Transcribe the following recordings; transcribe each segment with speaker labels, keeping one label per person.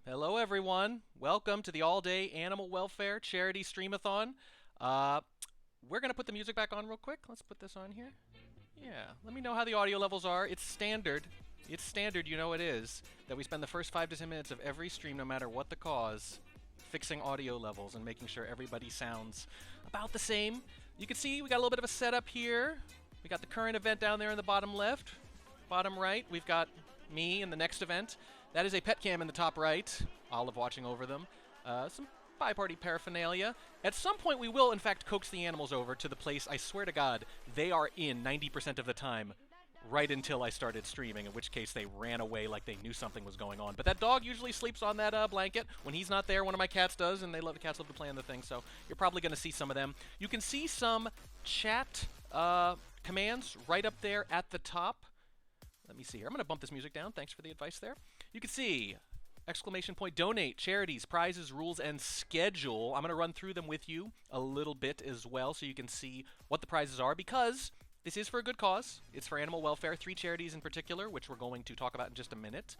Speaker 1: Hello, everyone. Welcome to the all-day animal welfare charity Streamathon. Uh, we're going to put the music back on real quick. Let's put this on here. Yeah, let me know how the audio levels are. It's standard. It's standard, you know it is, that we spend the first 5 to 10 minutes of every stream, no matter what the cause, fixing audio levels and making sure everybody sounds about the same. You can see we got a little bit of a setup here. We got the current event down there in the bottom left. Bottom right, we've got me in the next event. That is a pet cam in the top right. Olive watching over them. Some Party paraphernalia. At some point, we will, in fact, coax the animals over to the place, I swear to God, they are in 90% of the time, right until I started streaming, in which case they ran away like they knew something was going on. But that dog usually sleeps on that blanket. When he's not there, one of my cats does, and the cats love to play on the thing, so you're probably going to see some of them. You can see some chat commands right up there at the top. Let me see here. I'm going to bump this music down. Thanks for the advice there. You can see exclamation point donate, charities, prizes, rules, and schedule. I'm going to run through them with you a little bit as well so you can see what the prizes are, because this is for a good cause. It's for animal welfare, 3 charities in particular, which we're going to talk about in just a minute.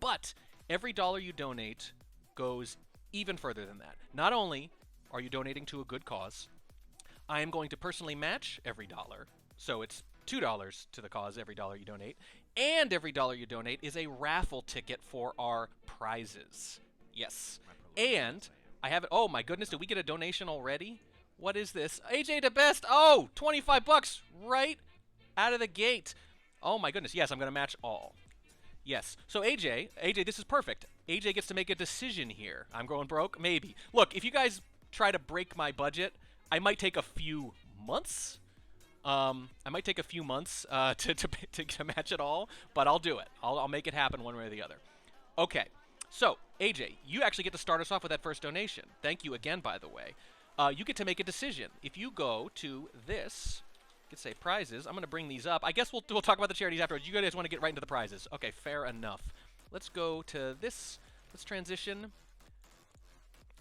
Speaker 1: But every dollar you donate goes even further than that. Not only are you donating to a good cause, I am going to personally match every dollar. So it's $2 to the cause every dollar you donate, and every dollar you donate is a raffle ticket for our prizes. Yes. And I have it. Oh my goodness, did we get a donation already? What is this? AJ the best. Oh, 25 bucks right out of the gate. Oh my goodness. Yes, I'm going to match all. Yes. So AJ, this is perfect. AJ gets to make a decision here. I'm going broke? Maybe. Look, if you guys try to break my budget, I might take a few months. To match it all, but I'll do it. I'll make it happen one way or the other. Okay, so AJ, you actually get to start us off with that first donation. Thank you again, by the way. You get to make a decision. If you go to this, you could say prizes. I'm going to bring these up. I guess we'll talk about the charities afterwards. You guys want to get right into the prizes. Okay, fair enough. Let's go to this. Let's transition.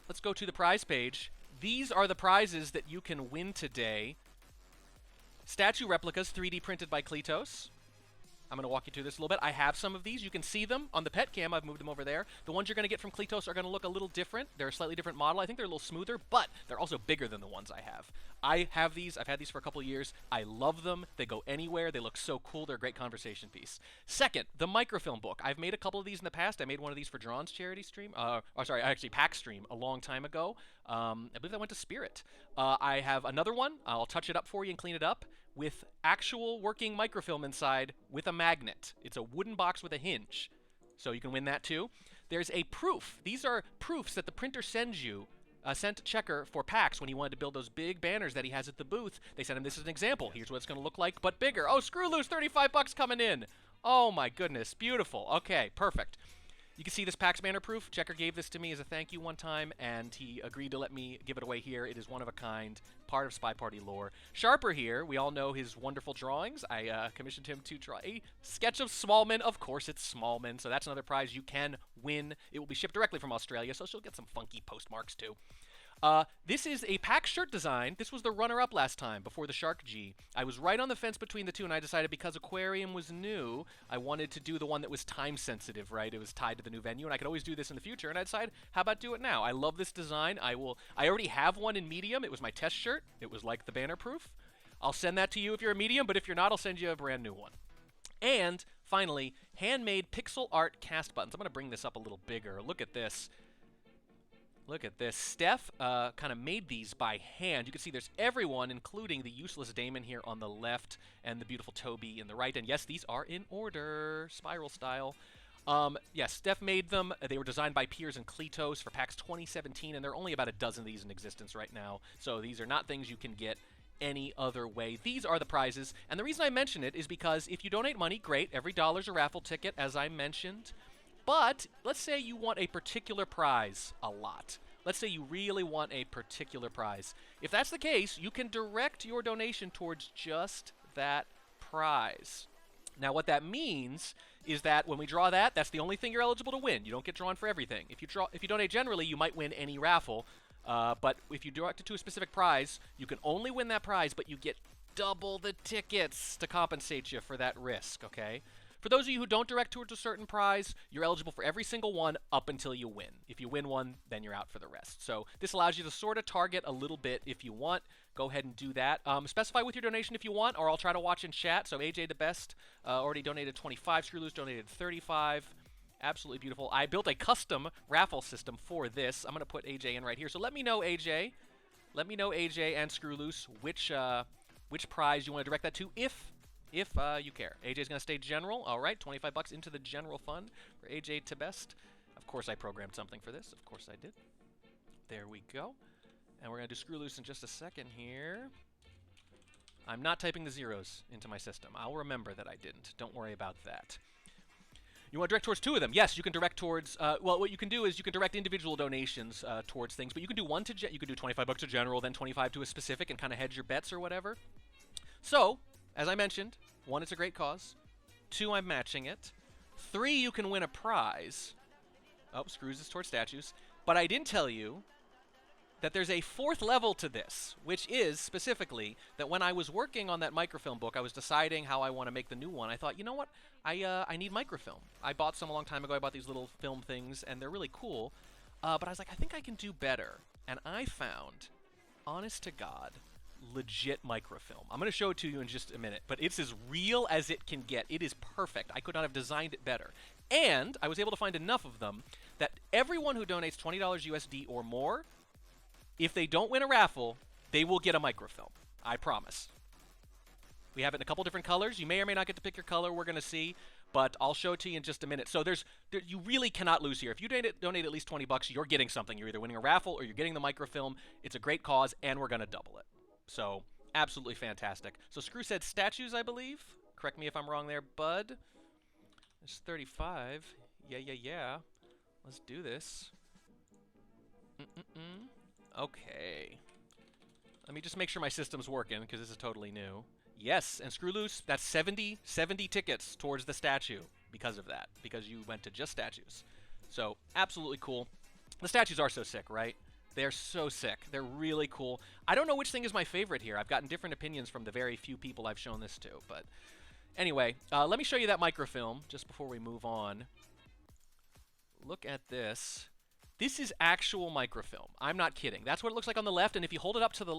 Speaker 1: Let's go to the prize page. These are the prizes that you can win today. Statue replicas, 3D printed by Kletos. I'm going to walk you through this a little bit. I have some of these. You can see them on the pet cam. I've moved them over there. The ones you're going to get from Kletos are going to look a little different. They're a slightly different model. I think they're a little smoother, but they're also bigger than the ones I have. I have these. I've had these for a couple of years. I love them. They go anywhere. They look so cool. They're a great conversation piece. Second, the microfilm book. I've made a couple of these in the past. I made one of these for Drawn's charity stream. Actually, PAX stream a long time ago. I believe that went to Spirit. I have another one. I'll touch it up for you and clean it up with actual working microfilm inside with a magnet. It's a wooden box with a hinge, so you can win that too. There's a proof. These are proofs that the printer sends you, sent Checker for PAX when he wanted to build those big banners that he has at the booth. They sent him this as an example. Here's what it's going to look like, but bigger. Oh, screw loose, 35 bucks coming in. Oh my goodness, beautiful. Okay, perfect. You can see this PAX banner proof. Checker gave this to me as a thank you one time, and he agreed to let me give it away here. It is one of a kind, part of Spy Party lore. Sharper here, we all know his wonderful drawings. I commissioned him to draw a sketch of Smallman. Of course, it's Smallman, so that's another prize you can win. It will be shipped directly from Australia, so she'll get some funky postmarks too. This is a PAX shirt design. This was the runner-up last time, before the Shark G. I was right on the fence between the two, and I decided because Aquarium was new, I wanted to do the one that was time-sensitive, right? It was tied to the new venue, and I could always do this in the future, and I decided, how about do it now? I love this design. I already have one in medium. It was my test shirt. It was like the banner proof. I'll send that to you if you're a medium, but if you're not, I'll send you a brand new one. And, finally, handmade pixel art cast buttons. I'm going to bring this up a little bigger. Look at this. Look at this. Steph kind of made these by hand. You can see there's everyone, including the useless Damon here on the left and the beautiful Toby in the right. And yes, these are in order, spiral style. Yes, Steph made them. They were designed by Piers and Kletos for PAX 2017, and there are only about a dozen of these in existence right now. So these are not things you can get any other way. These are the prizes. And the reason I mention it is because if you donate money, great. Every dollar's a raffle ticket, as I mentioned. But let's say you want a particular prize a lot. Let's say you really want a particular prize. If that's the case, you can direct your donation towards just that prize. Now, what that means is that when we draw that, that's the only thing you're eligible to win. You don't get drawn for everything. If you donate generally, you might win any raffle. But if you direct it to a specific prize, you can only win that prize, but you get double the tickets to compensate you for that risk, okay? For those of you who don't direct towards a certain prize, you're eligible for every single one up until you win. If you win one, then you're out for the rest. So this allows you to sort of target a little bit if you want. Go ahead and do that. Specify with your donation if you want, or I'll try to watch in chat. So AJ the Best already donated 25. Screwloose donated 35. Absolutely beautiful. I built a custom raffle system for this. I'm going to put AJ in right here. So let me know, AJ. Let me know, AJ and Screwloose, which prize you want to direct that to, if you care. AJ's going to stay general. All right, 25 bucks into the general fund for AJ to Best. Of course, I programmed something for this. Of course, I did. There we go. And we're going to do Screwloose in just a second here. I'm not typing the zeros into my system. I'll remember that I didn't. Don't worry about that. You want to direct towards 2 of them? Yes, you can direct towards. Well, what you can do is you can direct individual donations towards things, but you can do one to you can do 25 bucks to general, then 25 to a specific, and kind of hedge your bets or whatever. So, as I mentioned, 1, it's a great cause. 2, I'm matching it. 3, you can win a prize. Oh, Screws is towards statues. But I didn't tell you that there's a 4th level to this, which is specifically that when I was working on that microfilm book, I was deciding how I want to make the new one. I thought, you know what? I need microfilm. I bought some a long time ago. I bought these little film things, and they're really cool. But I was like, I think I can do better. And I found, honest to God, legit microfilm. I'm going to show it to you in just a minute, but it's as real as it can get. It is perfect. I could not have designed it better. And I was able to find enough of them that everyone who donates $20 USD or more, if they don't win a raffle, they will get a microfilm. I promise. We have it in a couple different colors. You may or may not get to pick your color. We're going to see, but I'll show it to you in just a minute. So you really cannot lose here. If you donate at least 20 bucks, you're getting something. You're either winning a raffle or you're getting the microfilm. It's a great cause, and we're going to double it. So absolutely fantastic. So Screw said statues, I believe. Correct me if I'm wrong there, bud. It's 35. Yeah. Let's do this. Okay. Let me just make sure my system's working, because this is totally new. Yes, and Screwloose, that's 70 tickets towards the statue because of that, because you went to just statues. So, absolutely cool. The statues are so sick, right? They're so sick. They're really cool. I don't know which thing is my favorite here. I've gotten different opinions from the very few people I've shown this to, but anyway, let me show you that microfilm just before we move on. Look at this. This is actual microfilm. I'm not kidding. That's what it looks like on the left, and if you hold it up to the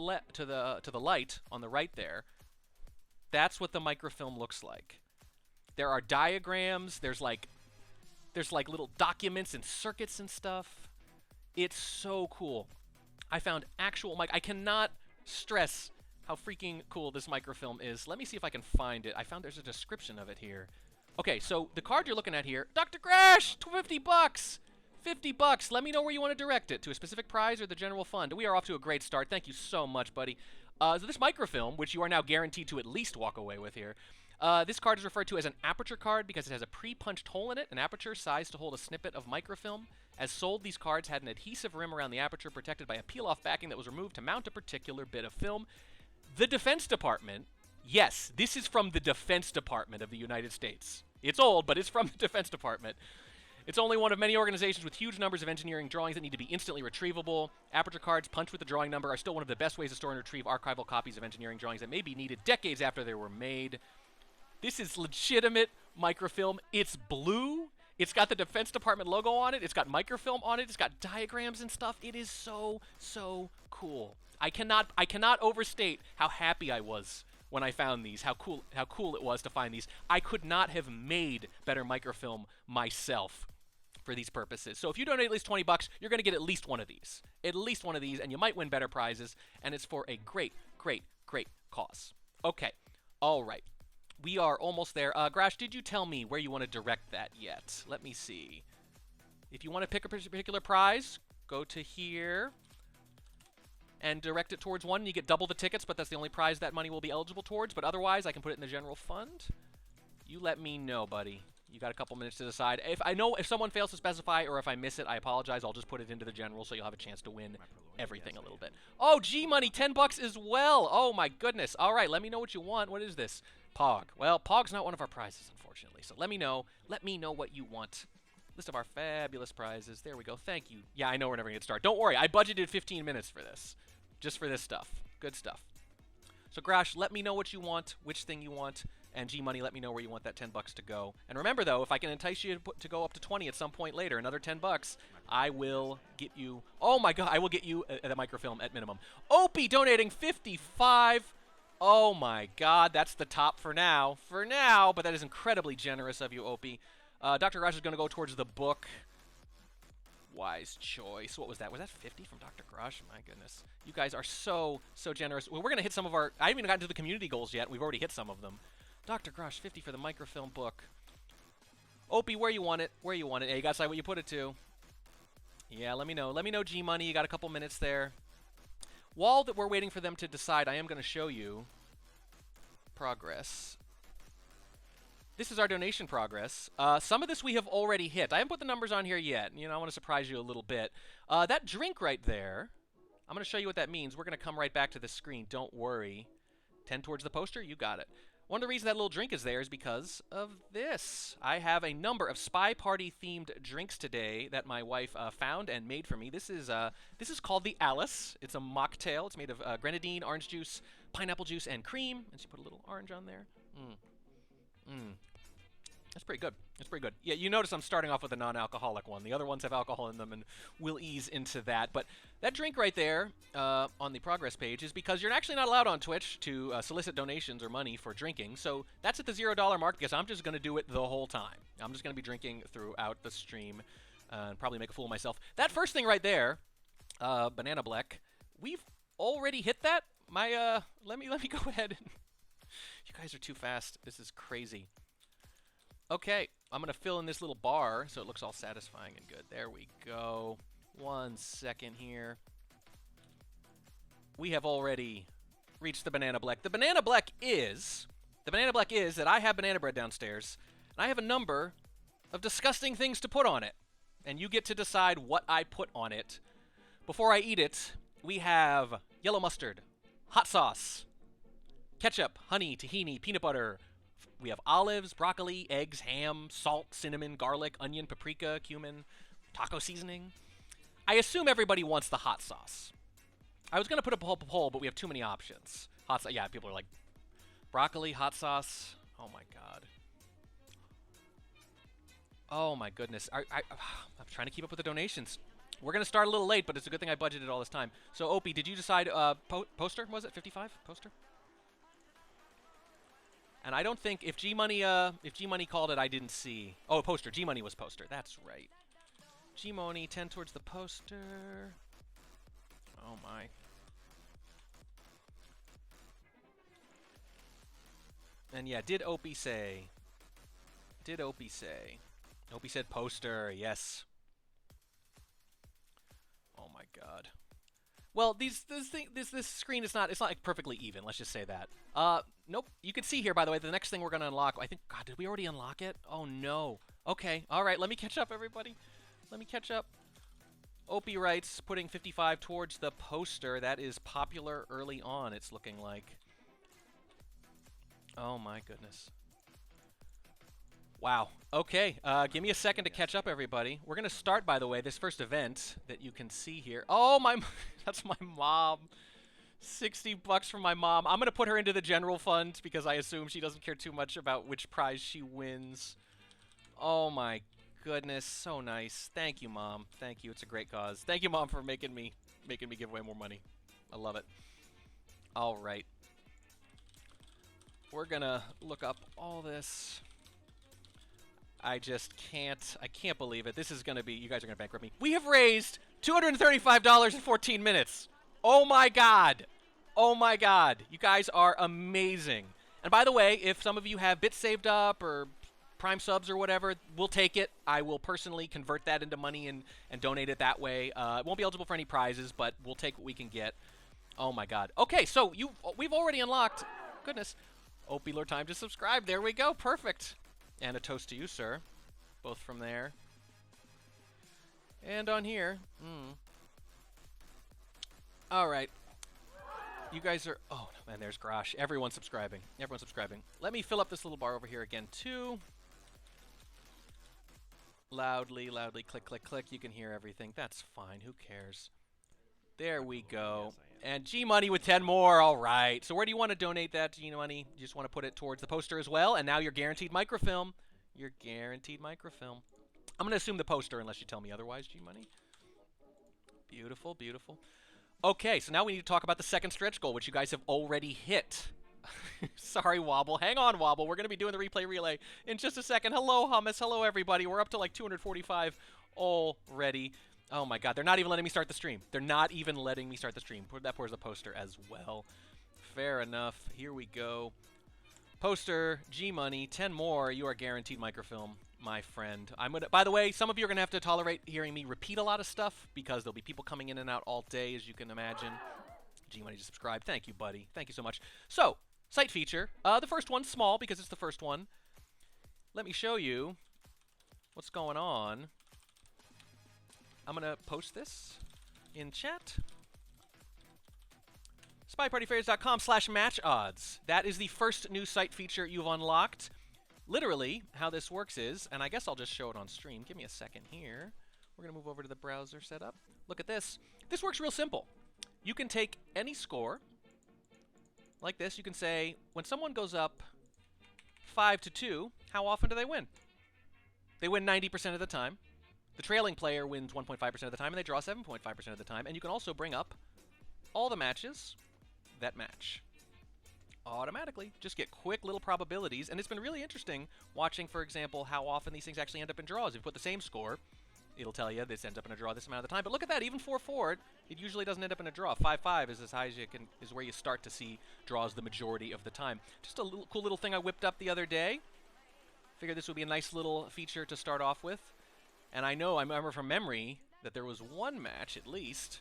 Speaker 1: light on the right there, that's what the microfilm looks like. There are diagrams. There's like little documents and circuits and stuff. It's so cool. I found actual I cannot stress how freaking cool this microfilm is. Let me see if I can find it. I found there's a description of it here. Okay, so the card you're looking at here, Dr. Crash, 50 bucks. 50 bucks. Let me know where you want to direct it, to a specific prize or the general fund. We are off to a great start. Thank you so much, buddy. So this microfilm, which you are now guaranteed to at least walk away with here, this card is referred to as an aperture card because it has a pre-punched hole in it, an aperture sized to hold a snippet of microfilm. As sold, these cards had an adhesive rim around the aperture protected by a peel-off backing that was removed to mount a particular bit of film. The Defense Department, yes, this is from the Defense Department of the United States. It's old, but it's from the Defense Department. It's only one of many organizations with huge numbers of engineering drawings that need to be instantly retrievable. Aperture cards punched with the drawing number are still one of the best ways to store and retrieve archival copies of engineering drawings that may be needed decades after they were made. This is legitimate microfilm. It's blue. It's got the Defense Department logo on it. It's got microfilm on it. It's got diagrams and stuff. It is so, so cool. I cannot overstate how happy I was when I found these, how cool it was to find these. I could not have made better microfilm myself for these purposes. So if you donate at least 20 bucks, you're going to get at least one of these. At least one of these, and you might win better prizes, and it's for a great, great, great cause. Okay. All right. We are almost there. Grash, did you tell me where you want to direct that yet? Let me see. If you want to pick a particular prize, go to here and direct it towards one. You get double the tickets, but that's the only prize that money will be eligible towards. But otherwise, I can put it in the general fund. You let me know, buddy. You got a couple minutes to decide. If someone fails to specify or if I miss it, I apologize. I'll just put it into the general so you'll have a chance to win everything a little bit. Oh, G-Money, 10 bucks as well. Oh, my goodness. All right, let me know what you want. What is this? Pog. Well, Pog's not one of our prizes, unfortunately. So let me know. Let me know what you want. List of our fabulous prizes. There we go. Thank you. Yeah, I know we're never going to start. Don't worry. I budgeted 15 minutes for this. Just for this stuff. Good stuff. So, Grash, let me know what you want, which thing you want. And G-Money, let me know where you want that 10 bucks to go. And remember, though, if I can entice you to go up to 20 at some point later, another 10 bucks, I will get you... Oh, my God, I will get you the microfilm at minimum. Opie donating 55. Oh, my God, that's the top for now. For now, but that is incredibly generous of you, Opie. Dr. Garage is going to go towards the book. Wise choice. What was that? Was that 50 from Dr. Grush? My goodness. You guys are so generous. Well, we're going to hit some of our... I haven't even gotten to the community goals yet. We've already hit some of them. Dr. Grush, 50 for the microfilm book. Opie, where you want it? Where you want it? Hey, you got to decide what you put it to. Yeah, let me know. Let me know, G-Money. You got a couple minutes there. While that we're waiting for them to decide, I am going to show you progress. This is our donation progress. Some of this we have already hit. I haven't put the numbers on here yet. You know, I want to surprise you a little bit. That drink right there, I'm going to show you what that means. We're going to come right back to the screen. Don't worry. 10 towards the poster? You got it. One of the reasons that little drink is there is because of this. I have a number of Spy Party-themed drinks today that my wife found and made for me. This is called the Alice. It's a mocktail. It's made of grenadine, orange juice, pineapple juice, and cream. And she put a little orange on there. That's pretty good. That's pretty good. Yeah, you notice I'm starting off with a non-alcoholic one. The other ones have alcohol in them, and we'll ease into that. But that drink right there on the progress page is because you're actually not allowed on Twitch to solicit donations or money for drinking. So that's at the $0 mark because I'm just going to do it the whole time. I'm just going to be drinking throughout the stream and probably make a fool of myself. That first thing right there, Banana Black, we've already hit that. Let me go ahead. You guys are too fast. This is crazy. Okay, I'm going to fill in this little bar so it looks all satisfying and good. There we go. 1 second here. We have already reached the Banana Black. The Banana Black is that I have banana bread downstairs, and I have a number of disgusting things to put on it. And you get to decide what I put on it. Before I eat it, we have yellow mustard, hot sauce, ketchup, honey, tahini, peanut butter. We have olives, broccoli, eggs, ham, salt, cinnamon, garlic, onion, paprika, cumin, taco seasoning. I assume everybody wants the hot sauce. I was going to put up a poll, but we have too many options. Hot sauce, yeah, people are like, broccoli, hot sauce. Oh, my God. Oh, my goodness. I'm trying to keep up with the donations. We're going to start a little late, but it's a good thing I budgeted all this time. So, Opie, did you decide poster? Was it 55? Poster? And I don't think if G-Money called it, I didn't see. Oh, poster. G-Money was poster. That's right. G-Money 10 towards the poster. Oh my. And yeah, did Opie say? Did Opie say? Opie said poster. Yes. Oh my God. Well, this screen is not, it's not like perfectly even. Let's just say that. Nope. You can see here, by the way, the next thing we're going to unlock. I think, God, did we already unlock it? Oh, no. Okay. All right. Let me catch up, everybody. Let me catch up. Opie writes, putting 55 towards the poster. That is popular early on, it's looking like. Oh, my goodness. Wow. Okay. Give me a second to catch up, everybody. We're going to start, by the way, this first event that you can see here. Oh, that's my mom. 60 bucks from my mom. I'm going to put her into the general fund because I assume she doesn't care too much about which prize she wins. Oh, my goodness. So nice. Thank you, Mom. Thank you. It's a great cause. Thank you, Mom, for making me give away more money. I love it. All right. We're going to look up all this. I can't believe it. This is going to be, you guys are going to bankrupt me. We have raised $235 in 14 minutes. Oh my God. Oh my God. You guys are amazing. And by the way, if some of you have bits saved up or Prime subs or whatever, we'll take it. I will personally convert that into money and donate it that way. It won't be eligible for any prizes, but we'll take what we can get. Oh my God. Okay, so we've already unlocked, goodness, Opie Lord time to subscribe. There we go. Perfect. And a toast to you, sir. Both from there. And on here. All right. You guys are... Oh, and there's Grosh. Everyone's subscribing. Everyone's subscribing. Let me fill up this little bar over here again, too. Loudly, loudly. Click, click, click. You can hear everything. That's fine. Who cares? There we go. And G-Money with 10 more. All right. So where do you want to donate that G-Money? You just want to put it towards the poster as well. And now you're guaranteed microfilm. You're guaranteed microfilm. I'm going to assume the poster unless you tell me otherwise, G-Money. Beautiful, beautiful. Okay, so now we need to talk about the second stretch goal, which you guys have already hit. Sorry, Wobble. Hang on, Wobble. We're going to be doing the replay relay in just a second. Hello, Hummus. Hello, everybody. We're up to like 245 already. Oh, my God. They're not even letting me start the stream. They're not even letting me start the stream. That pours the poster as well. Fair enough. Here we go. Poster, G-Money, 10 more. You are guaranteed microfilm, my friend. By the way, some of you are going to have to tolerate hearing me repeat a lot of stuff because there'll be people coming in and out all day, as you can imagine. G-Money just subscribed. Thank you, buddy. Thank you so much. So, site feature. The first one's small because it's the first one. Let me show you what's going on. I'm going to post this in chat. SpyPartyFairs.com/match odds. That is the first new site feature you've unlocked. Literally, how this works is, and I guess I'll just show it on stream. Give me a second here. We're going to move over to the browser setup. Look at this. This works real simple. You can take any score like this. You can say, when someone goes up 5-2, how often do they win? They win 90% of the time. The trailing player wins 1.5% of the time, and they draw 7.5% of the time. And you can also bring up all the matches that match automatically. Just get quick little probabilities. And it's been really interesting watching, for example, how often these things actually end up in draws. If you put the same score, it'll tell you this ends up in a draw this amount of the time. But look at that, even 4-4, it usually doesn't end up in a draw. 5-5 is as high as you can, is where you start to see draws the majority of the time. Just a cool little thing I whipped up the other day. Figured this would be a nice little feature to start off with. And I remember from memory that there was one match, at least,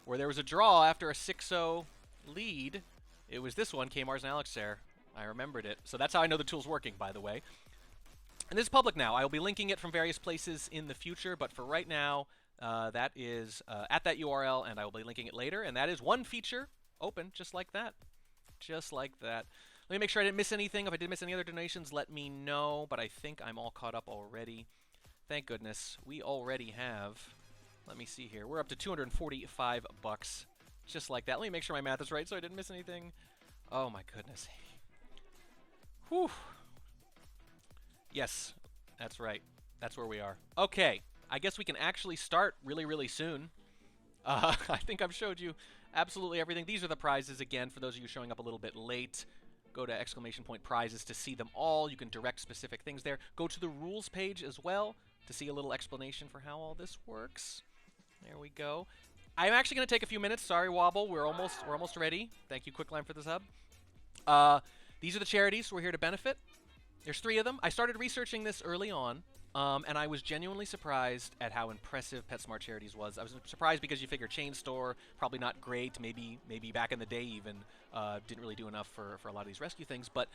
Speaker 1: where there was a draw after a 6-0 lead. It was this one, Kmars and Alexair. I remembered it. So that's how I know the tool's working, by the way. And this is public now. I will be linking it from various places in the future, but for right now, that is at that URL, and I will be linking it later. And that is one feature open, just like that. Just like that. Let me make sure I didn't miss anything. If I did miss any other donations, let me know. But I think I'm all caught up already. Thank goodness. We already have, let me see here. We're up to 245 bucks. Just like that. Let me make sure my math is right so I didn't miss anything. Oh my goodness. Whew. Yes, that's right. That's where we are. Okay. I guess we can actually start really, really soon. I think I've showed you absolutely everything. These are the prizes again for those of you showing up a little bit late. Go to !prizes to see them all. You can direct specific things there. Go to the rules page as well to see a little explanation for how all this works. There we go. I'm actually going to take a few minutes. Sorry, Wobble. We're almost ready. Thank you, Quicklime, for the sub. These are the charities we're here to benefit. There's 3 of them. I started researching this early on, and I was genuinely surprised at how impressive PetSmart Charities was. I was surprised because you figure chain store, probably not great. Maybe back in the day even didn't really do enough for a lot of these rescue things. But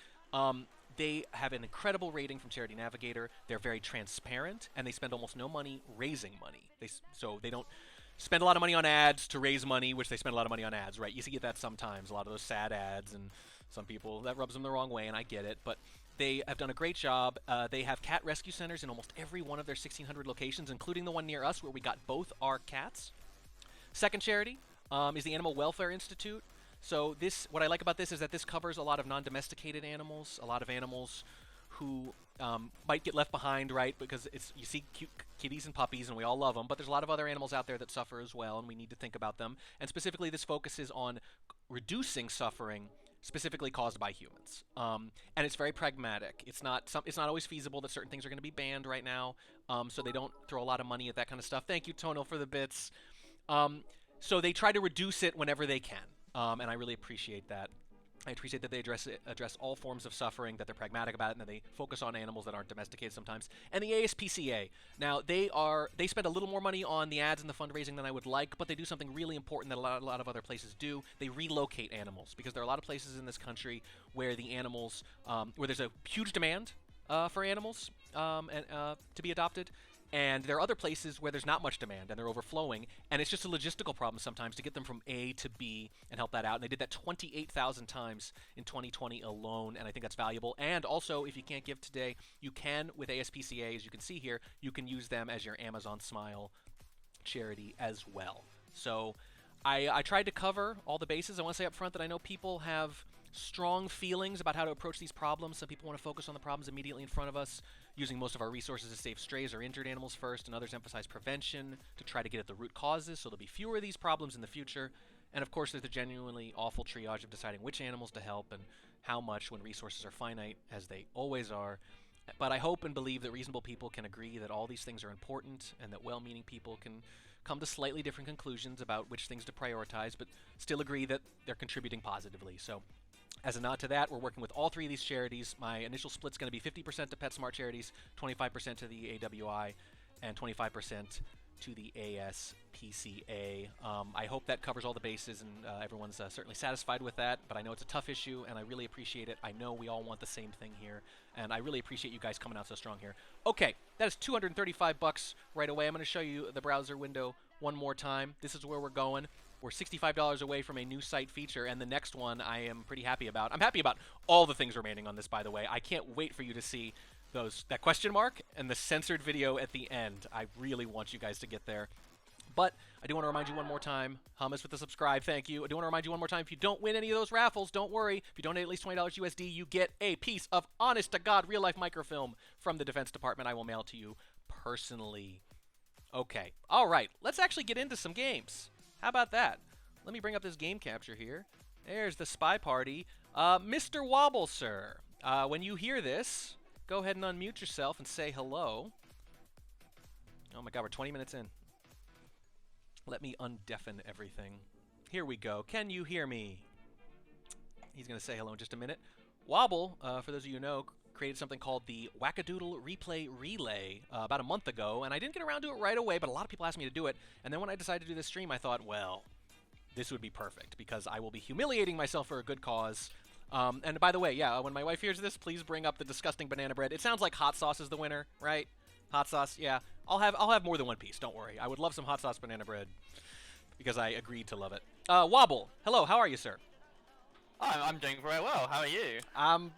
Speaker 1: they have an incredible rating from Charity Navigator. They're very transparent, and they spend almost no money raising money. So they don't spend a lot of money on ads to raise money, which they spend a lot of money on ads, right? You see that sometimes, a lot of those sad ads, and some people, that rubs them the wrong way, and I get it. But they have done a great job. They have cat rescue centers in almost every one of their 1,600 locations, including the one near us where we got both our cats. Second charity is the Animal Welfare Institute. So what I like about this is that this covers a lot of non-domesticated animals, a lot of animals who might get left behind, right? Because you see cute kitties and puppies, and we all love them, but there's a lot of other animals out there that suffer as well, and we need to think about them. And specifically, this focuses on reducing suffering specifically caused by humans. And it's very pragmatic. It's not always feasible that certain things are going to be banned right now, so they don't throw a lot of money at that kind of stuff. Thank you, Tonal, for the bits. So they try to reduce it whenever they can, and I really appreciate that. I appreciate that they address all forms of suffering, that they're pragmatic about it, and that they focus on animals that aren't domesticated sometimes. And the ASPCA, now they spend a little more money on the ads and the fundraising than I would like, but they do something really important that a lot of other places do. They relocate animals, because there are a lot of places in this country where the animals, where there's a huge demand for animals to be adopted. And there are other places where there's not much demand and they're overflowing, and it's just a logistical problem sometimes to get them from A to B and help that out. And they did that 28,000 times in 2020 alone, and I think that's valuable. And also, if you can't give today, you can with ASPCA, as you can see here, you can use them as your Amazon Smile charity as well. So I tried to cover all the bases. I want to say up front that I know people have strong feelings about how to approach these problems. Some people want to focus on the problems immediately in front of us, using most of our resources to save strays or injured animals first, and others emphasize prevention to try to get at the root causes so there'll be fewer of these problems in the future. And of course, there's the genuinely awful triage of deciding which animals to help and how much when resources are finite, as they always are. But I hope and believe that reasonable people can agree that all these things are important and that well-meaning people can come to slightly different conclusions about which things to prioritize, but still agree that they're contributing positively. So as a nod to that, we're working with all 3 of these charities. My initial split's going to be 50% to PetSmart charities, 25% to the AWI, and 25% to the ASPCA. I hope that covers all the bases and everyone's certainly satisfied with that, but I know it's a tough issue and I really appreciate it. I know we all want the same thing here, and I really appreciate you guys coming out so strong here. Okay, that is $235 right away. I'm going to show you the browser window one more time. This is where we're going. We're $65 away from a new site feature, and the next one I am pretty happy about. I'm happy about all the things remaining on this, by the way. I can't wait for you to see that question mark and the censored video at the end. I really want you guys to get there. But I do want to remind you one more time, hummus with the subscribe, thank you. I do want to remind you one more time, if you don't win any of those raffles, don't worry. If you donate at least $20 USD, you get a piece of honest-to-God real-life microfilm from the Defense Department. I will mail to you personally. Okay, all right, let's actually get into some games. How about that? Let me bring up this game capture here. There's the Spy Party. Mr. Wobble, sir, when you hear this, go ahead and unmute yourself and say hello. Oh my God, we're 20 minutes in. Let me undeafen everything. Here we go. Can you hear me? He's going to say hello in just a minute. Wobble, for those of you who know, created something called the Wackadoodle Replay Relay about a month ago, and I didn't get around to it right away, but a lot of people asked me to do it. And then when I decided to do this stream, I thought, well, this would be perfect because I will be humiliating myself for a good cause. And by the way, yeah, when my wife hears this, please bring up the disgusting banana bread. It sounds like hot sauce is the winner, right? Hot sauce, yeah. I'll have more than one piece, don't worry. I would love some hot sauce banana bread because I agreed to love it. Wobble, hello, how are you, sir?
Speaker 2: I'm doing very well. How are you?
Speaker 1: I'm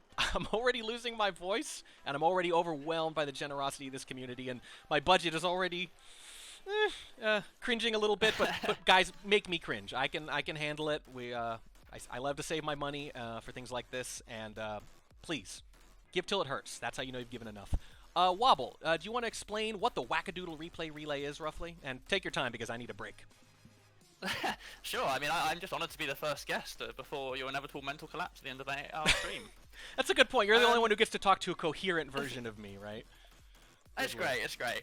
Speaker 1: already losing my voice, and I'm already overwhelmed by the generosity of this community, and my budget is already cringing a little bit, but guys, make me cringe. I can handle it. I love to save my money for things like this, and please, give till it hurts. That's how you know you've given enough. Wobble, do you want to explain what the Wackadoodle Replay Relay is, roughly? And take your time, because I need a break.
Speaker 2: Sure, I mean, I'm just honoured to be the first guest before your inevitable mental collapse at the end of the 8-hour stream.
Speaker 1: That's a good point. You're the only one who gets to talk to a coherent version of me, right?
Speaker 2: It's great, it's great.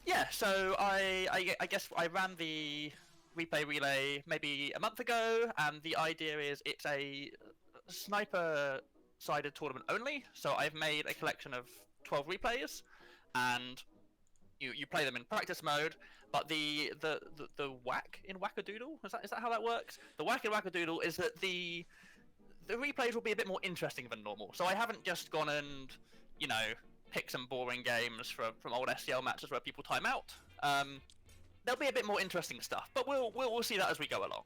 Speaker 2: Yeah, so I guess I ran the Replay Relay maybe a month ago, and the idea is it's a sniper-sided tournament only, so I've made a collection of 12 replays, and you play them in practice mode, but the whack in Wackadoodle, is that how that works? The whack in Wackadoodle is that the replays will be a bit more interesting than normal. So I haven't just gone and, you know, picked some boring games from old SCL matches where people time out. There'll be a bit more interesting stuff, but we'll see that as we go along.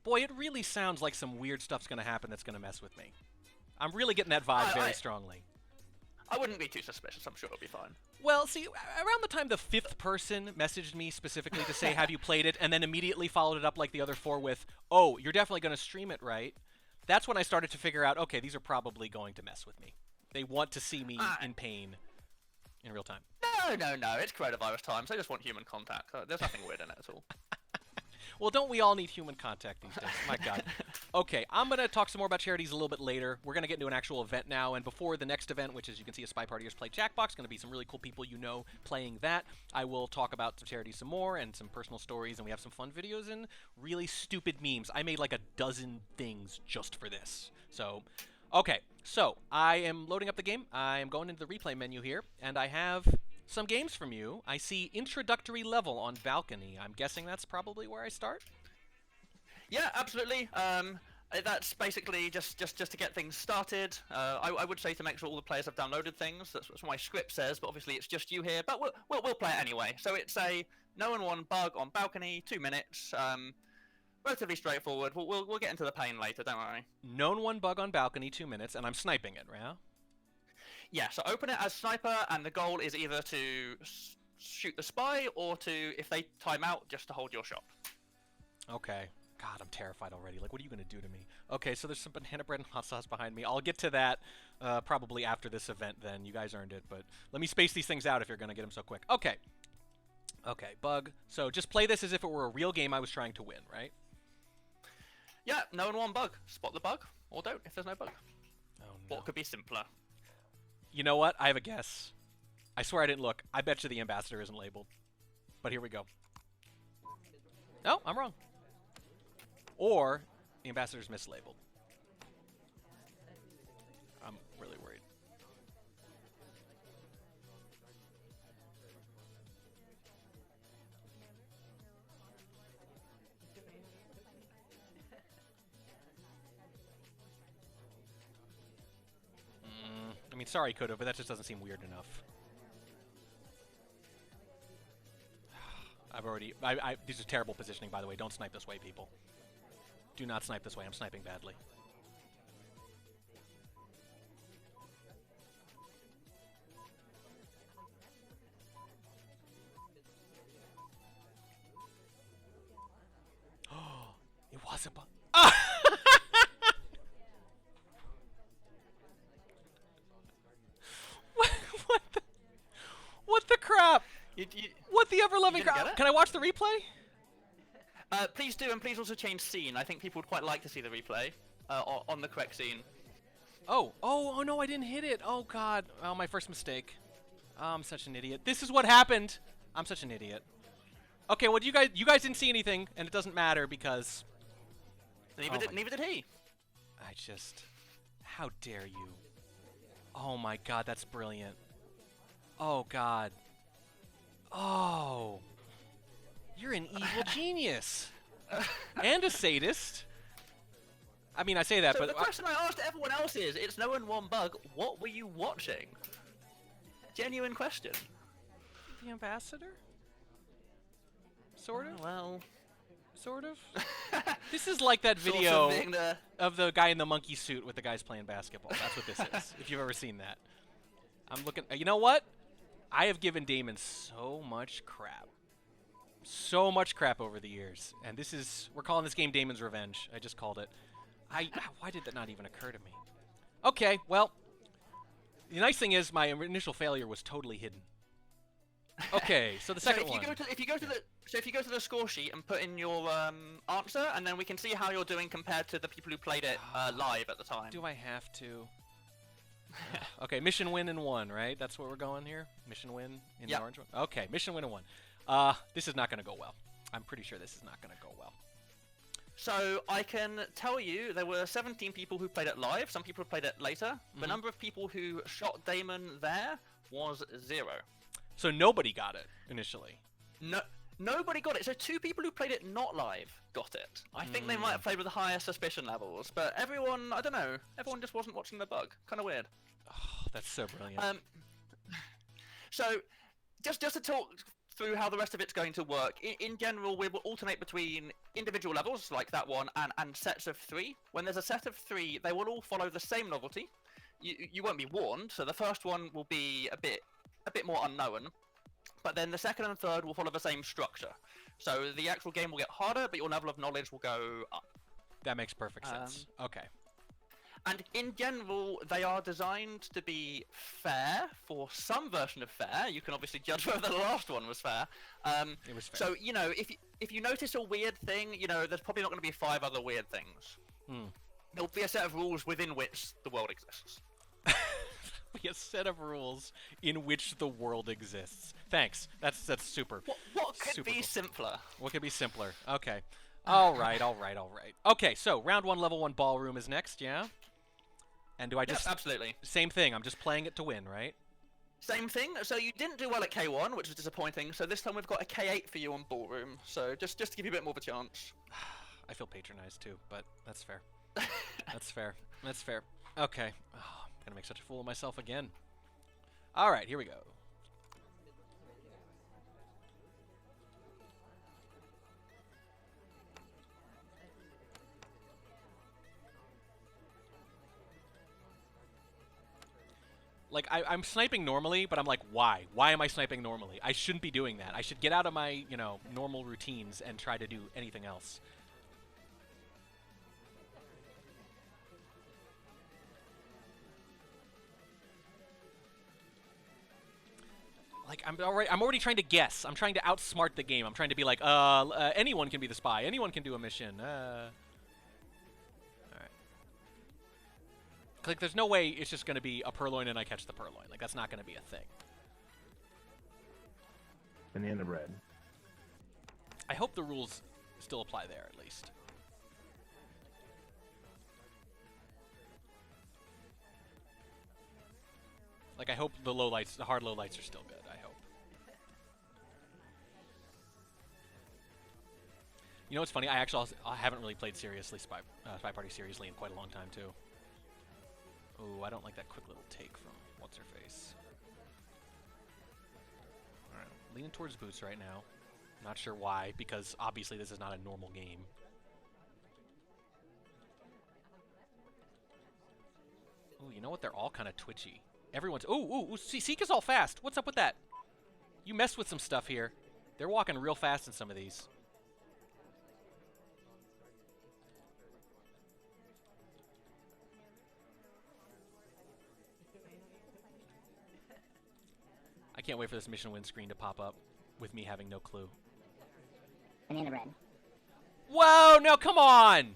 Speaker 1: Boy, it really sounds like some weird stuff's going to happen that's going to mess with me. I'm really getting that vibe very strongly.
Speaker 2: I wouldn't be too suspicious. I'm sure it'll be fine.
Speaker 1: Well, see, around the time the 5th person messaged me specifically to say, have you played it, and then immediately followed it up like the other 4 with, oh, you're definitely going to stream it, right? That's when I started to figure out, okay, these are probably going to mess with me. They want to see me in pain in real time.
Speaker 2: No. It's coronavirus time, so I just want human contact. There's nothing weird in it at all.
Speaker 1: Well, don't we all need human contact these days? My God. Okay, I'm going to talk some more about charities a little bit later. We're going to get into an actual event now, and before the next event, which as you can see, a Spy Partiers Play Jackbox, going to be some really cool people you know playing that. I will talk about some charities some more and some personal stories, and we have some fun videos and really stupid memes. I made like a dozen things just for this. So, okay, so I am loading up the game. I am going into the replay menu here, and I have some games from you. I see introductory level on balcony. I'm guessing that's probably where I start?
Speaker 2: Yeah, absolutely. That's basically just to get things started. I would say to make sure all the players have downloaded things. That's what my script says, but obviously it's just you here. But we'll play it anyway. So it's a known one bug on balcony, 2 minutes. Relatively straightforward. We'll get into the pain later. Don't worry.
Speaker 1: Known one bug on balcony, 2 minutes, and I'm sniping it, right?
Speaker 2: Yeah, so open it as sniper, and the goal is either to shoot the spy, or to, if they time out, just to hold your shot.
Speaker 1: Okay. God, I'm terrified already. Like, what are you going to do to me? Okay, so there's some banana bread and hot sauce behind me. I'll get to that probably after this event then. You guys earned it, but let me space these things out if you're going to get them so quick. Okay. Okay, bug. So just play this as if it were a real game I was trying to win, right?
Speaker 2: Yeah, no one bug. Spot the bug, or don't if there's no bug.
Speaker 1: Oh, no.
Speaker 2: What could be simpler?
Speaker 1: You know what? I have a guess. I swear I didn't look. I bet you the ambassador isn't labeled. But here we go. No, I'm wrong. Or the ambassador's mislabeled. I'm really worried. I mean, sorry, could have, but that just doesn't seem weird enough. I've already... these are terrible positioning, by the way. Don't snipe this way, people. Do not snipe this way. I'm sniping badly. Oh, it was a bug. Ah! What the crap? What the ever-loving crap? Can I watch the replay?
Speaker 2: Please do, and please also change scene. I think people would quite like to see the replay on the correct scene.
Speaker 1: Oh no, I didn't hit it. Oh god. Oh, my first mistake. Oh, I'm such an idiot. This is what happened. I'm such an idiot. Okay, well you guys didn't see anything, and it doesn't matter because
Speaker 2: Neither did he.
Speaker 1: I just... How dare you? Oh my god, that's brilliant. Oh god. Oh. You're an evil genius. And a sadist. I mean, I say that,
Speaker 2: So
Speaker 1: but...
Speaker 2: the question I asked everyone else is, it's no one bug, what were you watching? Genuine question.
Speaker 1: The ambassador? Sort of?
Speaker 2: Well...
Speaker 1: Sort of? This is like that
Speaker 2: Sort
Speaker 1: video
Speaker 2: of
Speaker 1: of the guy in the monkey suit with the guys playing basketball. That's what this is, if you've ever seen that. I'm looking... You know what? I have given Damon so much crap. So much crap over the years. And this is... We're calling this game Damon's Revenge. I just called it. Why did that not even occur to me? Okay, well... The nice thing is my initial failure was totally hidden. Okay, so the second one...
Speaker 2: If you go to the score sheet and put in your answer, and then we can see how you're doing compared to the people who played it live at the time.
Speaker 1: Do I have to? Okay, mission win in 1, right? That's what we're going here? Mission win in the orange one? Okay, mission win in 1. This is not going to go well. I'm pretty sure this is not going to go well.
Speaker 2: So, I can tell you there were 17 people who played it live, some people played it later. The number of people who shot Damon there was 0.
Speaker 1: So nobody got it, initially?
Speaker 2: No, nobody got it. So 2 people who played it not live got it. I think they might have played with higher suspicion levels, but everyone, I don't know, everyone just wasn't watching the bug. Kind of weird.
Speaker 1: Oh, that's so brilliant.
Speaker 2: So, just to talk through how the rest of it's going to work, in general, we will alternate between individual levels, like that one, and sets of 3. When there's a set of 3, they will all follow the same novelty. You won't be warned, so the first one will be a bit more unknown, but then the second and third will follow the same structure. So the actual game will get harder, but your level of knowledge will go up.
Speaker 1: That makes perfect sense. Okay.
Speaker 2: And in general, they are designed to be fair, for some version of fair. You can obviously judge whether the last one was fair.
Speaker 1: It was fair.
Speaker 2: So, you know, if you notice a weird thing, you know, there's probably not going to be 5 other weird things. There'll be a set of rules within which the world exists.
Speaker 1: Be a set of rules in which the world exists. Thanks. That's super.
Speaker 2: What could
Speaker 1: super
Speaker 2: be
Speaker 1: cool.
Speaker 2: simpler?
Speaker 1: What could be simpler? Okay. All right. Okay, so round 1, level 1 ballroom is next, yeah? And do I just...
Speaker 2: Yes, absolutely.
Speaker 1: Same thing. I'm just playing it to win, right?
Speaker 2: Same thing. So you didn't do well at K1, which was disappointing. So this time we've got a K8 for you on ballroom. So just to give you a bit more of a chance.
Speaker 1: I feel patronized too, but that's fair. That's fair. That's fair. Okay. Oh, I'm gonna make such a fool of myself again. All right, here we go. Like, I'm sniping normally, but I'm like, why? Why am I sniping normally? I shouldn't be doing that. I should get out of my, you know, normal routines and try to do anything else. Like, I'm already trying to guess. I'm trying to outsmart the game. I'm trying to be like, anyone can be the spy. Anyone can do a mission. Alright. Like, there's no way it's just going to be a purloin and I catch the purloin. Like, that's not going to be a thing.
Speaker 3: Banana bread.
Speaker 1: I hope the rules still apply there, at least. Like, I hope the low lights, the hard low lights are still good. I hope. You know what's funny? I haven't really played seriously Spy Party seriously in quite a long time, too. Ooh, I don't like that quick little take from what's-her-face. Alright, leaning towards boots right now. Not sure why, because obviously this is not a normal game. Ooh, you know what? They're all kind of twitchy. Everyone's... Ooh, Seek is all fast. What's up with that? You messed with some stuff here. They're walking real fast in some of these. I can't wait for this mission win screen to pop up with me having no clue.
Speaker 4: Banana bread.
Speaker 1: Whoa, no, come on!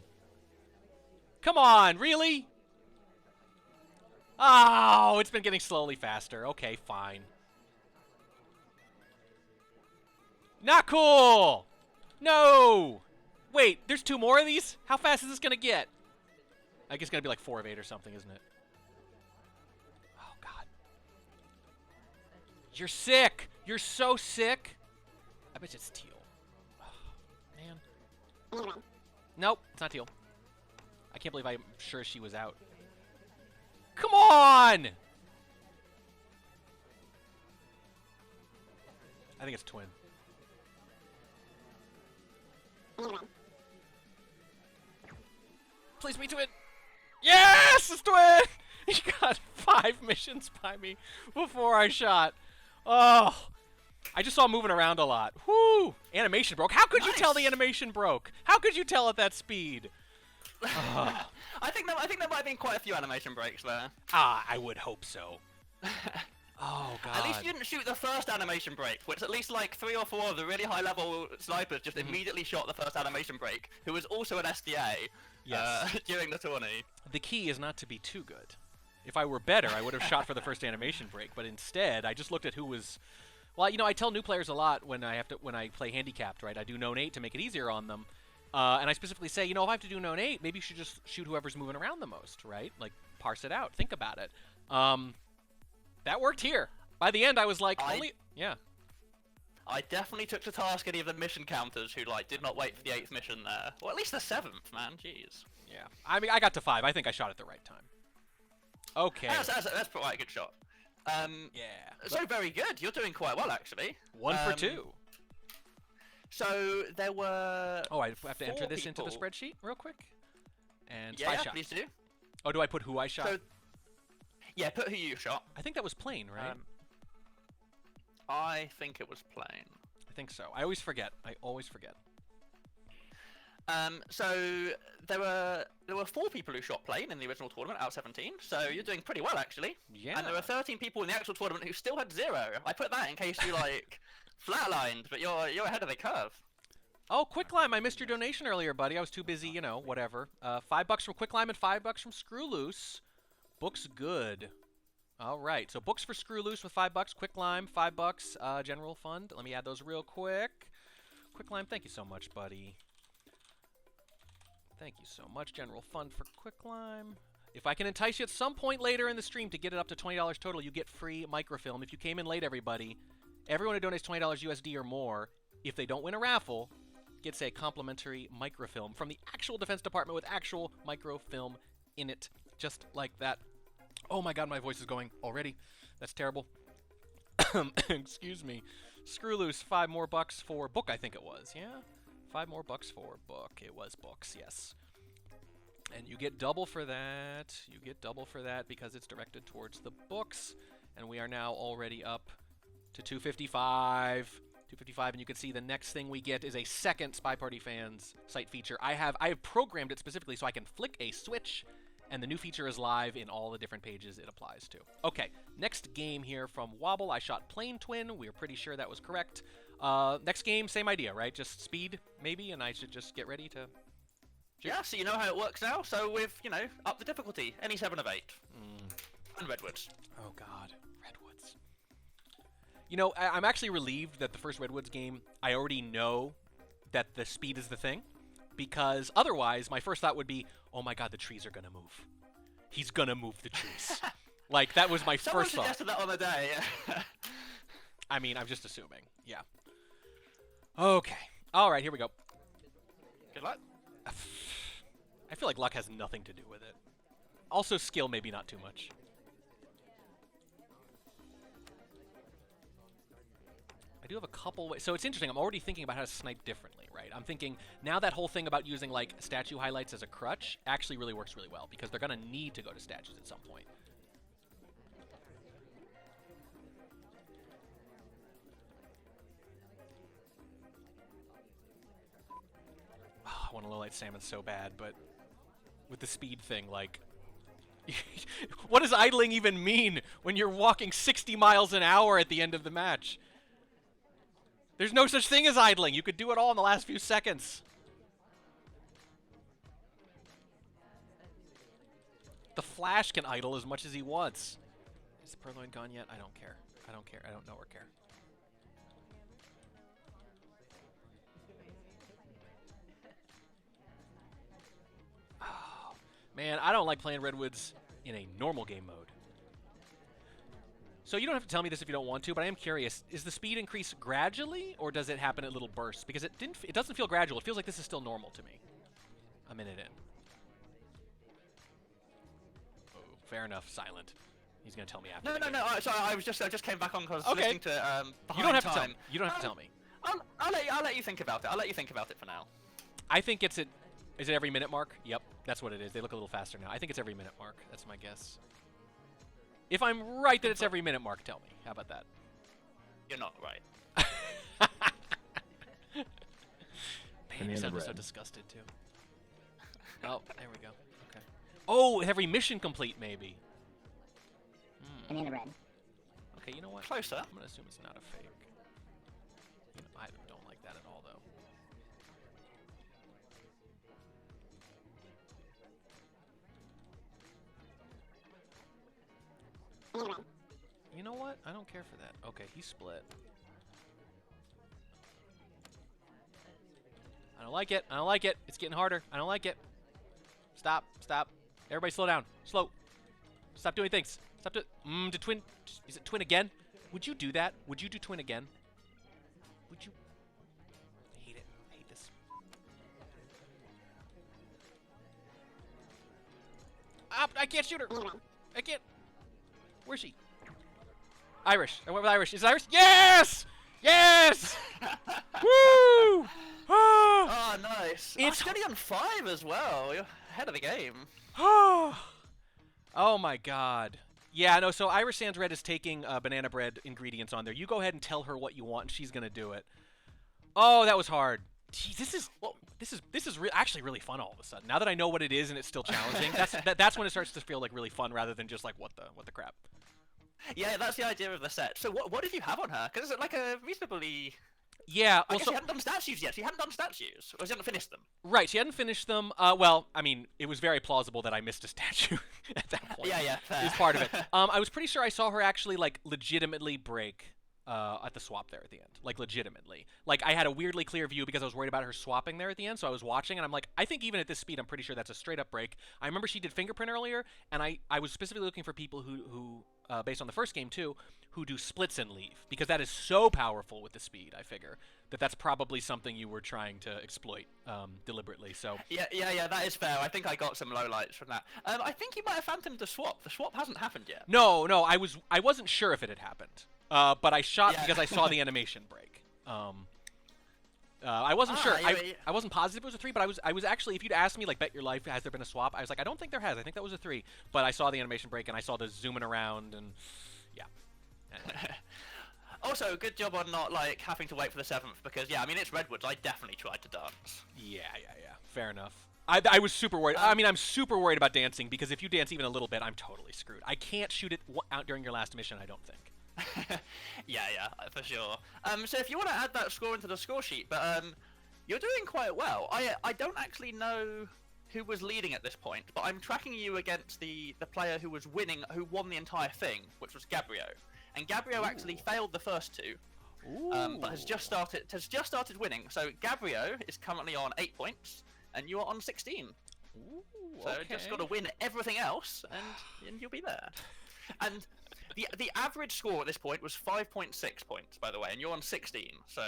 Speaker 1: Come on, really? Oh, it's been getting slowly faster. Okay, fine. Not cool! No! Wait, there's 2 more of these? How fast is this gonna get? I guess it's gonna be like 4 of 8 or something, isn't it? Oh, God. You're sick! You're so sick! I bet it's teal. Oh, man. Nope, it's not teal. I can't believe I'm sure she was out. Come on! I think it's twin. Please be twin. Yes, it's twin! He got 5 missions by me before I shot. Oh, I just saw him moving around a lot. Whoo! Animation broke. How could you tell the animation broke? How could you tell at that speed?
Speaker 2: I think there might have been quite a few animation breaks there.
Speaker 1: I would hope so. Oh, God.
Speaker 2: At least you didn't shoot the first animation break, which at least like 3 or 4 of the really high-level snipers just immediately shot the first animation break, who was also an SDA during the tourney.
Speaker 1: The key is not to be too good. If I were better, I would have shot for the first animation break, but instead, I just looked at who was... Well, you know, I tell new players a lot when I play handicapped, right? I do no nate to make it easier on them. And I specifically say, you know, if I have to do no nate, maybe you should just shoot whoever's moving around the most, right? Like, parse it out. Think about it. That worked here. By the end, I was like, yeah.
Speaker 2: I definitely took to task any of the mission counters who, like, did not wait for the 8th mission there. Or at least the 7th, man. Jeez.
Speaker 1: Yeah. I mean, I got to 5. I think I shot at the right time. Okay.
Speaker 2: That's quite a good shot. Yeah. So very good. You're doing quite well, actually.
Speaker 1: 1 for 2.
Speaker 2: So there were.
Speaker 1: Oh, I have to enter this
Speaker 2: people.
Speaker 1: into the spreadsheet real quick. And
Speaker 2: yeah,
Speaker 1: shot.
Speaker 2: please do.
Speaker 1: Oh, do I put who I shot?
Speaker 2: So, yeah, put who you shot.
Speaker 1: I think that was plain, right?
Speaker 2: I think it was plain.
Speaker 1: I think so. I always forget.
Speaker 2: So there were 4 people who shot plain in the original tournament out of 17. So you're doing pretty well, actually.
Speaker 1: Yeah.
Speaker 2: And there were 13 people in the actual tournament who still had 0. I put that in case you like flatlined, but you're ahead of the curve.
Speaker 1: Oh, Quicklime, I missed your donation earlier, buddy. I was too busy, you know, whatever. $5 from Quicklime and $5 from Screw Loose. Books good. All right, so books for Screw Loose with $5, Quicklime $5, General Fund. Let me add those real quick. Quicklime, thank you so much, buddy. Thank you so much, General Fund for Quicklime. If I can entice you at some point later in the stream to get it up to $20 total, you get free microfilm. If you came in late, everybody, everyone who donates $20 USD or more, if they don't win a raffle, gets a complimentary microfilm from the actual Defense Department with actual microfilm in it, just like that. Oh my God, my voice is going already. That's terrible. Excuse me. Screw Loose, $5 more for book, I think it was, yeah? $5 more for book. It was books, yes. And you get double for that. You get double for that because it's directed towards the books. And we are now already up to 255. 255, and you can see the next thing we get is a second Spy Party Fans site feature. I have programmed it specifically so I can flick a switch, and the new feature is live in all the different pages it applies to. Okay, next game here from Wobble. I shot Plane Twin. We are pretty sure that was correct. Next game, same idea, right? Just speed, maybe, and I should just get ready to...
Speaker 2: Yeah, so you know how it works now. So with, up the difficulty, any 7 of 8. And Redwoods.
Speaker 1: Oh, God. Redwoods. I'm actually relieved that the first Redwoods game, I already know that the speed is the thing. Because otherwise, my first thought would be, oh my God, the trees are going to move. He's going to move the trees. Like, that was my first thought.
Speaker 2: Someone suggested that on the day.
Speaker 1: I mean, I'm just assuming. Yeah. Okay. All right, here we go.
Speaker 2: Good luck.
Speaker 1: I feel like luck has nothing to do with it. Also, skill, maybe not too much. I do have a couple ways. So it's interesting. I'm already thinking about how to snipe differently, right? I'm thinking now that whole thing about using, like, statue highlights as a crutch actually really works really well because they're going to need to go to statues at some point. Oh, I want to low light salmon so bad, but with the speed thing, like... what does idling even mean when you're walking 60 miles an hour at the end of the match? There's no such thing as idling. You could do it all in the last few seconds. The Flash can idle as much as he wants. Is the Purloin gone yet? I don't care. I don't care. I don't know or care. Oh, man, I don't like playing Redwoods in a normal game mode. So you don't have to tell me this if you don't want to, but I am curious. Is the speed increase gradually, or does it happen at little bursts? Because it doesn't feel gradual. It feels like this is still normal to me. A minute in. Oh, fair enough. Silent. He's gonna tell me after.
Speaker 2: No. Sorry, I just came back on because
Speaker 1: okay.
Speaker 2: listening to Behind
Speaker 1: You don't have
Speaker 2: Time.
Speaker 1: to tell me. You don't have to tell me.
Speaker 2: I'll let you think about it. I'll let you think about it for now.
Speaker 1: I think it's at. Is it every minute mark? Yep, that's what it is. They look a little faster now. I think it's every minute mark. That's my guess. If I'm right that it's every minute mark, tell me. How about that?
Speaker 2: You're not right.
Speaker 1: Man, you sound so disgusted, too. Oh, there we go. Okay. Oh, every mission complete, maybe.
Speaker 4: Banana bread.
Speaker 1: Okay, you know what?
Speaker 2: Closer.
Speaker 1: I'm going to assume it's not a fake. I don't like that at all, though. You know what? I don't care for that. Okay, he split. I don't like it. I don't like it. It's getting harder. I don't like it. Stop. Stop. Everybody slow down. Slow. Stop doing things. Stop doing... to twin... Is it twin again? Would you do that? Would you do twin again? Would you... I hate it. I hate this. Ah, I can't shoot her. I can't... Where's she? Irish. I went with Irish. Is it Irish? Yes! Yes! Woo!
Speaker 2: Oh, nice. It's steady on 5 as well. You're ahead of the game.
Speaker 1: Oh my God. Yeah, no, so Irish Sans Red is taking banana bread ingredients on there. You go ahead and tell her what you want, and she's going to do it. Oh, that was hard. Gee, this is actually really fun all of a sudden. Now that I know what it is and it's still challenging, that's when it starts to feel like really fun rather than just like what the crap.
Speaker 2: Yeah, that's the idea of the set. So what did you have on her? Because it's like a reasonably...
Speaker 1: Yeah,
Speaker 2: I guess she hadn't done statues yet. She hadn't done statues. Or she hadn't finished them.
Speaker 1: Right, she hadn't finished them. Well, I mean, it was very plausible that I missed a statue at that point.
Speaker 2: Yeah, fair.
Speaker 1: Is part of it. I was pretty sure I saw her actually, like, legitimately break at the swap there at the end. Like, legitimately. Like, I had a weirdly clear view because I was worried about her swapping there at the end, so I was watching, and I'm like, I think even at this speed, I'm pretty sure that's a straight-up break. I remember she did fingerprint earlier, and I was specifically looking for people who based on the first game, too, who do splits and leave, because that is so powerful with the speed, I figure, that's probably something you were trying to exploit deliberately, so...
Speaker 2: Yeah, that is fair. I think I got some lowlights from that. I think you might have phantomed the swap. The swap hasn't happened yet.
Speaker 1: No, I wasn't sure if it had happened, but I shot because I saw the animation break. I wasn't sure.
Speaker 2: yeah, yeah.
Speaker 1: I wasn't positive it was a 3, but I was actually, if you'd asked me, like, bet your life, has there been a swap? I was like, I don't think there has. I think that was a 3. But I saw the animation break, and I saw the zooming around, and yeah.
Speaker 2: Also, good job on not, like, having to wait for the 7th, because, yeah, I mean, it's Redwoods. I definitely tried to dance.
Speaker 1: Yeah. Fair enough. I was super worried. I mean, I'm super worried about dancing, because if you dance even a little bit, I'm totally screwed. I can't shoot it out during your last mission, I don't think.
Speaker 2: yeah, for sure. So if you want to add that score into the score sheet, but you're doing quite well. I don't actually know who was leading at this point, but I'm tracking you against the player who was winning, who won the entire thing, which was Gabriel. And Gabriel actually failed the first 2, but has just started winning. So Gabriel is currently on 8 points, and you are on 16.
Speaker 1: Ooh,
Speaker 2: so
Speaker 1: okay.
Speaker 2: just got to win everything else, and you'll be there. And the average score at this point was 5.6 points, by the way, and you're on 16. So.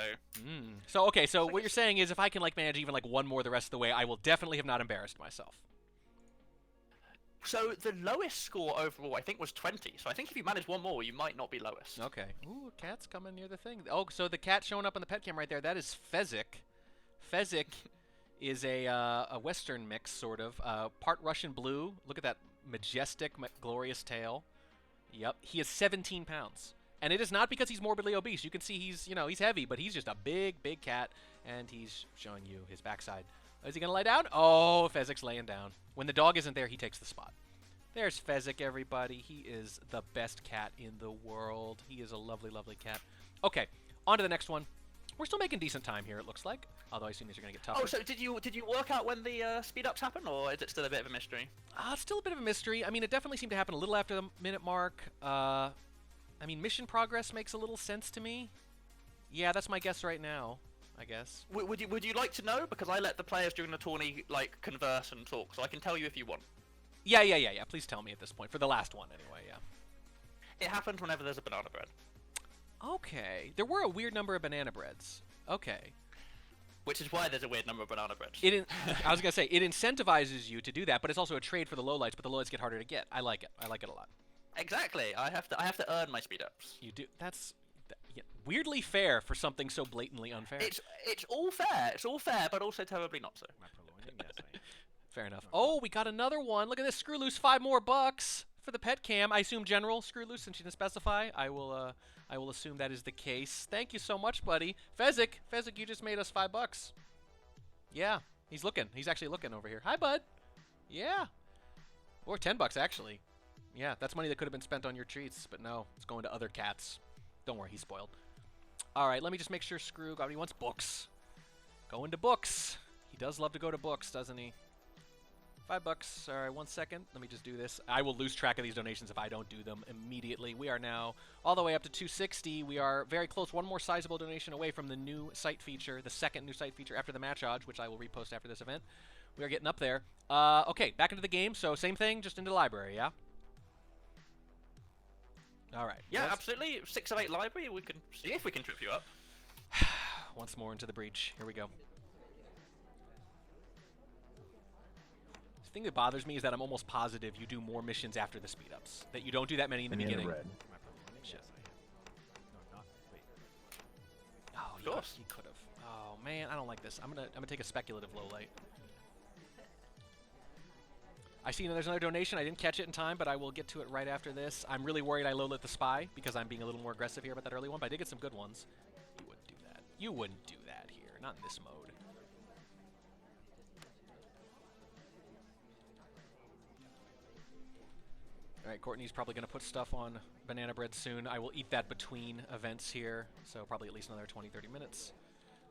Speaker 1: So okay. So what you're saying is, if I can like manage even like one more the rest of the way, I will definitely have not embarrassed myself.
Speaker 2: So the lowest score overall, I think, was 20. So I think if you manage one more, you might not be lowest.
Speaker 1: Okay. Ooh, a cat's coming near the thing. Oh, so the cat showing up on the pet cam right there, that is Fezzik. Fezzik is a Western mix, sort of. Part Russian blue. Look at that majestic, glorious tail. Yep. He is 17 pounds. And it is not because he's morbidly obese. You can see he's heavy, but he's just a big cat, and he's showing you his backside. Is he going to lie down? Oh, Fezzik's laying down. When the dog isn't there, he takes the spot. There's Fezzik, everybody. He is the best cat in the world. He is a lovely, lovely cat. Okay, on to the next one. We're still making decent time here, it looks like. Although I assume these are going to get tougher.
Speaker 2: Oh, so did you work out when the speed-ups happen, or is it still a bit of a mystery?
Speaker 1: It's still a bit of a mystery. I mean, it definitely seemed to happen a little after the minute mark. I mean, mission progress makes a little sense to me. Yeah, that's my guess right now, I guess.
Speaker 2: Would you like to know? Because I let the players during the tourney like converse and talk, so I can tell you if you want.
Speaker 1: Yeah. Please tell me at this point. For the last one, anyway, yeah.
Speaker 2: It happens whenever there's a banana bread.
Speaker 1: Okay. There were a weird number of banana breads. Okay.
Speaker 2: Which is why there's a weird number of banana breads.
Speaker 1: I was going to say, it incentivizes you to do that, but it's also a trade for the lowlights, but the lowlights get harder to get. I like it. I like it a lot.
Speaker 2: Exactly. I have to earn my speed-ups.
Speaker 1: You do. That's weirdly fair for something so blatantly unfair.
Speaker 2: It's all fair. It's all fair, but also terribly not so.
Speaker 1: Fair enough. Oh, we got another one. Look at this. Screw loose, $5 more for the pet cam. I assume general screw loose, since you didn't specify. I will assume that is the case. Thank you so much, buddy. Fezzik, you just made us $5. Yeah, he's looking. He's actually looking over here. Hi, bud. Yeah. Or $10 actually. Yeah, that's money that could have been spent on your treats, but no, it's going to other cats. Don't worry, he's spoiled. All right, let me just make sure Screw got what he wants. Books. Going to books. He does love to go to books, doesn't he? $5. All right, 1 second. Let me just do this. I will lose track of these donations if I don't do them immediately. We are now all the way up to 260. We are very close. One more sizable donation away from the new site feature, the second new site feature after the match odds, which I will repost after this event. We are getting up there. Okay, back into the game. So same thing, just into the library, yeah? All right.
Speaker 2: Yeah, absolutely. 6 of 8 library. We can see if we can trip you up.
Speaker 1: Once more into the breach. Here we go. The thing that bothers me is that I'm almost positive you do more missions after the speed-ups. That you don't do that many in the beginning. Shit. Oh, he could have. Oh man, I don't like this. I'm gonna take a speculative low light. I see there's another donation. I didn't catch it in time, but I will get to it right after this. I'm really worried I low-lit the spy because I'm being a little more aggressive here about that early one, but I did get some good ones. You wouldn't do that. You wouldn't do that here. Not in this mode. All right, Courtney's probably going to put stuff on banana bread soon. I will eat that between events here, so probably at least another 20, 30 minutes.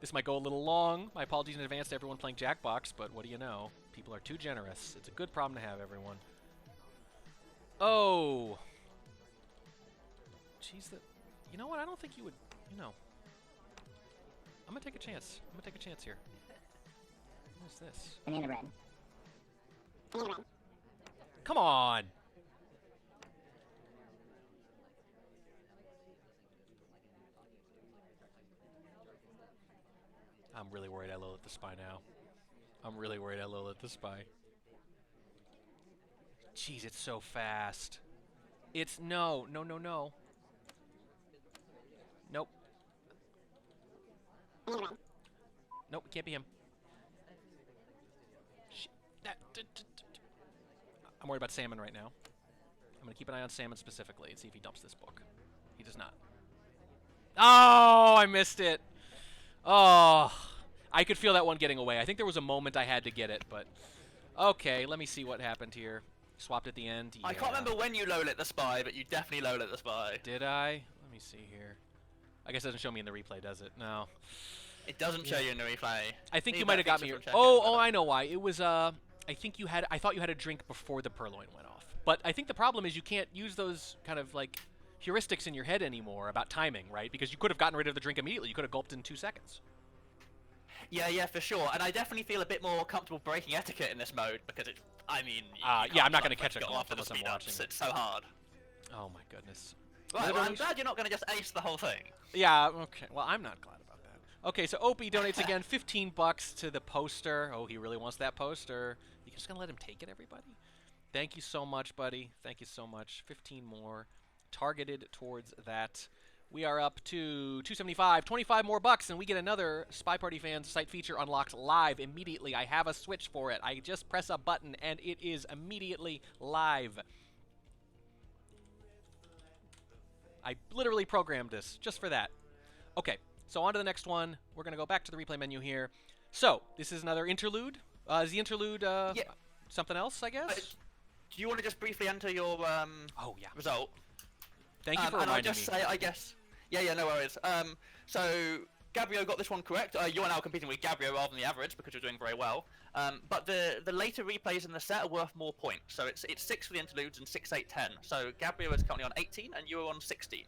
Speaker 1: This might go a little long. My apologies in advance to everyone playing Jackbox, but what do you know? People are too generous. It's a good problem to have, everyone. Oh. Jeez, you know what? I don't think you would, I'm going to take a chance. I'm going to take a chance here. What is this?
Speaker 4: Banana bread. Banana bread.
Speaker 1: Come on. I'm really worried I low-lit the spy now. I'm really worried I low-lit the spy. Jeez, it's so fast. It's no. Nope. Nope, it can't be him. I'm worried about Salmon right now. I'm going to keep an eye on Salmon specifically and see if he dumps this book. He does not. Oh, I missed it. Oh, I could feel that one getting away. I think there was a moment I had to get it, but... Okay, let me see what happened here. Swapped at the end. Yeah.
Speaker 2: I can't remember when you low-lit the spy, but you definitely low-lit the spy.
Speaker 1: Did I? Let me see here. I guess it doesn't show me in the replay, does it? No.
Speaker 2: It doesn't show you in the replay.
Speaker 1: I think
Speaker 2: Need
Speaker 1: you might have
Speaker 2: that
Speaker 1: got me.
Speaker 2: feature from
Speaker 1: Oh,
Speaker 2: check-in,
Speaker 1: I know why. It was I think you had. I thought you had a drink before the purloin went off. But I think the problem is you can't use those kind of like heuristics in your head anymore about timing, right? Because you could have gotten rid of the drink immediately. You could have gulped in 2 seconds.
Speaker 2: Yeah, for sure. And I definitely feel a bit more comfortable breaking etiquette in this mode because it. I mean.
Speaker 1: Yeah, I'm not going to catch a
Speaker 2: go
Speaker 1: gulp
Speaker 2: after the
Speaker 1: unless I'm
Speaker 2: speed
Speaker 1: watching
Speaker 2: ups.
Speaker 1: it.
Speaker 2: It's so hard.
Speaker 1: Oh my goodness.
Speaker 2: Right, well, I'm glad you're not going to just ace the whole thing.
Speaker 1: Yeah. Okay. Well, I'm not glad about that. Okay, so Opie donates again $15 to the poster. Oh, he really wants that poster. You just gonna let him take it, everybody? Thank you so much, buddy. Thank you so much. 15 more targeted towards that. We are up to 275. 25 more bucks, and we get another Spy Party Fans site feature unlocked live immediately. I have a switch for it. I just press a button, and it is immediately live. I literally programmed this just for that. Okay, so on to the next one. We're going to go back to the replay menu here. So, this is another interlude. Is the interlude
Speaker 2: Yeah.
Speaker 1: something else, I guess?
Speaker 2: Do you want to just briefly enter your
Speaker 1: Oh, yeah.
Speaker 2: result?
Speaker 1: Thank you for
Speaker 2: and I'll
Speaker 1: reminding
Speaker 2: just
Speaker 1: me.
Speaker 2: say, I guess. Yeah, no worries. So Gabriel got this one correct. You are now competing with Gabriel rather than the average because you're doing very well. But the later replays in the set are worth more points. So it's 6 for the interludes and 6, 8, 10. So Gabriel is currently on 18 and you are on 16.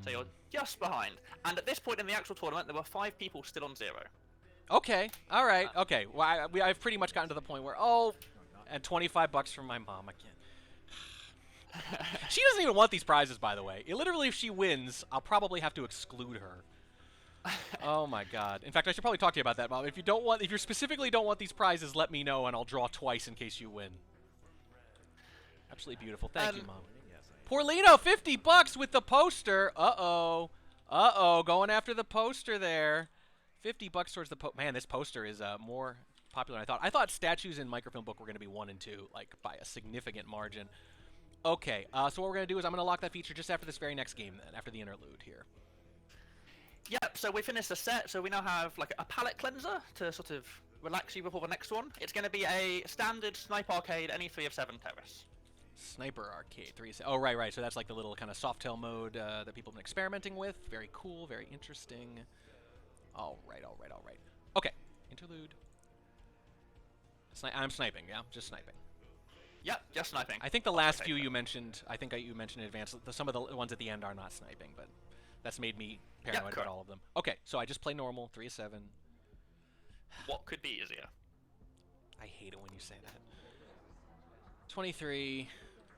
Speaker 2: So you're just behind. And at this point in the actual tournament, there were 5 people still on 0.
Speaker 1: Okay, all right, okay. Well, I've pretty much gotten to the point where, and 25 bucks from my mom. I can't. She doesn't even want these prizes, by the way. Literally, if she wins, I'll probably have to exclude her. Oh my God! In fact, I should probably talk to you about that, Mom. If you specifically don't want these prizes, let me know, and I'll draw twice in case you win. Absolutely beautiful. Thank you, Mom. Porlino, 50 bucks with the poster. Uh-oh, going after the poster there. 50 bucks towards the man. This poster is more popular than I thought. I thought statues in microfilm book were going to be 1 and 2, like by a significant margin. Okay, so what we're going to do is I'm going to lock that feature just after this very next game, then, after the interlude here.
Speaker 2: Yep, so we finished the set, so we now have like a palette cleanser to sort of relax you before the next one. It's going to be a standard Snipe Arcade, any 3 of 7 terrace.
Speaker 1: Sniper Arcade 3. Oh, right. So that's like the little kind of Softail mode that people have been experimenting with. Very cool, very interesting. All right. Okay, interlude. I'm sniping, yeah? Just sniping.
Speaker 2: Yep, just sniping.
Speaker 1: I think the last few you mentioned, you mentioned in advance, some of the ones at the end are not sniping, but that's made me paranoid about all of them. Okay, so I just play normal, 3 of 7.
Speaker 2: What could be easier?
Speaker 1: I hate it when you say that. 23,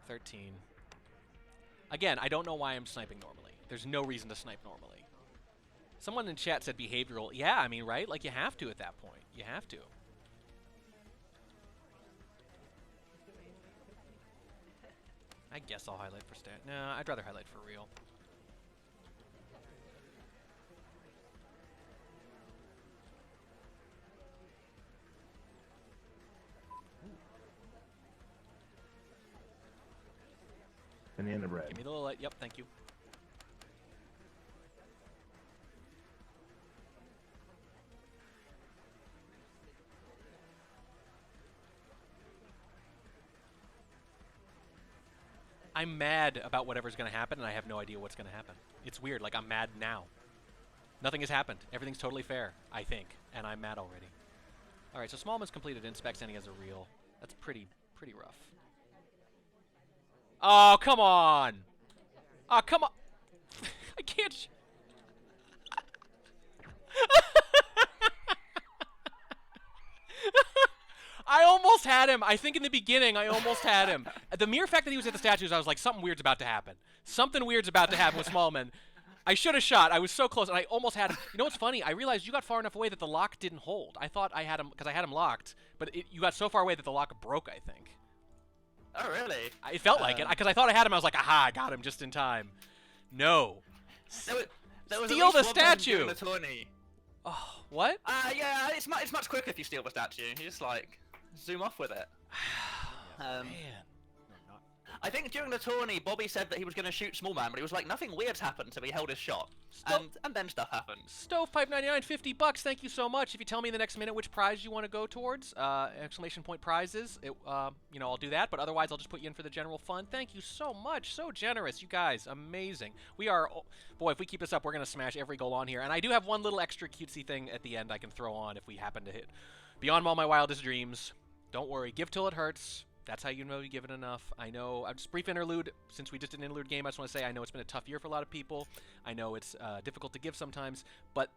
Speaker 1: 13. Again, I don't know why I'm sniping normally. There's no reason to snipe normally. Someone in chat said behavioral. Yeah, I mean, right? Like, you have to at that point. You have to. I guess I'll highlight for stat. No, I'd rather highlight for real.
Speaker 3: Banana bread.
Speaker 1: Give me the little light. Yep, thank you. I'm mad about whatever's going to happen, and I have no idea what's going to happen. It's weird. Like, I'm mad now. Nothing has happened. Everything's totally fair, I think, and I'm mad already. All right, so Smallman's completed inspect, and he has a reel. That's pretty rough. Oh, come on! Oh, come on! I can't... I almost had him. I think in the beginning, I almost had him. The mere fact that he was at the statues, I was like, something weird's about to happen. Something weird's about to happen with Smallman. I should have shot. I was so close, and I almost had him. You know what's funny? I realized you got far enough away that the lock didn't hold. I thought I had him, because I had him locked, but you got so far away that the lock broke, I think.
Speaker 2: Oh, really?
Speaker 1: It felt like it, because I thought I had him. I was like, aha, I got him just in time. No.
Speaker 2: There was
Speaker 1: Steal
Speaker 2: at least
Speaker 1: the
Speaker 2: one person
Speaker 1: statue!
Speaker 2: doing a tourney.
Speaker 1: Oh, what?
Speaker 2: Yeah, it's much quicker if you steal the statue. You just like zoom off with it.
Speaker 1: Man.
Speaker 2: I think during the tourney, Bobby said that he was going to shoot Small Man, but he was like, nothing weird's happened, so he held his shot. And then stuff happened.
Speaker 1: Stovepipe99, $50. Thank you so much. If you tell me in the next minute which prize you want to go towards, exclamation point prizes, you know, I'll do that. But otherwise, I'll just put you in for the general fund. Thank you so much. So generous, you guys. Amazing. We are, boy, if we keep this up, we're gonna smash every goal on here. And I do have one little extra cutesy thing at the end I can throw on if we happen to hit beyond all my wildest dreams. Don't worry. Give till it hurts. That's how you know you give it enough. I know, just brief interlude, since we just did an interlude game, I just want to say I know it's been a tough year for a lot of people. I know it's difficult to give sometimes, but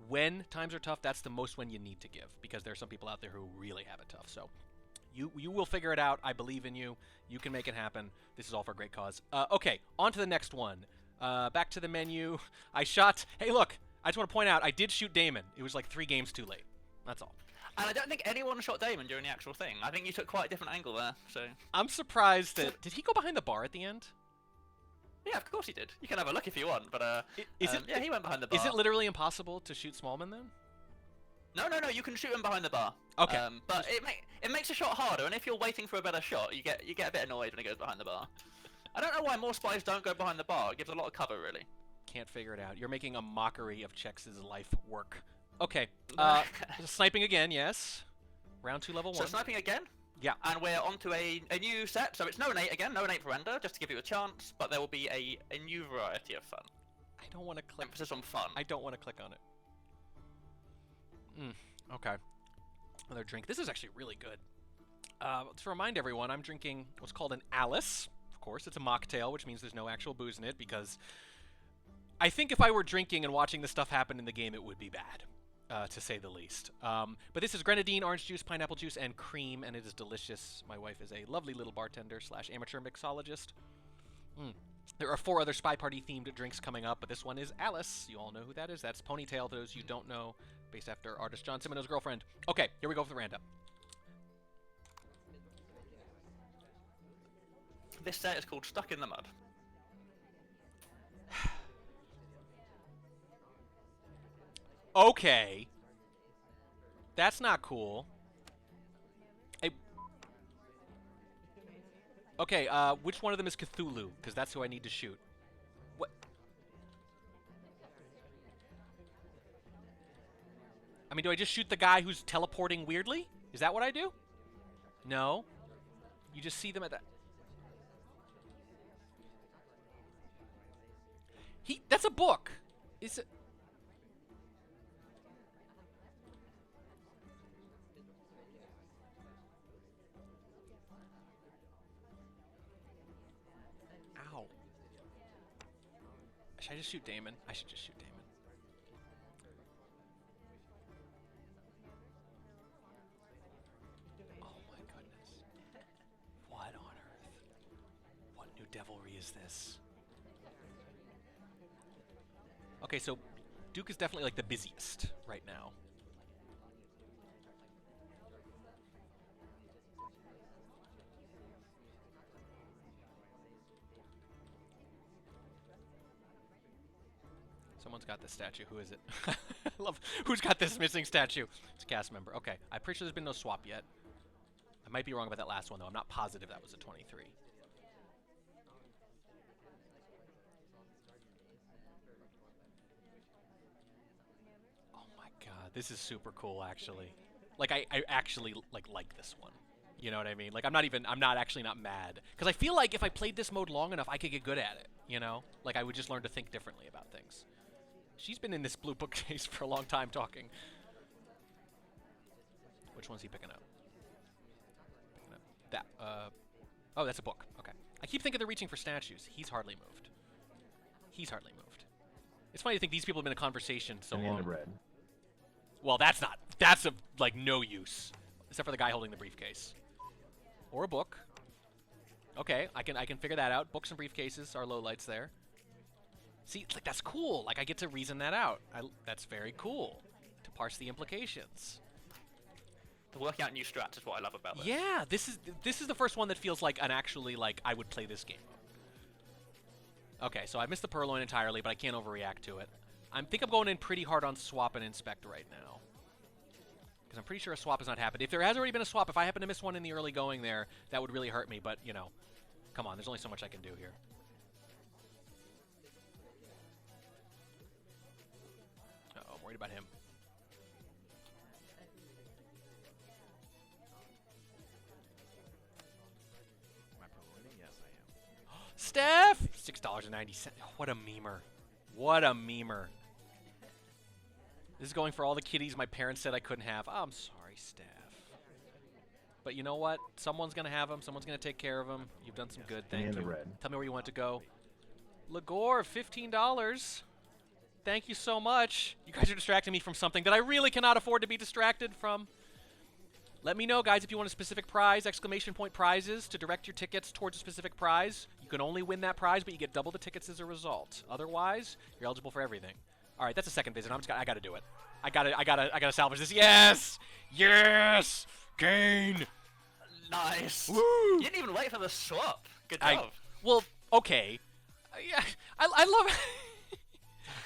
Speaker 1: when times are tough, that's the most when you need to give, because there are some people out there who really have it tough. So you will figure it out. I believe in you. You can make it happen. This is all for a great cause. Okay, on to the next one. Back to the menu. I shot, hey look, I just want to point out, I did shoot Damon. It was like 3 games too late. That's all.
Speaker 2: And I don't think anyone shot Damon during the actual thing. I think you took quite a different angle there, so...
Speaker 1: I'm surprised that... Did he go behind the bar at the end?
Speaker 2: Yeah, of course he did. You can have a look if you want, but yeah, he went behind the bar.
Speaker 1: Is it literally impossible to shoot Smallman then?
Speaker 2: No, you can shoot him behind the bar.
Speaker 1: Okay.
Speaker 2: But it makes a shot harder, and if you're waiting for a better shot, you get a bit annoyed when he goes behind the bar. I don't know why more spies don't go behind the bar. It gives a lot of cover, really.
Speaker 1: Can't figure it out. You're making a mockery of Chex' life work. Okay. Sniping again, yes. Round 2, level 1.
Speaker 2: So sniping again?
Speaker 1: Yeah.
Speaker 2: And we're onto a new set, so it's no innate again, no innate for render, just to give you a chance, but there will be a new variety of fun.
Speaker 1: I don't want to click.
Speaker 2: Emphasis on fun.
Speaker 1: I don't want to click on it. Okay. Another drink. This is actually really good. To remind everyone, I'm drinking what's called an Alice. Of course, it's a mocktail, which means there's no actual booze in it, because I think if I were drinking and watching this stuff happen in the game, it would be bad. To say the least. But this is grenadine, orange juice, pineapple juice, and cream, and it is delicious. My wife is a lovely little bartender / amateur mixologist. There are 4 other Spy Party themed drinks coming up, but this one is Alice. You all know who that is. That's Ponytail, for those you don't know, based after artist John Cimino's girlfriend. Okay, here we go for the roundup.
Speaker 2: This set is called Stuck in the Mud.
Speaker 1: Okay. That's not cool. Okay, which one of them is Cthulhu? Because that's who I need to shoot. What? I mean, do I just shoot the guy who's teleporting weirdly? Is that what I do? No. You just see them at that... That's a book! Is it... Should I just shoot Damon? I should just shoot Damon. Oh my goodness. What on earth? What new devilry is this? Okay, so Duke is definitely like the busiest right now. Someone's got this statue. Who is it? I love who's got this missing statue. It's a cast member. Okay, I'm pretty sure there's been no swap yet. I might be wrong about that last one though. I'm not positive that was a 23. Oh my god, this is super cool actually. Like I actually like this one. You know what I mean? Like I'm not actually not mad. Because I feel like if I played this mode long enough, I could get good at it, you know? Like I would just learn to think differently about things. She's been in this blue bookcase for a long time talking. Which one's he picking up? That, oh, that's a book. Okay. I keep thinking they're reaching for statues. He's hardly moved. He's hardly moved. It's funny to think these people have been in conversation so long.
Speaker 3: Bread.
Speaker 1: Well, that's of, like, no use. Except for the guy holding the briefcase. Or a book. Okay, I can figure that out. Books and briefcases are lowlights there. See, like that's cool. Like I get to reason that out. That's very cool. To parse the implications.
Speaker 2: Working out new strats is what I love about this.
Speaker 1: Yeah, this is the first one that feels like an actually like I would play this game. Okay, so I missed the Purloin entirely, but I can't overreact to it. I think I'm going in pretty hard on swap and inspect right now. Because I'm pretty sure a swap has not happened. If there has already been a swap, if I happen to miss one in the early going there, that would really hurt me. But, you know, come on. There's only so much I can do here. Uh-oh, I'm worried about him.
Speaker 5: Am I promoting? Yes, I am.
Speaker 1: Steph! $6.90. What a memer. What a memer. This is going for all the kitties my parents said I couldn't have. Oh, I'm sorry, Steph. But you know what? Someone's going to have them. Someone's going to take care of them. You've done some good. Thank you. Tell me where you want to go. Ligor, $15. Thank you so much. You guys are distracting me from something that I really cannot afford to be distracted from. Let me know, guys, if you want a specific prize, exclamation point prizes, to direct your tickets towards a specific prize. You can only win that prize, but you get double the tickets as a result. Otherwise, you're eligible for everything. All right, that's a second visit. I got to do it. I gotta salvage this. Yes! Yes! Gain!
Speaker 2: Nice.
Speaker 1: Woo!
Speaker 2: You didn't even wait for the swap. Good job.
Speaker 1: Well, okay. Yeah, I love...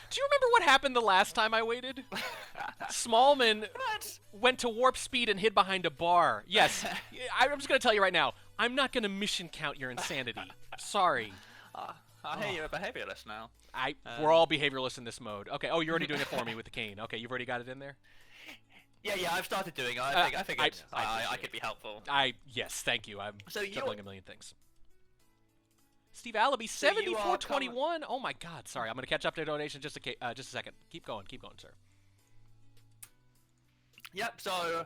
Speaker 1: Do you remember what happened the last time I waited? Smallman went to warp speed and hid behind a bar. Yes, I'm just going to tell you right now, I'm not going to mission count your insanity. Sorry.
Speaker 2: I hear you're a behavioralist now.
Speaker 1: We're all behavioralists in this mode. Okay, oh, you're already doing it for me with the cane. Okay, you've already got it in there?
Speaker 2: Yeah, I've started doing it. I figured I could be helpful.
Speaker 1: Yes, thank you. I'm
Speaker 2: So
Speaker 1: juggling a million things. Steve Allaby, 74.21. Oh my God! Sorry, I'm gonna catch up to donation just a second. Keep going, sir.
Speaker 2: Yep. So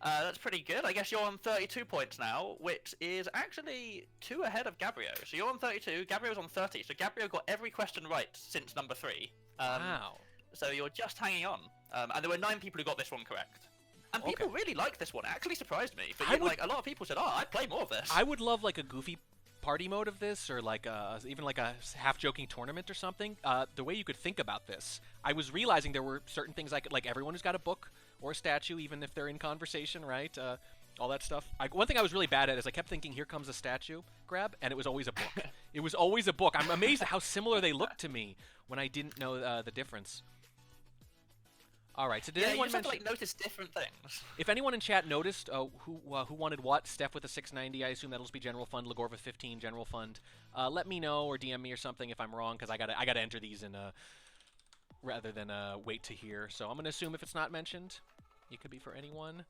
Speaker 2: that's pretty good. I guess you're on 32 points now, which is actually 2 ahead of Gabriel. So you're on 32. Gabriel's on 30. So Gabriel got every question right since number 3.
Speaker 1: Wow.
Speaker 2: So you're just hanging on. And there were 9 people who got this one correct. And people really liked this one. It actually surprised me. But like a lot of people said, "Oh, I'd play more of this."
Speaker 1: I would love like a goofy party mode of this, or like even like a half-joking tournament or something. The way you could think about this, I was realizing there were certain things I could, like everyone who's got a book or a statue, even if they're in conversation, right? All that stuff. One thing I was really bad at is I kept thinking, "Here comes a statue grab," and it was always a book. It was always a book. I'm amazed at how similar they looked to me when I didn't know the difference. All right, so did anyone
Speaker 2: you just have to like notice different things.
Speaker 1: If anyone in chat noticed who wanted what, Steph with a 690, I assume that'll just be general fund. Ligor with 15, general fund. Let me know or DM me or something if I'm wrong, because I gotta enter these in rather than wait to hear. So I'm gonna assume if it's not mentioned, it could be for anyone.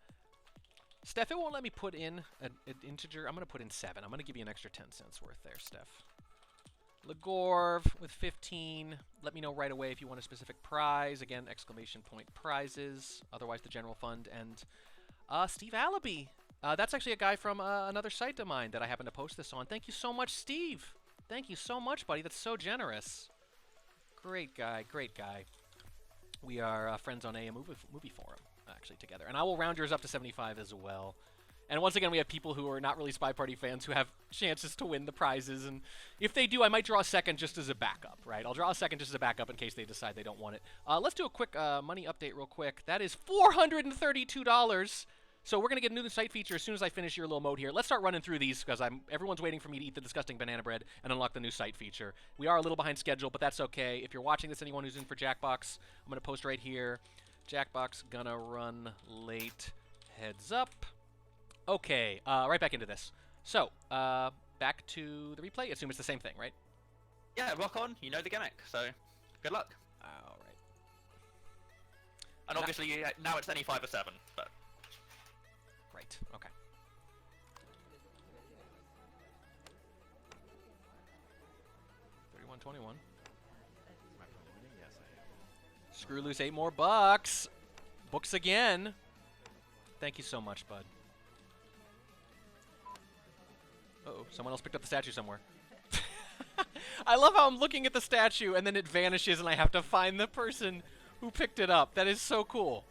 Speaker 1: Steph, it won't let me put in an integer. I'm gonna put in 7. I'm gonna give you an extra 10 cents worth there, Steph. Ligor with 15. Let me know right away if you want a specific prize. Again, exclamation point prizes. Otherwise, the general fund. And Steve Allaby. That's actually a guy from another site of mine that I happen to post this on. Thank you so much, Steve. Thank you so much, buddy. That's so generous. Great guy. Great guy. We are friends on a movie forum, actually, together. And I will round yours up to 75 as well. And once again, we have people who are not really Spy Party fans who have chances to win the prizes. And if they do, I might draw a second just as a backup, right? I'll draw a second just as a backup in case they decide they don't want it. Let's do a quick money update real quick. That is $432. So we're going to get a new site feature as soon as I finish your little mode here. Let's start running through these because everyone's waiting for me to eat the disgusting banana bread and unlock the new site feature. We are a little behind schedule, but that's okay. If you're watching this, anyone who's in for Jackbox, I'm going to post right here. Jackbox gonna run late. Heads up. Okay, right back into this. So, back to the replay. Assume it's the same thing, right?
Speaker 2: Yeah, rock on. You know the gimmick, so good luck.
Speaker 1: All right.
Speaker 2: And obviously, now it's any 5 or 7, but...
Speaker 1: Right, okay. $31.21.
Speaker 5: Am I promoting? Yes, I am.
Speaker 1: Screw loose 8 more bucks. Books again. Thank you so much, bud. Uh-oh, someone else picked up the statue somewhere. I love how I'm looking at the statue and then it vanishes and I have to find the person who picked it up. That is so cool.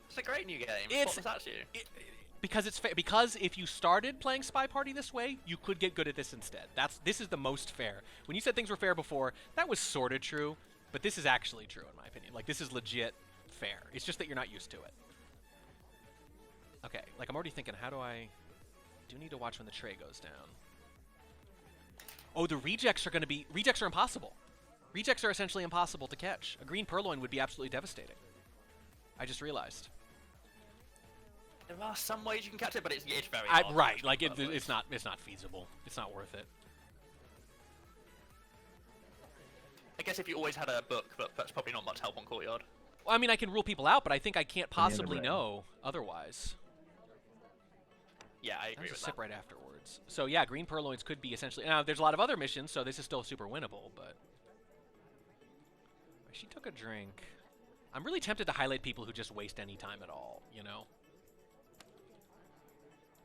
Speaker 2: It's a great new game.
Speaker 1: It's
Speaker 2: a statue.
Speaker 1: Because if you started playing Spy Party this way, you could get good at this instead. This is the most fair. When you said things were fair before, that was sort of true, but this is actually true in my opinion. Like, this is legit fair. It's just that you're not used to it. Okay, like I'm already thinking, how do I... do need to watch when the tray goes down. Oh, the rejects are going to be... Rejects are impossible. Rejects are essentially impossible to catch. A green Purloin would be absolutely devastating. I just realized.
Speaker 2: There are some ways you can catch it, but it's very hard.
Speaker 1: Right, like it's not feasible. It's not worth it.
Speaker 2: I guess if you always had a book, but that's probably not much help on Courtyard.
Speaker 1: Well, I mean, I can rule people out, but I think I can't possibly
Speaker 3: red.
Speaker 1: know otherwise.
Speaker 2: Yeah, I
Speaker 1: I'll
Speaker 2: agree
Speaker 1: just
Speaker 2: with
Speaker 1: sip
Speaker 2: that.
Speaker 1: right afterwards. So yeah, green Purloins could be essentially... Now, there's a lot of other missions, so this is still super winnable, but... She took a drink. I'm really tempted to highlight people who just waste any time at all, you know?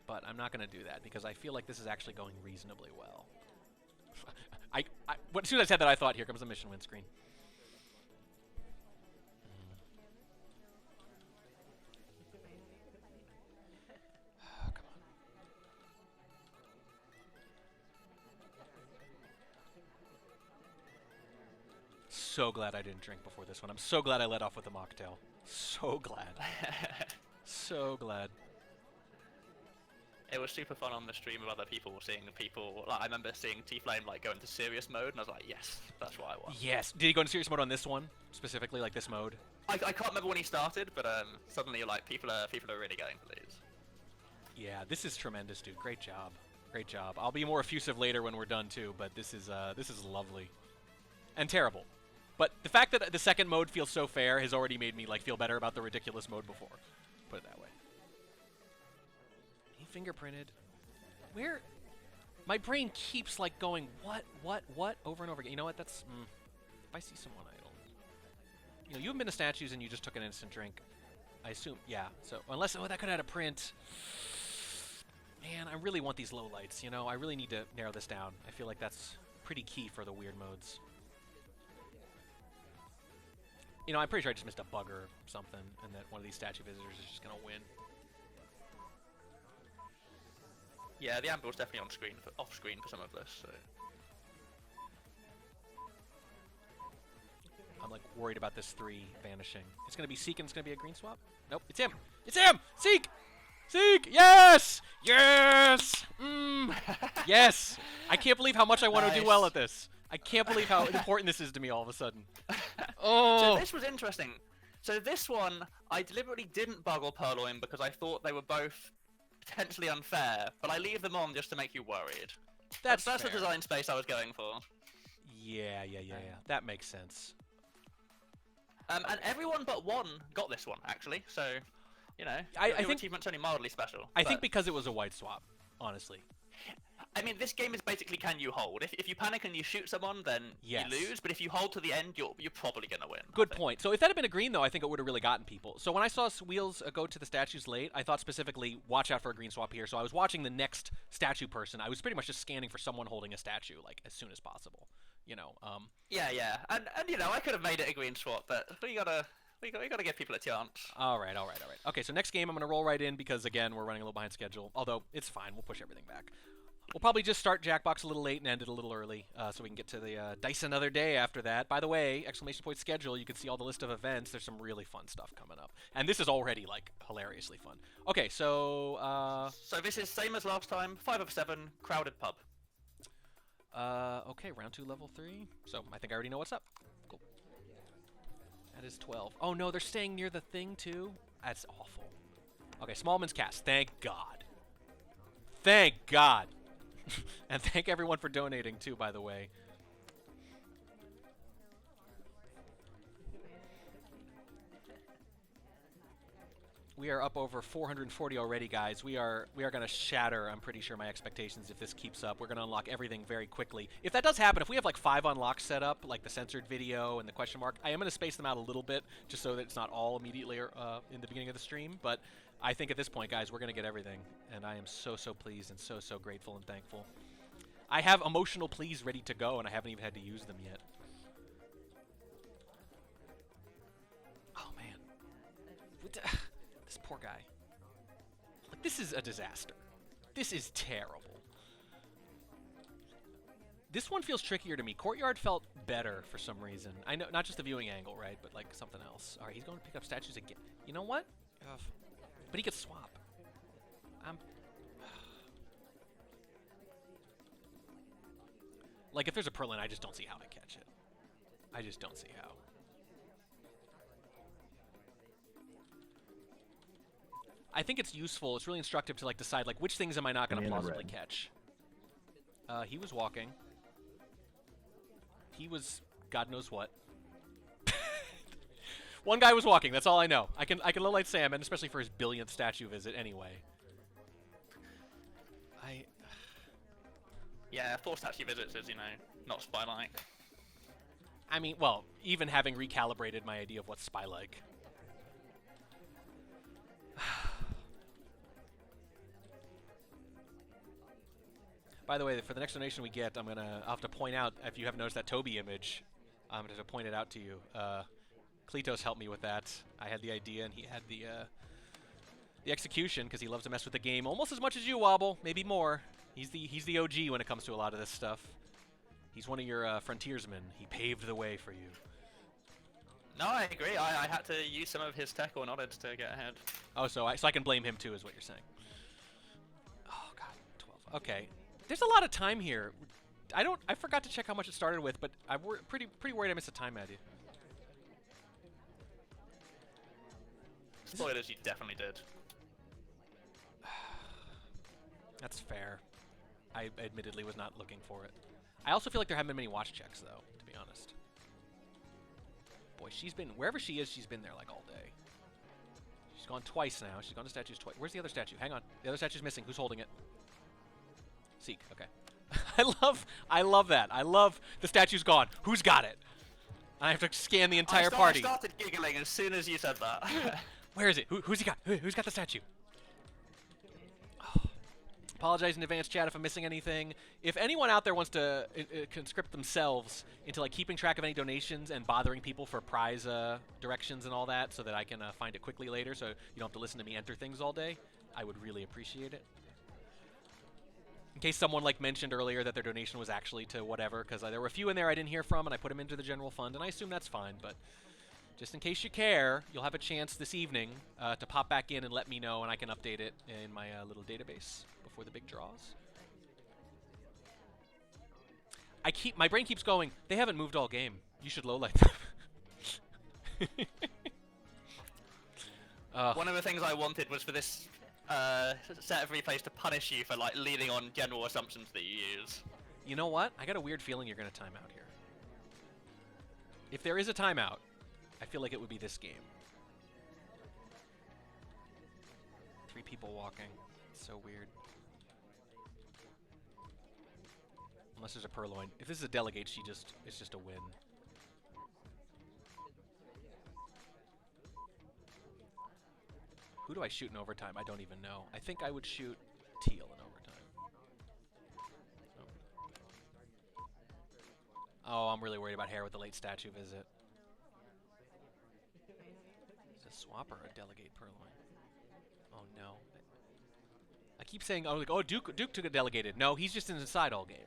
Speaker 1: But I'm not going to do that, because I feel like this is actually going reasonably well. As soon as I said that, I thought, here comes the mission win screen. Oh, come on. So glad I didn't drink before this one. I'm so glad I let off with a mocktail. So glad. So glad.
Speaker 2: It was super fun on the stream with other people, seeing the people. Like I remember seeing T-Flame like go into serious mode, and I was like, yes, that's what I want.
Speaker 1: Yes. Did he go into serious mode on this one specifically, like this mode?
Speaker 2: I can't remember when he started, but suddenly like people are really going for these.
Speaker 1: Yeah, this is tremendous, dude. Great job. Great job. I'll be more effusive later when we're done too, but this is lovely. And terrible. But the fact that the second mode feels so fair has already made me like feel better about the ridiculous mode before. Put it that way. He fingerprinted. Where? My brain keeps like going, what, over and over again. You know what? That's, if I see someone idle. You know, you haven't been to statues and you just took an instant drink. I assume, yeah. So, unless, that could have had a print. Man, I really want these low lights, you know? I really need to narrow this down. I feel like that's pretty key for the weird modes. You know, I'm pretty sure I just missed a bug or something, and that one of these statue visitors is just gonna win.
Speaker 2: Yeah, the Amber was definitely off screen for some of this. So.
Speaker 1: I'm like worried about this 3 vanishing. It's gonna be Seek and it's gonna be a green swap? Nope, it's him! It's him! Seek! Seek! Yes! Yes! Yes! I can't believe how much I want to do well at this. I can't believe how important this is to me all of a sudden. Oh!
Speaker 2: So this was interesting. So this one, I deliberately didn't bug or Purloin because I thought they were both potentially unfair, but I leave them on just to make you worried.
Speaker 1: That's
Speaker 2: the
Speaker 1: fair.
Speaker 2: design space I was going for.
Speaker 1: Yeah. That makes sense.
Speaker 2: And everyone but one got this one, actually. So, you know,
Speaker 1: I
Speaker 2: your
Speaker 1: think-
Speaker 2: achievement's only mildly special.
Speaker 1: I think
Speaker 2: but-
Speaker 1: because it was a white swap, honestly.
Speaker 2: I mean, this game is basically can you hold? If you panic and you shoot someone, then
Speaker 1: Yes.
Speaker 2: you lose. But if you hold to the end, you're probably gonna win. I
Speaker 1: Good
Speaker 2: think.
Speaker 1: point. So if that had been a green, though, I think it would have really gotten people. So when I saw Wheels go to the statues late, I thought specifically, watch out for a green swap here. So I was watching the next statue person. I was pretty much just scanning for someone holding a statue, like, as soon as possible. You know,
Speaker 2: Yeah, and you know, I could have made it a green swap, but we gotta give people a chance.
Speaker 1: All right. Okay, so next game I'm going to roll right in because, again, we're running a little behind schedule. Although, it's fine. We'll push everything back. We'll probably just start Jackbox a little late and end it a little early so we can get to the Dice Another Day after that. By the way, exclamation point schedule, you can see all the list of events. There's some really fun stuff coming up. And this is already, like, hilariously fun. Okay, so...
Speaker 2: So this is same as last time, 5 of 7, crowded pub.
Speaker 1: Okay, round 2, level 3. So I think I already know what's up. Cool. That is 12. Oh, no, they're staying near the thing, too? That's awful. Okay, Smallman's Cast. Thank God. Thank God. And thank everyone for donating, too, by the way. We are up over 440 already, guys. We are going to shatter, I'm pretty sure, my expectations if this keeps up. We're going to unlock everything very quickly. If that does happen, if we have like 5 unlocks set up, like the censored video and the question mark, I am going to space them out a little bit just so that it's not all immediately in the beginning of the stream. But I think at this point, guys, we're going to get everything. And I am so pleased and so grateful and thankful. I have emotional pleas ready to go, and I haven't even had to use them yet. Oh, man. This poor guy. Like, this is a disaster. This is terrible. This one feels trickier to me. Courtyard felt better for some reason. I know, not just the viewing angle, right? But, like, something else. All right, he's going to pick up statues again. You know what? Ugh. But he could swap. Like, if there's a Perlin, I just don't see how to catch it. I just don't see how. I think it's useful. It's really instructive to like decide like which things am I not going to
Speaker 3: Banana
Speaker 1: plausibly
Speaker 3: bread.
Speaker 1: catch. He was walking. He was God knows what. One guy was walking. That's all I know. I can low light salmon, especially for his billionth statue visit. Anyway.
Speaker 2: Yeah, 4 statue visits is, you know, not spy-like.
Speaker 1: I mean, well, even having recalibrated my idea of what's spy-like. By the way, for the next donation we get, I'll have to point out, if you haven't noticed that Toby image, I'm going to point it out to you. Kletos helped me with that. I had the idea, and he had the execution, because he loves to mess with the game almost as much as you, Wobble, maybe more. He's the OG when it comes to a lot of this stuff. He's one of your frontiersmen. He paved the way for you.
Speaker 2: No, I agree. I had to use some of his tech or knowledge to get ahead.
Speaker 1: Oh, so I can blame him too, is what you're saying. Oh God, 12. Okay, there's a lot of time here. I forgot to check how much it started with, but I'm pretty worried I missed a time idea.
Speaker 2: Spoilers, you definitely did.
Speaker 1: That's fair. I admittedly was not looking for it. I also feel like there haven't been many watch checks, though, to be honest. Boy, she's been, wherever she is, she's been there, like, all day. She's gone twice now. She's gone to statues twice. Where's the other statue? Hang on. The other statue's missing. Who's holding it? Seek. Okay. I love that. I love the statue's gone. Who's got it? I have to scan the entire party.
Speaker 2: I started giggling as soon as you said that.
Speaker 1: Where is it? Who's he got? Who's got the statue? Apologize in advance, chat, if I'm missing anything. If anyone out there wants to conscript themselves into like keeping track of any donations and bothering people for prize directions and all that, so that I can find it quickly later, so you don't have to listen to me enter things all day, I would really appreciate it. In case someone like mentioned earlier that their donation was actually to whatever, because there were a few in there I didn't hear from, and I put them into the general fund, and I assume that's fine. But just in case you care, you'll have a chance this evening to pop back in and let me know, and I can update it in my little database before the big draws. My brain keeps going, they haven't moved all game. You should lowlight them.
Speaker 2: One of the things I wanted was for this set of replays to punish you for like leaning on general assumptions that you use.
Speaker 1: You know what? I got a weird feeling you're going to time out here. If there is a timeout, I feel like it would be this game. 3 people walking. It's so weird. Unless there's a purloin. If this is a delegate, it's just a win. Who do I shoot in overtime? I don't even know. I think I would shoot Teal in overtime. Oh, I'm really worried about Hair with the late statue visit. Is it a swap or a delegate purloin? Oh no. I keep saying, oh, like, oh, Duke took a delegated. No, he's just inside all game.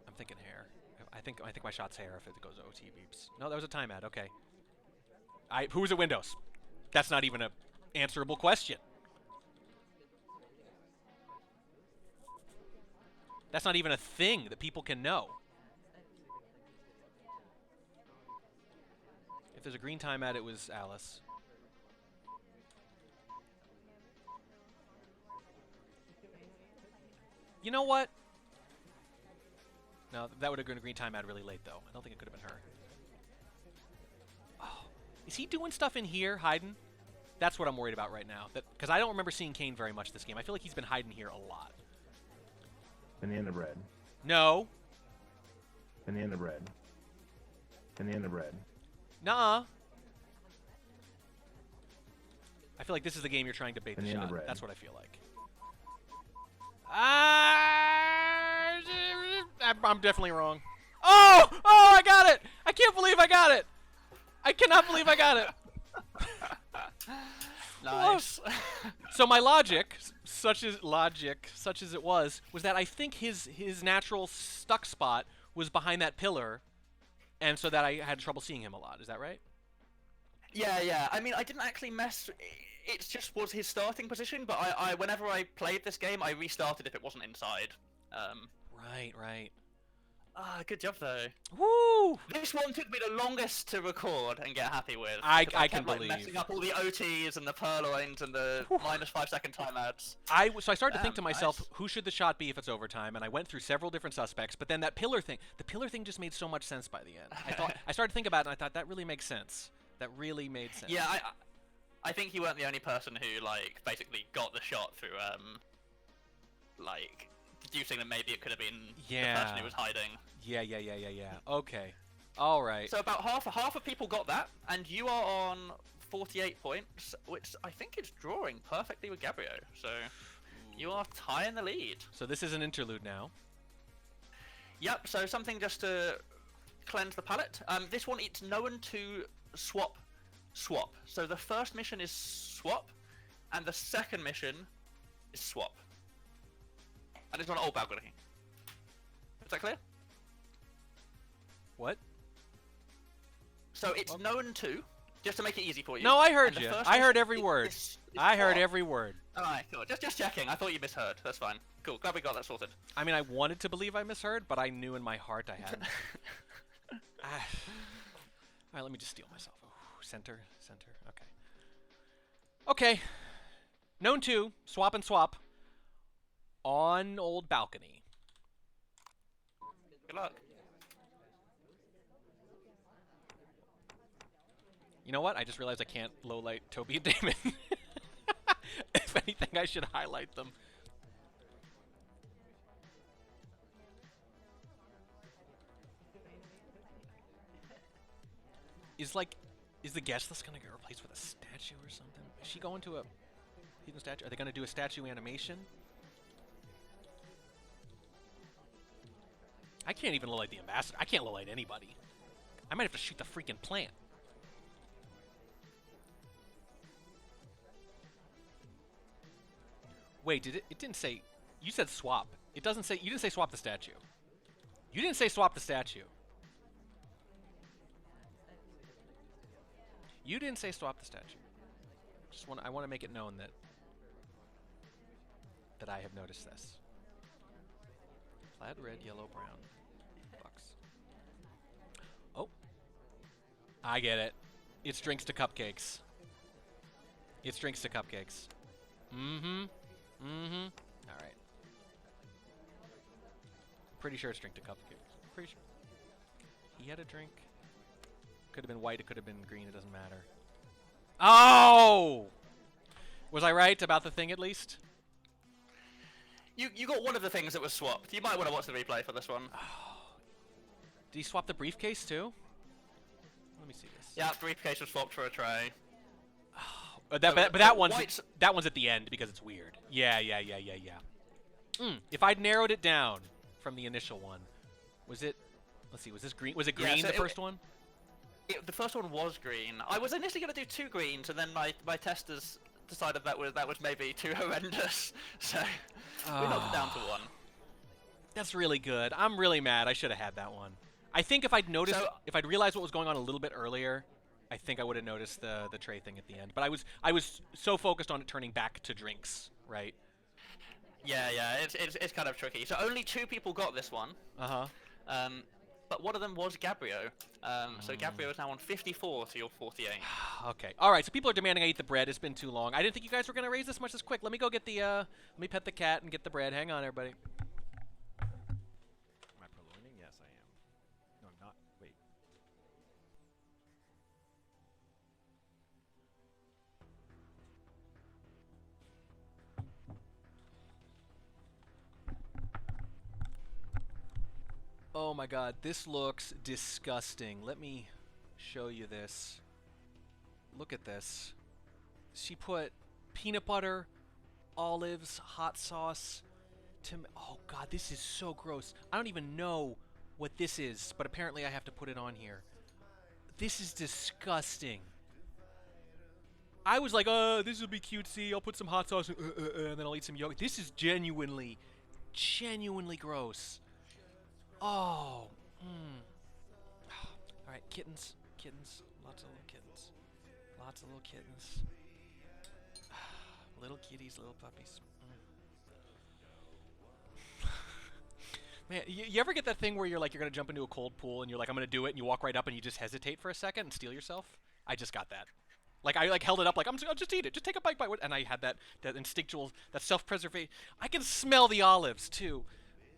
Speaker 1: I'm thinking Hair. I think my shot's Hair if it goes OT beeps. No, that was a timeout. Okay. Who was at Windows? That's not even a answerable question. That's not even a thing that people can know. If there's a green timeout, it was Alice. You know what? No, that would have been a green timeout really late, though. I don't think it could have been her. Oh, is he doing stuff in here, hiding? That's what I'm worried about right now. Because I don't remember seeing Kane very much this game. I feel like he's been hiding here a lot.
Speaker 3: Banana bread.
Speaker 1: No.
Speaker 3: Banana bread. Banana bread.
Speaker 1: Nuh-uh. I feel like this is the game you're trying to bait the
Speaker 3: Banana
Speaker 1: shot.
Speaker 3: bread.
Speaker 1: That's what I feel like. I'm definitely wrong. Oh! Oh, I got it! I can't believe I got it! I cannot believe I got it!
Speaker 2: Nice.
Speaker 1: So my logic, such as it was that I think his natural stuck spot was behind that pillar, and so that I had trouble seeing him a lot. Is that right?
Speaker 2: Yeah. I mean, I didn't actually mess. It just was his starting position, but I whenever I played this game, I restarted if it wasn't inside.
Speaker 1: Right.
Speaker 2: Good job though.
Speaker 1: Woo!
Speaker 2: This one took me the longest to record and get happy with.
Speaker 1: I
Speaker 2: because
Speaker 1: can
Speaker 2: kept, like,
Speaker 1: believe.
Speaker 2: messing up all the OTs and the purloins and the -5-second timeouts.
Speaker 1: So I started to think to
Speaker 2: Damn,
Speaker 1: myself,
Speaker 2: nice.
Speaker 1: who should the shot be if it's overtime? And I went through several different suspects, but then the pillar thing just made so much sense by the end. I started to think about it, and I thought that really makes sense. That really made sense.
Speaker 2: Yeah, I think you weren't the only person who like basically got the shot through like deducing that maybe it could have been the person who was hiding.
Speaker 1: Yeah. Okay. All right.
Speaker 2: So about half of people got that, and you are on 48 points, which I think is drawing perfectly with Gabriel. So you are tying the lead.
Speaker 1: So this is an interlude now.
Speaker 2: Yep. So something just to cleanse the palate. This one, it's known to swap. So the first mission is swap, and the second mission is swap. And it's on Old Balcony. Is that clear?
Speaker 1: What?
Speaker 2: So it's known to, just to make it easy for you.
Speaker 1: No, I heard
Speaker 2: and the
Speaker 1: you.
Speaker 2: first
Speaker 1: I heard
Speaker 2: mission
Speaker 1: every word.
Speaker 2: is
Speaker 1: I heard
Speaker 2: swap.
Speaker 1: every word.
Speaker 2: Alright, cool. Just checking. I thought you misheard. That's fine. Cool. Glad we got that sorted.
Speaker 1: I mean, I wanted to believe I misheard, but I knew in my heart I hadn't. All right, let me just steal myself. Ooh, center. Okay. Known to swap and swap on Old Balcony.
Speaker 2: Good luck.
Speaker 1: You know what? I just realized I can't lowlight Toby and Damon. If anything, I should highlight them. Is the guest list gonna get replaced with a statue or something? Is she going to a hidden statue? Are they gonna do a statue animation? I can't even lowlight the ambassador. I can't lowlight anybody. I might have to shoot the freaking plant. Wait, it didn't say, you said swap. It doesn't say, you didn't say swap the statue. You didn't say swap the statue. You didn't say swap the statue. I want to make it known that I have noticed this. Plaid, red, yellow, brown. Bucks. Oh. I get it. It's drinks to cupcakes. It's drinks to cupcakes. Alright. Pretty sure it's drink to cupcakes. Pretty sure. He had a drink. Could have been white, it could have been green, it doesn't matter. Oh! Was I right about the thing at least?
Speaker 2: You got one of the things that was swapped. You might want to watch the replay for this one.
Speaker 1: Did he swap the briefcase too? Let me see this.
Speaker 2: Yeah, briefcase was swapped for a tray.
Speaker 1: But that one's at the end because it's weird. Yeah. If I'd narrowed it down from the initial one, was it? Let's see. Was this green? Was it green,
Speaker 2: so
Speaker 1: the first one?
Speaker 2: The first one was green. I was initially going to do 2 greens, and then my testers decided that was maybe too horrendous. So we knocked it down to 1.
Speaker 1: That's really good. I'm really mad. I should have had that one. I think if I'd noticed, if I'd realized what was going on a little bit earlier, I think I would have noticed the tray thing at the end. But I was so focused on it turning back to drinks, right?
Speaker 2: Yeah. It's kind of tricky. So only 2 people got this one. But one of them was Gabriel. So Gabriel is now on 54 to your 48.
Speaker 1: Okay. All right. So people are demanding I eat the bread. It's been too long. I didn't think you guys were gonna raise this much this quick. Let me go get the. Let me pet the cat and get the bread. Hang on, everybody.
Speaker 5: Am I purloining? Yes, I am. No, I'm not. Wait.
Speaker 1: Oh my god, this looks disgusting. Let me show you this. Look at this. She put peanut butter, olives, hot sauce, oh god, this is so gross. I don't even know what this is, but apparently I have to put it on here. This is disgusting. I was like, this will be cutesy. I'll put some hot sauce and then I'll eat some yogurt. This is genuinely gross. Oh. Alright, kittens. Lots of little kittens. Lots of little kittens. Little kitties, little puppies. Man, you ever get that thing where you're like, you're going to jump into a cold pool and you're like, I'm going to do it, and you walk right up and you just hesitate for a second and steel yourself? I just got that. Like, I like held it up like, I'll just eat it. Just take a bite. And I had that instinctual, that self-preservation. I can smell the olives, too.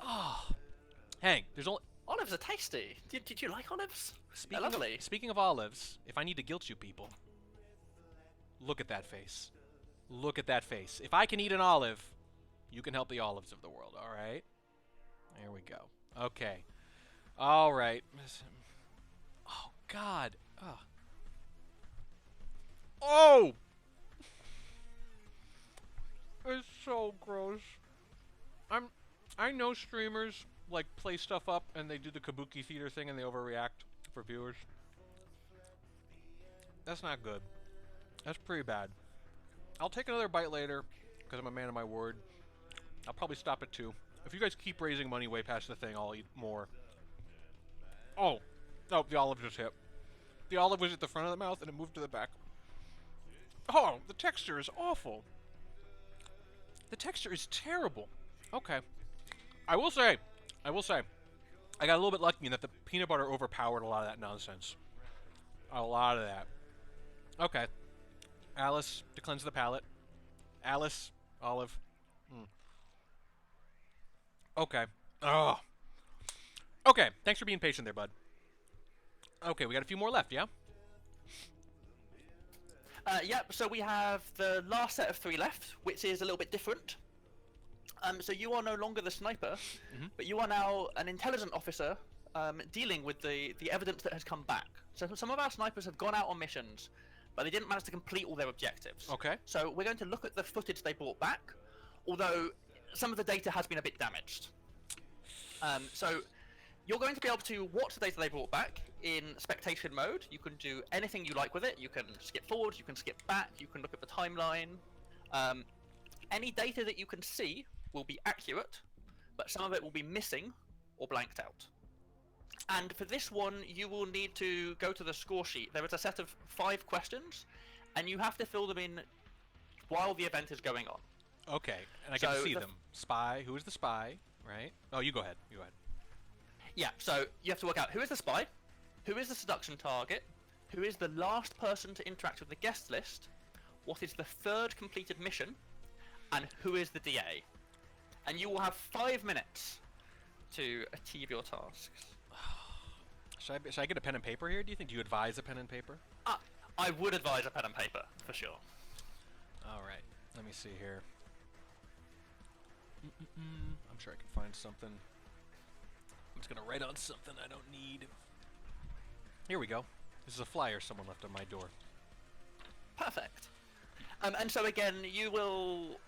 Speaker 1: Oh. Hank, there's only...
Speaker 2: Olives are tasty. Did you like olives? They're
Speaker 1: Speaking
Speaker 2: lovely.
Speaker 1: Speaking of olives, if I need to guilt you people, look at that face. Look at that face. If I can eat an olive, you can help the olives of the world, all right? There we go. Okay. All right. Oh, God. Oh. Oh! It's so gross. I know streamers like play stuff up and they do the kabuki theater thing and they overreact for viewers. That's not good. That's pretty bad. I'll take another bite later because I'm a man of my word. I'll probably stop at 2. If you guys keep raising money way past the thing, I'll eat more. Oh, the olive just hit. The olive was at the front of the mouth and it moved to the back. Oh, the texture is awful. The texture is terrible. Okay. I will say, I got a little bit lucky in that the peanut butter overpowered a lot of that nonsense. A lot of that. Okay. Alice, to cleanse the palate. Alice, olive. Okay. Oh. Okay, thanks for being patient there, bud. Okay, we got a few more left, yeah?
Speaker 2: Yep, so we have the last set of 3 left, which is a little bit different. So you are no longer the sniper, but you are now an intelligence officer dealing with the evidence that has come back. So some of our snipers have gone out on missions, but they didn't manage to complete all their objectives.
Speaker 1: Okay.
Speaker 2: So we're going to look at the footage they brought back, although some of the data has been a bit damaged. So you're going to be able to watch the data they brought back in spectation mode. You can do anything you like with it. You can skip forward, you can skip back, you can look at the timeline. Any data that you can see will be accurate, but some of it will be missing or blanked out. And for this one, you will need to go to the score sheet. There is a set of 5 questions, and you have to fill them in while the event is going on.
Speaker 1: Okay, and I can
Speaker 2: So
Speaker 1: see
Speaker 2: the
Speaker 1: them. Spy, who is the spy, right? Oh, you go ahead, you go ahead.
Speaker 2: Yeah, so you have to work out who is the spy, who is the seduction target, who is the last person to interact with the guest list, what is the 3rd completed mission, and who is the DA. And you will have 5 minutes to achieve your tasks.
Speaker 1: Should I get a pen and paper here? Do you think? Do you advise a pen and paper?
Speaker 2: I would advise a pen and paper, for sure.
Speaker 1: All right, let me see here. I'm sure I can find something. I'm just gonna write on something I don't need. Here we go. This is a flyer someone left on my door.
Speaker 2: Perfect. And so again, you will...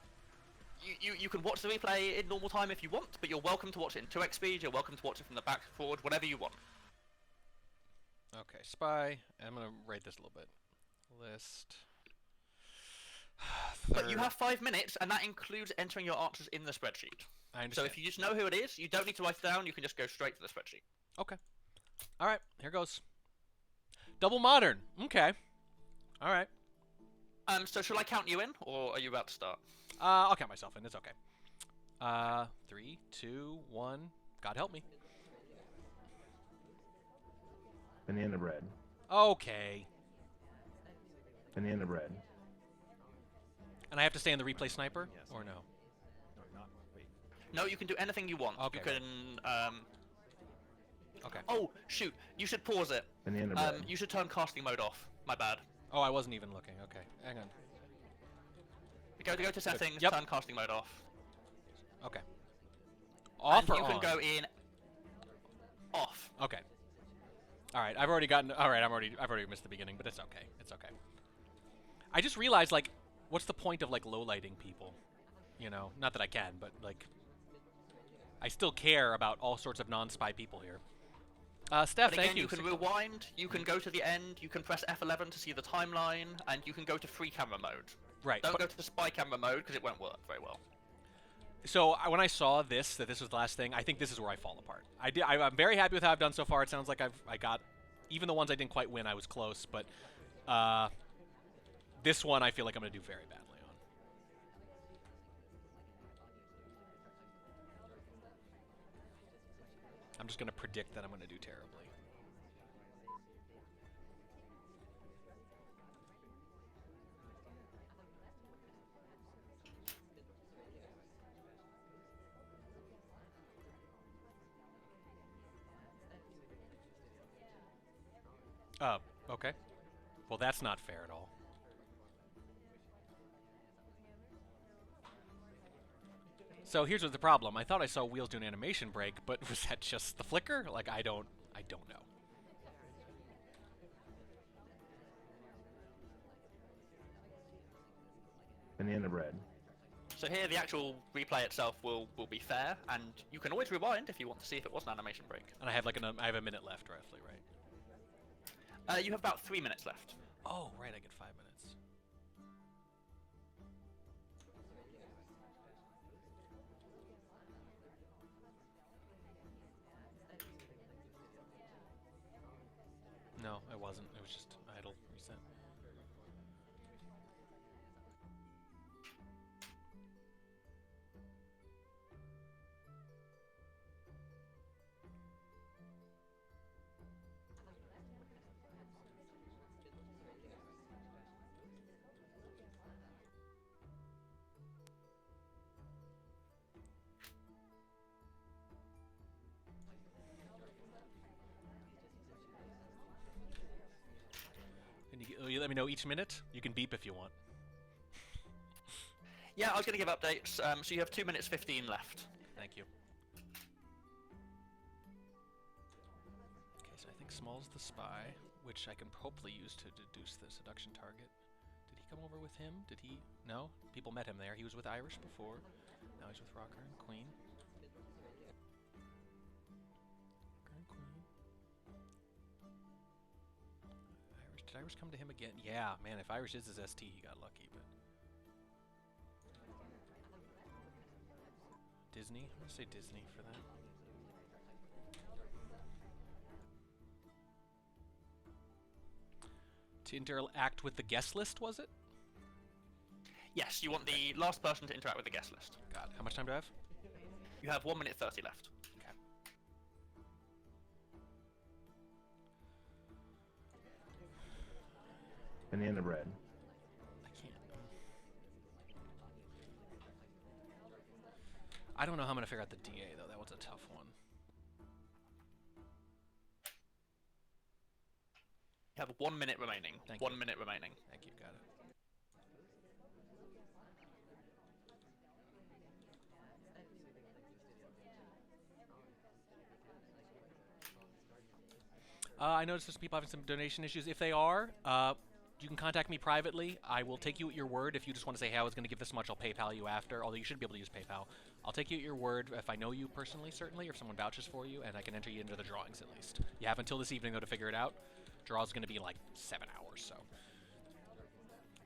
Speaker 2: You can watch the replay in normal time if you want, but you're welcome to watch it in 2x speed, you're welcome to watch it from the back forward, whatever you want.
Speaker 1: Okay, spy. I'm gonna write this a little bit. List.
Speaker 2: But you have 5 minutes, and that includes entering your answers in the spreadsheet.
Speaker 1: I
Speaker 2: So
Speaker 1: understand.
Speaker 2: if you just know who it is, you don't need to write it down, you can just go straight to the spreadsheet.
Speaker 1: Okay. All right, here goes. Double modern. Okay. All right.
Speaker 2: So shall I count you in, or are you about to start?
Speaker 1: I'll count myself in. It's okay. 3, 2, 1. God help me.
Speaker 3: Banana bread.
Speaker 1: Okay.
Speaker 3: Banana bread.
Speaker 1: And I have to stay in the replay sniper,
Speaker 5: Yes.
Speaker 1: or no?
Speaker 5: No, not. Wait.
Speaker 2: No, you can do anything you want.
Speaker 1: Okay,
Speaker 2: You can,
Speaker 1: Okay.
Speaker 2: Oh, shoot, you should pause it.
Speaker 3: Banana bread.
Speaker 2: You should turn casting mode off. My bad.
Speaker 1: Oh, I wasn't even looking. Okay, hang on.
Speaker 2: Go to settings,
Speaker 1: Yep.
Speaker 2: turn casting mode off.
Speaker 1: Okay. Off
Speaker 2: And
Speaker 1: or
Speaker 2: you
Speaker 1: on?
Speaker 2: can go in off.
Speaker 1: Okay. All right. I've already gotten. All right. I've already missed the beginning, but it's okay. It's okay. I just realized, like, what's the point of like low lighting people? You know, not that I can, but like, I still care about all sorts of non-spy people here. Steph,
Speaker 2: But again,
Speaker 1: thank you.
Speaker 2: you can rewind, you can go to the end, you can press F11 to see the timeline, and you can go to free camera mode.
Speaker 1: Right.
Speaker 2: Don't
Speaker 1: but-
Speaker 2: go to the spy camera mode because it won't work very well.
Speaker 1: So when I saw this, that this was the last thing, I think this is where I fall apart. I'm very happy with how I've done so far. It sounds like I got, even the ones I didn't quite win, I was close. But This one I feel like I'm going to do very badly on. I'm just going to predict that I'm going to do terribly. Okay. Well, that's not fair at all. So here's what the problem. I thought I saw Wheels do an animation break, but was that just the flicker? Like, I don't know.
Speaker 3: Banana bread.
Speaker 2: So here, the actual replay itself will be fair, and you can always rewind if you want to see if it was an animation break.
Speaker 1: And I have like I have a minute left, roughly, right?
Speaker 2: You have about 3 minutes left.
Speaker 1: Oh, right, I get 5 minutes. No, it wasn't. It was just idle reset. And you let me know each minute. You can beep if you want.
Speaker 2: Yeah, I was going to give updates. So you have 2 minutes 15 left.
Speaker 1: Thank you. Okay, so I think Small's the spy, which I can hopefully use to deduce the seduction target. Did he come over with him? Did he? No? People met him there. He was with Irish before. Now he's with Rocker and Queen. Rocker and Queen. Irish. Did Irish come to him again? Yeah, man, if Irish is his ST, he got lucky, but... Disney? I'm gonna say Disney for that. To interact with the guest list, was it?
Speaker 2: Yes, you want the last person to interact with the guest list.
Speaker 1: God, how much time do I have?
Speaker 2: You have 1 minute 30 left.
Speaker 1: Okay.
Speaker 3: Banana bread.
Speaker 1: I can't. I don't know how I'm gonna figure out the DA though. That was a tough one.
Speaker 2: You have 1 minute remaining.
Speaker 1: Thank
Speaker 2: 1
Speaker 1: you.
Speaker 2: minute remaining.
Speaker 1: Thank you. Got it. I noticed there's people having some donation issues. If they are, you can contact me privately. I will take you at your word. If you just want to say, hey, I was going to give this much, I'll PayPal you after. Although you should be able to use PayPal. I'll take you at your word if I know you personally, certainly, or if someone vouches for you, and I can enter you into the drawings at least. You have until this evening, though, to figure it out. Draw's going to be like 7 hours, so.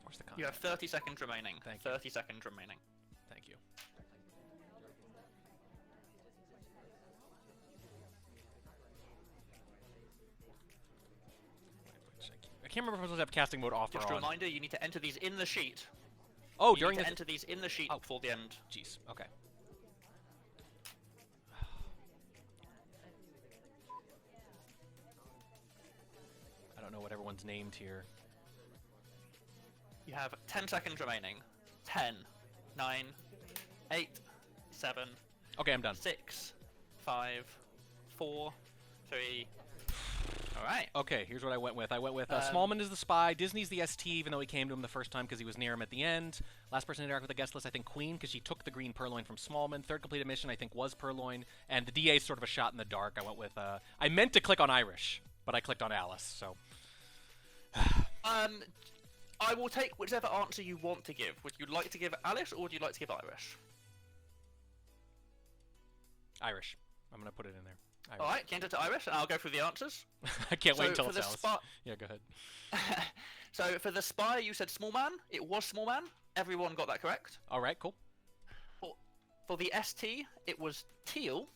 Speaker 1: Where's the contact?
Speaker 2: You have 30 seconds remaining.
Speaker 1: Thank you.
Speaker 2: 30 seconds remaining.
Speaker 1: Thank you. I can't remember if I was supposed to have casting mode off
Speaker 2: Just
Speaker 1: or
Speaker 2: a
Speaker 1: on.
Speaker 2: reminder, you need to enter these in the sheet.
Speaker 1: Oh,
Speaker 2: You
Speaker 1: during
Speaker 2: need
Speaker 1: the
Speaker 2: to enter these in the sheet before the end.
Speaker 1: Jeez. Okay. I don't know what everyone's named here.
Speaker 2: You have 10 seconds remaining. 10, 9, 8, 7,
Speaker 1: Okay, I'm done.
Speaker 2: 6, 5, 4, 3. Alright.
Speaker 1: Okay, here's what I went with. I went with Smallman is the spy, Disney's the ST, even though he came to him the first time because he was near him at the end. Last person to interact with the guest list, I think Queen, because she took the green Purloin from Smallman. Third completed mission, I think, was Purloin. And the DA is sort of a shot in the dark. I went with, I meant to click on Irish, but I clicked on Alice, so.
Speaker 2: I will take whichever answer you want to give. Would you like to give Alice or would you like to give Irish?
Speaker 1: Irish. I'm going to put it in there. Irish.
Speaker 2: Alright, change it to Irish and I'll go through the answers.
Speaker 1: I can't wait until
Speaker 2: for
Speaker 1: it's
Speaker 2: the
Speaker 1: Alice.
Speaker 2: spy-
Speaker 1: Yeah, go ahead.
Speaker 2: So for the spy, you said small man. It was small man. Everyone got that correct.
Speaker 1: All right, cool.
Speaker 2: For the ST, it was teal.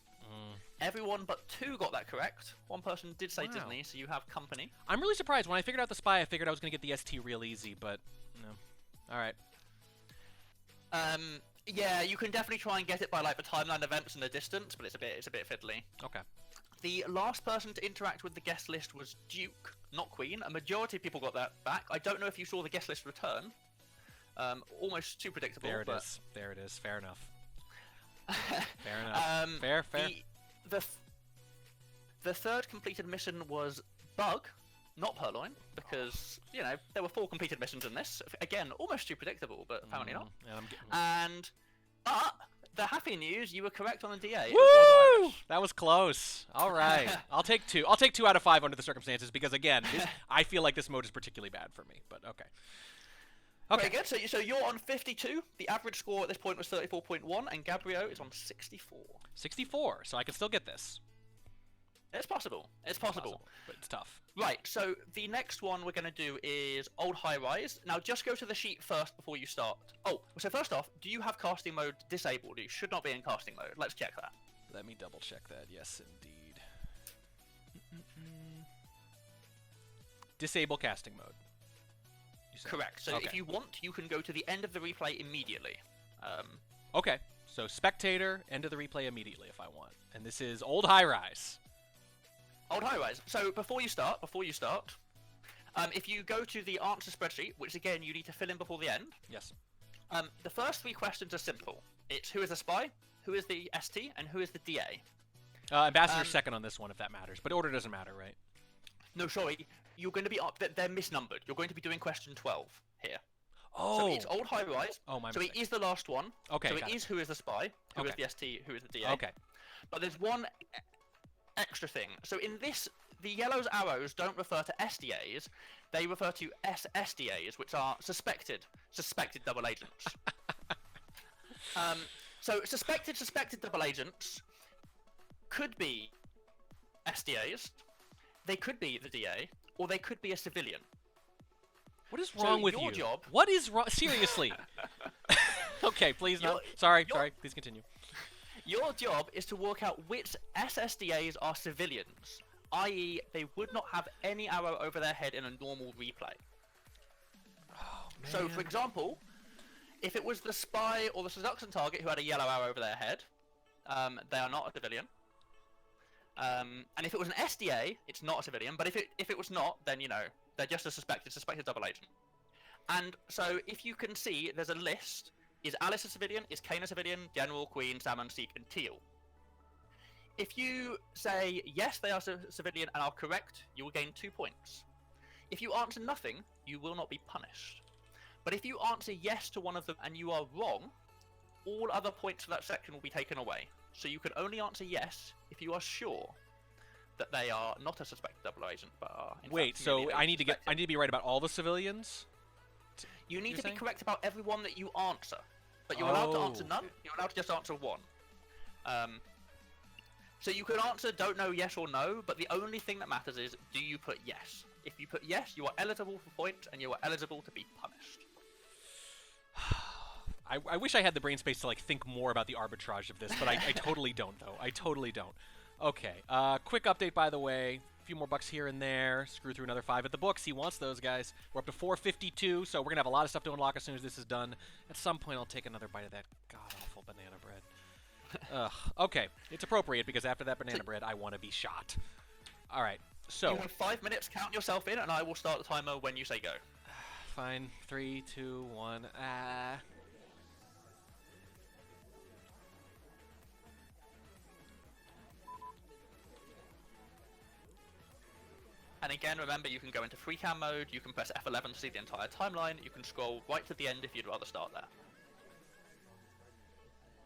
Speaker 2: Everyone but 2 got that correct. One person did say
Speaker 1: Wow.
Speaker 2: Disney, so you have company.
Speaker 1: I'm really surprised. When I figured out the spy, I figured I was going to get the ST real easy, but no. All right.
Speaker 2: Yeah, you can definitely try and get it by like the timeline events and the distance, but it's a bit fiddly.
Speaker 1: Okay.
Speaker 2: The last person to interact with the guest list was Duke, not Queen. A majority of people got that back. I don't know if you saw the guest list return. Almost too predictable.
Speaker 1: There it
Speaker 2: but...
Speaker 1: is. There it is. Fair enough. Fair enough. Fair.
Speaker 2: The third completed mission was Bug, not Purloin, because, you know, there were 4 completed missions in this. Again, almost too predictable, but apparently not. But the happy news, you were correct on the DA.
Speaker 1: Woo! That was close. All right. I'll take 2. I'll take 2 out of 5 under the circumstances because, again, I feel like this mode is particularly bad for me, but okay.
Speaker 2: Okay. Very good. So you're on 52. The average score at this point was 34.1, and Gabriel is on 64.
Speaker 1: 64, so I can still get this.
Speaker 2: It's possible. It's possible.
Speaker 1: But it's tough.
Speaker 2: Right, so the next one we're going to do is Old High Rise. Now, just go to the sheet first before you start. Oh, so first off, do you have casting mode disabled? You should not be in casting mode. Let's check that.
Speaker 1: Let me double check that. Yes, indeed. Disable casting mode.
Speaker 2: Correct. So
Speaker 1: okay.
Speaker 2: If you want, you can go to the end of the replay immediately.
Speaker 1: Okay, so spectator, end of the replay immediately if I want. And this is Old High Rise.
Speaker 2: Old High Rise. So before you start, if you go to the answer spreadsheet, which again you need to fill in before the end.
Speaker 1: Yes.
Speaker 2: The first 3 questions are simple. It's who is the spy, who is the ST, and who is the DA.
Speaker 1: Ambassador's second on this one if that matters, but order doesn't matter, right?
Speaker 2: No, sorry. You're going to be up. They're misnumbered. You're going to be doing question 12 here.
Speaker 1: Oh.
Speaker 2: So it's Old High Rise.
Speaker 1: Oh, my
Speaker 2: So
Speaker 1: mistake.
Speaker 2: it is the last one.
Speaker 1: Okay.
Speaker 2: So it is who is the spy, who is the ST, who is the DA.
Speaker 1: Okay.
Speaker 2: But there's one extra thing. So in this, the yellow's arrows don't refer to SDAs. They refer to SSDAs, which are suspected double agents. So suspected double agents could be SDAs. They could be the DA, or they could be a civilian.
Speaker 1: What is wrong with
Speaker 2: your
Speaker 1: you?
Speaker 2: job...
Speaker 1: What is wrong? Seriously. Okay, please no. Sorry. Please continue.
Speaker 2: Your job is to work out which SSDAs are civilians, i.e. they would not have any arrow over their head in a normal replay.
Speaker 1: Oh, man.
Speaker 2: So, for example, if it was the spy or the seduction target who had a yellow arrow over their head, they are not a civilian. And if it was an SDA, it's not a civilian. But if it was not, then you know they're just a suspected double agent. And so if you can see, there's a list. Is Alice a civilian? Is Kane a civilian? General, Queen, Salmon, Seek, and Teal. If you say yes, they are civilian and are correct, you will gain 2 points. If you answer nothing, you will not be punished. But if you answer yes to one of them and you are wrong, all other points for that section will be taken away. So you can only answer yes if you are sure that they are not a suspected double agent, but are in
Speaker 1: Wait,
Speaker 2: fact,
Speaker 1: so
Speaker 2: merely
Speaker 1: I need to
Speaker 2: suspected.
Speaker 1: be right about all the civilians?
Speaker 2: You need
Speaker 1: You're
Speaker 2: to
Speaker 1: saying?
Speaker 2: be correct about everyone that you answer, but you're allowed to answer none.
Speaker 1: Okay.
Speaker 2: You're allowed to just answer one. So you can answer don't know, yes or no, but the only thing that matters is do you put yes. If you put yes, you are eligible for points and you are eligible to be punished.
Speaker 1: I wish I had the brain space to like think more about the arbitrage of this, but I totally don't, though. I totally don't. Okay, quick update, by the way. A few more bucks here and there. Screw through another 5 at the books. He wants those, guys. We're up to 452, so we're going to have a lot of stuff to unlock as soon as this is done. At some point, I'll take another bite of that god-awful banana bread. Ugh. Okay, it's appropriate because after that banana bread, I want to be shot. All right, so...
Speaker 2: You have 5 minutes, count yourself in, and I will start the timer when you say go.
Speaker 1: Fine. 3, 2, 1.
Speaker 2: And again, remember, you can go into free cam mode, you can press F11 to see the entire timeline, you can scroll right to the end if you'd rather start there.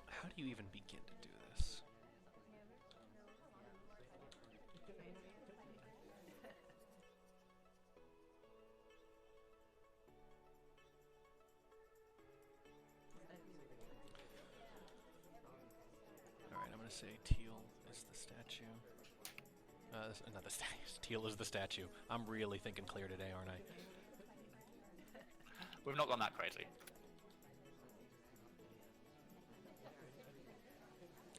Speaker 1: How do you even begin to do this? Alright, I'm going to say teal is the statue. Not the statue. Teal is the statue. I'm really thinking clear today, aren't I?
Speaker 2: We've not gone that crazy.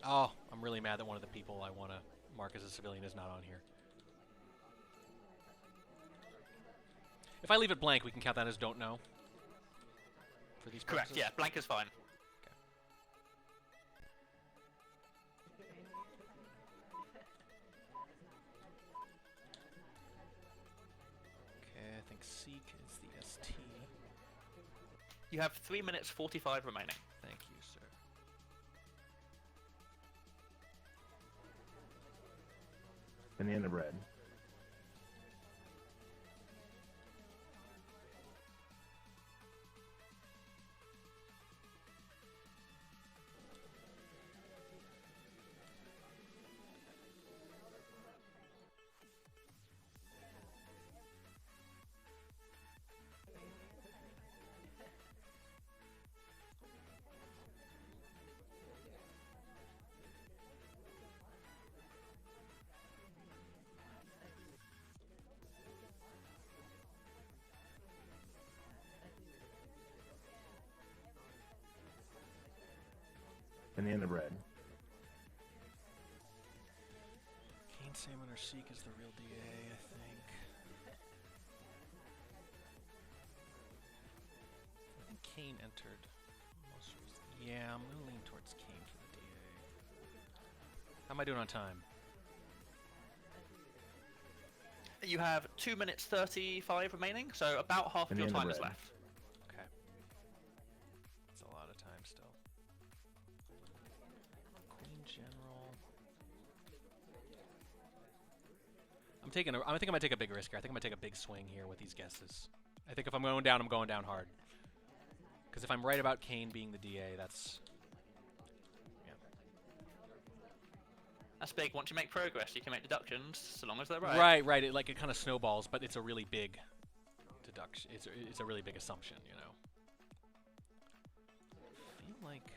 Speaker 1: Oh, I'm really mad that one of the people I want to mark as a civilian is not on here. If I leave it blank, we can count that as don't know. for these
Speaker 2: Correct.
Speaker 1: purposes?
Speaker 2: Yeah, blank is fine.
Speaker 1: Okay, I think seek is the ST.
Speaker 2: You have 3 minutes 45 remaining.
Speaker 1: Thank you, sir.
Speaker 3: Banana bread. Banana bread.
Speaker 1: Kane, Salmon, or Seek is the real DA, I think. I think Kane entered most recently. Yeah, I'm gonna lean towards Kane for the DA. How am I doing on time?
Speaker 2: You have 2 minutes 35 remaining, so about half of your
Speaker 3: Banana
Speaker 2: time is
Speaker 3: bread.
Speaker 2: left.
Speaker 1: Okay. That's a lot of time still. Queen General. I think I'm gonna take a big risk here. I think I'm gonna take a big swing here with these guesses. I think if I'm going down, I'm going down hard. Because if I'm right about Kane being the DA, that's... Yeah.
Speaker 2: That's big. Once you make progress, you can make deductions, so long as they're right.
Speaker 1: Right, right. It kind of snowballs, but it's a really big deduction. It's a really big assumption, you know. I feel like...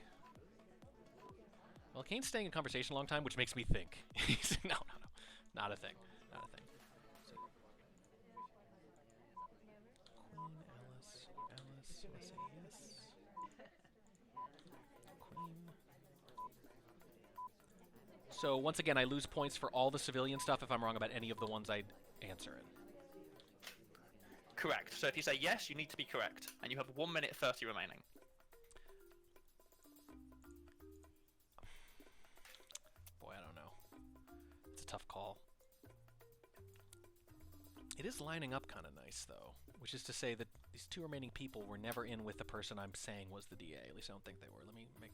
Speaker 1: Well, Kane's staying in conversation a long time, which makes me think. No. Not a thing. Not a thing. So, Queen, Alice, so I say yes. Queen. So once again, I lose points for all the civilian stuff if I'm wrong about any of the ones I answer in.
Speaker 2: Correct. So if you say yes, you need to be correct, and you have 1 minute 30 remaining.
Speaker 1: Boy, I don't know. It's a tough call. It is lining up kind of nice, though, which is to say that these two remaining people were never in with the person I'm saying was the DA. At least I don't think they were. Let me make...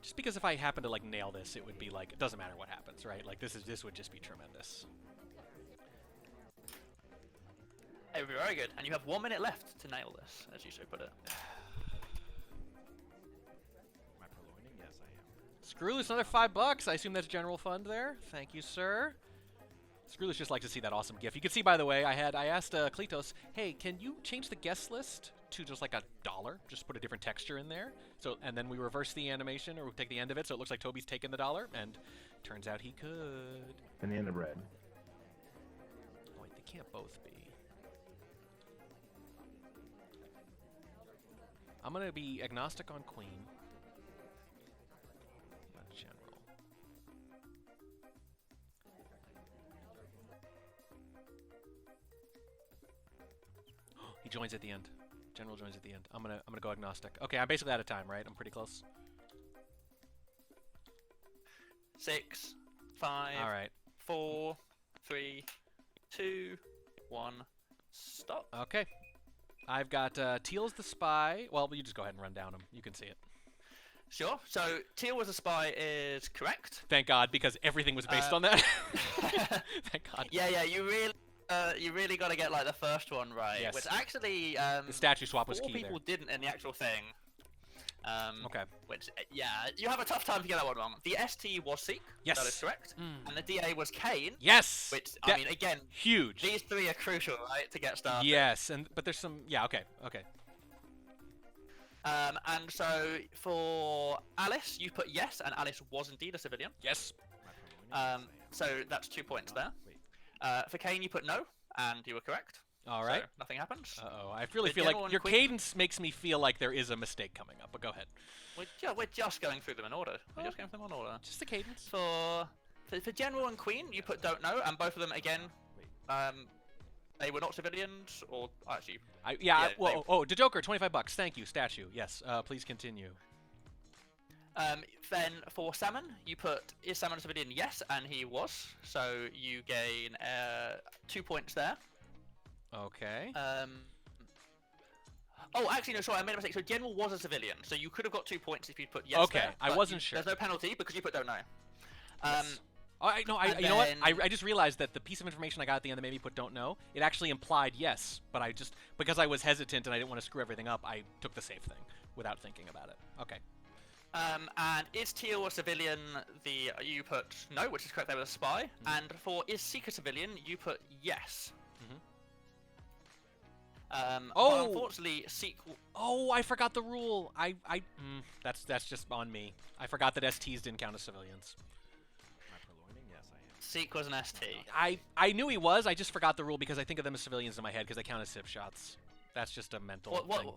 Speaker 1: Just because if I happen to, like, nail this, it would be like, it doesn't matter what happens, right? Like, this would just be tremendous.
Speaker 2: Hey, very good. And you have 1 minute left to nail this, as you so put it.
Speaker 5: Am I purloining? Yes, I am.
Speaker 1: Screwless, another $5. I assume that's general fund there. Thank you, sir. Screwless just likes to see that awesome GIF. You can see, by the way, I asked Kletos, hey, can you change the guest list to just like $1? Just put a different texture in there. So, and then we reverse the animation, or we take the end of it, so it looks like Toby's taken the $1. And turns out he could.
Speaker 3: Banana bread.
Speaker 1: Oh, wait, they can't both be. I'm gonna be agnostic on Queen. Not general. He joins at the end. General joins at the end. I'm gonna go agnostic. Okay, I'm basically out of time, right? I'm pretty close.
Speaker 2: 6, 5,
Speaker 1: All right.
Speaker 2: 4, 3, 2, 1, stop.
Speaker 1: Okay. I've got Teal's the spy. Well, you just go ahead and run down him. You can see it.
Speaker 2: Sure. So Teal was a spy is correct.
Speaker 1: Thank God, because everything was based on that. Thank God.
Speaker 2: Yeah. You really got to get like the first one right.
Speaker 1: Yes.
Speaker 2: Which actually,
Speaker 1: The statue swap was
Speaker 2: 4
Speaker 1: key
Speaker 2: people didn't in the actual thing.
Speaker 1: Okay.
Speaker 2: Which, yeah, you have a tough time to get that one wrong. The ST was Seek.
Speaker 1: Yes.
Speaker 2: That is correct.
Speaker 1: Mm.
Speaker 2: And the DA was Kane.
Speaker 1: Yes.
Speaker 2: Which, I mean, again,
Speaker 1: huge.
Speaker 2: these 3 are crucial, right, to get started.
Speaker 1: Yes, but there's some. Yeah. Okay.
Speaker 2: And so for Alice, you put yes, and Alice was indeed a civilian.
Speaker 1: Yes.
Speaker 5: Am I purloining?
Speaker 2: So that's 2 points there.
Speaker 5: Wait.
Speaker 2: For Kane, you put no, and you were correct.
Speaker 1: All right.
Speaker 2: So nothing happens.
Speaker 1: Uh-oh. I really
Speaker 2: The
Speaker 1: feel like
Speaker 2: general and
Speaker 1: your
Speaker 2: Queen-
Speaker 1: cadence makes me feel like there is a mistake coming up. But go ahead.
Speaker 2: We're just going through them in order. We're just going through them in order.
Speaker 1: Just the cadence.
Speaker 2: For General and Queen, you put don't know, and both of them again
Speaker 5: Wait.
Speaker 2: they were not civilians, or actually,
Speaker 1: Well, the Joker, $25. Thank you, statue. Yes. Please continue.
Speaker 2: then for Salmon, you put is Salmon a civilian? Yes, and he was. So you gain 2 points there.
Speaker 1: Okay.
Speaker 2: Oh, actually, no, sorry, I made a mistake. So General was a civilian, so you could have got 2 points if you'd put yes.
Speaker 1: Okay,
Speaker 2: there,
Speaker 1: I
Speaker 2: but
Speaker 1: wasn't sure.
Speaker 2: There's no penalty because you put don't know.
Speaker 1: Yes. You know what? I just realized that the piece of information I got at the end that made me put don't know, it actually implied yes, but I just, because I was hesitant and I didn't want to screw everything up, I took the safe thing without thinking about it. Okay.
Speaker 2: And is Teal a civilian? You put no, which is correct. They were a spy. And for is Seek a civilian? You put yes. But unfortunately, Seek.
Speaker 1: Oh, I forgot the rule. That's just on me. I forgot that STs didn't count as civilians.
Speaker 5: Am I purloining? Yes, I am.
Speaker 2: Seek was an ST.
Speaker 1: I knew he was. I just forgot the rule because I think of them as civilians in my head because they count as civ shots. That's just a mental thing.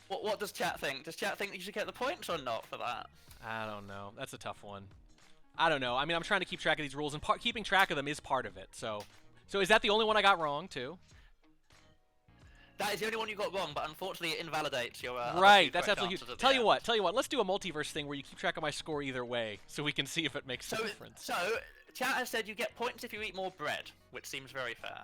Speaker 2: What does chat think? Does chat think that you should get the points or not for that?
Speaker 1: I don't know. That's a tough one. I don't know. I mean, I'm trying to keep track of these rules, and keeping track of them is part of it. So is that the only one I got wrong too?
Speaker 2: That is the only one you got wrong, but unfortunately it invalidates your.
Speaker 1: Right, that's absolutely huge. Tell you what. Let's do a multiverse thing where you keep track of my score either way, so we can see if it makes a difference.
Speaker 2: So chat has said you get points if you eat more bread, which seems very fair.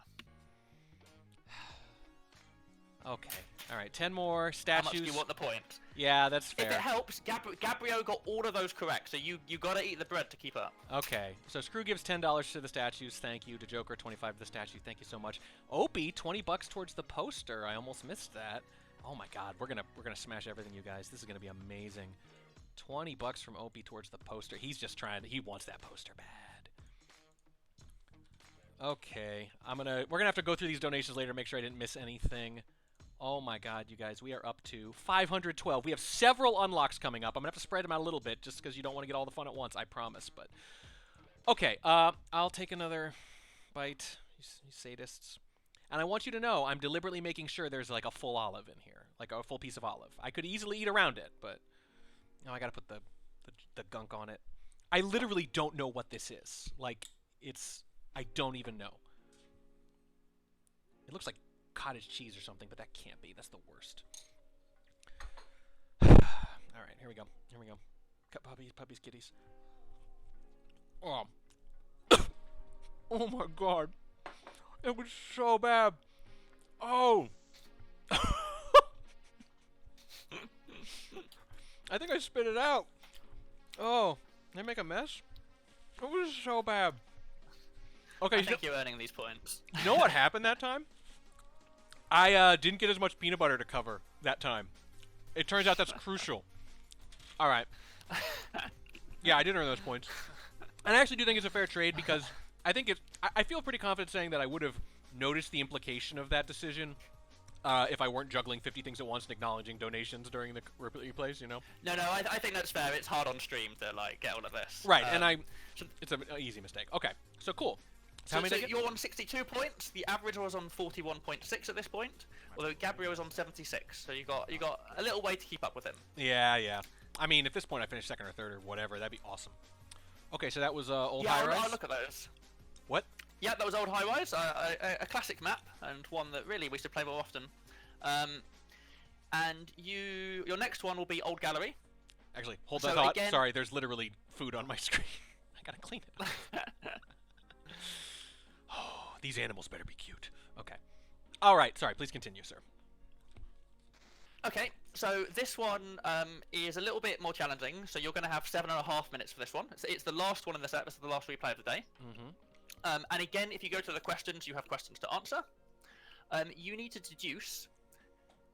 Speaker 1: Okay. All right. 10 more statues.
Speaker 2: How much do you want the points?
Speaker 1: Yeah, that's fair.
Speaker 2: If it helps, Gabriel got all of those correct, so you gotta eat the bread to keep up.
Speaker 1: Okay. So Screw gives $10 to the statues. Thank you. To Joker, 25 to the statue. Thank you so much. Opie, $20 towards the poster. I almost missed that. Oh my God, we're gonna smash everything, you guys. This is gonna be amazing. $20 from Opie towards the poster. He's just trying. He wants that poster bad. Okay. We're gonna have to go through these donations later. Make sure I didn't miss anything. Oh my God, you guys, we are up to 512. We have several unlocks coming up. I'm gonna have to spread them out a little bit just because you don't want to get all the fun at once, I promise. But okay, I'll take another bite, you sadists. And I want you to know I'm deliberately making sure there's like a full olive in here, like a full piece of olive. I could easily eat around it, but now I gotta put the gunk on it. I literally don't know what this is. Like, I don't even know. It looks like cottage cheese or something, but that can't be. That's the worst. All right, here we go. Cut puppies, kitties. Oh. Oh my God. It was so bad. Oh. I think I spit it out. Oh, did I make a mess? It was so bad. Okay,
Speaker 2: I think you're earning these points.
Speaker 1: You know what happened that time? I didn't get as much peanut butter to cover that time. It turns out that's crucial. All right. Yeah, I did earn those points. And I actually do think it's a fair trade because I think I feel pretty confident saying that I would have noticed the implication of that decision if I weren't juggling 50 things at once and acknowledging donations during the replays, you know?
Speaker 2: No, I think that's fair. It's hard on stream to like get all of this.
Speaker 1: Right, and it's an easy mistake. Okay, so cool.
Speaker 2: So you're on 62 points. The average was on 41.6 at this point, although Gabriel is on 76. So you got a little way to keep up with him.
Speaker 1: Yeah. I mean, at this point, I finished second or third or whatever. That'd be awesome. Okay, so that was old high rise.
Speaker 2: Yeah, I'll look at those.
Speaker 1: What?
Speaker 2: Yeah, that was old high rise, a classic map and one that really we should play more often. And your next one will be old gallery.
Speaker 1: Actually, hold that thought. Again, sorry, there's literally food on my screen. I gotta clean it. Oh, these animals better be cute. Okay. All right. Sorry. Please continue, sir.
Speaker 2: Okay. So this one is a little bit more challenging. So you're going to have 7.5 minutes for this one. It's the last one in the set. This is the last replay of the day.
Speaker 1: Mm-hmm.
Speaker 2: And again, if you go to the questions, you have questions to answer. You need to deduce,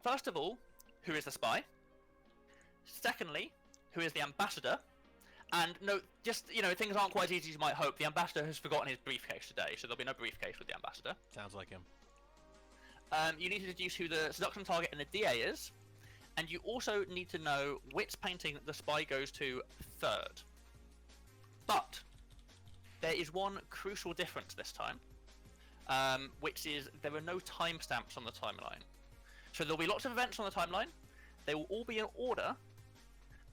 Speaker 2: first of all, who is the spy. Secondly, who is the ambassador. And no, just, things aren't quite as easy as you might hope. The ambassador has forgotten his briefcase today, so there'll be no briefcase with the ambassador.
Speaker 1: Sounds like him.
Speaker 2: You need to deduce who the seduction target and the DA is. And you also need to know which painting the spy goes to third. But there is one crucial difference this time, which is there are no timestamps on the timeline. So there'll be lots of events on the timeline. They will all be in order,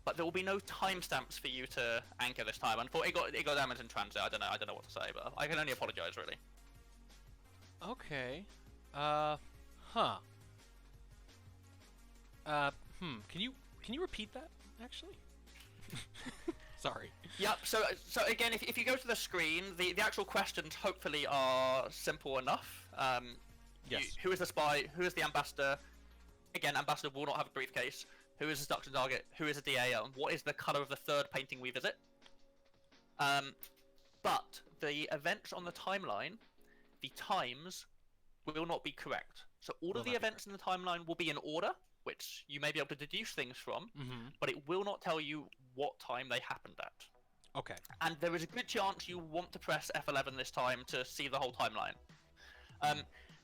Speaker 2: but there will be no timestamps for you to anchor this time. Unfortunately, it got damaged in transit. I don't know what to say, but I can only apologise, really.
Speaker 1: Okay. Huh. Can you repeat that actually? Sorry.
Speaker 2: Yep. So again, if you go to the screen, the actual questions hopefully are simple enough.
Speaker 1: Yes.
Speaker 2: Who is the spy? Who is the ambassador? Again, ambassador will not have a briefcase. Who is the seduction target? Who is a DA? And what is the color of the third painting we visit? But the events on the timeline, the times will not be correct. So all of the events in the timeline will be in order, which you may be able to deduce things from, but it will not tell you what time they happened at.
Speaker 1: Okay.
Speaker 2: And there is a good chance you want to press F11 this time to see the whole timeline.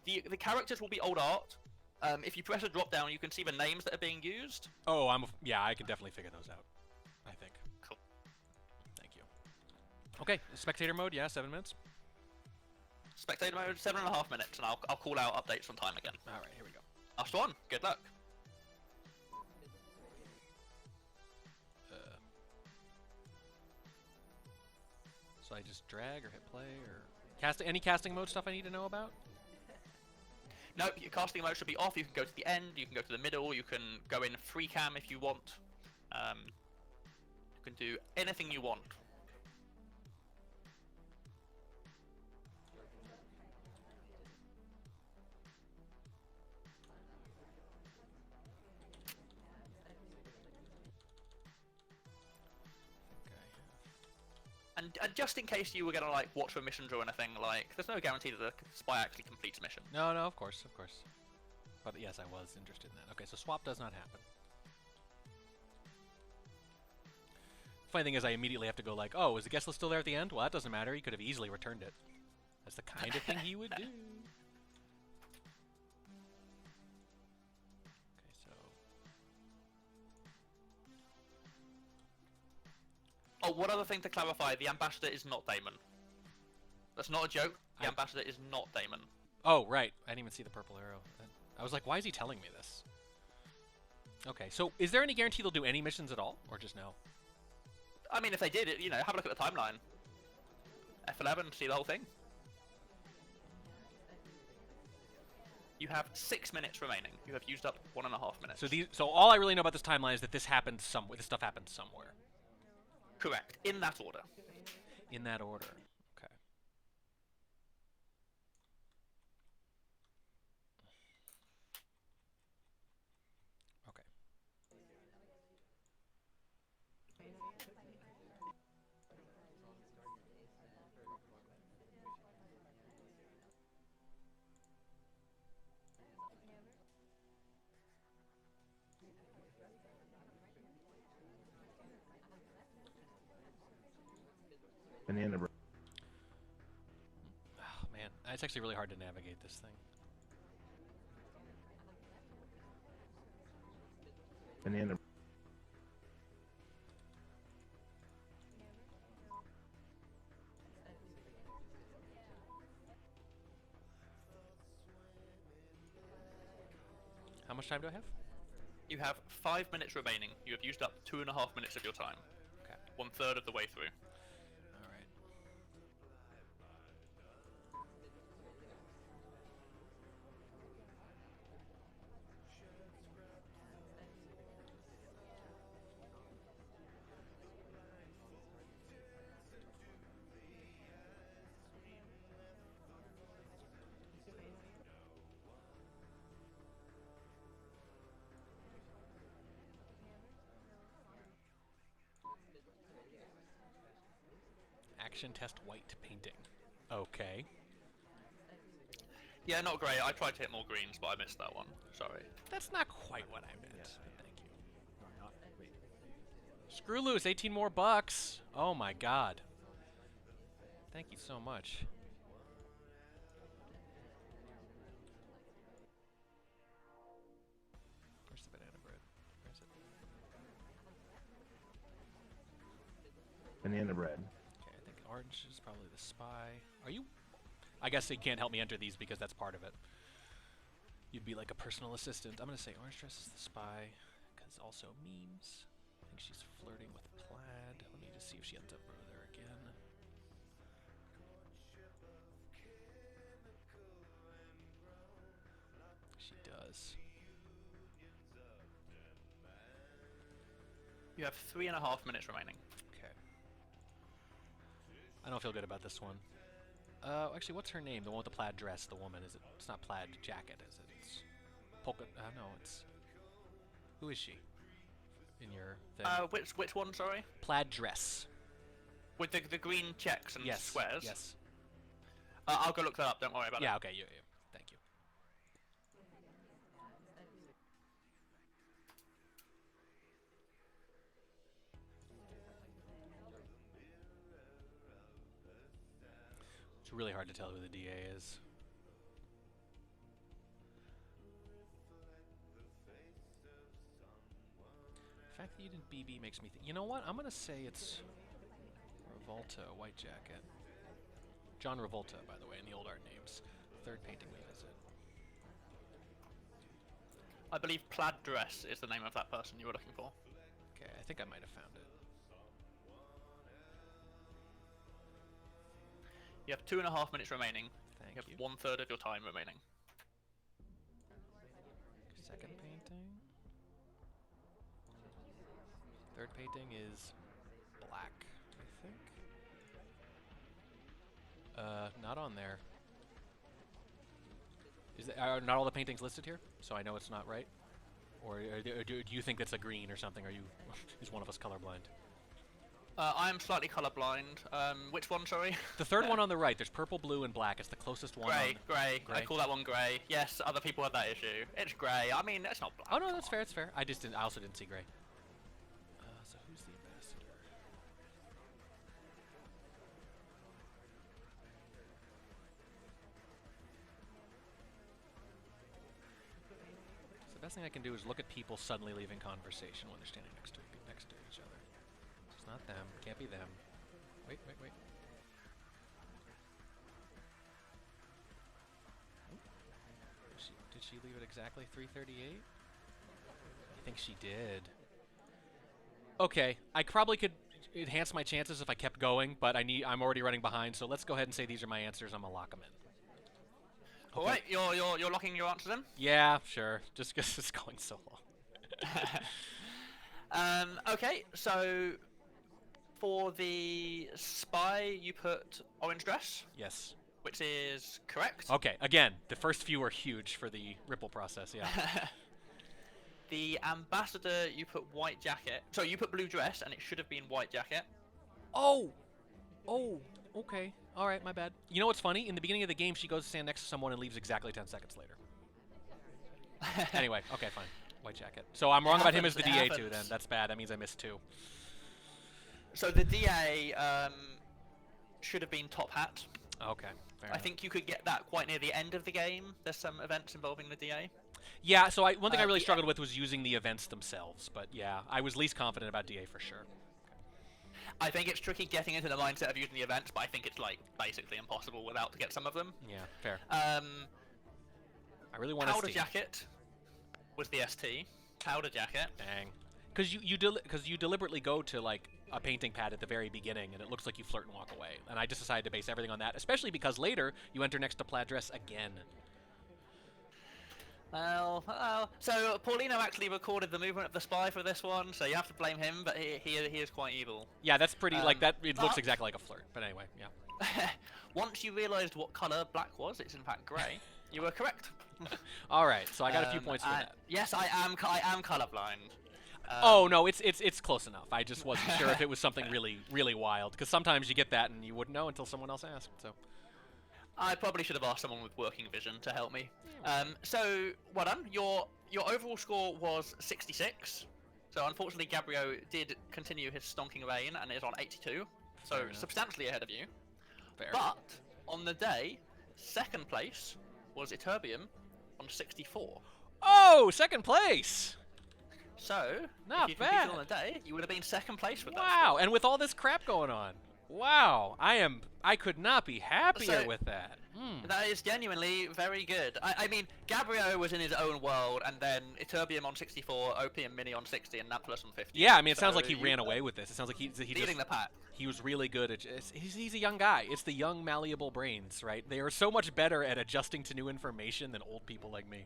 Speaker 2: The characters will be old art. If you press a drop down, you can see the names that are being used.
Speaker 1: Oh, yeah, I can definitely figure those out. I think.
Speaker 2: Cool.
Speaker 1: Thank you. Okay, spectator mode, yeah, 7 minutes.
Speaker 2: Spectator mode, 7.5 minutes, and I'll call out updates from time again.
Speaker 1: All right, here we go.
Speaker 2: Last one. Good luck.
Speaker 1: So I just drag or hit play or any casting mode stuff I need to know about?
Speaker 2: Nope, your casting mode should be off. You can go to the end, you can go to the middle, you can go in free cam if you want. You can do anything you want. And just in case you were gonna like watch for missions or anything, like there's no guarantee that the spy actually completes a mission.
Speaker 1: No, of course. But yes, I was interested in that. Okay, so swap does not happen. Funny thing is, I immediately have to go like, oh, is the guest list still there at the end? Well, that doesn't matter. He could have easily returned it. That's the kind of thing he would do. Okay, so...
Speaker 2: Oh, one other thing to clarify, the ambassador is not Damon. That's not a joke. The ambassador is not Damon.
Speaker 1: Oh, right. I didn't even see the purple arrow. I was like, why is he telling me this? Okay, so is there any guarantee they'll do any missions at all? Or just no?
Speaker 2: I mean, if they did, you know, have a look at the timeline. F11, see the whole thing. You have 6 minutes remaining. You have used up 1.5 minutes.
Speaker 1: So all I really know about this timeline is that this happened somewhere. This stuff happened somewhere.
Speaker 2: Correct. In that order.
Speaker 1: In that order. Okay. Okay.
Speaker 3: Banana bread.
Speaker 1: Oh, man, it's actually really hard to navigate this thing.
Speaker 3: Banana.
Speaker 1: How much time do I have?
Speaker 2: You have 5 minutes remaining. You have used up 2.5 minutes of your time.
Speaker 1: Okay.
Speaker 2: 1/3 of the way through.
Speaker 1: All right. Action test white painting. Okay.
Speaker 2: Yeah, not great. I tried to hit more greens, but I missed that one. Sorry.
Speaker 1: That's not quite what I meant. But thank you. Screw loose, 18 more bucks. Oh my god. Thank you so much. Where's the banana bread? Where is it?
Speaker 3: Banana bread.
Speaker 1: Okay, I think orange is probably the spy. Are you? I guess you can't help me enter these because that's part of it. You'd be like a personal assistant. I'm gonna say orange dress is the spy, because also memes. I think she's flirting with plaid. Let me just see if she ends up over there again. is.
Speaker 2: You have 3.5 minutes remaining.
Speaker 1: Okay. I don't feel good about this one. Actually, what's her name? The one with the plaid dress. The woman. Is it? It's not plaid jacket, is it? It's polka. No, it's. Who is she? In your thing.
Speaker 2: Which one? Sorry.
Speaker 1: Plaid dress.
Speaker 2: With the green checks and
Speaker 1: Yes.
Speaker 2: squares.
Speaker 1: Yes.
Speaker 2: I'll go look that up. Don't worry about it.
Speaker 1: Yeah. Okay. You. Thank you. It's really hard to tell who the DA is. The fact that you didn't BB makes me think. You know what? I'm gonna say it's Revolta, White Jacket. John Revolta, by the way, in the old art names. Third painting we visit.
Speaker 2: I believe plaid dress is the name of that person you were looking for.
Speaker 1: Okay, I think I might have found it.
Speaker 2: You have 2.5 minutes remaining.
Speaker 1: Thank
Speaker 2: You
Speaker 1: you.
Speaker 2: have 1/3 of your time remaining.
Speaker 1: Second painting. Third painting is black, I think. Not on there. Are not all the paintings listed here? So I know it's not right? Or do you think that's a green or something? Are you is one of us colorblind?
Speaker 2: I'm slightly colorblind. Which one, sorry?
Speaker 1: The third one on the right, there's purple, blue, and black. It's the closest one.
Speaker 2: Grey.
Speaker 1: Grey.
Speaker 2: I call that one grey. Yes, other people have that issue. It's grey. I mean, it's not black.
Speaker 1: Oh no, that's fair. It's fair. I just didn't. I also didn't see gray. So who's the ambassador? So the best thing I can do is look at people suddenly leaving conversation when they're standing next to each other. It's not them. Can't be them. Wait. Did she leave at exactly 3:38? I think she did. Okay, I probably could enhance my chances if I kept going, but I'm already running behind, so let's go ahead and say these are my answers. I'm gonna lock them in.
Speaker 2: All right, you're locking your answers in.
Speaker 1: Yeah, sure. Just because it's going so long.
Speaker 2: Okay, so for the spy, you put orange dress,
Speaker 1: Yes.
Speaker 2: which is correct.
Speaker 1: Okay. Again, the first few are huge for the ripple process. Yeah.
Speaker 2: The ambassador, you put white jacket. So you put blue dress, and it should have been white jacket.
Speaker 1: Oh. Okay. All right. My bad. You know what's funny? In the beginning of the game, she goes to stand next to someone and leaves exactly 10 seconds later. Anyway. Okay. Fine. White jacket. So I'm wrong about him as the
Speaker 2: It
Speaker 1: DA too.
Speaker 2: happens.
Speaker 1: Then that's bad. That means I missed 2.
Speaker 2: So the DA should have been top hat.
Speaker 1: Okay. Fair
Speaker 2: I
Speaker 1: enough.
Speaker 2: think you could get that quite near the end of the game. There's some events involving the DA.
Speaker 1: Yeah, so one thing I really
Speaker 2: yeah.
Speaker 1: struggled with was using the events themselves, but yeah, I was least confident about DA for sure.
Speaker 2: I think it's tricky getting into the mindset of using the events, but I think it's like basically impossible without to get some of them.
Speaker 1: Yeah, fair.
Speaker 2: I
Speaker 1: I really want
Speaker 2: powder
Speaker 1: ST.
Speaker 2: jacket was the ST. Powder jacket.
Speaker 1: Dang. Because you deliberately go to like a painting pad at the very beginning, and it looks like you flirt and walk away. And I just decided to base everything on that, especially because later you enter next to plaid dress again.
Speaker 2: Well, so Paulino actually recorded the movement of the spy for this one, so you have to blame him, but he is quite evil.
Speaker 1: Yeah, that's pretty like that. It looks
Speaker 2: but-
Speaker 1: exactly like a flirt. But anyway, yeah.
Speaker 2: Once you realised what colour black was, it's in fact grey. You were correct.
Speaker 1: All right, so I got a few points for that.
Speaker 2: Yes, I am colorblind.
Speaker 1: Oh no, it's close enough. I just wasn't sure if it was something really wild, because sometimes you get that and you wouldn't know until someone else asked. So.
Speaker 2: I probably should have asked someone with working vision to help me. So, well done. Your overall score was 66. So, unfortunately, Gabriel did continue his stonking reign and is on 82. So,
Speaker 1: Fair enough.
Speaker 2: substantially ahead of you.
Speaker 1: Fair.
Speaker 2: But, on the day, second place was Eterbium on 64.
Speaker 1: Oh, second place!
Speaker 2: So,
Speaker 1: Not
Speaker 2: if you competed
Speaker 1: bad.
Speaker 2: on the day, you would have been second place with that.
Speaker 1: Wow, and with all this crap going on. Wow, I could not be happier
Speaker 2: So-
Speaker 1: with that.
Speaker 2: That is genuinely very good. I mean, Gabriel was in his own world, and then Eterbium on 64, Opium Mini on 60, and Nampulus on 50.
Speaker 1: Yeah, I mean, it sounds
Speaker 2: So
Speaker 1: like he
Speaker 2: you
Speaker 1: ran
Speaker 2: were
Speaker 1: away with this. It sounds like he
Speaker 2: leading
Speaker 1: just,
Speaker 2: the pack.
Speaker 1: he was really good at. He's a young guy. It's the young malleable brains, right? They are so much better at adjusting to new information than old people like me.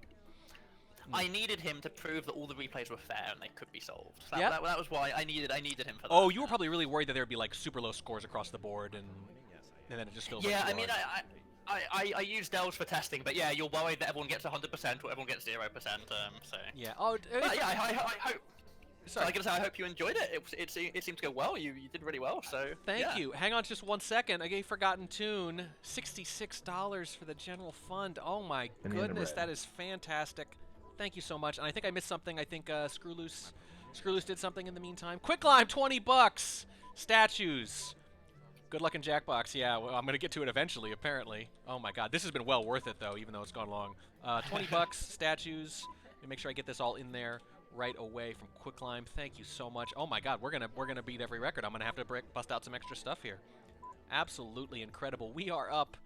Speaker 2: I needed him to prove that all the replays were fair and they could be solved. That,
Speaker 1: Yep.
Speaker 2: that was why I needed him for that.
Speaker 1: Oh, you were probably really worried that there would be like super low scores across the board, and then it just feels
Speaker 2: Yeah,
Speaker 1: like
Speaker 2: I mean, I use Dells for testing, but yeah, you're worried that everyone gets 100% or everyone gets 0%. So.
Speaker 1: Yeah. Oh,
Speaker 2: But yeah, I hope.
Speaker 1: sorry.
Speaker 2: I hope you enjoyed it. It seemed to go well. You did really well. So.
Speaker 1: Thank
Speaker 2: yeah.
Speaker 1: you. Hang on just 1 second. A forgotten tune. $66 for the general fund. Oh my
Speaker 3: Banana
Speaker 1: goodness,
Speaker 3: bread.
Speaker 1: that is fantastic. Thank you so much. And I think I missed something. I think Screw Loose did something in the meantime. Quicklime, $20. Statues. Good luck in Jackbox. Yeah, well, I'm gonna get to it eventually. Apparently. Oh my God, this has been well worth it though, even though it's gone long. $20. Statues. Let me make sure I get this all in there right away from Quicklime. Thank you so much. Oh my God, we're gonna beat every record. I'm gonna have to bust out some extra stuff here. Absolutely incredible. We are up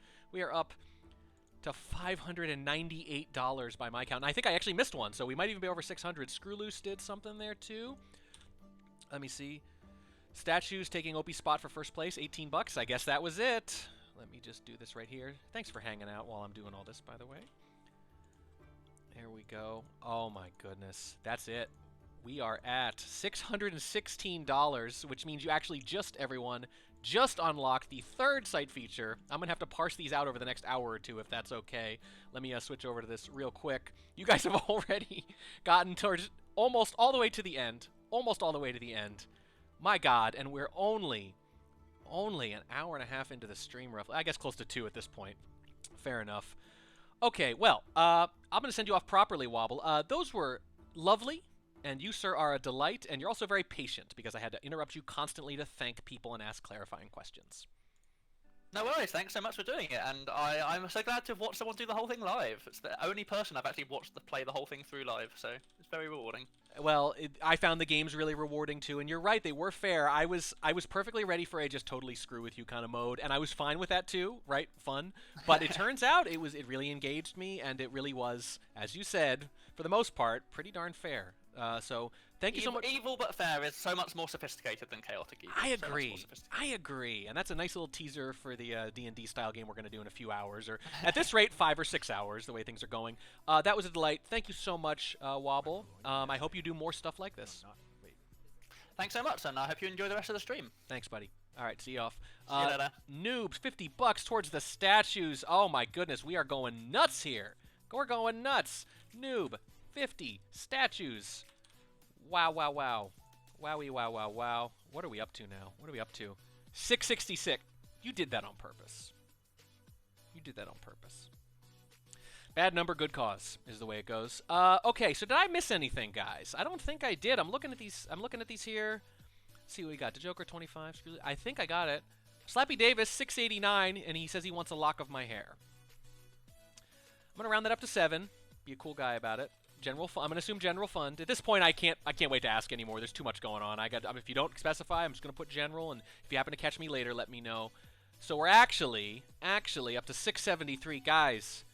Speaker 1: to $598 by my count. And I think I actually missed one, so we might even be over 600. Screw Loose did something there too. Let me see. Statues taking Opie's spot for first place, $18. I guess that was it. Let me just do this right here. Thanks for hanging out while I'm doing all this, by the way. There we go. Oh my goodness. That's it. We are at $616, which means you actually just unlocked the third site feature. I'm going to have to parse these out over the next hour or two if that's okay. Let me switch over to this real quick. You guys have already gotten towards almost all the way to the end. Almost all the way to the end. My God, and we're only an hour and a half into the stream, roughly. I guess close to 2 at this point. Fair enough. Okay, well, I'm going to send you off properly, Wobble. Those were lovely, and you, sir, are a delight, and you're also very patient, because I had to interrupt you constantly to thank people and ask clarifying questions.
Speaker 2: No worries. Thanks so much for doing it, and I'm so glad to have watched someone do the whole thing live. It's the only person I've actually watched play the whole thing through live, so it's very rewarding.
Speaker 1: Well, I found the games really rewarding too, and you're right, they were fair. I was perfectly ready for a just totally screw with you kind of mode, and I was fine with that too, right? Fun. But it turns out it really engaged me, and it really was, as you said, for the most part, pretty darn fair. So thank you so much.
Speaker 2: Evil but fair is so much more sophisticated than chaotic evil.
Speaker 1: I
Speaker 2: So much more
Speaker 1: agree.
Speaker 2: sophisticated.
Speaker 1: I agree, and that's a nice little teaser for the D&D style game we're going to do in a few hours, or at this rate, 5 or 6 hours, the way things are going. That was a delight. Thank you so much, Wobble. I hope you do more stuff like this.
Speaker 2: Thanks so much, and I hope you enjoy the rest of the stream.
Speaker 1: Thanks, buddy. All right, see you off.
Speaker 2: See you later.
Speaker 1: Noobs, $50 towards the statues. Oh my goodness, we are going nuts here. We're going nuts. Noob, 50 statues. Wow, wow, wow. Wowie, wow, wow, wow. What are we up to now? What are we up to? 666. You did that on purpose. You did that on purpose. Bad number, good cause is the way it goes. Okay, so did I miss anything, guys? I don't think I did. I'm looking at these here. Let's see what we got. The Joker 25. I think I got it. Slappy Davis 689, and he says he wants a lock of my hair. I'm gonna round that up to 7. Be a cool guy about it. General fund. I'm gonna assume general fund. At this point, I can't wait to ask anymore. There's too much going on. If you don't specify, I'm just gonna put general, and if you happen to catch me later, let me know. So we're actually up to 673, guys.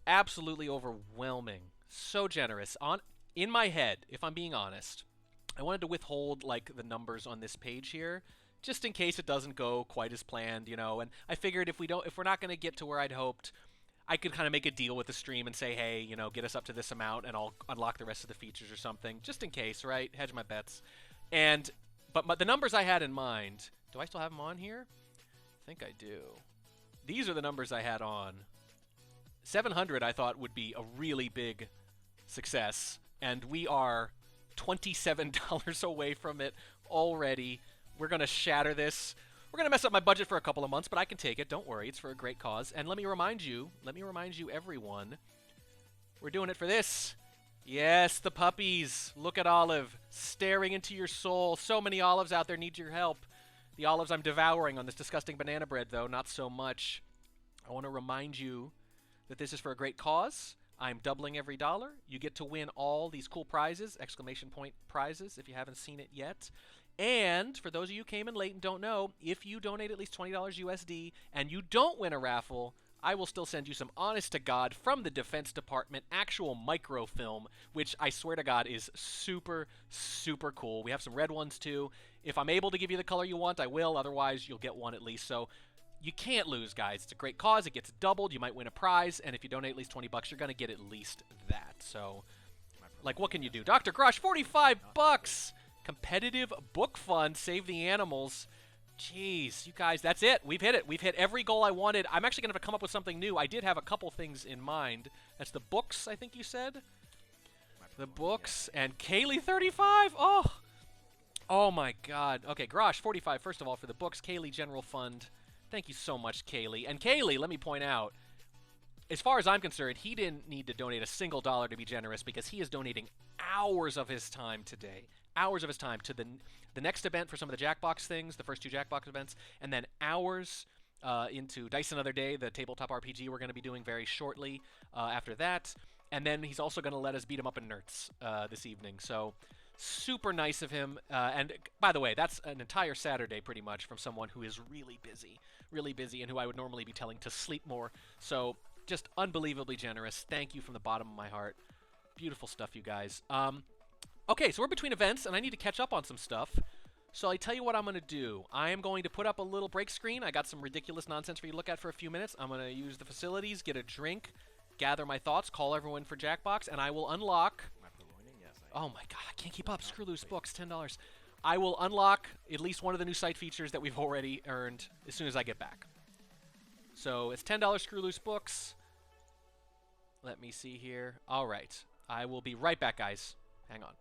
Speaker 1: Absolutely overwhelming. So generous. In my head, if I'm being honest, I wanted to withhold like the numbers on this page here, just in case it doesn't go quite as planned, you know. And I figured if we're not gonna get to where I'd hoped, I could kind of make a deal with the stream and say, hey, you know, get us up to this amount, and I'll unlock the rest of the features or something, just in case, right? Hedge my bets. But the numbers I had in mind, do I still have them on here? I think I do. These are the numbers I had on. 700 I thought would be a really big success, and we are $27 away from it already. We're going to shatter this. We're going to mess up my budget for a couple of months, but I can take it. Don't worry. It's for a great cause. And let me remind you, everyone, we're doing it for this. Yes, the puppies. Look at Olive staring into your soul. So many olives out there need your help. The olives I'm devouring on this disgusting banana bread, though, not so much. I want to remind you that this is for a great cause. I'm doubling every dollar. You get to win all these cool prizes, exclamation point prizes, if you haven't seen it yet. And for those of you who came in late and don't know, if you donate at least $20 USD and you don't win a raffle, I will still send you some honest to God from the Defense Department actual microfilm, which I swear to God is super, super cool. We have some red ones too. If I'm able to give you the color you want, I will. Otherwise, you'll get one at least. So you can't lose, guys. It's a great cause. It gets doubled. You might win a prize, and if you donate at least $20, you're gonna get at least that. So, like, what can you do? Dr. Grush, 45 bucks. Competitive book fund. Save the animals. Jeez, you guys, that's it. We've hit it. We've hit every goal I wanted. I'm actually gonna have to come up with something new. I did have a couple things in mind. That's the books, I think you said. The books and Kaylee 35. Oh my God. Okay, Grosh 45. First of all, for the books, Kaylee General Fund. Thank you so much, Kaylee. And Kaylee, let me point out, as far as I'm concerned, he didn't need to donate a single dollar to be generous because he is donating hours of his time today. Hours of his time to the next event for some of the Jackbox things, the first 2 Jackbox events, and then hours into Dice Another Day, the tabletop RPG we're going to be doing very shortly after that. And then he's also going to let us beat him up in Nerds this evening. So super nice of him. And by the way, that's an entire Saturday pretty much from someone who is really busy, and who I would normally be telling to sleep more. So just unbelievably generous. Thank you from the bottom of my heart. Beautiful stuff, you guys. Okay, so we're between events, and I need to catch up on some stuff. So I tell you what I'm going to do. I am going to put up a little break screen. I got some ridiculous nonsense for you to look at for a few minutes. I'm going to use the facilities, get a drink, gather my thoughts, call everyone for Jackbox, and I will unlock... Oh my God, I can't keep up. Screw loose books, $10. I will unlock at least one of the new site features that we've already earned as soon as I get back. So it's $10 Screw Loose Books. Let me see here. All right. I will be right back, guys. Hang on.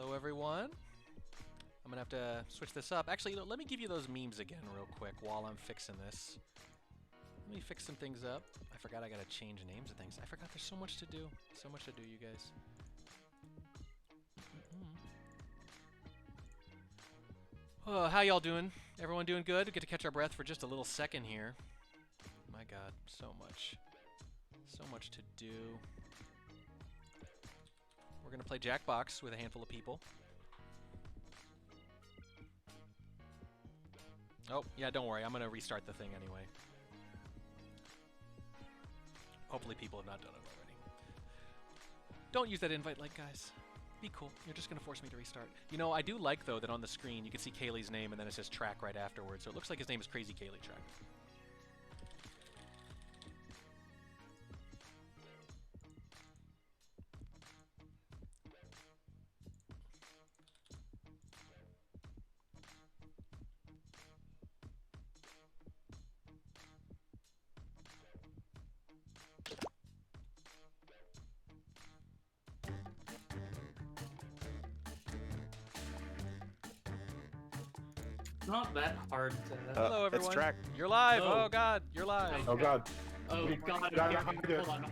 Speaker 1: Hello, everyone. I'm gonna have to switch this up. Actually, let me give you those memes again real quick while I'm fixing this. Let me fix some things up. I forgot I gotta change names of things. I forgot there's so much to do. So much to do, you guys. Oh, how y'all doing? Everyone doing good? We get to catch our breath for just a little second here. My God, so much. So much to do. We're gonna play Jackbox with a handful of people. Oh, yeah, don't worry. I'm gonna restart the thing anyway. Hopefully people have not done it already. Don't use that invite link, guys. Be cool. You're just gonna force me to restart. You know, I do like, though, that on the screen you can see Kaylee's name and then it says Track right afterwards. So it looks like his name is Crazy Kaylee Track.
Speaker 6: Not that hard to.
Speaker 1: Hello, everyone.
Speaker 5: It's Track.
Speaker 1: You're live.
Speaker 6: Oh.
Speaker 1: Oh, God. You're live.
Speaker 3: Oh God.
Speaker 6: Oh
Speaker 3: We-
Speaker 6: god,
Speaker 3: Yeah,
Speaker 6: okay,
Speaker 3: yeah, yeah.
Speaker 6: hold on.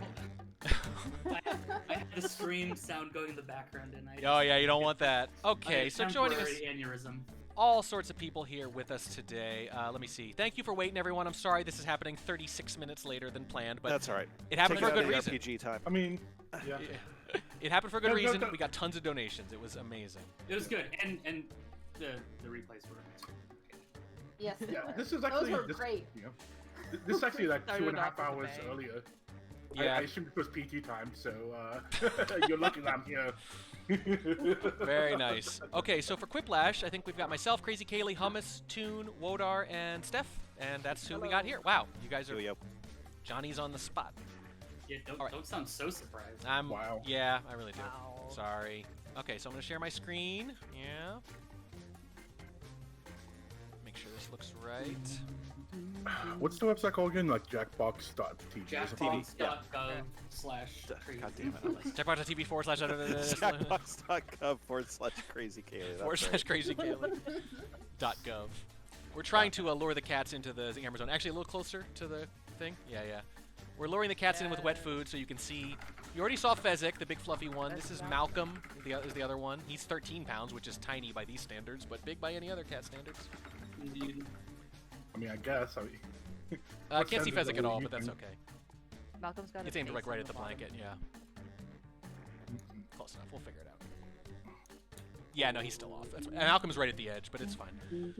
Speaker 6: I had the stream sound going in the background, and I.
Speaker 1: Oh, yeah, you don't want that.
Speaker 6: I
Speaker 1: Okay,
Speaker 6: had
Speaker 1: so joining us,
Speaker 6: temporary aneurysm.
Speaker 1: all sorts of people here with us today. Let me see. Thank you for waiting, everyone. I'm sorry this is happening 36 minutes later than planned, but
Speaker 5: That's all right.
Speaker 1: it happened
Speaker 5: Take
Speaker 1: for a
Speaker 5: out
Speaker 1: good
Speaker 5: the
Speaker 1: reason.
Speaker 5: RPG time.
Speaker 3: I mean, yeah.
Speaker 1: It happened for a good
Speaker 3: No, no,
Speaker 1: reason.
Speaker 3: no.
Speaker 1: We got tons of donations. It was amazing.
Speaker 6: It was good, and the replays were.
Speaker 4: Yes, they
Speaker 3: Yeah,
Speaker 4: were.
Speaker 3: this is
Speaker 4: Those
Speaker 3: actually
Speaker 4: were
Speaker 3: this,
Speaker 4: great.
Speaker 3: you know, this is actually like
Speaker 7: Started
Speaker 3: 2.5
Speaker 7: off with a
Speaker 3: hours
Speaker 7: bang.
Speaker 3: earlier.
Speaker 1: Yeah.
Speaker 3: I assumed it was PT time, so you're lucky that I'm here.
Speaker 1: Very nice. Okay, so for Quiplash, I think we've got myself, Crazy Kaylee, Hummus, Toon, Wodar, and Steph, and that's who we got here. Wow, you guys are
Speaker 5: Yo.
Speaker 1: Johnny's on the spot.
Speaker 6: Yeah,
Speaker 1: All right.
Speaker 6: don't sound so surprised.
Speaker 3: Wow.
Speaker 1: Yeah, I really do.
Speaker 7: Wow.
Speaker 1: Sorry. Okay, so I'm gonna share my screen. Yeah. Make sure this looks right.
Speaker 3: What's the website called again? Like jackbox.tv.
Speaker 6: Jackbox.gov/crazy.
Speaker 5: God damn it.
Speaker 1: Checkbox.tv /
Speaker 5: Jackbox.gov/crazy Kaylee.
Speaker 1: / Crazy Kaylee. .gov. We're trying to lure the cats into the camera zone. Actually, a little closer to the thing. Yeah, yeah. We're luring the cats in with wet food so you can see. You already saw Fezzik, the big fluffy one. This is Malcolm, is the other one. He's 13 pounds, which is tiny by these standards, but big by any other cat standards.
Speaker 6: Indeed.
Speaker 3: I mean, I guess. I mean,
Speaker 1: Can't see
Speaker 3: standards
Speaker 1: Fezzik
Speaker 3: are
Speaker 1: at
Speaker 3: we
Speaker 1: all, but that's
Speaker 3: using?
Speaker 1: okay.
Speaker 7: Malcolm's got
Speaker 1: It's
Speaker 7: a
Speaker 1: aimed
Speaker 7: face
Speaker 1: like right
Speaker 7: on
Speaker 1: at the
Speaker 7: bottom.
Speaker 1: blanket, yeah. Close enough. We'll figure it out. Yeah, no, he's still off. That's fine. And Malcolm's right at the edge, but it's fine.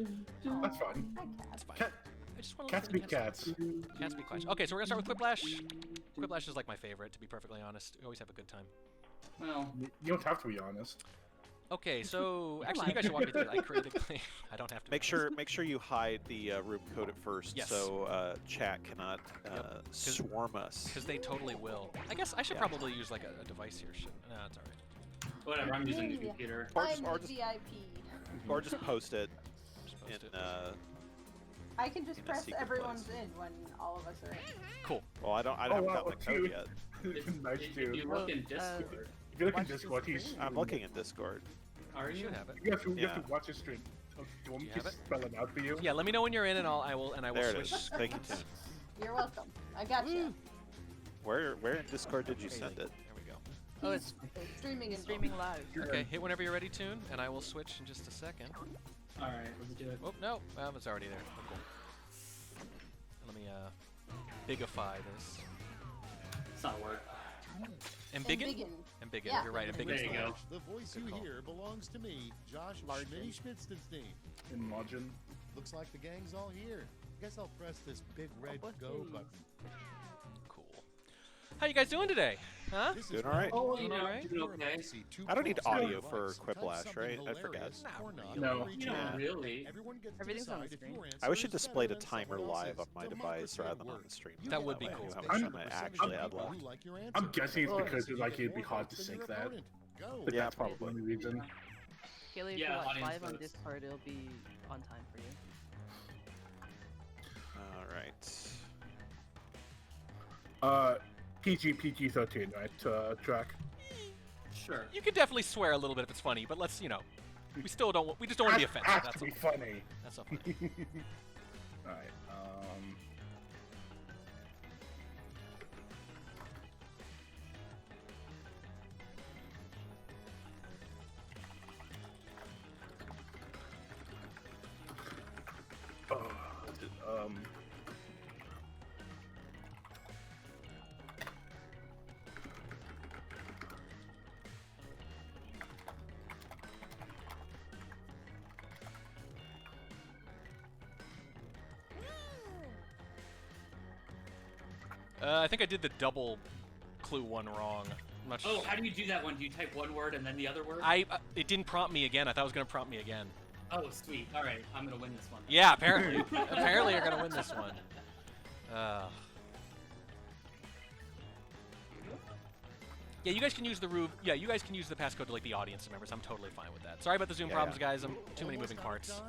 Speaker 3: That's fine.
Speaker 1: It's fine.
Speaker 3: Cat,
Speaker 1: I just want
Speaker 3: cats be cats.
Speaker 1: Cats be clash. Okay, so we're gonna start with Quiplash. Quiplash is like my favorite, to be perfectly honest. We always have a good time.
Speaker 6: Well,
Speaker 3: You don't have to be honest.
Speaker 1: Okay, so actually, you guys should walk me through it. I created. I don't have to.
Speaker 5: Make sure you hide the room code at first,
Speaker 1: Yes.
Speaker 5: so chat cannot swarm us.
Speaker 1: Because they totally will. I guess I should
Speaker 5: Yeah.
Speaker 1: probably use like a device here. Shit. No, it's all right.
Speaker 6: whatever. I'm using the computer.
Speaker 5: Or
Speaker 4: I'm
Speaker 5: just-
Speaker 4: the
Speaker 5: or just-
Speaker 4: VIP.
Speaker 5: Or just post it
Speaker 1: Just
Speaker 5: in.
Speaker 1: post it.
Speaker 4: I can just
Speaker 5: in a
Speaker 4: press
Speaker 5: secret
Speaker 4: everyone's
Speaker 5: place.
Speaker 4: in when all of us are in.
Speaker 1: Cool.
Speaker 5: Well, I don't
Speaker 3: Oh,
Speaker 5: have
Speaker 3: wow,
Speaker 5: the code
Speaker 3: dude.
Speaker 5: yet.
Speaker 3: Nice
Speaker 6: If
Speaker 3: too.
Speaker 6: you look in Discord,
Speaker 3: If you look in
Speaker 7: watch the
Speaker 3: Discord, he's.
Speaker 7: screen.
Speaker 5: I'm looking at Discord.
Speaker 6: are
Speaker 1: You
Speaker 6: you?
Speaker 1: should have it.
Speaker 3: You have to
Speaker 5: Yeah.
Speaker 3: watch his stream. Do you want me
Speaker 1: You
Speaker 3: to
Speaker 1: have it?
Speaker 3: spell it out for you?
Speaker 1: Yeah, let me know when you're in, and I will
Speaker 5: There it
Speaker 1: switch.
Speaker 5: is. Thank you, Tim.
Speaker 4: You're welcome. I got you.
Speaker 5: Where in Discord did you send it?
Speaker 1: There we go.
Speaker 7: Oh,
Speaker 4: He's streaming in
Speaker 7: Streaming live.
Speaker 1: Okay, hit whenever you're ready, Toon, and I will switch in just a second.
Speaker 6: All right, let's do it.
Speaker 1: Oh no, well, it's already there. Oh, cool. Let me bigify this.
Speaker 6: It's not a word.
Speaker 1: Embiggen? Embiggen.
Speaker 4: Yeah.
Speaker 1: You're right.
Speaker 6: There
Speaker 1: Embiggen's
Speaker 6: you
Speaker 1: the
Speaker 6: go.
Speaker 1: word.
Speaker 8: The voice
Speaker 1: Good
Speaker 8: you
Speaker 1: call.
Speaker 8: hear belongs to me, Josh Schmitty-Schmitzenstein.
Speaker 3: In margin.
Speaker 8: Looks like the gang's all here. Guess I'll press this big red go button.
Speaker 1: Cool. How you guys doing today? Huh?
Speaker 8: This is
Speaker 5: Doing all right.
Speaker 6: Oh,
Speaker 1: you know,
Speaker 6: alright. Okay.
Speaker 5: I don't need audio
Speaker 8: Type
Speaker 5: for
Speaker 8: something
Speaker 5: Quiplash, right? I forget.
Speaker 8: hilarious
Speaker 1: Not
Speaker 8: or not,
Speaker 1: really.
Speaker 3: No.
Speaker 8: or each
Speaker 6: You know,
Speaker 8: other.
Speaker 6: really.
Speaker 8: Everyone gets to
Speaker 7: Everything's on the
Speaker 8: decide if
Speaker 7: screen.
Speaker 8: your answer
Speaker 5: I wish it
Speaker 8: is
Speaker 5: displayed a
Speaker 8: better than
Speaker 5: timer
Speaker 8: someone
Speaker 5: live on
Speaker 8: else's.
Speaker 5: my device
Speaker 8: Democracy
Speaker 5: rather
Speaker 8: at
Speaker 5: than on
Speaker 8: work.
Speaker 5: the stream.
Speaker 8: You
Speaker 1: That
Speaker 8: get
Speaker 1: would
Speaker 8: a
Speaker 1: be
Speaker 8: way
Speaker 1: cool.
Speaker 8: to
Speaker 5: How
Speaker 8: bet
Speaker 5: much
Speaker 8: the
Speaker 5: am I
Speaker 8: percentage
Speaker 5: actually
Speaker 8: of
Speaker 5: ad
Speaker 8: people
Speaker 5: locked?
Speaker 8: who like your answer.
Speaker 3: I'm guessing it's
Speaker 8: Plus,
Speaker 3: because
Speaker 8: you
Speaker 3: like
Speaker 8: get
Speaker 3: it'd be
Speaker 8: more
Speaker 3: hard to
Speaker 8: votes than
Speaker 3: sync
Speaker 8: your
Speaker 3: that.
Speaker 8: opponent. Go.
Speaker 3: But
Speaker 5: Yeah,
Speaker 3: that's probably the only reason.
Speaker 7: Kaylee, if
Speaker 6: Yeah,
Speaker 7: you watch
Speaker 6: audience
Speaker 7: live on
Speaker 6: votes.
Speaker 7: Discord, it'll be on time for you.
Speaker 5: All right.
Speaker 3: PG 13, right? Track.
Speaker 6: Sure.
Speaker 1: You can definitely swear a little bit if it's funny, but let's, we still don't. We just don't want to be offensive.
Speaker 3: Has
Speaker 1: That's
Speaker 3: to be
Speaker 1: all.
Speaker 3: funny.
Speaker 1: That's all. Funny.
Speaker 3: All right. Um.
Speaker 1: I think I did the double clue one wrong. I'm not
Speaker 6: Oh,
Speaker 1: sure.
Speaker 6: how do you do that one? Do you type one word and then the other word?
Speaker 1: It didn't prompt me again. I thought it was gonna prompt me again.
Speaker 6: Oh, sweet. All right, I'm gonna win this one.
Speaker 1: Yeah, apparently. Apparently, you're gonna win this one. Yeah, you guys can use the Yeah, you guys can use the passcode to like the audience members. I'm totally fine with that. Sorry about the Zoom problems, guys. I'm too many moving parts.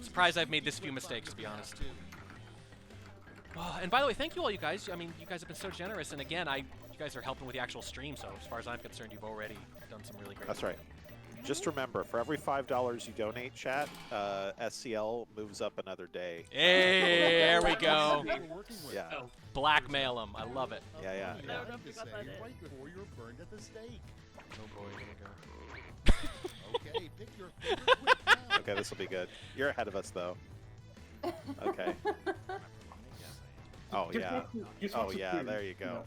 Speaker 1: Surprised I've made this few mistakes, to be honest. And by the way, thank you all, you guys. I mean, you guys have been so generous. And again, you guys are helping with the actual stream. So as far as I'm concerned, you've already done some really great.
Speaker 5: That's right. Just remember, for every $5 you donate, chat, SCL moves up another day.
Speaker 1: Hey, there we go.
Speaker 5: Yeah.
Speaker 6: Oh,
Speaker 1: Blackmail them. I love it.
Speaker 5: Yeah, yeah.
Speaker 8: You
Speaker 7: No,
Speaker 8: have
Speaker 7: don't
Speaker 8: to
Speaker 7: forget
Speaker 8: say
Speaker 7: about it.
Speaker 8: right before you're burned at the stake.
Speaker 1: Oh boy, here we go.
Speaker 8: Okay, pick your favorite whip now.
Speaker 5: Okay, this will be good. You're ahead of us, though. Okay. Oh, yeah. Oh, yeah, there you go.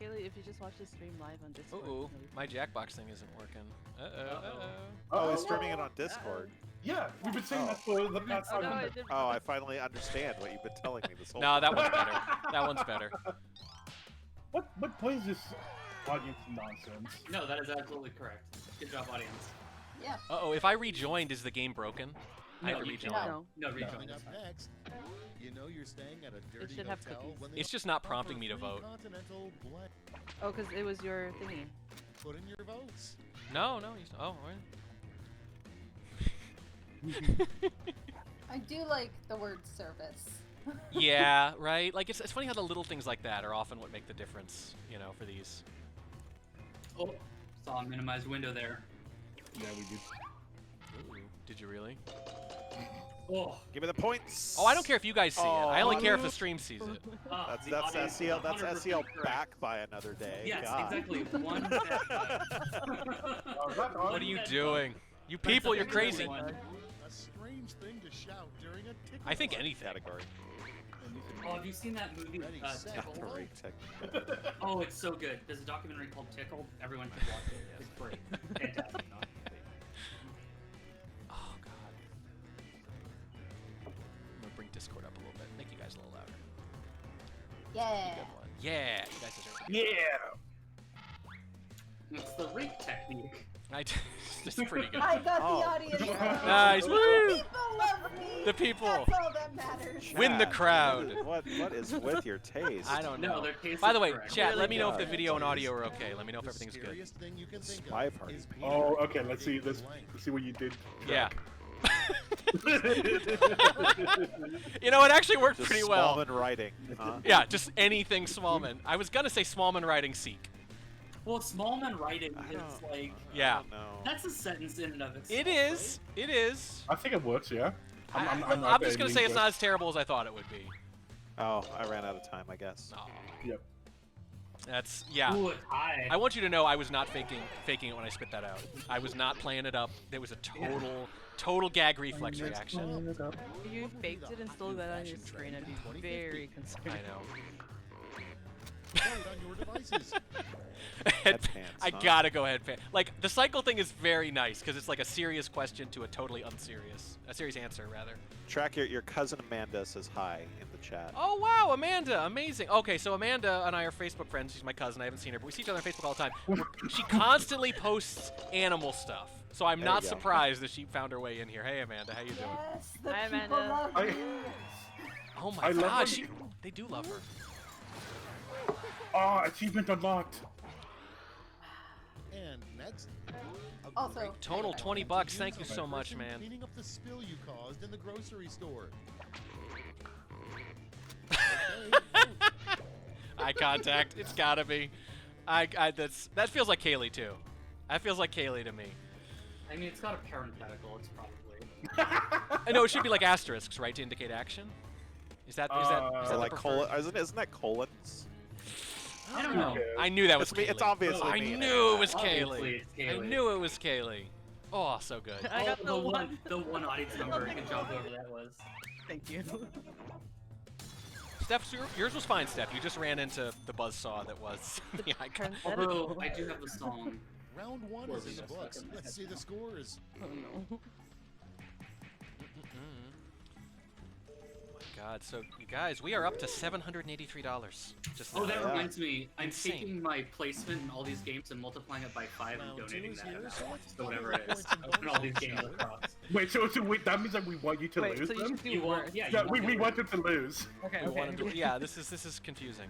Speaker 7: Kaylee, if you just watch the stream live on Discord.
Speaker 1: Ooh,
Speaker 7: you'll be
Speaker 1: my Jackbox thing isn't working. Uh-oh.
Speaker 5: Oh, he's streaming it on Discord.
Speaker 3: Yeah, we've been saying that for the past
Speaker 7: Oh
Speaker 3: 5
Speaker 7: no, I
Speaker 3: minutes.
Speaker 7: did.
Speaker 5: Oh, I finally understand what you've been telling me this whole
Speaker 1: No,
Speaker 5: time.
Speaker 1: that one's better. That one's better.
Speaker 3: What is this audience nonsense?
Speaker 6: no, that is absolutely correct. Good job, audience.
Speaker 4: Yeah.
Speaker 1: Uh-oh, if I rejoined, is the game broken? I
Speaker 6: No,
Speaker 1: have to
Speaker 6: you
Speaker 1: rejoin.
Speaker 6: can't.
Speaker 7: No.
Speaker 6: No, rejoin.
Speaker 8: Coming
Speaker 6: is
Speaker 8: up
Speaker 6: fine.
Speaker 8: next, you know you're staying at a dirty
Speaker 7: should have
Speaker 8: hotel
Speaker 7: cookies.
Speaker 8: when they
Speaker 1: It's just not
Speaker 8: offer
Speaker 1: prompting me to
Speaker 8: free
Speaker 1: vote.
Speaker 8: continental blend.
Speaker 7: Oh, because it was your thingy.
Speaker 8: Put in your votes.
Speaker 1: No, he's... Oh, all right.
Speaker 4: I do like the word service.
Speaker 1: Yeah, right? Like, it's funny how the little things like that are often what make the difference, for these.
Speaker 6: Oh, saw a minimized window there.
Speaker 3: Yeah, we do.
Speaker 1: Ooh, did you really?
Speaker 6: Oh,
Speaker 5: Give me the points.
Speaker 1: Oh, I don't care if you guys see it. I only care if the
Speaker 5: Oh.
Speaker 1: stream sees it.
Speaker 5: That's
Speaker 6: the audience
Speaker 5: SCL.
Speaker 6: is
Speaker 5: That's
Speaker 6: 100%
Speaker 5: SCL
Speaker 6: correct.
Speaker 5: back by another day.
Speaker 6: Yes,
Speaker 5: God.
Speaker 6: exactly. One.
Speaker 1: What are you doing? You people, you're crazy.
Speaker 6: One.
Speaker 8: A strange thing to shout during a tickle
Speaker 1: I think
Speaker 8: fight.
Speaker 1: anything.
Speaker 5: Category.
Speaker 6: Oh, have you seen that movie,
Speaker 8: Ready, set,
Speaker 6: Tickle?
Speaker 5: Category. Tech-
Speaker 6: Oh, it's so good. There's a documentary called Tickle. Everyone should watch it. It's great. Fantastic.
Speaker 1: Oh, God. I'm going to bring Discord up a little bit. Make you guys a little louder.
Speaker 4: Yeah.
Speaker 1: Good one. Yeah, you guys deserve it.
Speaker 3: Yeah.
Speaker 6: It's the rink technique.
Speaker 1: It's pretty good.
Speaker 4: I got
Speaker 5: Oh.
Speaker 4: the audience.
Speaker 1: Nice.
Speaker 4: The
Speaker 1: Woo!
Speaker 4: people love me.
Speaker 1: The people.
Speaker 4: That's all that matters.
Speaker 1: Win the
Speaker 5: Chat,
Speaker 1: crowd.
Speaker 5: What is with your taste?
Speaker 1: I don't know.
Speaker 6: No, their taste
Speaker 1: By
Speaker 6: is
Speaker 1: the way,
Speaker 6: correct.
Speaker 1: chat, let me know if
Speaker 5: God.
Speaker 1: the video and audio are okay. Let me know if
Speaker 8: The
Speaker 1: everything's good.
Speaker 8: scariest thing you can think of
Speaker 5: SpyParty.
Speaker 8: is Peter
Speaker 3: Oh, okay. Let's see.
Speaker 8: big
Speaker 3: Let's
Speaker 8: blank.
Speaker 3: see what you did.
Speaker 1: Yeah. It actually worked
Speaker 5: Just
Speaker 1: pretty well.
Speaker 5: Smallman writing. Huh?
Speaker 1: Yeah, just anything Smallman. I was gonna say Smallman writing Seek.
Speaker 6: Well, Smallman writing
Speaker 5: I
Speaker 6: is
Speaker 5: don't-
Speaker 6: like
Speaker 1: Yeah.
Speaker 5: I don't know.
Speaker 6: that's a sentence in and of itself.
Speaker 1: It is. It is.
Speaker 3: I think it works. Yeah.
Speaker 1: I'm
Speaker 3: not
Speaker 1: just gonna
Speaker 3: bad
Speaker 1: say it's
Speaker 3: either.
Speaker 1: not as terrible as I thought it would be.
Speaker 5: Oh, I ran out of time, I guess.
Speaker 1: Aw.
Speaker 3: Yep.
Speaker 1: That's yeah.
Speaker 6: Ooh, it's high.
Speaker 1: I want you to know I was not faking it when I spit that out. I was not playing it up. It was a total gag reflex reaction.
Speaker 7: If you faked it and still got on your screen, I'd be very concerned.
Speaker 1: I know.
Speaker 8: Vote on your devices.
Speaker 1: Head-
Speaker 5: Headpants,
Speaker 1: I
Speaker 5: huh?
Speaker 1: gotta go headpan. Like the cycle thing is very nice because it's like a serious question to a totally a serious answer rather.
Speaker 5: Track your cousin Amanda says hi in the chat.
Speaker 1: Oh wow, Amanda, amazing. Okay, so Amanda and I are Facebook friends. She's my cousin. I haven't seen her, but we see each other on Facebook all the time. She constantly posts animal stuff, so I'm
Speaker 5: There
Speaker 1: not
Speaker 5: you go.
Speaker 1: surprised that she found her way in here. Hey Amanda, how you doing?
Speaker 4: Yes, the
Speaker 7: Hi,
Speaker 4: people
Speaker 7: Amanda.
Speaker 4: love
Speaker 3: I-
Speaker 4: me.
Speaker 1: Oh my
Speaker 3: I love
Speaker 1: gosh,
Speaker 3: when-
Speaker 1: they do love her.
Speaker 3: Oh, achievement unlocked.
Speaker 8: And next, a
Speaker 4: Also-
Speaker 8: great
Speaker 1: Tonal,
Speaker 8: tip
Speaker 1: 20
Speaker 8: to
Speaker 1: bucks.
Speaker 8: use
Speaker 1: Thank you
Speaker 8: on
Speaker 1: so
Speaker 8: a
Speaker 1: much,
Speaker 8: person
Speaker 1: man.
Speaker 8: Cleaning up the spill you caused in the grocery store.
Speaker 1: Eye contact. It's gotta be. That feels like Kaylee too. That feels like Kaylee to me.
Speaker 6: I mean, it's got a parenthetical. It's probably.
Speaker 1: I know it should be like asterisks, right, to indicate action. Is that
Speaker 5: Or
Speaker 1: the
Speaker 5: like
Speaker 1: preferred-
Speaker 5: isn't that colons?
Speaker 6: I don't know.
Speaker 3: Okay.
Speaker 1: I knew that was
Speaker 5: It's me.
Speaker 1: Kaylee.
Speaker 5: It's obviously
Speaker 1: I
Speaker 5: me.
Speaker 1: knew it was
Speaker 6: Obviously,
Speaker 1: Kaylee.
Speaker 6: it's
Speaker 1: I
Speaker 6: Kaylee.
Speaker 1: knew it was Kaylee. Oh, so good.
Speaker 7: I got the one.
Speaker 6: the one audience member who can jump over that was.
Speaker 7: Thank you.
Speaker 1: Steph, yours was fine, Steph. You just ran into the buzzsaw that was the icon.
Speaker 6: Although I do have the song.
Speaker 8: Round 1
Speaker 6: Or
Speaker 8: is in the
Speaker 6: just
Speaker 8: books.
Speaker 6: like-
Speaker 8: Let's see the scores.
Speaker 7: Oh no.
Speaker 1: God, so you guys, we are up to $783. Just
Speaker 6: Oh, that
Speaker 5: Yeah.
Speaker 6: reminds me. I'm
Speaker 1: Insane.
Speaker 6: taking my placement in all these games and multiplying it by 5 and
Speaker 8: Round 2
Speaker 6: donating
Speaker 8: is
Speaker 6: that
Speaker 8: here,
Speaker 6: amount.
Speaker 8: so let's
Speaker 6: So whatever
Speaker 8: double
Speaker 6: it is.
Speaker 8: points and
Speaker 6: I'm putting all these
Speaker 8: bonuses,
Speaker 6: games
Speaker 8: shall we?
Speaker 6: across.
Speaker 3: Wait, so wait, that means that we want you to
Speaker 7: Wait,
Speaker 3: lose
Speaker 7: so you
Speaker 3: them?
Speaker 7: should do
Speaker 6: You want,
Speaker 7: worse.
Speaker 6: yeah,
Speaker 3: Yeah,
Speaker 6: you
Speaker 3: we
Speaker 6: want
Speaker 3: want them to lose.
Speaker 7: Okay.
Speaker 1: we want to
Speaker 7: Okay.
Speaker 1: do. Yeah, this is confusing.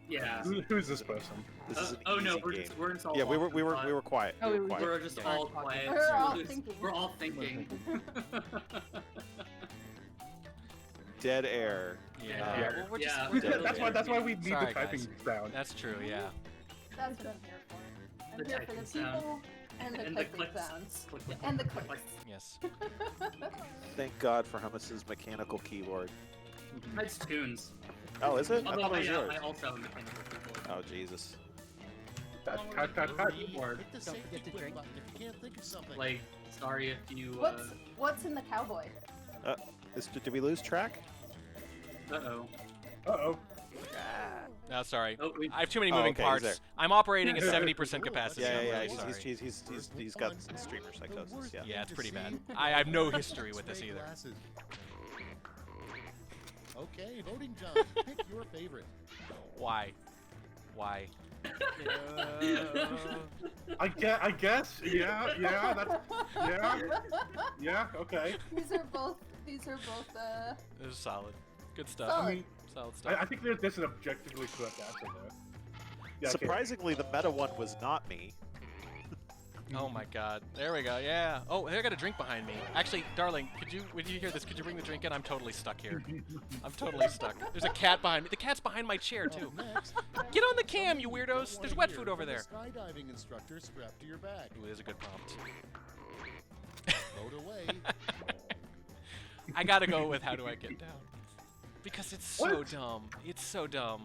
Speaker 6: Yeah.
Speaker 3: Who's this person?
Speaker 5: This is an
Speaker 6: Oh no,
Speaker 5: easy game.
Speaker 6: we're in solid.
Speaker 5: Yeah, we were quiet.
Speaker 7: Oh,
Speaker 5: we were
Speaker 7: we
Speaker 5: quiet.
Speaker 6: We're just
Speaker 7: Yeah.
Speaker 6: all quiet.
Speaker 4: We're
Speaker 6: so
Speaker 4: all
Speaker 6: just-
Speaker 4: thinking.
Speaker 6: We're all thinking.
Speaker 5: Dead air.
Speaker 1: Yeah.
Speaker 6: Yeah.
Speaker 1: Well, we're just,
Speaker 6: Yeah.
Speaker 1: we're
Speaker 5: Dead
Speaker 3: That's
Speaker 1: dead.
Speaker 3: why we need
Speaker 1: Sorry,
Speaker 3: the typing
Speaker 1: guys.
Speaker 3: sound.
Speaker 1: That's true. Yeah.
Speaker 4: That's what I'm here for. I'm
Speaker 6: The
Speaker 4: here for the
Speaker 6: typing sound.
Speaker 4: people and the
Speaker 6: And the
Speaker 4: clicking
Speaker 6: clicks.
Speaker 4: sounds.
Speaker 6: Click, click,
Speaker 4: And the
Speaker 6: click,
Speaker 4: clicks.
Speaker 6: click.
Speaker 1: Yes.
Speaker 5: Thank God for Hummus's mechanical keyboard.
Speaker 6: It's tunes.
Speaker 5: Oh, is it? I
Speaker 6: Although
Speaker 5: thought it was yours.
Speaker 6: I also have a mechanical keyboard.
Speaker 5: Oh, Jesus.
Speaker 6: Keyboard.
Speaker 8: Hit the
Speaker 7: Don't
Speaker 8: safety
Speaker 7: forget to
Speaker 8: quit
Speaker 7: drink.
Speaker 8: button if you can't think of something.
Speaker 6: Like, sorry if you.
Speaker 4: What's in the cowboy?
Speaker 5: Did we lose track?
Speaker 6: Uh-oh.
Speaker 3: Uh-oh.
Speaker 1: No, sorry.
Speaker 6: Oh, we,
Speaker 1: I have too many
Speaker 5: Oh,
Speaker 1: moving
Speaker 5: okay, he's
Speaker 1: parts.
Speaker 5: there.
Speaker 1: I'm operating at 70% capacity.
Speaker 5: Yeah,
Speaker 1: I'm
Speaker 5: yeah,
Speaker 1: really
Speaker 5: yeah.
Speaker 1: sorry.
Speaker 5: He's got some streamer psychosis. Yeah.
Speaker 1: Yeah, it's pretty bad. I have no history with this
Speaker 8: X-ray
Speaker 1: either.
Speaker 8: glasses. Okay, voting time. Pick your favorite.
Speaker 1: Why? Why?
Speaker 3: I guess. Yeah, okay.
Speaker 4: These are both.
Speaker 1: This is solid. Good stuff.
Speaker 4: Solid.
Speaker 3: I mean,
Speaker 1: Solid stuff.
Speaker 3: I think there's an objectively correct answer there. Yeah, okay.
Speaker 5: Surprisingly, the meta one was not me.
Speaker 1: Oh my God. There we go. Yeah. Oh, I got a drink behind me. Actually, darling, when you hear this, could you bring the drink in? I'm totally stuck here. I'm totally stuck. There's a cat behind me. The cat's behind my chair too.
Speaker 8: Next,
Speaker 1: Get on the cam, you weirdos. There's wet food over there.
Speaker 8: Skydiving instructor strapped to your back.
Speaker 1: Ooh, there's a good prompt.
Speaker 8: Float away.
Speaker 1: I gotta go with how do I get down? Because it's so
Speaker 3: What?
Speaker 1: dumb. It's so dumb.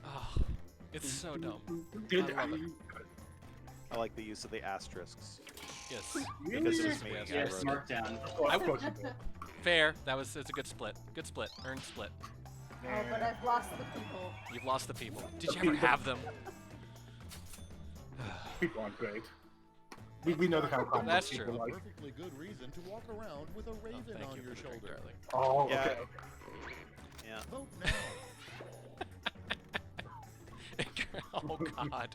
Speaker 1: Oh, it's so dumb.
Speaker 3: Did
Speaker 1: I love it.
Speaker 5: I like the use of the asterisks.
Speaker 1: Yes.
Speaker 5: Because it was me.
Speaker 1: Yes,
Speaker 5: I
Speaker 6: yes,
Speaker 5: wrote it.
Speaker 6: mark down.
Speaker 3: Of course you did.
Speaker 1: Fair. It's a good split. Good split. Earned split.
Speaker 4: Oh, but I've lost the people.
Speaker 1: You've lost the people. Did you ever have them?
Speaker 3: People aren't great. We know the kind of problems
Speaker 1: That's
Speaker 3: people
Speaker 1: true.
Speaker 3: like.
Speaker 8: Perfectly good reason to walk around with a raven
Speaker 1: Thank
Speaker 8: on
Speaker 1: you
Speaker 8: your
Speaker 1: for the drink,
Speaker 8: shoulder.
Speaker 1: darling.
Speaker 3: Oh,
Speaker 5: Yeah.
Speaker 3: okay.
Speaker 5: Yeah.
Speaker 8: Vote now.
Speaker 1: Oh God.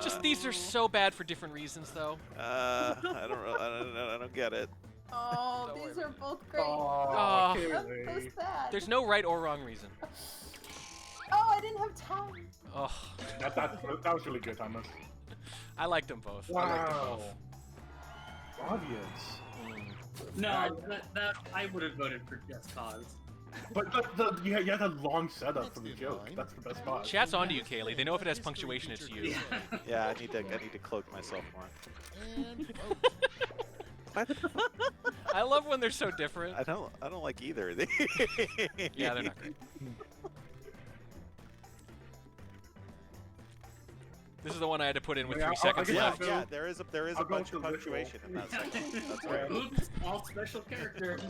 Speaker 1: Just these are so bad for different reasons, though.
Speaker 5: I don't get it.
Speaker 4: Oh,
Speaker 1: Don't
Speaker 4: these
Speaker 1: worry
Speaker 4: are both great.
Speaker 3: Oh,
Speaker 1: Oh.
Speaker 4: That's
Speaker 3: Kaylee.
Speaker 4: sad.
Speaker 1: There's no right or wrong reason.
Speaker 4: Oh, I didn't have time.
Speaker 1: Oh,
Speaker 3: That was really good, Thomas.
Speaker 1: I liked them both. I liked them
Speaker 3: Wow.
Speaker 1: both.
Speaker 3: Audience.
Speaker 1: Mm.
Speaker 6: No, that I would have voted for Just Cause.
Speaker 3: But you had a long setup for the joke. That's the best part.
Speaker 1: Chat's onto you, Kaylee. They know if it has punctuation, it's you.
Speaker 5: Yeah, I need to cloak myself more.
Speaker 8: And vote.
Speaker 1: I love when they're so different.
Speaker 5: I don't like either of these.
Speaker 1: Yeah, they're not great. This is the one I had to put in with
Speaker 3: Yeah,
Speaker 1: 3
Speaker 3: I'll
Speaker 1: seconds
Speaker 3: get
Speaker 1: left.
Speaker 3: that.
Speaker 5: Yeah, there is a
Speaker 3: I'll go
Speaker 5: bunch of
Speaker 3: with the
Speaker 5: punctuation in that section. That's
Speaker 3: right.
Speaker 6: Oops, all special characters.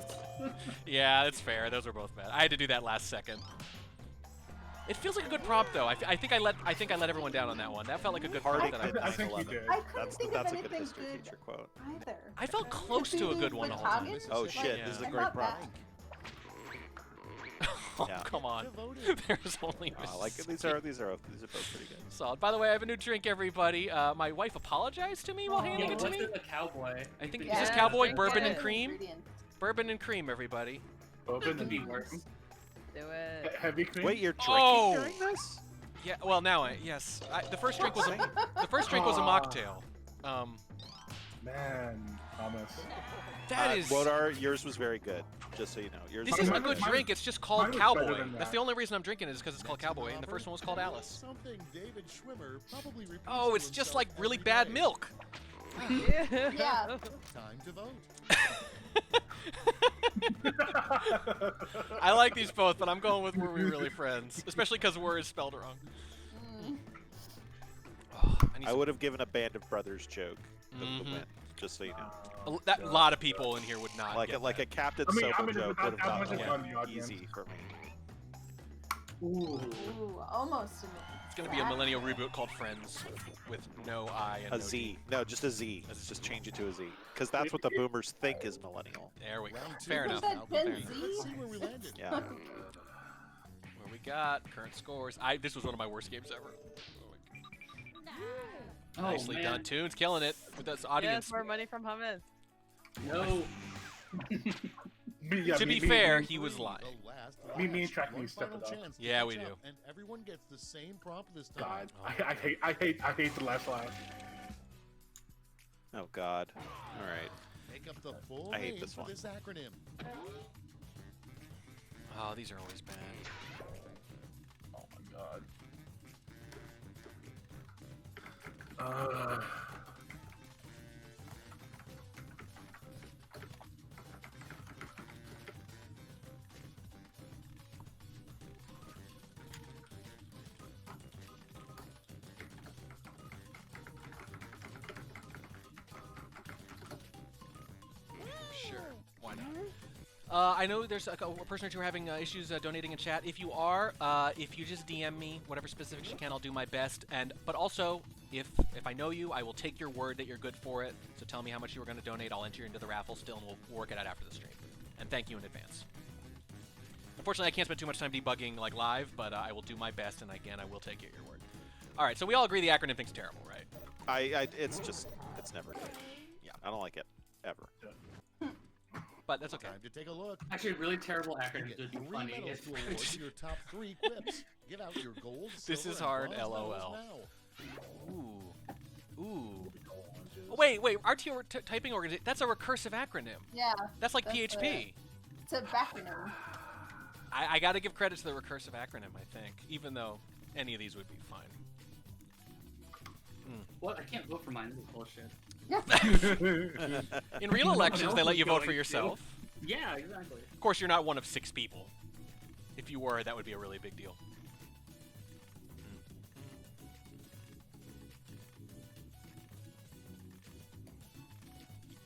Speaker 1: Yeah, that's fair. Those were both bad. I had to do that last second. It feels like a good prompt though. I think I let everyone down on that one. That felt like a good prompt
Speaker 5: Harding
Speaker 1: that
Speaker 5: did
Speaker 1: I
Speaker 3: I think you
Speaker 5: 9/11.
Speaker 3: did.
Speaker 4: I couldn't think
Speaker 5: That's
Speaker 4: of
Speaker 5: a good
Speaker 4: anything
Speaker 5: history
Speaker 4: good
Speaker 5: teacher quote.
Speaker 4: either.
Speaker 1: I felt close to a good one all the time.
Speaker 4: Cthulhu
Speaker 5: Oh
Speaker 4: Like,
Speaker 5: shit, this is a
Speaker 4: I
Speaker 5: great
Speaker 4: thought
Speaker 5: prompt.
Speaker 4: that-
Speaker 1: Oh,
Speaker 5: Yeah.
Speaker 1: come on.
Speaker 8: Devoted.
Speaker 1: There's only
Speaker 5: I like it. These are both pretty good.
Speaker 1: solid. By the way, I have a new drink, everybody. My wife apologized to me while handing
Speaker 6: Yeah,
Speaker 1: it to
Speaker 6: what
Speaker 1: me.
Speaker 6: is a cowboy?
Speaker 1: I think
Speaker 4: Yeah,
Speaker 1: is this cowboy
Speaker 7: drink
Speaker 1: bourbon
Speaker 7: it.
Speaker 1: and cream?
Speaker 4: Ingredient.
Speaker 1: Bourbon and cream, everybody.
Speaker 3: Open
Speaker 6: Could be
Speaker 3: and
Speaker 6: worse.
Speaker 7: Do it.
Speaker 3: heavy cream.
Speaker 5: Wait, you're drinking
Speaker 1: Oh!
Speaker 5: during this?
Speaker 1: Yeah. Well, now yes. The first drink was a mocktail.
Speaker 3: Man, Thomas.
Speaker 1: That is.
Speaker 5: Wodar, yours was very good. Just so you know, yours.
Speaker 1: This
Speaker 5: was
Speaker 1: isn't a
Speaker 5: very
Speaker 1: good drink. It's just called
Speaker 3: mine was better
Speaker 1: Cowboy.
Speaker 3: than
Speaker 1: That's
Speaker 3: that.
Speaker 1: the only reason I'm drinking it is because it's called
Speaker 8: Next to
Speaker 1: Cowboy, and the first one was called Alice.
Speaker 8: Something David Schwimmer probably repeats
Speaker 1: Oh,
Speaker 8: to
Speaker 1: it's just
Speaker 8: himself
Speaker 1: like really
Speaker 8: every
Speaker 1: bad
Speaker 8: day.
Speaker 1: milk.
Speaker 4: Yeah.
Speaker 8: Time to vote.
Speaker 1: I like these both, but I'm going with Were We Really Friends? Especially because Were is spelled wrong.
Speaker 4: Mm.
Speaker 1: Oh,
Speaker 5: I would have given a Band of Brothers joke the
Speaker 1: Mhm.
Speaker 5: win, just so you know.
Speaker 1: A lot of people in here would not
Speaker 5: Like
Speaker 1: get
Speaker 5: a
Speaker 1: that.
Speaker 5: Captain
Speaker 3: I mean,
Speaker 5: Sobel
Speaker 3: I'm in it
Speaker 5: joke
Speaker 3: without
Speaker 5: would have
Speaker 3: that much
Speaker 5: not
Speaker 3: of
Speaker 5: been
Speaker 3: fun, the audience.
Speaker 5: easy for me.
Speaker 6: Ooh.
Speaker 4: Ooh, almost.
Speaker 1: It's gonna be a millennial reboot called Friends with no I and
Speaker 5: A
Speaker 1: no
Speaker 5: Z.
Speaker 1: D.
Speaker 5: No, just a Z. Let's just change it to a Z. Because that's what the boomers think is millennial.
Speaker 1: There we go.
Speaker 8: Round two.
Speaker 1: Fair
Speaker 4: Was
Speaker 1: enough.
Speaker 4: that
Speaker 1: Fair
Speaker 4: Gen
Speaker 1: enough.
Speaker 4: Z?
Speaker 8: Let's see where we landed.
Speaker 5: Yeah.
Speaker 1: What we got? Current scores. This was one of my worst games ever.
Speaker 6: Oh,
Speaker 1: Nicely
Speaker 6: man.
Speaker 1: done. Tunes killing it with this audience.
Speaker 7: Yes, more money from hummus.
Speaker 6: No.
Speaker 1: To be fair, he was lying.
Speaker 8: The last
Speaker 3: Me and
Speaker 8: last,
Speaker 3: Track
Speaker 8: one
Speaker 3: need to step
Speaker 8: final
Speaker 3: it up.
Speaker 8: chance to
Speaker 1: Yeah,
Speaker 8: catch
Speaker 1: we
Speaker 8: up,
Speaker 1: do.
Speaker 8: And everyone gets the same prompt this time.
Speaker 3: God, I hate the last line.
Speaker 5: Oh God. All right.
Speaker 8: Make up the full
Speaker 5: I hate
Speaker 8: name
Speaker 5: this
Speaker 8: for
Speaker 5: one.
Speaker 8: this acronym.
Speaker 1: Oh, these are always bad.
Speaker 3: Oh my God.
Speaker 1: Sure. Why not? I know there's a person or two are having issues donating in chat. If you are, if you just DM me whatever specifics you can, I'll do my best. But also, if I know you, I will take your word that you're good for it. So tell me how much you were going to donate. I'll enter you into the raffle still, and we'll work it out after the stream. And thank you in advance. Unfortunately, I can't spend too much time debugging like live, but I will do my best, and again, I will take your word. All right, so we all agree the acronym thing's terrible, right?
Speaker 5: It's never good.
Speaker 1: Yeah.
Speaker 5: I don't like it ever.
Speaker 1: But that's okay.
Speaker 8: Time to take a look.
Speaker 6: Actually, really terrible
Speaker 8: You
Speaker 6: acronyms
Speaker 8: get
Speaker 6: would be
Speaker 8: 3
Speaker 6: funny
Speaker 8: medals
Speaker 6: if
Speaker 8: to award to your top 3 quips. Give out your gold,
Speaker 1: This
Speaker 8: silver,
Speaker 1: is
Speaker 8: and
Speaker 1: hard,
Speaker 8: bronze medals
Speaker 1: LOL.
Speaker 8: now.
Speaker 1: Ooh. Oh, wait. RTO typing organization. That's a recursive acronym.
Speaker 4: Yeah.
Speaker 1: That's like
Speaker 4: That's
Speaker 1: PHP.
Speaker 4: It's a backronym.
Speaker 1: I got to give credit to the recursive acronym, I think, even though any of these would be fine.
Speaker 6: What? I can't vote for mine. This is bullshit.
Speaker 1: In real elections, they let you vote for
Speaker 6: Going to.
Speaker 1: yourself.
Speaker 6: Yeah, exactly.
Speaker 1: Of course, you're not one of 6 people. If you were, that would be a really big deal.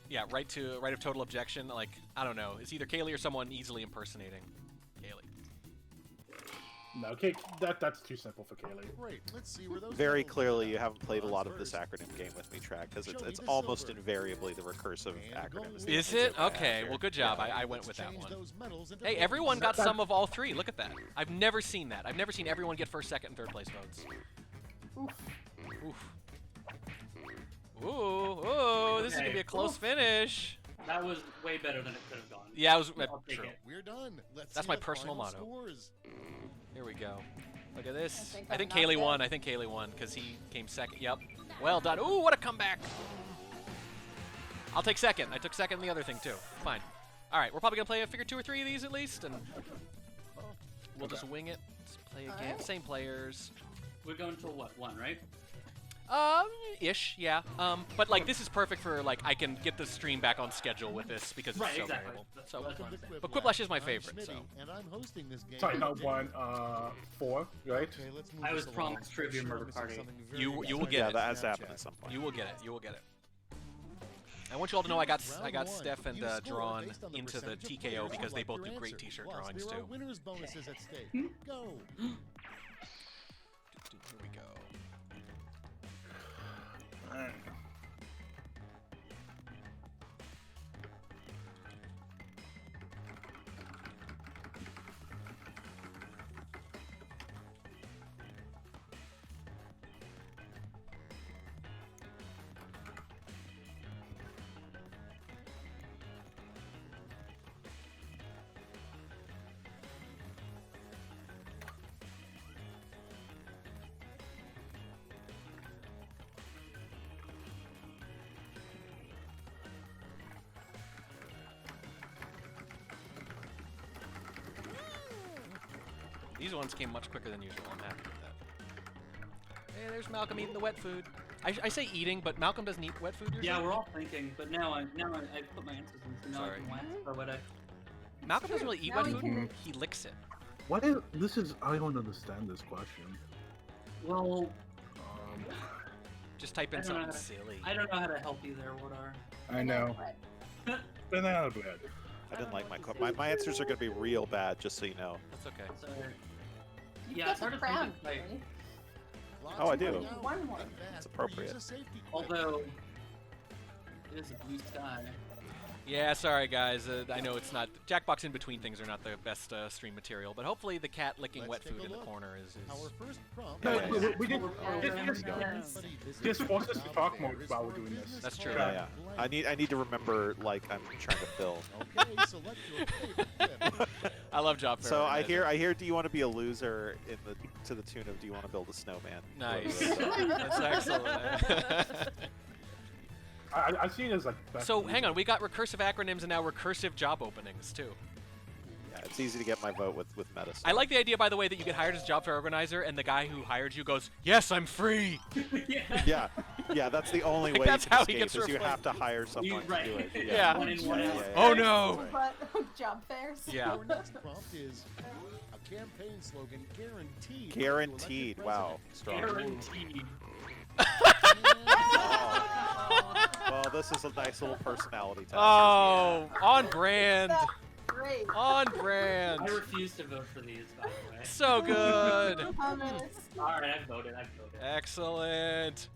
Speaker 1: Yeah, right of total objection. Like, I don't know. It's either Kaylee or someone easily impersonating Kaylee.
Speaker 3: No, okay, that's too simple for Kaylee.
Speaker 8: Great. Let's see where those
Speaker 5: Very
Speaker 8: medals
Speaker 5: clearly,
Speaker 8: are.
Speaker 5: you haven't played a lot of
Speaker 8: Bronze
Speaker 5: this
Speaker 8: first.
Speaker 5: acronym game with me, Track, because
Speaker 8: Show me
Speaker 5: it's
Speaker 8: the
Speaker 5: almost
Speaker 8: silver.
Speaker 5: invariably the recursive
Speaker 8: And
Speaker 5: acronym.
Speaker 8: gold.
Speaker 5: the
Speaker 1: Is
Speaker 5: only
Speaker 1: it?
Speaker 5: thing I have
Speaker 1: Okay,
Speaker 5: here.
Speaker 1: well, good job.
Speaker 5: Yeah.
Speaker 1: I went with
Speaker 8: Let's
Speaker 1: that
Speaker 8: change
Speaker 1: one.
Speaker 8: those medals into
Speaker 1: Hey,
Speaker 8: gold.
Speaker 1: everyone got some of all 3. Look at that. I've never seen that. I've never seen everyone get first, second, and third place votes. Oof. Ooh, this is gonna be a close
Speaker 6: Oof.
Speaker 1: finish.
Speaker 6: That was way better than it could have gone.
Speaker 1: Yeah, it was
Speaker 6: I'll take
Speaker 1: true.
Speaker 6: it.
Speaker 8: We're done. Let's
Speaker 1: That's
Speaker 8: see
Speaker 1: my
Speaker 8: the
Speaker 1: personal
Speaker 8: final
Speaker 1: motto.
Speaker 8: Scores.
Speaker 1: Here we go. Look at this.
Speaker 4: think
Speaker 1: I
Speaker 4: I'm
Speaker 1: think
Speaker 4: not
Speaker 1: Kaylee
Speaker 4: dead.
Speaker 1: won. I think Kaylee won because he came second. Yep. Well done. Ooh, what a comeback. I'll take second. I took second in the other thing too. Fine. All right, we're probably gonna play a figure 2 or 3 of these at least, and we'll just wing it. Let's play again.
Speaker 4: Alright.
Speaker 1: Same players.
Speaker 6: We're going to what? 1, right?
Speaker 1: Ish, yeah. But like this is perfect for like I can get the stream back on schedule with this because it's
Speaker 6: Right,
Speaker 1: so
Speaker 6: exactly.
Speaker 1: variable.
Speaker 6: That's-
Speaker 1: So,
Speaker 6: that's
Speaker 8: Welcome to
Speaker 6: fine.
Speaker 1: but Quiplash is my
Speaker 8: I'm
Speaker 1: favorite.
Speaker 8: Smitty,
Speaker 1: So,
Speaker 8: and I'm hosting this game.
Speaker 3: Sorry, not
Speaker 8: today.
Speaker 3: 1, 4, right?
Speaker 8: Okay, let's move
Speaker 6: I was
Speaker 8: this
Speaker 6: promised
Speaker 8: along.
Speaker 6: Trivia
Speaker 8: Sure,
Speaker 6: Murder
Speaker 8: I'm missing
Speaker 6: Party.
Speaker 8: something very
Speaker 1: You will
Speaker 8: exciting
Speaker 1: get
Speaker 5: Yeah,
Speaker 1: it.
Speaker 5: that has
Speaker 8: on
Speaker 5: happened
Speaker 8: Snapchat.
Speaker 5: at some point.
Speaker 1: you will get it. You will get it. I want you all to know I got
Speaker 8: Round one.
Speaker 1: Steph and
Speaker 8: You score
Speaker 1: drawn
Speaker 8: based on the
Speaker 1: into the
Speaker 8: percentage of
Speaker 1: TKO
Speaker 8: players who
Speaker 1: because they
Speaker 8: like
Speaker 1: both
Speaker 8: your
Speaker 1: do great
Speaker 8: answer.
Speaker 1: T-shirt
Speaker 8: Plus,
Speaker 1: drawings
Speaker 8: there are
Speaker 1: too.
Speaker 8: winners bonuses at stake. Go.
Speaker 1: These ones came much quicker than usual. I'm happy with that. Hey, there's Malcolm eating the wet food. I say eating, but Malcolm doesn't eat wet food usually.
Speaker 6: Yeah, we're all thinking, but now I put my answers in, so now I
Speaker 1: Sorry.
Speaker 6: can wax for what I.
Speaker 1: Malcolm doesn't really eat
Speaker 4: Now
Speaker 1: wet
Speaker 4: we
Speaker 1: food.
Speaker 4: can-
Speaker 1: He licks it.
Speaker 3: What is this? Is I don't understand this question.
Speaker 6: Well,
Speaker 1: Just type in
Speaker 6: I don't know
Speaker 1: something
Speaker 6: how
Speaker 1: silly.
Speaker 6: I don't know how to help you there. What are?
Speaker 3: I know.
Speaker 4: But
Speaker 3: Banana bread.
Speaker 5: I didn't like my answers are going to be real bad, just so you know.
Speaker 1: That's okay.
Speaker 6: So,
Speaker 4: you
Speaker 6: yeah,
Speaker 4: get
Speaker 6: it's hard
Speaker 4: the
Speaker 6: to think
Speaker 4: crown,
Speaker 6: of, like,
Speaker 4: Billy.
Speaker 5: Oh, I do.
Speaker 4: One more.
Speaker 5: It's appropriate.
Speaker 6: although it is a blue sky.
Speaker 1: Yeah, sorry guys. I know it's not Jackbox in between things are not the best stream material, but hopefully the cat licking wet food in the corner is.
Speaker 8: Our first prompt.
Speaker 3: No,
Speaker 5: Yeah,
Speaker 3: we did.
Speaker 6: Yes.
Speaker 3: Just force us to talk more while we're doing this.
Speaker 1: That's true.
Speaker 5: Yeah, yeah. I need to remember like I'm trying to fill.
Speaker 8: Okay, select your favorite clip.
Speaker 1: I love Job Fair.
Speaker 5: So I hear. Do you want to be a loser in the to the tune of Do you want to build a snowman?
Speaker 1: Nice. That's excellent.
Speaker 3: I see it as like. best
Speaker 1: So
Speaker 3: loser.
Speaker 1: hang on, we got recursive acronyms and now recursive job openings too.
Speaker 5: Yeah, it's easy to get my vote with meta stuff.
Speaker 1: I like the idea, by the way, that you get hired as job fair organizer and the guy who hired you goes, "Yes, I'm free."
Speaker 5: Yeah, yeah. That's the only
Speaker 1: Like,
Speaker 5: way
Speaker 1: that's
Speaker 5: you can
Speaker 1: how he
Speaker 5: escape
Speaker 1: gets
Speaker 5: is you
Speaker 1: refunded.
Speaker 5: have to hire someone
Speaker 6: right.
Speaker 5: to do it.
Speaker 1: Yeah.
Speaker 6: One in, one out.
Speaker 1: Oh no.
Speaker 4: But job fairs.
Speaker 1: Yeah.
Speaker 8: Our next prompt is a campaign slogan guaranteed.
Speaker 5: Guaranteed. Wow. Strong.
Speaker 6: Guaranteed.
Speaker 5: Well, this is a nice little personality test.
Speaker 1: Oh, on brand.
Speaker 4: That's great.
Speaker 1: On brand.
Speaker 6: I refuse to vote for these, by the way.
Speaker 1: So good.
Speaker 4: Hummus.
Speaker 6: All right, I voted.
Speaker 1: Excellent.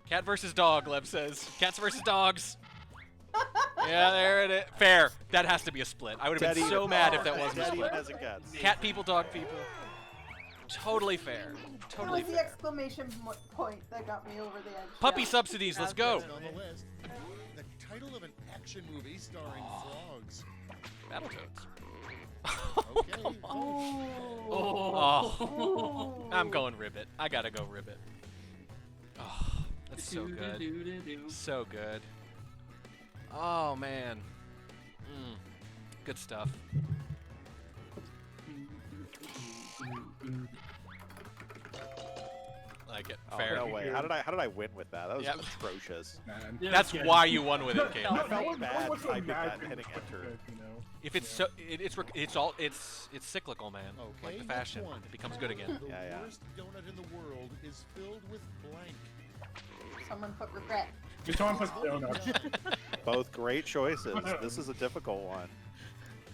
Speaker 1: Cat versus dog, Lev says. Cats versus dogs. Yeah, there it is. Fair. That has to be a split. I would have been
Speaker 5: Dead
Speaker 1: so
Speaker 5: even-
Speaker 1: mad if that wasn't a
Speaker 5: Dead even
Speaker 1: split.
Speaker 5: as it gets.
Speaker 1: Cat people, dog people. Totally fair.
Speaker 4: That
Speaker 1: Totally
Speaker 4: was the
Speaker 1: fair.
Speaker 4: exclamation point that got me over the edge.
Speaker 1: Puppy
Speaker 4: Yeah.
Speaker 1: subsidies, let's go.
Speaker 8: Next on the list, the title of an action movie starring frogs.
Speaker 1: Battletoads.
Speaker 8: Okay, vote.
Speaker 1: Oh.
Speaker 4: Ooh.
Speaker 1: I'm going Ribbit. I gotta go Ribbit. Oh, that's so good. So good. Oh, man. Good stuff. Like it.
Speaker 5: Oh,
Speaker 1: Fair.
Speaker 5: no way. How did I win with that? That was
Speaker 1: Yep.
Speaker 5: atrocious.
Speaker 3: Man.
Speaker 1: That's why you won with it, Caleb.
Speaker 3: No, no one
Speaker 5: bad
Speaker 3: was so
Speaker 5: typing
Speaker 3: mad
Speaker 5: that and hitting
Speaker 3: when
Speaker 5: enter.
Speaker 3: you know.
Speaker 1: If it's so, it's cyclical, man.
Speaker 8: Okay,
Speaker 1: Like the
Speaker 8: next
Speaker 1: fashion,
Speaker 8: one.
Speaker 1: it becomes good again.
Speaker 8: The
Speaker 5: Yeah, yeah.
Speaker 8: worst donut in the world is filled with blank.
Speaker 4: Someone put regret.
Speaker 3: Just someone put donuts.
Speaker 5: Both great choices. This is a difficult one.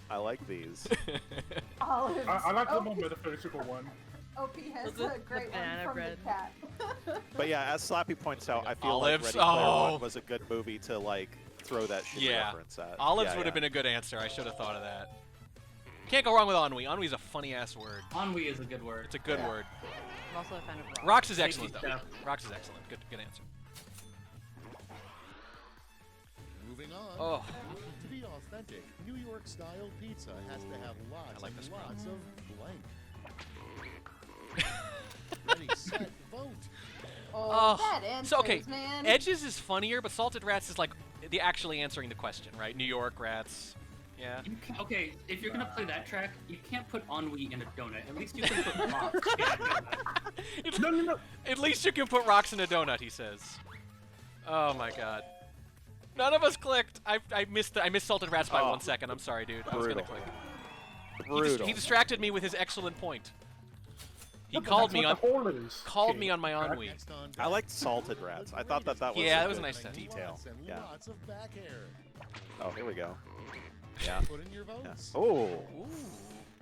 Speaker 5: I like these.
Speaker 4: Olives.
Speaker 3: I like the
Speaker 4: OP,
Speaker 3: more metaphysical one.
Speaker 4: OP has
Speaker 7: The
Speaker 4: a great
Speaker 7: banana
Speaker 4: one from
Speaker 7: bread.
Speaker 4: the cat.
Speaker 5: But yeah, as Slappy points out, I feel
Speaker 1: Olives?
Speaker 5: like Ready Player
Speaker 1: Oh.
Speaker 5: One was a good movie to like throw that shit
Speaker 1: Yeah.
Speaker 5: reference at.
Speaker 1: Olives
Speaker 5: Yeah,
Speaker 1: would have
Speaker 5: yeah.
Speaker 1: been a good answer. I should have thought of that. Can't go wrong with ennui. Ennui's a funny ass word.
Speaker 6: Ennui is a good word.
Speaker 1: It's a good
Speaker 4: Yeah.
Speaker 1: word.
Speaker 7: I'm also a fan of rock.
Speaker 1: Rocks is
Speaker 6: Safety
Speaker 1: excellent though.
Speaker 6: stuff.
Speaker 1: Rocks is excellent. Good answer.
Speaker 8: Moving on.
Speaker 1: Oh.
Speaker 8: To be authentic, New York style pizza has to have lots
Speaker 1: like this
Speaker 8: and
Speaker 1: one.
Speaker 8: lots of blank. Ready, set, vote.
Speaker 4: Oh,
Speaker 1: Oh,
Speaker 4: bad answers,
Speaker 1: so okay,
Speaker 4: man.
Speaker 1: Edges is funnier, but Salted Rats is like the actually answering the question, right? New York Rats. Yeah.
Speaker 6: You can, okay, if you're gonna play that track, you can't put ennui in a donut. At least you can put rocks in a donut.
Speaker 3: No.
Speaker 1: At least you can put rocks in a donut, he says. Oh my god. None of us clicked. I missed Salted Rats by
Speaker 5: Oh.
Speaker 1: 1 second. I'm sorry, dude. I was gonna
Speaker 5: Brutal.
Speaker 1: click.
Speaker 5: Brutal.
Speaker 1: He distracted me with his excellent point. He
Speaker 3: Look,
Speaker 1: called
Speaker 3: that's
Speaker 1: me
Speaker 3: what
Speaker 1: on
Speaker 3: the hole is.
Speaker 1: called me on my ennui.
Speaker 8: Next on
Speaker 5: I
Speaker 8: deck,
Speaker 5: liked Salted Rats. I thought that was
Speaker 1: Yeah,
Speaker 5: a
Speaker 1: that was a
Speaker 5: good
Speaker 1: nice touch.
Speaker 5: detail.
Speaker 8: Lots and
Speaker 5: Yeah.
Speaker 8: lots of back hair.
Speaker 5: Oh, here we go. Yeah.
Speaker 8: Put in your
Speaker 5: Yeah.
Speaker 8: votes.
Speaker 5: Oh.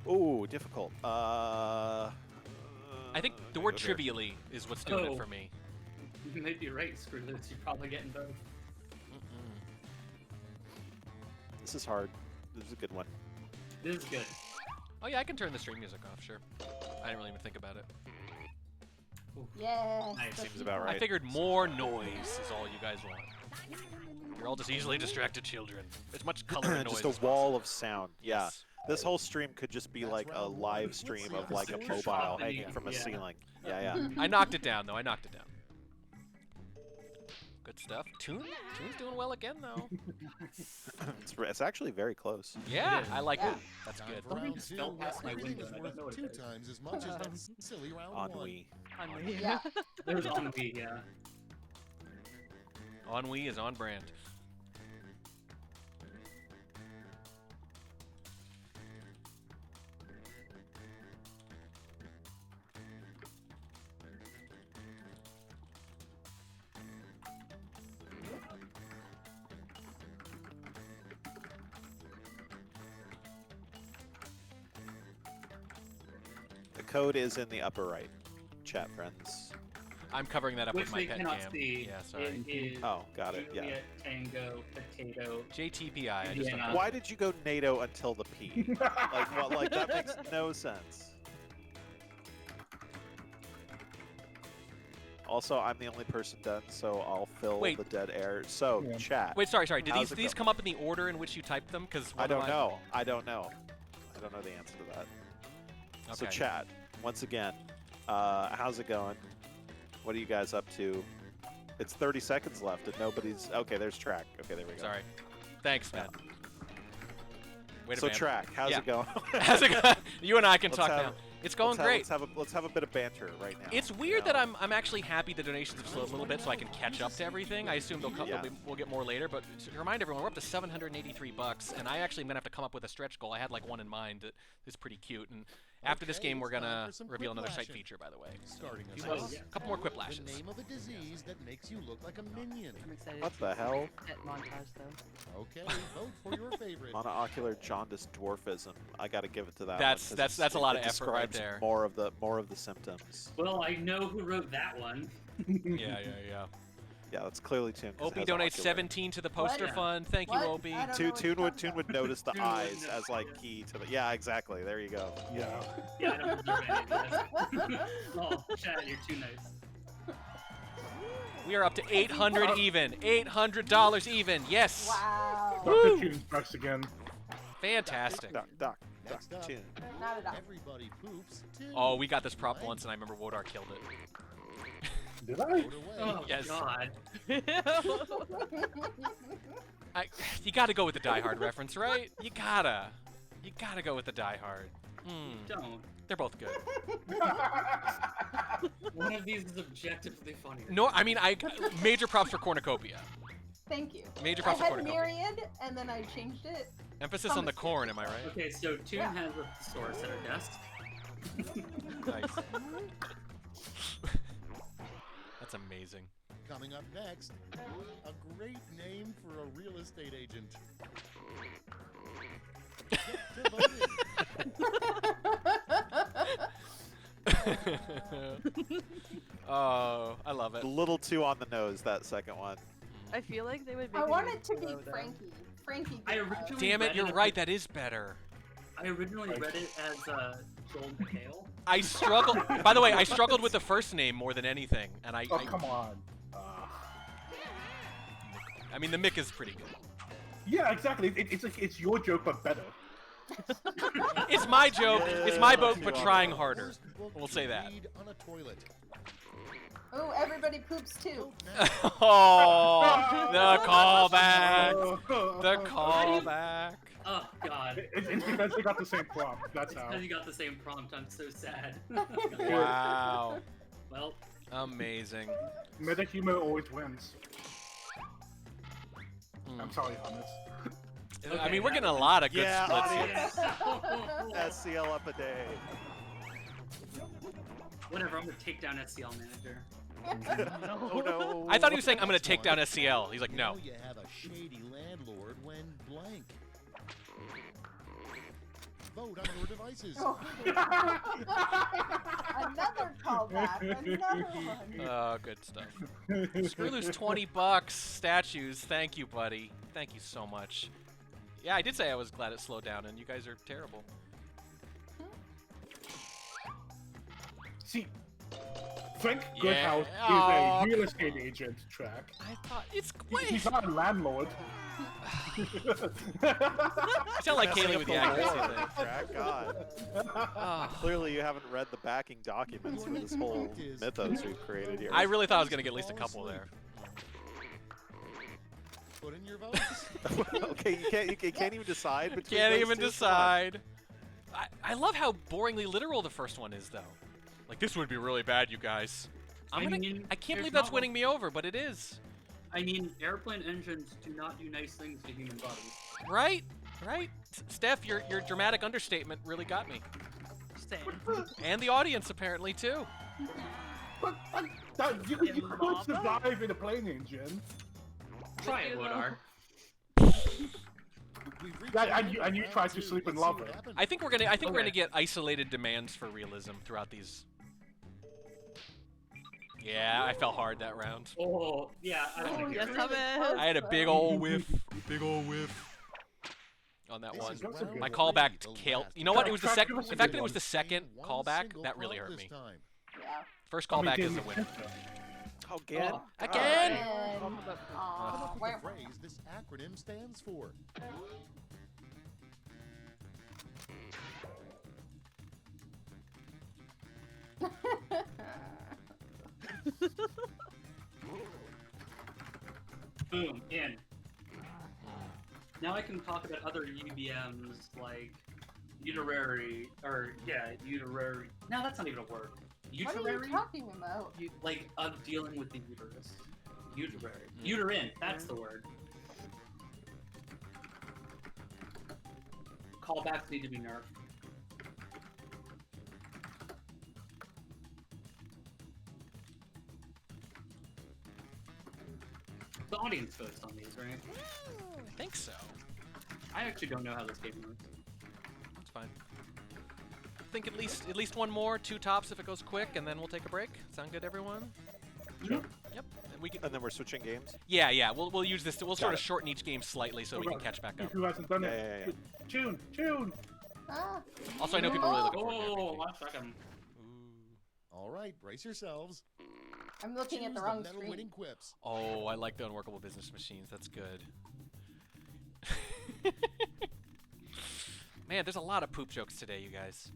Speaker 5: Ooh, difficult.
Speaker 1: I think the word trivially is what's doing it
Speaker 6: Oh.
Speaker 1: for me.
Speaker 6: You might be right, screw this. You're probably getting both.
Speaker 5: This is hard. This is a good one.
Speaker 6: This is good.
Speaker 1: Oh yeah, I can turn the stream music off, sure. I didn't really even think about it.
Speaker 4: Yeah.
Speaker 6: Nice.
Speaker 5: Seems about right.
Speaker 1: I figured more noise is all you guys want. You're all just easily distracted children. As much color and noise
Speaker 5: Just
Speaker 1: as
Speaker 5: a wall
Speaker 1: possible.
Speaker 5: of sound. Yeah.
Speaker 1: Yes.
Speaker 5: This whole stream could just be like a live stream of like a mobile hanging from a
Speaker 6: Yeah.
Speaker 5: ceiling. Yeah.
Speaker 1: I knocked it down, though. I knocked it down. Good stuff. Toon's doing well again, though.
Speaker 5: It's actually very close.
Speaker 1: Yeah,
Speaker 6: It is.
Speaker 1: I like
Speaker 4: Yeah.
Speaker 1: it. That's good.
Speaker 8: For round
Speaker 6: Something
Speaker 8: two,
Speaker 6: just fell past my
Speaker 8: everything
Speaker 6: window.
Speaker 8: is
Speaker 6: I don't
Speaker 8: worth
Speaker 6: know what
Speaker 8: 2
Speaker 6: it is.
Speaker 8: times as much as that silly round one.
Speaker 5: Ennui.
Speaker 4: Yeah.
Speaker 6: There's ennui, yeah.
Speaker 1: Ennui is on brand.
Speaker 5: The code is in the upper right, chat friends.
Speaker 1: I'm covering that up
Speaker 6: Which
Speaker 1: with my
Speaker 6: they
Speaker 1: pet
Speaker 6: cannot
Speaker 1: cam.
Speaker 6: see.
Speaker 1: Yeah, sorry.
Speaker 6: It is
Speaker 5: Oh, got it. Yeah.
Speaker 6: Juliet, Tango, Potato.
Speaker 1: JTPI. I just don't
Speaker 6: Indiana.
Speaker 1: know.
Speaker 5: Why did you go NATO until the P? Like what? Like that makes no sense. Also, I'm the only person done, so I'll fill
Speaker 1: Wait.
Speaker 5: the dead air. So,
Speaker 3: Yeah.
Speaker 5: chat.
Speaker 1: Wait, sorry. Did
Speaker 5: How's
Speaker 1: these
Speaker 5: it
Speaker 1: come up in the order in which you typed them? Because
Speaker 5: I don't know. I don't know the answer to that. So,
Speaker 1: Okay.
Speaker 5: chat. Once again, how's it going? What are you guys up to? It's 30 seconds left, and nobody's. Okay, there's track. Okay, there we go.
Speaker 1: Sorry. Thanks, man. Wait a
Speaker 5: So,
Speaker 1: minute.
Speaker 5: track. How's
Speaker 1: Yeah.
Speaker 5: it going?
Speaker 1: How's it going? You and I can
Speaker 5: Let's
Speaker 1: talk
Speaker 5: have-
Speaker 1: now. It's going great.
Speaker 5: Let's have a bit of banter right now.
Speaker 1: It's weird that I'm actually happy the donations have slowed a little bit so I can catch up to everything. I assume
Speaker 5: Yeah.
Speaker 1: we'll get more later, but to remind everyone, we're up to $783, and I actually am gonna have to come up with a stretch goal. I had like one in mind that is pretty cute, and after this
Speaker 8: Okay,
Speaker 1: game, we're
Speaker 8: it's time
Speaker 1: gonna
Speaker 8: for some
Speaker 1: reveal another site
Speaker 8: quiplashing.
Speaker 1: feature, by the way.
Speaker 8: Starting us
Speaker 1: Few more-
Speaker 8: off,
Speaker 1: couple more
Speaker 8: the
Speaker 1: quiplashes.
Speaker 8: name of a disease that makes you look like a minion.
Speaker 7: I'm excited.
Speaker 5: What
Speaker 7: to
Speaker 5: the
Speaker 7: see
Speaker 5: hell?
Speaker 7: That montage, though.
Speaker 8: Okay, vote for your favorite.
Speaker 5: Monocular jaundice dwarfism. I got to give it to that.
Speaker 1: That's-
Speaker 5: one, 'cause
Speaker 1: that's a lot
Speaker 5: it
Speaker 1: of effort right
Speaker 5: describes
Speaker 1: there.
Speaker 5: More of the symptoms.
Speaker 6: Well, I know who wrote that one.
Speaker 1: Yeah.
Speaker 5: Yeah, that's clearly Toon. 'cause it
Speaker 1: Opie
Speaker 5: has
Speaker 1: donates
Speaker 5: ocular.
Speaker 1: 17 to the poster
Speaker 6: What?
Speaker 1: fund. Thank you,
Speaker 4: What?
Speaker 1: Opie.
Speaker 4: I don't know
Speaker 5: Toon,
Speaker 4: what
Speaker 5: Toon
Speaker 4: you're
Speaker 5: would
Speaker 4: talking about.
Speaker 5: notice the
Speaker 6: Toon would
Speaker 5: eyes
Speaker 6: know,
Speaker 5: as like
Speaker 6: yeah.
Speaker 5: key to the. Yeah, exactly. There you go.
Speaker 3: Yeah.
Speaker 6: Yeah, I don't deserve any of this. Oh, Chad, you're too nice.
Speaker 1: We are up to 800 even. $800 even. Yes.
Speaker 4: Wow.
Speaker 3: Dr. Toon's best again.
Speaker 1: Fantastic.
Speaker 5: Doc,
Speaker 8: Next up,
Speaker 5: Toon.
Speaker 4: Not at all.
Speaker 8: everybody poops. Too.
Speaker 1: Oh, we got this prop once, and I remember Wodar killed it.
Speaker 3: Did I?
Speaker 8: Vote away.
Speaker 6: Oh,
Speaker 1: Yes.
Speaker 6: God.
Speaker 1: You gotta go with the Die Hard reference, right? You gotta go with the Die Hard.
Speaker 6: Don't.
Speaker 1: They're both good.
Speaker 6: One of these is objectively funnier.
Speaker 1: No, I mean, major props for Cornucopia.
Speaker 4: Thank you.
Speaker 1: Major
Speaker 4: I
Speaker 1: props for
Speaker 4: had
Speaker 1: Cornucopia.
Speaker 4: Myriad, and then I changed it.
Speaker 1: Emphasis on the corn, am I right?
Speaker 6: Okay, so Toon
Speaker 4: Yeah.
Speaker 6: has a thesaurus at her desk.
Speaker 1: Nice. That's amazing.
Speaker 8: Coming up next, a great name for a real estate agent. Get to voting.
Speaker 1: Oh, I love
Speaker 5: A
Speaker 1: it.
Speaker 5: little too on the nose that second one.
Speaker 7: I feel like they would make
Speaker 4: I
Speaker 7: it
Speaker 4: want
Speaker 7: even
Speaker 4: it to be
Speaker 7: slow, though.
Speaker 4: Frankie. Frankie.
Speaker 6: I
Speaker 4: Goodhouse.
Speaker 6: originally
Speaker 1: Damn it,
Speaker 6: read
Speaker 1: you're
Speaker 6: as-
Speaker 1: right. That is better.
Speaker 6: I originally read it as Joel McHale.
Speaker 1: I struggled. By the way, I struggled with the first name more than anything, and
Speaker 3: Oh, come on.
Speaker 1: I mean, the Mick is pretty good.
Speaker 3: Yeah, exactly. It's like it's your joke, but better.
Speaker 1: It's my joke. It's my boat, but
Speaker 5: Yeah.
Speaker 1: trying harder.
Speaker 8: Worst book
Speaker 1: We'll say
Speaker 8: to
Speaker 1: that.
Speaker 8: read on a toilet.
Speaker 4: Oh, everybody poops too.
Speaker 8: Vote now.
Speaker 1: Oh, the callback.
Speaker 3: Oh,
Speaker 1: The callback.
Speaker 6: Oh, God.
Speaker 3: It's because they got the same prompt. That's
Speaker 6: It's
Speaker 3: how.
Speaker 6: because you got the same prompt. I'm so sad.
Speaker 1: Wow.
Speaker 6: Well,
Speaker 1: Amazing.
Speaker 3: Meta humor always wins. I'm sorry, Thomas.
Speaker 1: I mean, we're getting a lot of good
Speaker 5: Yeah,
Speaker 1: splits
Speaker 5: audience.
Speaker 1: here.
Speaker 5: SCL up a day.
Speaker 6: Whatever, I'm gonna take down SCL manager.
Speaker 5: Oh no.
Speaker 1: I thought he was saying, I'm going to take down SCL. He's like, no.
Speaker 8: You have a shady landlord when blank. Vote on your devices.
Speaker 4: Oh. Another callback. Another one.
Speaker 1: Oh, good stuff. Screw loose $20. Statues. Thank you, buddy. Thank you so much. Yeah, I did say I was glad it slowed down, and you guys are terrible.
Speaker 3: See, Frank
Speaker 1: Yeah.
Speaker 3: Goodhouse
Speaker 1: Oh,
Speaker 3: is a real
Speaker 1: come
Speaker 3: estate
Speaker 1: on.
Speaker 3: agent track.
Speaker 1: I thought it's
Speaker 3: He's
Speaker 1: wait.
Speaker 3: not a landlord.
Speaker 1: You sound like
Speaker 5: Messing
Speaker 1: Kaylee
Speaker 5: up
Speaker 1: with the
Speaker 5: the
Speaker 1: accuracy
Speaker 5: lore,
Speaker 1: thing.
Speaker 5: Track, God.
Speaker 1: Oh,
Speaker 5: Clearly, you haven't read the backing documents for this whole mythos we've created here.
Speaker 1: I really thought I was gonna get at least a couple there.
Speaker 8: Put in your votes.
Speaker 5: Okay, you can't even decide between
Speaker 1: Can't
Speaker 5: those
Speaker 1: even
Speaker 5: two? Come on.
Speaker 1: decide. I love how boringly literal the first one is, though. Like, this would be really bad, you guys.
Speaker 6: I mean,
Speaker 1: I can't
Speaker 6: there's
Speaker 1: believe that's
Speaker 6: not
Speaker 1: winning me over, but it is.
Speaker 6: I mean, airplane engines do not do nice things to human bodies.
Speaker 1: Right? Right? Steph, your dramatic understatement really got me.
Speaker 7: Same.
Speaker 1: And the audience, apparently, too.
Speaker 3: But you could survive in a plane engine.
Speaker 6: Try it, Woodar.
Speaker 8: We've reached
Speaker 3: Yeah,
Speaker 8: the
Speaker 3: and
Speaker 8: end
Speaker 3: you-
Speaker 8: of
Speaker 3: and you
Speaker 8: round
Speaker 3: tried to
Speaker 8: two.
Speaker 3: sleep in
Speaker 8: Let's see
Speaker 3: lava.
Speaker 8: what happens.
Speaker 1: I think we're gonna
Speaker 6: Okay.
Speaker 1: get isolated demands for realism throughout these. Yeah, I fell hard that round.
Speaker 6: Oh, yeah. I don't
Speaker 4: Oh,
Speaker 6: think
Speaker 7: yes,
Speaker 6: you're
Speaker 7: I'm
Speaker 6: right.
Speaker 7: in.
Speaker 1: I had a big ol' whiff. Big ol' whiff. On that
Speaker 8: This
Speaker 1: one.
Speaker 8: is
Speaker 3: That's a
Speaker 8: round
Speaker 3: good
Speaker 1: My
Speaker 3: one.
Speaker 1: callback
Speaker 8: three, the
Speaker 1: killed.
Speaker 8: last
Speaker 1: You know what? It was the
Speaker 3: Track,
Speaker 1: second.
Speaker 3: give us
Speaker 1: The
Speaker 3: a
Speaker 1: fact
Speaker 3: good
Speaker 1: that it was
Speaker 3: one.
Speaker 1: the second
Speaker 8: One
Speaker 1: callback
Speaker 8: single
Speaker 1: that really
Speaker 8: call
Speaker 1: hurt
Speaker 8: this
Speaker 1: me.
Speaker 8: time.
Speaker 4: Yeah.
Speaker 1: First
Speaker 3: I mean,
Speaker 1: callback
Speaker 3: didn't
Speaker 1: is a
Speaker 3: you
Speaker 1: win.
Speaker 3: catch that?
Speaker 5: Again?
Speaker 6: Oh.
Speaker 1: Again.
Speaker 4: And,
Speaker 8: Come up with
Speaker 4: wah,
Speaker 8: the phrase this acronym stands for.
Speaker 6: Boom, in. Now I can talk about other UBMs like uterary, or yeah, uterary. No, that's not even a word.
Speaker 4: what are you
Speaker 6: Uterary,
Speaker 4: talking about?
Speaker 6: like of dealing with the uterus. Uterary, uterine. That's the word. Callbacks need to be nerfed. The audience votes on these, right?
Speaker 1: I think so.
Speaker 6: I actually don't know how this game works.
Speaker 1: That's fine. I think at least one more, two tops if it goes quick, and then we'll take a break. Sound good, everyone?
Speaker 3: Sure.
Speaker 1: Yep. And we can.
Speaker 5: And then we're switching games?
Speaker 1: Yeah. We'll use this. We'll sort of
Speaker 5: it.
Speaker 1: shorten each game slightly so we can catch back up.
Speaker 3: Who hasn't done
Speaker 5: Yeah,
Speaker 3: it?
Speaker 5: yeah,
Speaker 3: Tune, tune.
Speaker 4: Ah,
Speaker 1: Also, I know people are really looking forward to
Speaker 6: Oh,
Speaker 1: RPG.
Speaker 6: last second.
Speaker 8: All right, brace yourselves.
Speaker 4: I'm looking at
Speaker 8: Choose
Speaker 4: the wrong
Speaker 8: medal-winning
Speaker 4: screen.
Speaker 8: quips.
Speaker 1: Oh, I like the unworkable business machines. That's good. Man, there's a lot of poop jokes today, you guys.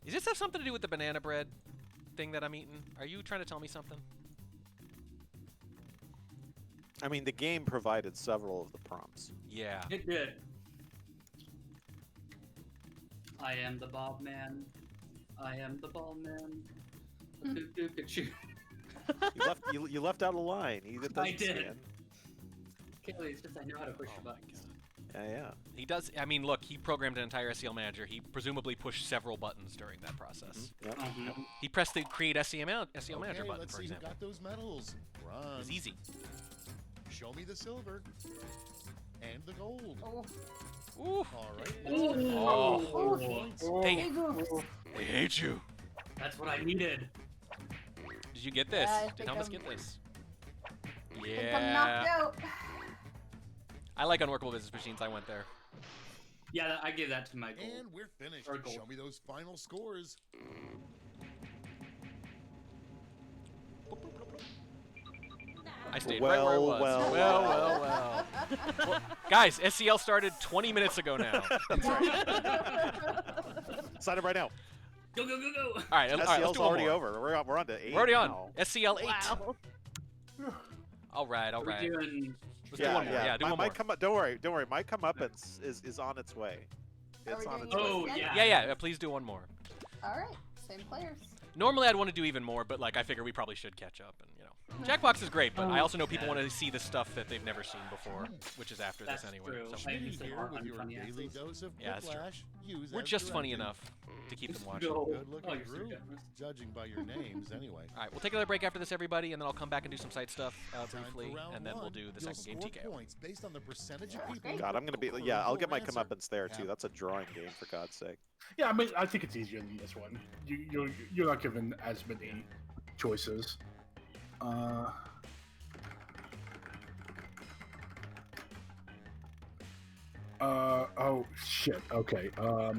Speaker 1: Does this have something to do with the banana bread thing that I'm eating? Are you trying to tell me something?
Speaker 5: I mean, the game provided several of the prompts.
Speaker 1: Yeah.
Speaker 6: It did. I am the Bob Man. I am the ball man. Choo.
Speaker 5: You left out a line. He that
Speaker 6: I
Speaker 5: doesn't
Speaker 6: did.
Speaker 5: stand.
Speaker 6: Kelly, it's just I know how to push the buttons.
Speaker 5: Yeah.
Speaker 1: He does. I mean, look, he programmed an entire SEL manager. He presumably pushed several buttons during that process.
Speaker 5: Yep.
Speaker 1: He pressed the create SEL manager
Speaker 8: Okay,
Speaker 1: button,
Speaker 8: let's
Speaker 1: for
Speaker 8: see who
Speaker 1: example.
Speaker 8: got those medals. Run.
Speaker 1: It's easy.
Speaker 8: Show me the silver. And the gold.
Speaker 4: Oh,
Speaker 1: Ooh.
Speaker 8: All right.
Speaker 1: Oh.
Speaker 8: Points.
Speaker 1: They,
Speaker 4: big oof.
Speaker 1: they hate you.
Speaker 6: That's what I needed.
Speaker 1: Did you get this?
Speaker 4: Yeah, I
Speaker 1: Did
Speaker 4: think
Speaker 1: Helmus
Speaker 4: I'm-
Speaker 1: get this?
Speaker 4: I think I'm knocked
Speaker 1: Yeah.
Speaker 4: out.
Speaker 1: I like unworkable business machines. I went there.
Speaker 6: Yeah, I gave that to my goal.
Speaker 8: And we're finished.
Speaker 6: Or gold.
Speaker 8: Show me those final scores.
Speaker 1: I stayed right where I was.
Speaker 5: Well.
Speaker 1: Well, guys, SEL started 20 minutes ago now.
Speaker 5: That's right. Sign up right now.
Speaker 6: Go, go, go, go!
Speaker 1: All right, let's
Speaker 5: SCL's
Speaker 1: do one
Speaker 5: already
Speaker 1: more.
Speaker 5: over. We're on to 8
Speaker 1: We're already on.
Speaker 5: now.
Speaker 1: SCL 8.
Speaker 7: Wow.
Speaker 1: All right.
Speaker 6: We're doing...
Speaker 1: Let's do one more. Yeah, do one more.
Speaker 5: Might come up, don't worry. Might come up and is on its way.
Speaker 4: Are
Speaker 5: It's
Speaker 4: we
Speaker 5: on
Speaker 4: doing
Speaker 5: its
Speaker 4: it
Speaker 5: way.
Speaker 6: Oh,
Speaker 4: again?
Speaker 6: yeah.
Speaker 1: Please do one more.
Speaker 4: All right, same players.
Speaker 1: Normally I'd want to do even more, but like I figure we probably should catch up, and you know. Jackbox is great, but I also know people want to see the stuff that they've never seen before, which is after
Speaker 6: That's
Speaker 1: this anyway.
Speaker 6: true.
Speaker 1: So
Speaker 6: I
Speaker 8: Schmitty
Speaker 6: used to
Speaker 8: here
Speaker 6: harp
Speaker 8: with
Speaker 6: on
Speaker 8: your
Speaker 6: funny
Speaker 8: daily
Speaker 6: axes.
Speaker 8: dose of
Speaker 1: Yeah, that's true.
Speaker 8: whiplash. Use
Speaker 1: we're
Speaker 8: as
Speaker 1: just funny
Speaker 8: directed.
Speaker 1: enough to keep them watching.
Speaker 6: No.
Speaker 8: Good
Speaker 6: Oh,
Speaker 8: looking
Speaker 6: you're so
Speaker 8: group,
Speaker 6: generous.
Speaker 8: judging by your names anyway.
Speaker 1: All right, we'll take another break after this, everybody, and then I'll come back and do some site stuff
Speaker 8: Time for
Speaker 1: briefly,
Speaker 8: round
Speaker 1: and then we'll
Speaker 8: one.
Speaker 1: do the
Speaker 8: You'll
Speaker 1: second game
Speaker 8: score
Speaker 1: TKO.
Speaker 8: points based on the percentage of people.
Speaker 5: God, I'm gonna be.
Speaker 8: who
Speaker 5: Yeah, I'll get my
Speaker 8: answer.
Speaker 5: comeuppance there too.
Speaker 8: Yeah.
Speaker 5: That's a drawing game, for God's sake.
Speaker 3: Yeah, I mean, I think it's easier than this one. You're not given as many choices. Oh shit. Okay. Uh.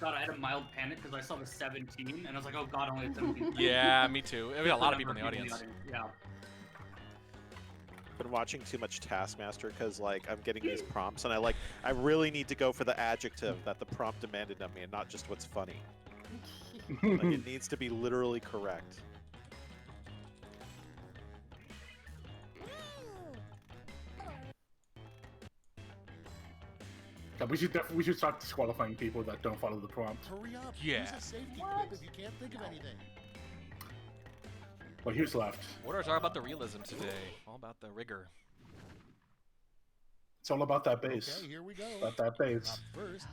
Speaker 6: God, I had a mild panic because I saw the 17, and I was like, oh god, only had 17.
Speaker 1: Yeah, me too. I mean, a lot of people in the
Speaker 6: Number
Speaker 1: audience.
Speaker 6: Yeah.
Speaker 5: Been watching too much Taskmaster because like I'm getting these prompts and I really need to go for the adjective that the prompt demanded of me and not just what's funny. Like it needs to be literally correct.
Speaker 3: Yeah, we should start disqualifying people that don't follow the prompt.
Speaker 8: Hurry up.
Speaker 1: Yeah.
Speaker 8: Use a safety
Speaker 4: What?
Speaker 8: quip if you can't think of anything.
Speaker 3: But here's left.
Speaker 1: Orders are about the realism today, all about the rigor.
Speaker 3: It's all about that base.
Speaker 8: Okay, here we go.
Speaker 3: About that base.
Speaker 8: Up first,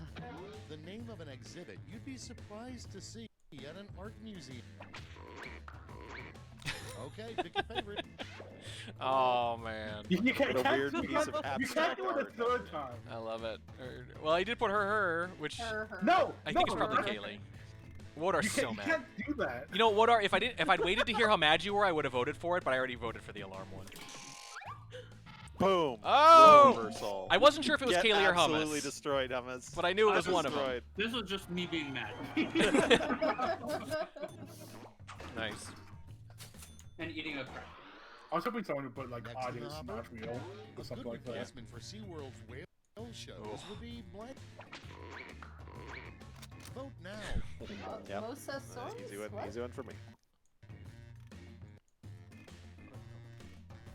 Speaker 8: the name of an exhibit you'd be surprised to see at an art museum. Okay, pick your favorite.
Speaker 1: Oh man,
Speaker 3: You can't,
Speaker 5: What a weird
Speaker 3: you
Speaker 5: piece
Speaker 3: can't-
Speaker 5: of
Speaker 3: you can't
Speaker 5: abstract
Speaker 3: do it a
Speaker 5: art.
Speaker 3: third time.
Speaker 1: I love it. Well, I did put her, which
Speaker 4: Her.
Speaker 3: No,
Speaker 1: I think
Speaker 3: no,
Speaker 1: it's probably
Speaker 3: no,
Speaker 1: Kaylee. Wodar's
Speaker 3: You
Speaker 1: so
Speaker 3: can't, you
Speaker 1: mad.
Speaker 3: can't do that.
Speaker 1: You know, Wodar, if I'd waited to hear how mad you were, I would have voted for it, but I already voted for the alarm one.
Speaker 5: Boom.
Speaker 1: Oh!
Speaker 5: Reversal.
Speaker 1: I wasn't sure if it was
Speaker 5: Get
Speaker 1: Kaylee or
Speaker 5: absolutely
Speaker 1: Hummus,
Speaker 5: destroyed, Hummus.
Speaker 1: but I knew it was one of them.
Speaker 5: Destroyed.
Speaker 6: This was just me being mad.
Speaker 1: Nice.
Speaker 6: And eating a crap.
Speaker 3: I was hoping someone would put like
Speaker 8: Next in
Speaker 3: audio
Speaker 8: the hopper,
Speaker 3: not real or
Speaker 8: A
Speaker 3: something
Speaker 8: good
Speaker 3: like that.
Speaker 8: replacement for SeaWorld's whale shows
Speaker 1: Ugh.
Speaker 8: would be blank. Vote now.
Speaker 5: Yep.
Speaker 4: Mosasaurus?
Speaker 5: Easy one.
Speaker 4: What?
Speaker 5: Easy one for me.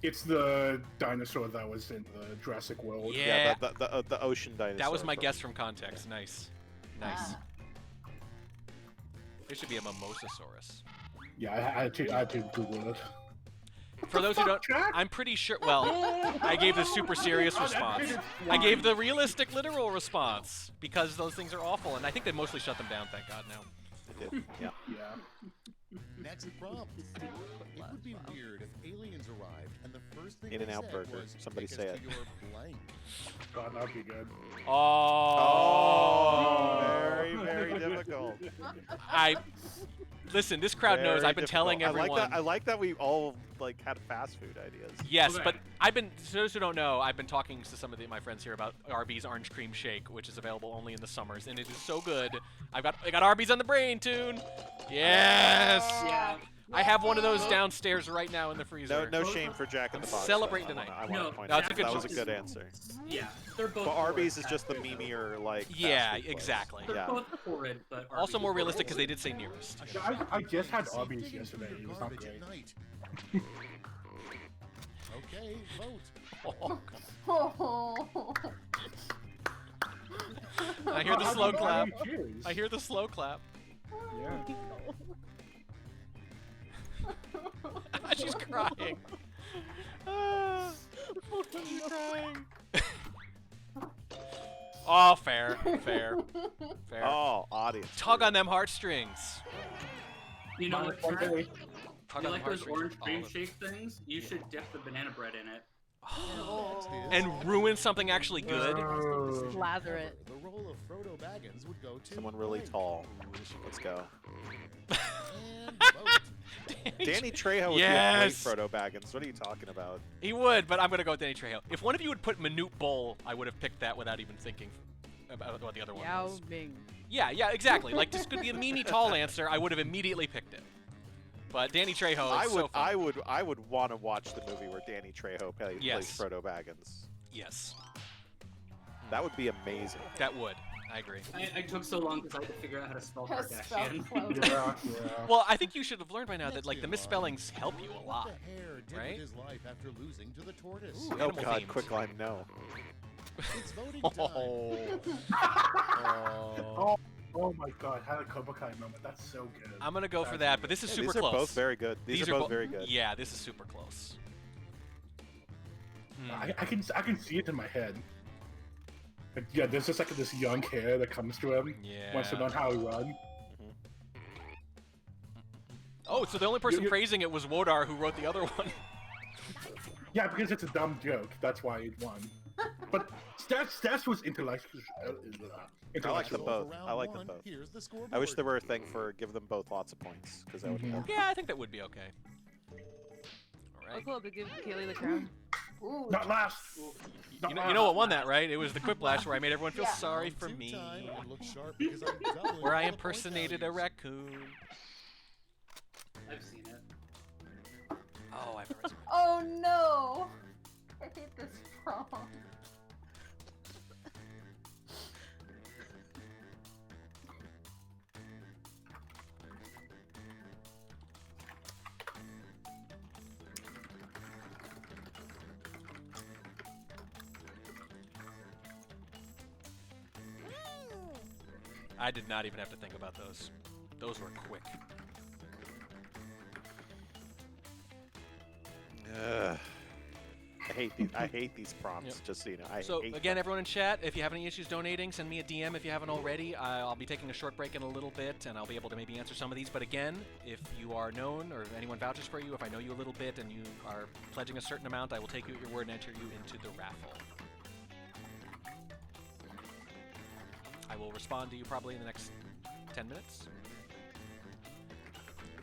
Speaker 3: It's the dinosaur that was in the Jurassic World.
Speaker 1: Yeah.
Speaker 5: The ocean dinosaur.
Speaker 1: That was my guess from context. Nice. Nice.
Speaker 4: Ah.
Speaker 1: There should be a Mimosasaurus.
Speaker 3: Yeah, I had to Google it.
Speaker 1: For those who don't,
Speaker 3: Jack?
Speaker 1: I'm pretty sure. Well, I gave the super serious response. I gave the realistic, literal response because those things are awful, and I think they mostly shut them down. Thank God now.
Speaker 5: I did. Yeah.
Speaker 3: Yeah.
Speaker 8: Next prompt. It would be weird if aliens arrived and the first thing
Speaker 5: In-N-Out
Speaker 8: they said
Speaker 5: burger.
Speaker 8: was,
Speaker 5: Somebody
Speaker 8: "Take
Speaker 5: say
Speaker 8: us
Speaker 5: it."
Speaker 8: to your blank."
Speaker 3: God, that'd be good.
Speaker 1: Oh.
Speaker 5: Very, very difficult.
Speaker 1: Listen. This crowd knows.
Speaker 5: Very
Speaker 1: I've been telling
Speaker 5: difficult.
Speaker 1: everyone.
Speaker 5: I like that we all like had fast food ideas.
Speaker 1: Yes,
Speaker 6: Okay.
Speaker 1: but I've been. For those who don't know, I've been talking to some of my friends here about Arby's Orange Cream Shake, which is available only in the summers, and it is so good. I got Arby's on the brain, Tune. Yes.
Speaker 6: Yeah.
Speaker 1: I have one of those downstairs right now in the freezer.
Speaker 5: No shame for Jack in the Box.
Speaker 1: celebrating
Speaker 5: though.
Speaker 1: tonight.
Speaker 5: I want
Speaker 6: No,
Speaker 5: to point
Speaker 1: that's
Speaker 5: out
Speaker 1: a good
Speaker 5: that was a
Speaker 1: choice.
Speaker 5: good answer.
Speaker 6: Yeah. They're both.
Speaker 5: But Arby's is
Speaker 6: horrid
Speaker 5: just the
Speaker 6: fast food, though.
Speaker 5: memeier like.
Speaker 1: Yeah,
Speaker 5: fast food place.
Speaker 1: exactly.
Speaker 6: They're
Speaker 5: Yeah.
Speaker 6: both horrid, but
Speaker 1: Also
Speaker 6: Arby's
Speaker 1: more
Speaker 6: is
Speaker 1: realistic because they
Speaker 6: horrid.
Speaker 1: did say nearest.
Speaker 3: Yeah, I just had
Speaker 8: See,
Speaker 3: Arby's
Speaker 8: digging
Speaker 3: yesterday.
Speaker 8: through
Speaker 3: It
Speaker 8: your
Speaker 3: was not
Speaker 8: garbage
Speaker 3: great.
Speaker 8: at night. Okay, vote.
Speaker 1: Oh,
Speaker 4: Oh.
Speaker 1: I hear the
Speaker 3: How
Speaker 1: slow
Speaker 3: do
Speaker 1: clap.
Speaker 3: you choose?
Speaker 1: I hear the slow clap.
Speaker 3: Yeah.
Speaker 1: She's crying. She's crying. Oh, fair, fair.
Speaker 5: Oh, audience.
Speaker 1: Tug on them heartstrings.
Speaker 6: You know what?
Speaker 3: One
Speaker 6: Trent?
Speaker 3: day-
Speaker 1: Tug
Speaker 6: You
Speaker 1: on
Speaker 6: like
Speaker 1: them
Speaker 6: those
Speaker 1: heartstrings.
Speaker 6: orange cream
Speaker 1: All of
Speaker 6: shake things? You should dip the banana bread in it.
Speaker 8: Next is-
Speaker 1: and ruin something actually good.
Speaker 7: Lather it.
Speaker 8: The role of Frodo Baggins would go to
Speaker 5: Someone really
Speaker 8: blank.
Speaker 5: tall. Let's go.
Speaker 8: And vote.
Speaker 5: Danny Trejo would
Speaker 1: Yes!
Speaker 5: be a great Frodo Baggins. What are you talking about?
Speaker 1: He would, but I'm gonna go with Danny Trejo. If one of you would put Minute Bowl, I would have picked that without even thinking about what the other one
Speaker 7: Yao
Speaker 1: was.
Speaker 7: Ming.
Speaker 1: Yeah, exactly. Like this could be a meanie tall answer. I would have immediately picked it. But Danny Trejo
Speaker 5: I
Speaker 1: is
Speaker 5: would,
Speaker 1: so fun.
Speaker 5: I would want to watch the movie where Danny Trejo plays
Speaker 1: Yes.
Speaker 5: Frodo Baggins.
Speaker 1: Yes,
Speaker 5: That would be amazing.
Speaker 1: that would. I agree.
Speaker 6: I took so long because I had to figure out how to spell
Speaker 4: How to spell
Speaker 6: Kardashian.
Speaker 4: Chloe.
Speaker 3: Yeah.
Speaker 1: Well, I think you should have learned by now that
Speaker 8: Next
Speaker 1: like the
Speaker 8: in
Speaker 1: misspellings
Speaker 8: line,
Speaker 1: help you a
Speaker 8: what
Speaker 1: lot.
Speaker 8: the hare did
Speaker 1: right?
Speaker 8: with his life after losing to the tortoise.
Speaker 1: Ooh,
Speaker 5: Oh
Speaker 1: animal
Speaker 5: God,
Speaker 1: themed.
Speaker 5: Quicklime, no.
Speaker 8: It's voting time.
Speaker 1: Oh.
Speaker 3: Oh my god, had a Cobra Kai moment. That's so good.
Speaker 1: I'm gonna go for that, but this is
Speaker 5: Yeah,
Speaker 1: super
Speaker 5: these are
Speaker 1: close.
Speaker 5: both very good. These are both very good.
Speaker 1: Yeah, this is super close. Hmm.
Speaker 3: I can see it in my head. Like, yeah, there's just like this young hare that comes to him, wants to
Speaker 1: Yeah.
Speaker 3: learn how to run.
Speaker 1: Oh, so the only person
Speaker 3: You-
Speaker 1: praising it was Wodar, who wrote the other one.
Speaker 3: Yeah, because it's a dumb joke. That's why it won. But Stats was intellectual.
Speaker 5: I like them
Speaker 3: Intellectual.
Speaker 5: both.
Speaker 8: For
Speaker 5: I
Speaker 8: round
Speaker 5: like them
Speaker 8: one,
Speaker 5: both.
Speaker 8: Here's the scoreboard.
Speaker 5: I wish there were a thing for give them both lots of points because that would
Speaker 3: Mhm.
Speaker 5: help.
Speaker 1: Yeah, I think that would be okay. All
Speaker 7: I'll
Speaker 1: right.
Speaker 7: go up and give Kaylee the crown.
Speaker 4: Ooh.
Speaker 3: Not last.
Speaker 1: You know what won that, right? It was the Quiplash where I made everyone feel
Speaker 4: Yeah.
Speaker 1: sorry
Speaker 8: Round
Speaker 1: for
Speaker 8: two
Speaker 1: me.
Speaker 8: time, and look sharp because I'm doubling
Speaker 1: Where I
Speaker 8: all the point
Speaker 1: impersonated a
Speaker 8: values.
Speaker 1: raccoon.
Speaker 6: I've seen it.
Speaker 1: Oh, I've never seen it.
Speaker 4: Oh no! I hate this prom.
Speaker 1: I did not even have to think about those. Those were quick.
Speaker 5: Ugh. I hate these prompts.
Speaker 1: Yep.
Speaker 5: Just so you know, I
Speaker 1: So
Speaker 5: hate
Speaker 1: again,
Speaker 5: them.
Speaker 1: everyone in chat, if you have any issues donating, send me a DM if you haven't already. I'll be taking a short break in a little bit, and I'll be able to maybe answer some of these. But again, if you are known or if anyone vouches for you, if I know you a little bit and you are pledging a certain amount, I will take you at your word and enter you into the raffle. I will respond to you probably in the next 10 minutes.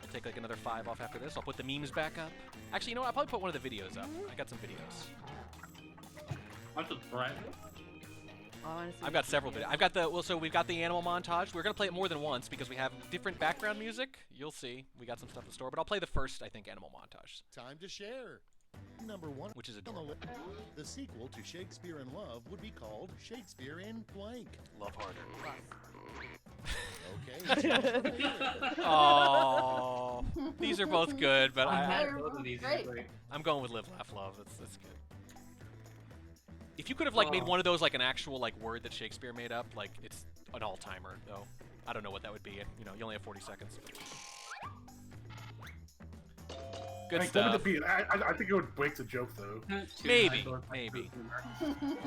Speaker 1: I'll take like another 5 off after this. I'll put the memes back up. Actually, you know what? I'll probably put one of the videos up. I got some videos.
Speaker 6: What's the Brett?
Speaker 7: Honestly,
Speaker 1: I've got several videos. I've got so we've got the animal montage. We're gonna play it more than once because we have different background music. You'll see. We got some stuff in store, but I'll play the first, I think, animal montage,
Speaker 8: Time to share. Number one
Speaker 1: which is
Speaker 8: on the
Speaker 1: adorable.
Speaker 8: list. The sequel to Shakespeare in Love would be called Shakespeare in Blank.
Speaker 1: Love harder.
Speaker 8: Okay.
Speaker 1: Oh, these are both good, but
Speaker 6: I'm
Speaker 1: I,
Speaker 6: mad at both of these.
Speaker 4: Great.
Speaker 6: They're great.
Speaker 1: I'm going with live, laugh, love. That's good. If you could have like made
Speaker 6: Oh.
Speaker 1: one of those like an actual like word that Shakespeare made up, like it's an all-timer though. I don't know what that would be. You know, you only have 40 seconds. Good
Speaker 3: I
Speaker 1: stuff.
Speaker 3: think it would break the joke though.
Speaker 6: Too
Speaker 1: Maybe,
Speaker 6: high door
Speaker 1: maybe.
Speaker 6: humor.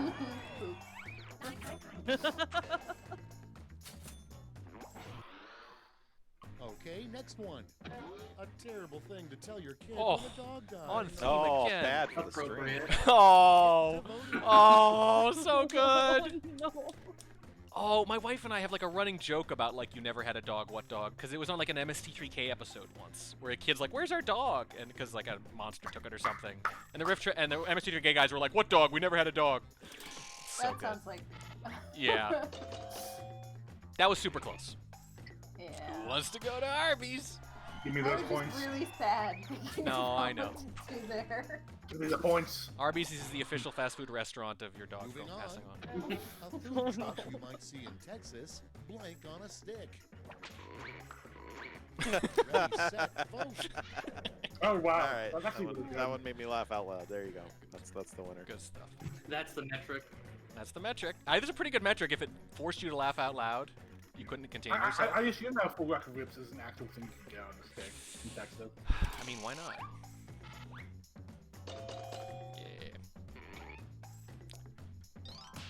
Speaker 8: Okay, next one. A terrible thing to tell your kid
Speaker 1: Oh,
Speaker 8: when a dog dies.
Speaker 1: on theme
Speaker 5: Oh,
Speaker 1: again.
Speaker 5: bad for the stream.
Speaker 6: Appropriate.
Speaker 1: Oh, oh, so good.
Speaker 7: no.
Speaker 1: Oh, my wife and I have like a running joke about like you never had a dog, what dog? Because it was on like an MST3K episode once where a kid's like, "Where's our dog?" And because like a monster took it or something, and the and the MST3K guys were like, "What dog? We never had a dog." It's so
Speaker 4: That
Speaker 1: good.
Speaker 4: sounds like.
Speaker 1: Yeah. That was super close.
Speaker 4: Yeah.
Speaker 1: Who wants to go to Arby's?
Speaker 3: Give me
Speaker 4: I
Speaker 3: those
Speaker 4: was
Speaker 3: points.
Speaker 4: just really sad. thinking
Speaker 1: No,
Speaker 4: about
Speaker 1: I know.
Speaker 4: what to do there.
Speaker 3: Give me the points.
Speaker 1: Arby's is the official fast food restaurant of your dog
Speaker 8: Moving
Speaker 1: film
Speaker 8: on.
Speaker 1: passing on.
Speaker 8: A food truck you might see in Texas, blank on a stick. Ready, set, vote.
Speaker 3: Oh wow,
Speaker 5: All right,
Speaker 3: that's actually really good.
Speaker 5: that one made me laugh out loud. There you go. That's the winner.
Speaker 1: Good stuff.
Speaker 6: That's the metric.
Speaker 1: That's the metric. This is a pretty good metric. If it forced you to laugh out loud, you couldn't contain yourself.
Speaker 3: I assume that full rack of ribs is an actual thing you can get on the stick in Texas.
Speaker 1: I mean, why not? Yeah.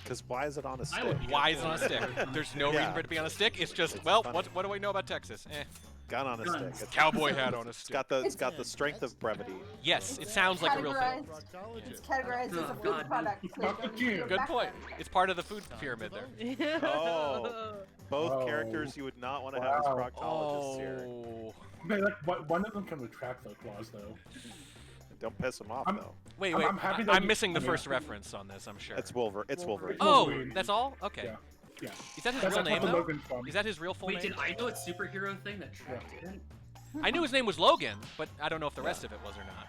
Speaker 5: Because why is it on a
Speaker 6: I
Speaker 5: stick?
Speaker 6: would be
Speaker 1: Why
Speaker 6: up
Speaker 1: is it on a
Speaker 6: for
Speaker 1: stick?
Speaker 6: it.
Speaker 1: There's no
Speaker 5: Yeah.
Speaker 1: reason for it to be on a stick. It's just,
Speaker 5: It's
Speaker 1: well,
Speaker 5: funny.
Speaker 1: what do I know about Texas? Eh.
Speaker 5: Gun on a
Speaker 6: Guns.
Speaker 5: stick.
Speaker 1: Cowboy hat on a
Speaker 5: It's
Speaker 1: stick.
Speaker 5: got the strength of brevity.
Speaker 1: Yes, it sounds like a real thing.
Speaker 4: It's categorized as a
Speaker 6: Oh,
Speaker 4: food
Speaker 6: God.
Speaker 4: product. So
Speaker 3: Not the
Speaker 4: don't do
Speaker 3: cute.
Speaker 4: a
Speaker 1: Good point.
Speaker 4: background.
Speaker 1: It's part of the food pyramid there.
Speaker 5: Oh. Both
Speaker 3: Oh.
Speaker 5: characters you would not want to have as
Speaker 3: Wow.
Speaker 5: proctologists here.
Speaker 1: Oh.
Speaker 3: Okay, like one of them can retract their claws though.
Speaker 5: Don't piss them off
Speaker 3: I'm-
Speaker 5: though.
Speaker 1: Wait,
Speaker 3: I'm-
Speaker 1: wait.
Speaker 3: I'm happy that
Speaker 1: I'm
Speaker 3: you-
Speaker 1: missing the
Speaker 3: yeah.
Speaker 1: first reference on this, I'm sure.
Speaker 5: It's Wolverine.
Speaker 1: Oh,
Speaker 3: Wolverine.
Speaker 1: that's all? Okay.
Speaker 3: Yeah. Yeah.
Speaker 1: Is that his
Speaker 3: That's
Speaker 1: real
Speaker 3: like
Speaker 1: name,
Speaker 3: what the
Speaker 1: though?
Speaker 3: Logan's from.
Speaker 1: Is that his real full
Speaker 6: Wait,
Speaker 1: name?
Speaker 6: did I know it's superhero thing that Trek didn't?
Speaker 1: I knew his name was Logan, but I don't know if the rest of it was or not.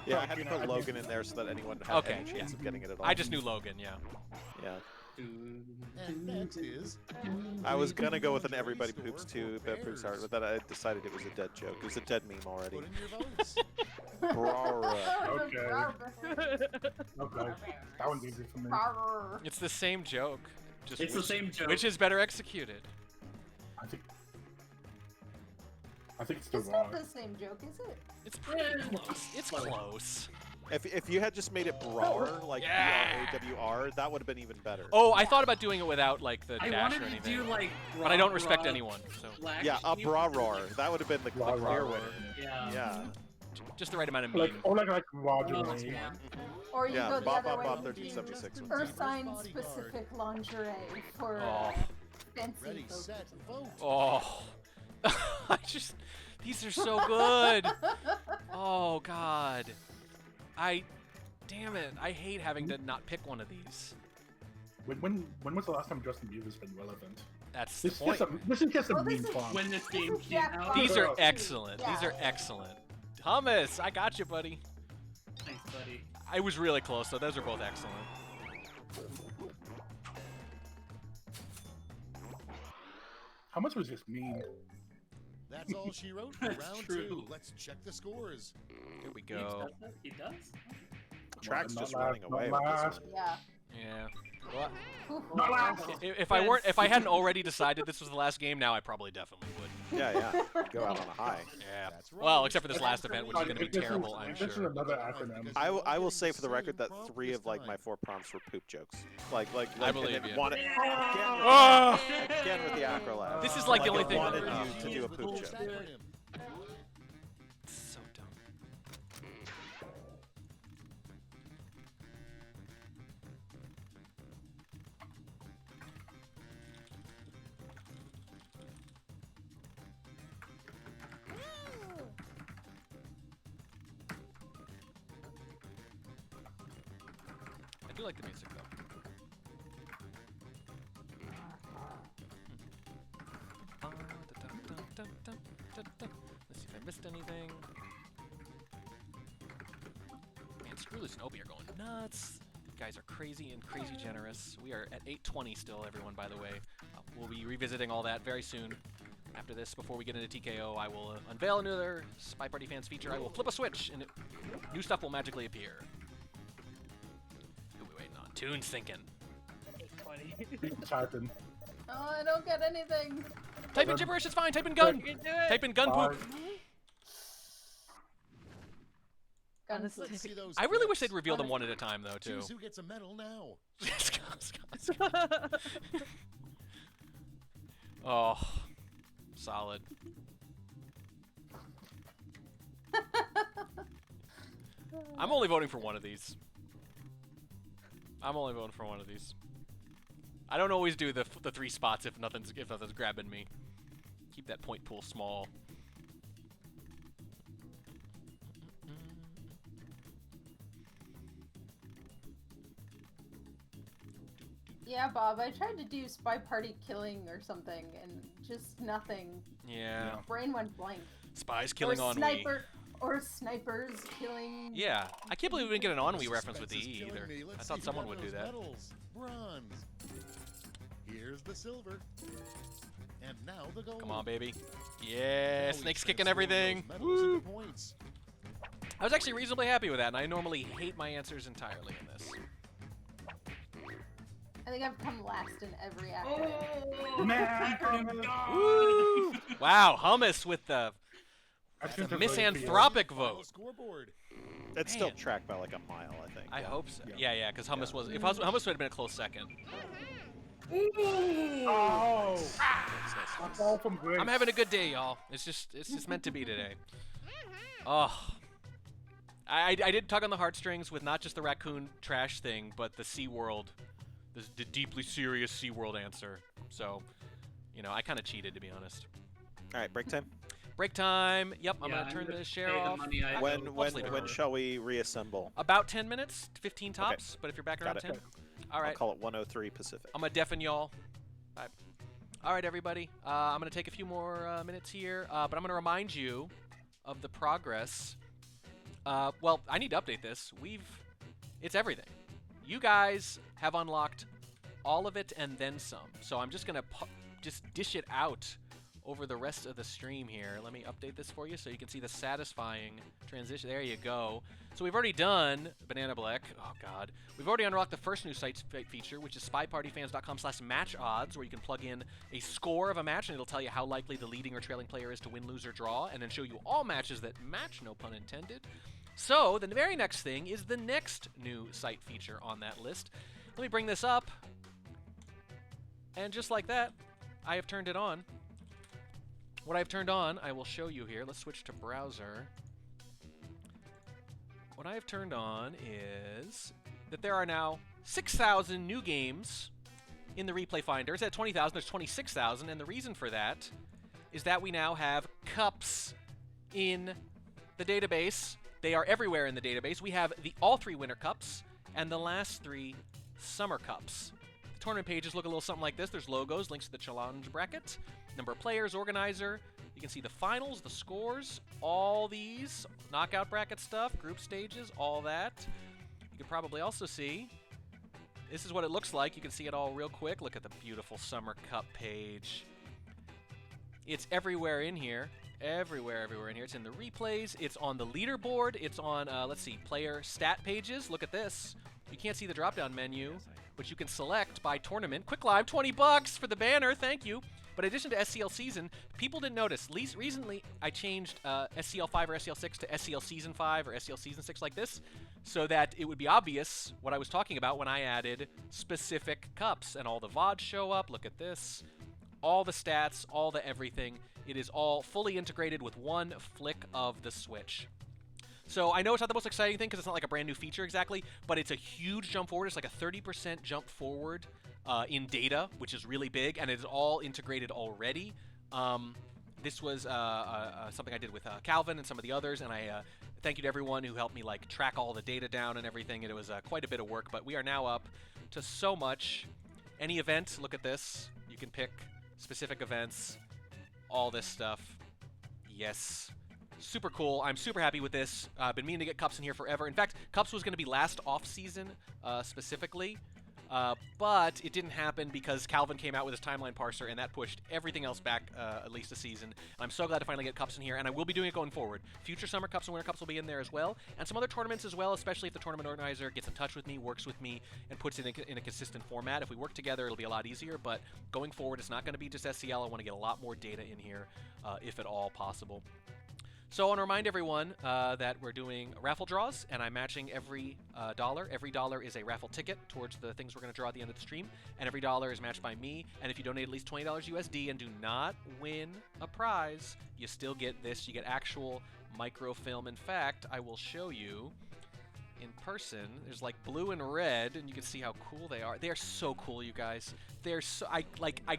Speaker 5: Yeah, I had to put Logan in there so that anyone had
Speaker 1: Okay,
Speaker 5: any chance
Speaker 1: yeah.
Speaker 5: of getting it at all.
Speaker 1: I just knew Logan, yeah.
Speaker 5: Yeah.
Speaker 8: And next is.
Speaker 5: I was gonna go with an Everybody Poops too, but Poops Hard, but then I decided it was a dead joke. It was a dead meme already.
Speaker 8: Put in your votes.
Speaker 5: Brara.
Speaker 3: Okay. Okay. That one's easy for me.
Speaker 1: It's the same joke. Just
Speaker 6: It's the same joke.
Speaker 1: Which is better executed?
Speaker 3: I think it's the
Speaker 4: It's
Speaker 3: wrong.
Speaker 4: not the same joke, is it?
Speaker 1: It's pretty close. It's close.
Speaker 5: If you had just made it Brawler, like
Speaker 1: Yeah.
Speaker 5: B-R-A-W-R, that would have been even better.
Speaker 1: Oh, I thought about doing it without like the
Speaker 6: I
Speaker 1: dash
Speaker 6: wanted
Speaker 1: or
Speaker 6: to
Speaker 1: anything.
Speaker 6: do like.
Speaker 1: But I don't respect
Speaker 6: Bra-
Speaker 1: anyone, so
Speaker 6: Black
Speaker 5: Yeah, a
Speaker 6: Sheep.
Speaker 5: Brawler. That would have been the clear
Speaker 3: Brawler.
Speaker 5: winner.
Speaker 6: Yeah.
Speaker 5: Yeah.
Speaker 1: just the right amount of
Speaker 3: Like,
Speaker 1: meme.
Speaker 3: or like Roger
Speaker 6: Oh,
Speaker 3: Ray.
Speaker 6: yeah.
Speaker 4: Or you
Speaker 5: Yeah,
Speaker 4: go the
Speaker 5: Bob,
Speaker 4: other
Speaker 5: Bob,
Speaker 4: way
Speaker 5: Bob,
Speaker 4: and
Speaker 5: 1376
Speaker 4: do
Speaker 5: was
Speaker 4: Ursine specific lingerie for
Speaker 1: Oh.
Speaker 4: fancy
Speaker 8: Ready,
Speaker 4: folks.
Speaker 8: set, vote.
Speaker 1: Oh, I just these are so good. Oh God, damn it, I hate having to not pick one of these.
Speaker 3: When was the last time Justin Bieber's been relevant?
Speaker 1: That's the
Speaker 3: This is
Speaker 1: point.
Speaker 3: just a
Speaker 4: Well, this
Speaker 3: meme
Speaker 4: is-
Speaker 3: farm.
Speaker 6: When this game
Speaker 4: This is
Speaker 6: came
Speaker 4: Jack
Speaker 6: out.
Speaker 1: These are
Speaker 3: Oh.
Speaker 1: excellent. These
Speaker 4: Yeah.
Speaker 1: are excellent. Hummus, I got you, buddy.
Speaker 6: Thanks, buddy.
Speaker 1: I was really close, though. Those are both excellent.
Speaker 3: How much was this meme?
Speaker 8: That's all she wrote for
Speaker 6: That's
Speaker 8: round
Speaker 6: true.
Speaker 8: 2. Let's check the scores.
Speaker 1: Here we
Speaker 6: He
Speaker 1: go.
Speaker 6: does that? He does?
Speaker 5: The track's
Speaker 3: Not
Speaker 5: just
Speaker 3: last,
Speaker 5: running
Speaker 3: not
Speaker 5: away with this
Speaker 3: last.
Speaker 5: one.
Speaker 4: Yeah.
Speaker 1: Yeah. What?
Speaker 3: Not last.
Speaker 1: If I hadn't already decided this was the last game, now I probably definitely would.
Speaker 5: Yeah. Go out on a high.
Speaker 1: Yeah.
Speaker 8: That's right.
Speaker 1: Well, except for this last event, which is going to be
Speaker 3: This is-
Speaker 1: terrible, I'm
Speaker 3: This is
Speaker 1: sure.
Speaker 3: another acronym.
Speaker 5: I will say for the record that 3 of like my 4 prompts were poop jokes. Like
Speaker 1: I believe
Speaker 5: and it
Speaker 1: you.
Speaker 5: wanted-
Speaker 1: Oh!
Speaker 5: Again with the acro laugh.
Speaker 1: This is like the only
Speaker 5: it
Speaker 1: thing-
Speaker 5: wanted
Speaker 1: Oh.
Speaker 5: you to do a poop joke.
Speaker 1: So dumb. I do like the music though. Let's see if I missed anything. Man, Screwless and Opie are going nuts. You guys are crazy and crazy generous. We are at 8:20 still, everyone, by the way. We'll be revisiting all that very soon. After this, before we get into TKO, I will unveil another Spy Party Fans feature. I will flip a switch, and new stuff will magically appear. Who we waiting on? Tune's thinking.
Speaker 3: Typing.
Speaker 4: Oh, I don't get anything.
Speaker 1: Type in gibberish, it's fine. Type in gun. Type in gun poop.
Speaker 4: Gun
Speaker 7: Honestly.
Speaker 4: poop.
Speaker 8: See those
Speaker 1: I really wish
Speaker 8: clips?
Speaker 1: they'd reveal them one at a time, though, too.
Speaker 8: Choose who gets a medal now.
Speaker 1: Oh, solid. I'm only voting for one of these. I'm only voting for one of these. I don't always do the 3 spots if nothing's grabbing me. Keep that point pool small.
Speaker 4: Yeah, Bob, I tried to do spy party killing or something, and just nothing.
Speaker 1: Yeah.
Speaker 4: Brain went blank.
Speaker 1: Spies killing
Speaker 4: or
Speaker 1: on
Speaker 4: sniper, Or snipers killing.
Speaker 1: Yeah. I can't believe we didn't get an on-we reference with the
Speaker 8: Suspense is
Speaker 1: E
Speaker 8: killing
Speaker 1: either.
Speaker 8: me. Let's
Speaker 1: I
Speaker 8: see
Speaker 1: thought
Speaker 8: who
Speaker 1: someone
Speaker 8: got
Speaker 1: would do
Speaker 8: those
Speaker 1: that.
Speaker 8: medals. Bronze. Here's the silver. And now the gold.
Speaker 1: Come on, baby.
Speaker 8: Now
Speaker 1: Yeah,
Speaker 8: we
Speaker 1: Snake's kicking
Speaker 8: transform
Speaker 1: everything.
Speaker 8: those medals into
Speaker 1: Woo!
Speaker 8: points.
Speaker 1: I was actually reasonably happy with that, and I normally hate my answers entirely in this.
Speaker 4: I think I've come last in every act.
Speaker 6: Oh,
Speaker 3: Man,
Speaker 6: acronym God.
Speaker 1: Woo! Wow, Hummus with the
Speaker 3: I think they're
Speaker 1: misanthropic
Speaker 8: Final
Speaker 1: vote.
Speaker 8: scoreboard.
Speaker 5: It's still
Speaker 1: Man.
Speaker 5: tracked by like a mile, I think.
Speaker 1: I
Speaker 5: yeah.
Speaker 1: hope so.
Speaker 3: Yeah.
Speaker 1: Yeah, because Hummus was. If Hummus would have been a close second.
Speaker 3: Oh! I fall from grace.
Speaker 1: I'm having a good day, y'all. It's just meant to be today. Oh. I did tug on the heartstrings with not just the raccoon trash thing, but the SeaWorld, the deeply serious SeaWorld answer. So, you know, I kind of cheated, to be honest.
Speaker 5: All right, break time.
Speaker 1: Break time. Yep, I'm
Speaker 6: Yeah,
Speaker 1: gonna turn the share
Speaker 6: pay the
Speaker 1: off.
Speaker 6: money I
Speaker 5: When
Speaker 6: owe.
Speaker 1: I'll sleep
Speaker 5: when
Speaker 1: over.
Speaker 5: shall we reassemble?
Speaker 1: About 10 minutes, 15 tops. But if you're back
Speaker 5: Got
Speaker 1: around
Speaker 5: it.
Speaker 1: 10, all right.
Speaker 5: I'll call it 103 Pacific.
Speaker 1: I'm gonna deafen y'all. All right, everybody. I'm going to take a few more minutes here, but I'm going to remind you of the progress. Well, I need to update this. It's everything. You guys have unlocked all of it and then some. So I'm just going to just dish it out over the rest of the stream here. Let me update this for you so you can see the satisfying transition. There you go. So we've already done Banana Black. Oh, God. We've already unlocked the first new site feature, which is SpyPartyFans.com/match odds, where you can plug in a score of a match, and it'll tell you how likely the leading or trailing player is to win, lose, or draw, and then show you all matches that match, no pun intended. So the very next thing is the next new site feature on that list. Let me bring this up. And just like that, I have turned it on. What I've turned on, I will show you here. Let's switch to browser. What I have turned on is that there are now 6,000 new games in the replay finder. It's at 20,000, there's 26,000, and the reason for that is that we now have cups in the database. They are everywhere in the database. We have all 3 Winter Cups and the last 3 Summer Cups. The tournament pages look a little something like this. There's logos, links to the challenge bracket, number of players, organizer. You can see the finals, the scores, all these, knockout bracket stuff, group stages, all that. You can probably also see, this is what it looks like. You can see it all real quick. Look at the beautiful Summer Cup page. It's everywhere in here. Everywhere in here. It's in the replays. It's on the leaderboard. It's on, let's see, player stat pages. Look at this. You can't see the drop-down menu, but you can select by tournament. Quick Live, $20 for the banner. Thank you. But in addition to SCL Season, people didn't notice. Recently, I changed SCL 5 or SCL 6 to SCL Season 5 or SCL Season 6 like this, so that it would be obvious what I was talking about when I added specific cups. And all the VODs show up. Look at this. All the stats, all the everything. It is all fully integrated with one flick of the switch. So I know it's not the most exciting thing because it's not like a brand new feature exactly, but it's a huge jump forward. It's like a 30% jump forward in data, which is really big, and it is all integrated already. This was something I did with Calvin and some of the others, and I thank you to everyone who helped me like track all the data down and everything. And it was quite a bit of work, but we are now up to so much. Any event, look at this. You can pick specific events, all this stuff. Yes. Super cool. I'm super happy with this. I've been meaning to get Cups in here forever. In fact, Cups was going to be last off-season specifically, but it didn't happen because Calvin came out with his timeline parser, and that pushed everything else back at least a season. And I'm so glad to finally get Cups in here, and I will be doing it going forward. Future Summer Cups and Winter Cups will be in there as well, and some other tournaments as well, especially if the tournament organizer gets in touch with me, works with me, and puts it in a consistent format. If we work together, it'll be a lot easier, but going forward, it's not going to be just SCL. I want to get a lot more data in here, if at all possible. So I want to remind everyone that we're doing raffle draws, and I'm matching every dollar. Every dollar is a raffle ticket towards the things we're going to draw at the end of the stream, and every dollar is matched by me. And if you donate at least $20 USD and do not win a prize, you still get this. You get actual microfilm. In fact, I will show you in person. There's like blue and red, and you can see how cool they are. They are so cool, you guys. They're so I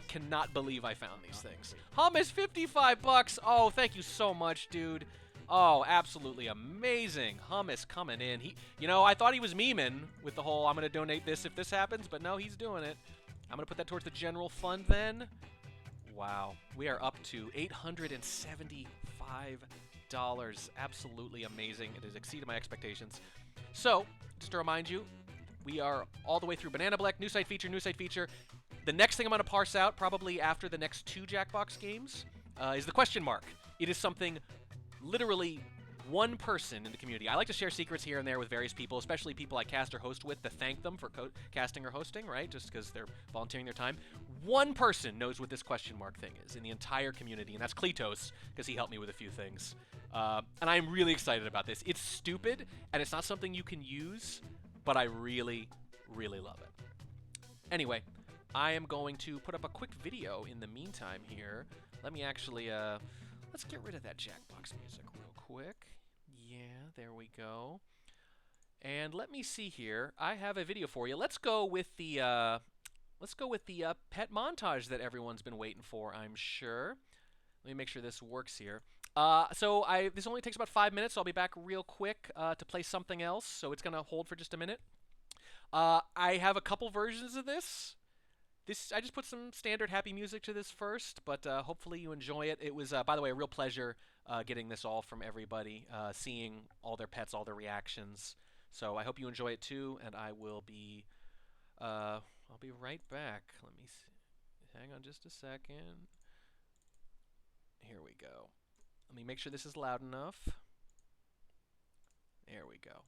Speaker 1: cannot believe I found these things. Hummus, $55. Oh, thank you so much, dude. Oh, absolutely amazing. Hummus coming in. I thought he was memeing with the whole I'm gonna donate this if this happens, but no, he's doing it. I'm gonna put that towards the general fund then. Wow, we are up to $875. Absolutely amazing. It has exceeded my expectations. So, just to remind you, we are all the way through Banana Black, new site feature, new site feature. The next thing I'm going to parse out, probably after the next 2 Jackbox games, is the question mark. It is something literally one person in the community. I like to share secrets here and there with various people, especially people I cast or host with, to thank them for casting or hosting, right? Just because they're volunteering their time. One person knows what this question mark thing is in the entire community, and that's Kletos, because he helped me with a few things. And I'm really excited about this. It's stupid, and it's not something you can use, but I really, really love it. Anyway, I am going to put up a quick video in the meantime here. Let me actually, let's get rid of that Jackbox music real quick. Yeah, there we go. And let me see here. I have a video for you. Let's go with the pet montage that everyone's been waiting for, I'm sure. Let me make sure this works here. This only takes about 5 minutes, so I'll be back real quick to play something else, so it's going to hold for just a minute. I have a couple versions of this. I just put some standard happy music to this first, but hopefully you enjoy it. It was, by the way, a real pleasure getting this all from everybody, seeing all their pets, all their reactions. So I hope you enjoy it too, and I'll be right back. Let me see. Hang on just a second. Here we go. Let me make sure this is loud enough. There we go.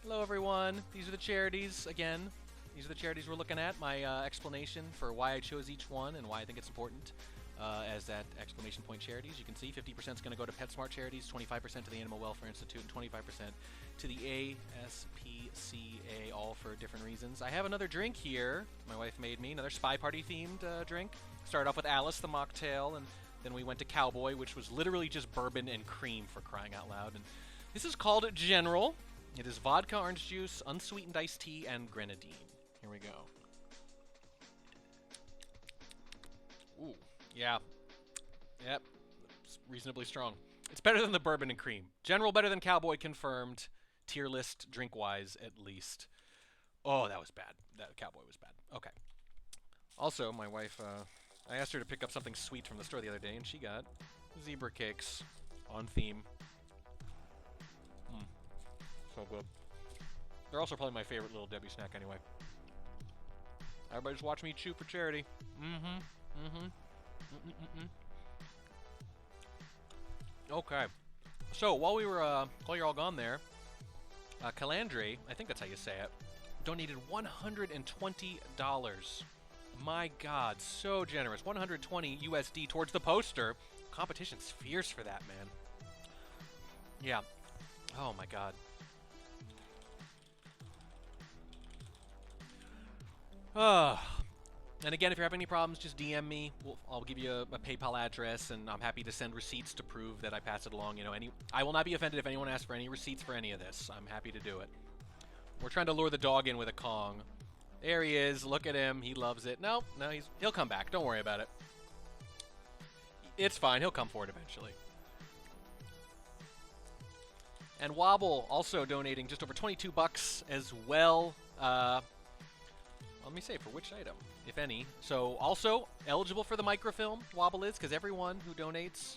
Speaker 1: Hello, everyone. These are the charities, again. These are the charities we're looking at. My explanation for why I chose each one and why I think it's important as that exclamation point charities. You can see 50% is going to go to PetSmart charities, 25% to the Animal Welfare Institute, and 25% to the ASPCA, all for different reasons. I have another drink here. My wife made me another Spy Party-themed drink. Started off with Alice, the mocktail, and then we went to Cowboy, which was literally just bourbon and cream, for crying out loud. And this is called General. It is vodka, orange juice, unsweetened iced tea, and grenadine. Here we go. Ooh, yeah. Yep, it's reasonably strong. It's better than the bourbon and cream. General better than Cowboy, confirmed. Tier list, drink-wise, at least. Oh, that was bad. That Cowboy was bad. Okay. Also, my wife, I asked her to pick up something sweet from the store the other day, and she got zebra cakes on theme. So good. They're also probably my favorite Little Debbie snack anyway. Everybody just watch me chew for charity. Okay. So while you're all gone there, Calandri, I think that's how you say it, donated $120. My God, so generous. 120 USD towards the poster. Competition's fierce for that, man. Yeah. Oh my God. And again, if you're having any problems, just DM me. I'll give you a PayPal address, and I'm happy to send receipts to prove that I pass it along. You know, I will not be offended if anyone asks for any receipts for any of this. I'm happy to do it. We're trying to lure the dog in with a Kong. There he is. Look at him. He loves it. No, he'll come back. Don't worry about it. It's fine. He'll come for it eventually. And Wobble also donating just over 22 bucks as well. Let me say, for which item, if any. So, also, eligible for the microfilm, Wobble is, because everyone who donates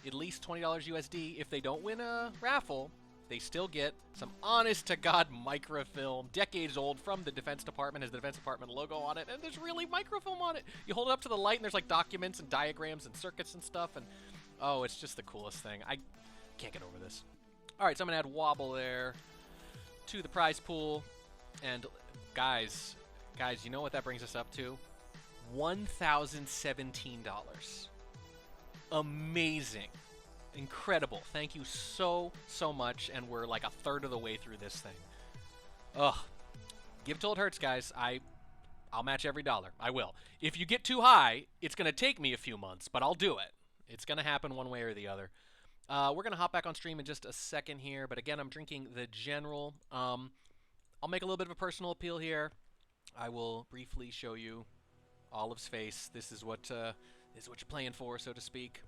Speaker 1: at least $20 USD, if they don't win a raffle, they still get some honest-to-God microfilm, decades old, from the Defense Department, has the Defense Department logo on it, and there's really microfilm on it. You hold it up to the light, and there's, like, documents and diagrams and circuits and stuff, and, oh, it's just the coolest thing. I can't get over this. All right, so I'm going to add Wobble there to the prize pool, and, guys, you know what that brings us up to? $1,017. Amazing. Incredible. Thank you so much, and we're like a third of the way through this thing. Ugh. Give till it hurts, guys. I'll match every dollar. I will. If you get too high, it's going to take me a few months, but I'll do it. It's going to happen one way or the other. We're going to hop back on stream in just a second here, but again, I'm drinking the General. I'll make a little bit of a personal appeal here. I will briefly show you Olive's face. This is what you're playing for, so to speak.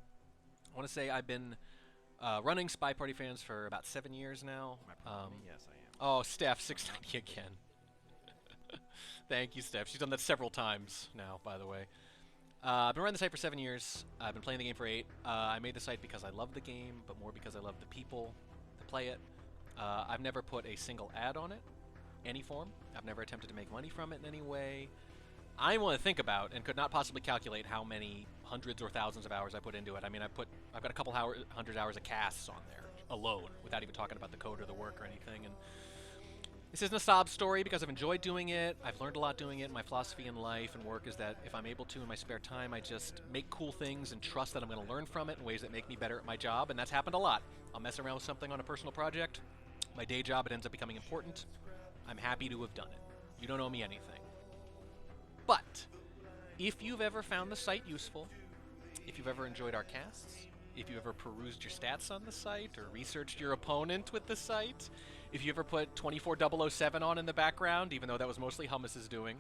Speaker 1: I want to say I've been running Spy Party fans for about 7 years now.
Speaker 5: Yes, I am.
Speaker 1: Oh, Steph, 690 again. Thank you, Steph. She's done that several times now, by the way. I've been running the site for 7 years. I've been playing the game for 8. I made the site because I love the game, but more because I love the people that play it. I've never put a single ad on it, any form. I've never attempted to make money from it in any way. I want to think about and could not possibly calculate how many hundreds or thousands of hours I put into it. I mean, I've got a couple hundred hours of casts on there alone, without even talking about the code or the work or anything. And this isn't a sob story because I've enjoyed doing it. I've learned a lot doing it. My philosophy in life and work is that if I'm able to in my spare time, I just make cool things and trust that I'm going to learn from it in ways that make me better at my job, and that's happened a lot. I'll mess around with something on a personal project. My day job, it ends up becoming important. I'm happy to have done it. You don't owe me anything. But if you've ever found the site useful, if you've ever enjoyed our casts, if you've ever perused your stats on the site or researched your opponent with the site, if you ever put 24007 on in the background, even though that was mostly Hummus's doing,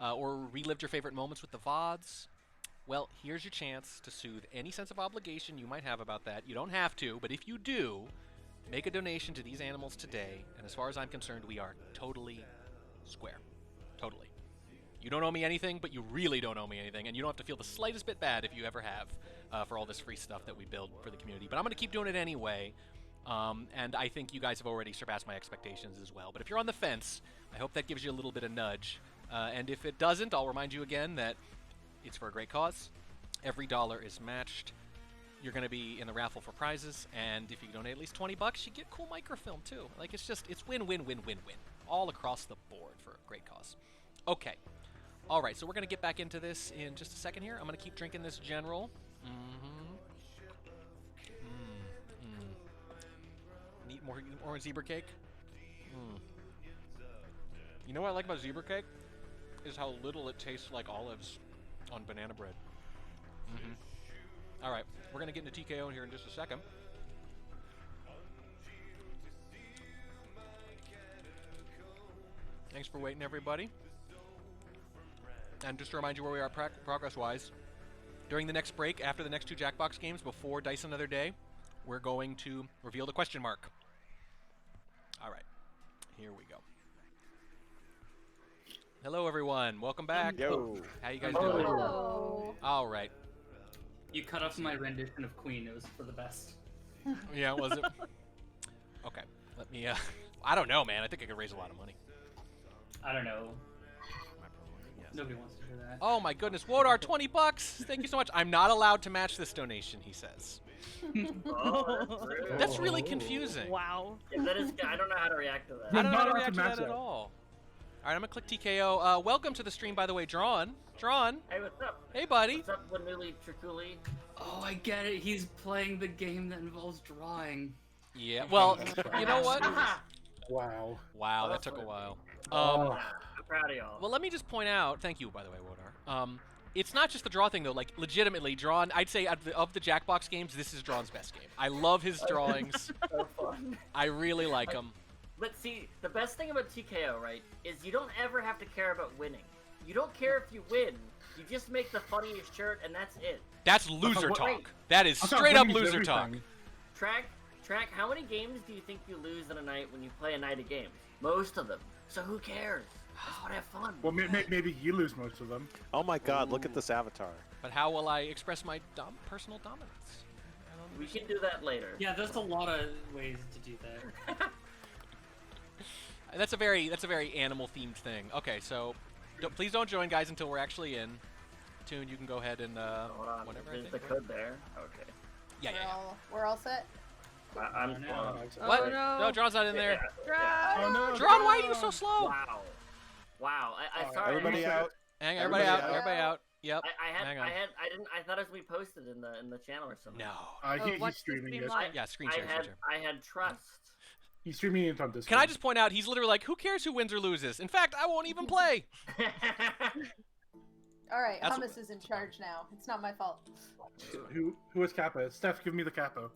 Speaker 1: or relived your favorite moments with the VODs, well, here's your chance to soothe any sense of obligation you might have about that. You don't have to, but if you do, make a donation to these animals today, and as far as I'm concerned, we are totally square. Totally. You don't owe me anything, but you really don't owe me anything, and you don't have to feel the slightest bit bad if you ever have for all this free stuff that we build for the community. But I'm going to keep doing it anyway, and I think you guys have already surpassed my expectations as well. But if you're on the fence, I hope that gives you a little bit of nudge. And if it doesn't, I'll remind you again that it's for a great cause. Every dollar is matched. you're going to be in the raffle for prizes, and if you donate at least 20 bucks, you get cool microfilm too. Like it's win, win, win, win, win, all across the board for a great cause. Okay, all right. So we're going to get back into this in just a second here. I'm going to keep drinking this General. Need more zebra cake. You know what I like about zebra cake? Is how little it tastes like olives on banana bread. All right, we're gonna get into TKO here in just a second. Thanks for waiting, everybody. And just to remind you where we are progress-wise, during the next break, after the next 2 Jackbox games, before Dice Another Day, we're going to reveal the question mark. All right, here we go. Hello, everyone. Welcome back.
Speaker 5: Yo.
Speaker 1: How you guys doing?
Speaker 4: Hello.
Speaker 1: All right.
Speaker 6: You cut off my rendition of Queen. It was for the best.
Speaker 1: Yeah, was it? Okay. Let me, I don't know, man. I think I could raise a lot of money.
Speaker 6: I don't know. Nobody wants to hear that.
Speaker 1: Oh, my goodness. Wodar, 20 bucks. Thank you so much. I'm not allowed to match this donation, he says. That's really confusing.
Speaker 7: Wow.
Speaker 9: Yeah, that is. I don't know how to react to that.
Speaker 1: I don't know how to
Speaker 3: not allowed
Speaker 1: react
Speaker 3: to
Speaker 1: to
Speaker 3: match
Speaker 1: that at
Speaker 3: that.
Speaker 1: all. All right, I'm going to click TKO. Welcome to the stream, by the way, Drawn. Drawn.
Speaker 9: Hey, what's up?
Speaker 1: Hey, buddy.
Speaker 9: What's up, Wanuli Triculi?
Speaker 6: Oh, I get it. He's playing the game that involves drawing.
Speaker 1: Yeah, well, you know what?
Speaker 3: Wow.
Speaker 1: Wow, that took a while.
Speaker 3: Oh.
Speaker 9: I'm proud of y'all.
Speaker 1: Well, let me just point out, thank you, by the way, Wodar. It's not just the draw thing, though. Like, legitimately, Drawn, I'd say of the Jackbox games, this is Drawn's best game. I love his drawings.
Speaker 9: So fun.
Speaker 1: I really like them.
Speaker 9: But see, the best thing about TKO, right, is you don't ever have to care about winning. You don't care if you win. You just make the funniest shirt, and that's it.
Speaker 1: That's loser
Speaker 3: Wait.
Speaker 1: talk. That is
Speaker 3: I thought
Speaker 1: straight up
Speaker 3: winning is
Speaker 1: loser talk.
Speaker 3: everything.
Speaker 9: Track, how many games do you think you lose in a night when you play a night of games? Most of them. So who cares? I just want to have fun.
Speaker 3: Well, maybe you lose most of them.
Speaker 5: Oh my God! Look at this avatar.
Speaker 1: But how will I express my personal dominance? I don't
Speaker 9: We can do that later.
Speaker 6: Yeah, there's a lot of ways to do that.
Speaker 1: That's a very animal themed thing. Okay, so please don't join, guys, until we're actually in. Tune, you can go ahead and
Speaker 9: Hold on.
Speaker 1: whatever. I
Speaker 9: There's
Speaker 1: think,
Speaker 9: the
Speaker 1: right?
Speaker 9: code there. Okay.
Speaker 1: Yeah.
Speaker 4: We're all set.
Speaker 9: I'm.
Speaker 1: What?
Speaker 7: Oh, no.
Speaker 1: No, Drawn's not in there.
Speaker 3: Oh no.
Speaker 1: Drawn, why are you so slow?
Speaker 9: Wow. Wow. I
Speaker 3: Oh,
Speaker 9: sorry.
Speaker 5: Everybody out.
Speaker 1: Hang, everybody out.
Speaker 9: Everybody out.
Speaker 1: Everybody out. Yep.
Speaker 9: I
Speaker 1: Hang on.
Speaker 9: I thought it was we posted in the channel or something.
Speaker 1: No.
Speaker 3: He's
Speaker 7: watch the
Speaker 3: streaming
Speaker 7: stream
Speaker 3: it.
Speaker 7: live.
Speaker 1: Yeah, screen
Speaker 9: I
Speaker 1: share. Screen
Speaker 9: had
Speaker 1: share.
Speaker 9: I had trust.
Speaker 3: He's streaming it on Discord.
Speaker 1: Can I just point out, he's literally like, who cares who wins or loses? In fact, I won't even play.
Speaker 4: All right,
Speaker 1: That's
Speaker 4: Hummus is in charge now. It's not my fault.
Speaker 3: Who is Kappa? Steph, give me the capo.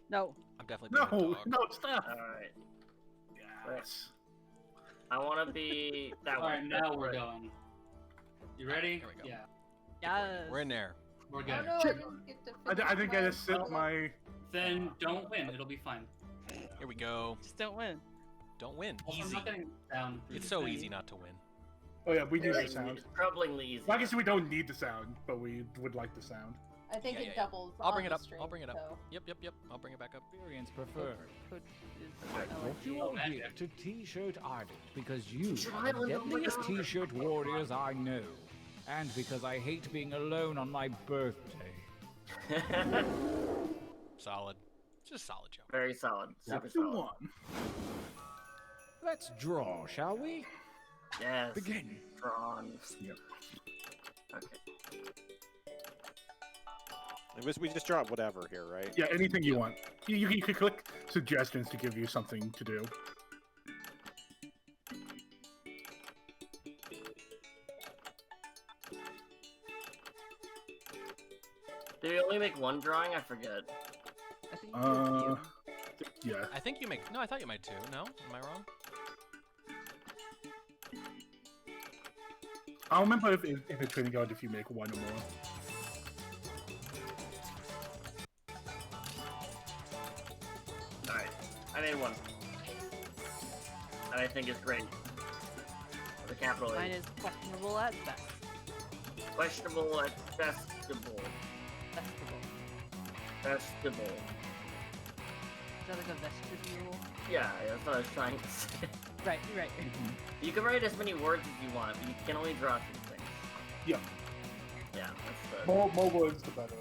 Speaker 7: No.
Speaker 1: I'm definitely being a
Speaker 3: No,
Speaker 1: dog.
Speaker 3: no, Steph.
Speaker 9: All right.
Speaker 3: Yes.
Speaker 9: I want to be that
Speaker 6: All right,
Speaker 9: one.
Speaker 6: now we're going. You ready?
Speaker 1: Here we go.
Speaker 6: Yeah,
Speaker 7: Yes.
Speaker 1: We're in there.
Speaker 6: we're
Speaker 4: Oh
Speaker 6: good.
Speaker 4: no, I didn't get to
Speaker 3: I think I just
Speaker 4: finish
Speaker 3: sent my.
Speaker 6: Then don't win. It'll be fine.
Speaker 1: Here we go.
Speaker 7: Just don't win.
Speaker 1: Don't win.
Speaker 6: Also, I'm
Speaker 1: Easy.
Speaker 6: not getting down. through
Speaker 1: It's
Speaker 6: the
Speaker 1: so
Speaker 6: thing.
Speaker 1: easy not to win.
Speaker 3: Oh yeah, we need the sound.
Speaker 9: It's troublingly easy.
Speaker 3: Well, I guess we don't need the sound, but we would like the sound.
Speaker 4: I think
Speaker 1: Yeah,
Speaker 4: it
Speaker 1: yeah.
Speaker 4: doubles.
Speaker 1: I'll bring
Speaker 4: on
Speaker 1: it
Speaker 4: the
Speaker 1: up.
Speaker 4: stream,
Speaker 1: I'll bring it up.
Speaker 4: so-
Speaker 1: Yep. I'll bring it back up.
Speaker 10: Experience preferred.
Speaker 7: Code is
Speaker 10: I brought you all here to T-shirt Ardent because you
Speaker 9: T-shirt
Speaker 10: are the
Speaker 9: Island, oh my
Speaker 10: deadliest
Speaker 9: God.
Speaker 10: T-shirt warriors I know, and because I hate being alone on my birthday.
Speaker 1: Solid. Just a solid joke.
Speaker 9: Very solid. Super
Speaker 3: Chapter
Speaker 9: solid.
Speaker 3: 1.
Speaker 10: Let's draw, shall we?
Speaker 9: Yes.
Speaker 10: Begin.
Speaker 9: Drawn.
Speaker 3: Yep.
Speaker 9: Okay.
Speaker 5: We just draw whatever here, right?
Speaker 3: Yeah, anything you want. You can click suggestions to give you something to do.
Speaker 9: Do we only make one drawing? I forget.
Speaker 7: I think you did a few.
Speaker 3: Yeah.
Speaker 1: I think you make. No, I thought you made 2. No? Am I wrong?
Speaker 3: I'll remember if it's training out if you make one or more.
Speaker 9: Alright. I made one. And I think it's great. The capital
Speaker 7: Mine
Speaker 9: A.
Speaker 7: is questionable at best.
Speaker 9: Questionable at festival.
Speaker 7: Festival.
Speaker 9: Festival.
Speaker 7: Is that like a vestibule?
Speaker 9: Yeah, that's what I was trying to say.
Speaker 7: Right.
Speaker 9: You can write as many words as you want, but you can only draw 2 things.
Speaker 3: Yeah.
Speaker 9: Yeah, that's the...
Speaker 3: More words, the better.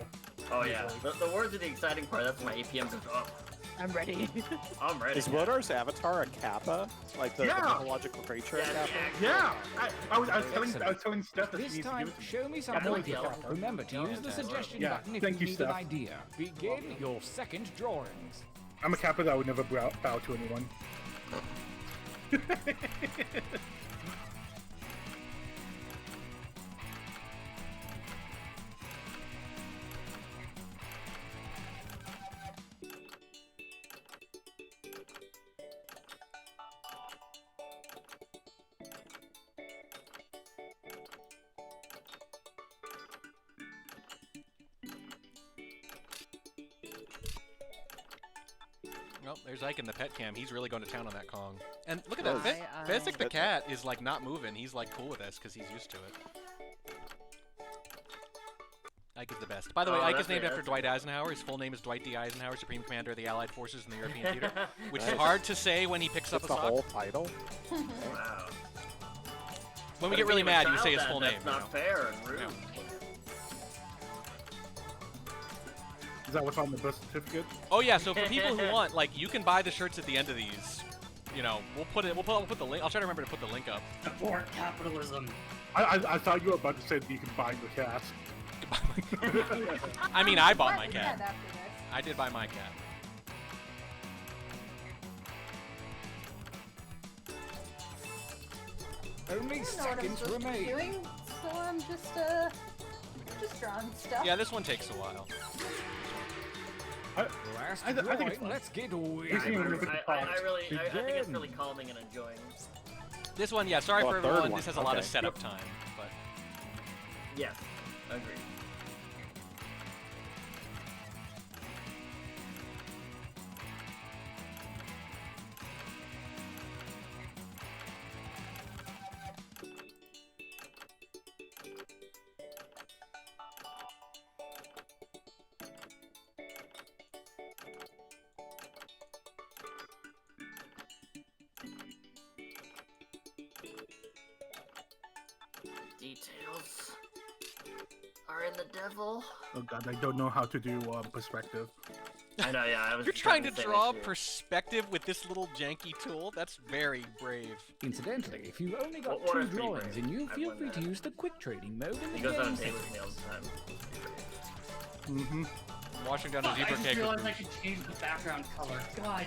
Speaker 9: Oh yeah, the words are the exciting part. That's when my APM goes up.
Speaker 7: I'm ready.
Speaker 9: I'm ready.
Speaker 5: Is Rodar's avatar a kappa? Like the mythological creature kappa?
Speaker 3: Yeah. I was telling Steph that she
Speaker 10: This
Speaker 3: needs to
Speaker 10: time,
Speaker 3: give it to me.
Speaker 10: show me some
Speaker 9: Yeah, I like
Speaker 10: pointy
Speaker 9: yellow.
Speaker 10: crap. Remember to use the suggestion
Speaker 3: Yeah,
Speaker 10: button if
Speaker 3: thank
Speaker 10: you
Speaker 3: you,
Speaker 10: need an
Speaker 3: Steph.
Speaker 10: idea. Begin your second drawings.
Speaker 3: I'm a kappa that would never bow to anyone.
Speaker 1: Well, there's Ike in the pet cam. He's really going to town on that Kong. And look at that.
Speaker 7: Aye,
Speaker 1: Basic the
Speaker 5: aye.
Speaker 1: cat is like not moving. He's like cool with this because he's used to it. Ike is the best. By the way,
Speaker 9: Oh,
Speaker 1: Ike
Speaker 9: that's
Speaker 1: is named
Speaker 9: it,
Speaker 1: after
Speaker 9: that's
Speaker 1: Dwight Eisenhower. His full name is Dwight D. Eisenhower, Supreme Commander of the Allied Forces in the European Theater, which is
Speaker 5: Nice.
Speaker 1: hard to say when he picks
Speaker 5: That's
Speaker 1: up
Speaker 5: the
Speaker 1: a sock.
Speaker 5: whole title?
Speaker 9: Wow.
Speaker 1: When we
Speaker 9: But
Speaker 1: get
Speaker 9: if
Speaker 1: really
Speaker 9: you give a
Speaker 1: mad, you say
Speaker 9: child
Speaker 1: his full
Speaker 9: that,
Speaker 1: name.
Speaker 9: That's
Speaker 1: you
Speaker 9: not
Speaker 1: know?
Speaker 9: fair and rude.
Speaker 1: Yeah.
Speaker 3: Is that what's on the birth certificate?
Speaker 1: Oh yeah, so for people who want, like, you can buy the shirts at the end of these. You know, we'll put the link. I'll try to remember to put the link up.
Speaker 6: Support capitalism.
Speaker 3: I thought you were about to say that you can buy the cat.
Speaker 1: I mean, I bought my
Speaker 4: Buy the
Speaker 1: cat.
Speaker 4: after this.
Speaker 1: I did buy my cat.
Speaker 10: Only
Speaker 4: I don't know what I'm
Speaker 10: seconds
Speaker 4: supposed to be
Speaker 10: remain.
Speaker 4: doing, so I'm just drawing stuff.
Speaker 1: Yeah, this one takes a while.
Speaker 10: Last
Speaker 3: I think it's
Speaker 10: drawing,
Speaker 3: fun.
Speaker 10: let's get
Speaker 9: Yeah,
Speaker 10: weird.
Speaker 3: Isn't it really
Speaker 9: I think it's
Speaker 10: Begin.
Speaker 9: really calming and enjoying.
Speaker 1: This one, yeah. Sorry
Speaker 5: Oh,
Speaker 1: for
Speaker 5: a third
Speaker 1: everyone.
Speaker 5: one,
Speaker 1: This has a lot of
Speaker 5: okay.
Speaker 1: setup time, but
Speaker 9: Yes, agreed. Details are in the devil.
Speaker 3: Oh god, I don't know how to do perspective.
Speaker 9: I know, yeah. I was
Speaker 1: you're
Speaker 9: just
Speaker 1: trying
Speaker 9: having
Speaker 1: to
Speaker 9: the same
Speaker 1: draw
Speaker 9: issue.
Speaker 1: perspective with this little janky tool. That's very brave.
Speaker 10: Incidentally, if you've only got
Speaker 9: What
Speaker 10: two
Speaker 9: is pretty
Speaker 10: drawings
Speaker 9: brave?
Speaker 10: in you,
Speaker 9: I've
Speaker 10: feel
Speaker 9: learned
Speaker 10: free
Speaker 9: that.
Speaker 10: to use the quick trading mode in the
Speaker 9: He goes on
Speaker 10: game
Speaker 9: a date
Speaker 10: center.
Speaker 9: with me all the time.
Speaker 3: Mm-hmm.
Speaker 1: I'm washing down
Speaker 6: Fuck,
Speaker 1: a zebra
Speaker 6: I just
Speaker 1: cake.
Speaker 6: realized I could change the background color. God.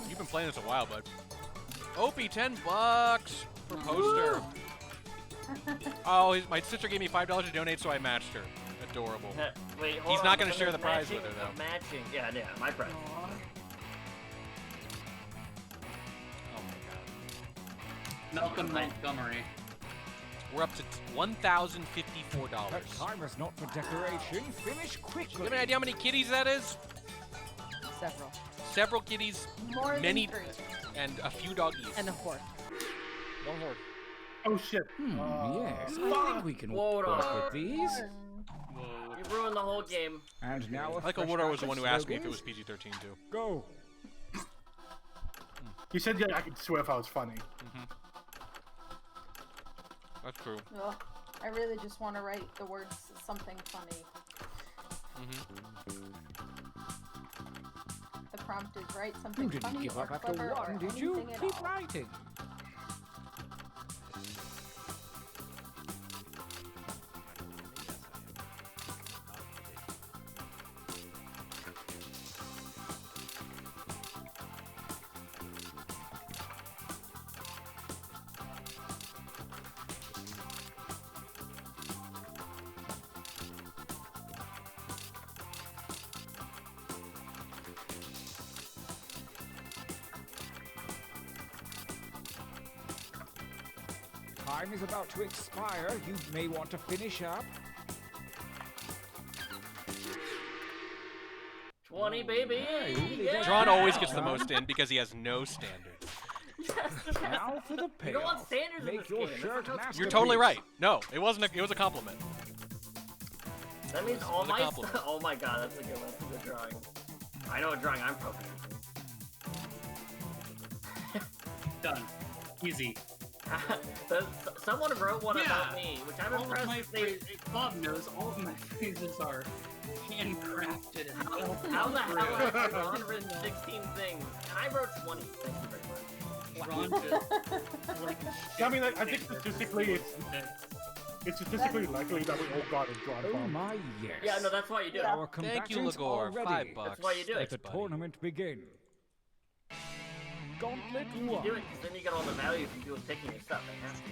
Speaker 1: You've been playing this a while, bud. Opie, $10 for poster. Oh, my sister gave me $5 to donate, so I matched her. Adorable.
Speaker 9: Wait, hold
Speaker 1: He's
Speaker 9: on,
Speaker 1: not
Speaker 9: but
Speaker 1: gonna
Speaker 9: then
Speaker 1: share
Speaker 9: there's
Speaker 1: the prize with
Speaker 9: matching
Speaker 1: her,
Speaker 9: of
Speaker 1: though.
Speaker 9: Matching, yeah, my prize.
Speaker 1: Oh my god.
Speaker 6: Malcolm Montgomery.
Speaker 1: We're up to $1,054.
Speaker 10: But time is not for decoration. Finish
Speaker 1: Do you
Speaker 10: quickly.
Speaker 1: have any idea how many kitties that is?
Speaker 7: Several.
Speaker 1: Several kitties,
Speaker 4: More
Speaker 1: many,
Speaker 4: than 3.
Speaker 1: and a few doggies.
Speaker 7: And a horse.
Speaker 1: one horse.
Speaker 3: Oh shit.
Speaker 10: Yes, I think we can
Speaker 9: Hold
Speaker 10: work
Speaker 9: on.
Speaker 10: with these.
Speaker 9: You ruined the whole game.
Speaker 10: And now a
Speaker 1: I like how
Speaker 10: fresh
Speaker 1: Woodar was
Speaker 10: batch
Speaker 1: the
Speaker 10: of
Speaker 1: one who asked me if it was
Speaker 10: slogans.
Speaker 1: PG-13 too.
Speaker 10: Go.
Speaker 3: You said yeah, I could swear if I was funny.
Speaker 1: That's true.
Speaker 4: Ugh, I really just want to write the words something funny. The prompt is write something
Speaker 10: You didn't
Speaker 4: funny
Speaker 10: give
Speaker 4: or
Speaker 10: up after
Speaker 4: clever
Speaker 10: one,
Speaker 4: or
Speaker 10: did you?
Speaker 4: anything at
Speaker 10: Keep
Speaker 4: all.
Speaker 10: writing. Time is about to expire. You may want to finish up.
Speaker 9: 20, baby!
Speaker 10: really
Speaker 9: Yeah!
Speaker 10: does
Speaker 1: John always gets the most in because he has no standards.
Speaker 10: Now for the
Speaker 9: You
Speaker 10: payoff.
Speaker 9: don't want standards in
Speaker 10: Make
Speaker 9: this
Speaker 10: your
Speaker 9: game.
Speaker 10: shirt
Speaker 9: That's
Speaker 10: masterpiece.
Speaker 1: You're totally right. No, it wasn't. It was a compliment.
Speaker 9: That means all
Speaker 1: was a
Speaker 9: my
Speaker 1: compliment.
Speaker 9: Oh my god, that's a good one. That's a good drawing. I know what drawing I'm proficient
Speaker 6: Done. Easy.
Speaker 9: in. Someone wrote one
Speaker 6: Yeah.
Speaker 9: about me, which I'm
Speaker 6: All of my
Speaker 9: impressed they...
Speaker 6: phrases, Bob knows all of my phrases are Handcrafted.
Speaker 9: How the hell did Ron written 16 things? And I wrote 20. Thank you very much.
Speaker 6: Ron just like.
Speaker 3: Yeah, I mean, I think statistically, it's statistically likely that we all got a drawn
Speaker 10: Oh
Speaker 3: from.
Speaker 10: my yes.
Speaker 9: Yeah, no, that's why you do it.
Speaker 10: Our
Speaker 1: Thank you,
Speaker 10: combatants
Speaker 1: Lagor.
Speaker 10: are ready.
Speaker 1: $5.
Speaker 9: That's why you do
Speaker 10: Let
Speaker 9: it.
Speaker 10: the
Speaker 1: buddy.
Speaker 10: tournament begin. Gauntlet
Speaker 9: You
Speaker 10: 1.
Speaker 9: do it because then you get all the value from people picking your stuff. They have to.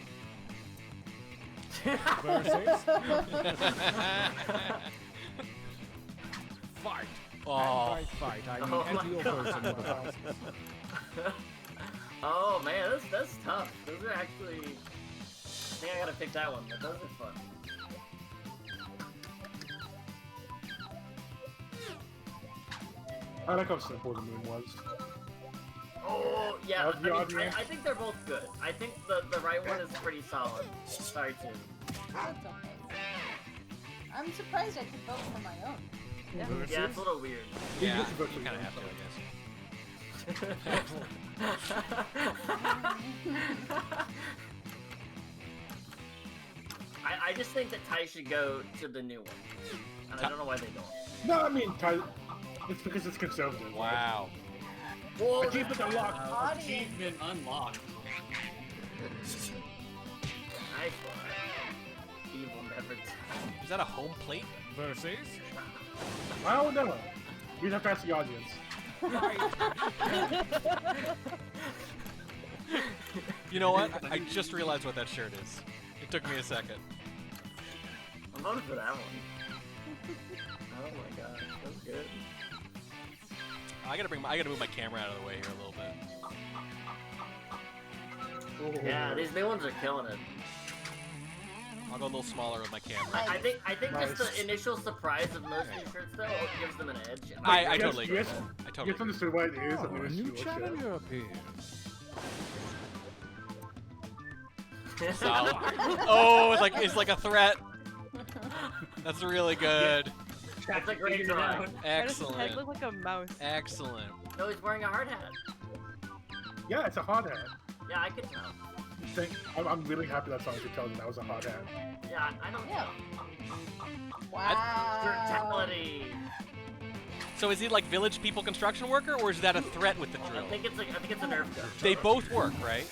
Speaker 10: Versus fight.
Speaker 1: Oh.
Speaker 10: And by fight, I mean
Speaker 9: Oh
Speaker 10: enter
Speaker 9: my
Speaker 10: your
Speaker 9: God.
Speaker 10: person with a license.
Speaker 9: Oh man, that's tough. Those are actually. I think I gotta pick that one, but those are fun.
Speaker 3: I like how simple the moon was.
Speaker 9: Oh yeah,
Speaker 3: Of the
Speaker 9: I
Speaker 3: audience.
Speaker 9: think they're both good. I think the right one is pretty solid. Sorry, too.
Speaker 4: That's okay. I'm surprised I could vote for my own.
Speaker 9: Yeah, it's a little weird.
Speaker 1: Yeah,
Speaker 3: just vote for
Speaker 1: you kind of
Speaker 3: your
Speaker 1: have to,
Speaker 3: own.
Speaker 9: I just think that Ty should go to the new one. And I don't know why they don't.
Speaker 3: No, I mean, it's because it's conservative.
Speaker 1: Wow.
Speaker 9: Whoa,
Speaker 3: Achievement unlocked.
Speaker 4: Audience.
Speaker 6: Achievement unlocked.
Speaker 9: Nice one. Evil never dies.
Speaker 1: Is that a home plate?
Speaker 10: Versus
Speaker 3: I don't know. We'd have to ask the audience.
Speaker 1: You know what? I just realized what that shirt is. It took me a second.
Speaker 9: I'm voting for that one. Oh my gosh, that's good.
Speaker 1: I gotta move my camera out of the way here a little bit.
Speaker 9: Yeah, these new ones are killing it.
Speaker 1: I'll go a little smaller with my camera.
Speaker 9: I think just
Speaker 3: Nice.
Speaker 9: the initial surprise of most new shirts though gives them an edge.
Speaker 1: I totally agree
Speaker 3: Yes,
Speaker 1: with that. I
Speaker 3: you
Speaker 1: totally
Speaker 3: have to
Speaker 1: agree.
Speaker 3: understand what it is.
Speaker 10: oh,
Speaker 3: and
Speaker 10: a
Speaker 3: it's
Speaker 10: new
Speaker 3: your shit.
Speaker 10: challenger appears.
Speaker 1: Solid. Oh, it's like a threat. That's really good.
Speaker 9: That's a great drawing.
Speaker 7: Why does his head
Speaker 1: Excellent.
Speaker 7: look like a mouse?
Speaker 1: Excellent.
Speaker 9: No, he's wearing a hard hat.
Speaker 3: Yeah, it's a hard hat.
Speaker 9: Yeah, I could tell.
Speaker 3: I'm really happy that someone could tell me that was a hard hat.
Speaker 9: Yeah, I don't
Speaker 4: Yeah.
Speaker 9: know.
Speaker 4: Wow.
Speaker 9: Brutality.
Speaker 1: So is he like village people construction worker, or is that a threat with the drill?
Speaker 9: I think it's a Nerf gun.
Speaker 1: They both work, right?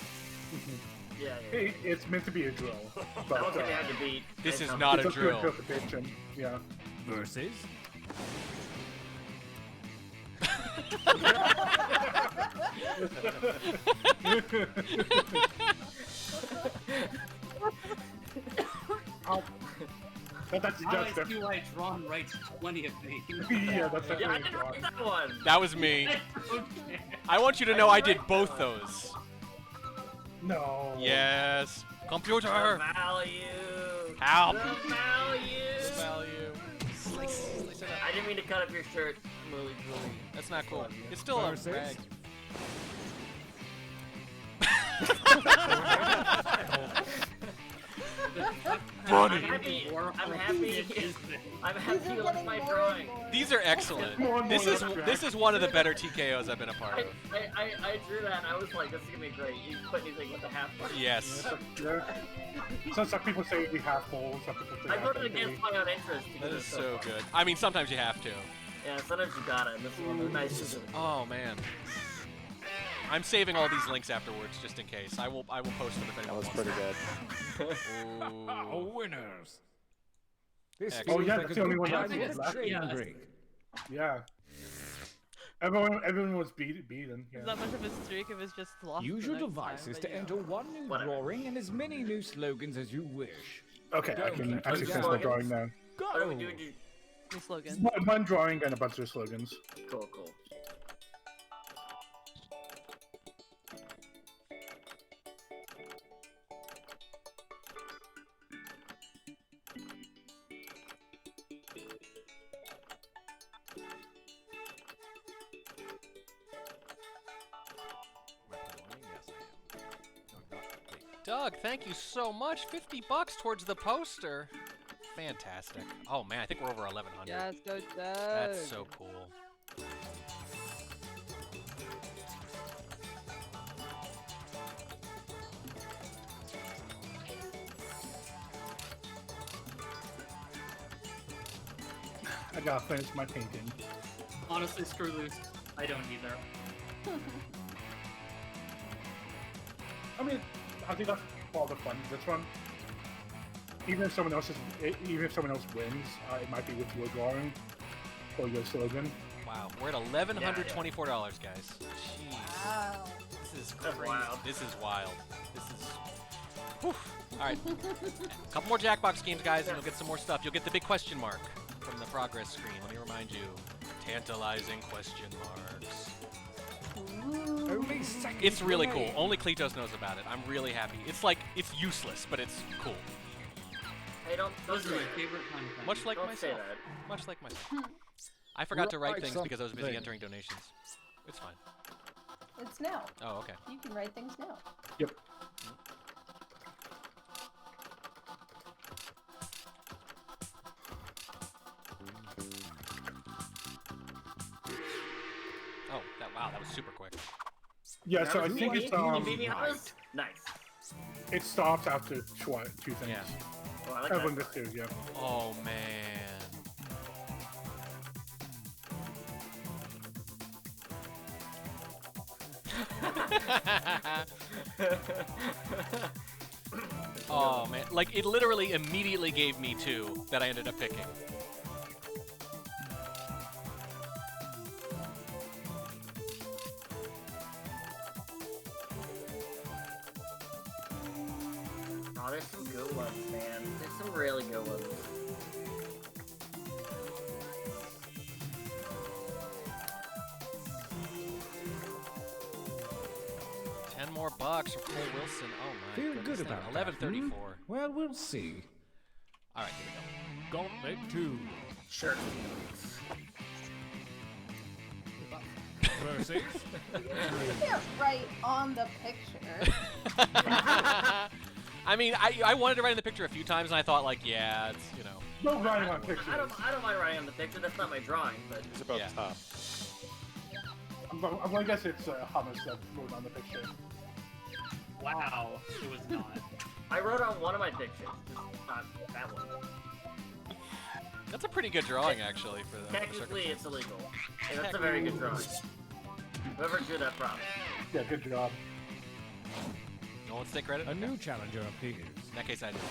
Speaker 9: Yeah.
Speaker 3: It's meant to be a drill.
Speaker 9: That
Speaker 3: But,
Speaker 9: one's gonna be hard to beat.
Speaker 1: This
Speaker 9: I
Speaker 1: is
Speaker 9: know.
Speaker 1: not
Speaker 3: it's
Speaker 1: a
Speaker 3: up to
Speaker 1: drill.
Speaker 3: interpretation. Yeah.
Speaker 10: Versus
Speaker 3: That's
Speaker 6: I see why Ron writes 20 of these.
Speaker 3: yeah, that's
Speaker 9: Yeah, I
Speaker 3: definitely
Speaker 9: didn't
Speaker 3: a
Speaker 9: write that one.
Speaker 1: That was me.
Speaker 6: Okay.
Speaker 1: I want you to know I did both those.
Speaker 3: No.
Speaker 1: Yes.
Speaker 9: The
Speaker 1: Computer.
Speaker 9: value.
Speaker 1: Help.
Speaker 9: The value.
Speaker 1: Value. Slice it up.
Speaker 9: I didn't mean to cut up your shirt, Mooly Julie.
Speaker 1: That's not cool. It's still a
Speaker 10: Versus?
Speaker 1: rag.
Speaker 9: I'm happy. I'm happy. I'm happy
Speaker 4: These are
Speaker 9: you like
Speaker 4: getting
Speaker 9: my
Speaker 4: more
Speaker 9: drawing.
Speaker 4: and more.
Speaker 1: These are excellent.
Speaker 3: More and more
Speaker 1: This is one of the better TKOs I've been a part of.
Speaker 9: I drew that and I was like, this is gonna be great. You put anything with a half bar.
Speaker 1: Yes.
Speaker 3: Yeah. Some people say we have full, some people say
Speaker 9: I
Speaker 3: half
Speaker 9: voted
Speaker 3: empty.
Speaker 9: against my own interest.
Speaker 1: That
Speaker 9: because
Speaker 1: is
Speaker 9: it's
Speaker 1: so
Speaker 9: fun.
Speaker 1: good. I mean, sometimes you have to.
Speaker 9: Yeah, sometimes you gotta, and this one was nice to do.
Speaker 1: Oh man. I'm saving all these links afterwards just in case. I will post them if
Speaker 5: That
Speaker 1: anyone
Speaker 5: was
Speaker 1: wants
Speaker 5: pretty
Speaker 1: them.
Speaker 5: good.
Speaker 10: our
Speaker 1: Ooh.
Speaker 10: winners. This
Speaker 1: Excellent.
Speaker 10: feels
Speaker 3: yeah,
Speaker 10: like
Speaker 3: that's
Speaker 10: a
Speaker 3: the only
Speaker 10: good
Speaker 3: one
Speaker 10: time
Speaker 3: that
Speaker 10: for
Speaker 3: was
Speaker 10: a
Speaker 3: left.
Speaker 10: train
Speaker 6: Yeah.
Speaker 10: break.
Speaker 3: Yeah. Everyone was beaten. Yeah.
Speaker 7: It's not much of a streak, it was just lost.
Speaker 10: Use
Speaker 7: the
Speaker 10: your
Speaker 7: next
Speaker 10: devices
Speaker 7: time,
Speaker 10: to
Speaker 7: but yeah.
Speaker 10: enter one new
Speaker 9: Whatever.
Speaker 10: drawing and as many new slogans as you wish.
Speaker 3: Okay, I can actually finish my drawing now.
Speaker 9: What do we
Speaker 10: Go!
Speaker 9: do?
Speaker 7: New slogan.
Speaker 3: One drawing and a bunch of slogans.
Speaker 9: Cool, cool.
Speaker 1: Doug, thank you so much. $50 towards the poster. Fantastic. Oh man, I think we're over 1100.
Speaker 7: Yes, go Doug.
Speaker 1: That's so cool.
Speaker 3: I gotta finish my painting.
Speaker 6: Honestly, screw loose. I don't either.
Speaker 3: I mean, I think that's all the fun. This one, even if someone else wins, it might be with your drawing or your slogan.
Speaker 1: Wow, we're at $1,124, guys. Jeez.
Speaker 4: Wow.
Speaker 1: This is
Speaker 9: That's
Speaker 1: crazy.
Speaker 9: wild.
Speaker 1: This is wild. This is. Whew. All right. A couple more Jackbox games, guys, and you'll get some more stuff. You'll get the big question mark from the progress screen. Let me remind you. Tantalizing question marks.
Speaker 10: Only seconds
Speaker 1: It's really cool.
Speaker 10: remain.
Speaker 1: Only Kletos knows about it. I'm really happy. It's like, it's useless, but it's cool.
Speaker 9: Hey, don't
Speaker 6: Those are
Speaker 9: say
Speaker 6: my
Speaker 9: that.
Speaker 6: favorite kind of
Speaker 1: Much like
Speaker 9: Don't say
Speaker 1: myself.
Speaker 9: that.
Speaker 1: Much like myself. I forgot to write
Speaker 10: Write
Speaker 1: things because I was busy
Speaker 10: something.
Speaker 1: entering donations. It's fine.
Speaker 4: It's now.
Speaker 1: Oh, okay.
Speaker 4: You can write things now.
Speaker 3: Yep.
Speaker 1: Oh, wow, that was super quick.
Speaker 3: Yeah, so I
Speaker 9: That was
Speaker 3: think
Speaker 9: me.
Speaker 3: it's
Speaker 9: You beat me on this? Nice.
Speaker 3: it stops after two things.
Speaker 1: Yeah.
Speaker 9: Oh, I like
Speaker 3: Everyone
Speaker 9: that.
Speaker 3: gets two, yeah.
Speaker 1: Oh, man. Oh, man. Like, it literally immediately gave me two that I ended up picking.
Speaker 9: Oh, there's some good ones, man. There's some really good ones.
Speaker 1: $10 more bucks from Cole Wilson. Oh, my
Speaker 10: Feel
Speaker 1: goodness.
Speaker 10: good about that,
Speaker 1: 11:34.
Speaker 10: Well, we'll see.
Speaker 1: All right, here we go.
Speaker 10: Gauntlet 2
Speaker 9: Sure.
Speaker 10: versus
Speaker 4: You can't write on the picture.
Speaker 1: I mean, I wanted to write in the picture a few times, and I thought, like, yeah, it's, you know.
Speaker 3: No writing on pictures.
Speaker 9: I don't mind writing on the picture. That's not my drawing, but
Speaker 5: It's about
Speaker 1: Yeah.
Speaker 5: top.
Speaker 3: I'm gonna guess it's hummus that wrote on the picture.
Speaker 6: Wow, it was not.
Speaker 9: I wrote on one of my pictures, just not that one.
Speaker 1: That's a pretty good drawing, actually, for the
Speaker 9: Technically, it's illegal. Hey, that's a very good drawing. Whoever drew that prop.
Speaker 3: Yeah, good job.
Speaker 1: No one take credit?
Speaker 10: a new challenger appears.
Speaker 1: In that case, I did.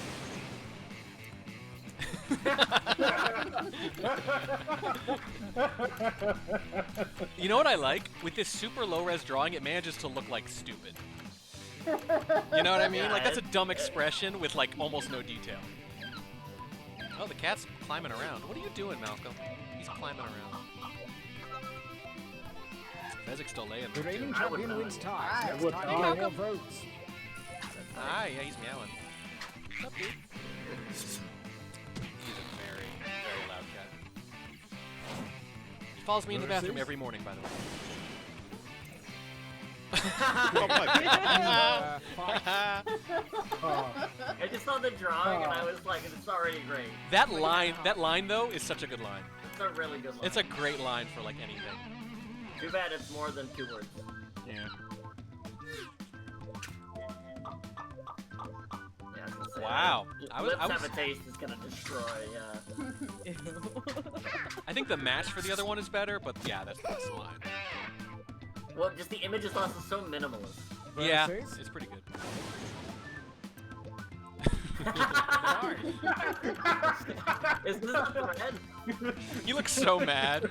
Speaker 1: You know what I like? With this super low-res drawing, it manages to look like stupid. You know what I mean? Like, that's a dumb expression with, like, almost no detail. Oh, the cat's climbing around. What are you doing, Malcolm? He's climbing around. Fezzik's still laying
Speaker 10: The
Speaker 1: there,
Speaker 10: reigning
Speaker 1: too.
Speaker 10: champion wins ties.
Speaker 4: Alright.
Speaker 10: It's time for more votes.
Speaker 1: Ah, yeah, he's meowing. What's up, dude? He's a very, very loud cat. He follows me in the bathroom every morning, by the way.
Speaker 5: Oh my god.
Speaker 9: I just saw the drawing and I was like, it's already great.
Speaker 1: That line though is such a good line.
Speaker 9: It's a really good line.
Speaker 1: It's a great line for like anything.
Speaker 9: Too bad it's more than 2 words.
Speaker 1: Yeah.
Speaker 9: Yeah, I was gonna say,
Speaker 1: Wow.
Speaker 9: Lips
Speaker 1: I was
Speaker 9: have a taste is gonna destroy, yeah.
Speaker 1: I think the match for the other one is better, but yeah, that's the best line.
Speaker 9: Well, just the image is also so minimalist.
Speaker 1: Yeah,
Speaker 10: Versus
Speaker 1: it's pretty good.
Speaker 9: Is this a thread?
Speaker 1: You look so mad.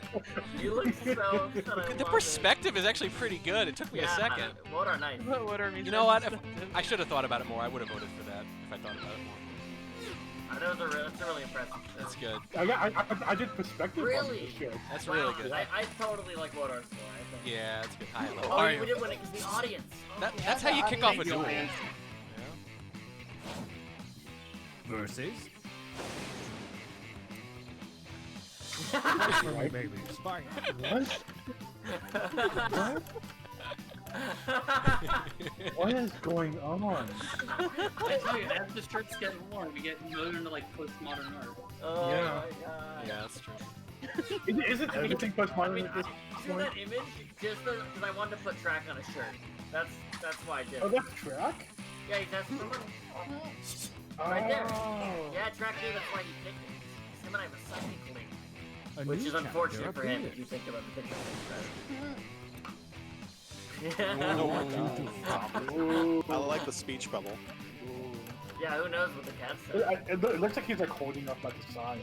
Speaker 9: You look so upset.
Speaker 1: The perspective is actually pretty good. It took me a second.
Speaker 9: What are nice?
Speaker 7: What are
Speaker 1: You know what? I should have thought about it more. I would have voted for that if I thought about it more.
Speaker 9: That's a really impressive.
Speaker 1: That's good.
Speaker 3: I did perspective on
Speaker 9: Really?
Speaker 3: this shit.
Speaker 1: That's
Speaker 9: Wow,
Speaker 1: really good.
Speaker 9: I totally like what our score. I think.
Speaker 1: Yeah, that's good. Hi, hello.
Speaker 9: Oh,
Speaker 1: How are
Speaker 9: we
Speaker 1: you?
Speaker 9: did win it because the audience.
Speaker 1: That's how you kick off a duel.
Speaker 6: audience.
Speaker 10: versus
Speaker 3: Right?
Speaker 10: maybe Spy.
Speaker 3: What? What is going on?
Speaker 6: I tell you, as the shirts get worn, we get moved into like postmodern art.
Speaker 9: Oh
Speaker 3: Yeah.
Speaker 9: my god.
Speaker 1: Yeah, that's true.
Speaker 3: Isn't everything postmodern at this
Speaker 9: I see
Speaker 3: point?
Speaker 9: that image just because I wanted to put track on a shirt. That's why I did
Speaker 3: Oh,
Speaker 9: it.
Speaker 3: that's track?
Speaker 9: Yeah, that's right there.
Speaker 3: Oh.
Speaker 9: Yeah, track 2, that's why he picked it. Him and I have a psychic link.
Speaker 10: A
Speaker 9: Which
Speaker 10: new
Speaker 9: is
Speaker 10: chapter
Speaker 9: unfortunate for him if
Speaker 10: appears.
Speaker 9: you think about the picture.
Speaker 5: I like the speech bubble.
Speaker 9: Yeah, who knows what the cat said?
Speaker 3: It looks like he's like holding up like a sign.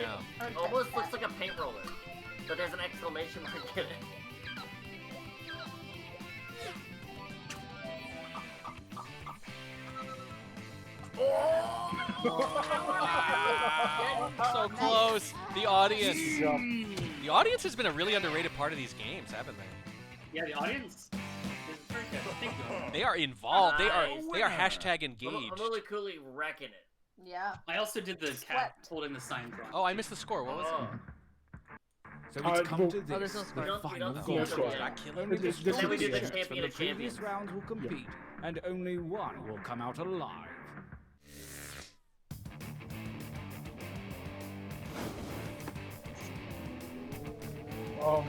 Speaker 1: Yeah.
Speaker 9: It almost looks like a paint roller, but there's an exclamation mark in it.
Speaker 1: So close. The audience.
Speaker 3: Yeah.
Speaker 1: The audience has been a really underrated part of these games, haven't they?
Speaker 6: Yeah, the audience is pretty good. Thank you.
Speaker 1: They are involved. They are
Speaker 9: Nice.
Speaker 1: hashtag engaged.
Speaker 9: Amuli Cooley wrecking it.
Speaker 4: Yeah.
Speaker 6: I also did the cat holding the sign drawing.
Speaker 1: Oh, I missed the score. What was
Speaker 9: Oh.
Speaker 1: it?
Speaker 10: So it's come to
Speaker 7: Oh, there's
Speaker 10: this,
Speaker 7: no score.
Speaker 10: the
Speaker 9: We
Speaker 10: final
Speaker 9: don't
Speaker 10: goal.
Speaker 9: see it.
Speaker 10: Only the
Speaker 3: This is
Speaker 10: strongest
Speaker 3: the
Speaker 10: shirts
Speaker 9: champion
Speaker 10: from
Speaker 9: of
Speaker 10: the previous
Speaker 9: champions.
Speaker 10: rounds will compete, and only one will come out alive.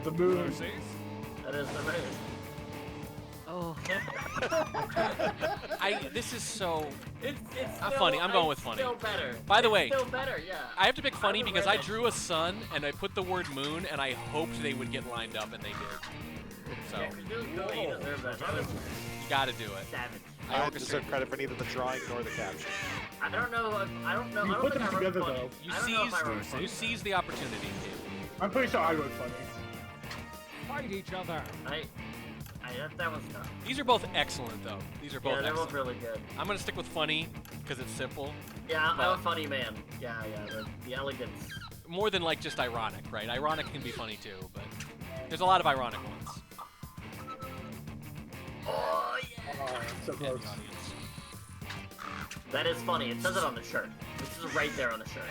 Speaker 3: The moon.
Speaker 10: Mercies?
Speaker 9: That is the move.
Speaker 7: Oh.
Speaker 1: This is so.
Speaker 9: It's
Speaker 1: funny. I'm going with funny.
Speaker 9: Still better.
Speaker 1: By the
Speaker 9: It's
Speaker 1: way,
Speaker 9: still better. Yeah.
Speaker 1: I have to pick funny
Speaker 9: would
Speaker 1: because
Speaker 9: rate
Speaker 1: I
Speaker 9: it.
Speaker 1: drew a sun and I put the word moon and I hoped they would get lined up and they did. So
Speaker 9: Yeah, 'cause Billy Cooley, you deserve that. That was
Speaker 1: you got to do it.
Speaker 9: savage.
Speaker 5: I
Speaker 1: orchestrated
Speaker 5: deserve credit for neither the drawing nor the caption.
Speaker 9: I don't know. I don't know.
Speaker 3: You
Speaker 9: I don't
Speaker 3: put
Speaker 9: think
Speaker 3: them
Speaker 9: I wrote
Speaker 3: together,
Speaker 9: funny.
Speaker 3: though.
Speaker 1: You
Speaker 9: I don't know if I wrote funny.
Speaker 1: seize the opportunity, kid.
Speaker 3: I'm pretty sure I wrote funny.
Speaker 10: Fight each other.
Speaker 9: That was tough.
Speaker 1: These are both excellent, though. These are both
Speaker 9: Yeah, they're
Speaker 1: excellent.
Speaker 9: both really good.
Speaker 1: I'm gonna stick with funny because it's simple,
Speaker 9: Yeah, I'm
Speaker 1: But-
Speaker 9: a funny man. Yeah. The elegance.
Speaker 1: more than like just ironic, right? Ironic can be funny too, but there's a lot of ironic ones.
Speaker 9: Oh yeah.
Speaker 3: So
Speaker 1: in
Speaker 3: close.
Speaker 1: the audience.
Speaker 9: That is funny. It says it on the shirt. This is right there on the shirt.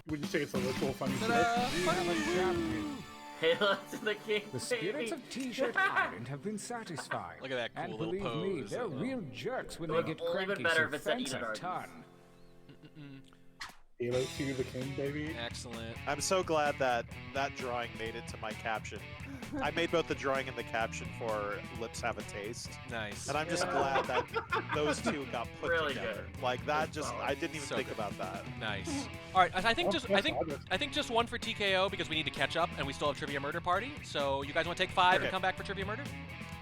Speaker 3: Would you say it's a literal funny shit?
Speaker 1: Ta-da!
Speaker 10: We have a champion.
Speaker 9: Hail to the king.
Speaker 10: The spirits of T-shirt Island have been satisfied.
Speaker 1: Look at that
Speaker 10: And
Speaker 1: cool little
Speaker 10: believe me,
Speaker 1: pose.
Speaker 10: they're real jerks when
Speaker 9: It
Speaker 10: they
Speaker 9: would
Speaker 10: get
Speaker 9: only been
Speaker 10: cranky,
Speaker 9: better
Speaker 10: so
Speaker 9: if it said
Speaker 10: thanks
Speaker 9: Eden
Speaker 10: a
Speaker 9: Gardens.
Speaker 10: ton.
Speaker 3: Halo to the king, baby.
Speaker 1: Excellent.
Speaker 5: I'm so glad that that drawing made it to my caption. I made both the drawing and the caption for Lips Have a Taste.
Speaker 1: Nice.
Speaker 5: And I'm just glad that those two got put
Speaker 9: Really
Speaker 5: together.
Speaker 9: good.
Speaker 5: Like that just I didn't even
Speaker 1: So
Speaker 5: think
Speaker 1: good.
Speaker 5: about that.
Speaker 1: Nice. All right, I think
Speaker 3: Oh,
Speaker 1: just
Speaker 3: yes, obvious.
Speaker 1: I think just one for TKO because we need to catch up and we still have Trivia Murder Party. So you guys want to take 5
Speaker 5: Okay.
Speaker 1: and come back for Trivia Murder?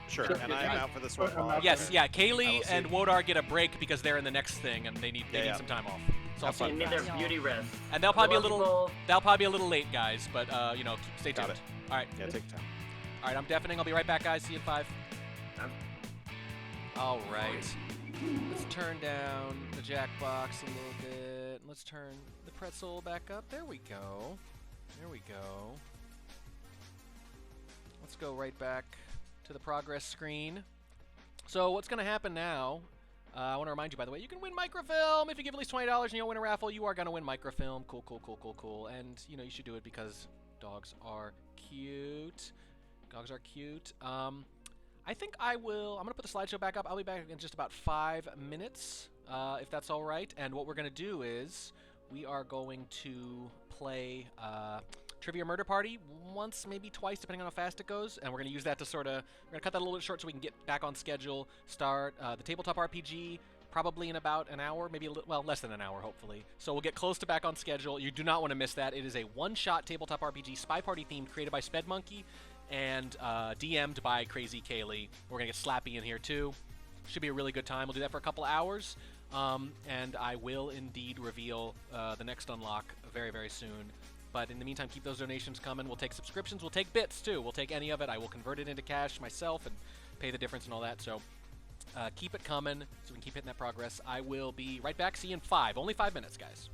Speaker 5: Sure.
Speaker 3: Sure.
Speaker 5: And I'm out for this one.
Speaker 3: I'm out.
Speaker 1: Yes, yeah.
Speaker 5: I
Speaker 1: Kaylee
Speaker 5: will see.
Speaker 1: and Wodar get a break because they're in the next thing and they need
Speaker 5: Yeah.
Speaker 1: some time off. So I'll
Speaker 5: Have
Speaker 1: see
Speaker 9: They
Speaker 1: you
Speaker 9: need
Speaker 1: guys.
Speaker 9: their beauty rest.
Speaker 1: And they'll probably be a
Speaker 9: Love you
Speaker 1: little
Speaker 9: both.
Speaker 1: late, guys. But stay
Speaker 5: Got
Speaker 1: tuned.
Speaker 5: it.
Speaker 1: All right,
Speaker 5: Yeah, take time.
Speaker 1: all right. I'm deafening. I'll be right back, guys. See you in 5.
Speaker 9: I'm-
Speaker 1: All right. Let's turn down the Jackbox a little bit. Let's turn the pretzel back up. There we go. There we go. Let's go right back to the progress screen. So what's going to happen now? I want to remind you, by the way, you can win microfilm if you give at least $20 and you don't win a raffle. You are going to win microfilm. Cool, cool, cool, cool, cool. And you know you should do it because dogs are cute. Dogs are cute. I think I will. I'm going to put the slideshow back up. I'll be back in just about 5 minutes, if that's all right. And what we're going to do is we are going to play Trivia Murder Party once, maybe twice, depending on how fast it goes. And we're going to use that to sort of, we're going to cut that a little bit short so we can get back on schedule, start the tabletop RPG probably in about an hour, maybe less than an hour, hopefully. So we'll get close to back on schedule. You do not want to miss that. It is a one-shot tabletop RPG, Spy Party themed, created by Spedmonkey and DM'd by Crazy Kaylee. We're going to get Slappy in here too. Should be a really good time. We'll do that for a couple hours. And I will indeed reveal the next unlock very, very soon. But in the meantime, keep those donations coming. We'll take subscriptions. We'll take bits, too. We'll take any of it. I will convert it into cash myself and pay the difference and all that. So keep it coming so we can keep hitting that progress. I will be right back. See you in 5. Only 5 minutes, guys.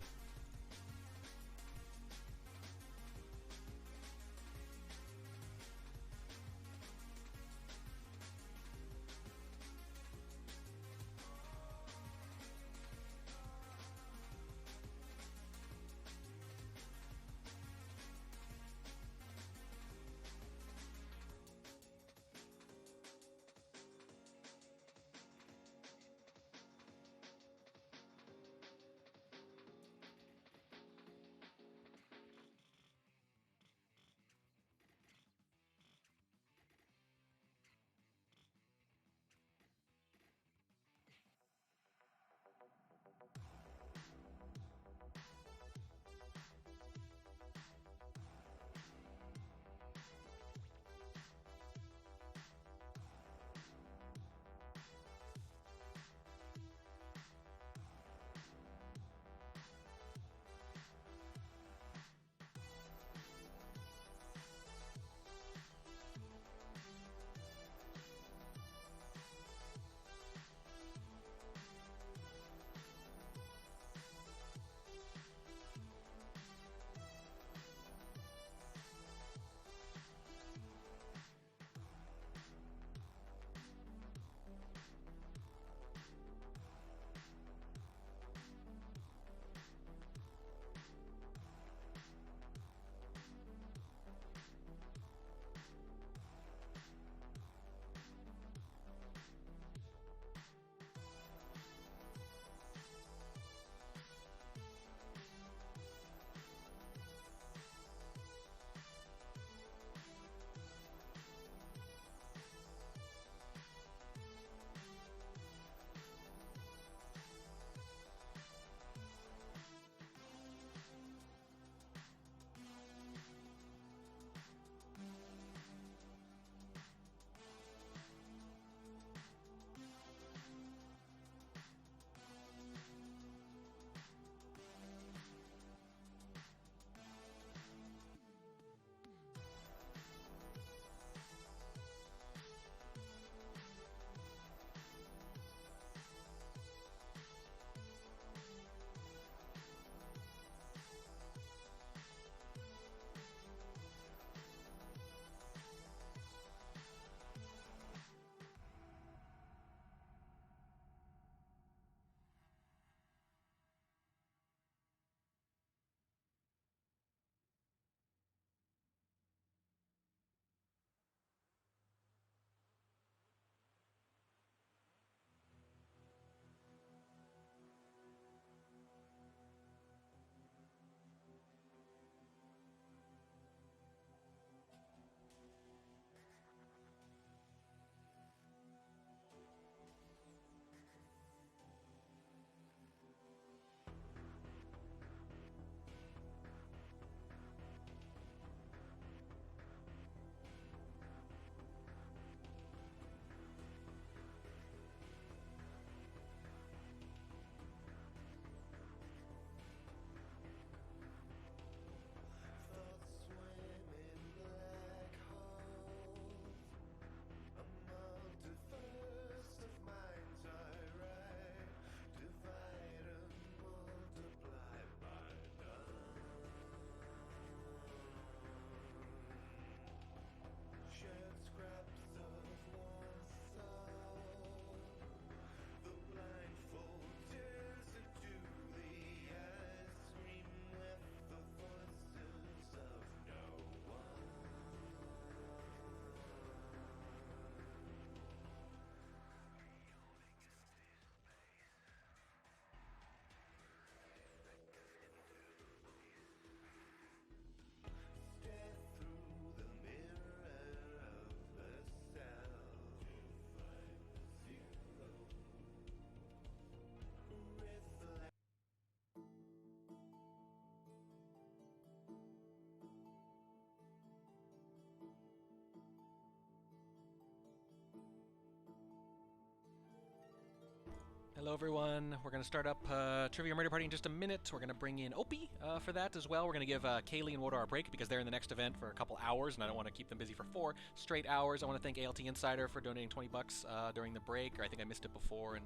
Speaker 1: Hello, everyone. We're going to start up Trivia Murder Party in just a minute. We're going to bring in Opie for that as well. We're going to give Kaylee and Wodar a break because they're in the next event for a couple hours, and I don't want to keep them busy for 4 straight hours. I want to thank ALT Insider for donating $20 during the break, or I think I missed it before. And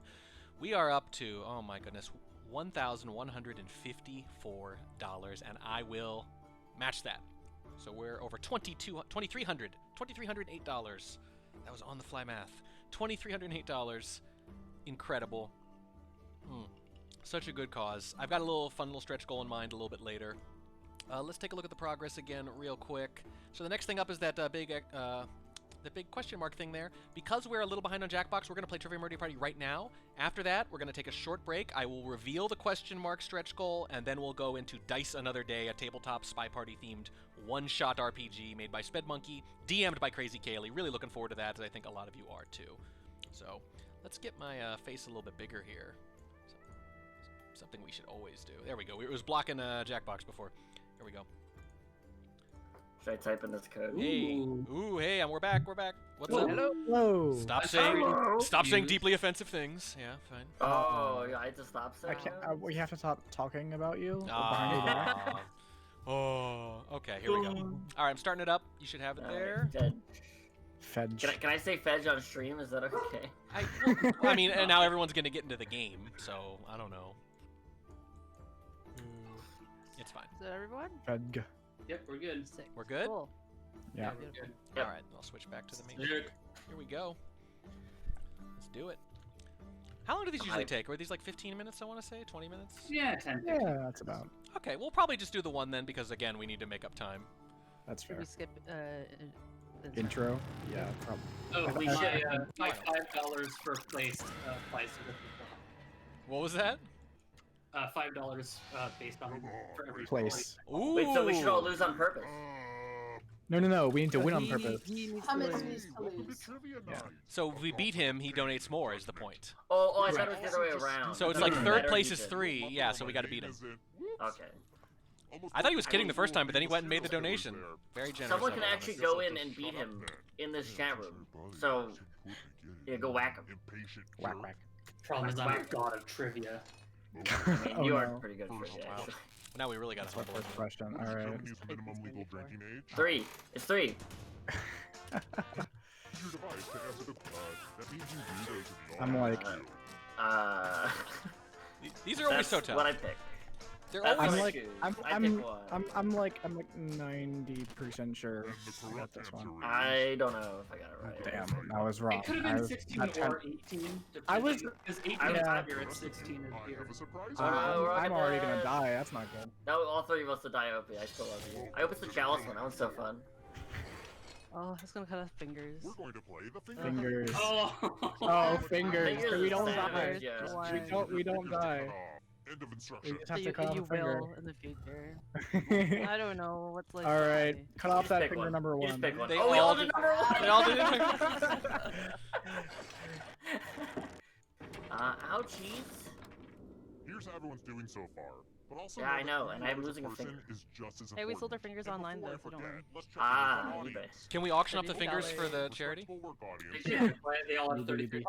Speaker 1: we are up to, oh my goodness, $1,154, and I will match that. So we're over $2,308. That was on the fly math. $2,308. Incredible. Such a good cause. I've got a fun little stretch goal in mind a little bit later. Let's take a look at the progress again real quick. So the next thing up is that big question mark thing there. Because we're a little behind on Jackbox, we're going to play Trivia Murder Party right now. After that, we're going to take a short break. I will reveal the question mark stretch goal, and then we'll go into Dice Another Day, a tabletop Spy Party themed one-shot RPG made by Spedmonkey, DM'd by Crazy Kaylee. Really looking forward to that, as I think a lot of you are too. So let's get my face a little bit bigger here. Something we should always do. There we go. It was blocking Jackbox before. Here we go.
Speaker 9: Should I type in this code?
Speaker 1: Hey. Ooh, hey, we're back. What's up?
Speaker 7: Hello.
Speaker 1: Stop saying deeply offensive things. Yeah, fine.
Speaker 9: Oh, I had to stop saying
Speaker 11: we have to stop talking about you.
Speaker 1: Oh, okay, here we go. All right, I'm starting it up. You should have it there.
Speaker 11: Fedge.
Speaker 9: Can I say Fedge on stream? Is that okay?
Speaker 1: I mean, and now everyone's going to get into the game, so I don't know. It's fine.
Speaker 7: Is that everyone?
Speaker 11: Fedg.
Speaker 6: Yep, we're good.
Speaker 7: Sick.
Speaker 1: We're good?
Speaker 7: Cool.
Speaker 11: Yeah.
Speaker 6: We're good.
Speaker 1: All right, I'll switch back to the main. Here we go. Let's do it. How long do these usually take? Are these like 15 minutes, I want to say? 20 minutes?
Speaker 6: Yeah, 10.
Speaker 11: Yeah, that's about.
Speaker 1: Okay, we'll probably just do the one then because, again, we need to make up time.
Speaker 11: That's fair.
Speaker 7: Should we skip
Speaker 11: Intro? Yeah, probably.
Speaker 6: Oh, my $5 for place applies to this as well.
Speaker 1: What was that?
Speaker 6: $5 based on for every
Speaker 11: Place.
Speaker 1: Ooh.
Speaker 9: Wait, so we should all lose on purpose?
Speaker 11: No. We need to win on purpose.
Speaker 4: Thomas needs to lose.
Speaker 11: Yeah.
Speaker 1: So if we beat him, he donates more, is the point.
Speaker 9: Oh, I thought it was the other way around.
Speaker 1: So it's like third place is 3. Yeah, so we got to beat him.
Speaker 9: Okay.
Speaker 1: I thought he was kidding the first time, but then he went and made the donation. Very generous.
Speaker 9: Someone
Speaker 1: of
Speaker 9: can
Speaker 1: him.
Speaker 9: actually go in and beat him in this chat room. So, yeah, go whack him.
Speaker 11: Whack.
Speaker 6: Problem is I'm a god of trivia.
Speaker 9: I mean, you are pretty good for trivia.
Speaker 1: Wow. Now we really got to
Speaker 11: That's my first question. All right.
Speaker 9: 3. It's 3.
Speaker 11: I'm like.
Speaker 1: These are always so tough.
Speaker 9: What I pick.
Speaker 1: They're
Speaker 9: That's
Speaker 1: always.
Speaker 9: what I choose.
Speaker 11: I'm like 90% sure I got this one.
Speaker 9: I don't know if I got it right.
Speaker 11: Damn, I was wrong.
Speaker 6: It could have been 16 or 18.
Speaker 11: I was.
Speaker 6: Because 18
Speaker 11: Yeah.
Speaker 6: is here, it's 16 is here.
Speaker 11: I'm already gonna die. That's not good.
Speaker 9: No, all 3 of us to die, Opie. I still love you. I hope it's the Chalice one. That one's so fun.
Speaker 7: Oh, it's gonna cut off fingers.
Speaker 8: We're going to play the
Speaker 11: Fingers.
Speaker 6: Oh,
Speaker 11: Oh, fingers.
Speaker 9: Fingers
Speaker 11: We
Speaker 9: is
Speaker 11: don't
Speaker 9: savage,
Speaker 11: die.
Speaker 9: yeah.
Speaker 11: We don't die.
Speaker 8: End of
Speaker 11: We
Speaker 8: instruction.
Speaker 11: just
Speaker 7: So
Speaker 11: have to cut off
Speaker 7: you
Speaker 11: a finger.
Speaker 7: will in the future. I don't know what's like.
Speaker 11: All right, cut off
Speaker 9: Just
Speaker 11: that
Speaker 9: pick
Speaker 11: finger
Speaker 9: one.
Speaker 11: number
Speaker 9: You just
Speaker 11: 1.
Speaker 9: pick one.
Speaker 1: They
Speaker 9: Oh, we
Speaker 1: all
Speaker 9: all
Speaker 1: did-
Speaker 9: did number 1!
Speaker 1: They all did it.
Speaker 9: Ouchies.
Speaker 8: Here's how everyone's doing so far. But also
Speaker 9: Yeah, I
Speaker 8: that
Speaker 9: know,
Speaker 8: you
Speaker 9: and I'm
Speaker 8: as a
Speaker 9: losing a
Speaker 8: person
Speaker 9: finger.
Speaker 8: is just as
Speaker 7: Hey, we sold our
Speaker 8: important.
Speaker 7: fingers
Speaker 8: And
Speaker 7: online
Speaker 8: before
Speaker 7: though,
Speaker 8: I
Speaker 7: so don't
Speaker 8: forget,
Speaker 7: worry.
Speaker 8: let's check
Speaker 9: Ah,
Speaker 8: the
Speaker 9: eBay.
Speaker 8: audience.
Speaker 1: Can we auction up the fingers for the charity?
Speaker 8: Respectable work audience.
Speaker 6: They did. They all have $33.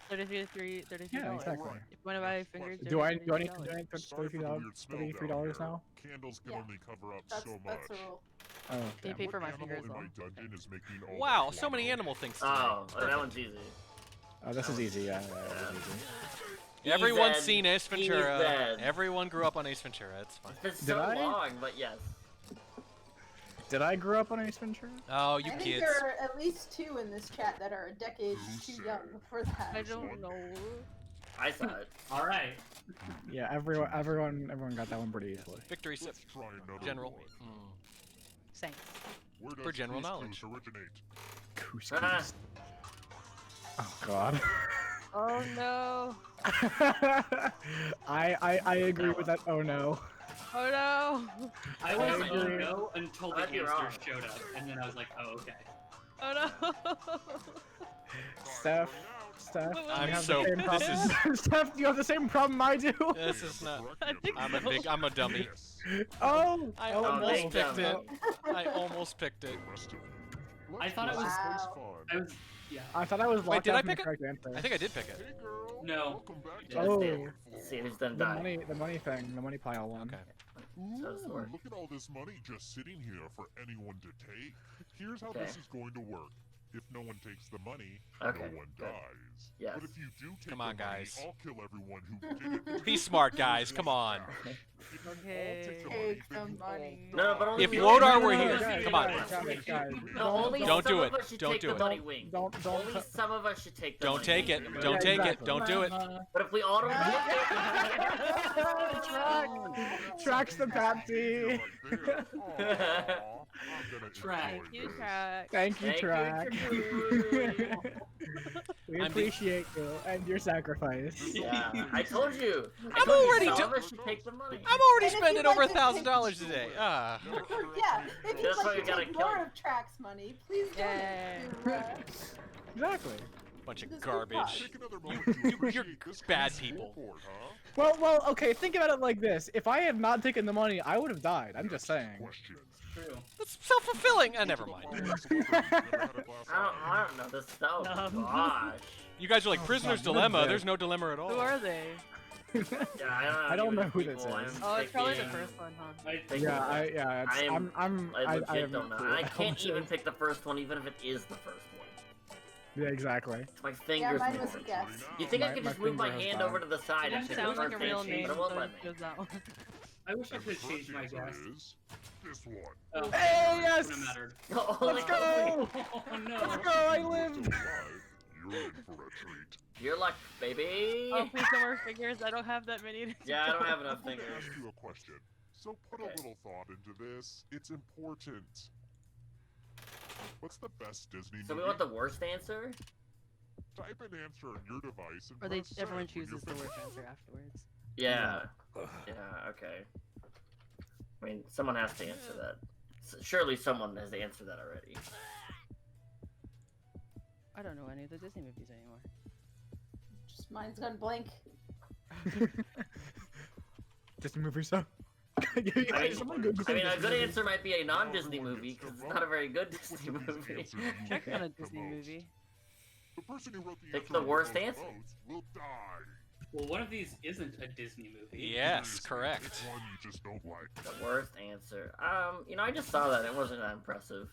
Speaker 7: $33.
Speaker 11: Yeah, exactly.
Speaker 7: If you want to buy fingers,
Speaker 11: Do I need to
Speaker 7: $33.
Speaker 11: donate
Speaker 8: Sorry for the weird smell down
Speaker 11: $33
Speaker 8: here.
Speaker 11: now?
Speaker 8: Candles can
Speaker 4: Yeah.
Speaker 8: only cover up
Speaker 4: That's
Speaker 8: so much.
Speaker 4: that's a rule.
Speaker 11: Oh,
Speaker 7: Can you
Speaker 11: damn.
Speaker 7: pay for my
Speaker 8: What
Speaker 7: finger as
Speaker 8: animal
Speaker 7: well?
Speaker 8: in my dungeon is making all
Speaker 1: Wow,
Speaker 8: the
Speaker 1: so many
Speaker 8: fun?
Speaker 1: animal things today.
Speaker 9: Oh, that one's easy.
Speaker 11: Oh, this is easy. Yeah, that was easy.
Speaker 1: Everyone's
Speaker 9: Easy.
Speaker 1: seen Ace Ventura.
Speaker 9: Easy.
Speaker 1: Everyone grew up on Ace Ventura. It's fine.
Speaker 9: It's
Speaker 11: Did
Speaker 9: so
Speaker 11: I?
Speaker 9: long, but yes.
Speaker 11: Did I grow up on Ace Ventura?
Speaker 1: Oh, you
Speaker 4: I think
Speaker 1: kids.
Speaker 4: there are at least 2 in this chat that are a decade too young for that.
Speaker 7: I don't know.
Speaker 9: I saw it.
Speaker 6: All right.
Speaker 11: Yeah, everyone got that one pretty easily.
Speaker 1: Victory sip.
Speaker 8: Let's try another
Speaker 1: General.
Speaker 8: one.
Speaker 7: Thanks.
Speaker 8: Where does
Speaker 1: For general
Speaker 8: couscous
Speaker 1: knowledge.
Speaker 8: originate?
Speaker 11: Couscous. Oh God.
Speaker 7: Oh no.
Speaker 11: I agree with that. Oh no.
Speaker 7: Oh no.
Speaker 6: I was
Speaker 11: I
Speaker 6: oh
Speaker 11: agree.
Speaker 6: no until the
Speaker 9: Might be wrong.
Speaker 6: hamster showed up, and then I was like, oh okay.
Speaker 7: Oh no.
Speaker 11: Steph.
Speaker 1: I'm
Speaker 11: you have
Speaker 1: so-
Speaker 11: the same
Speaker 1: this
Speaker 11: problem. Steph, you have the same problem I do.
Speaker 1: This is not.
Speaker 7: I think
Speaker 1: I'm a dummy.
Speaker 11: Oh.
Speaker 1: I
Speaker 11: oh,
Speaker 1: almost
Speaker 9: thank
Speaker 1: picked
Speaker 9: you.
Speaker 1: it. I almost picked it.
Speaker 6: I thought it was.
Speaker 4: Wow.
Speaker 6: I was. Yeah.
Speaker 11: I thought I was locked
Speaker 1: did
Speaker 11: out
Speaker 1: I
Speaker 11: from the
Speaker 1: pick it?
Speaker 11: correct answer.
Speaker 1: I think I did pick it.
Speaker 6: No.
Speaker 11: Oh,
Speaker 9: Let's see who's done
Speaker 11: the
Speaker 9: die.
Speaker 11: money thing, the money pile one.
Speaker 1: Okay.
Speaker 9: So does it work?
Speaker 12: Look at all this money just sitting here for anyone to take. Here's how
Speaker 9: Okay.
Speaker 12: this is going to work. If no one takes the money,
Speaker 9: Okay,
Speaker 12: no one
Speaker 9: good.
Speaker 12: dies.
Speaker 9: Yes.
Speaker 12: But if you do take
Speaker 1: Come on,
Speaker 12: the money,
Speaker 1: guys.
Speaker 12: I'll kill everyone who did it.
Speaker 1: Be smart, guys. Come on.
Speaker 7: Okay.
Speaker 4: Take the money.
Speaker 9: No, but only
Speaker 1: If
Speaker 9: we-
Speaker 1: Lodar were
Speaker 11: No,
Speaker 1: here,
Speaker 11: guys,
Speaker 1: come on.
Speaker 11: guys.
Speaker 9: No, only
Speaker 1: Don't
Speaker 9: some
Speaker 1: do
Speaker 9: of
Speaker 1: it.
Speaker 9: us should
Speaker 1: Don't
Speaker 9: take
Speaker 1: do
Speaker 9: the
Speaker 1: it.
Speaker 9: money wing.
Speaker 11: Don't
Speaker 9: Only some of us should take the
Speaker 1: Don't
Speaker 9: money
Speaker 1: take
Speaker 9: wing.
Speaker 1: it. Don't take it.
Speaker 11: exactly.
Speaker 1: Don't do it.
Speaker 9: But if we all don't take
Speaker 11: Tracks the Patsy.
Speaker 6: Track.
Speaker 7: You track.
Speaker 11: Thank you,
Speaker 9: Thank you,
Speaker 11: Track.
Speaker 9: Track.
Speaker 11: We
Speaker 1: I'm
Speaker 11: appreciate you and your sacrifice.
Speaker 9: Yeah, I told you.
Speaker 1: I'm already
Speaker 9: some
Speaker 1: do-
Speaker 9: of us should take the money.
Speaker 1: I'm already
Speaker 4: And if
Speaker 1: spending
Speaker 4: you'd
Speaker 1: over
Speaker 4: like to take-
Speaker 1: $1,000 today. Ah.
Speaker 4: Yeah, if you'd
Speaker 9: That's why
Speaker 4: like
Speaker 9: we
Speaker 4: to
Speaker 9: gotta
Speaker 4: take
Speaker 9: kill
Speaker 4: more
Speaker 9: him.
Speaker 4: of Track's money, please
Speaker 7: Yay.
Speaker 4: donate to,
Speaker 11: Exactly.
Speaker 1: Bunch of
Speaker 4: This is
Speaker 1: garbage.
Speaker 12: Take another moment to
Speaker 1: You're
Speaker 12: appreciate this
Speaker 1: bad
Speaker 12: crazy
Speaker 1: people.
Speaker 12: report, huh?
Speaker 11: Well, okay. Think about it like this: if I had not taken the money, I would have died. I'm just saying.
Speaker 12: Questions.
Speaker 6: True.
Speaker 1: That's self-fulfilling. Never mind.
Speaker 9: I don't know this stuff. Gosh.
Speaker 1: You guys are like prisoner's
Speaker 11: God,
Speaker 1: dilemma.
Speaker 11: what is
Speaker 1: There's no dilemma at all.
Speaker 7: Who are they?
Speaker 9: Yeah,
Speaker 11: I don't know who
Speaker 9: people.
Speaker 11: this
Speaker 9: I'm
Speaker 11: is.
Speaker 7: Oh, it's probably the
Speaker 9: thinking-
Speaker 7: first one, huh?
Speaker 6: I
Speaker 9: thinking
Speaker 11: Yeah,
Speaker 9: about it.
Speaker 11: it's,
Speaker 9: I am- I legit
Speaker 11: have
Speaker 9: don't know.
Speaker 11: no
Speaker 9: And I
Speaker 11: clue.
Speaker 9: can't even pick the first one, even if it is the first one.
Speaker 11: Yeah, exactly.
Speaker 9: My
Speaker 4: Yeah,
Speaker 9: fingers
Speaker 4: mine
Speaker 9: move.
Speaker 4: was a guess.
Speaker 9: You think I
Speaker 11: My-
Speaker 9: could
Speaker 11: my
Speaker 9: just move my
Speaker 11: finger has
Speaker 9: hand
Speaker 11: died.
Speaker 9: over to the side
Speaker 7: It
Speaker 9: and pick the
Speaker 7: sounds like a
Speaker 9: first
Speaker 7: real
Speaker 9: answer,
Speaker 7: name,
Speaker 9: but it
Speaker 7: so
Speaker 9: won't
Speaker 7: it
Speaker 9: let me.
Speaker 7: goes that one.
Speaker 6: I wish I
Speaker 12: And the
Speaker 6: could have changed my
Speaker 12: correct
Speaker 6: guess.
Speaker 12: answer is this one.
Speaker 6: Oh,
Speaker 11: Hey, yes!
Speaker 6: wouldn't have mattered.
Speaker 9: Oh,
Speaker 11: Let's go!
Speaker 6: Oh no.
Speaker 11: Let's go! I
Speaker 12: You're
Speaker 11: lived.
Speaker 12: still alive. You're in for a treat.
Speaker 9: Your luck, baby.
Speaker 7: Oh, please no more fingers. I don't have that many. to
Speaker 9: Yeah, I don't have enough
Speaker 12: I'm gonna
Speaker 9: fingers.
Speaker 12: ask you a question. So put a
Speaker 9: Okay.
Speaker 12: little thought into this. It's important. What's the best Disney
Speaker 9: So we
Speaker 12: movie?
Speaker 9: want the worst answer?
Speaker 12: Type an answer on your device and
Speaker 7: Or they
Speaker 12: press
Speaker 7: everyone
Speaker 12: send when
Speaker 7: chooses the
Speaker 12: you're
Speaker 7: worst
Speaker 12: finished.
Speaker 7: answer afterwards.
Speaker 9: Yeah. Yeah, okay. I mean, someone has to answer that. Surely someone has answered that already.
Speaker 7: I don't know any of the Disney movies anymore.
Speaker 4: Just mine's gone blank.
Speaker 11: Disney movie stuff.
Speaker 9: I mean, a good answer might be a non-Disney movie, because it's not a very good Disney movie.
Speaker 7: Check on a Disney movie.
Speaker 12: The person who wrote the
Speaker 9: Pick
Speaker 12: answer
Speaker 9: the
Speaker 12: with
Speaker 9: worst
Speaker 12: most
Speaker 9: answer.
Speaker 12: votes will die.
Speaker 6: Well, one of these isn't a Disney movie.
Speaker 1: Yes,
Speaker 12: Seriously,
Speaker 1: correct.
Speaker 12: It's one you just don't like.
Speaker 9: The worst answer. You know, I just saw that. It wasn't that impressive.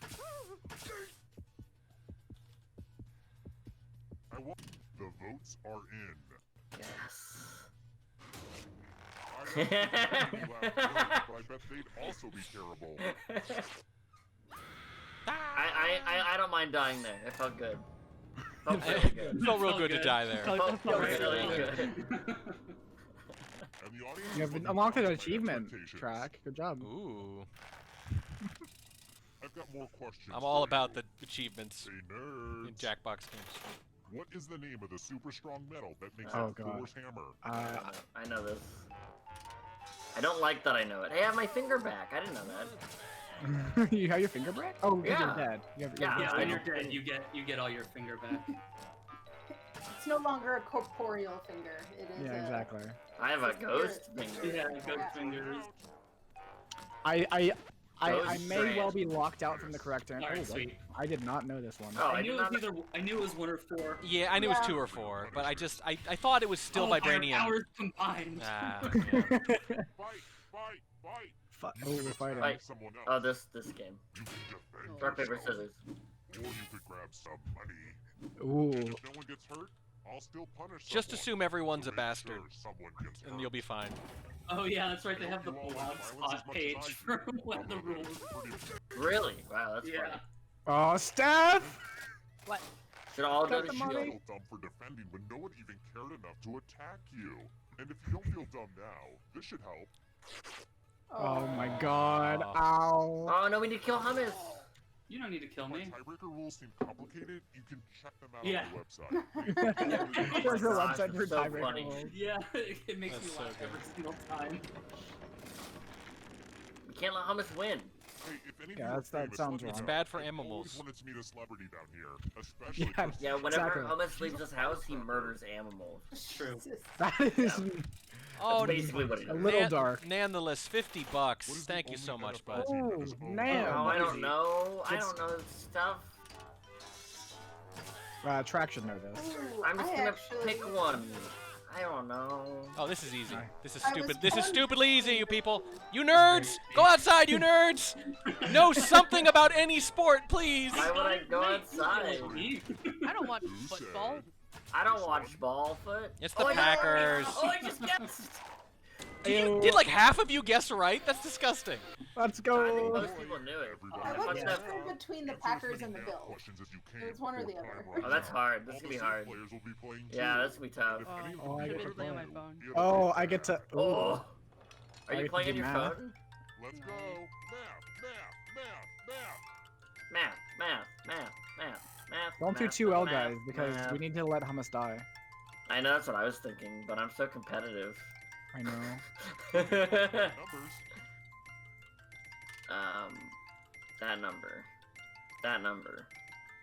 Speaker 12: I want the votes are in.
Speaker 9: Yes.
Speaker 12: I don't think it's gonna be loud votes, but I bet they'd also be terrible.
Speaker 9: I don't mind dying there. It felt good. Felt
Speaker 1: It
Speaker 9: really good.
Speaker 1: felt real good to die there.
Speaker 9: Felt really good.
Speaker 12: And the audience
Speaker 11: You
Speaker 12: is
Speaker 11: have
Speaker 12: looking
Speaker 11: unlocked an
Speaker 12: past my
Speaker 11: achievement
Speaker 12: expectations.
Speaker 11: track. Good job.
Speaker 1: Ooh.
Speaker 12: I've got more questions.
Speaker 1: I'm all
Speaker 12: for
Speaker 1: about
Speaker 12: you.
Speaker 1: the achievements
Speaker 12: Hey
Speaker 1: in
Speaker 12: nerds.
Speaker 1: Jackbox games.
Speaker 12: What is the name of the super strong metal that makes
Speaker 11: Oh,
Speaker 12: up
Speaker 11: God.
Speaker 12: Thor's hammer?
Speaker 9: I know this. I don't like that I know it. Hey, I have my finger back. I didn't know that.
Speaker 11: You have your finger back? Oh, because
Speaker 9: Yeah.
Speaker 11: you're dead. You have,
Speaker 9: Yeah,
Speaker 6: Yeah,
Speaker 9: I
Speaker 6: when
Speaker 9: know.
Speaker 6: you're dead, you get all your finger back.
Speaker 4: It's no longer a corporeal finger. It is
Speaker 11: Yeah,
Speaker 4: a...
Speaker 11: exactly.
Speaker 9: I have a ghost finger.
Speaker 6: Yeah, ghost fingers.
Speaker 11: I
Speaker 9: Ghost
Speaker 11: may
Speaker 9: strand.
Speaker 11: well be locked out from the correct answer.
Speaker 6: Alright,
Speaker 11: Oh, what?
Speaker 6: sweet.
Speaker 11: I did not know this one.
Speaker 9: Oh,
Speaker 6: I
Speaker 9: I
Speaker 6: knew
Speaker 9: did
Speaker 6: it was
Speaker 9: not.
Speaker 6: either. I knew it was 1 or 4.
Speaker 1: Yeah, I knew it was
Speaker 4: Yeah.
Speaker 1: 2 or 4, but I thought it was still
Speaker 6: Our
Speaker 1: vibranium.
Speaker 6: powers combined.
Speaker 1: Ah,
Speaker 12: Fight, fight, fight.
Speaker 11: Oh, we're fighting.
Speaker 9: Fight.
Speaker 12: Someone else.
Speaker 9: Oh, this game.
Speaker 12: You can defend
Speaker 9: Rock, paper,
Speaker 12: yourself,
Speaker 9: scissors.
Speaker 12: or you could grab some money.
Speaker 11: Ooh.
Speaker 12: If no one gets hurt, I'll still punish
Speaker 1: just
Speaker 12: someone.
Speaker 1: assume everyone's
Speaker 12: So
Speaker 1: a
Speaker 12: make
Speaker 1: bastard,
Speaker 12: sure someone gets
Speaker 1: and
Speaker 12: hurt.
Speaker 1: you'll be fine.
Speaker 6: Oh yeah, that's right. They have the
Speaker 12: You all
Speaker 6: blog
Speaker 12: like
Speaker 6: spot
Speaker 12: violence as much as
Speaker 6: page
Speaker 12: I do.
Speaker 6: for what the
Speaker 12: Although
Speaker 6: rules.
Speaker 12: that's pretty-
Speaker 9: Really? Wow, that's
Speaker 6: Yeah.
Speaker 9: funny.
Speaker 11: Oh, Steph!
Speaker 7: What?
Speaker 9: Should all go
Speaker 11: Got
Speaker 9: to
Speaker 11: the
Speaker 12: You
Speaker 9: shield.
Speaker 11: money.
Speaker 12: feel dumb for defending when no one even cared enough to attack you. And if you don't feel dumb now, this should help.
Speaker 11: Oh my god.
Speaker 1: Oh.
Speaker 11: Ow.
Speaker 9: Oh no, we need to kill hummus.
Speaker 6: You don't need to kill
Speaker 12: My
Speaker 6: me.
Speaker 12: tiebreaker rules seem complicated. You can check them out
Speaker 6: Yeah.
Speaker 12: on the website.
Speaker 11: There's a
Speaker 9: Gosh,
Speaker 11: website for
Speaker 9: it's so
Speaker 11: tiebreaker
Speaker 9: funny.
Speaker 11: rules.
Speaker 6: Yeah, it makes
Speaker 1: That's
Speaker 6: me
Speaker 1: so
Speaker 6: laugh
Speaker 1: good.
Speaker 6: every single time.
Speaker 9: We can't let hummus win.
Speaker 12: Hey, if any of
Speaker 11: Yeah,
Speaker 12: you are
Speaker 11: that
Speaker 12: famous,
Speaker 11: sounds
Speaker 12: let me
Speaker 11: wrong.
Speaker 1: It's
Speaker 12: know.
Speaker 1: bad for
Speaker 12: I've
Speaker 1: animals.
Speaker 12: always wanted to meet a celebrity down here, especially
Speaker 11: Yeah.
Speaker 12: for
Speaker 9: Yeah, whenever
Speaker 11: Exactly.
Speaker 9: hummus leaves his house, he murders animals.
Speaker 6: True.
Speaker 11: That is
Speaker 1: Oh,
Speaker 9: Basically what he
Speaker 11: a
Speaker 9: does.
Speaker 11: little dark.
Speaker 1: Nonetheless, $50.
Speaker 12: What is the
Speaker 1: Thank you
Speaker 12: only
Speaker 1: so much,
Speaker 12: NFL
Speaker 1: bud.
Speaker 12: team that
Speaker 11: Oh,
Speaker 12: is owned
Speaker 11: man.
Speaker 12: by
Speaker 9: Oh, I
Speaker 12: Nike?
Speaker 9: don't know. I
Speaker 11: It's-
Speaker 9: don't know this stuff.
Speaker 11: Track should know this.
Speaker 4: Ooh,
Speaker 9: I'm just
Speaker 4: I
Speaker 9: gonna
Speaker 4: actually...
Speaker 9: pick one. I don't know.
Speaker 1: Oh, this is easy. This is
Speaker 4: I was
Speaker 1: stupid. This is
Speaker 4: wondering-
Speaker 1: stupidly easy, you people. You nerds! Go outside, you nerds! Know something about any sport, please!
Speaker 9: Why would I go outside?
Speaker 7: I don't watch football.
Speaker 9: I don't watch ball foot.
Speaker 1: It's the
Speaker 9: I just-
Speaker 1: Packers.
Speaker 9: Oh, I just guessed.
Speaker 1: Did like half of you guess right? That's disgusting.
Speaker 11: Let's
Speaker 9: I think
Speaker 11: go.
Speaker 9: most people knew it.
Speaker 4: I
Speaker 9: A
Speaker 4: was
Speaker 9: bunch of-
Speaker 4: choosing between the Packers and the Bills. It was one or the other.
Speaker 9: Oh, that's hard. This is gonna be hard. Yeah, that's gonna be tough.
Speaker 11: Oh, I
Speaker 7: Should
Speaker 11: get
Speaker 7: have
Speaker 11: to
Speaker 7: been playing on my
Speaker 11: play.
Speaker 7: phone.
Speaker 11: Oh, I get to. Ooh.
Speaker 9: Oh.
Speaker 11: I
Speaker 9: Are you
Speaker 11: get to
Speaker 9: playing
Speaker 11: do
Speaker 9: on your
Speaker 11: math.
Speaker 9: phone?
Speaker 12: Let's go.
Speaker 9: Math, math.
Speaker 11: Don't do
Speaker 9: math,
Speaker 11: 2L,
Speaker 9: math,
Speaker 11: guys, because
Speaker 9: math.
Speaker 11: we need to let Hummus die.
Speaker 9: I know that's what I was thinking, but I'm so competitive.
Speaker 11: I know.
Speaker 12: Numbers.
Speaker 9: That number. That number.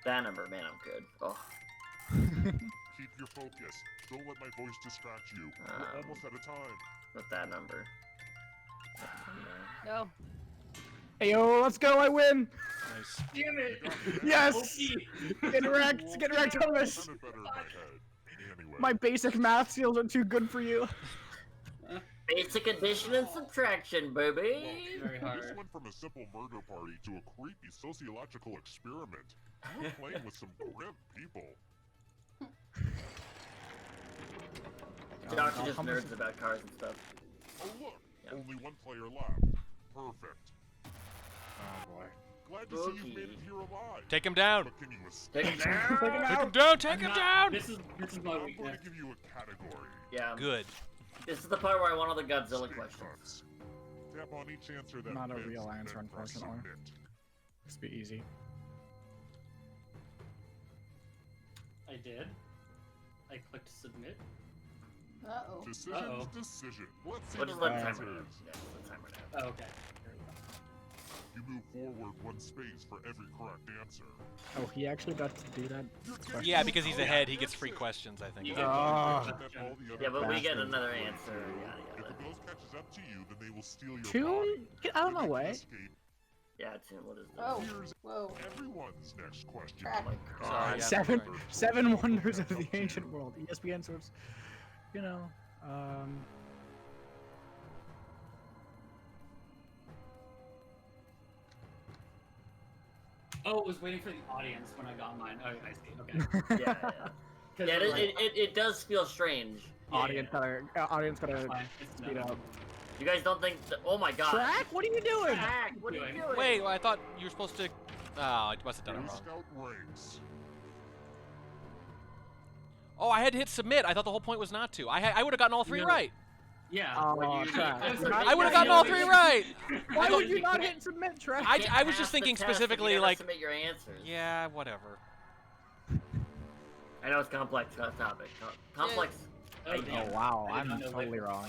Speaker 9: That number, man, I'm good. Oh.
Speaker 12: Keep your focus. Don't let my voice distract you. We're almost out of time.
Speaker 9: With that number.
Speaker 7: No.
Speaker 11: Hey yo, let's go! I win!
Speaker 1: Nice.
Speaker 6: Damn it!
Speaker 11: Yes! Get wrecked! Get wrecked, Hummus!
Speaker 12: Sounded better in my head. Anyway.
Speaker 11: My basic math skills are too good for you.
Speaker 9: Basic addition and subtraction, baby!
Speaker 6: Very
Speaker 12: This
Speaker 6: hard.
Speaker 12: went from a simple murder party to a creepy sociological experiment. We're playing with some grim people.
Speaker 9: Josh is just nerds about cars and stuff.
Speaker 12: Oh look,
Speaker 9: Yep.
Speaker 12: only one player left. Perfect.
Speaker 11: Oh boy.
Speaker 12: Glad to see
Speaker 9: Bookie.
Speaker 12: you've made it here alive.
Speaker 1: Take him down.
Speaker 12: But can you escape?
Speaker 9: Take it down!
Speaker 11: Take him
Speaker 1: Take him
Speaker 11: out!
Speaker 1: down. Take
Speaker 6: I'm
Speaker 1: him
Speaker 6: not-
Speaker 1: down.
Speaker 6: This is my
Speaker 12: I'm going
Speaker 6: weakness.
Speaker 12: to give you a category.
Speaker 9: Yeah,
Speaker 1: Good.
Speaker 9: this is the part where I want all the Godzilla
Speaker 12: Escape
Speaker 9: questions.
Speaker 12: cuts. Tap on each answer that
Speaker 11: Not a
Speaker 12: fits,
Speaker 11: real
Speaker 12: then
Speaker 11: answer,
Speaker 12: press
Speaker 11: unfortunately.
Speaker 12: submit.
Speaker 11: This be easy.
Speaker 6: I did. I clicked submit.
Speaker 4: Uh-oh.
Speaker 12: Decision's decision. Let's see
Speaker 9: We'll
Speaker 12: the
Speaker 9: just let
Speaker 12: right
Speaker 9: timer know.
Speaker 12: answers.
Speaker 9: Yeah, let timer know.
Speaker 6: Oh, okay.
Speaker 12: You move forward one space for every correct answer.
Speaker 11: Oh, he actually got to do that? Question?
Speaker 1: Yeah, because he's ahead, he gets free questions, I think.
Speaker 6: You get
Speaker 11: Ah.
Speaker 12: Then all the other
Speaker 9: Yeah, but we get
Speaker 11: Bastard.
Speaker 9: another answer. Yada
Speaker 12: If
Speaker 9: yada.
Speaker 12: the ghost catches up to you, then they will steal your
Speaker 11: Two?
Speaker 12: body.
Speaker 11: Get out of my
Speaker 12: If you
Speaker 11: way.
Speaker 12: escape,
Speaker 9: Yeah, Tim, what is this?
Speaker 4: Oh,
Speaker 12: here's
Speaker 4: whoa.
Speaker 12: everyone's next question.
Speaker 4: Track.
Speaker 9: Oh my
Speaker 1: Sorry,
Speaker 9: god.
Speaker 1: yeah.
Speaker 11: Seven wonders of the ancient world. ESPN sorts, you know,
Speaker 6: Oh, it was waiting for the audience when I got mine. Oh, I see. Okay.
Speaker 9: Yeah, yeah. Yeah, it does feel strange.
Speaker 11: audience gotta
Speaker 6: Fine. It's
Speaker 11: speed
Speaker 6: no.
Speaker 11: up.
Speaker 9: You guys don't think that, oh my god.
Speaker 11: Track? What are you doing?
Speaker 9: Track, what are you doing?
Speaker 1: Wait, I thought you were supposed to. Oh, I must have done it
Speaker 12: Boy
Speaker 1: wrong.
Speaker 12: Scout ranks.
Speaker 1: Oh, I had to hit submit. I thought the whole point was not to. I would have gotten all three
Speaker 6: No.
Speaker 1: right.
Speaker 6: Yeah.
Speaker 11: Oh,
Speaker 6: what you-
Speaker 11: Track.
Speaker 6: I'm
Speaker 11: You're
Speaker 6: sorry.
Speaker 11: not-
Speaker 1: I would have gotten all three right.
Speaker 11: Why
Speaker 1: I
Speaker 11: would you
Speaker 6: you
Speaker 11: not
Speaker 6: can't-
Speaker 11: hit submit, Track?
Speaker 1: I
Speaker 9: Can't
Speaker 1: was just
Speaker 9: pass the
Speaker 1: thinking
Speaker 9: test if you
Speaker 1: specifically
Speaker 9: never
Speaker 1: like.
Speaker 9: submit your answers.
Speaker 1: Yeah, whatever.
Speaker 9: I know it's a complex topic. Complex.
Speaker 6: Oh,
Speaker 9: I
Speaker 6: damn.
Speaker 11: Oh wow,
Speaker 6: I did
Speaker 11: I'm
Speaker 6: not know
Speaker 11: totally
Speaker 6: that.
Speaker 11: wrong.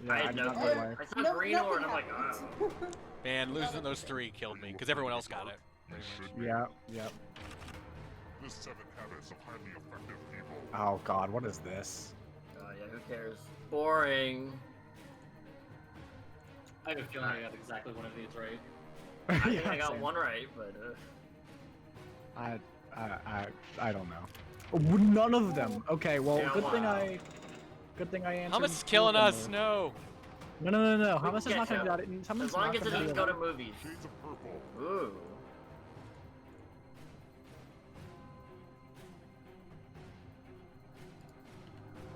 Speaker 11: Yeah,
Speaker 9: I
Speaker 11: I
Speaker 9: had
Speaker 11: did
Speaker 9: no
Speaker 11: not know
Speaker 9: clue.
Speaker 11: why.
Speaker 9: I saw
Speaker 4: No,
Speaker 9: green
Speaker 4: nothing
Speaker 9: or and I'm like,
Speaker 4: happened.
Speaker 1: Man, losing those three killed me because everyone else got it.
Speaker 11: Yeah, yep.
Speaker 12: The 7 habits of highly effective people.
Speaker 11: Oh god, what is this?
Speaker 9: oh yeah, who cares? Boring.
Speaker 6: I have a feeling I got exactly one of these right.
Speaker 9: I think
Speaker 11: Yeah,
Speaker 9: I got
Speaker 11: same.
Speaker 9: one right, but
Speaker 11: I don't know. Oh, none of them. Okay, well,
Speaker 9: Yeah,
Speaker 11: good thing
Speaker 9: wow.
Speaker 11: I answered.
Speaker 1: Hummus is
Speaker 11: two
Speaker 1: killing
Speaker 11: of them,
Speaker 1: us.
Speaker 11: though.
Speaker 1: No.
Speaker 11: No.
Speaker 9: We
Speaker 11: Hummus is
Speaker 9: can
Speaker 11: not gonna
Speaker 9: catch
Speaker 11: do
Speaker 9: up.
Speaker 11: that. Hummus
Speaker 9: as
Speaker 11: is
Speaker 9: long
Speaker 11: not
Speaker 9: as it
Speaker 11: gonna
Speaker 9: doesn't
Speaker 11: do
Speaker 9: go
Speaker 11: that.
Speaker 9: to movies.
Speaker 12: Shades of purple.
Speaker 9: Ooh.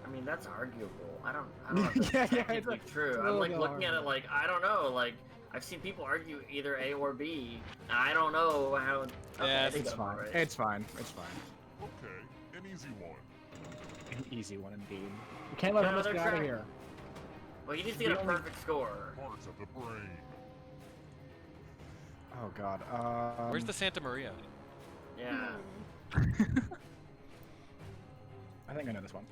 Speaker 9: I mean, that's arguable. I don't know if that's
Speaker 11: Yeah,
Speaker 9: technically
Speaker 11: it's
Speaker 9: true.
Speaker 11: a
Speaker 9: I'm
Speaker 11: little
Speaker 9: like
Speaker 11: bit
Speaker 9: looking at it like, I don't know, like, I've seen people argue either A or B. And I don't know how. Okay,
Speaker 1: Yeah,
Speaker 9: I think
Speaker 11: It's
Speaker 9: I'm
Speaker 11: fine.
Speaker 9: alright.
Speaker 11: It's fine. It's fine.
Speaker 12: Okay, an easy one.
Speaker 11: An easy one indeed. You can't let
Speaker 9: No,
Speaker 11: Hummus
Speaker 9: they're
Speaker 11: get out of
Speaker 9: trying-
Speaker 11: here.
Speaker 9: Well, you need to get a
Speaker 11: The only-
Speaker 9: perfect score.
Speaker 12: Parts of the brain.
Speaker 11: Oh god.
Speaker 1: Where's the Santa Maria?
Speaker 9: Yeah.
Speaker 11: I think I know this one.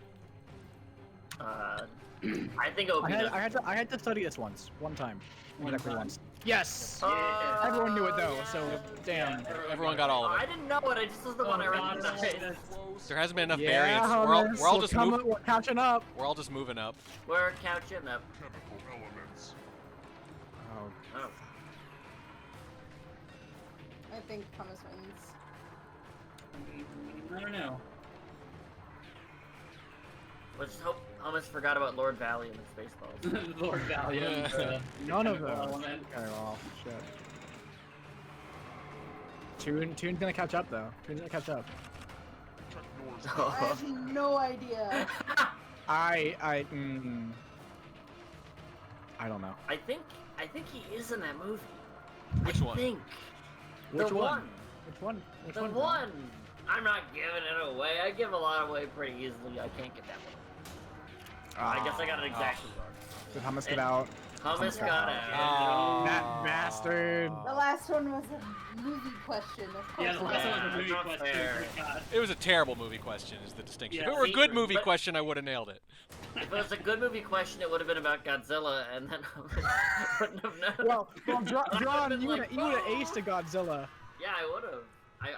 Speaker 9: I think it would be the.
Speaker 11: I had to study this one time. Exactly once. Yes.
Speaker 9: Yeah.
Speaker 11: Everyone knew it though, so damn.
Speaker 1: Everyone got all of
Speaker 9: I
Speaker 1: it.
Speaker 9: didn't know it. I just was the one I recognized.
Speaker 1: There hasn't been enough
Speaker 11: Yeah,
Speaker 1: variance.
Speaker 11: Hummus,
Speaker 1: We're all just
Speaker 11: we're catching up.
Speaker 1: We're all just moving up.
Speaker 9: We're couching up.
Speaker 12: Chemical elements.
Speaker 11: Oh.
Speaker 9: Oh.
Speaker 4: I think Thomas wins.
Speaker 6: I don't know.
Speaker 9: Let's just hope Hummus forgot about Lord Valium and Spaceballs.
Speaker 6: Lord Valium.
Speaker 11: None of those.
Speaker 6: Element.
Speaker 11: Okay, well, shit. Toon's gonna catch up though. Toon's gonna catch up.
Speaker 4: I have no idea.
Speaker 11: I don't know.
Speaker 9: I think he is in that movie.
Speaker 1: Which
Speaker 9: I
Speaker 1: one?
Speaker 9: think.
Speaker 11: Which
Speaker 9: the
Speaker 11: one? Which one? Which
Speaker 9: The
Speaker 11: one?
Speaker 9: one. I'm not giving it away. I give a lot away pretty easily. I can't get that one. I guess I got it exactly wrong.
Speaker 11: Did Hummus get out?
Speaker 9: Hummus got out.
Speaker 11: That bastard.
Speaker 4: The last one was a movie question, of course.
Speaker 6: Yeah, the last one was a movie
Speaker 9: not
Speaker 6: question.
Speaker 9: fair.
Speaker 6: God.
Speaker 1: It was a terrible movie question, is the distinction.
Speaker 6: Yeah,
Speaker 1: if it were a
Speaker 9: see,
Speaker 1: good movie
Speaker 9: but-
Speaker 1: question, I would have nailed it.
Speaker 9: If it was a good movie question, it would have been about Godzilla, and then Hummus wouldn't have known.
Speaker 11: Well, John,
Speaker 9: been
Speaker 11: you would
Speaker 9: like,
Speaker 11: have aced a Godzilla.
Speaker 9: Yeah, I would have.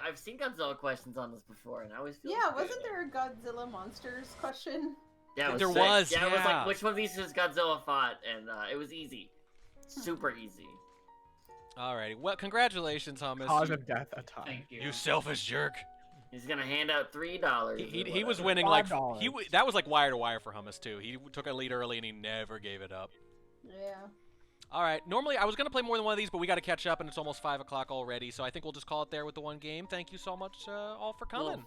Speaker 9: I've seen Godzilla questions on this before, and I always feel.
Speaker 4: Yeah, wasn't there a Godzilla monsters question?
Speaker 9: Yeah, it was
Speaker 1: There
Speaker 9: sick.
Speaker 1: was,
Speaker 9: Yeah, it was
Speaker 1: yeah.
Speaker 9: like which one of these has Godzilla fought, and it was easy, super easy.
Speaker 1: Alrighty. Well, congratulations, Hummus.
Speaker 11: Cause of death a time.
Speaker 6: Thank you.
Speaker 1: You selfish jerk.
Speaker 9: He's gonna hand out $3.
Speaker 1: He was winning like
Speaker 11: $5.
Speaker 1: that was like wire to wire for Hummus too. He took a lead early and he never gave it up.
Speaker 4: Yeah.
Speaker 1: All right. Normally I was gonna play more than one of these, but we got to catch up and it's almost 5 o'clock already. So I think we'll just call it there with the one game. Thank you so much all for coming.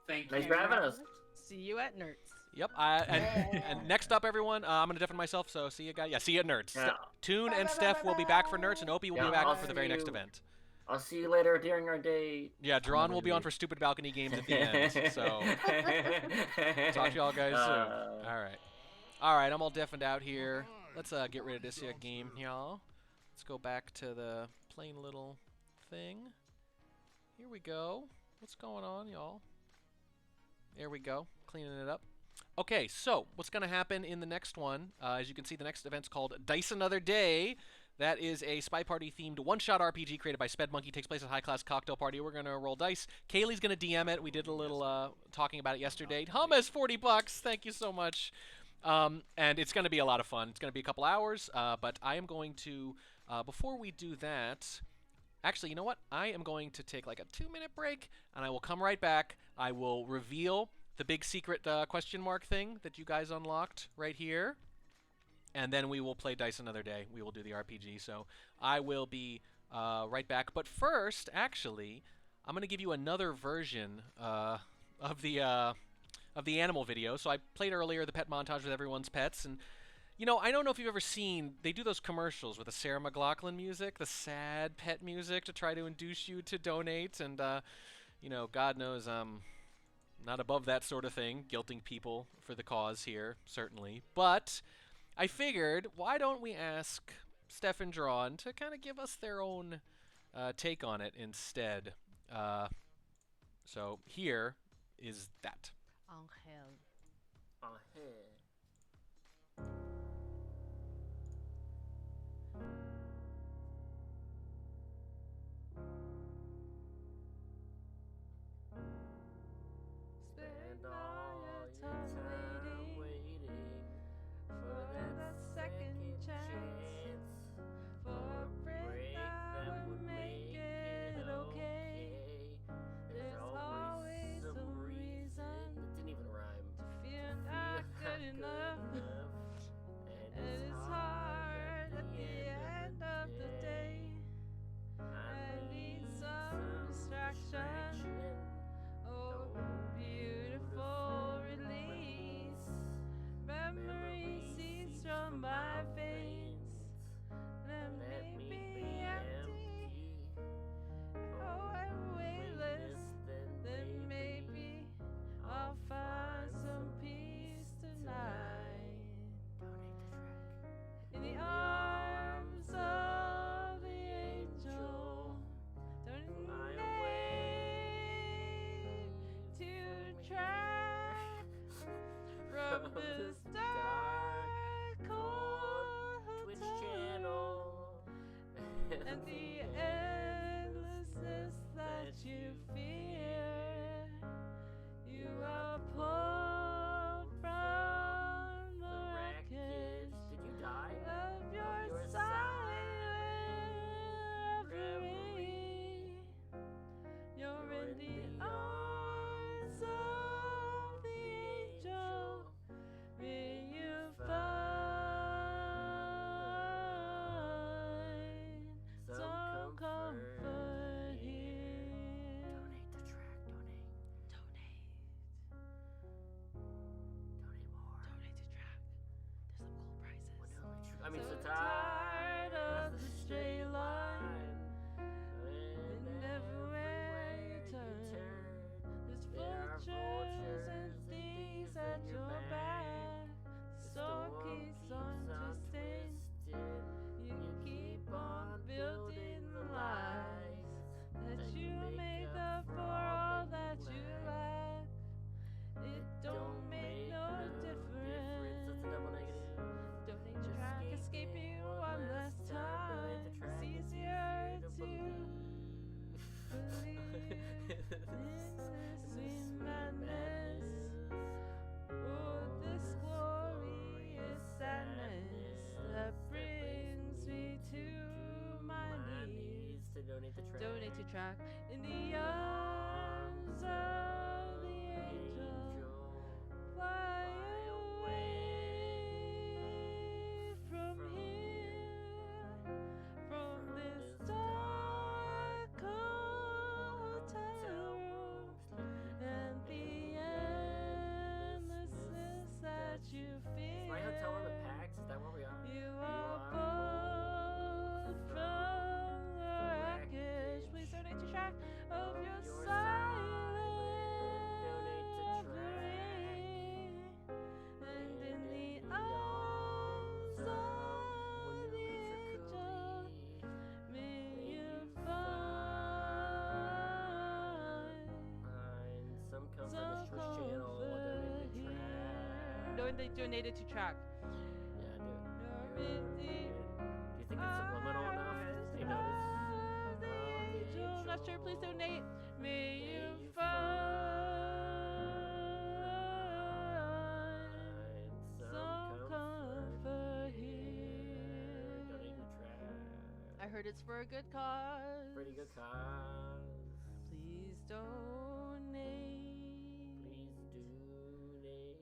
Speaker 6: Thank you.
Speaker 9: Thanks for having us.
Speaker 7: See you at Nerds.
Speaker 1: Yep. And next up, everyone, I'm gonna deafen myself. So see you guys. Yeah. See you at Nerds.
Speaker 9: Yeah.
Speaker 1: Toon and Steph will be back for Nerds, and Opie will
Speaker 9: Yeah,
Speaker 1: be back
Speaker 9: I'll
Speaker 1: for the
Speaker 9: see
Speaker 1: very next
Speaker 9: you.
Speaker 1: event.
Speaker 9: I'll see you later during our date.
Speaker 1: Yeah, Duran will be on for stupid balcony games at the end. So talk to y'all guys soon. All right, I'm all deafened out here. Let's get rid of this here game, y'all. Let's go back to the plain little thing. Here we go. What's going on, y'all? There we go. Cleaning it up. Okay, so what's going to happen in the next one? As you can see, the next event's called Dice Another Day. That is a Spy Party-themed one-shot RPG created by Sped Monkey. Takes place at High Class Cocktail Party. We're going to roll dice. Kaylee's going to DM it. We did a little talking about it yesterday. Hummus, $40. Thank you so much. And it's going to be a lot of fun. It's going to be a couple hours, but I am going to, before we do that, actually, you know what? I am going to take like a 2-minute break, and I will come right back. I will reveal the big secret question mark thing that you guys unlocked right here. And then we will play Dice Another Day. We will do the RPG. So I will be right back. But first, actually, I'm going to give you another version of the animal video. So I played earlier the pet montage with everyone's pets. And, you know, I don't know if you've ever seen, they do those commercials with the Sarah McLachlan music, the sad pet music to try to induce you to donate. And, you know, God knows I'm not above that sort of thing, guilting people for the cause here, certainly. But I figured, why don't we ask Steph and Drawn to kind of give us their own take on it instead. So here is that.
Speaker 7: Angel.
Speaker 9: Spend all your time waiting for that second chance, for a break that would make it okay. There's always some reason, it didn't even rhyme, to feel not good enough, and it's hard at the end of the day. I need some distraction. Oh, beautiful release. Memory seeps from my veins. Let me be empty. Oh, I'm weightless. Then maybe I'll find some peace tonight. In the arms of the angel. Turning my way to track from this dark cold Twitch channel and the endlessness that you fear. You are pulled from the wreckage. Did you die? Of your silent reverie. You're in the arms of the angel,
Speaker 7: track in the arms of the angel. Fly away from here, from this dark hotel room, and the endlessness that you feel.
Speaker 9: Is my hotel room at PAX? Is that where we are?
Speaker 7: You are pulled from the wreckage. Please donate to track of your silent offering. And in the arms of the angel, may you find
Speaker 9: some comfort in this Twitch channel. Donate to track.
Speaker 7: No, they donated to track.
Speaker 9: Yeah, do
Speaker 7: You're
Speaker 9: it.
Speaker 7: in
Speaker 9: Do
Speaker 7: the
Speaker 9: you think it's subliminal enough? They notice.
Speaker 7: angel. Not sure. Please donate. May you find some comfort here.
Speaker 9: Donate to track.
Speaker 7: I heard it's for a good cause.
Speaker 9: Pretty good cause.
Speaker 7: Please donate.
Speaker 9: Please donate.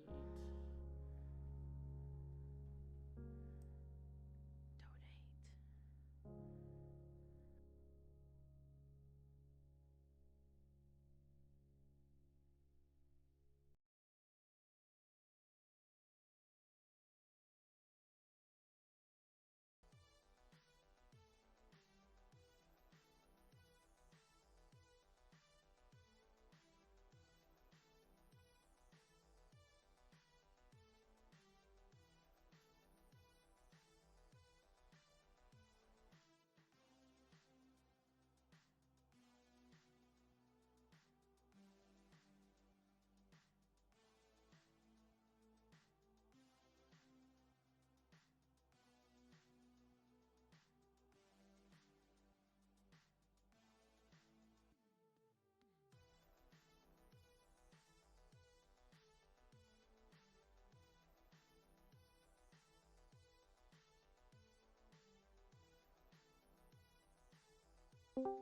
Speaker 7: Donate.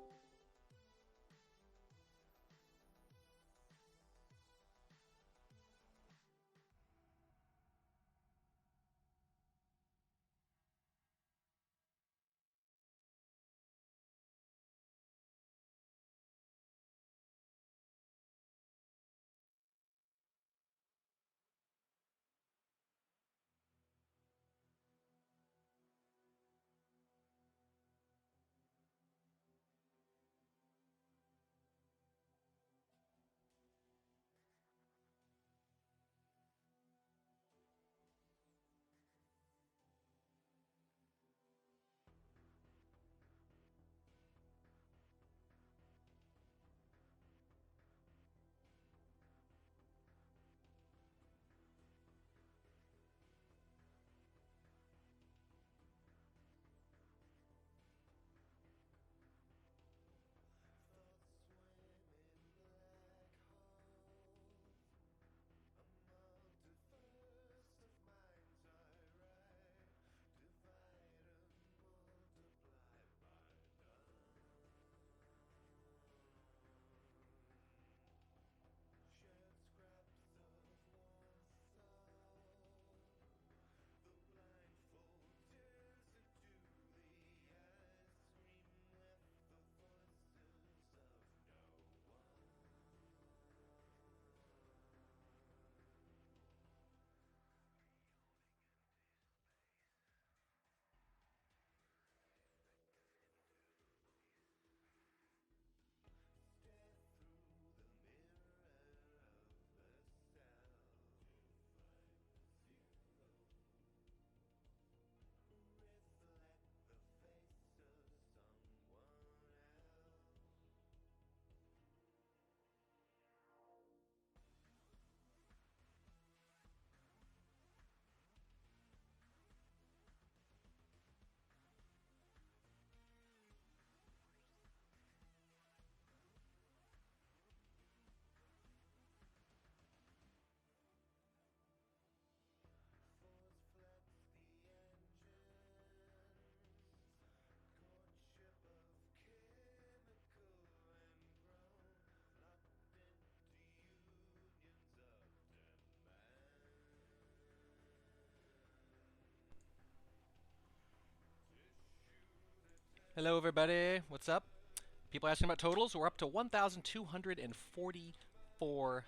Speaker 1: Hello, everybody. What's up? People asking about totals. We're up to $1,244.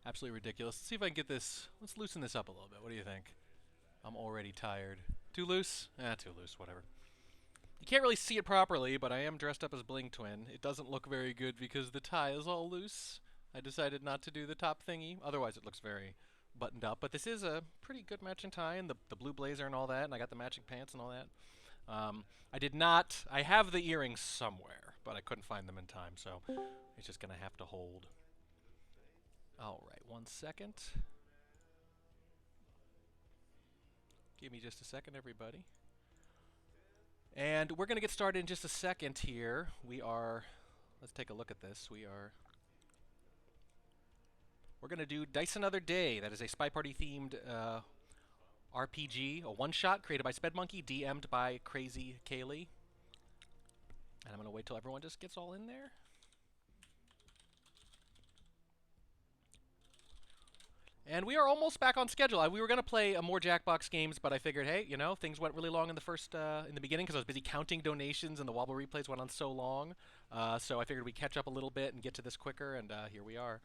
Speaker 1: Absolutely ridiculous. Let's see if I can get this. Let's loosen this up a little bit. What do you think? I'm already tired. Too loose? Too loose. Whatever. You can't really see it properly, but I am dressed up as Bling Twin. It doesn't look very good because the tie is all loose. I decided not to do the top thingy. Otherwise, it looks very buttoned up. But this is a pretty good matching tie, and the blue blazer and all that, and I got the matching pants and all that. I did not. I have the earrings somewhere, but I couldn't find them in time, so it's just going to have to hold. All right, 1 second. Give me just a second, everybody. And we're going to get started in just a second here. Let's take a look at this. We're going to do Dice Another Day. That is a Spy Party themed RPG, a one-shot created by SpedMonkey, DM'd by Crazy Kaylee. And I'm going to wait till everyone just gets all in there. And we are almost back on schedule. We were going to play more Jackbox games, but I figured, hey, you know, things went really long in the beginning because I was busy counting donations and the Wobble replays went on so long. So I figured we'd catch up a little bit and get to this quicker, and here we are.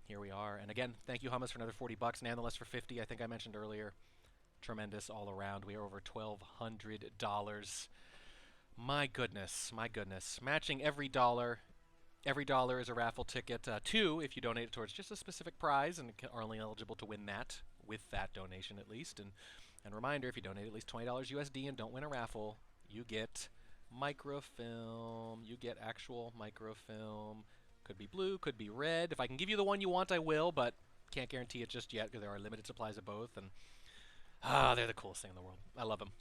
Speaker 1: Here we are. And again, thank you, Hummus, for another $40. Nonetheless, for 50, I think I mentioned earlier. Tremendous all around. We are over $1,200. My goodness, my goodness. Matching every dollar. Every dollar is a raffle ticket. 2 if you donate it towards just a specific prize and are only eligible to win that with that donation at least. And reminder, if you donate at least $20 USD and don't win a raffle, you get microfilm. You get actual microfilm. Could be blue, could be red. If I can give you the one you want, I will, but can't guarantee it just yet because there are limited supplies of both. And they're the coolest thing in the world. I love them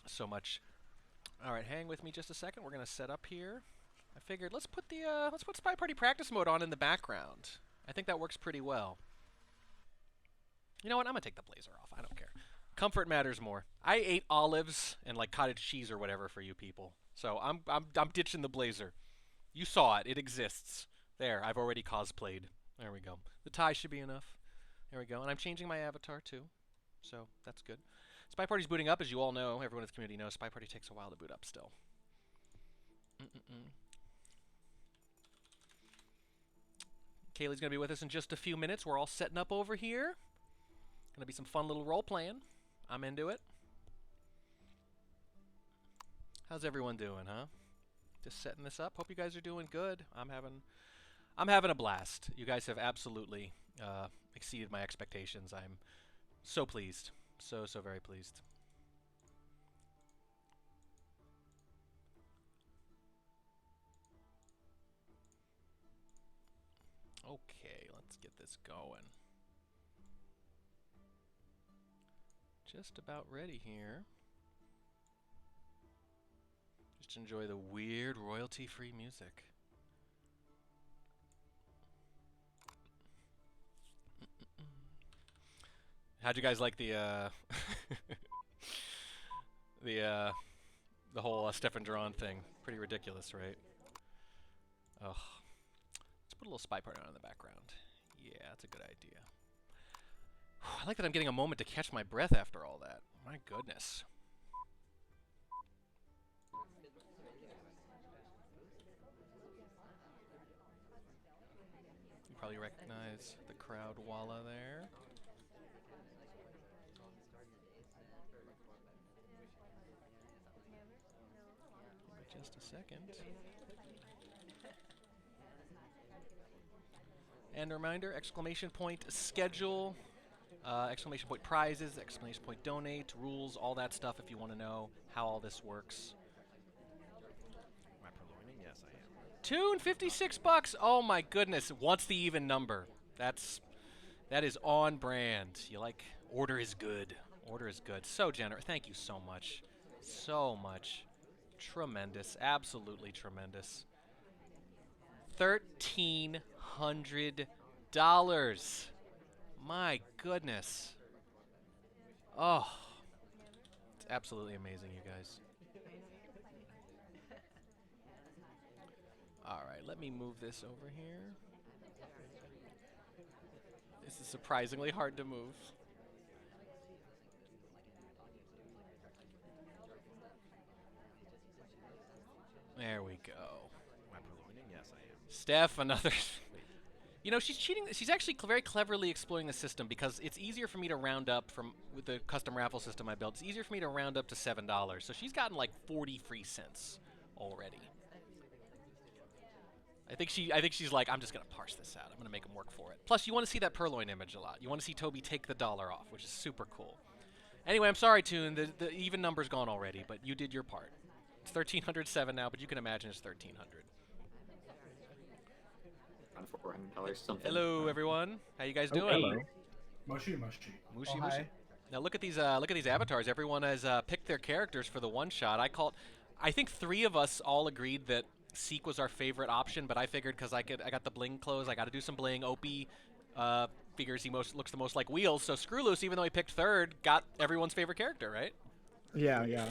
Speaker 1: so much. All right, hang with me just a second. We're gonna set up here. I figured let's put Spy Party practice mode on in the background. I think that works pretty well. You know what? I'm gonna take the blazer off. I don't care. Comfort matters more. I ate olives and like cottage cheese or whatever for you people, so I'm ditching the blazer. You saw it. It exists. There. I've already cosplayed. There we go. The tie should be enough. There we go. And I'm changing my avatar too. So that's good. Spy Party's booting up, as you all know. Everyone in the community knows Spy Party takes a while to boot up still. Kaylee's going to be with us in just a few minutes. We're all setting up over here. Going to be some fun little role playing. I'm into it. How's everyone doing, huh? Just setting this up. Hope you guys are doing good. I'm having a blast. You guys have absolutely exceeded my expectations. I'm so pleased. So very pleased. Okay, let's get this going. Just about ready here. Just enjoy the weird royalty-free music. How'd you guys like the the whole Stefan Duran thing? Pretty ridiculous, right? Ugh. Let's put a little Spy Party on in the background. Yeah, that's a good idea. I like that I'm getting a moment to catch my breath after all that. My goodness. You probably recognize the crowd walla there. Just a second. And a reminder, exclamation point schedule, exclamation point prizes, exclamation point donate, rules, all that stuff if you want to know how all this works.
Speaker 5: Am I purloining? Yes, I am.
Speaker 1: $256. Oh my goodness. What's the even number? That is on brand. You like, order is good. Order is good. So generous. Thank you so much. So much. Tremendous. Absolutely tremendous. $1,300. My goodness. Oh. It's absolutely amazing, you guys. Alright, let me move this over here. This is surprisingly hard to move. There we go.
Speaker 5: Am I really winning? Yes, I am.
Speaker 1: Steph, another. You know, she's cheating. She's actually very cleverly exploiting the system because it's easier for me to round up with the custom raffle system I built. It's easier for me to round up to $7. So she's gotten like 40 free cents already. I think she's like, I'm just gonna parse this out. I'm gonna make him work for it. Plus, you want to see that Purloin image a lot. You want to see Toby take the dollar off, which is super cool. Anyway, I'm sorry, Toon. The even number's gone already, but you did your part. It's 1,307 now, but you can imagine it's 1,300.
Speaker 13: $400 something.
Speaker 1: Hello, everyone. How you guys doing?
Speaker 11: Hello.
Speaker 3: Mushy.
Speaker 1: Mushy. Now look at these avatars. Everyone has picked their characters for the one shot. I think 3 of us all agreed that Seek was our favorite option, but I figured because I got the bling clothes, I got to do some bling. Opie figures he looks the most like Wheels, so Screw Loose, even though he picked 3rd, got everyone's favorite character, right?
Speaker 11: Yeah.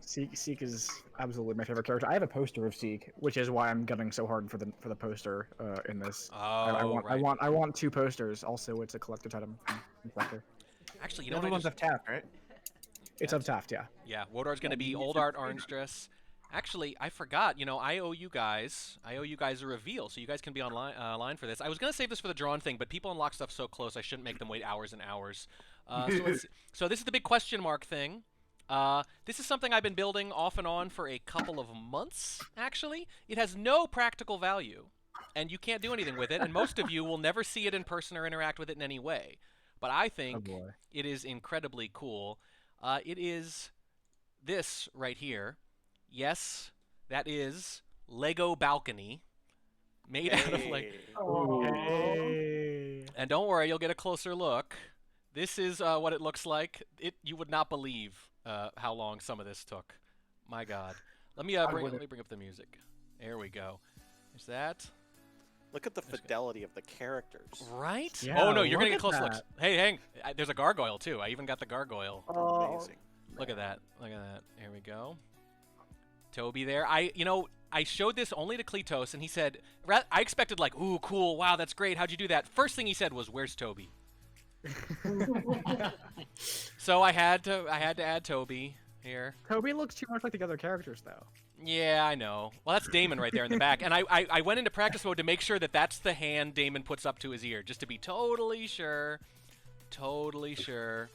Speaker 11: Seek is absolutely my favorite character. I have a poster of Seek, which is why I'm gunning so hard for the poster in this.
Speaker 1: Oh,
Speaker 11: I want 2 posters. Also, it's a collector's item.
Speaker 1: Actually, you
Speaker 11: the
Speaker 1: know
Speaker 11: other
Speaker 1: what?
Speaker 11: one's of Taft, right? It's of Taft, yeah.
Speaker 1: Yeah, Wodar's gonna be old art orange dress. Actually, I forgot. You know, I owe you guys a reveal, so you guys can be online for this. I was gonna save this for the drawn thing, but people unlock stuff so close, I shouldn't make them wait hours and hours. So this is the big question mark thing. This is something I've been building off and on for a couple of months, actually. It has no practical value, and you can't do anything with it, and most of you will never see it in person or interact with it in any way. But I think it is incredibly cool. It is this right here. Yes, that is Lego Balcony, made out of like... And don't worry, you'll get a closer look. This is what it looks like. You would not believe how long some of this took. My God. Let me bring up the music. There we go. There's that.
Speaker 5: Look at the fidelity of the characters.
Speaker 1: Right?
Speaker 11: Yeah,
Speaker 1: oh, no, you're going to get close
Speaker 11: that.
Speaker 1: looks. Hey, hang. There's a gargoyle, too. I even got the gargoyle.
Speaker 11: Oh.
Speaker 5: Amazing.
Speaker 1: Look at that. Look at that. Here we go. Toby there. I showed this only to Kletos, and he said, I expected like, ooh, cool, wow, that's great. How'd you do that? First thing he said was, where's Toby? So I had to add Toby here.
Speaker 11: Toby looks too much like the other characters, though.
Speaker 1: Yeah, I know. Well, that's Damon right there in the back. And I went into practice mode to make sure that that's the hand Damon puts up to his ear, just to be totally sure. Totally sure.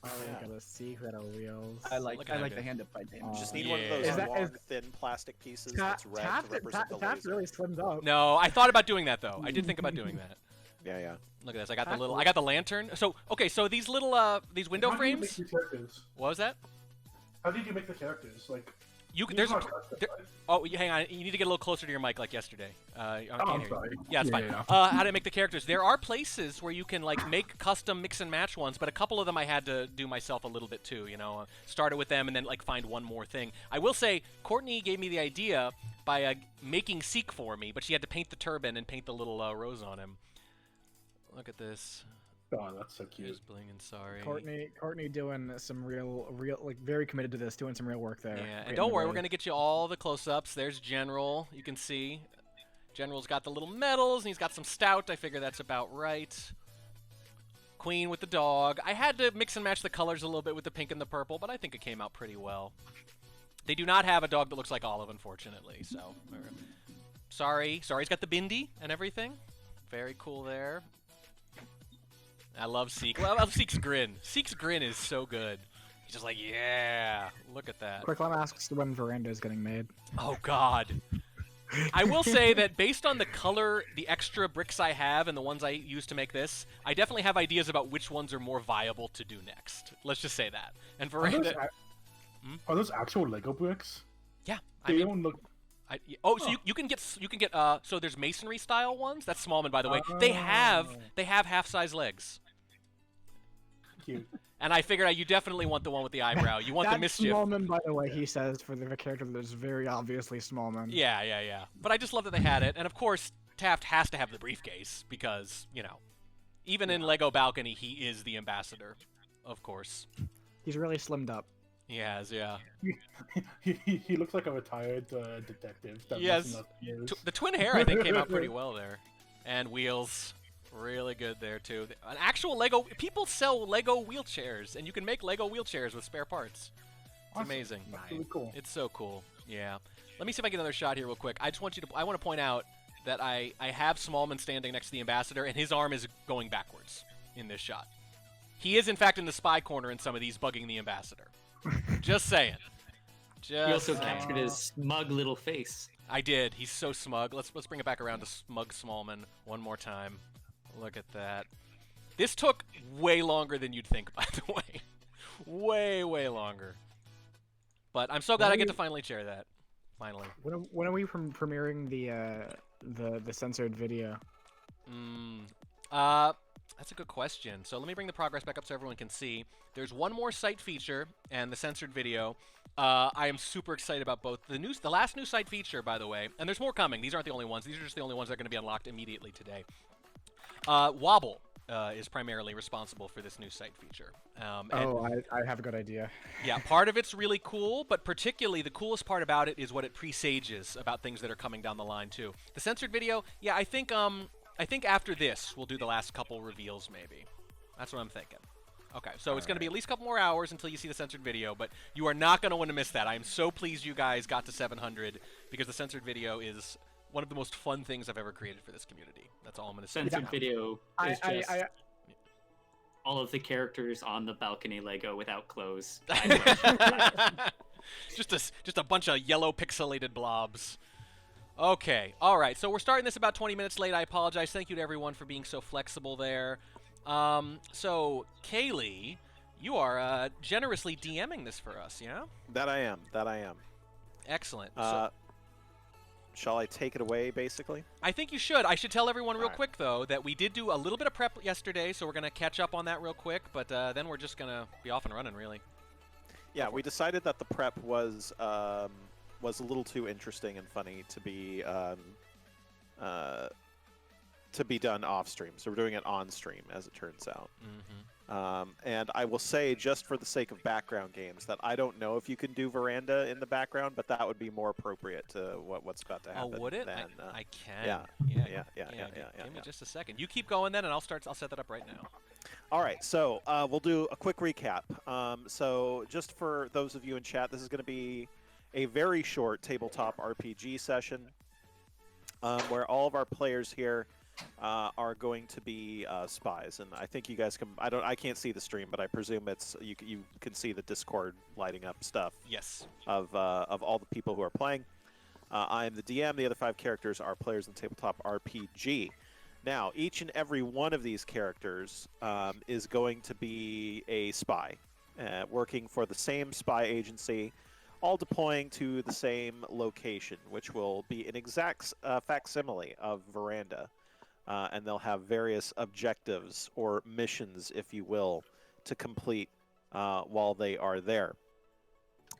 Speaker 11: Oh, you got a secret of Wheels.
Speaker 13: I like the hand up by Damon.
Speaker 5: Just need one of those long, thin plastic pieces that's red to represent the
Speaker 11: Taft
Speaker 5: laser.
Speaker 11: really slims up.
Speaker 1: No, I thought about doing that, though. I did think about doing that.
Speaker 5: Yeah.
Speaker 1: Look at this. I got the lantern. So, okay, so these little, these window frames. What was that?
Speaker 3: How did you make the characters? Like,
Speaker 1: hang on. You need to get a little closer to your mic, like yesterday.
Speaker 3: I'm sorry.
Speaker 1: Yeah, it's fine. How to make the characters? There are places where you can like make custom mix and match ones, but a couple of them I had to do myself a little bit too. You know, started with them and then like find one more thing. I will say, Courtney gave me the idea by making Seek for me, but she had to paint the turban and paint the little rose on him. Look at this.
Speaker 3: Oh, that's so cute.
Speaker 1: Here's Bling and Sorry.
Speaker 11: Courtney doing some real, like very committed to this, doing some real work there.
Speaker 1: Yeah, and don't worry, we're gonna get you all the close-ups. There's General. You can see, General's got the little medals, and he's got some stout. I figure that's about right. Queen with the dog. I had to mix and match the colors a little bit with the pink and the purple, but I think it came out pretty well. They do not have a dog that looks like Olive, unfortunately. So, Sorry's got the bindi and everything. Very cool there. I love Seek. I love Seek's grin. Seek's grin is so good. He's just like, yeah, look at that.
Speaker 11: Quicklime asks when Veranda is getting made.
Speaker 1: Oh, God. I will say that based on the color, the extra bricks I have, and the ones I use to make this, I definitely have ideas about which ones are more viable to do next. Let's just say that. And Veranda...
Speaker 3: Are those actual Lego bricks?
Speaker 1: Yeah.
Speaker 3: They don't look...
Speaker 1: So you can get so there's masonry style ones. That's Smallman, by the way. They have half-size legs.
Speaker 3: Cute.
Speaker 1: And I figured you definitely want the one with the eyebrow. You want the mischief.
Speaker 11: Smallman, by the way, he says for the character that is very obviously Smallman.
Speaker 1: Yeah. But I just love that they had it, and of course Taft has to have the briefcase because even in Lego Balcony he is the ambassador, of course.
Speaker 11: He's really slimmed up.
Speaker 1: He has, yeah.
Speaker 3: He looks like a retired detective.
Speaker 1: Yes. The twin hair, I think, came out pretty well there. And wheels. Really good there, too. An actual Lego... People sell Lego wheelchairs, and you can make Lego wheelchairs with spare parts. It's amazing.
Speaker 3: That's really cool.
Speaker 1: It's so cool. Yeah. Let me see if I get another shot here real quick. I want to point out that I have Smallman standing next to the ambassador, and his arm is going backwards in this shot. He is, in fact, in the spy corner in some of these, bugging the ambassador. Just saying.
Speaker 13: You also captured his smug little face.
Speaker 1: I did. He's so smug. Let's bring it back around to smug Smallman one more time. Look at that. This took way longer than you'd think, by the way. Way longer. But I'm so glad I get to finally share that. Finally.
Speaker 11: When are we premiering the censored video?
Speaker 1: That's a good question. So let me bring the progress back up so everyone can see. There's one more site feature and the censored video. I am super excited about both. The last new site feature, by the way, and there's more coming. These aren't the only ones. These are just the only ones that are going to be unlocked immediately today. Wobble is primarily responsible for this new site feature.
Speaker 11: I have a good idea.
Speaker 1: Yeah, part of it's really cool, but particularly the coolest part about it is what it presages about things that are coming down the line too. The censored video, yeah, I think after this we'll do the last couple reveals maybe. That's what I'm thinking. Okay, so it's going to be at least a couple more hours until you see the censored video, but you are not going to want to miss that. I am so pleased you guys got to 700 because the censored video is one of the most fun things I've ever created for this community. That's all I'm going to say.
Speaker 13: Censored video is just all of the characters on the balcony Lego without clothes.
Speaker 1: just a bunch of yellow pixelated blobs. Okay, all right. So we're starting this about 20 minutes late. I apologize. Thank you to everyone for being so flexible there. So Kaylee, you are generously DMing this for us, yeah?
Speaker 5: That I am.
Speaker 1: Excellent.
Speaker 5: Shall I take it away, basically?
Speaker 1: I think you should. I should tell everyone real quick, though, that we did do a little bit of prep yesterday, so we're going to catch up on that real quick, but then we're just going to be off and running, really.
Speaker 5: Yeah, we decided that the prep was a little too interesting and funny to be done off stream, so we're doing it on stream, as it turns out. And I will say, just for the sake of background games, that I don't know if you can do Veranda in the background, but that would be more appropriate to what's about to happen.
Speaker 1: Oh, would it?
Speaker 5: Than,
Speaker 1: I can.
Speaker 5: Yeah.
Speaker 1: Give me just a second. You keep going then, and I'll set that up right now.
Speaker 5: All right, so we'll do a quick recap. So just for those of you in chat, this is going to be a very short tabletop RPG session where all of our players here are going to be spies, and I think you guys can. I can't see the stream, but I presume it's you can see the Discord lighting up stuff.
Speaker 1: Yes.
Speaker 5: Of all the people who are playing. I am the DM. The other 5 characters are players in tabletop RPG. Now, each and every one of these characters is going to be a spy, working for the same spy agency, all deploying to the same location, which will be an exact facsimile of Veranda. And they'll have various objectives or missions, if you will, to complete while they are there.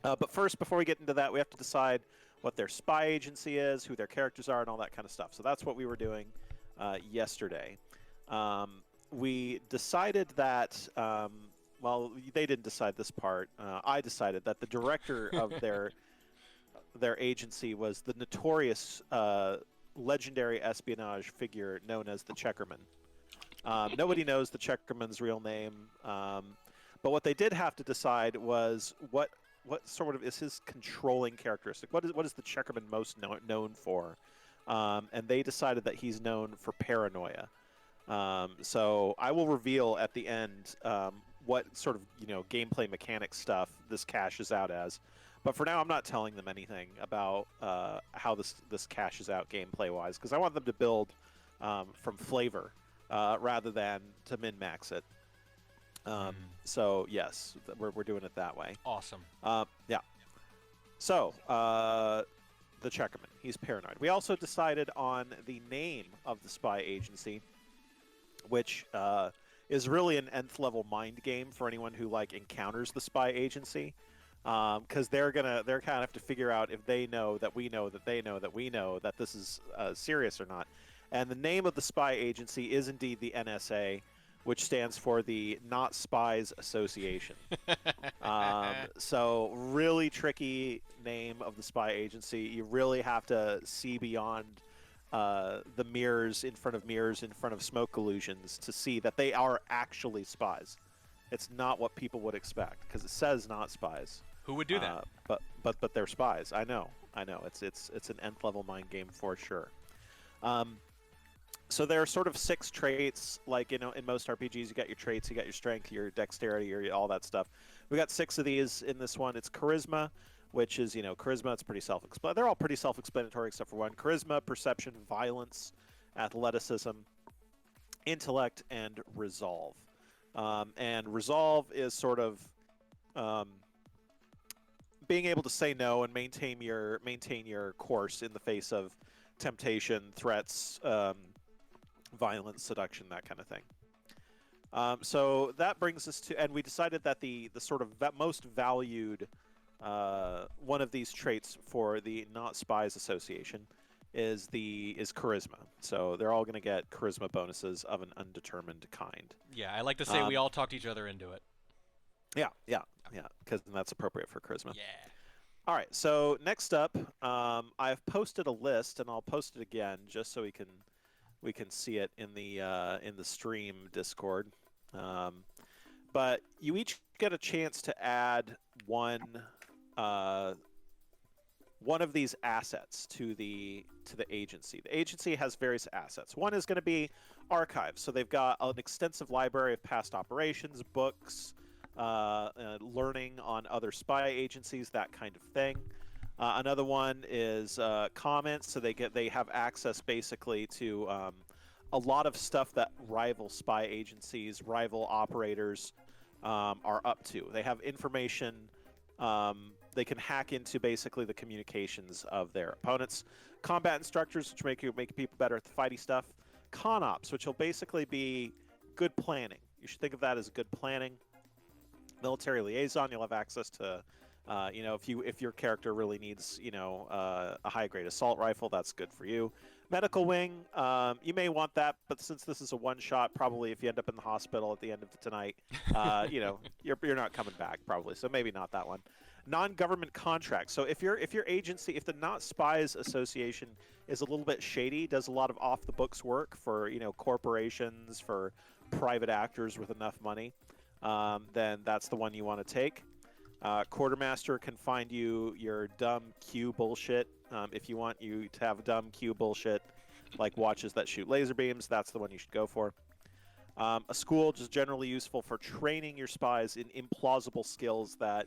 Speaker 5: But first, before we get into that, we have to decide what their spy agency is, who their characters are, and all that kind of stuff. So that's what we were doing yesterday. We decided that, well, they didn't decide this part. I decided that the director of their agency was the notorious legendary espionage figure known as the Checkerman. Nobody knows the Checkerman's real name, but what they did have to decide was what sort of is his controlling characteristic. What is the Checkerman most known for? And they decided that he's known for paranoia. So I will reveal at the end what sort of gameplay mechanic stuff this cashes out as. But for now, I'm not telling them anything about how this cashes out gameplay-wise, because I want them to build from flavor rather than to min-max it. So yes, we're doing it that way.
Speaker 1: Awesome.
Speaker 5: Yeah. So the Checkerman, he's paranoid. We also decided on the name of the spy agency, which is really an nth level mind game for anyone who encounters the spy agency. Because they're kind of have to figure out if they know that we know that they know that we know that this is serious or not. And the name of the spy agency is indeed the NSA, which stands for the Not Spies Association. So really tricky name of the spy agency. You really have to see beyond the mirrors in front of smoke illusions to see that they are actually spies. It's not what people would expect because it says not spies.
Speaker 1: Who would do that?
Speaker 5: But they're spies. I know. It's an nth level mind game for sure. So there are sort of 6 traits, like in most RPGs. You got your traits, you got your strength, your dexterity, all that stuff. We got 6 of these in this one. It's charisma, which is charisma. It's pretty self-explanatory. They're all pretty self-explanatory except for one: charisma, perception, violence, athleticism, intellect, and resolve. And resolve is sort of being able to say no and maintain your course in the face of temptation, threats, violence, seduction, that kind of thing. So that brings us to, and we decided that the sort of most valued one of these traits for the Not Spies Association is charisma. So they're all going to get charisma bonuses of an undetermined kind.
Speaker 1: Yeah, I like to say we all talked each other into it.
Speaker 5: Yeah, because that's appropriate for charisma.
Speaker 1: Yeah.
Speaker 5: All right, so next up, I've posted a list, and I'll post it again just so we can see it in the stream Discord. But you each get a chance to add one of these assets to the agency. The agency has various assets. One is going to be archives. So they've got an extensive library of past operations, books, learning on other spy agencies, that kind of thing. Another one is comments. So they have access basically to a lot of stuff that rival spy agencies, rival operators are up to. They have information. They can hack into basically the communications of their opponents. Combat instructors, which make people better at the fighty stuff. Con ops, which will basically be good planning. You should think of that as good planning. Military liaison, you'll have access to, if your character really needs, a high-grade assault rifle, that's good for you. Medical wing, you may want that, but since this is a one-shot, probably if you end up in the hospital at the end of tonight, you're not coming back probably, so maybe not that one. Non-government contracts. So if your agency, if the Not Spies Association is a little bit shady, does a lot of off-the-books work for corporations, for private actors with enough money, then that's the one you want to take. Quartermaster can find you your dumb Q bullshit. If you want you to have dumb Q bullshit, like watches that shoot laser beams, that's the one you should go for. A school, just generally useful for training your spies in implausible skills that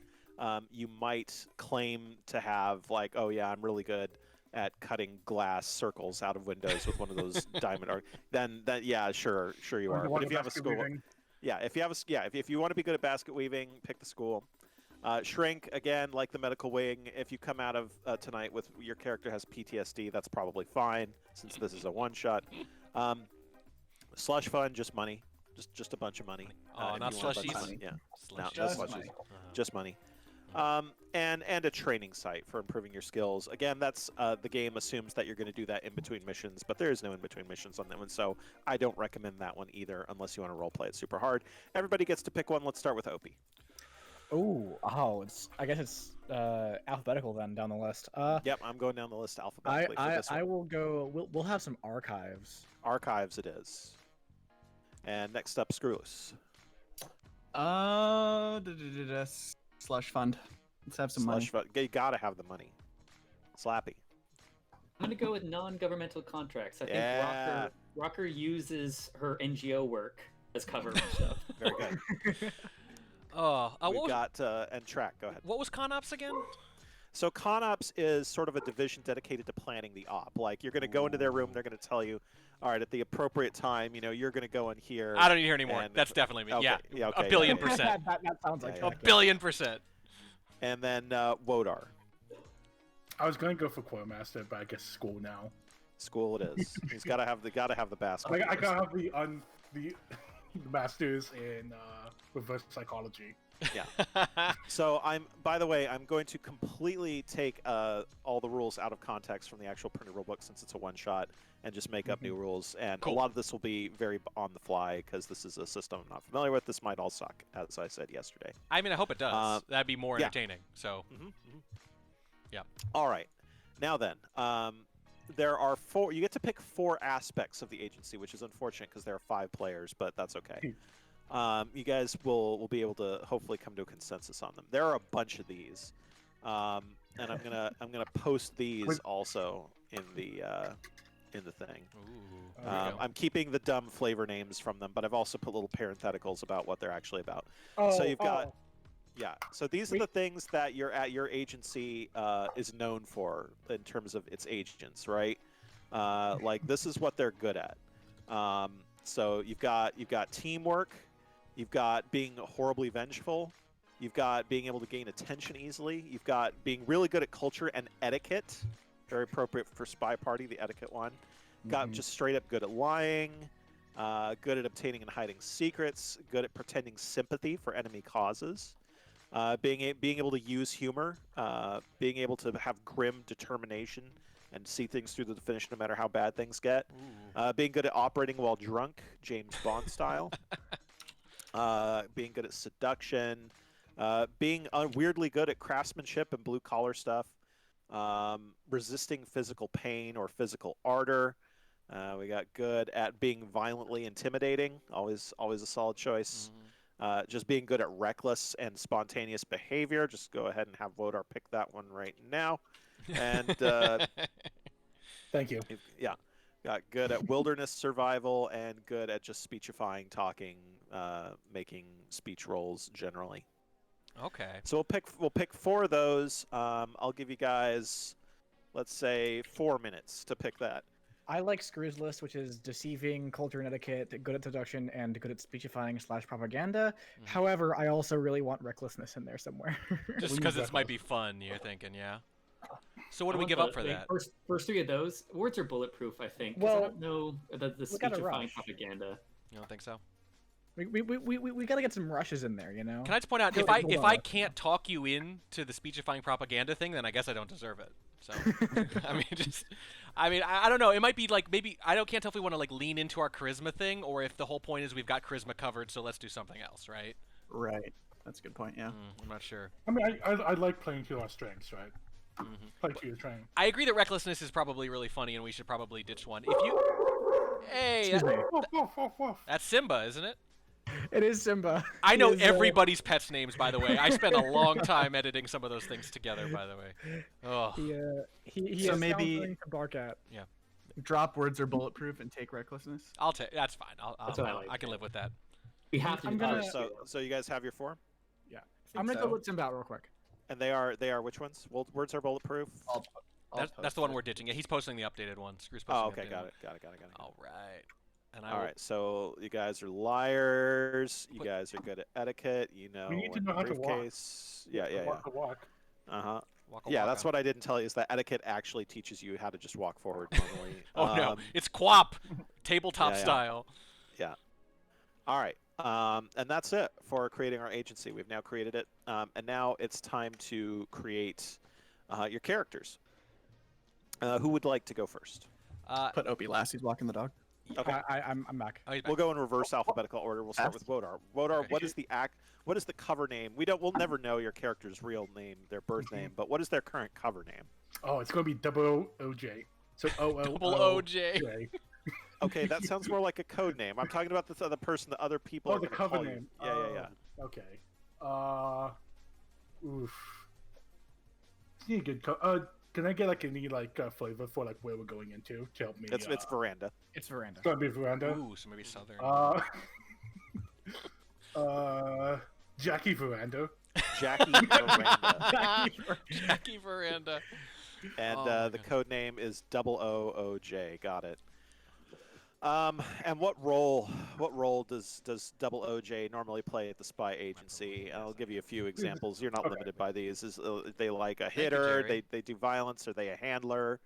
Speaker 5: you might claim to have, like, oh yeah, I'm really good at cutting glass circles out of windows with one of those diamond arc. Then yeah, sure you are. But if you have a school, if you want to be good at basket weaving, pick the school. Shrink, again, like the medical wing, if you come out of tonight with your character has PTSD, that's probably fine, since this is a one-shot. Slush fund, just money. Just a bunch of money.
Speaker 1: Oh, not slushies?
Speaker 5: Yeah.
Speaker 1: Slush.
Speaker 5: No, just money. Just money. And a training site for improving your skills. Again, that's the game assumes that you're going to do that in between missions, but there is no in between missions on that one, so I don't recommend that one either unless you want to roleplay it super hard. Everybody gets to pick one. Let's start with Opie.
Speaker 11: I guess it's alphabetical then down the list.
Speaker 5: Yep, I'm going down the list alphabetically for this one.
Speaker 11: I will go. We'll have some archives.
Speaker 5: Archives it is. And next up, Screwless.
Speaker 14: Slush fund. Let's have some
Speaker 5: Slush
Speaker 14: money.
Speaker 5: fund. You gotta have the money. Slappy.
Speaker 13: I'm gonna go with non-governmental contracts. I think
Speaker 5: Yeah.
Speaker 13: Rocker uses her NGO work as cover and stuff.
Speaker 5: Very good. And Track, go ahead.
Speaker 1: What was ConOps again?
Speaker 5: So ConOps is sort of a division dedicated to planning the op. Like, you're going to go into their room, they're going to tell you, all right, at the appropriate time, you're going to go in here.
Speaker 1: I don't need to hear anymore. That's definitely me.
Speaker 5: Okay,
Speaker 1: Yeah.
Speaker 5: okay,
Speaker 1: a billion
Speaker 5: yeah.
Speaker 1: percent.
Speaker 11: that sounds like
Speaker 1: a billion percent.
Speaker 5: And then Wodar.
Speaker 3: I was going to go for Quartermaster, but I guess school now.
Speaker 5: School it is. He's got to have the basket.
Speaker 3: I gotta have the masters in reverse psychology.
Speaker 5: Yeah. So by the way, I'm going to completely take all the rules out of context from the actual printed rulebook since it's a one-shot and just make up new rules. And a lot of this will be very on the fly because this is a system I'm not familiar with. This might all suck, as I said yesterday.
Speaker 1: I mean, I hope it does. That'd be more entertaining. So, yeah.
Speaker 5: All right. Now then, there are you get to pick 4 aspects of the agency, which is unfortunate because there are 5 players, but that's okay. you guys will be able to hopefully come to a consensus on them. There are a bunch of these, and I'm gonna post these also in the thing.
Speaker 1: Ooh,
Speaker 5: I'm keeping the dumb flavor names from them, but I've also put little parentheticals about what they're actually about.
Speaker 3: Oh,
Speaker 5: So you've got. Yeah, so these are the things that your agency is known for in terms of its agents, right? Like this is what they're good at. So you've got teamwork, you've got being horribly vengeful, you've got being able to gain attention easily, you've got being really good at culture and etiquette, very appropriate for Spy Party, the etiquette one. Got just straight up good at lying, good at obtaining and hiding secrets, good at pretending sympathy for enemy causes. Being able to use humor, being able to have grim determination and see things through to the finish no matter how bad things get. Being good at operating while drunk, James Bond style. Being good at seduction. Being weirdly good at craftsmanship and blue collar stuff. Resisting physical pain or physical ardor. We got good at being violently intimidating, always a solid choice. Just being good at reckless and spontaneous behavior. Just go ahead and have Wodar pick that one right now. And
Speaker 3: thank you.
Speaker 5: Yeah, got good at wilderness survival and good at just speechifying, talking, making speech roles generally.
Speaker 1: Okay.
Speaker 5: So we'll pick 4 of those. I'll give you guys, let's say, 4 minutes to pick that.
Speaker 11: I like Screw's list, which is deceiving, culture and etiquette, good at seduction, and good at speechifying / propaganda. However, I also really want recklessness in there somewhere.
Speaker 1: Just because this might be fun, you're thinking, yeah? So what do we give up for that?
Speaker 13: First 3 of those words are bulletproof, I think. 'Cause
Speaker 11: Well,
Speaker 13: I don't know the speechifying propaganda.
Speaker 1: You don't think so?
Speaker 11: We gotta get some rushes in there, you know.
Speaker 1: Can I just point out, if I can't talk you into the speechifying propaganda thing, then I guess I don't deserve it. So, I don't know. It might be like maybe can't tell if we want to like lean into our charisma thing or if the whole point is we've got charisma covered, so let's do something else, right?
Speaker 14: Right. That's a good point. Yeah.
Speaker 1: I'm not sure.
Speaker 3: I mean, I like playing to our strengths, right? Play to your strengths.
Speaker 1: I agree that recklessness is probably really funny, and we should probably ditch one. If you, hey, that's Simba, isn't it?
Speaker 11: It is Simba.
Speaker 1: I know everybody's pets' names, by the way. I spent a long time editing some of those things together, by the way. Oh.
Speaker 11: He
Speaker 14: so
Speaker 11: has
Speaker 14: maybe
Speaker 11: something to bark at.
Speaker 1: Yeah.
Speaker 14: Drop words are bulletproof and take recklessness.
Speaker 1: I'll take. That's fine.
Speaker 13: That's what I like.
Speaker 1: I can live with that.
Speaker 13: We have to.
Speaker 11: I'm gonna...
Speaker 5: So you guys have your 4?
Speaker 11: Yeah. I'm gonna go with Simba out real quick.
Speaker 5: And they are which ones? Words are bulletproof.
Speaker 1: That's the one we're ditching. Yeah, he's posting the updated one. Screw's posting.
Speaker 5: Oh, okay, got it.
Speaker 1: All right. And
Speaker 5: all right, so you guys are liars. You guys are good at etiquette. You know,
Speaker 3: we need to know how to walk.
Speaker 5: Yeah.
Speaker 3: Walk.
Speaker 5: Yeah, that's what I didn't tell you is that etiquette actually teaches you how to just walk forward normally.
Speaker 1: Oh no, it's QWOP, tabletop
Speaker 5: yeah.
Speaker 1: style.
Speaker 5: Yeah. All right, and that's it for creating our agency. We've now created it, and now it's time to create your characters. Who would like to go first?
Speaker 14: Put Opie last. He's walking the dog.
Speaker 5: Okay.
Speaker 11: I'm back.
Speaker 5: We'll go in reverse alphabetical order. We'll start with Wodar. Wodar, what is the cover name? We'll never know your character's real name, their birth name, but what is their current cover name?
Speaker 3: Oh, it's gonna be OOJ. So
Speaker 1: OOJ.
Speaker 5: Okay, that sounds more like a code name. I'm talking about this other person, the other people.
Speaker 3: Oh,
Speaker 5: are
Speaker 3: the
Speaker 5: gonna
Speaker 3: cover
Speaker 5: call you.
Speaker 3: name.
Speaker 5: Yeah.
Speaker 3: Okay. Oof. Need a good can I get like any flavor for like where we're going into to help me?
Speaker 5: It's veranda.
Speaker 11: It's veranda.
Speaker 3: It's gonna be veranda.
Speaker 1: Ooh, so maybe southern.
Speaker 3: Jackie Veranda.
Speaker 5: Jackie Veranda.
Speaker 1: Jackie Veranda.
Speaker 5: And the code name is OOJ. Got it. And what role does OOJ normally play at the spy agency? I'll give you a few examples. You're not limited by these. They like a hitter? They do violence? Are they a handler?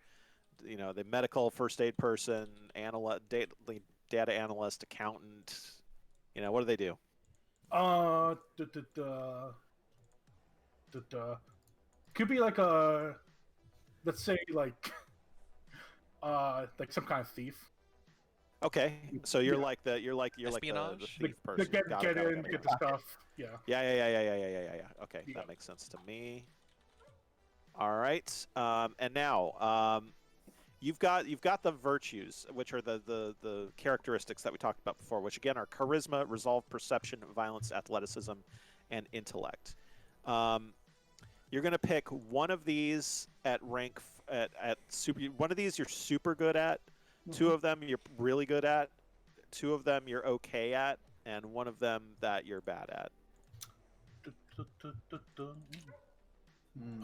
Speaker 5: You know, the medical first aid person, data analyst, accountant. You know, what do they do?
Speaker 3: Could be like let's say like some kind of thief.
Speaker 5: Okay, so you're like the thief person.
Speaker 3: Get the stuff. Yeah.
Speaker 5: Yeah. Okay, that makes sense to me. All right, and now you've got the virtues, which are the characteristics that we talked about before, which again are charisma, resolve, perception, violence, athleticism, and intellect. You're gonna pick one of these at rank at super. One of these you're super good at. Two of them you're really good at. Two of them you're okay at, and one of them that you're bad at.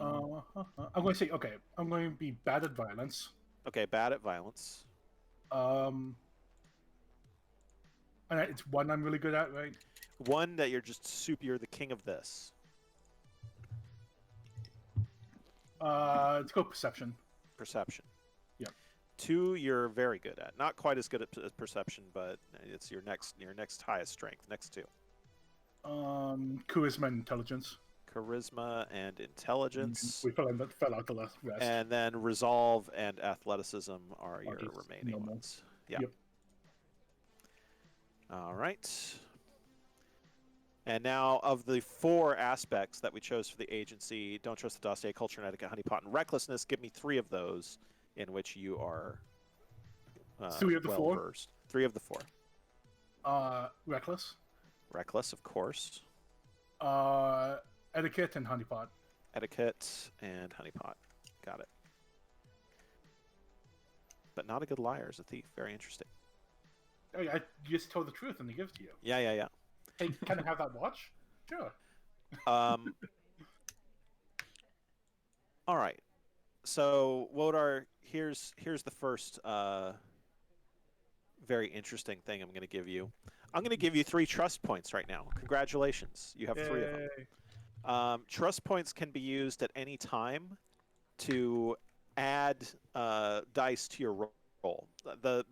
Speaker 3: I'm going to say okay. I'm going to be bad at violence.
Speaker 5: Okay, bad at violence.
Speaker 3: And it's one I'm really good at, right?
Speaker 5: One that you're just super. You're the king of this.
Speaker 3: Let's go perception.
Speaker 5: Perception.
Speaker 3: Yeah.
Speaker 5: Two you're very good at. Not quite as good at perception, but it's your next highest strength. Next two.
Speaker 3: Charisma and intelligence.
Speaker 5: Charisma and intelligence.
Speaker 3: We fell out the rest.
Speaker 5: And then resolve and athleticism are your remaining ones. Yeah.
Speaker 3: Yep.
Speaker 5: All right. And now, of the 4 aspects that we chose for the agency, don't trust the dossier, culture and etiquette, honeypot, and recklessness, give me 3 of those in which you are
Speaker 3: 3 of the 4?
Speaker 5: versed. 3 of the 4.
Speaker 3: Reckless.
Speaker 5: Reckless, of course.
Speaker 3: Etiquette and honeypot.
Speaker 5: Etiquette and honeypot. Got it. But not a good liar as a thief. Very interesting.
Speaker 3: I just told the truth and he gives to you.
Speaker 5: Yeah.
Speaker 3: Hey, can I have that watch? Sure.
Speaker 5: All right. So, Wodar, here's the first very interesting thing I'm going to give you. I'm going to give you 3 trust points right now. Congratulations. You have 3 of them. Trust points can be used at any time to add dice to your roll. The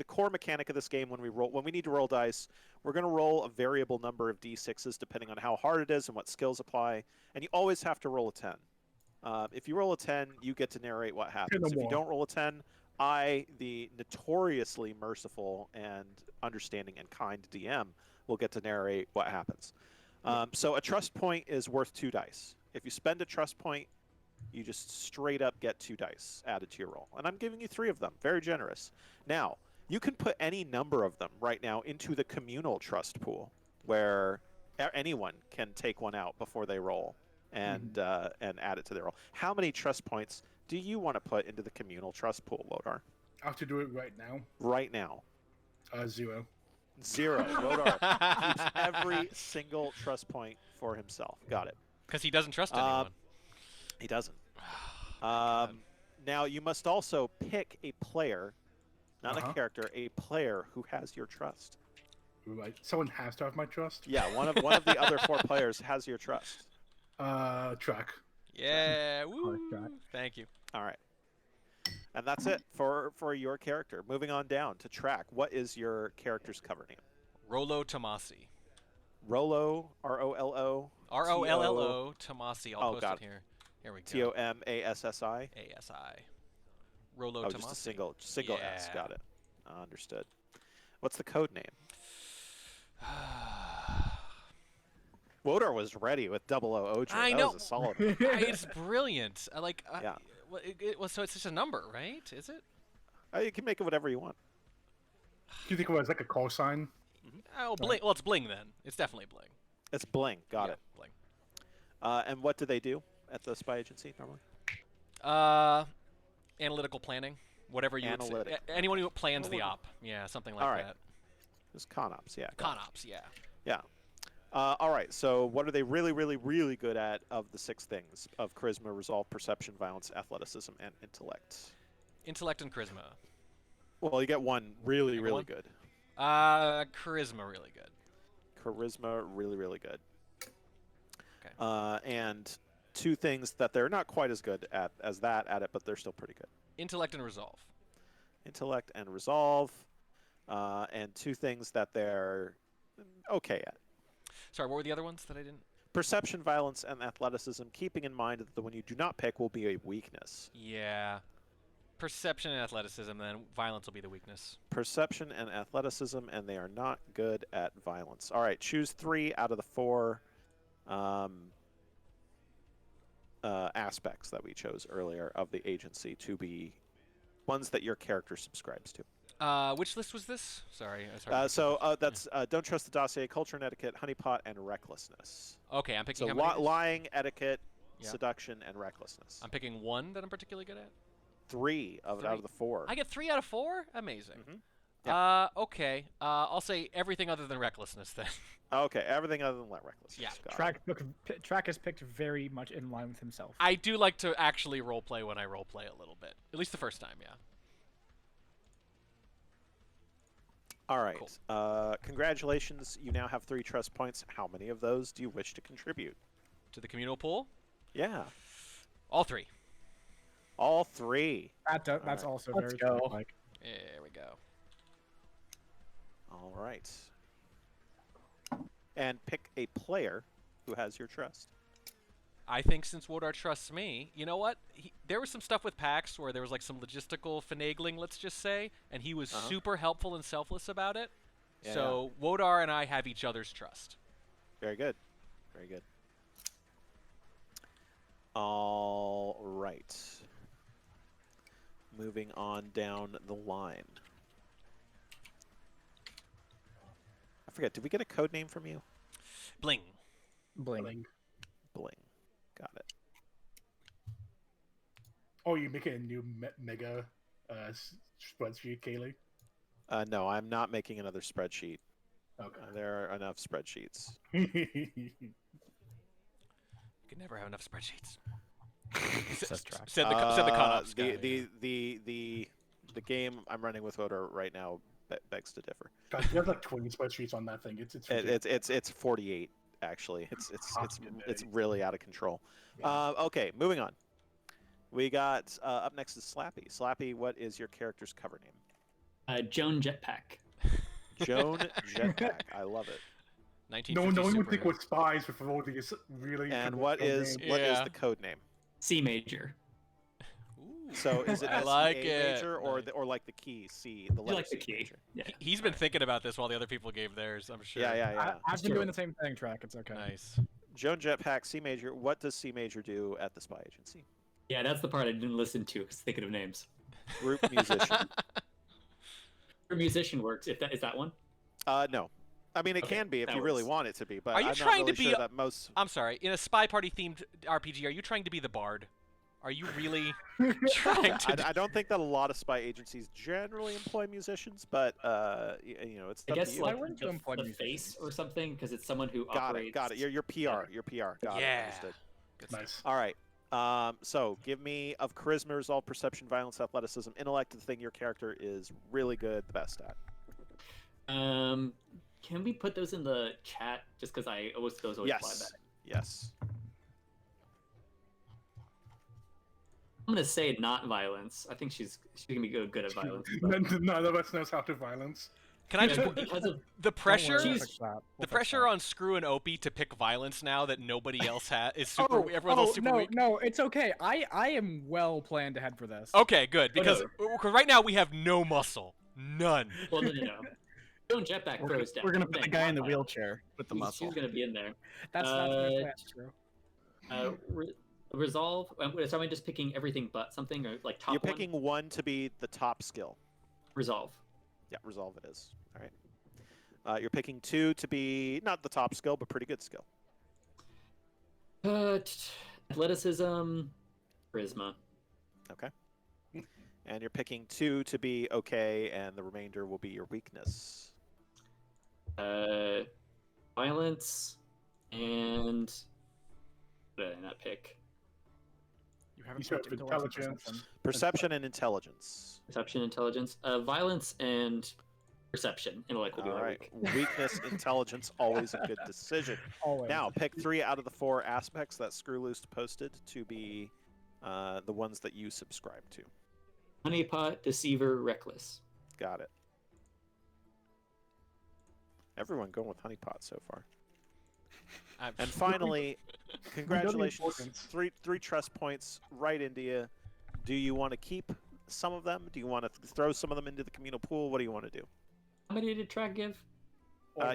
Speaker 5: core mechanic of this game, when we need to roll dice, we're going to roll a variable number of d6s depending on how hard it is and what skills apply, and you always have to roll a 10. If you roll a 10, you get to narrate what happens. If you don't roll a 10, I, the notoriously merciful and understanding and kind DM, will get to narrate what happens. So a trust point is worth 2 dice. If you spend a trust point, you just straight up get 2 dice added to your roll. And I'm giving you 3 of them. Very generous. Now, you can put any number of them right now into the communal trust pool, where anyone can take one out before they roll and add it to their roll. How many trust points do you want to put into the communal trust pool, Lodar?
Speaker 3: I have to do it right now.
Speaker 5: Right now.
Speaker 3: 0.
Speaker 5: 0. Lodar keeps every single trust point for himself. Got it.
Speaker 1: Because he doesn't trust anyone.
Speaker 5: He doesn't. Now, you must also pick a player, not a character, a player who has your trust.
Speaker 3: Right. Someone has to have my trust?
Speaker 5: Yeah, one of the other 4 players has your trust.
Speaker 3: Track.
Speaker 1: Yeah, woo. Thank you.
Speaker 5: All right. And that's it for your character. Moving on down to Track. What is your character's cover name?
Speaker 1: Rollo Tomasi.
Speaker 5: Rollo, R-O-L-O.
Speaker 1: R-O-L-L-O, Tomasi. I'll post it here. Here we go.
Speaker 5: T-O-M-A-S-S-I?
Speaker 1: A-S-I. Rollo
Speaker 5: Oh,
Speaker 1: Tomasi.
Speaker 5: just a single
Speaker 1: yeah.
Speaker 5: S. Got it. Understood. What's the code name? Wodar was ready with 00 Odra.
Speaker 1: I
Speaker 5: That
Speaker 1: know.
Speaker 5: was a solid.
Speaker 1: It's brilliant.
Speaker 5: Yeah.
Speaker 1: So it's just a number, right? Is it?
Speaker 5: You can make it whatever you want.
Speaker 3: Do you think it was like a call sign?
Speaker 1: Oh, bling. Well, it's bling then. It's definitely bling.
Speaker 5: It's bling. Got it.
Speaker 1: Bling.
Speaker 5: And what do they do at the spy agency normally?
Speaker 1: Analytical planning. Whatever you would say.
Speaker 5: Analytic.
Speaker 1: Anyone who plans the op. Yeah, something like
Speaker 5: All right.
Speaker 1: that.
Speaker 5: It's con ops, yeah.
Speaker 1: Con ops, yeah.
Speaker 5: Yeah. All right, so what are they really, really, really good at of the 6 things of charisma, resolve, perception, violence, athleticism, and intellect?
Speaker 1: Intellect and charisma.
Speaker 5: Well, you get one really, really good.
Speaker 1: Charisma really good.
Speaker 5: Charisma really, really good.
Speaker 1: Okay.
Speaker 5: And 2 things that they're not quite as good at as that at it, but they're still pretty good.
Speaker 1: Intellect and resolve.
Speaker 5: Intellect and resolve. And 2 things that they're okay at.
Speaker 1: Sorry, what were the other ones that I didn't?
Speaker 5: Perception, violence, and athleticism, keeping in mind that the one you do not pick will be a weakness.
Speaker 1: Yeah. Perception and athleticism, then violence will be the weakness.
Speaker 5: Perception and athleticism, and they are not good at violence. All right, choose 3 out of the 4 aspects that we chose earlier of the agency to be Ones that your character subscribes to.
Speaker 1: Which list was this? Sorry.
Speaker 5: That's Don't Trust the Dossier, Culture and Etiquette, Honeypot, and Recklessness.
Speaker 1: Okay, I'm picking
Speaker 5: So
Speaker 1: how many?
Speaker 5: lying, etiquette,
Speaker 1: Yeah.
Speaker 5: seduction, and recklessness.
Speaker 1: I'm picking one that I'm particularly good at.
Speaker 5: 3 out of the 4.
Speaker 1: I get 3 out of 4? Amazing.
Speaker 5: Mm-hmm.
Speaker 1: Okay. I'll say everything other than recklessness then.
Speaker 5: Okay, everything other than recklessness.
Speaker 1: Yeah.
Speaker 11: Track is picked very much in line with himself.
Speaker 1: I do like to actually roleplay when I roleplay a little bit. At least the first time, yeah.
Speaker 5: All right. Congratulations. You now have 3 trust points. How many of those do you wish to contribute?
Speaker 1: To the communal pool?
Speaker 5: Yeah.
Speaker 1: All 3.
Speaker 5: All 3.
Speaker 11: That's also
Speaker 14: Let's
Speaker 11: very
Speaker 14: go.
Speaker 11: like.
Speaker 1: There we go.
Speaker 5: All right. And pick a player who has your trust.
Speaker 1: I think since Wodar trusts me, you know what? There was some stuff with PAX where there was like some logistical finagling, let's just say, and he was super helpful and selfless about it.
Speaker 5: Yeah,
Speaker 1: so Wodar and I have each other's trust.
Speaker 5: Very good. Very good. All right. Moving on down the line. I forget, did we get a code name from you?
Speaker 1: Bling.
Speaker 11: Bling.
Speaker 5: Got it.
Speaker 3: Oh, you're making a new mega spreadsheet, Kaylee?
Speaker 5: No, I'm not making another spreadsheet.
Speaker 3: Okay.
Speaker 5: There are enough spreadsheets.
Speaker 1: You can never have enough spreadsheets. Said the con-ops guy.
Speaker 5: The game I'm running with Voter right now begs to differ.
Speaker 3: God, you have like 20 spreadsheets on that thing.
Speaker 5: It's 48 actually. It's really out of control.
Speaker 3: Yeah.
Speaker 5: Okay, moving on. We got up next is Slappy. Slappy, what is your character's cover name?
Speaker 13: Joan Jetpack.
Speaker 5: Joan Jetpack. I love it.
Speaker 3: No one would think we're spies with all these really.
Speaker 5: And what is the code name?
Speaker 13: C major.
Speaker 5: So is it
Speaker 1: I
Speaker 5: a
Speaker 1: like
Speaker 5: major
Speaker 1: it.
Speaker 5: or like the key C, the letter
Speaker 13: like the
Speaker 5: C
Speaker 13: key.
Speaker 5: major?
Speaker 13: Yeah.
Speaker 1: He's been thinking about this while the other people gave theirs, I'm sure.
Speaker 5: Yeah.
Speaker 11: I've been doing the same thing, Track. It's okay.
Speaker 1: Nice.
Speaker 5: Joan Jetpack, C major. What does C major do at the spy agency?
Speaker 13: Yeah, that's the part I didn't listen to because thinking of names.
Speaker 5: Group musician.
Speaker 13: Group musician works. If that is that one.
Speaker 5: No. I mean, it
Speaker 13: Okay,
Speaker 5: can be if
Speaker 13: that
Speaker 5: you really
Speaker 13: works.
Speaker 5: want it to be, but
Speaker 1: Are you
Speaker 5: I'm
Speaker 1: trying
Speaker 5: not really
Speaker 1: to be
Speaker 5: sure that most.
Speaker 1: I'm sorry. In a spy party themed RPG, are you trying to be the bard? Are you really trying to
Speaker 5: I don't think that a lot of spy agencies generally employ musicians, but it's.
Speaker 13: I
Speaker 5: up
Speaker 13: guess
Speaker 5: to you.
Speaker 13: like the face or something because it's someone who
Speaker 5: Got
Speaker 13: operates.
Speaker 5: it. Got it. Your PR. Your PR. Got it.
Speaker 1: Yeah.
Speaker 5: Understood.
Speaker 3: Nice.
Speaker 5: All right. So give me of charisma, resolve, perception, violence, athleticism, intellect, the thing your character is really good, the best at.
Speaker 13: Can we put those in the chat? Just because those always fly back.
Speaker 5: Yes.
Speaker 13: I'm gonna say not violence. I think she's gonna be good at violence.
Speaker 3: None of us knows how to violence.
Speaker 1: Can I just
Speaker 13: because of
Speaker 1: the pressure?
Speaker 11: We'll
Speaker 1: pressure on Screw and Opie to pick violence now that nobody else has is super. Everyone's all super weak.
Speaker 11: No, it's okay. I am well planned ahead for this.
Speaker 1: Okay, good because right now we have no muscle, none.
Speaker 13: Well, no. Joan Jetpack throws down.
Speaker 14: We're gonna put the guy in the wheelchair with the muscle.
Speaker 13: She's gonna be in there.
Speaker 11: That's true.
Speaker 13: Resolve. So am I just picking everything but something or like top?
Speaker 5: You're picking one to be the top skill.
Speaker 13: Resolve.
Speaker 5: Yeah, resolve it is. All right. You're picking 2 to be not the top skill, but pretty good skill.
Speaker 13: Athleticism, charisma.
Speaker 5: Okay. And you're picking 2 to be okay, and the remainder will be your weakness.
Speaker 13: Violence, and what did I not pick?
Speaker 11: You haven't
Speaker 3: You said
Speaker 11: picked
Speaker 3: intelligence.
Speaker 5: Perception and intelligence.
Speaker 13: Perception, intelligence, violence, and perception. Intellect will be
Speaker 5: All
Speaker 13: my
Speaker 5: right.
Speaker 13: weak.
Speaker 5: Weakness, intelligence, always a good decision.
Speaker 11: Always.
Speaker 5: Now, pick 3 out of the 4 aspects that Screwloose posted to be the ones that you subscribe to.
Speaker 13: Honeypot, deceiver, reckless.
Speaker 5: Got it. Everyone going with Honeypot so far. And finally, congratulations. 3 trust points right into you. Do you want to keep some of them? Do you want to throw some of them into the communal pool? What do you want to do?
Speaker 13: How many did Track give?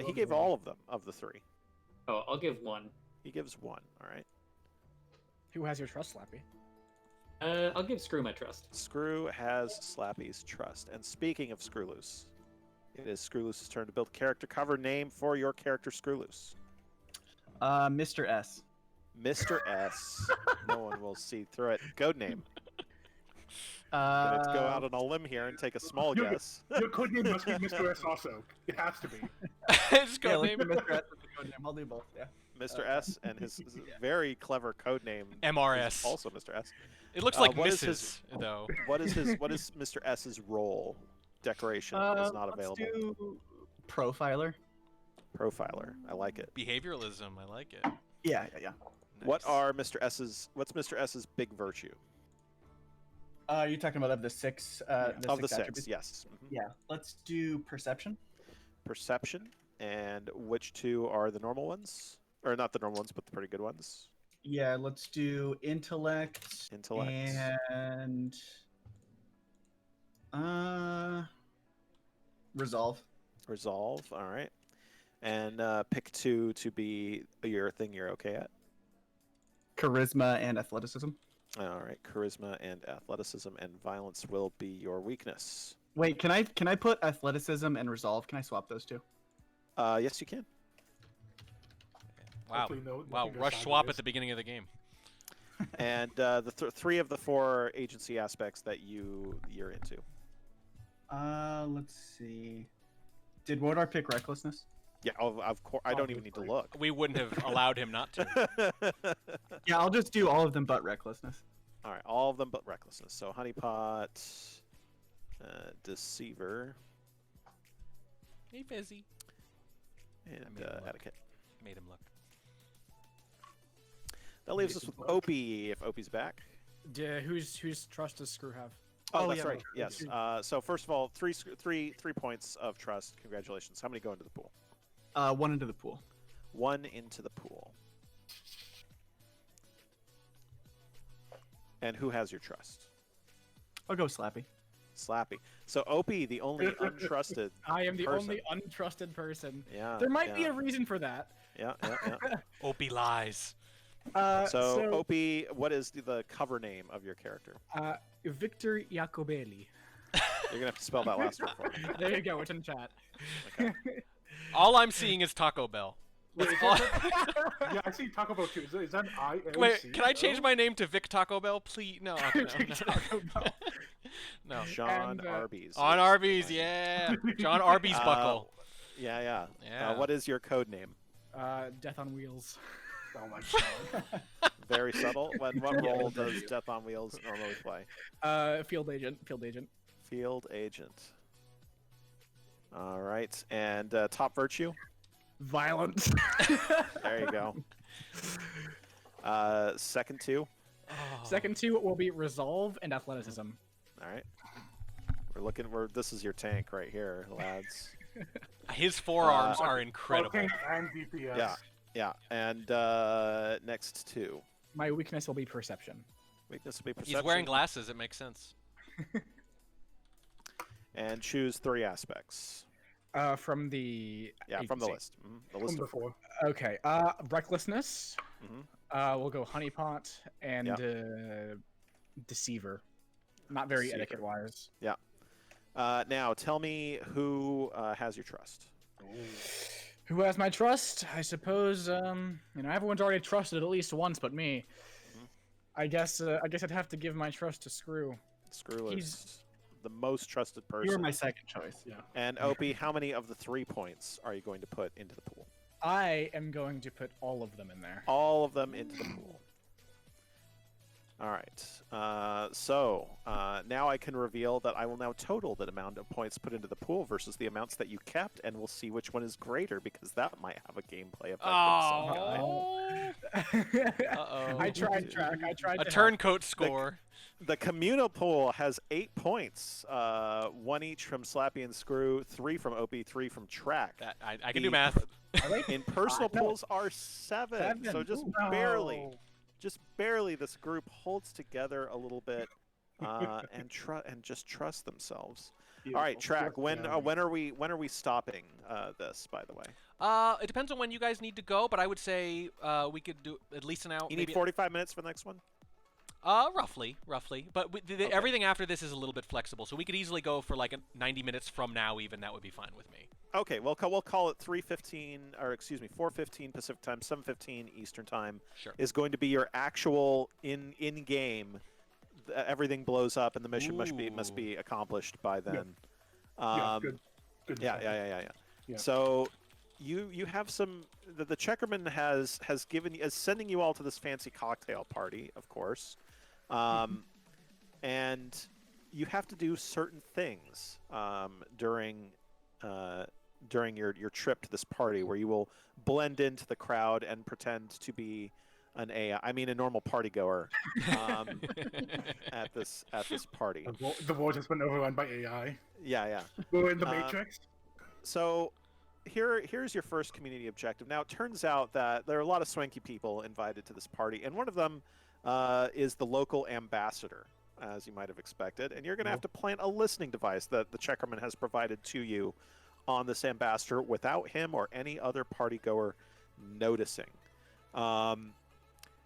Speaker 5: He gave all of them, of the 3.
Speaker 13: Oh, I'll give 1.
Speaker 5: He gives 1, all right.
Speaker 11: Who has your trust, Slappy?
Speaker 13: I'll give Screw my trust.
Speaker 5: Screw has Slappy's trust. And speaking of Screwloose, it is Screwloose's turn to build a character cover name for your character Screwloose.
Speaker 14: Mr. S.
Speaker 5: Mr. S. No one will see through it. Code name. Gonna go out on a limb here and take a small guess.
Speaker 3: Your code name must be Mr. S also. It has to be.
Speaker 1: His
Speaker 14: Yeah,
Speaker 1: code name.
Speaker 14: Mr. S is the code name. I'll do both. Yeah.
Speaker 5: Mr. S and his very clever code name
Speaker 1: MRS.
Speaker 5: is also Mr. S.
Speaker 1: It looks like
Speaker 5: what is
Speaker 1: Mrs. though.
Speaker 5: What is Mr. S's role? Decoration is not available.
Speaker 14: Let's do profiler.
Speaker 5: Profiler. I like it.
Speaker 1: Behavioralism. I like it.
Speaker 14: Yeah.
Speaker 5: What's Mr. S's big virtue?
Speaker 14: You're talking about of the six.
Speaker 5: Of the six,
Speaker 14: attributes?
Speaker 5: yes. Mhm.
Speaker 14: Yeah. Let's do perception.
Speaker 5: Perception. And which two are the normal ones? Or not the normal ones, but the pretty good ones.
Speaker 14: Yeah. Let's do intellect.
Speaker 5: Intellect.
Speaker 14: And resolve.
Speaker 5: Resolve. All right. And pick two to be your thing you're okay at.
Speaker 14: Charisma and athleticism.
Speaker 5: All right. Charisma and athleticism and violence will be your weakness.
Speaker 14: Wait, can I put athleticism and resolve? Can I swap those two?
Speaker 5: Yes, you can.
Speaker 1: Wow.
Speaker 3: Hopefully
Speaker 1: Wow. Rush swap at the beginning of the game.
Speaker 5: And the three of the four agency aspects that you're into.
Speaker 14: Let's see. Did Wodar pick recklessness?
Speaker 5: Yeah, of course. I don't even need to look.
Speaker 1: We wouldn't have allowed him not to.
Speaker 14: Yeah, I'll just do all of them but recklessness.
Speaker 5: All right, all of them but recklessness. So honeypot, deceiver,
Speaker 1: Hey, Fizzy.
Speaker 5: and
Speaker 1: made him look.
Speaker 5: etiquette.
Speaker 1: Made him look.
Speaker 5: That leaves us with Opie. If Opie's back.
Speaker 11: Whose trust does Screw have?
Speaker 5: Oh, that's right. Yes. So first of all, three points of trust. Congratulations. How many go into the pool?
Speaker 14: One into the pool.
Speaker 5: One into the pool. And who has your trust?
Speaker 14: I'll go Slappy.
Speaker 5: Slappy. So Opie, the only untrusted.
Speaker 11: I am the
Speaker 5: person.
Speaker 11: only untrusted person.
Speaker 5: Yeah.
Speaker 11: There might be a reason for that.
Speaker 5: Yeah.
Speaker 1: Opie lies.
Speaker 5: So Opie, what is the cover name of your character?
Speaker 11: Victor Jacobelli.
Speaker 5: You're gonna have to spell that last one for me.
Speaker 11: There you go. It's in chat.
Speaker 5: Okay.
Speaker 1: All I'm seeing is Taco Bell.
Speaker 3: Yeah, I see Taco Bell too. Is that I-A-C?
Speaker 1: Wait, can I change my name to Vic Taco Bell, please? No.
Speaker 11: Taco Bell.
Speaker 1: No.
Speaker 5: John Arby's.
Speaker 1: On Arby's, yeah. John Arby's buckle.
Speaker 5: Yeah.
Speaker 1: Yeah.
Speaker 5: What is your code name?
Speaker 11: Death on Wheels.
Speaker 3: Oh my god.
Speaker 5: Very subtle. What role does Death on Wheels normally play?
Speaker 11: Field agent.
Speaker 5: Field agent. All right. And top virtue?
Speaker 11: Violence.
Speaker 5: There you go. Second two?
Speaker 11: Second two will be resolve and athleticism.
Speaker 5: All right. This is your tank right here, lads.
Speaker 1: His forearms are incredible.
Speaker 3: Okay, and DPS.
Speaker 5: Yeah. And next two.
Speaker 11: My weakness will be perception.
Speaker 5: Weakness will be perception.
Speaker 1: He's wearing glasses. It makes sense.
Speaker 5: And choose three aspects.
Speaker 11: From the
Speaker 5: from the
Speaker 11: agency.
Speaker 5: list. The list of four.
Speaker 11: Okay. Recklessness. We'll go honeypot and deceiver. Not very
Speaker 5: Deceiver.
Speaker 11: etiquette-wise.
Speaker 5: Yeah. Now tell me who has your trust.
Speaker 11: Who has my trust? I suppose everyone's already trusted at least once, but me. I guess I'd have to give my trust to Screw.
Speaker 5: Screw
Speaker 11: He's-
Speaker 5: is the most trusted person.
Speaker 14: You're my second choice.
Speaker 3: Yeah.
Speaker 5: And Opie, how many of the 3 points are you going to put into the pool?
Speaker 11: I am going to put all of them in there.
Speaker 5: All of them into the pool. All right. So now I can reveal that I will now total the amount of points put into the pool versus the amounts that you kept, and we'll see which one is greater because that might have a gameplay effect of some kind.
Speaker 1: Uh-oh.
Speaker 11: I tried track. I tried
Speaker 1: A
Speaker 11: to
Speaker 1: turncoat score.
Speaker 5: The communal pool has 8 points, 1 each from Slappy and Screw, 3 from Opie, 3 from Track.
Speaker 1: I can do math.
Speaker 5: In personal pools are 7, so just barely this group holds together a little bit and just trust themselves. All right, Track. When are we stopping this? By the way.
Speaker 1: It depends on when you guys need to go, but I would say we could do at least an hour.
Speaker 5: You need 45 minutes for the next one.
Speaker 1: Roughly. But everything after this is a little bit flexible, so we could easily go for like 90 minutes from now. Even that would be fine with me.
Speaker 5: Okay, we'll call it 3:15, or excuse me, 4:15 Pacific time, 7:15 Eastern time.
Speaker 1: Sure.
Speaker 5: Is going to be your actual in game. Everything blows up, and the mission must be accomplished by then.
Speaker 3: Good.
Speaker 5: Yeah. So, you have some. The Checkerman has sending you all to this fancy cocktail party, of course, and you have to do certain things during your trip to this party, where you will blend into the crowd and pretend to be a normal party goer at this party.
Speaker 3: The world has been overrun by AI.
Speaker 5: Yeah.
Speaker 3: We're in the Matrix.
Speaker 5: So here's your first community objective. Now, it turns out that there are a lot of swanky people invited to this party, and one of them is the local ambassador, as you might have expected. And you're going to have to plant a listening device that the Checkerman has provided to you on this ambassador without him or any other party goer noticing.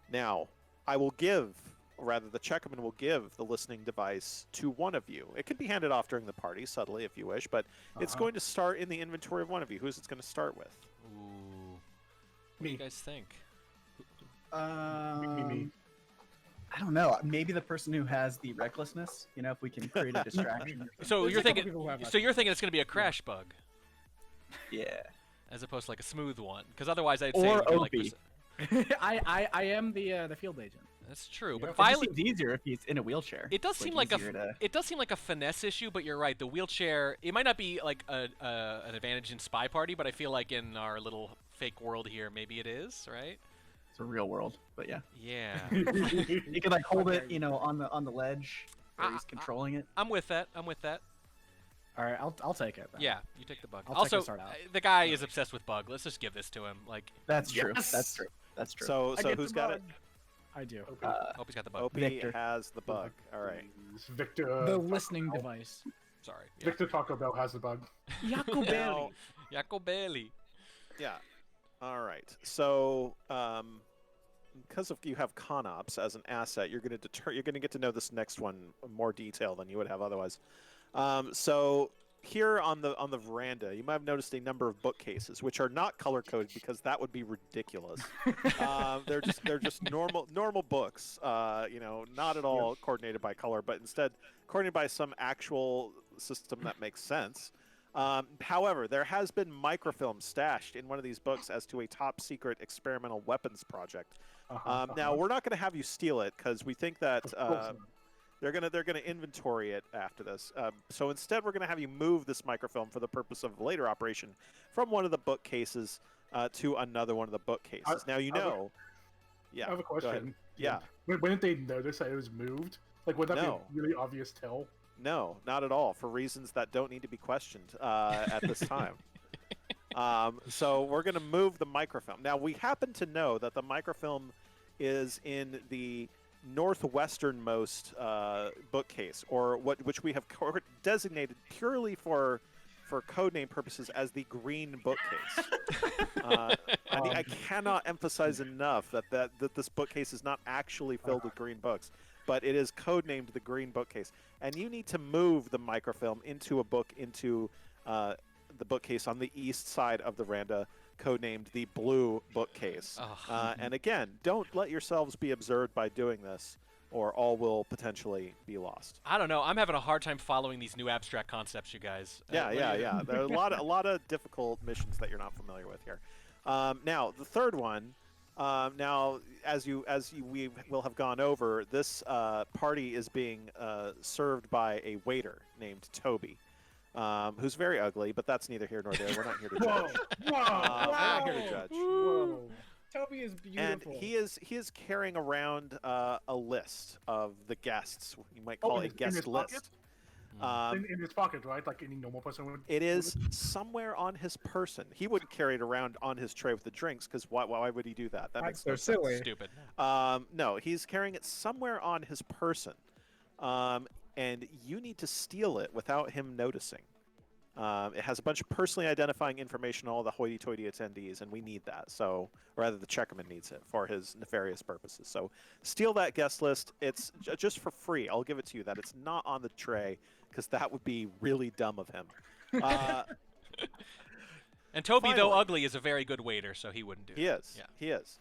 Speaker 5: Now, the Checkerman will give the listening device to one of you. It can be handed off during the party, subtly if you wish, but it's going to start in the inventory of one of you. Who's it going to start with?
Speaker 1: Ooh. What do you guys think?
Speaker 3: Me.
Speaker 14: I don't know. Maybe the person who has the recklessness. If we can create a distraction.
Speaker 1: So you're thinking it's going to be a crash bug.
Speaker 14: Yeah.
Speaker 1: As opposed to like a smooth one, because otherwise I'd say it would be like this.
Speaker 11: I am the field agent.
Speaker 1: That's true,
Speaker 14: But
Speaker 1: but
Speaker 14: it seems easier if he's in a wheelchair.
Speaker 1: it does seem like a finesse issue. But you're right. The wheelchair, it might not be like an advantage in Spy Party, but I feel like in our little fake world here, maybe it is, right?
Speaker 14: It's a real world, but yeah.
Speaker 1: Yeah.
Speaker 14: You can like hold it, on the ledge. Where he's controlling it.
Speaker 1: I'm with that.
Speaker 11: All right, I'll take it. Then.
Speaker 1: Yeah, you take the bug.
Speaker 11: I'll
Speaker 1: Also,
Speaker 11: take the start out.
Speaker 1: the guy is obsessed with bug. Let's just give this to him. Like
Speaker 14: That's true.
Speaker 11: Yes!
Speaker 14: That's true.
Speaker 5: So who's got it?
Speaker 11: I do.
Speaker 1: Hope he's got the bug.
Speaker 5: Opie
Speaker 14: Victor.
Speaker 5: has the bug. All right.
Speaker 3: Victor.
Speaker 11: The listening device.
Speaker 1: Sorry. Yeah.
Speaker 3: Victor Taco Bell has the bug.
Speaker 11: Jacobelli.
Speaker 1: Jacobelli.
Speaker 5: Yeah. All right. So, because you have ConOps as an asset, you're going to get to know this next one in more detail than you would have otherwise. So here on the veranda, you might have noticed a number of bookcases, which are not color coded because that would be ridiculous. They're just normal books. Not at all coordinated by color, but instead coordinated by some actual system that makes sense. However, there has been microfilm stashed in one of these books as to a top secret experimental weapons project. Now, we're not going to have you steal it because we think that they're gonna inventory it after this. So instead, we're going to have you move this microfilm for the purpose of later operation from one of the bookcases to another one of the bookcases. Now, yeah.
Speaker 3: I have a question.
Speaker 5: Yeah.
Speaker 3: When did they notice that it was moved? Like, would that be a really obvious tell?
Speaker 5: No, not at all, for reasons that don't need to be questioned at this time. So we're going to move the microfilm. Now, we happen to know that the microfilm is in the northwesternmost bookcase, or which we have designated purely for codename purposes as the green bookcase. I cannot emphasize enough that this bookcase is not actually filled with green books, but it is codenamed the green bookcase. And you need to move the microfilm into the bookcase on the east side of the veranda, codenamed the blue bookcase. And again, don't let yourselves be observed by doing this, or all will potentially be lost.
Speaker 1: I don't know. I'm having a hard time following these new abstract concepts, you guys.
Speaker 5: Yeah. There are a lot of difficult missions that you're not familiar with here. Now, the third one. Now, as we will have gone over, this party is being served by a waiter named Toby, who's very ugly, but that's neither here nor there. We're not here to judge. We're not here to judge.
Speaker 11: Whoa. Toby is beautiful.
Speaker 5: And he is carrying around a list of the guests. You might call it a guest list.
Speaker 3: In his pocket, right? Like any normal person would.
Speaker 5: It is somewhere on his person. He wouldn't carry it around on his tray with the drinks, because why would he do that? That makes no sense.
Speaker 11: Silly.
Speaker 1: Stupid.
Speaker 5: No, he's carrying it somewhere on his person, and you need to steal it without him noticing. It has a bunch of personally identifying information on all the hoity-toity attendees, and we need that. So, or rather, the Checkerman needs it for his nefarious purposes. So, steal that guest list. It's just for free. I'll give it to you. That it's not on the tray, because that would be really dumb of him.
Speaker 1: And Toby, though
Speaker 5: Finally.
Speaker 1: ugly, is a very good waiter, so he wouldn't do it.
Speaker 5: He is.
Speaker 1: Yeah.
Speaker 5: He is.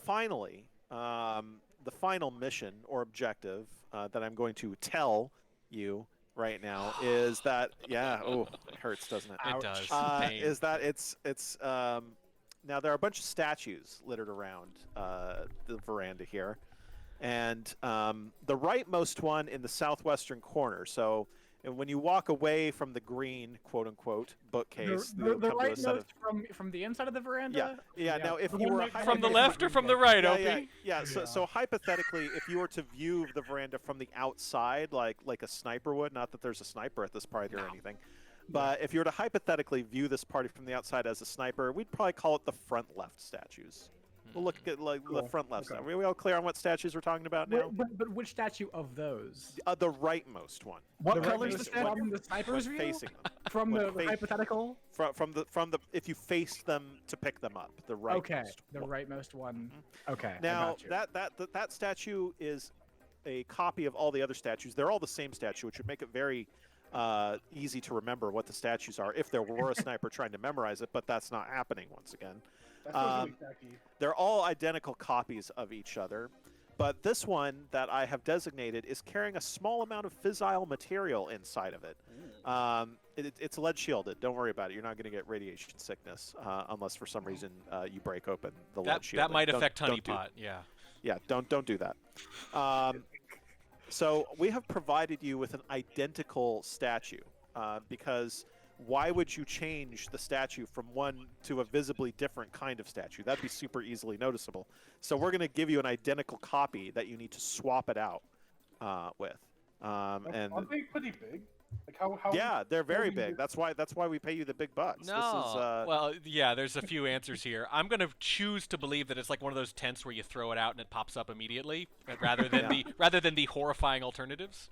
Speaker 5: Finally, the final mission or objective that I'm going to tell you right now is that it hurts, doesn't it?
Speaker 1: It does. Pain.
Speaker 5: Is that it's now there are a bunch of statues littered around the veranda here, and the rightmost one in the southwestern corner. So. And when you walk away from the green, quote-unquote, bookcase,
Speaker 11: The
Speaker 5: you'll come to a set
Speaker 11: rightmost
Speaker 5: of...
Speaker 11: from the inside of the veranda.
Speaker 5: Yeah. Now, if
Speaker 11: The
Speaker 5: you
Speaker 11: one
Speaker 5: were
Speaker 11: next
Speaker 1: From the
Speaker 11: to
Speaker 1: left or from the right,
Speaker 5: yeah,
Speaker 1: Opie?
Speaker 5: yeah. So hypothetically, if you were to view the veranda from the outside, like a sniper would, not that there's a sniper at this party or anything, but if you were to hypothetically view this party from the outside as a sniper, we'd probably call it the front left statues. We'll look at the front left.
Speaker 11: Okay.
Speaker 5: Are we all clear on what statues we're talking about now?
Speaker 11: But which statue of those?
Speaker 5: The rightmost one.
Speaker 14: What
Speaker 11: The
Speaker 14: color is the
Speaker 11: rightmost
Speaker 14: statue?
Speaker 11: from the sniper's
Speaker 5: When
Speaker 11: view?
Speaker 5: facing them.
Speaker 11: From
Speaker 5: When
Speaker 11: the
Speaker 5: fa-
Speaker 11: hypothetical?
Speaker 5: From the if you face them to pick them up, the rightmost.
Speaker 11: Okay, the
Speaker 5: one.
Speaker 11: rightmost one. Okay. I
Speaker 5: Now
Speaker 11: got you.
Speaker 5: that statue is a copy of all the other statues. They're all the same statue, which would make it very easy to remember what the statues are if there were a sniper trying to memorize it. But that's not happening once again.
Speaker 3: That's really tacky.
Speaker 5: They're all identical copies of each other. But this one that I have designated is carrying a small amount of fissile material inside of it. It's lead shielded. Don't worry about it. You're not going to get radiation sickness unless for some reason you break open the lead shielding.
Speaker 1: That might
Speaker 5: Don't-
Speaker 1: affect
Speaker 5: don't do-
Speaker 1: Honeypot, yeah.
Speaker 5: Yeah, don't do that. So we have provided you with an identical statue because why would you change the statue from one to a visibly different kind of statue? That'd be super easily noticeable. So we're going to give you an identical copy that you need to swap it out with. And
Speaker 3: Aren't they pretty big? Like how
Speaker 5: yeah, they're very
Speaker 3: how
Speaker 5: big. That's why we pay you the big bucks.
Speaker 1: No.
Speaker 5: This is,
Speaker 1: well, yeah, there's a few answers here. I'm going to choose to believe that it's like one of those tents where you throw it out and it pops up immediately, rather than the horrifying alternatives.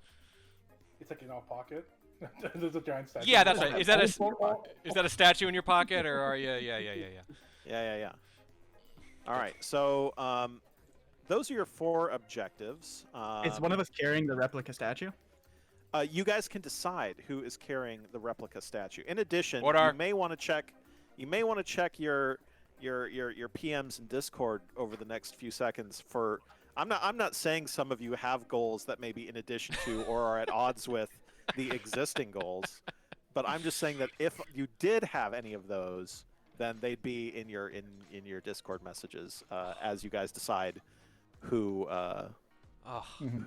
Speaker 3: It's like in our pocket. There's a giant statue.
Speaker 1: Yeah, that's right. Is that a statue in your pocket, or are you? Yeah.
Speaker 5: All right. So those are your 4 objectives.
Speaker 14: Is one of us carrying the replica statue?
Speaker 5: You guys can decide who is carrying the replica statue. In addition,
Speaker 1: Order.
Speaker 5: you may want to check. You may want to check your PMs in Discord over the next few seconds for. I'm not saying some of you have goals that may be in addition to or are at odds with the existing goals, but I'm just saying that if you did have any of those, then they'd be in your Discord messages as you guys decide who.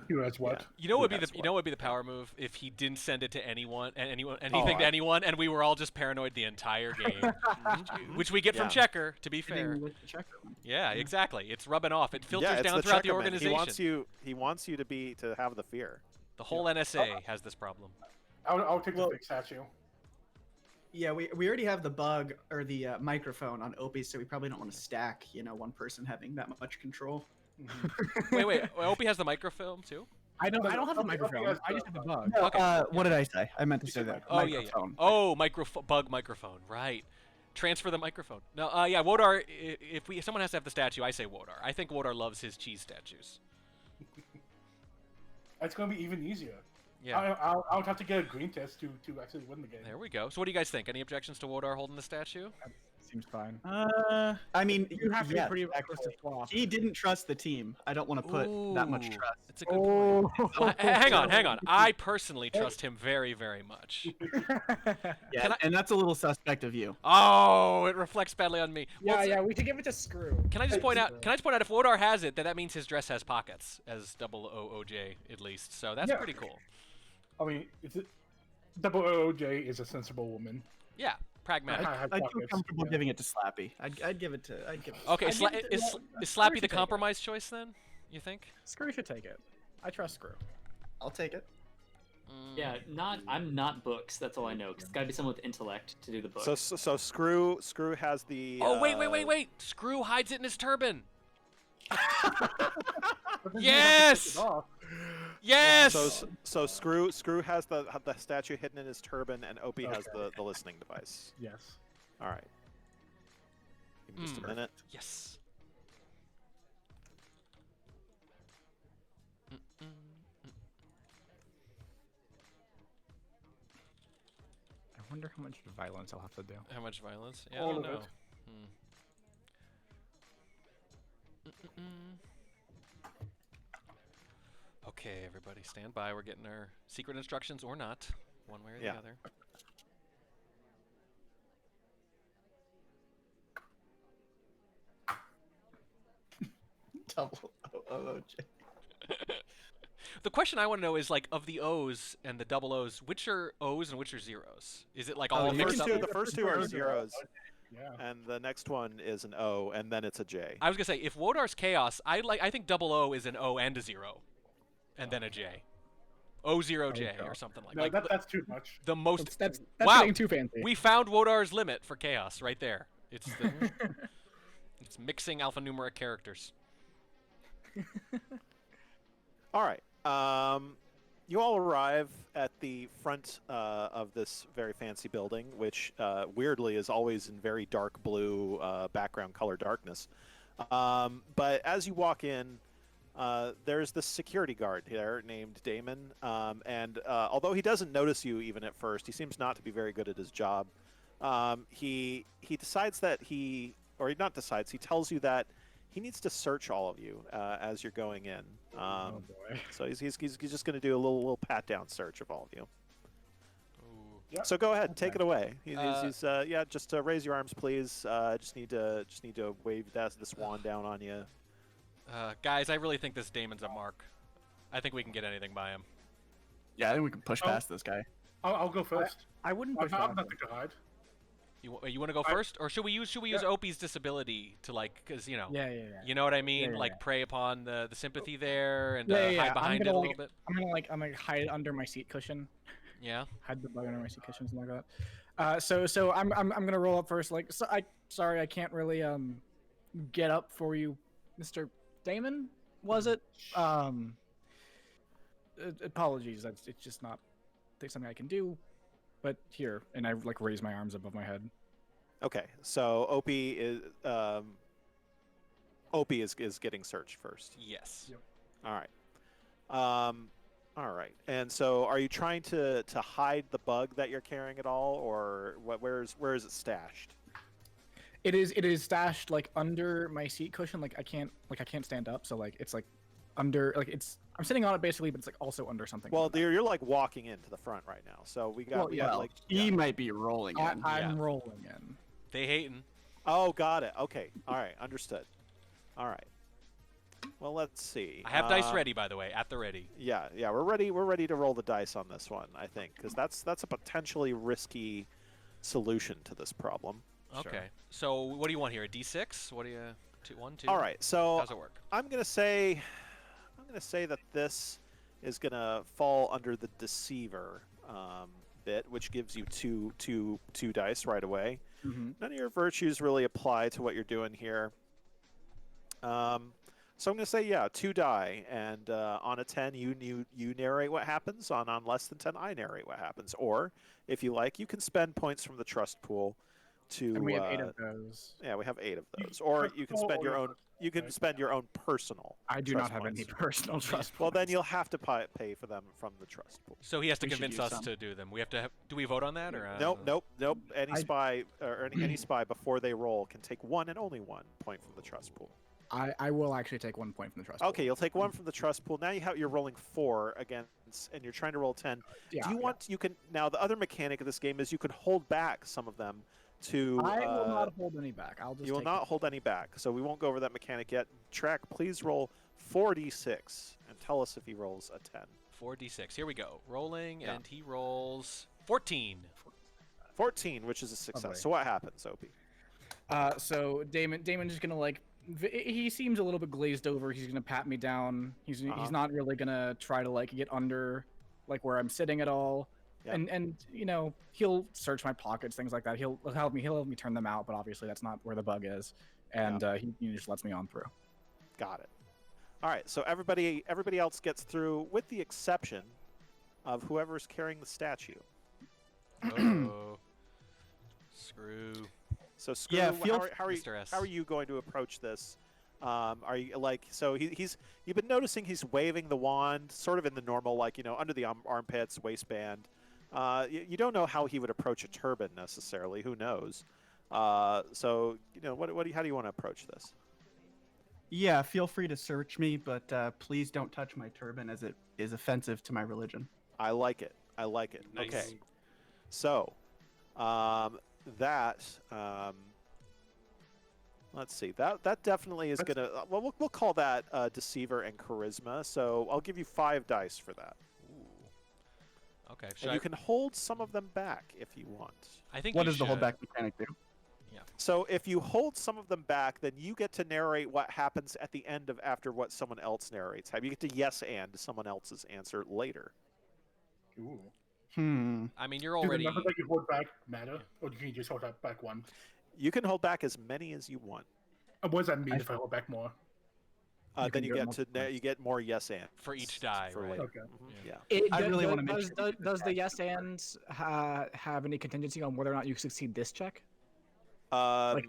Speaker 3: Who has what?
Speaker 1: You know what would be the power move if he didn't send it to anything to anyone, and we were all just paranoid the entire game, which we get from Checker. To be fair, yeah, exactly. It's rubbing off. It filters
Speaker 5: it's
Speaker 1: down throughout the
Speaker 5: Checkerman.
Speaker 1: organization.
Speaker 5: He wants you to have the fear.
Speaker 1: The whole NSA has this problem.
Speaker 3: I'll take the big statue.
Speaker 14: Yeah, we already have the bug or the microphone on Opie, so we probably don't want to stack, one person having that much control.
Speaker 1: Wait. Opie has the microphone too?
Speaker 11: I don't have the microphone. I just have the bug.
Speaker 14: No,
Speaker 1: Okay.
Speaker 14: What did I say? I meant to say that.
Speaker 1: Oh
Speaker 14: Microphone.
Speaker 1: yeah. Oh, bug microphone. Right. Transfer the microphone. No. Yeah. Wodar. If someone has to have the statue, I say Wodar. I think Wodar loves his cheese statues.
Speaker 3: It's gonna be even easier.
Speaker 1: Yeah.
Speaker 3: I'll have to get a green test to actually win the game.
Speaker 1: There we go. So what do you guys think? Any objections to Wodar holding the statue?
Speaker 11: Seems fine.
Speaker 14: I mean,
Speaker 11: You have to be pretty close to
Speaker 14: actually.
Speaker 11: swap.
Speaker 14: He didn't trust the team. I don't want to put that much
Speaker 1: Ooh,
Speaker 14: trust.
Speaker 1: That's a good point. Well, hang on. I personally trust him very, very much.
Speaker 14: Yeah, and that's a little suspect of you.
Speaker 1: Oh, it reflects badly on me. Well,
Speaker 11: Yeah, we should give it to Screw.
Speaker 1: Can I just point out if Wodar has it, then that means his dress has pockets, as OOJ at least. So that's pretty cool.
Speaker 3: I mean, Double OJ is a sensible woman.
Speaker 1: Yeah, pragmatic.
Speaker 14: I'd feel comfortable giving it to Slappy. I'd give it to.
Speaker 1: Okay, is Slappy the compromise choice then? You think?
Speaker 11: Screw should take it. I trust Screw.
Speaker 14: I'll take it.
Speaker 13: Yeah, I'm not books. That's all I know. 'Cause it's got to be someone with intellect to do the books.
Speaker 5: So Screw has the.
Speaker 1: Oh wait! Screw hides it in his turban. Yes. Yes.
Speaker 5: So Screw has the statue hidden in his turban, and Opie has the listening device.
Speaker 3: Yes.
Speaker 5: All right. Give me just a minute.
Speaker 1: Yes.
Speaker 11: I wonder how much violence I'll have to do.
Speaker 1: How much violence? Yeah,
Speaker 11: All
Speaker 1: I don't
Speaker 11: of
Speaker 1: know.
Speaker 11: it.
Speaker 1: Okay, everybody, stand by. We're getting our secret instructions, or not, one way or the other.
Speaker 14: Double OOJ.
Speaker 1: The question I want to know is, like, of the O's and the double O's, which are O's and which are zeros? Is it like all
Speaker 5: the
Speaker 1: mixed
Speaker 5: first
Speaker 1: up?
Speaker 5: the first two are zeros,
Speaker 3: Yeah.
Speaker 5: and the next one is an O, and then it's a J.
Speaker 1: I was gonna say, if Wodar's Chaos, I think double O is an O and a 0, and then a J. O0J or something like
Speaker 3: No,
Speaker 1: that.
Speaker 3: that's too much.
Speaker 1: The most.
Speaker 11: That's
Speaker 1: wow.
Speaker 11: getting too fancy.
Speaker 1: We found Wodar's limit for Chaos right there. It's it's mixing alphanumeric characters.
Speaker 5: All right. You all arrive at the front of this very fancy building, which weirdly is always in very dark blue background color darkness. But as you walk in, there's this security guard there named Damon, and although he doesn't notice you even at first, he seems not to be very good at his job. He decides that he tells you that he needs to search all of you as you're going in.
Speaker 11: Oh boy.
Speaker 5: So he's just going to do a little pat down search of all of you.
Speaker 3: Yep.
Speaker 5: So go ahead, take it away.
Speaker 1: Uh,
Speaker 5: just raise your arms, please. Just need to wave this wand down on you.
Speaker 1: Guys, I really think this Damon's a mark. I think we can get anything by him.
Speaker 14: Yeah, I think we can push past this guy.
Speaker 3: I'll go first.
Speaker 11: I wouldn't
Speaker 3: I'm
Speaker 11: push
Speaker 3: not
Speaker 11: past
Speaker 3: nothing to hide.
Speaker 1: You want to go first, or should we use Opie's disability to, like, because
Speaker 11: Yeah.
Speaker 1: you know what I mean,
Speaker 11: Yeah.
Speaker 1: like prey upon the sympathy there and
Speaker 11: Yeah.
Speaker 1: hide behind it a little bit.
Speaker 11: I'm gonna hide under my seat cushion.
Speaker 1: Yeah.
Speaker 11: Hide the bug under my seat cushion, something like that. So I'm gonna roll up first. Like, so sorry, I can't really get up for you, Mr. Damon. Was it? Apologies. It's just not something I can do. But here, and I like raise my arms above my head.
Speaker 5: Okay, so Opie is getting searched first.
Speaker 1: Yes.
Speaker 3: Yep.
Speaker 5: All right. All right. And so, are you trying to hide the bug that you're carrying at all, or where is it stashed?
Speaker 11: It is stashed like under my seat cushion. Like I can't stand up, so like it's like under I'm sitting on it basically, but it's like also under something.
Speaker 5: Well, you're like walking into the front right now, so we got
Speaker 14: he might be rolling in.
Speaker 11: I'm rolling in.
Speaker 1: They hating.
Speaker 5: Oh, got it. Okay. All right. Understood. All right. Well, let's see.
Speaker 1: I have dice ready, by the way, at the ready.
Speaker 5: Yeah. We're ready. We're ready to roll the dice on this one, I think, because that's a potentially risky solution to this problem.
Speaker 1: Okay.
Speaker 11: Sure.
Speaker 1: So what do you want here? A D6? What do you? 1, 2.
Speaker 5: All right. So
Speaker 1: how's it work?
Speaker 5: I'm gonna say that this is gonna fall under the deceiver bit, which gives you two dice right away.
Speaker 11: Mm-hmm.
Speaker 5: None of your virtues really apply to what you're doing here. So I'm gonna say 2 die, and on a 10 you narrate what happens. On less than 10 I narrate what happens. Or if you like, you can spend points from the trust pool to.
Speaker 11: And we have 8 of those.
Speaker 5: Yeah, we have 8 of those. Or you can spend your own. You can spend your own personal.
Speaker 11: I do
Speaker 5: trust
Speaker 11: not have
Speaker 5: points.
Speaker 11: any personal trust.
Speaker 5: Well, then you'll have to pay for them from the trust pool.
Speaker 1: So he has to
Speaker 14: We should
Speaker 1: convince
Speaker 14: use
Speaker 1: us
Speaker 14: some.
Speaker 1: to do them. We have to. Do we vote on that or?
Speaker 5: Nope. Any spy or any spy before they roll can take 1 and only 1 point from the trust pool.
Speaker 11: I will actually take 1 point from the trust pool.
Speaker 5: Okay, you'll take 1 from the trust pool. Now you're rolling 4 against, and you're trying to roll 10.
Speaker 11: Yeah,
Speaker 5: Do you want? You can now. The other mechanic of this game is you can hold back some of them to.
Speaker 11: I will not hold any back. I'll just.
Speaker 5: You will
Speaker 11: take
Speaker 5: not hold any back, so we won't go over that mechanic yet. Track, please roll 4d6 and tell us if he rolls a 10.
Speaker 1: 4d6. Here we go. Rolling,
Speaker 5: Yeah.
Speaker 1: and he rolls 14.
Speaker 5: 14, which is a success.
Speaker 11: boy.
Speaker 5: So what happens, Opie?
Speaker 11: So Damon's just gonna like. He seems a little bit glazed over. He's gonna pat me down. He's not really gonna try to like get under, like where I'm sitting at all.
Speaker 5: Yeah.
Speaker 11: And he'll search my pockets, things like that. He'll help me turn them out, but obviously that's not where the bug is. And he just lets me on through.
Speaker 5: Got it. All right, so everybody else gets through, with the exception of whoever's carrying the statue.
Speaker 1: Oh, screw.
Speaker 5: So Screw,
Speaker 14: Yeah,
Speaker 5: how
Speaker 1: Mr. S.
Speaker 5: are you going to approach this? Are you like, so you've been noticing he's waving the wand sort of in the normal, like, under the armpits, waistband. You don't know how he would approach a turban necessarily. Who knows? So how do you want to approach this?
Speaker 14: Yeah, feel free to search me, but please don't touch my turban as it is offensive to my religion.
Speaker 5: I like it.
Speaker 1: Nice.
Speaker 5: Okay. So, let's see. That definitely is gonna. Well, we'll call that deceiver and charisma. So I'll give you 5 dice for that.
Speaker 1: Ooh. Okay.
Speaker 5: And you can hold some of them back if you want.
Speaker 1: I think.
Speaker 14: What does the holdback mechanic do?
Speaker 1: Yeah.
Speaker 5: So if you hold some of them back, then you get to narrate what happens at the end of after what someone else narrates. You get to yes and someone else's answer later.
Speaker 3: Ooh.
Speaker 1: I mean, you're already.
Speaker 3: Does the number that you hold back matter, or can you just hold back one?
Speaker 5: You can hold back as many as you want.
Speaker 3: And what does that mean if I hold back more?
Speaker 5: Then you get more yes and
Speaker 1: for each die,
Speaker 5: for
Speaker 1: right?
Speaker 5: later.
Speaker 3: Okay.
Speaker 5: Yeah.
Speaker 11: I really want to make sure. Does the yes and have any contingency on whether or not you succeed this check? Like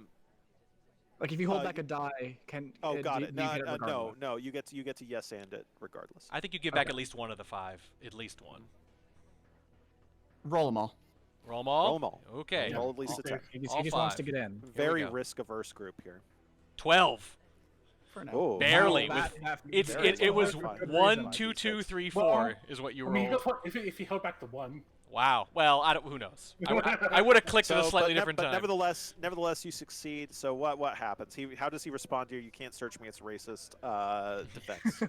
Speaker 11: if you hold back a die, can?
Speaker 5: Oh, got
Speaker 11: do
Speaker 5: it.
Speaker 11: you get it regardless?
Speaker 5: No. You get to yes and it regardless.
Speaker 1: I think you give back at least one of the 5, at least one.
Speaker 14: Roll them all.
Speaker 1: Roll them all.
Speaker 5: Roll them all.
Speaker 1: Okay.
Speaker 5: Roll at least a 10.
Speaker 11: He just wants to get in.
Speaker 5: Very risk-averse group here.
Speaker 1: 12.
Speaker 14: For now.
Speaker 5: Oh,
Speaker 1: barely.
Speaker 11: Wow.
Speaker 1: It was 1, 2, 2, 3, 4 is what you
Speaker 3: I mean,
Speaker 1: rolled.
Speaker 3: if you held back the one.
Speaker 1: Wow. Well, who knows? I would have clicked at a slightly different time.
Speaker 5: Nevertheless, you succeed. So what happens? How does he respond to you? You can't search me. It's racist. Defense.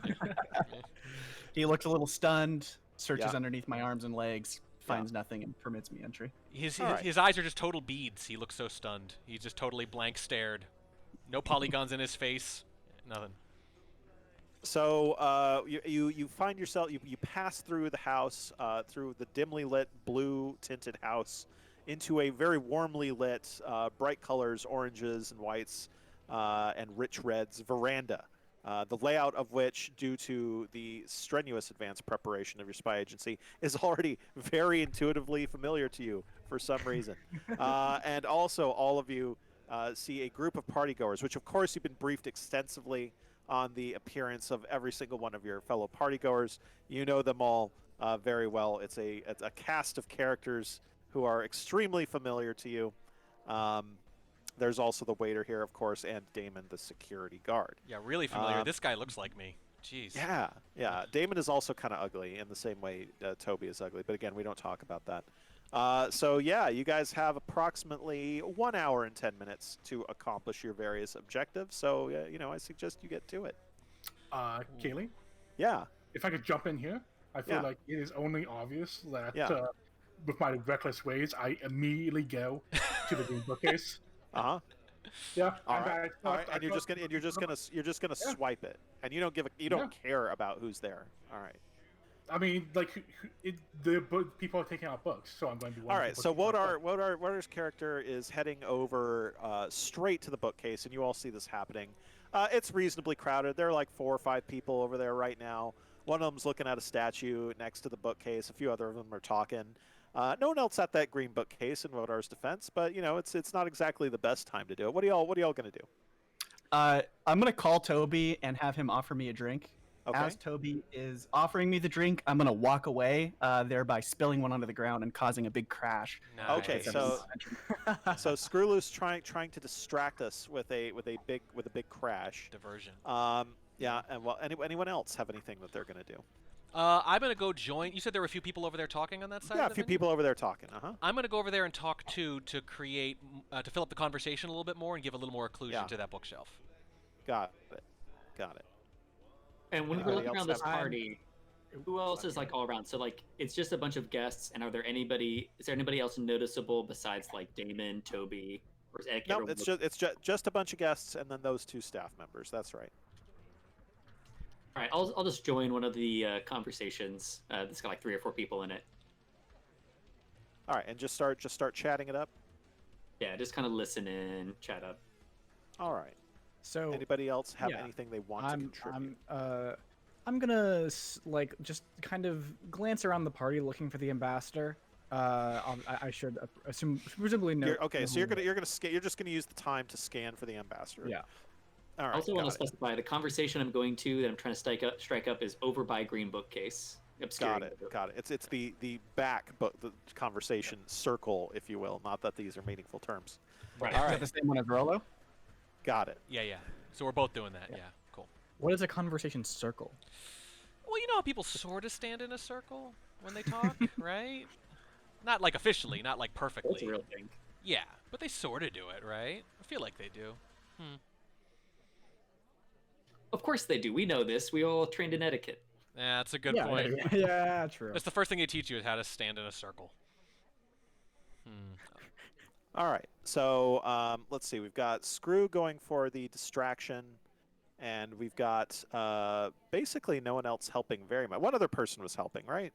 Speaker 14: He looks a little stunned, searches underneath my arms and legs, finds nothing, and permits me entry.
Speaker 1: His eyes are just total beads. He looks so stunned. He's just totally blank stared. No polygons in his face. Nothing.
Speaker 5: So you find yourself, you pass through the house, through the dimly lit blue tinted house, into a very warmly lit, bright colors, oranges and whites, and rich reds veranda. The layout of which, due to the strenuous advanced preparation of your spy agency, is already very intuitively familiar to you for some reason. And also, all of you see a group of partygoers, which of course you've been briefed extensively on the appearance of every single one of your fellow partygoers. You know them all very well. It's a cast of characters who are extremely familiar to you. There's also the waiter here, of course, and Damon, the security guard.
Speaker 1: Yeah, really familiar. This guy looks like me. Jeez.
Speaker 5: Yeah. Damon is also kind of ugly in the same way Toby is ugly. But again, we don't talk about that. So yeah, you guys have approximately 1 hour and 10 minutes to accomplish your various objectives. So I suggest you get to it.
Speaker 3: Kaylee?
Speaker 5: Yeah.
Speaker 3: If I could jump in here, I feel like it is only obvious that with my reckless ways, I immediately go to the green bookcase. Yeah.
Speaker 5: All right. And you're just gonna swipe it, and you don't care about who's there. All right.
Speaker 3: I mean, people are taking out books, so I'm going to be.
Speaker 5: All right. So Wodar's character is heading over straight to the bookcase, and you all see this happening. It's reasonably crowded. There are like 4 or 5 people over there right now. One of them's looking at a statue next to the bookcase. A few other of them are talking. No one else at that green bookcase in Wodar's defense, but it's not exactly the best time to do it. What are y'all gonna do?
Speaker 14: I'm gonna call Toby and have him offer me a drink.
Speaker 5: Okay.
Speaker 14: As Toby is offering me the drink, I'm gonna walk away, thereby spilling one onto the ground and causing a big crash.
Speaker 1: Nice.
Speaker 5: Okay, so Screwloose trying to distract us with a big crash.
Speaker 1: Diversion.
Speaker 5: Yeah, and well, anyone else have anything that they're gonna do?
Speaker 1: I'm gonna go join. You said there were a few people over there talking on that side.
Speaker 5: Yeah,
Speaker 1: of
Speaker 5: a
Speaker 1: the
Speaker 5: few
Speaker 1: venue?
Speaker 5: people over there talking.
Speaker 1: I'm gonna go over there and talk to create to fill up the conversation a little bit more and give a little more occlusion to that bookshelf.
Speaker 5: Got it.
Speaker 13: And when we're looking around this party, who else is like all around? So like it's just a bunch of guests, and is there anybody else noticeable besides like Damon, Toby, or is
Speaker 5: No, it's just a bunch of guests and then those 2 staff members. That's right.
Speaker 13: All right, I'll just join one of the conversations that's got like 3 or 4 people in it.
Speaker 5: All right, and just start chatting it up.
Speaker 13: Yeah, just kind of listen in, chat up.
Speaker 5: All right.
Speaker 11: So
Speaker 5: Anybody else have
Speaker 11: yeah,
Speaker 5: anything they want to contribute?
Speaker 11: I'm gonna like just kind of glance around the party looking for the ambassador. I should assume presumably know.
Speaker 5: Okay, so you're just gonna use the time to scan for the ambassador.
Speaker 11: Yeah.
Speaker 5: All right.
Speaker 13: I also want to specify the conversation I'm going to that I'm trying to strike up is over by green bookcase.
Speaker 5: Got it. It's the back, but the conversation circle, if you will. Not that these are meaningful terms.
Speaker 11: Right.
Speaker 5: All
Speaker 11: Is
Speaker 5: right.
Speaker 11: that the same one as Rolo?
Speaker 5: Got it.
Speaker 1: Yeah. So we're both doing that. Yeah. Cool.
Speaker 11: What is a conversation circle?
Speaker 1: Well, you know how people sort of stand in a circle when they talk, right? Not like officially, not like perfectly.
Speaker 13: That's a real thing.
Speaker 1: Yeah, but they sort of do it, right? I feel like they do.
Speaker 13: Of course they do. We know this. We all trained in etiquette.
Speaker 1: Yeah, that's a good point.
Speaker 11: Yeah, true.
Speaker 1: That's the first thing they teach you is how to stand in a circle.
Speaker 5: All right. So let's see. We've got Screw going for the distraction, and we've got basically no one else helping very much. One other person was helping, right?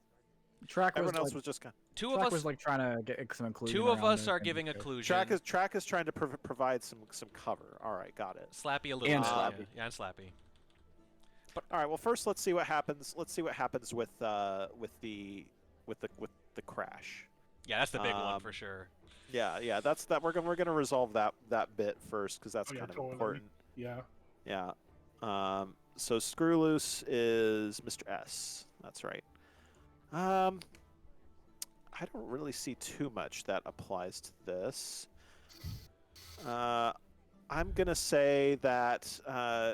Speaker 5: Everyone else was just kind.
Speaker 1: Two of
Speaker 11: Track
Speaker 1: us
Speaker 11: was like trying to get some occlusion.
Speaker 1: Two of
Speaker 11: around
Speaker 1: us
Speaker 11: it
Speaker 1: are
Speaker 11: and
Speaker 1: giving
Speaker 11: shit.
Speaker 1: occlusion.
Speaker 5: Track is trying to provide some cover. All right, got it.
Speaker 1: Slappy a little.
Speaker 11: And
Speaker 1: bit,
Speaker 11: Slappy.
Speaker 1: Yeah, and Slappy.
Speaker 5: All right. Well, first let's see what happens. Let's see what happens with the crash.
Speaker 1: Yeah, that's the big one for sure.
Speaker 5: Yeah. That's that. We're gonna resolve that bit first because that's kind of
Speaker 3: totally.
Speaker 5: important.
Speaker 3: Yeah.
Speaker 5: Yeah. So Screw Loose is Mr. S. That's right. I don't really see too much that applies to this. I'm gonna say that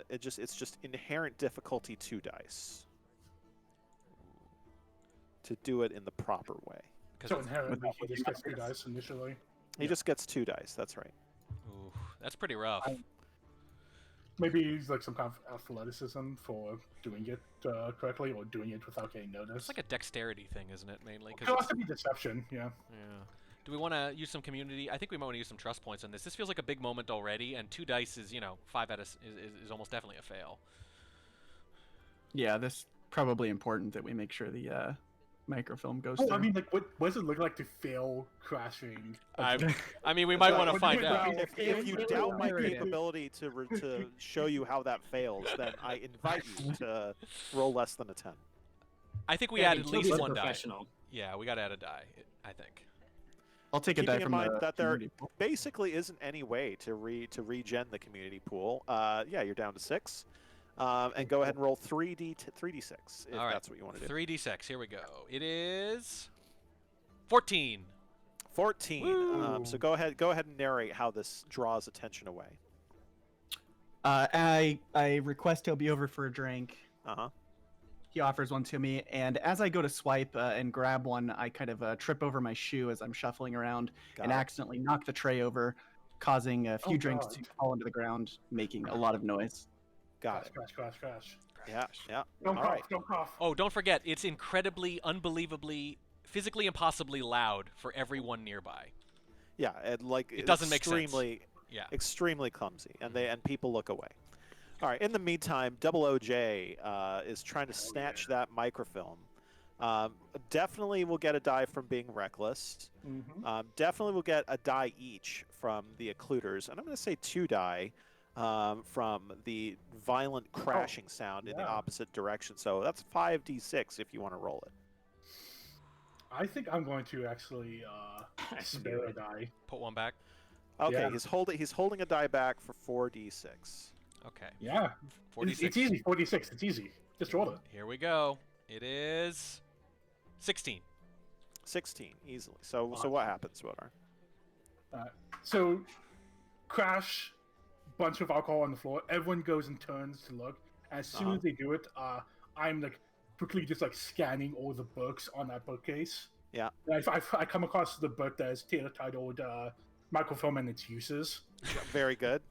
Speaker 5: it's just inherent difficulty 2 dice to do it in the proper way.
Speaker 3: So inherently, he just gets 2 dice initially.
Speaker 5: He just gets 2 dice. That's right.
Speaker 1: Ooh, that's pretty rough.
Speaker 3: Maybe use like some kind of athleticism for doing it correctly or doing it without getting noticed.
Speaker 1: It's like a dexterity thing, isn't it, mainly?
Speaker 3: It has to be deception, yeah.
Speaker 1: Yeah. Do we want to use some community? I think we might want to use some trust points on this. This feels like a big moment already, and 2 dice is, 5 out of is almost definitely a fail.
Speaker 14: Yeah, this probably important that we make sure the microfilm goes
Speaker 3: Oh,
Speaker 14: through.
Speaker 3: I mean, like, what does it look like to fail crashing?
Speaker 1: I mean, we might want to find out.
Speaker 5: If you doubt my capability to show you how that fails, then I invite you to roll less than a 10.
Speaker 1: I think we add at least 1 die. Yeah, we got to add a die, I think.
Speaker 14: I'll take a die
Speaker 5: Keeping in
Speaker 14: from
Speaker 5: mind
Speaker 14: the
Speaker 5: that there
Speaker 14: community pool.
Speaker 5: basically isn't any way to regen the community pool. Yeah, you're down to 6. And go ahead and roll 3d6 if
Speaker 1: All right.
Speaker 5: that's what you want to do.
Speaker 1: 3d6. Here we go. It is 14.
Speaker 5: 14. So go ahead and narrate how this draws attention away.
Speaker 14: I request Toby over for a drink.
Speaker 5: Uh-huh.
Speaker 14: He offers one to me, and as I go to swipe and grab one, I kind of trip over my shoe as I'm shuffling around and accidentally knock the tray over, causing a few drinks to fall into the ground, making a lot of noise.
Speaker 5: Got it.
Speaker 3: Crash.
Speaker 5: Yeah.
Speaker 3: Don't
Speaker 5: All
Speaker 3: cough,
Speaker 5: right.
Speaker 3: don't cough.
Speaker 1: Oh, don't forget, it's incredibly, unbelievably, physically impossibly loud for everyone nearby.
Speaker 5: Yeah,
Speaker 1: It doesn't make sense.
Speaker 5: Extremely clumsy, and people look away. All right. In the meantime, Double OJ is trying to snatch that microfilm. Definitely will get a die from being reckless. Definitely will get a die each from the occluders, and I'm going to say 2 die from the violent crashing sound in the opposite direction. So that's 5d6 if you want to roll it.
Speaker 3: I think I'm going to actually spare a die.
Speaker 1: Put 1 back.
Speaker 5: Okay,
Speaker 3: Yeah.
Speaker 5: he's holding a die back for 4d6.
Speaker 1: Okay.
Speaker 3: Yeah.
Speaker 1: 46.
Speaker 3: It's easy. 46. It's easy. Just roll it.
Speaker 1: Here we go. It is 16.
Speaker 5: 16 easily. So what happens, Wodar?
Speaker 3: So, crash, bunch of alcohol on the floor. Everyone goes and turns to look. As soon as they do it, I'm like quickly just like scanning all the books on that bookcase.
Speaker 5: Yeah.
Speaker 3: And I come across the book that is titled "Microfilm and Its Uses."
Speaker 5: Very good.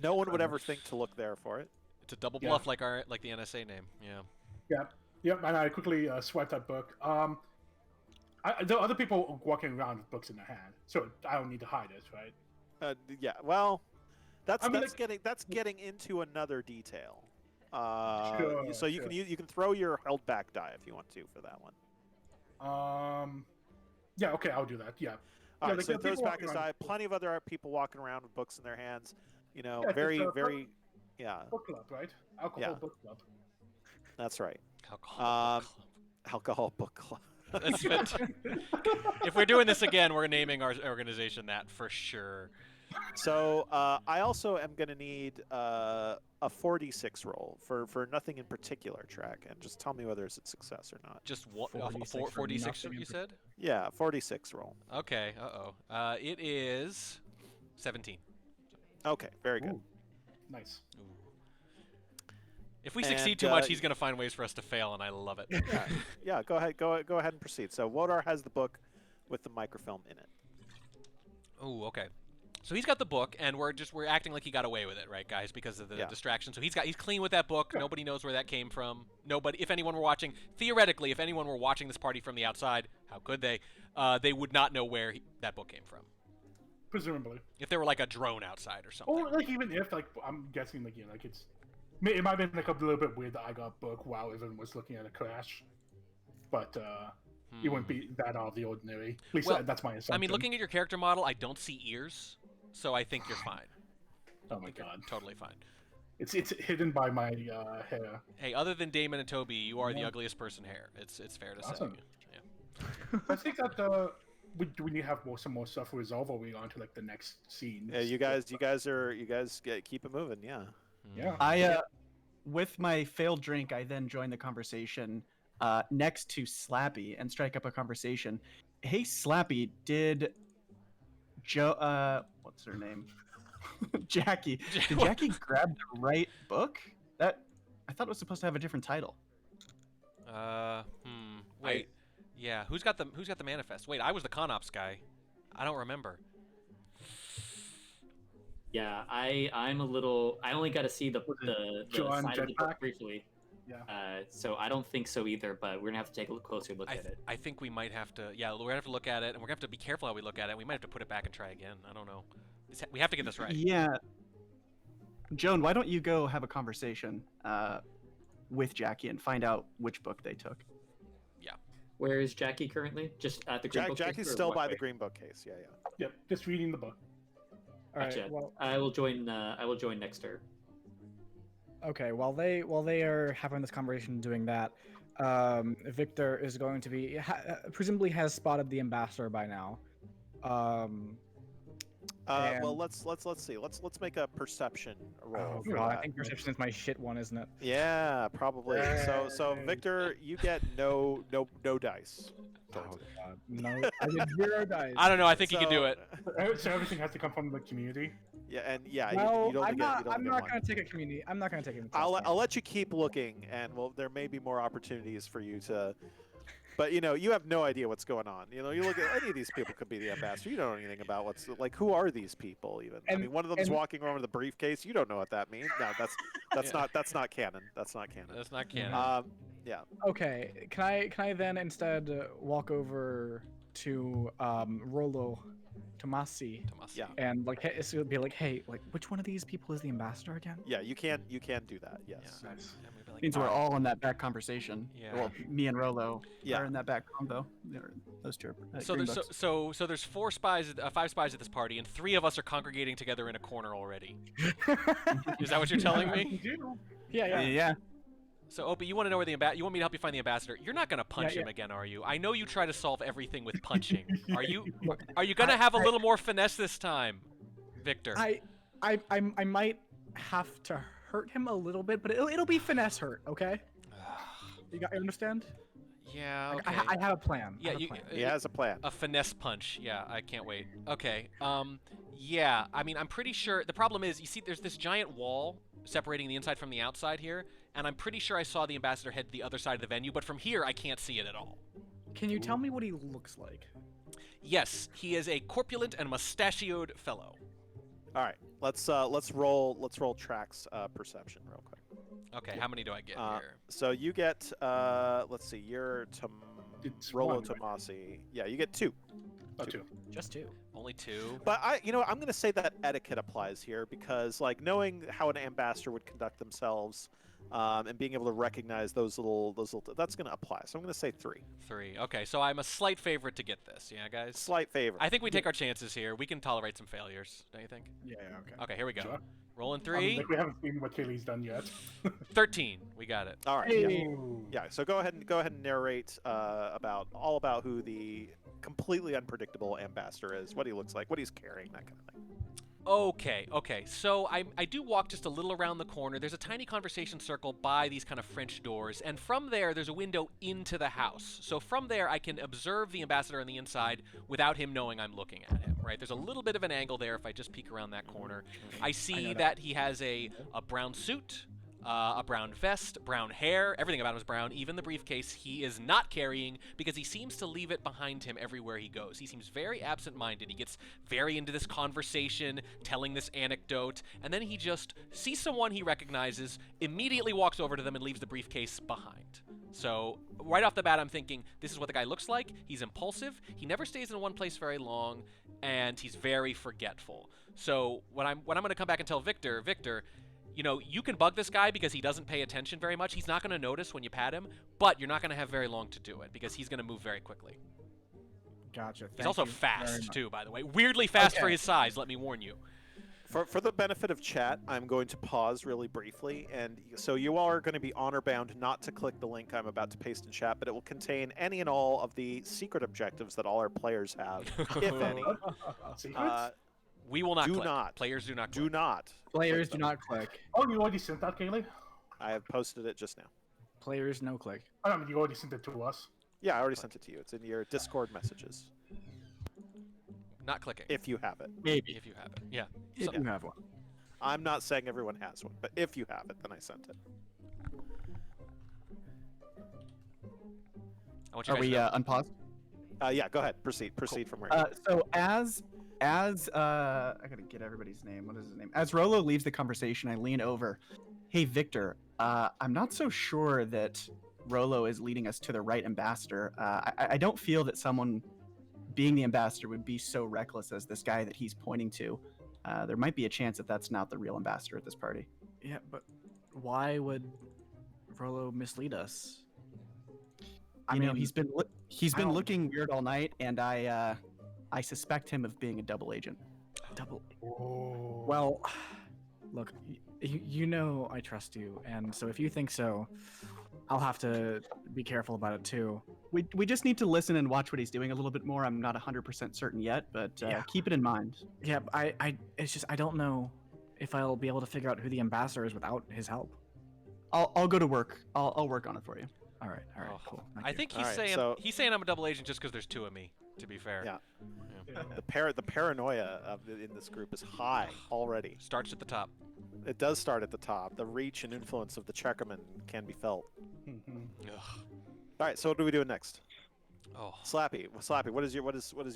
Speaker 5: No one would ever think to look there for it.
Speaker 1: It's a double bluff like the NSA name. Yeah.
Speaker 3: Yep. And I quickly swipe that book. There are other people walking around with books in their hand, so I don't need to hide it, right?
Speaker 5: Yeah. Well, that's
Speaker 3: like,
Speaker 5: getting into another detail.
Speaker 3: Sure,
Speaker 5: so you can throw your held back die if you want to for that one.
Speaker 3: Yeah. Okay, I'll do that. Yeah.
Speaker 5: All right,
Speaker 3: like,
Speaker 5: so he throws
Speaker 3: people
Speaker 5: back
Speaker 3: walking
Speaker 5: his
Speaker 3: around-
Speaker 5: die. Plenty of other people walking around with books in their hands. You know,
Speaker 3: Yeah, it's
Speaker 5: very,
Speaker 3: a
Speaker 5: very, yeah.
Speaker 3: book club, right? Alcohol book club.
Speaker 5: That's right.
Speaker 1: Alcohol
Speaker 5: Alcohol book
Speaker 1: book club.
Speaker 5: club.
Speaker 1: That's fit. If we're doing this again, we're naming our organization that for sure.
Speaker 5: So I also am going to need a 4d6 roll for nothing in particular, track, and just tell me whether it's a success or not.
Speaker 1: Just what?
Speaker 11: 4d6
Speaker 1: 4d6 you said?
Speaker 5: Yeah, 4d6 roll.
Speaker 1: Okay. It is 17.
Speaker 5: Okay, very good.
Speaker 3: Ooh, nice.
Speaker 1: Ooh. If we succeed too much, he's going to find ways for us to fail, and I love it.
Speaker 5: Yeah, go ahead and proceed. So Wodar has the book with the microfilm in it.
Speaker 1: Oh, okay. So he's got the book, and we're acting like he got away with it, right, guys, because of the distraction. So he's clean with that book. Nobody knows where that came from. Nobody. If anyone were watching, theoretically, if anyone were watching this party from the outside, how could they? They would not know where that book came from.
Speaker 3: Presumably.
Speaker 1: If there were like a drone outside or something.
Speaker 3: Or like even if like I'm guessing like like it might have been like a little bit weird that I got a book while everyone was looking at a crash, but it wouldn't be that out of the ordinary. At least that's my assumption.
Speaker 1: I mean, looking at your character model, I don't see ears, so I think you're fine.
Speaker 3: Oh my god.
Speaker 1: Totally fine.
Speaker 3: It's hidden by my hair.
Speaker 1: Hey, other than Damon and Toby, you are the ugliest person here. It's fair to say. Yeah.
Speaker 3: I think that we need to have some more stuff to resolve, or we on to like the next scene.
Speaker 5: Yeah, you guys keep it moving. Yeah.
Speaker 3: Yeah.
Speaker 14: I with my failed drink, I then join the conversation next to Slappy and strike up a conversation. Hey, Slappy, did what's her name? Jackie. Did Jackie grab the right book? That I thought it was supposed to have a different title.
Speaker 1: Wait. Yeah, who's got the manifest? Wait, I was the con ops guy. I don't remember.
Speaker 13: Yeah, I'm a little. I only got to see the side of the book briefly.
Speaker 3: Yeah.
Speaker 13: So I don't think so either. But we're gonna have to take a closer look at it.
Speaker 1: I think we might have to. Yeah, we're gonna have to look at it, and we're gonna have to be careful how we look at it. We might have to put it back and try again. I don't know. We have to get this right.
Speaker 14: Yeah. Joan, why don't you go have a conversation with Jackie and find out which book they took?
Speaker 1: Yeah.
Speaker 13: Where is Jackie currently? Just at the green bookcase?
Speaker 5: Jackie's still by the green bookcase. Yeah.
Speaker 3: Yep. Just reading the book.
Speaker 13: Gotcha.
Speaker 11: Right, well,
Speaker 13: I will join. I will join next to her.
Speaker 11: Okay. While they are having this conversation, doing that, Victor is going to be presumably has spotted the ambassador by now.
Speaker 5: Well, let's see. Let's make a perception roll.
Speaker 11: Oh god, I think perception is my shit one, isn't it?
Speaker 5: Yeah, probably. So Victor, you get no dice.
Speaker 11: Oh god, no, I get 0 dice.
Speaker 1: I don't know. I think you can do it.
Speaker 3: So everything has to come from the community.
Speaker 5: Yeah, and yeah,
Speaker 11: No,
Speaker 5: you don't
Speaker 11: I'm
Speaker 5: get.
Speaker 11: not going to take a community. I'm not going to take it.
Speaker 5: I'll let you keep looking, and there may be more opportunities for you to. But you have no idea what's going on. You look at any of these people could be the ambassador. You don't know anything about what's like. Who are these people even? I mean, one of them is walking around with a briefcase. You don't know what that means. No, that's not canon. That's not canon.
Speaker 1: That's not canon.
Speaker 5: Yeah.
Speaker 11: Okay, can I then instead walk over to Rollo Tomasi?
Speaker 5: Yeah.
Speaker 11: And like it would be like, hey, like which one of these people is the ambassador again?
Speaker 5: Yeah, you can do that. Yes.
Speaker 1: Yeah.
Speaker 14: Like, means we're all in that back conversation.
Speaker 1: Yeah.
Speaker 14: Well, me and Rollo are in that back combo. Those two are.
Speaker 1: So there's 5 spies at this party, and 3 of us are congregating together in a corner already. Is that what you're telling me?
Speaker 11: Yeah.
Speaker 1: So Opie, you want to know where you want me to help you find the ambassador? You're not gonna punch him again, are you? I know you try to solve everything with punching. Are you gonna have a little more finesse this time, Victor?
Speaker 11: I might have to hurt him a little bit, but it'll be finesse hurt, okay? You understand?
Speaker 1: Yeah. Okay.
Speaker 11: I have a plan.
Speaker 1: Yeah,
Speaker 5: he has a plan.
Speaker 1: A finesse punch. Yeah, I can't wait. Okay. Yeah. I mean, I'm pretty sure the problem is, you see, there's this giant wall separating the inside from the outside here, and I'm pretty sure I saw the ambassador head to the other side of the venue, but from here I can't see it at all.
Speaker 11: Can you tell me what he looks like?
Speaker 1: Yes, he is a corpulent and mustachioed fellow.
Speaker 5: All right, let's roll Track's perception real quick.
Speaker 1: Okay, how many do I get here?
Speaker 5: So you get let's see, you're Rollo Tomasi. Yeah, you get 2.
Speaker 3: Two.
Speaker 11: Just 2.
Speaker 1: Only 2.
Speaker 5: But I'm going to say that etiquette applies here because, like, knowing how an ambassador would conduct themselves, and being able to recognize those little that's going to apply. So I'm going to say 3.
Speaker 1: 3. Okay, so I'm a slight favorite to get this. Yeah, guys.
Speaker 5: Slight favorite.
Speaker 1: I think we take our chances here. We can tolerate some failures, don't you think?
Speaker 3: Yeah. Okay.
Speaker 1: Okay, here we go.
Speaker 3: Sure.
Speaker 1: Rolling
Speaker 3: I mean,
Speaker 1: 3.
Speaker 3: like, we haven't seen what Kaylee's done yet.
Speaker 1: 13. We got it.
Speaker 5: All right.
Speaker 3: Hey.
Speaker 5: Yeah. So go ahead and narrate about who the completely unpredictable ambassador is, what he looks like, what he's carrying, that kind of thing.
Speaker 1: Okay. So I do walk just a little around the corner. There's a tiny conversation circle by these kind of French doors, and from there, there's a window into the house. So from there, I can observe the ambassador on the inside without him knowing I'm looking at him, right? There's a little bit of an angle there if I just peek around that corner. I see that he has a brown suit, a brown vest, brown hair, everything about him is brown, even the briefcase he is not carrying because he seems to leave it behind him everywhere he goes. He seems very absent-minded. He gets very into this conversation, telling this anecdote, and then he just sees someone he recognizes, immediately walks over to them and leaves the briefcase behind. So right off the bat, I'm thinking, this is what the guy looks like. He's impulsive. He never stays in one place very long, and he's very forgetful. So when I'm going to come back and tell Victor, you know, you can bug this guy because he doesn't pay attention very much. He's not going to notice when you pat him, but you're not going to have very long to do it because he's going to move very quickly.
Speaker 11: Gotcha.
Speaker 1: He's also fast, too, by the way. Weirdly fast for his size, let me warn you.
Speaker 5: For the benefit of chat, I'm going to pause really briefly, and so you all are going to be honor-bound not to click the link I'm about to paste in chat, but it will contain any and all of the secret objectives that all our players have, if any.
Speaker 1: We will not
Speaker 5: do
Speaker 1: click.
Speaker 5: not.
Speaker 1: Players do not click.
Speaker 5: Do not.
Speaker 11: Players do not click.
Speaker 3: Oh, you already sent that, Kaylee?
Speaker 5: I have posted it just now.
Speaker 11: Players no click.
Speaker 3: I mean, you already sent it to us.
Speaker 5: Yeah, I already sent it to you. It's in your Discord messages.
Speaker 1: Not clicking.
Speaker 5: If you have it.
Speaker 11: Maybe.
Speaker 1: If you have it. Yeah.
Speaker 11: If you have one.
Speaker 5: I'm not saying everyone has one, but if you have it, then I sent it.
Speaker 1: I want you
Speaker 14: Are
Speaker 1: guys
Speaker 14: we
Speaker 1: to know.
Speaker 14: unpaused?
Speaker 5: Yeah, go ahead. Proceed from where
Speaker 14: So as I gotta get everybody's name. What is his name? As Rolo leaves the conversation, I lean over. Hey Victor, I'm not so sure that Rolo is leading us to the right ambassador. I don't feel that someone being the ambassador would be so reckless as this guy that he's pointing to. There might be a chance that that's not the real ambassador at this party.
Speaker 11: Yeah, but why would Rolo mislead us?
Speaker 14: I mean, he's been looking weird all night, and I suspect him of being a double agent.
Speaker 11: Double. Well, look, you know I trust you, and so if you think so, I'll have to be careful about it too.
Speaker 14: We just need to listen and watch what he's doing a little bit more. I'm not 100% certain yet, but keep it in mind.
Speaker 11: Yeah, it's just I don't know if I'll be able to figure out who the ambassador is without his help.
Speaker 14: I'll go to work. I'll work on it for you.
Speaker 11: All right, cool.
Speaker 1: I think he's saying I'm a double agent just because there's two of me. To be fair.
Speaker 5: Yeah. The paranoia in this group is high already.
Speaker 1: Starts at the top.
Speaker 5: It does start at the top. The reach and influence of the Checkerman can be felt. All right, so what are we doing next?
Speaker 1: Oh,
Speaker 5: Slappy, what is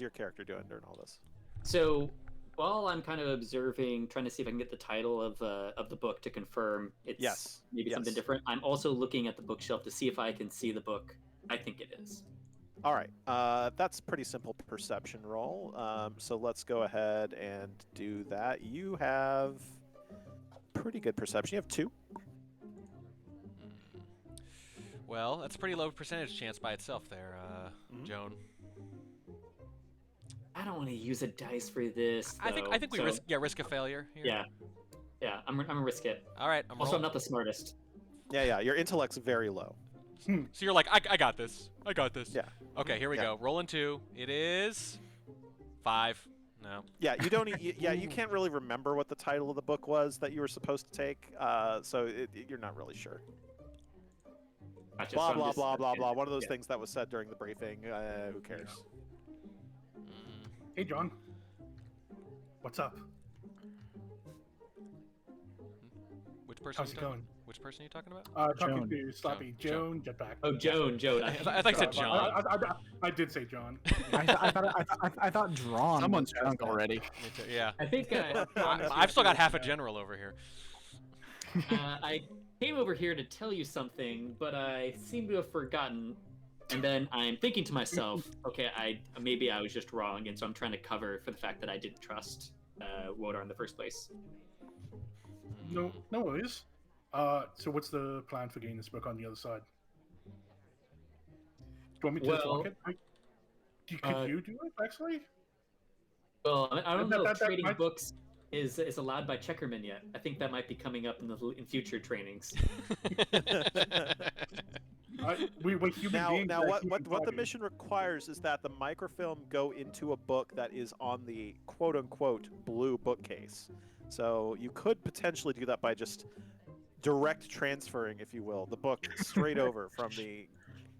Speaker 5: your character doing during all this?
Speaker 13: So while I'm kind of observing, trying to see if I can get the title of the book to confirm it's maybe something different, I'm also looking at the bookshelf to see if I can see the book I think it is.
Speaker 5: All right, that's a pretty simple perception roll. So let's go ahead and do that. You have pretty good perception. You have 2.
Speaker 1: Well, that's a pretty low percentage chance by itself there, Joan.
Speaker 13: I don't want to use a dice for this.
Speaker 1: I think we risk a failure here.
Speaker 13: Yeah. I'm gonna risk it.
Speaker 1: All right.
Speaker 13: I'm not the smartest.
Speaker 5: Yeah. Your intellect's very low.
Speaker 1: So you're like, I got this. I got this.
Speaker 5: Yeah.
Speaker 1: Okay, here we go. Rolling 2. It is 5. No.
Speaker 5: Yeah, you don't. You can't really remember what the title of the book was that you were supposed to take. So you're not really sure.
Speaker 13: Gotcha,
Speaker 5: blah
Speaker 13: so
Speaker 5: blah
Speaker 13: just,
Speaker 5: blah blah blah. One of those things that was said during the briefing. Who cares?
Speaker 3: Hey, John. What's up?
Speaker 1: Which person?
Speaker 3: How's it going?
Speaker 1: Which person are you talking about?
Speaker 3: Talking to Slappy. Joan, Jetpack.
Speaker 13: Oh, Joan.
Speaker 1: I thought you said John.
Speaker 3: I did say John.
Speaker 11: I thought drawn.
Speaker 14: Someone's drunk already.
Speaker 1: Yeah.
Speaker 13: I think
Speaker 1: I've still got half a general over here.
Speaker 13: I came over here to tell you something, but I seem to have forgotten. And then I'm thinking to myself, okay, maybe I was just wrong, and so I'm trying to cover for the fact that I didn't trust Wodar in the first place.
Speaker 3: No worries. So what's the plan for getting this book on the other side? Do you want me to talk it? Could you do it, actually?
Speaker 13: Well, I don't know if trading books is allowed by Checkerman yet. I think that might be coming up in future trainings.
Speaker 3: We're human beings.
Speaker 5: Now what the mission requires is that the microfilm go into a book that is on the quote-unquote blue bookcase. So you could potentially do that by just direct transferring, if you will, the book straight over from the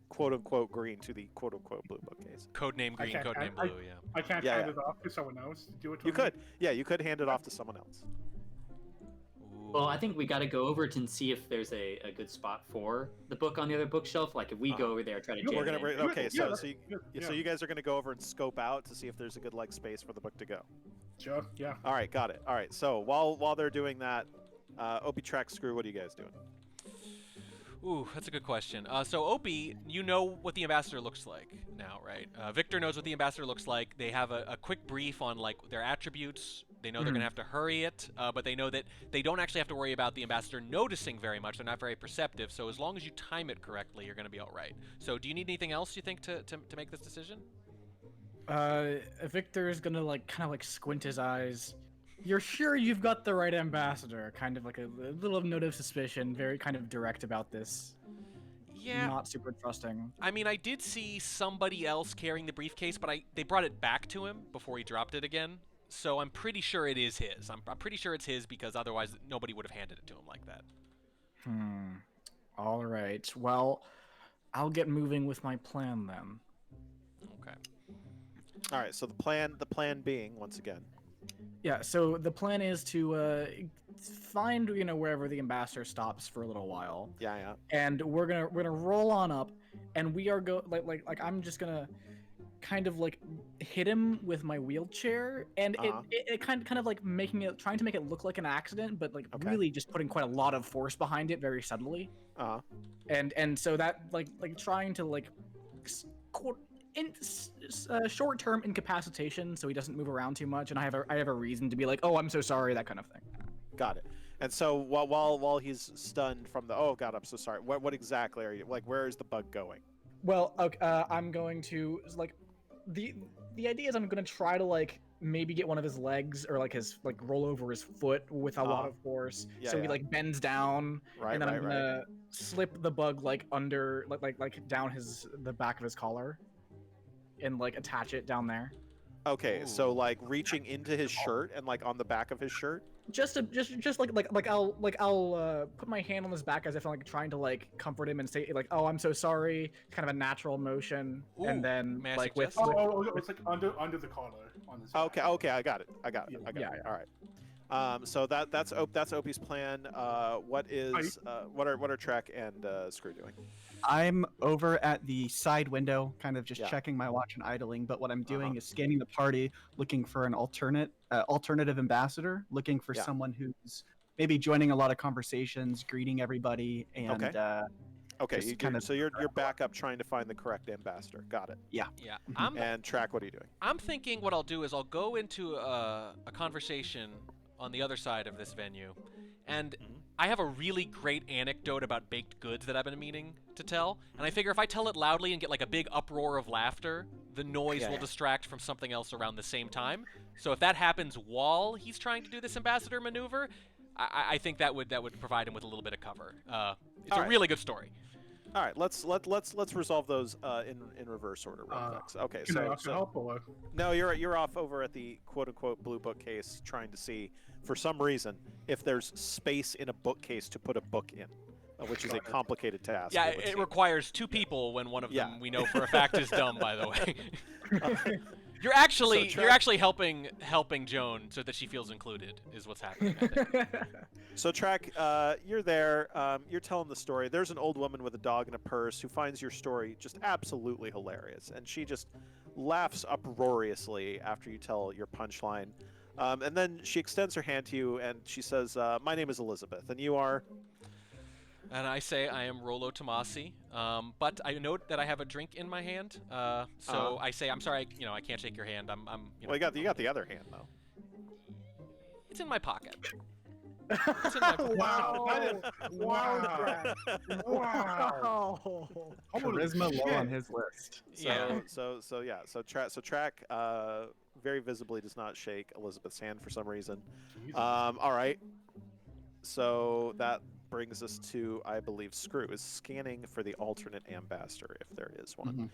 Speaker 5: quote-unquote green to the quote-unquote blue bookcase.
Speaker 1: Codename green, codename blue, yeah.
Speaker 3: I can't hand it off to someone else. Do it.
Speaker 5: You could. Yeah, you could hand it off to someone else.
Speaker 13: Well, I think we got to go over it and see if there's a good spot for the book on the other bookshelf. Like if we go over there, try to jam
Speaker 5: We're gonna
Speaker 13: it in.
Speaker 5: okay. So you guys are gonna go over and scope out to see if there's a good space for the book to go.
Speaker 3: Sure. Yeah.
Speaker 5: All right, got it. All right. So while they're doing that, Opie, Track, Screw, what are you guys doing?
Speaker 1: Ooh, that's a good question. So Opie, you know what the ambassador looks like now, right? Victor knows what the ambassador looks like. They have a quick brief on their attributes. They know they're going to have to hurry it, but they know that they don't actually have to worry about the ambassador noticing very much. They're not very perceptive, so as long as you time it correctly, you're going to be all right. So do you need anything else, you think, to make this decision?
Speaker 11: Victor's going to kind of squint his eyes. You're sure you've got the right ambassador? Kind of a little note of suspicion, very kind of direct about this.
Speaker 1: Yeah.
Speaker 11: Not super trusting.
Speaker 1: I mean, I did see somebody else carrying the briefcase, but they brought it back to him before he dropped it again. So I'm pretty sure it is his. I'm pretty sure it's his because otherwise nobody would have handed it to him like that.
Speaker 11: All right. Well, I'll get moving with my plan then.
Speaker 1: Okay.
Speaker 5: All right. So the plan being, once again.
Speaker 11: Yeah. So the plan is to find wherever the ambassador stops for a little while.
Speaker 5: Yeah.
Speaker 11: And we're gonna roll on up, and we are I'm just gonna kind of hit him with my wheelchair, and it kind of trying to make it look like an accident, but really just putting quite a lot of force behind it very subtly. And so that trying to short-term incapacitation, so he doesn't move around too much, and I have a reason to be oh, I'm so sorry, that kind of thing.
Speaker 5: Got it. And so while he's stunned from the oh god, I'm so sorry. What exactly are you where is the bug going?
Speaker 11: Well, okay, I'm going to the idea is I'm gonna try to maybe get one of his legs or his roll over his foot with a lot of force, so he bends down, and then I'm gonna slip the bug under down the back of his collar, and attach it down there.
Speaker 5: Okay, so reaching into his shirt and on the back of his shirt.
Speaker 11: Just I'll put my hand on his back as if I'm trying to comfort him and say oh, I'm so sorry, kind of a natural motion.
Speaker 1: Ooh,
Speaker 11: and then
Speaker 3: it's under the collar on his back.
Speaker 5: Okay, I got it. All right. So that's Opie's plan. What are Trek and Screw doing?
Speaker 14: I'm over at the side window, kind of just checking my watch and idling. But what I'm doing is scanning the party, looking for an alternative ambassador, looking for someone who's maybe joining a lot of conversations, greeting everybody, and
Speaker 5: okay. You're back up trying to find the correct ambassador. Got it.
Speaker 11: Yeah.
Speaker 5: And Track, what are you doing?
Speaker 1: I'm thinking what I'll do is I'll go into a conversation on the other side of this venue, and I have a really great anecdote about baked goods that I've been meaning to tell, and I figure if I tell it loudly and get a big uproar of laughter, the noise will distract from something else around the same time. So if that happens while he's trying to do this ambassador maneuver, I think that would provide him with a little bit of cover. It's a really good story.
Speaker 5: All right, let's resolve those in reverse order. Okay, no, you're off over at the quote-unquote blue bookcase trying to see, for some reason, if there's space in a bookcase to put a book in, which is a complicated task.
Speaker 1: Yeah, it requires two people when one of them we know for a fact is dumb, by the way. You're actually helping Joan so that she feels included is what's happening. I think.
Speaker 5: So Track, you're there. You're telling the story. There's an old woman with a dog and a purse who finds your story just absolutely hilarious, and she just laughs uproariously after you tell your punchline. And then she extends her hand to you and she says, "My name is Elizabeth, and you are."
Speaker 1: And I say I am Rollo Tomasi, but I note that I have a drink in my hand. So I say I'm sorry, I can't shake your hand.
Speaker 5: Well, you got the other hand though.
Speaker 1: It's in my pocket.
Speaker 3: Wow!
Speaker 14: Charisma low on his list.
Speaker 5: So Track very visibly does not shake Elizabeth's hand for some reason. All right. So that brings us to, I believe, Screw is scanning for the alternate ambassador, if there is one.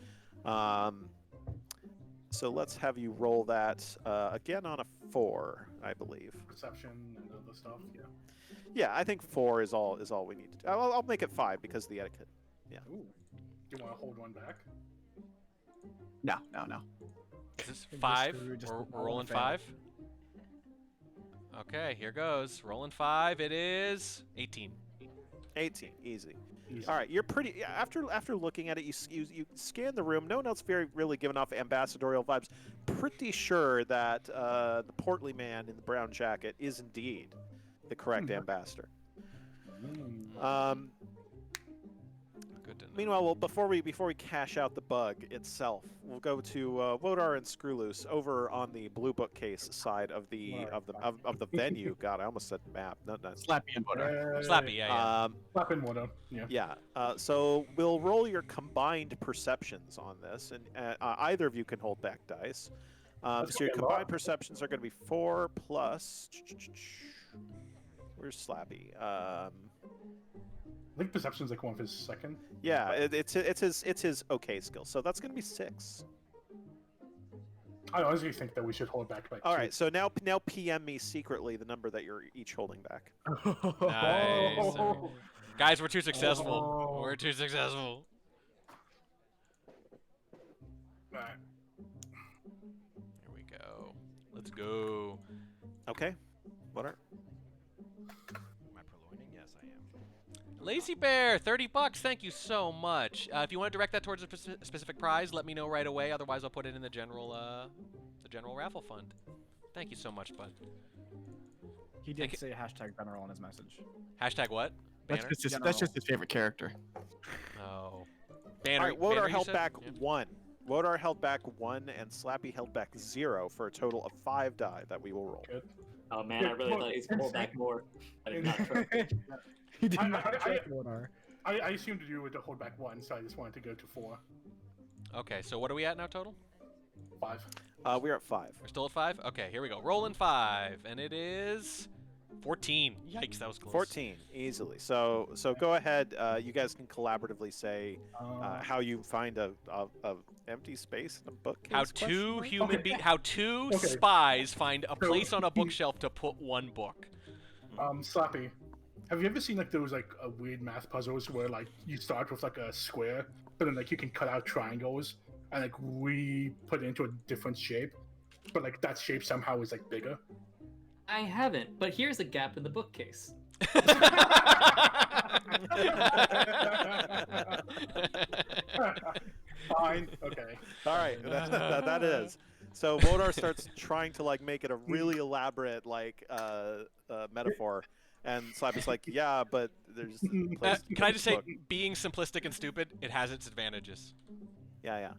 Speaker 5: So let's have you roll that again on a 4, I believe.
Speaker 3: Perception and other stuff. Yeah.
Speaker 5: Yeah, I think 4 is all we need to do. I'll make it 5 because of the etiquette. Yeah.
Speaker 3: Ooh. Do you want to hold one back?
Speaker 14: No.
Speaker 1: Is this 5? We're rolling 5? Okay, here goes. Rolling 5. It is 18.
Speaker 5: 18, easy. All right, you're pretty. After looking at it, you scan the room. No one else really giving off ambassadorial vibes. Pretty sure that the portly man in the brown jacket is indeed the correct ambassador.
Speaker 1: Good to know.
Speaker 5: Meanwhile, well, before we cash out the bug itself, we'll go to Wodar and Screwloose over on the blue bookcase side of the venue. God, I almost said map. No.
Speaker 14: Slappy and Wodar.
Speaker 1: Slappy, yeah.
Speaker 3: Slappy and Wodar. Yeah.
Speaker 5: Yeah. So we'll roll your combined perceptions on this, and either of you can hold back dice. So your combined perceptions are going to be 4 plus. Where's Slappy?
Speaker 3: I think perception's like one of his second.
Speaker 5: Yeah, it's his okay skill. So that's going to be 6.
Speaker 3: I honestly think that we should hold back by 2.
Speaker 5: All right, so now PM me secretly the number that you're each holding back.
Speaker 1: Nice. Guys, we're too successful. We're too successful.
Speaker 3: Right.
Speaker 1: Here we go. Let's go.
Speaker 5: Okay. What are?
Speaker 15: Am I purloining? Yes, I am.
Speaker 1: Lazy Bear, $30. Thank you so much. If you want to direct that towards a specific prize, let me know right away. Otherwise, I'll put it in the general raffle fund. Thank you so much, bud.
Speaker 11: He did say hashtag general in his message.
Speaker 1: Hashtag what? Banner?
Speaker 14: That's just his favorite character.
Speaker 1: Oh. Banner.
Speaker 5: All right, Wodar
Speaker 1: Banner,
Speaker 5: held back 1. Wodar held back 1, and Slappy held back 0 for a total of 5 die that we will roll.
Speaker 3: Good.
Speaker 13: Oh man, I really thought he's pulled back more. I did not trust him.
Speaker 11: He did not check Wodar.
Speaker 3: I assumed you would hold back 1, so I just wanted to go to 4.
Speaker 1: Okay, so what are we at now total?
Speaker 3: 5.
Speaker 5: We're at 5.
Speaker 1: We're still at 5? Okay, here we go. Rolling 5, and it is 14. Yikes, that was close.
Speaker 5: 14, easily. So go ahead. You guys can collaboratively say how you find a empty space in a bookcase.
Speaker 1: How two spies find a place on a bookshelf to put one book.
Speaker 3: Slappy, have you ever seen like those like weird math puzzles where like you start with like a square, but then like you can cut out triangles and like re-put it into a different shape, but like that shape somehow is like bigger?
Speaker 13: I haven't, but here's a gap in the bookcase.
Speaker 3: Fine. Okay.
Speaker 5: All right. That is. So Wodar starts trying to like make it a really elaborate like metaphor, and Slappy's like, yeah, but there's.
Speaker 1: Can I just say, being simplistic and stupid, it has its advantages.
Speaker 5: Yeah.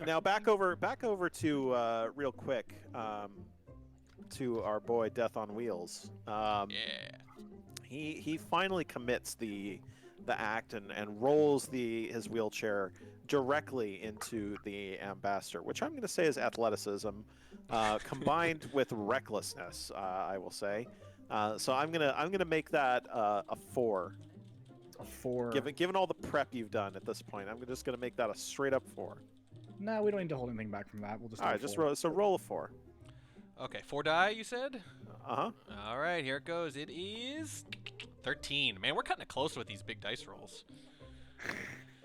Speaker 5: Now back over to real quick to our boy Death on Wheels.
Speaker 1: Yeah.
Speaker 5: He finally commits the act and rolls his wheelchair directly into the ambassador, which I'm going to say is athleticism combined with recklessness. I will say. So I'm gonna make that a 4.
Speaker 11: A 4.
Speaker 5: Given all the prep you've done at this point, I'm just gonna make that a straight up 4.
Speaker 11: No, we don't need to hold anything back from that. We'll just.
Speaker 5: All right, just roll. So roll a 4.
Speaker 1: Okay, 4 die, you said?
Speaker 5: Uh-huh.
Speaker 1: All right, here it goes. It is 13. Man, we're cutting it close with these big dice rolls.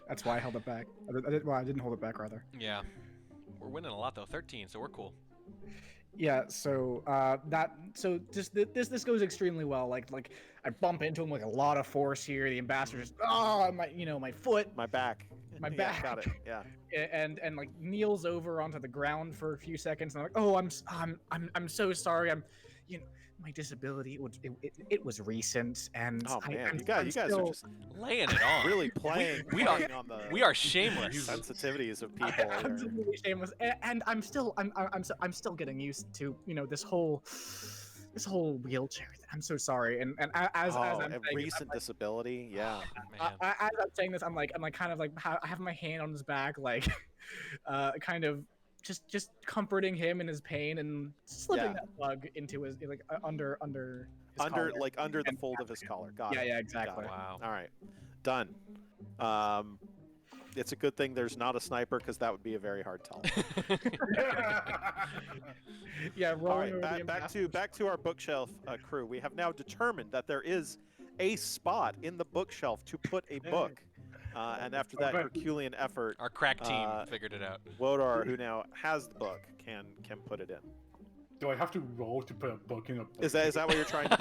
Speaker 11: That's why I held it back. I didn't hold it back, rather.
Speaker 1: Yeah. We're winning a lot, though. 13, so we're cool.
Speaker 11: Yeah, so this goes extremely well. Like I bump into him with a lot of force here. The ambassador just my foot,
Speaker 5: my back. Got it. Yeah.
Speaker 11: And like kneels over onto the ground for a few seconds, and I'm like, oh, I'm so sorry. My disability it was recent, and
Speaker 5: oh man, you guys are just
Speaker 1: laying it on,
Speaker 5: really playing.
Speaker 1: We are shameless
Speaker 5: sensitivities of people.
Speaker 11: Absolutely shameless, and I'm still getting used to this whole wheelchair. I'm so sorry, and as I'm saying
Speaker 5: recent disability, yeah.
Speaker 11: As I'm saying this, I'm kind of like I have my hand on his back, like kind of just comforting him in his pain and slipping
Speaker 5: Yeah.
Speaker 11: that bug into his like under his collar.
Speaker 5: Under the fold of his collar. Got it.
Speaker 11: Yeah,
Speaker 5: Got
Speaker 11: exactly.
Speaker 5: it.
Speaker 1: Wow.
Speaker 5: All right, done. It's a good thing there's not a sniper because that would be a very hard tell.
Speaker 11: Yeah,
Speaker 5: All
Speaker 11: rolling
Speaker 5: right,
Speaker 11: over the
Speaker 5: back to our bookshelf crew. We have now determined that there is a spot in the bookshelf to put a book. And after that Herculean effort,
Speaker 1: our crack team figured it out.
Speaker 5: Wodar, who now has the book, can put it in.
Speaker 3: Do I have to roll to put a book in a book?
Speaker 5: Is that what you're trying to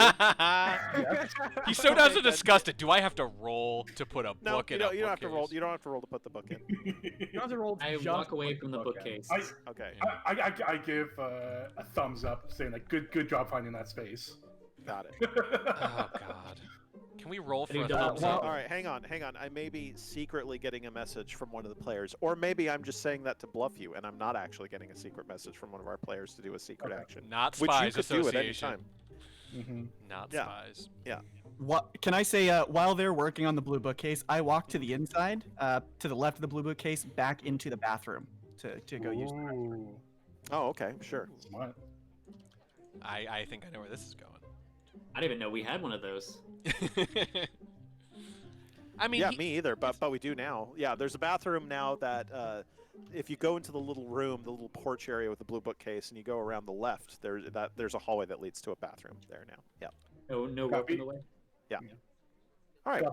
Speaker 5: do?
Speaker 1: He so does it disgusted. Do I have to roll to put a book in?
Speaker 5: You don't have to roll. You don't have to roll to put the book in.
Speaker 11: You don't have to roll.
Speaker 13: I walk away from the bookcase.
Speaker 5: Okay.
Speaker 3: I give a thumbs up, saying like, good job finding that space.
Speaker 5: Got it.
Speaker 1: Oh God. Can we roll for a thumbs
Speaker 5: All
Speaker 1: up?
Speaker 5: right, hang on. I may be secretly getting a message from one of the players, or maybe I'm just saying that to bluff you, and I'm not actually getting a secret message from one of our players to do a secret action.
Speaker 1: Not
Speaker 5: which
Speaker 1: Spies
Speaker 5: you could do at any
Speaker 1: Association.
Speaker 5: time.
Speaker 1: Not
Speaker 5: Yeah.
Speaker 1: Spies.
Speaker 5: Yeah.
Speaker 14: What can I say? While they're working on the blue bookcase, I walk to the inside, to the left of the blue bookcase, back into the bathroom to go use the restroom.
Speaker 5: Oh, okay, sure.
Speaker 3: Smart.
Speaker 1: I think I know where this is going.
Speaker 13: I didn't even know we had one of those.
Speaker 1: I mean,
Speaker 5: yeah, me either, but we do now. Yeah, there's a bathroom now that if you go into the little room, the little porch area with the blue bookcase, and you go around the left, there's a hallway that leads to a bathroom there now. Yeah.
Speaker 13: No rope in the way.
Speaker 5: Yeah. All right.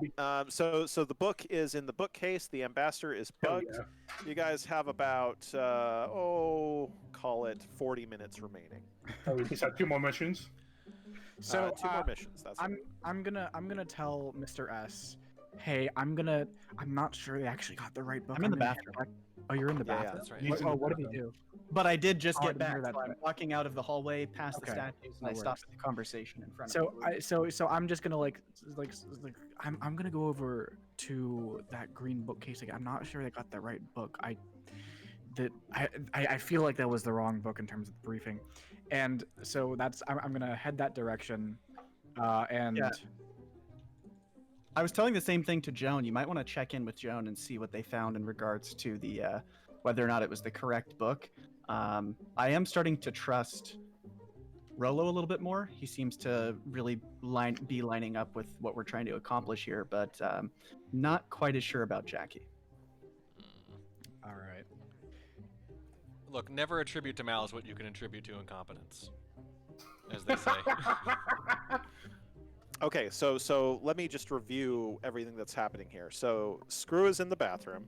Speaker 5: So the book is in the bookcase. The ambassador is bugged. You guys have about call it 40 minutes remaining.
Speaker 3: We just have 2 more missions.
Speaker 11: So
Speaker 5: 2 more missions. That's it.
Speaker 11: I'm gonna tell Mr. S, hey, I'm not sure they actually got the right book.
Speaker 14: I'm in the
Speaker 11: gonna
Speaker 14: bathroom.
Speaker 11: check. Oh, you're in the
Speaker 5: Yeah,
Speaker 11: bathroom.
Speaker 5: that's right.
Speaker 11: What, what did he do?
Speaker 14: But I did just
Speaker 11: Oh, I
Speaker 14: get
Speaker 11: didn't
Speaker 14: back,
Speaker 11: hear that
Speaker 14: so I'm
Speaker 11: part.
Speaker 14: walking out of the hallway past the
Speaker 11: Okay.
Speaker 14: statues, and
Speaker 11: No
Speaker 14: I stop
Speaker 11: worries.
Speaker 14: at the conversation in front
Speaker 11: So
Speaker 14: of me.
Speaker 11: so I'm just gonna like I'm gonna go over to that green bookcase again. I'm not sure they got the right book. I feel like that was the wrong book in terms of the briefing, and so I'm gonna head that direction, and.
Speaker 14: Yeah. I was telling the same thing to Joan. You might want to check in with Joan and see what they found in regards to the whether or not it was the correct book. I am starting to trust Rolo a little bit more. He seems to really be lining up with what we're trying to accomplish here, but not quite as sure about Jackie.
Speaker 11: All right.
Speaker 1: Look, never attribute to malice what you can attribute to incompetence, as they say.
Speaker 5: Okay, so let me just review everything that's happening here. So Screw is in the bathroom,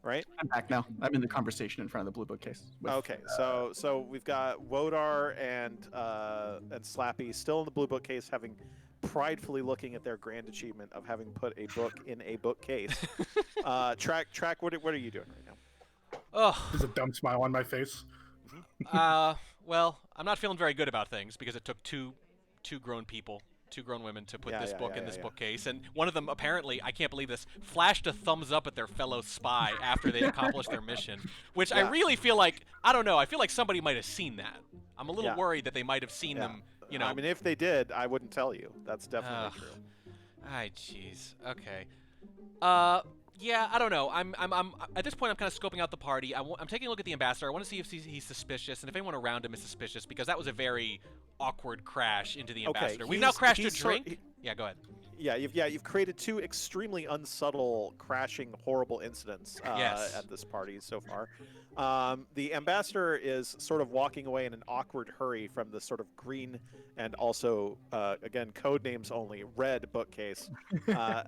Speaker 5: right?
Speaker 14: I'm back now. I'm in the conversation in front of the blue bookcase.
Speaker 5: Okay, so we've got Wodar and Slappy still in the blue bookcase, having pridefully looking at their grand achievement of having put a book in a bookcase. Track, what are you doing right now?
Speaker 1: Oh,
Speaker 3: There's a dumb smile on my face.
Speaker 1: well, I'm not feeling very good about things because it took two grown people, 2 grown women to put this book in this bookcase, and one of them apparently, I can't believe this, flashed a thumbs up at their fellow spy after they accomplished their mission, which I really feel like, I don't know, I feel like somebody might have seen that. I'm a little worried that they might have seen them, you know.
Speaker 5: I mean, if they did, I wouldn't tell you. That's definitely true.
Speaker 1: Ay, jeez. Okay. Yeah, I don't know. I'm at this point I'm kind of scoping out the party. I'm taking a look at the ambassador. I want to see if he's suspicious and if anyone around him is suspicious, because that was a very awkward crash into the ambassador. We've now crashed a drink. Yeah, go ahead.
Speaker 5: Yeah, you've created 2 extremely unsubtle, crashing, horrible incidents at this party so far. The ambassador is sort of walking away in an awkward hurry from the sort of green and also, again, code names only, red bookcase,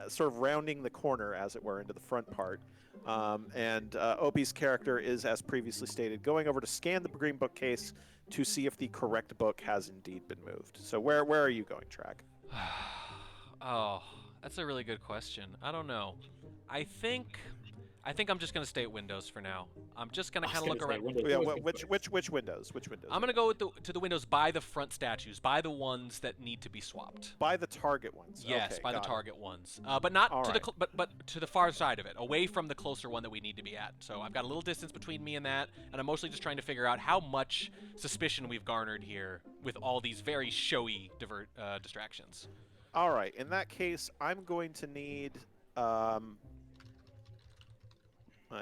Speaker 5: sort of rounding the corner, as it were, into the front part. And Opie's character is, as previously stated, going over to scan the green bookcase to see if the correct book has indeed been moved. So where are you going, Track?
Speaker 1: Oh, that's a really good question. I don't know. I think I'm just gonna stay at Windows for now. I'm just gonna kind of look around.
Speaker 5: Yeah, which windows? Which windows?
Speaker 1: I'm gonna go to the windows by the front statues, by the ones that need to be swapped.
Speaker 5: By the target ones.
Speaker 1: Yes,
Speaker 5: okay,
Speaker 1: by the
Speaker 5: got it.
Speaker 1: target ones. But not
Speaker 5: All
Speaker 1: to
Speaker 5: right.
Speaker 1: but to the far side of it, away from the closer one that we need to be at. So I've got a little distance between me and that, and I'm mostly just trying to figure out how much suspicion we've garnered here with all these very showy distractions.
Speaker 5: All right. In that case, I'm going to need.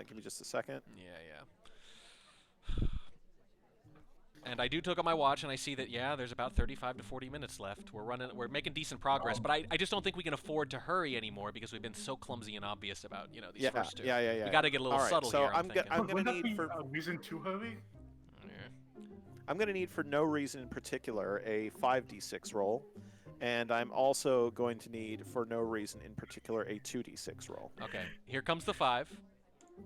Speaker 5: Give me just a second.
Speaker 1: Yeah. And I do look at my watch, and I see that there's about 35 to 40 minutes left. We're making decent progress, but I just don't think we can afford to hurry anymore because we've been so clumsy and obvious about these first two.
Speaker 5: Yeah.
Speaker 1: We got to get a little
Speaker 5: All right,
Speaker 1: subtle
Speaker 5: so
Speaker 1: here.
Speaker 5: I'm
Speaker 3: Would
Speaker 5: gonna
Speaker 3: that
Speaker 5: need
Speaker 3: be
Speaker 5: for
Speaker 3: a reason to hurry?
Speaker 5: I'm gonna need for no reason in particular a 5d6 roll, and I'm also going to need for no reason in particular a 2d6 roll.
Speaker 1: Okay, here comes the 5.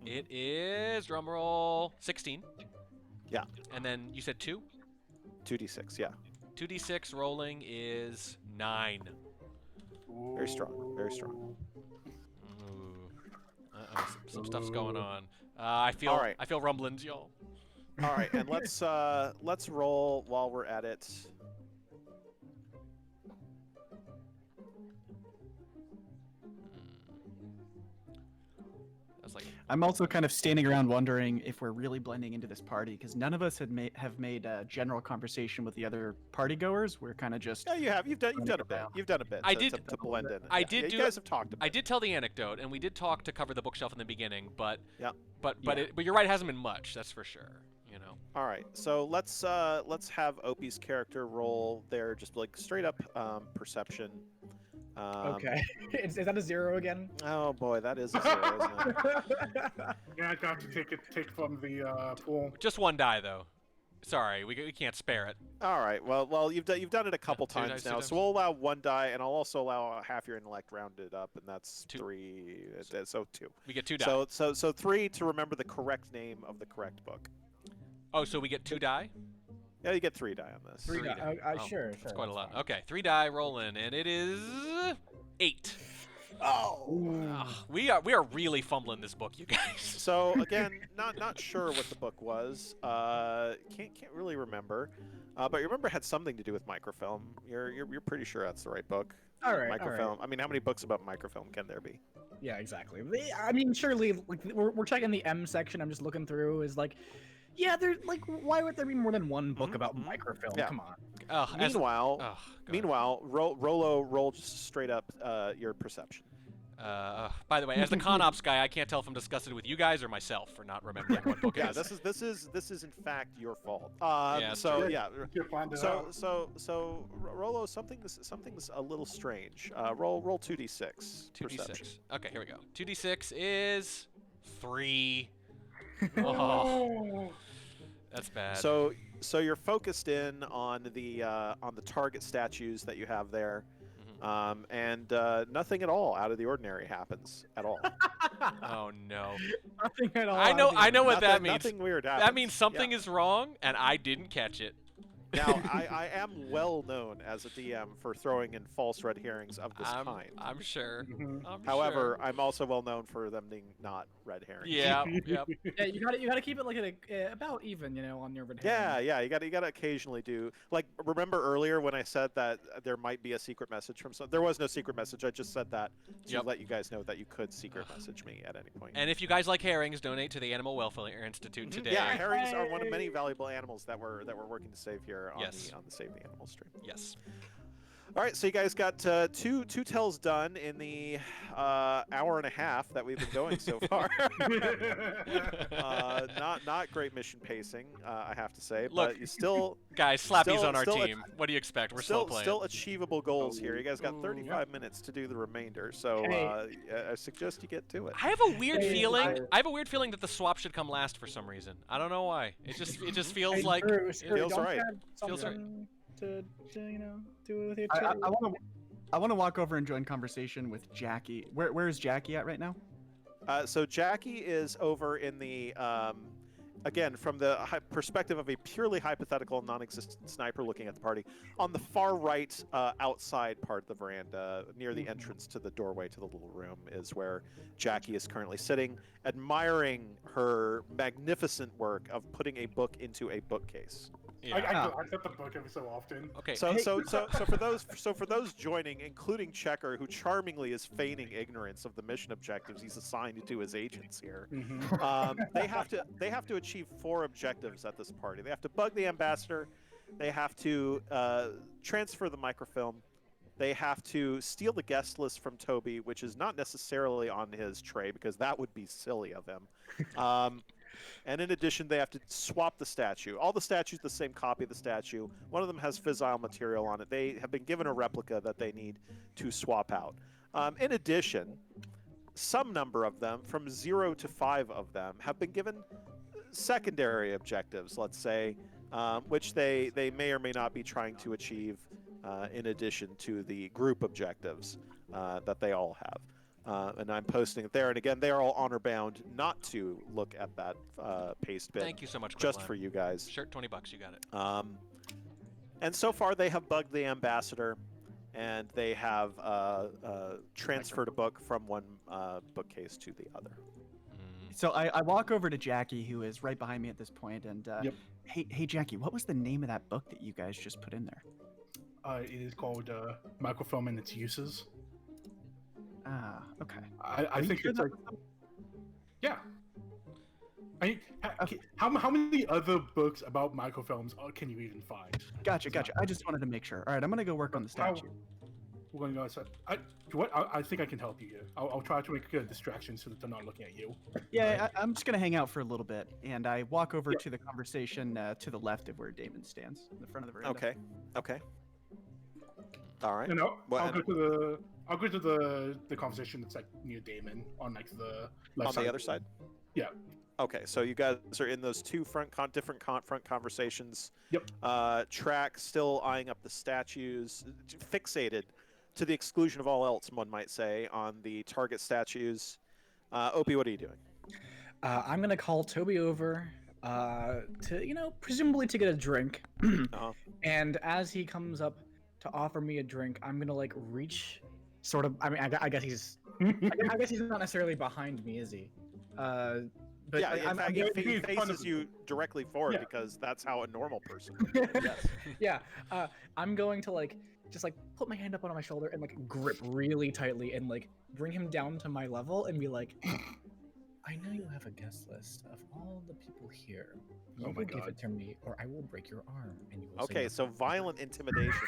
Speaker 1: It is drumroll 16.
Speaker 5: Yeah.
Speaker 1: And then you said 2?
Speaker 5: 2d6, yeah.
Speaker 1: 2d6 rolling is 9.
Speaker 5: Very strong, very strong.
Speaker 1: Uh-oh, some stuff's going on. I feel rumblings, y'all.
Speaker 5: All right, and let's roll while we're at it.
Speaker 14: I'm also kind of standing around wondering if we're really blending into this party because none of us have made a general conversation with the other party goers. We're kind of just.
Speaker 5: Yeah, you have. You've done a bit. You've done a bit. To blend in. You guys have talked about.
Speaker 1: I did tell the anecdote, and we did talk to cover the bookshelf in the beginning, but but
Speaker 5: Yeah.
Speaker 1: you're right. It hasn't been much. That's for sure. You know.
Speaker 5: All right, so let's have Opie's character roll their just like straight up perception.
Speaker 11: Okay. Is that a 0 again?
Speaker 5: Oh boy, that is a 0, isn't it?
Speaker 3: Yeah, I got to take from the pool.
Speaker 1: Just one die though. Sorry, we can't spare it.
Speaker 5: All right. Well, you've done it a couple times now, so we'll allow 1 die, and I'll also allow half your intellect rounded up, and that's 3. So 2.
Speaker 1: We get 2 die.
Speaker 5: So 3 to remember the correct name of the correct book.
Speaker 1: Oh, so we get 2 die?
Speaker 5: Yeah, you get 3 die on this.
Speaker 11: 3 die. Sure.
Speaker 1: That's quite a lot. Okay, 3 die rolling, and it is 8.
Speaker 5: Oh.
Speaker 1: We are really fumbling this book, you guys.
Speaker 5: So again, not sure what the book was. Can't really remember. But you remember it had something to do with microfilm. You're pretty sure that's the right book.
Speaker 11: All right.
Speaker 5: Microfilm.
Speaker 11: All right.
Speaker 5: I mean, how many books about microfilm can there be?
Speaker 11: Yeah, exactly. I mean, surely, like we're checking the M section. I'm just looking through. Is like. Yeah, there's like, why would there be more than one book about microfilm?
Speaker 5: Yeah.
Speaker 11: Come on.
Speaker 5: Meanwhile, roll just straight up your perception.
Speaker 1: By the way, as the con ops guy, I can't tell if I'm disgusted with you guys or myself for not remembering what book it is.
Speaker 5: This is in fact your fault. So Rolo, something's a little strange. Roll 2d6.
Speaker 1: 2d6. Okay, here we go. 2d6 is 3. Oh, that's bad.
Speaker 5: So you're focused in on the target statues that you have there, and nothing at all out of the ordinary happens at all.
Speaker 1: Oh no!
Speaker 11: Nothing at all.
Speaker 1: I know what that means.
Speaker 5: Nothing weird happens.
Speaker 1: That means something is wrong, and I didn't catch it.
Speaker 5: Now, I am well known as a DM for throwing in false red herrings of this kind.
Speaker 1: I'm sure.
Speaker 5: However, I'm also well known for them being not red herrings.
Speaker 1: Yeah. Yep.
Speaker 11: Yeah, you gotta keep it like about even, on your red herring.
Speaker 5: Yeah. You gotta occasionally do like. Remember earlier when I said that there might be a secret message from some. There was no secret message. I just said that to let you guys know that you could secret message me at any point.
Speaker 1: And if you guys like herrings, donate to the Animal Welfare Institute today.
Speaker 5: Yeah, herrings are one of many valuable animals that we're working to save here on the Save the Animals stream.
Speaker 1: Yes.
Speaker 5: All right, so you guys got two tells done in the hour and a half that we've been going so far. Not great mission pacing, I have to say.
Speaker 1: Look,
Speaker 5: but you still
Speaker 1: guys, Slappy's on our team. What do you expect? We're still playing.
Speaker 5: Still achievable goals here. You guys got 35 minutes to do the remainder, so I suggest you get to it.
Speaker 1: I have a weird feeling. I have a weird feeling that the swap should come last for some reason. I don't know why. It just feels like
Speaker 5: it feels right.
Speaker 11: Feels right. To do with it.
Speaker 14: I want to walk over and join conversation with Jackie. Where is Jackie at right now?
Speaker 5: So Jackie is over in the again from the perspective of a purely hypothetical, non-existent sniper looking at the party on the far right outside part of the veranda, near the entrance to the doorway to the little room, is where Jackie is currently sitting, admiring her magnificent work of putting a book into a bookcase.
Speaker 3: Yeah. I set the book every so often.
Speaker 1: Okay.
Speaker 5: So for those joining, including Checker, who charmingly is feigning ignorance of the mission objectives he's assigned to his agents here, they have to achieve 4 objectives at this party. They have to bug the ambassador, they have to transfer the microfilm, they have to steal the guest list from Toby, which is not necessarily on his tray because that would be silly of him. And in addition, they have to swap the statue. All the statues the same copy of the statue. One of them has fissile material on it. They have been given a replica that they need to swap out. In addition, some number of them, from 0 to 5 of them, have been given secondary objectives, let's say, which they may or may not be trying to achieve in addition to the group objectives that they all have. And I'm posting it there. And again, they are all honor bound not to look at that paste bin.
Speaker 1: Thank you so much,
Speaker 5: just
Speaker 1: Quinlan.
Speaker 5: for you guys.
Speaker 1: Shirt, $20, you got it.
Speaker 5: And so far, they have bugged the ambassador, and they have transferred a book from one bookcase to the other.
Speaker 14: So I walk over to Jackie, who is right behind me at this point, and hey Jackie, what was the name of that book that you guys just put in there?
Speaker 3: It is called Microfilm and Its Uses.
Speaker 14: Ah, okay.
Speaker 3: I think it's like, yeah. How many other books about microfilms can you even find?
Speaker 14: Gotcha. I just wanted to make sure. All right, I'm gonna go work on the statue.
Speaker 3: We're going to go outside. I think I can help you here. I'll try to make a distraction so that they're not looking at you.
Speaker 14: Yeah, I'm just gonna hang out for a little bit, and I walk over to the conversation to the left of where Damon stands, in the front of the veranda.
Speaker 5: Okay. All right.
Speaker 3: I'll go to the conversation that's like near Damon on like the left
Speaker 5: on
Speaker 3: side.
Speaker 5: the other side.
Speaker 3: Yeah.
Speaker 5: Okay, so you guys are in those two front conversations.
Speaker 3: Yep.
Speaker 5: Track still eyeing up the statues, fixated to the exclusion of all else, one might say, on the target statues. Opie, what are you doing?
Speaker 11: I'm gonna call Toby over to, presumably to get a drink. And as he comes up to offer me a drink, I'm gonna like reach, sort of. I mean, I guess he's, I guess he's not necessarily behind me, is he? But
Speaker 5: yeah, in fact, he faces you directly forward because that's how a normal person would. Yes.
Speaker 11: Yeah, I'm going to like just like put my hand up on my shoulder and like grip really tightly and like bring him down to my level and be like, I know you have a guest list of all the people here. You will give it to me, or I will break your arm, and you will.
Speaker 5: Okay, so violent intimidation.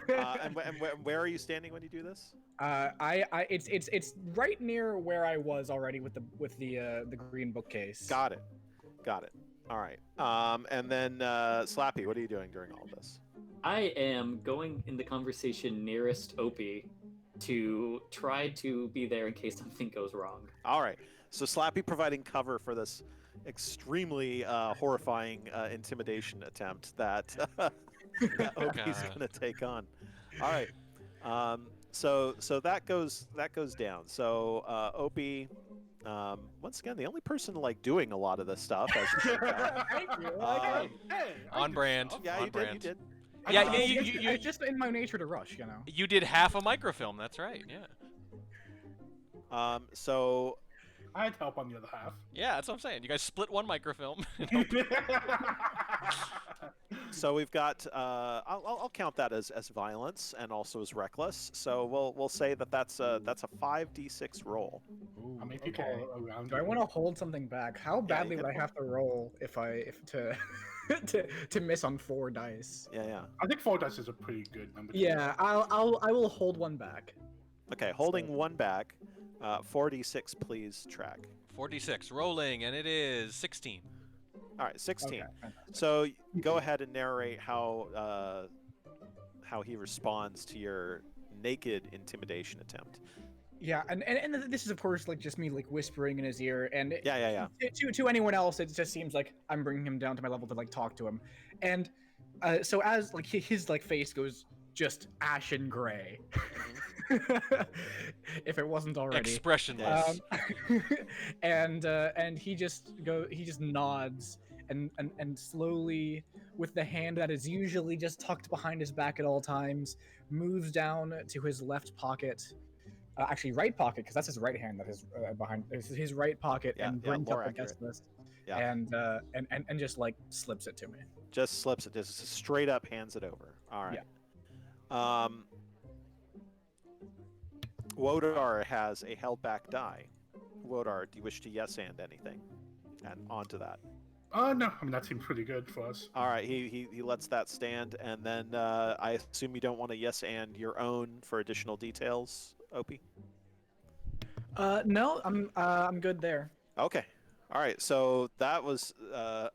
Speaker 5: And where are you standing when you do this?
Speaker 11: It's right near where I was already with the green bookcase.
Speaker 5: Got it. All right. And then Slappy, what are you doing during all of this?
Speaker 13: I am going in the conversation nearest Opie to try to be there in case something goes wrong.
Speaker 5: All right. So Slappy providing cover for this extremely horrifying intimidation attempt that Opie's going to take on. All right. So that goes down. So Opie, once again, the only person like doing a lot of this stuff.
Speaker 11: Thank you.
Speaker 1: On brand.
Speaker 5: Yeah,
Speaker 1: on
Speaker 5: you
Speaker 1: brand.
Speaker 5: did.
Speaker 1: Yeah,
Speaker 11: it's just in my nature to rush,
Speaker 1: You did half a microfilm. That's right. Yeah.
Speaker 5: So
Speaker 3: I had help on the other half.
Speaker 1: Yeah, that's what I'm saying. You guys split one microfilm.
Speaker 5: So we've got. I'll count that as violence and also as reckless. So we'll say that's a 5d6 roll.
Speaker 3: Ooh, how many people are around?
Speaker 11: Do I want to hold something back? How badly would I have to roll if to miss on 4 dice?
Speaker 5: Yeah.
Speaker 3: I think 4 dice is a pretty good number.
Speaker 11: Yeah, I will hold one back.
Speaker 5: Okay, holding one back. 4d6, please, Track.
Speaker 1: 4d6, rolling, and it is 16.
Speaker 5: All right, 16.
Speaker 11: Okay.
Speaker 5: So go ahead and narrate how he responds to your naked intimidation attempt.
Speaker 11: Yeah, and this is of course like just me like whispering in his ear, and
Speaker 5: yeah.
Speaker 11: To anyone else, it just seems like I'm bringing him down to my level to like talk to him, and so as like his like face goes just ashen gray. If it wasn't already
Speaker 1: expressionless.
Speaker 11: And he just nods and slowly, with the hand that is usually just tucked behind his back at all times, moves down to his left pocket, actually right pocket, because that's his right hand that is behind his right pocket, and brings up the guest list, and just like slips it to me.
Speaker 5: Just slips it, just straight up hands it over. All right. Yeah. Wodar has a held back die. Wodar, do you wish to yes and anything? And onto that.
Speaker 3: No, I mean that seems pretty good for us.
Speaker 5: All right, he lets that stand, and then I assume you don't want to yes and your own for additional details, Opie?
Speaker 11: No, I'm good there.
Speaker 5: Okay. All right, so that was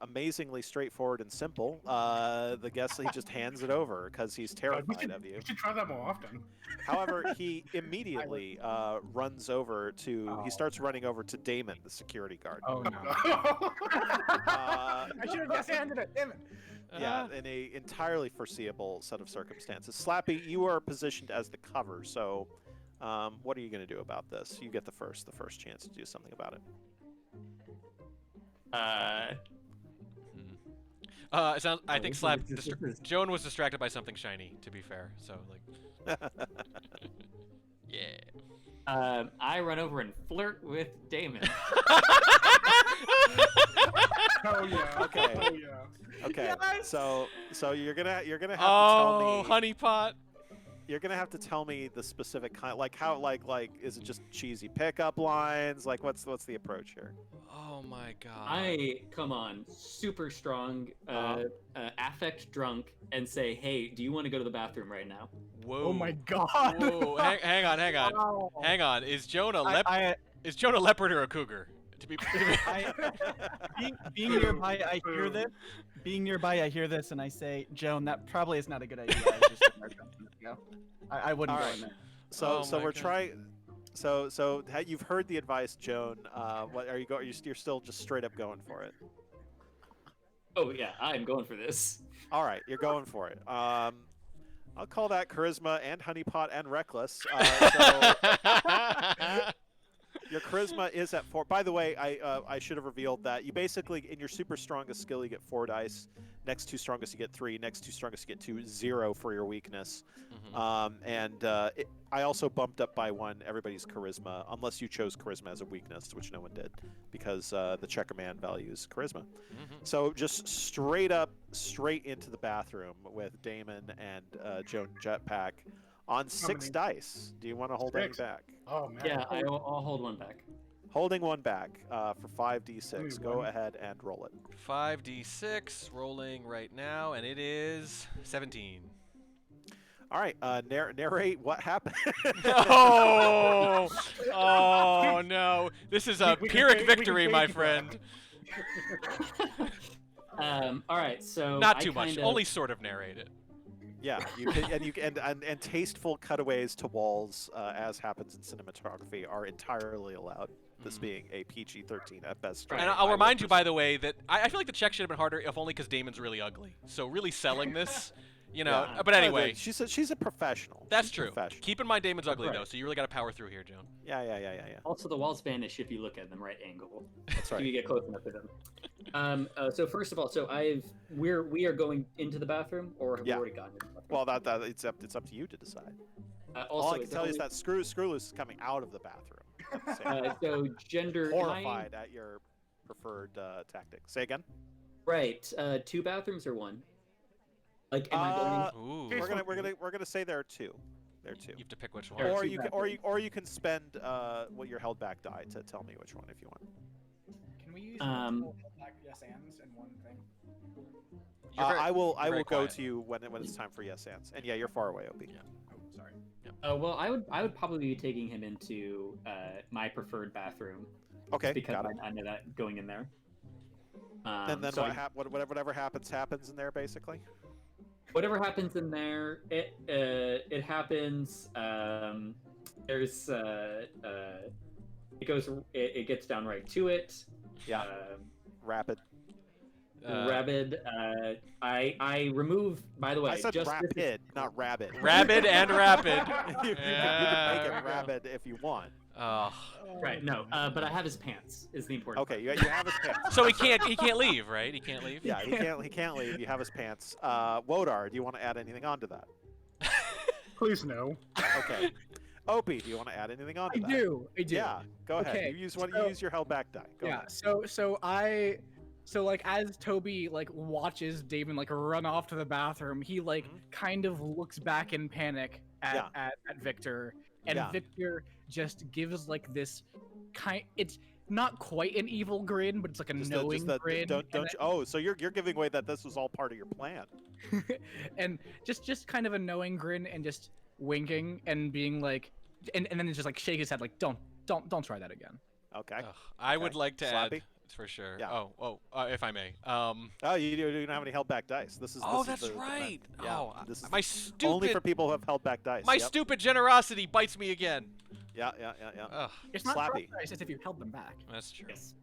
Speaker 5: amazingly straightforward and simple. The guest, he just hands it over because he's terrified of you.
Speaker 3: You should try that more often.
Speaker 5: However, he immediately runs over to. He starts running over to Damon, the security guard.
Speaker 11: Oh no!
Speaker 5: I
Speaker 11: should have just handed it. Damn it!
Speaker 5: Yeah, in a entirely foreseeable set of circumstances. Slappy, you are positioned as the cover, so what are you going to do about this? You get the first chance to do something about it.
Speaker 1: It sounds. I think Joan was distracted by something shiny. To be fair, so like. Yeah.
Speaker 13: I run over and flirt with Damon.
Speaker 3: Oh yeah.
Speaker 5: Okay.
Speaker 3: Oh yeah.
Speaker 5: Okay.
Speaker 11: Yes!
Speaker 5: So you're gonna have to tell me.
Speaker 1: Oh, honeypot.
Speaker 5: You're gonna have to tell me the specific kind, like how, like is it just cheesy pickup lines? Like what's the approach here?
Speaker 1: Oh my god.
Speaker 13: I come on, super strong, affect drunk, and say, "Hey, do you want to go to the bathroom right now?"
Speaker 1: Whoa.
Speaker 11: Oh my god.
Speaker 1: Whoa. hang on.
Speaker 11: Wow.
Speaker 1: Hang on. Is Joan a is Joan a leopard or a cougar?
Speaker 14: Being nearby, I hear this. Being nearby, I hear this, and I say, "Joan, that probably is not a good idea." I wouldn't go in there.
Speaker 5: So we're trying. So you've heard the advice, Joan. What are you going? You're still just straight up going for it.
Speaker 13: Oh yeah, I'm going for this.
Speaker 5: All right, you're going for it. I'll call that charisma and honeypot and reckless. Your charisma is at 4. By the way, I should have revealed that you basically, in your super strongest skill, you get 4 dice. Next 2 strongest, you get 3. Next 2 strongest, you get 2. 0 for your weakness. I also bumped up by 1 everybody's charisma, unless you chose charisma as a weakness, which no one did, because the checker man values charisma. So just straight into the bathroom with Damon and Joan Jetpack. On 6 dice. Do you want to hold any back?
Speaker 3: Oh man.
Speaker 13: Yeah, I'll hold 1 back.
Speaker 5: Holding 1 back for 5d6. Go ahead and roll it.
Speaker 1: 5d6 rolling right now, and it is 17.
Speaker 5: All right. Narrate what happened.
Speaker 1: Oh no! This is a Pyrrhic victory, my friend.
Speaker 13: All right. So
Speaker 1: not too much. Only sort of narrate it.
Speaker 5: Yeah, and tasteful cutaways to walls, as happens in cinematography, are entirely allowed. This being a PG-13 at best.
Speaker 1: And I'll remind you, by the way, that I feel like the check should have been harder, if only because Damon's really ugly. So really selling this, you know.
Speaker 5: Yeah.
Speaker 1: But anyway,
Speaker 5: she's a professional.
Speaker 1: That's true. Keep in mind Damon's ugly though, so you really got to power through here, Joan.
Speaker 5: Yeah.
Speaker 13: Also, the walls vanish if you look at them right angle.
Speaker 5: That's right.
Speaker 13: If you get close enough to them. So first of all, we are going into the bathroom, or have we already gotten into the bathroom?
Speaker 5: Well, it's up to you to decide.
Speaker 13: Also,
Speaker 5: all I can tell you is that Screwloose is coming out of the bathroom.
Speaker 13: So gender.
Speaker 5: Horrified at your preferred tactic. Say again.
Speaker 13: Right. 2 bathrooms or 1? Like, am I going?
Speaker 5: We're gonna say there are 2. There are 2.
Speaker 1: You have to pick which one.
Speaker 5: Or you can spend what your held back die to tell me which one if you want.
Speaker 11: Can we use multiple held back yes ands in one thing?
Speaker 5: I will go to you when it's time for yes ands. And yeah, you're far away, Opie.
Speaker 1: Yeah.
Speaker 11: Oh, sorry.
Speaker 13: Well, I would probably be taking him into my preferred bathroom.
Speaker 5: Okay.
Speaker 13: Because I know that going in there.
Speaker 5: And then whatever happens in there, basically.
Speaker 13: Whatever happens in there, it happens. There's it gets down right to it.
Speaker 5: Yeah. Rapid.
Speaker 13: Rabid. I remove. By the way,
Speaker 5: I said
Speaker 13: just
Speaker 5: rapid, not rabbit.
Speaker 1: Rabid and rapid.
Speaker 5: You can make it rabid if you want.
Speaker 13: Right. No. But I have his pants. Is the important.
Speaker 5: Okay. You have his pants.
Speaker 1: So he can't leave, right? He can't leave.
Speaker 5: Yeah. He can't leave. You have his pants. Wodar, do you want to add anything onto that?
Speaker 3: Please no.
Speaker 5: Okay. Opie, do you want to add anything onto that?
Speaker 11: I do.
Speaker 5: Yeah. Go ahead.
Speaker 11: Okay,
Speaker 5: You use your held back die. Go ahead.
Speaker 11: So like as Toby like watches Damon like run off to the bathroom, he like kind of looks back in panic at Victor, and Victor just gives like this it's not quite an evil grin, but it's like a knowing grin.
Speaker 5: So you're giving away that this was all part of your plan.
Speaker 11: And just kind of a knowing grin and just winking and being like, and then just like shake his head like don't try that again.
Speaker 5: Okay.
Speaker 1: I would like to add for sure.
Speaker 5: Yeah.
Speaker 1: If I may.
Speaker 5: Oh, you don't have any held back dice. This is.
Speaker 1: Oh,
Speaker 5: this is
Speaker 1: that's
Speaker 5: the
Speaker 1: right.
Speaker 5: Yeah,
Speaker 1: Oh,
Speaker 5: this is
Speaker 1: my stupid.
Speaker 5: only for people who have held back dice.
Speaker 1: My
Speaker 5: Yep.
Speaker 1: stupid generosity bites me again.
Speaker 5: Yeah.
Speaker 1: Ugh.
Speaker 11: It's not
Speaker 5: Slappy.
Speaker 11: drop dice, it's if you held them back.
Speaker 1: That's true.
Speaker 13: Yes.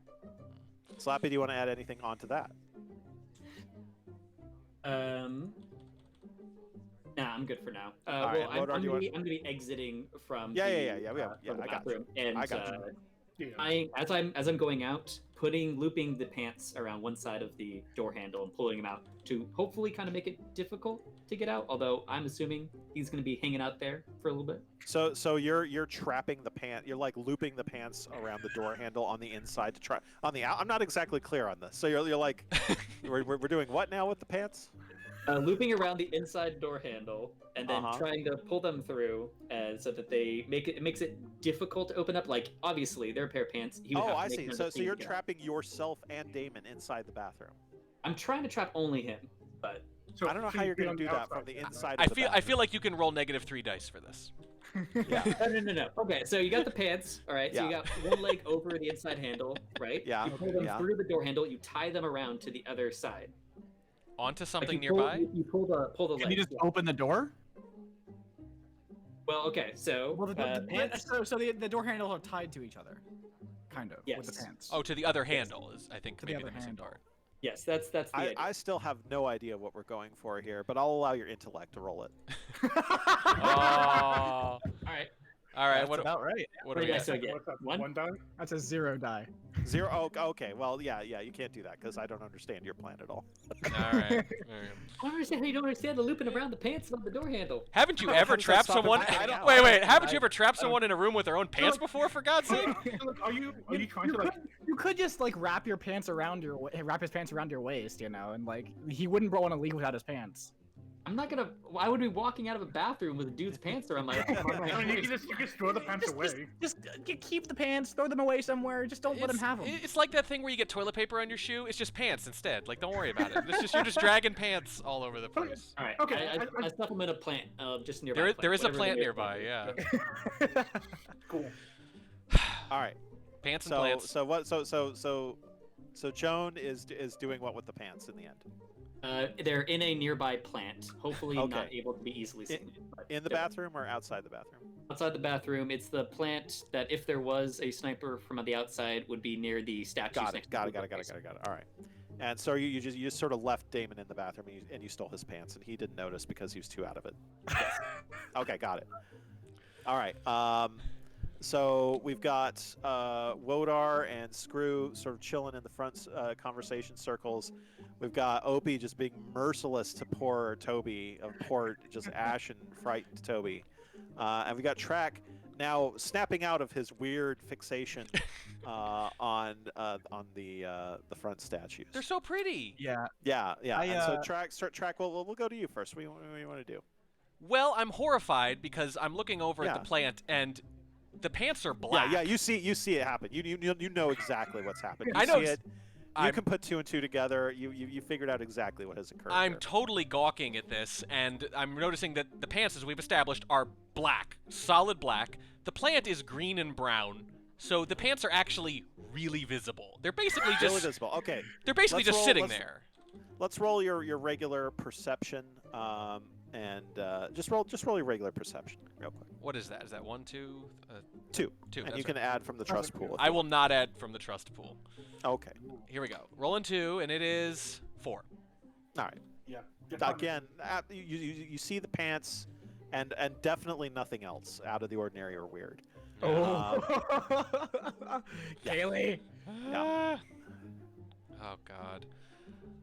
Speaker 5: Slappy, do you want to add anything onto that?
Speaker 13: Nah, I'm good for now.
Speaker 5: All right,
Speaker 13: well,
Speaker 5: Lodar,
Speaker 13: I'm
Speaker 5: do you
Speaker 13: gonna be exiting from
Speaker 5: Yeah,
Speaker 13: the,
Speaker 5: yeah.
Speaker 13: from the
Speaker 5: I got you.
Speaker 13: bathroom, and
Speaker 5: I got you.
Speaker 13: as I'm going out, looping the pants around one side of the door handle and pulling him out to hopefully kind of make it difficult to get out. Although I'm assuming he's going to be hanging out there for a little bit.
Speaker 5: So you're trapping the pant. You're like looping the pants around the door handle on the inside to try on the out. I'm not exactly clear on this. So you're like, we're doing what now with the pants?
Speaker 13: Looping around the inside door handle and then trying to pull them through, so that it makes it difficult to open up. Like obviously they're a pair of pants. He would have to
Speaker 5: I
Speaker 13: make
Speaker 5: see.
Speaker 13: them
Speaker 5: So
Speaker 13: the same
Speaker 5: you're
Speaker 13: together.
Speaker 5: trapping yourself and Damon inside the bathroom.
Speaker 13: I'm trying to trap only him, but
Speaker 5: I don't know how you're going to do that from the inside.
Speaker 1: I
Speaker 5: of the
Speaker 1: feel
Speaker 5: bathroom.
Speaker 1: like you can roll -3 dice for this.
Speaker 5: Yeah.
Speaker 13: No. Okay, so you got the pants. All right. So you
Speaker 5: Yeah.
Speaker 13: got one leg over the inside handle, right?
Speaker 5: Yeah,
Speaker 13: You pull them
Speaker 5: yeah.
Speaker 13: through the door handle. You tie them around to the other side.
Speaker 1: Onto something
Speaker 13: you pull-
Speaker 1: nearby.
Speaker 13: You pull the leg.
Speaker 14: Can you just open the door?
Speaker 13: Well, okay. So
Speaker 11: Well,
Speaker 13: pants.
Speaker 11: so the door handles are tied to each other, kind of, with the
Speaker 13: Yes.
Speaker 11: pants.
Speaker 1: Oh, to the other handle is I think
Speaker 11: To the
Speaker 1: maybe
Speaker 11: other
Speaker 1: the missing
Speaker 11: handle.
Speaker 1: part.
Speaker 13: Yes, that's the idea.
Speaker 5: I still have no idea what we're going for here, but I'll allow your intellect to roll it.
Speaker 1: Oh.
Speaker 13: All right.
Speaker 1: All right.
Speaker 11: That's
Speaker 1: What
Speaker 11: about right.
Speaker 1: What do we
Speaker 13: Yeah,
Speaker 1: got?
Speaker 13: so again,
Speaker 3: What's that?
Speaker 13: one?
Speaker 3: One die?
Speaker 11: That's a 0 die.
Speaker 5: 0. Oh, okay. Well, yeah. You can't do that because I don't understand your plan at all.
Speaker 1: All right.
Speaker 13: I don't understand how you don't understand the looping around the pants on the door handle.
Speaker 1: Haven't you
Speaker 5: How
Speaker 1: ever
Speaker 5: does that
Speaker 1: trapped
Speaker 5: stop it
Speaker 1: someone?
Speaker 5: from getting out?
Speaker 1: Wait. Haven't you ever trapped someone in a room with their own pants before? For God's sake.
Speaker 3: Look, are you trying to like?
Speaker 11: You could just like wrap his pants around your waist, you know, and like he wouldn't want to leave without his pants.
Speaker 13: I'm not gonna. I would be walking out of a bathroom with a dude's pants around my.
Speaker 3: I mean, you can just throw the pants away.
Speaker 11: Just keep the pants, throw them away somewhere. Just don't let him have them.
Speaker 1: It's like that thing where you get toilet paper on your shoe. It's just pants instead. Like, don't worry about it. You're just dragging pants all over the place.
Speaker 13: All right.
Speaker 3: Okay,
Speaker 13: I supplement a plant just nearby.
Speaker 1: There is a
Speaker 13: whatever
Speaker 1: plant
Speaker 13: the-
Speaker 1: nearby. Yeah.
Speaker 3: Cool.
Speaker 5: All right.
Speaker 1: Pants and plants.
Speaker 5: So Joan is doing what with the pants in the end?
Speaker 13: They're in a nearby plant. Hopefully
Speaker 5: Okay.
Speaker 13: not able to be easily seen. but
Speaker 5: In the
Speaker 13: yeah.
Speaker 5: bathroom or outside the bathroom?
Speaker 13: Outside the bathroom, it's the plant that if there was a sniper from the outside would be near the statue.
Speaker 5: Got it. All right. And so you just sort of left Damon in the bathroom and you stole his pants and he didn't notice because he was too out of it. Okay, got it. All right. So we've got Wodar and Screw sort of chilling in the front conversation circles. We've got Opie just being merciless to poor Toby, poor just ashen, frightened Toby. And we got Track now snapping out of his weird fixation on the front statues.
Speaker 1: They're so pretty.
Speaker 11: Yeah.
Speaker 5: Yeah. And so Track. We'll go to you first. What do you want to do?
Speaker 1: Well, I'm horrified because I'm looking over at the plant and the pants are black.
Speaker 5: Yeah. You see it happen. You know exactly what's happened.
Speaker 1: I know.
Speaker 5: See it. You can put 2 and 2 together. You figured out exactly what has occurred.
Speaker 1: I'm
Speaker 5: here.
Speaker 1: totally gawking at this, and I'm noticing that the pants, as we've established, are black, solid black. The plant is green and brown, so the pants are actually really visible. They're basically just
Speaker 5: really visible. Okay.
Speaker 1: They're basically
Speaker 5: Let's
Speaker 1: just
Speaker 5: roll-
Speaker 1: sitting
Speaker 5: let's-
Speaker 1: there.
Speaker 5: Let's roll your regular perception, and just roll your regular perception real quick.
Speaker 1: What is that? Is that 1, 2?
Speaker 5: 2.
Speaker 1: 2.
Speaker 5: And
Speaker 1: that's
Speaker 5: you can
Speaker 1: right.
Speaker 5: add from the trust pool. if
Speaker 1: I
Speaker 5: you
Speaker 1: will not add from the trust pool.
Speaker 5: Okay.
Speaker 1: Here we go. Rolling 2, and it is 4.
Speaker 5: All right.
Speaker 3: Yeah.
Speaker 5: Again, you see the pants, and definitely nothing else out of the ordinary or weird.
Speaker 11: Oh. Kaylee.
Speaker 5: Yeah.
Speaker 1: Oh God.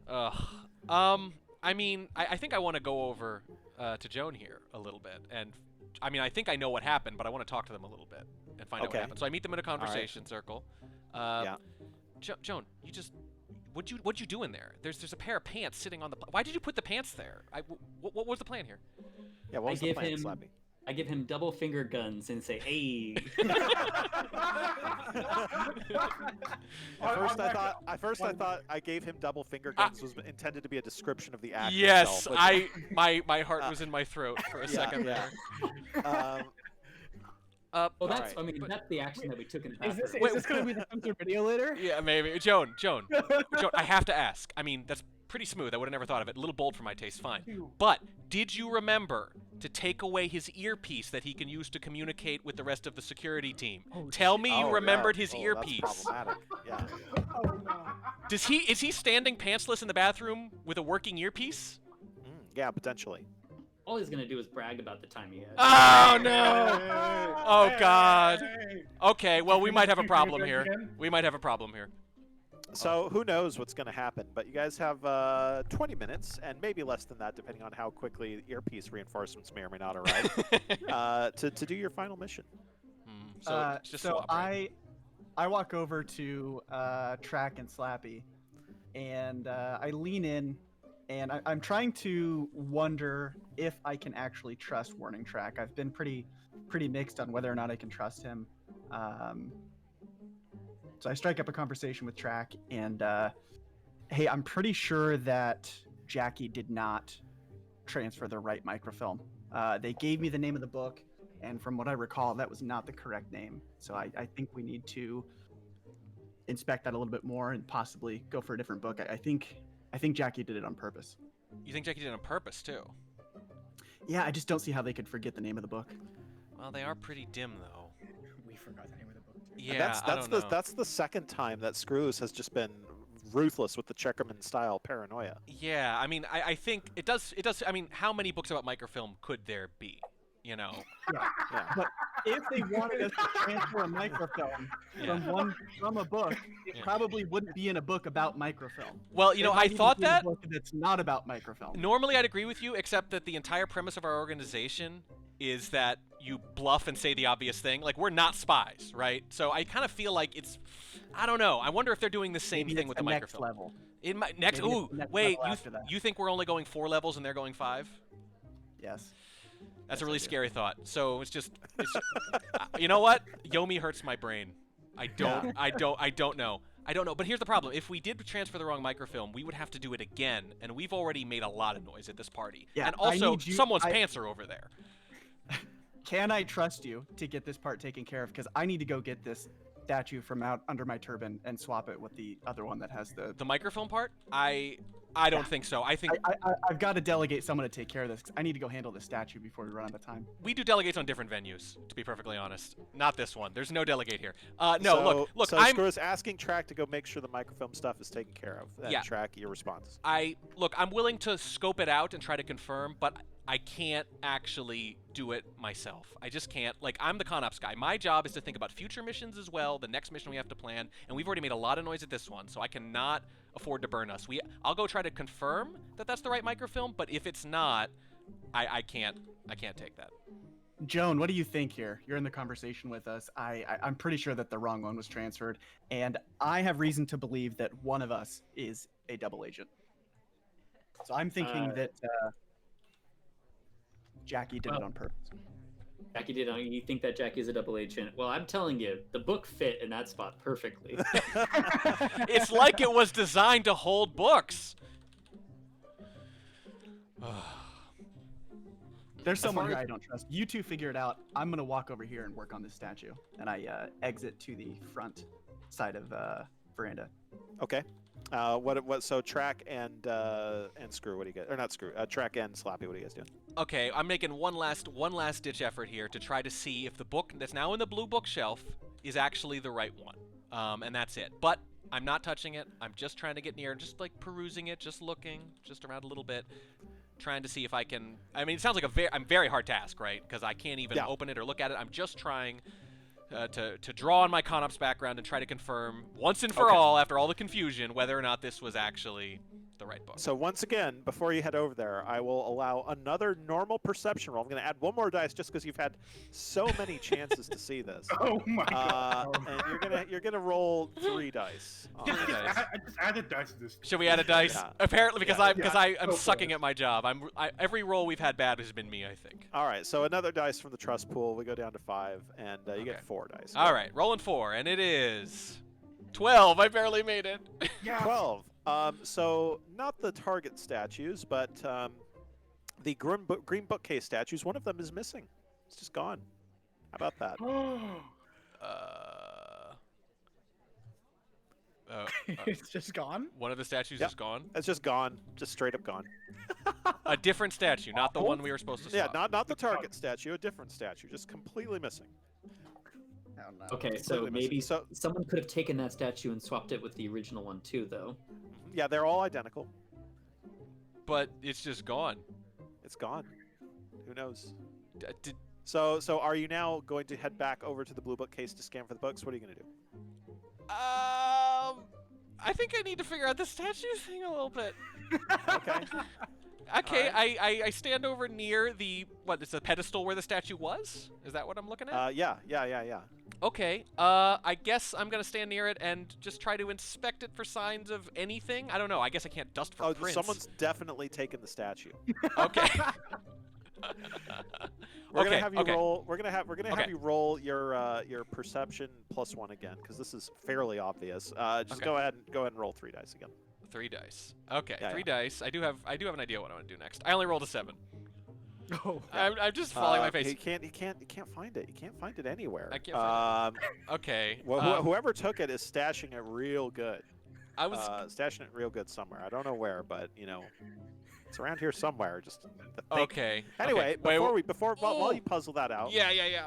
Speaker 1: Ugh. I mean, I think I want to go over to Joan here a little bit, and I mean, I think I know what happened, but I want to talk to them a little bit and find out what
Speaker 5: Okay.
Speaker 1: happened. So I meet them in a conversation circle.
Speaker 5: Yeah.
Speaker 1: Joan, you just what'd you do in there? There's a pair of pants sitting on the. Why did you put the pants there? What was the plan here?
Speaker 5: Yeah. What was the plan, Slappy?
Speaker 13: I give him double finger guns and say, "Hey."
Speaker 5: At first I thought I gave him double finger guns was intended to be a description of the act.
Speaker 1: Yes,
Speaker 5: itself,
Speaker 1: my heart was in my throat for a second there.
Speaker 13: Well, that's.
Speaker 5: Alright.
Speaker 13: I mean, that's the action that we took in the
Speaker 11: Is
Speaker 13: bathroom.
Speaker 11: this going to be the censored video later?
Speaker 1: Yeah, maybe. Joan, I have to ask. I mean, that's pretty smooth. I would have never thought of it. A little bold for my taste, fine. But did you remember to take away his earpiece that he can use to communicate with the rest of the security team? Tell me you remembered his earpiece.
Speaker 5: That's problematic. Yeah.
Speaker 1: Is he standing pantsless in the bathroom with a working earpiece?
Speaker 5: Yeah, potentially.
Speaker 13: All he's gonna do is brag about the time he had.
Speaker 1: Oh no! Oh God. Okay, well we might have a problem here. We might have a problem here.
Speaker 5: So who knows what's going to happen? But you guys have 20 minutes, and maybe less than that, depending on how quickly earpiece reinforcements may or may not arrive, to do your final mission.
Speaker 14: So I walk over to Track and Slappy, and I lean in, and I'm trying to wonder if I can actually trust Warning Track. I've been pretty mixed on whether or not I can trust him. So I strike up a conversation with Track, and hey, I'm pretty sure that Jackie did not transfer the right microfilm. They gave me the name of the book, and from what I recall, that was not the correct name. So I think we need to inspect that a little bit more and possibly go for a different book. I think Jackie did it on purpose.
Speaker 1: You think Jackie did it on purpose too?
Speaker 14: Yeah, I just don't see how they could forget the name of the book.
Speaker 1: Well, they are pretty dim though.
Speaker 11: We forgot the name of the book.
Speaker 1: Yeah,
Speaker 5: that's the second time that Screws has just been ruthless with the Checkerman style paranoia.
Speaker 1: Yeah, I mean, I think it does. I mean, how many books about microfilm could there be? You know.
Speaker 14: Yeah. But if they wanted us to transfer a microfilm from a book, it probably wouldn't be in a book about microfilm.
Speaker 1: Well, you know, I thought that.
Speaker 14: A book that's not about microfilm.
Speaker 1: Normally, I'd agree with you, except that the entire premise of our organization is that you bluff and say the obvious thing. Like, we're not spies, right? So I kind of feel like it's, I don't know. I wonder if they're doing the same thing with the microfilm.
Speaker 14: Next level.
Speaker 1: Wait, you think we're only going 4 levels and they're going 5?
Speaker 14: Yes.
Speaker 1: That's a really scary thought. So it's just you know what? Yomi hurts my brain. I don't know. But here's the problem. If we did transfer the wrong microfilm, we would have to do it again, and we've already made a lot of noise at this party.
Speaker 14: Yeah,
Speaker 1: and also, someone's pants are over there.
Speaker 14: Can I trust you to get this part taken care of? Because I need to go get this statue from out under my turban and swap it with the other one that has the
Speaker 1: microfilm part. I don't think so. I think
Speaker 14: I've got to delegate someone to take care of this. 'Cause I need to go handle the statue before we run out of time.
Speaker 1: we do delegates on different venues, to be perfectly honest. Not this one. There's no delegate here. No,
Speaker 5: So,
Speaker 1: look.
Speaker 5: So
Speaker 1: I'm
Speaker 5: Screws asking Track to go make sure the microfilm stuff is taken care of. And
Speaker 1: Yeah.
Speaker 5: Track, your response.
Speaker 1: I'm willing to scope it out and try to confirm, but I can't actually do it myself. I just can't. Like, I'm the ConOps guy. My job is to think about future missions as well, the next mission we have to plan, and we've already made a lot of noise at this one, so I cannot afford to burn us. I'll go try to confirm that that's the right microfilm, but if it's not, I can't take that.
Speaker 14: Joan, what do you think here? You're in the conversation with us. I'm pretty sure that the wrong one was transferred, and I have reason to believe that one of us is a double agent. So I'm thinking that Jackie did it on purpose.
Speaker 13: Jackie did it. You think that Jackie's a double agent? Well, I'm telling you, the book fit in that spot perfectly.
Speaker 1: It's like it was designed to hold books.
Speaker 14: There's someone here I don't trust. You two figure it out. I'm gonna walk over here and work on this statue, and I exit to the front side of veranda.
Speaker 5: Okay. So Track and Screw, what do you guys? Or not Screw. Track and Slappy, what are you guys doing?
Speaker 1: Okay, I'm making one last ditch effort here to try to see if the book that's now in the blue bookshelf is actually the right one. And that's it. But I'm not touching it. I'm just trying to get near, just like perusing it, just looking, just around a little bit, trying to see if I can. I mean, it sounds like a very hard task, right? Because I can't even open it or look at it. I'm just trying to draw on my ConOps background and try to confirm once and for all, after all the confusion, whether or not this was actually the right book.
Speaker 5: So once again, before you head over there, I will allow another normal perception roll. I'm going to add one more dice just because you've had so many chances to see this.
Speaker 3: Oh my god!
Speaker 5: And you're gonna roll 3 dice.
Speaker 3: I just added dice to this.
Speaker 1: Should we add a dice?
Speaker 5: Yeah.
Speaker 1: Apparently, because I'm
Speaker 3: Go for
Speaker 1: sucking
Speaker 3: it.
Speaker 1: at my job. Every roll we've had bad has been me, I think.
Speaker 5: All right, so another dice from the trust pool. We go down to 5, and you get 4 dice.
Speaker 1: All right, rolling 4, and it is 12. I barely made it.
Speaker 5: 12. So not the target statues, but the green bookcase statues. One of them is missing. It's just gone. How about that?
Speaker 11: It's just gone?
Speaker 1: One of the statues
Speaker 5: Yep.
Speaker 1: is gone?
Speaker 5: It's just gone. Just straight up gone.
Speaker 1: A different statue, not the one we were supposed to
Speaker 5: Yeah,
Speaker 1: swap.
Speaker 5: not the target statue, a different statue, just completely missing.
Speaker 13: Okay, so
Speaker 5: Completely
Speaker 13: maybe
Speaker 5: missing. So
Speaker 13: someone could have taken that statue and swapped it with the original one too, though.
Speaker 5: yeah, they're all identical.
Speaker 1: But it's just gone.
Speaker 5: It's gone. Who knows?
Speaker 1: Did
Speaker 5: So are you now going to head back over to the blue book case to scan for the books? What are you going to do?
Speaker 1: I think I need to figure out the statue thing a little bit.
Speaker 5: Okay.
Speaker 1: Okay, I stand over near the it's the pedestal where the statue was? Is that what I'm looking at?
Speaker 5: Yeah.
Speaker 1: Okay, I guess I'm gonna stand near it and just try to inspect it for signs of anything. I don't know. I guess I can't dust for prints.
Speaker 5: Someone's definitely taken the statue.
Speaker 1: Okay.
Speaker 5: We're gonna have you
Speaker 1: okay.
Speaker 5: roll. We're gonna have you roll your perception +1 again because this is fairly obvious. Just go ahead and roll 3 dice again.
Speaker 1: 3 dice. Okay,
Speaker 5: Yeah,
Speaker 1: 3 dice. I do have an idea what I want to do next. I only rolled a 7.
Speaker 11: Oh.
Speaker 1: I'm just falling my face.
Speaker 5: You can't find it. You can't find it anywhere.
Speaker 1: I can't find it. Okay.
Speaker 5: Well, whoever took it is stashing it real good.
Speaker 1: I was
Speaker 5: stashing it real good somewhere. I don't know where, but it's around here somewhere. Just
Speaker 1: okay.
Speaker 5: Anyway,
Speaker 1: okay.
Speaker 5: While you puzzle that out.
Speaker 1: Yeah. Okay.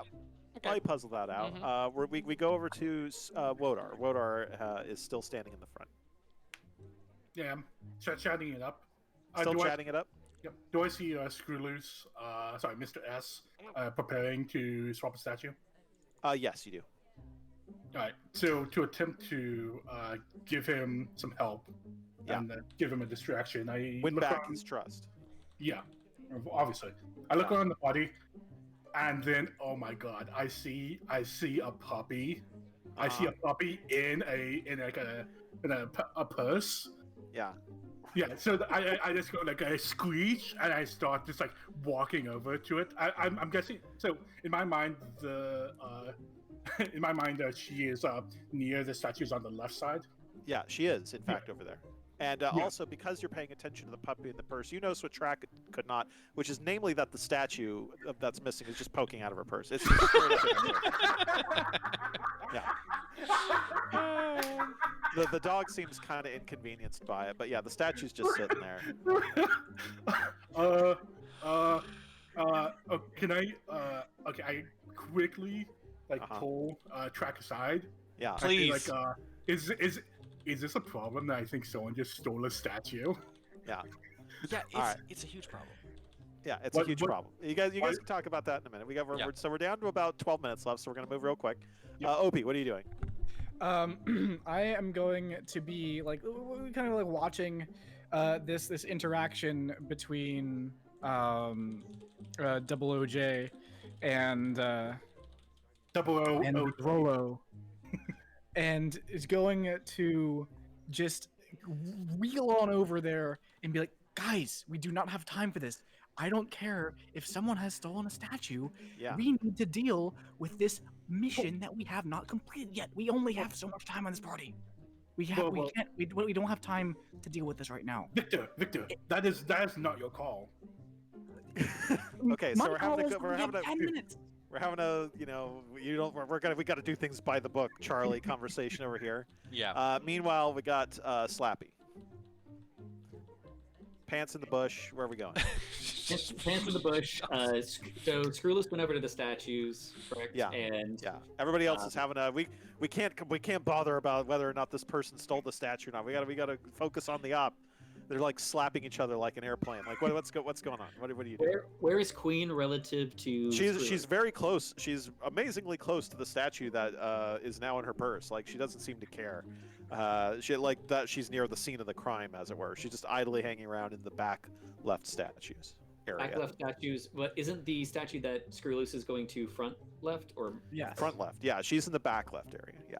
Speaker 5: While you puzzle that out, we go over to Wodar. Wodar is still standing in the front.
Speaker 3: Yeah, I'm chatting it up.
Speaker 5: Still chatting it up?
Speaker 3: Yep. Do I see Screwloose, Mr. S, preparing to swap a statue?
Speaker 5: Yes, you do.
Speaker 3: Alright, so to attempt to give him some help and give him a distraction, I
Speaker 5: win
Speaker 3: look
Speaker 5: back
Speaker 3: around.
Speaker 5: his trust.
Speaker 3: Yeah, obviously. I look around the party, and then, oh my god, I see a puppy. I see a puppy in a purse.
Speaker 5: Yeah.
Speaker 3: Yeah, so I just go like a screech and I start just like walking over to it. I'm guessing. So in my mind, she is near the statues on the left side.
Speaker 5: Yeah, she is in fact over there. And also because you're paying attention to the puppy in the purse, you notice what Track could not, which is namely that the statue that's missing is just poking out of her purse. It's just straight up in her purse. Yeah. The dog seems kind of inconvenienced by it, but yeah, the statue's just sitting there.
Speaker 3: Can I? Okay, I quickly pull Track aside.
Speaker 5: Yeah,
Speaker 1: please.
Speaker 3: Is this a problem that I think someone just stole a statue?
Speaker 5: Yeah.
Speaker 1: Yeah, it's a huge problem.
Speaker 5: Yeah, it's a huge problem. You guys can talk about that in a minute. So we're down to about 12 minutes left, so we're gonna move real quick. Opie, what are you doing?
Speaker 11: I am going to be kind of watching this interaction between Double OJ and
Speaker 3: Double O
Speaker 11: and Rolo, and is going to just wheel on over there and be like, guys, we do not have time for this. I don't care if someone has stolen a statue.
Speaker 5: Yeah.
Speaker 11: We need to deal with this mission that we have not completed yet. We only have so much time on this party. We don't have time to deal with this right now.
Speaker 3: Victor, that is not your call.
Speaker 5: Okay, so we're having a
Speaker 11: 10 minutes.
Speaker 5: We're having a, we got to do things by the book, Charlie conversation over here.
Speaker 1: Yeah.
Speaker 5: Meanwhile, we got Slappy. Pants in the bush. Where are we going?
Speaker 13: Pants in the bush. So Screwless went over to the statues, correct?
Speaker 5: Yeah.
Speaker 13: And
Speaker 5: everybody else is having a we can't bother about whether or not this person stole the statue or not. We gotta focus on the op. They're like slapping each other like an airplane. Like what's going on? What are you doing?
Speaker 13: Where is Queen relative to?
Speaker 5: She's very close. She's amazingly close to the statue that is now in her purse. Like she doesn't seem to care. She's near the scene of the crime, as it were. She's just idly hanging around in the back left statues area.
Speaker 13: Back left statues. But isn't the statue that Screwloose is going to front left or?
Speaker 11: Yeah.
Speaker 5: Front left. Yeah, she's in the back left area. Yeah.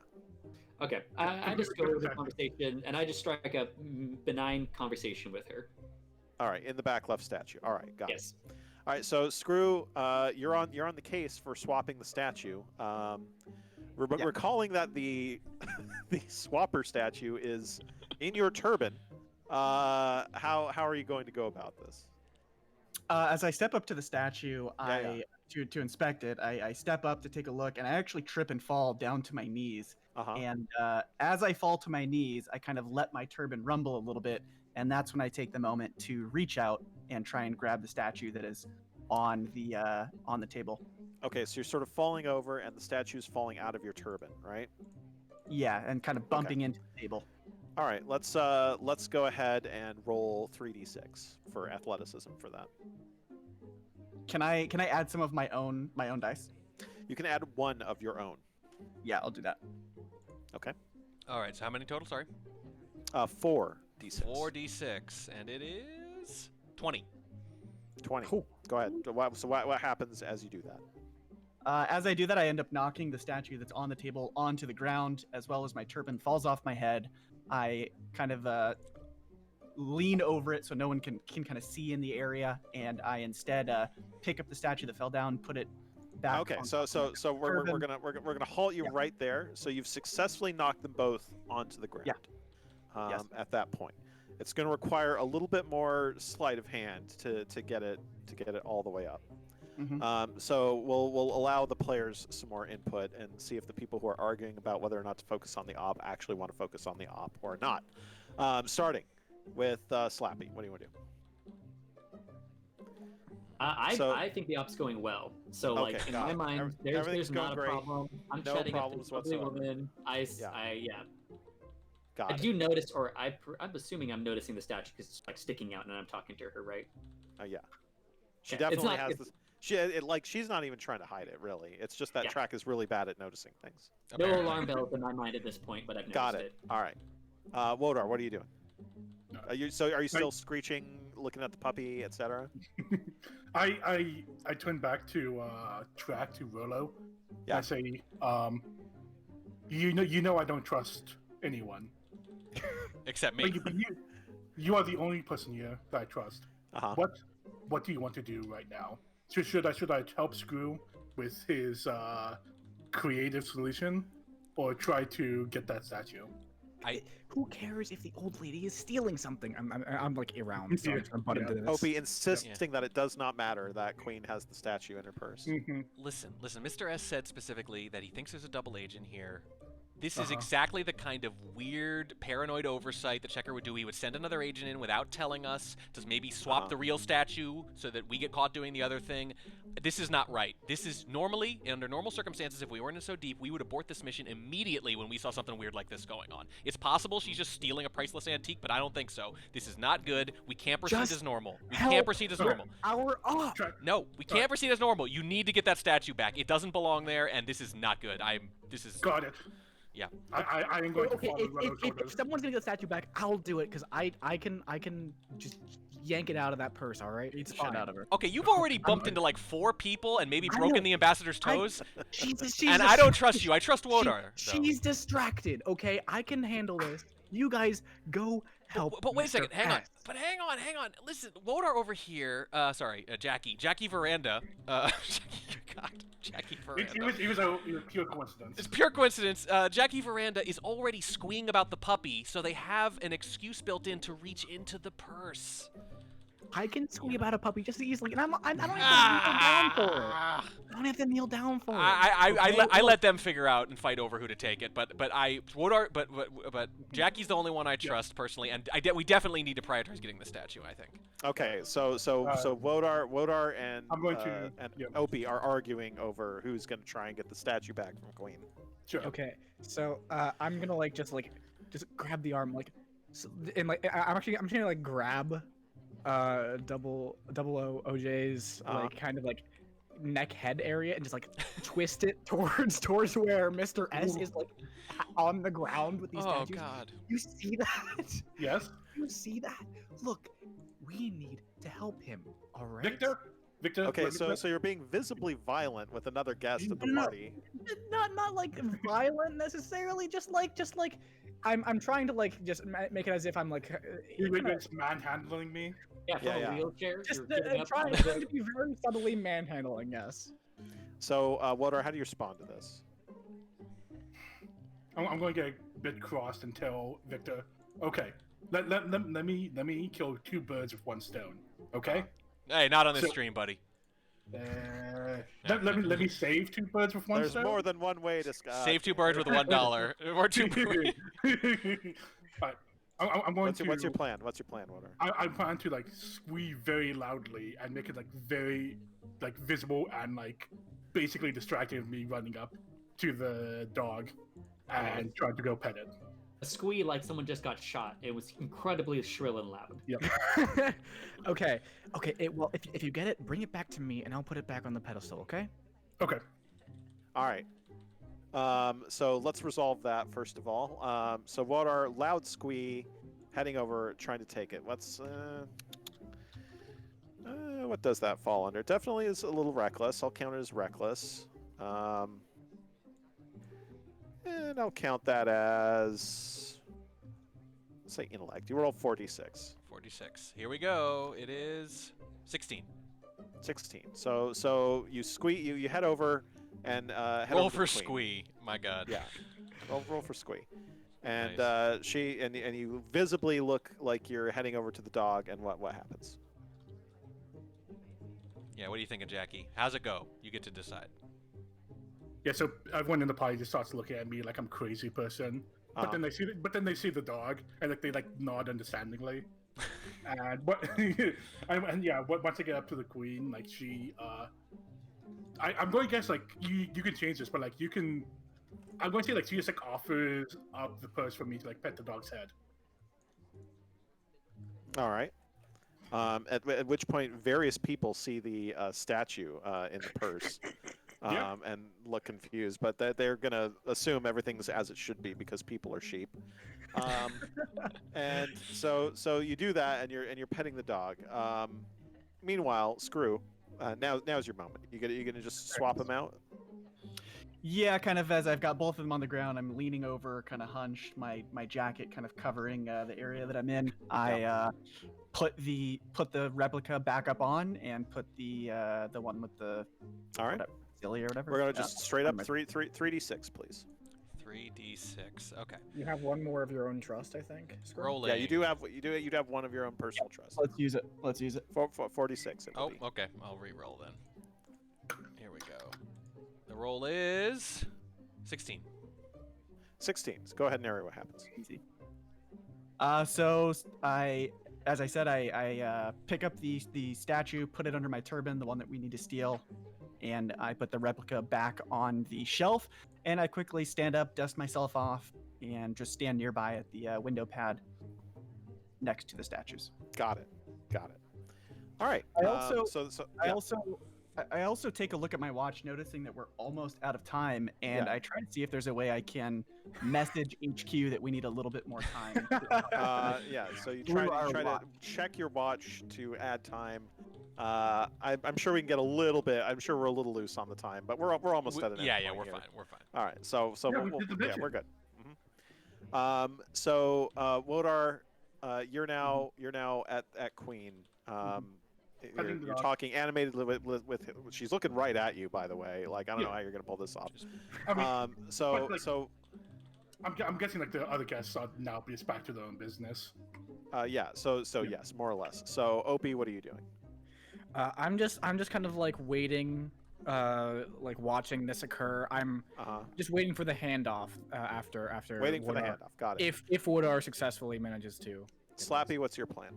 Speaker 13: Okay, I just go over the conversation and I just strike a benign conversation with her.
Speaker 5: All right, in the back left statue. All right, got
Speaker 13: Yes.
Speaker 5: it. All right, so Screw, you're on the case for swapping the statue. Recalling that the the swapper statue is in your turban. How are you going to go about this?
Speaker 14: As I step up to the statue, I to inspect it. I step up to take a look, and I actually trip and fall down to my knees. And as I fall to my knees, I kind of let my turban rumble a little bit, and that's when I take the moment to reach out and try and grab the statue that is on the table.
Speaker 5: Okay, so you're sort of falling over, and the statue's falling out of your turban, right?
Speaker 14: Yeah, and kind of bumping into the table.
Speaker 5: All right, let's go ahead and roll 3d6 for athleticism for that.
Speaker 14: Can I add some of my own dice?
Speaker 5: You can add one of your own.
Speaker 14: Yeah, I'll do that.
Speaker 5: Okay.
Speaker 1: All right. So how many total? Sorry.
Speaker 5: 4d6.
Speaker 1: 4d6, and it is 20.
Speaker 5: 20.
Speaker 14: Cool.
Speaker 5: Go ahead. So what happens as you do that?
Speaker 14: As I do that, I end up knocking the statue that's on the table onto the ground, as well as my turban falls off my head. I kind of lean over it so no one can kind of see in the area, and I instead pick up the statue that fell down, put it back.
Speaker 5: Okay, so we're gonna halt you right there. So you've successfully knocked them both onto the ground.
Speaker 14: Yeah. Yes.
Speaker 5: At that point, it's going to require a little bit more sleight of hand to get it all the way up. So we'll allow the players some more input and see if the people who are arguing about whether or not to focus on the op actually want to focus on the op or not. Starting with Slappy, what do you want to do?
Speaker 13: I think the op's going well. So like in my mind, there's not a problem. I'm chatting up this lovely woman. I do notice, or I'm assuming I'm noticing the statue because it's like sticking out, and I'm talking to her, right?
Speaker 5: Yeah. She definitely has this. She's not even trying to hide it, really. It's just that track is really bad at noticing things.
Speaker 13: No alarm bells in my mind at this point, but I've noticed it.
Speaker 5: All right. Wodar, what are you doing? Are you still screeching, looking at the puppy, etc.?
Speaker 3: I turn back to track to Rolo.
Speaker 5: Yeah.
Speaker 3: I say, you know I don't trust anyone.
Speaker 1: Except me.
Speaker 3: But you are the only person here that I trust. What do you want to do right now? Should I help Screw with his creative solution, or try to get that statue?
Speaker 11: Who cares if the old lady is stealing something? I'm like around, so I'm butt into this.
Speaker 5: Opie insisting that it does not matter that Queen has the statue in her purse.
Speaker 1: Listen. Mr. S said specifically that he thinks there's a double agent here. This is exactly the kind of weird, paranoid oversight that Checker would do. He would send another agent in without telling us, to maybe swap the real statue so that we get caught doing the other thing. This is not right. This is normally, under normal circumstances, if we weren't in so deep, we would abort this mission immediately when we saw something weird like this going on. It's possible she's just stealing a priceless antique, but I don't think so. This is not good. We can't proceed as normal. We can't proceed as normal.
Speaker 11: Our op.
Speaker 1: No, we can't proceed as normal. You need to get that statue back. It doesn't belong there, and this is not good.
Speaker 3: Got it.
Speaker 1: Yeah.
Speaker 3: I am going to follow
Speaker 11: if someone's gonna get the statue back, I'll do it because I can just yank it out of that purse. All right, it's fine.
Speaker 14: Out of her.
Speaker 1: Okay, you've already bumped into like 4 people and maybe broken the ambassador's toes.
Speaker 11: And
Speaker 1: I don't trust you. I trust Wodar.
Speaker 11: She's distracted. Okay, I can handle this. You guys go help.
Speaker 1: But wait a second. Hang on. Listen, Wodar over here. Jackie Veranda. Jackie Veranda.
Speaker 3: It was a pure coincidence.
Speaker 1: It's pure coincidence. Jackie Veranda is already squeeing about the puppy, so they have an excuse built in to reach into the purse.
Speaker 11: I can squee about a puppy just as easily, and I don't have to kneel down for it. I don't have to kneel down for it.
Speaker 1: I let them figure out and fight over who to take it, but Jackie's the only one I trust personally, and we definitely need to prioritize getting the statue. I think.
Speaker 5: Okay, so Wodar and Opie are arguing over who's going to try and get the statue back from Queen.
Speaker 3: Sure.
Speaker 11: Okay, so I'm gonna just grab the arm I'm just gonna grab double O OJ's kind of neck head area and just twist it towards where Mr. S is on the ground with these statues.
Speaker 1: Oh God!
Speaker 11: You see that?
Speaker 3: Yes.
Speaker 11: You see that? Look, we need to help him. All right.
Speaker 3: Victor.
Speaker 5: Okay, so you're being visibly violent with another guest at the party.
Speaker 11: Not violent necessarily. Just I'm trying to just make it as if I'm
Speaker 3: you're just manhandling me.
Speaker 13: Yeah, from a wheelchair.
Speaker 11: Just trying to be very subtly manhandling. Yes.
Speaker 5: So, Wodar, how do you respond to this?
Speaker 3: I'm going to get a bit crossed and tell Victor, okay, let me kill 2 birds with 1 stone. Okay.
Speaker 1: Hey, not on this stream, buddy.
Speaker 3: Let me save 2 birds with 1
Speaker 5: There's
Speaker 3: stone.
Speaker 5: more than one way to
Speaker 1: Save 2 birds with $1 or 2 birds.
Speaker 3: But I'm going
Speaker 5: what's
Speaker 3: to.
Speaker 5: What's your plan? What's your plan, Water?
Speaker 3: I plan to like squeak very loudly and make it like very like visible and like basically distracting me running up to the dog and trying to go pet it.
Speaker 13: A squee like someone just got shot. It was incredibly shrill and loud.
Speaker 3: Yep.
Speaker 11: Okay. Well, if you get it, bring it back to me, and I'll put it back on the pedestal. Okay.
Speaker 3: Okay.
Speaker 5: All right. So let's resolve that first of all. So what are loud squee heading over, trying to take it? Let's. What does that fall under? Definitely is a little reckless. I'll count it as reckless. And I'll count that as, let's say, intellect. You roll 46.
Speaker 1: 46. Here we go. It is 16.
Speaker 5: 16. So you squee. You head over and head
Speaker 1: roll
Speaker 5: over to
Speaker 1: for
Speaker 5: the queen.
Speaker 1: squee. My God.
Speaker 5: Yeah. Roll for squee. And
Speaker 1: Nice.
Speaker 5: she and you visibly look like you're heading over to the dog. And what happens?
Speaker 1: Yeah. What do you think of Jackie? How's it go? You get to decide.
Speaker 3: Yeah, so everyone in the party just starts looking at me like I'm a crazy person. But then they see the dog and like they like nod understandingly. And once I get up to the queen, like she I'm going to guess like you can change this, but like you can I'm going to say like she just like offers up the purse for me to like pet the dog's head.
Speaker 5: All right. At which point various people see the statue in the purse. And look confused, but they're gonna assume everything's as it should be because people are sheep. And so you do that, and you're petting the dog. Meanwhile, Screw, now's your moment. You gonna just swap them out?
Speaker 14: Yeah, kind of as I've got both of them on the ground, I'm leaning over, kind of hunched, my jacket kind of covering the area that I'm in. I put the replica back up on and put the one with the silly or whatever.
Speaker 5: We're gonna just straight up 3d6, please.
Speaker 1: 3d6. Okay.
Speaker 11: You have one more of your own trust, I think.
Speaker 1: Rolling.
Speaker 5: Yeah, you'd have one of your own personal trust.
Speaker 14: Let's use it.
Speaker 5: 46.
Speaker 1: Oh, okay. I'll re-roll then. Here we go. The roll is 16.
Speaker 5: 16. So go ahead and narrate what happens.
Speaker 14: Easy. So as I said, I pick up the statue, put it under my turban, the one that we need to steal, and I put the replica back on the shelf, and I quickly stand up, dust myself off, and just stand nearby at the window pad next to the statues.
Speaker 5: Got it. All right.
Speaker 14: I also take a look at my watch, noticing that we're almost out of time, and I try to see if there's a way I can message HQ that we need a little bit more time.
Speaker 5: So you try to check your watch to add time. I'm sure we can get a little bit. I'm sure we're a little loose on the time, but we're almost at an end.
Speaker 1: Yeah,
Speaker 5: point
Speaker 1: we're
Speaker 5: here.
Speaker 1: fine. We're fine.
Speaker 5: All right. So we're good. Wodar, you're now at Queen. You're talking animated with she's looking right at you, by the way. Like, I don't know how you're gonna pull this off.
Speaker 3: I'm guessing like the other guests are now just back to their own business.
Speaker 5: Yes, more or less. So Opie, what are you doing?
Speaker 11: I'm just kind of like waiting, like watching this occur. I'm just waiting for the handoff after
Speaker 5: Waiting for the
Speaker 11: Wodar-
Speaker 5: handoff. Got it.
Speaker 11: If Wodar successfully manages to.
Speaker 5: Slappy, what's your plan?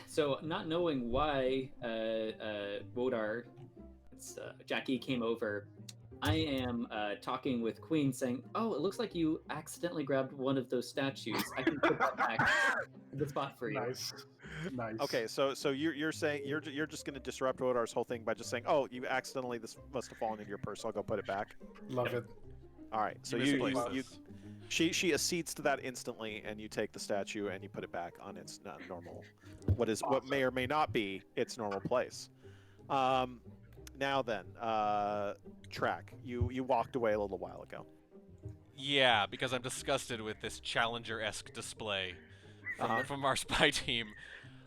Speaker 13: So not knowing why Wodar, Jackie came over, I am talking with Queen, saying, "Oh, it looks like you accidentally grabbed one of those statues. I can put that back in the spot for you."
Speaker 3: Nice.
Speaker 5: Okay, so you're saying you're just gonna disrupt Wodar's whole thing by just saying, "Oh, you accidentally, this must have fallen into your purse. So I'll go put it back."
Speaker 3: Love it.
Speaker 5: All right, so she accedes to that instantly, and you take the statue and you put it back on its normal, what may or may not be its normal place. Now then, Track, you walked away a little while ago.
Speaker 1: Yeah, because I'm disgusted with this Challenger-esque display from our spy team.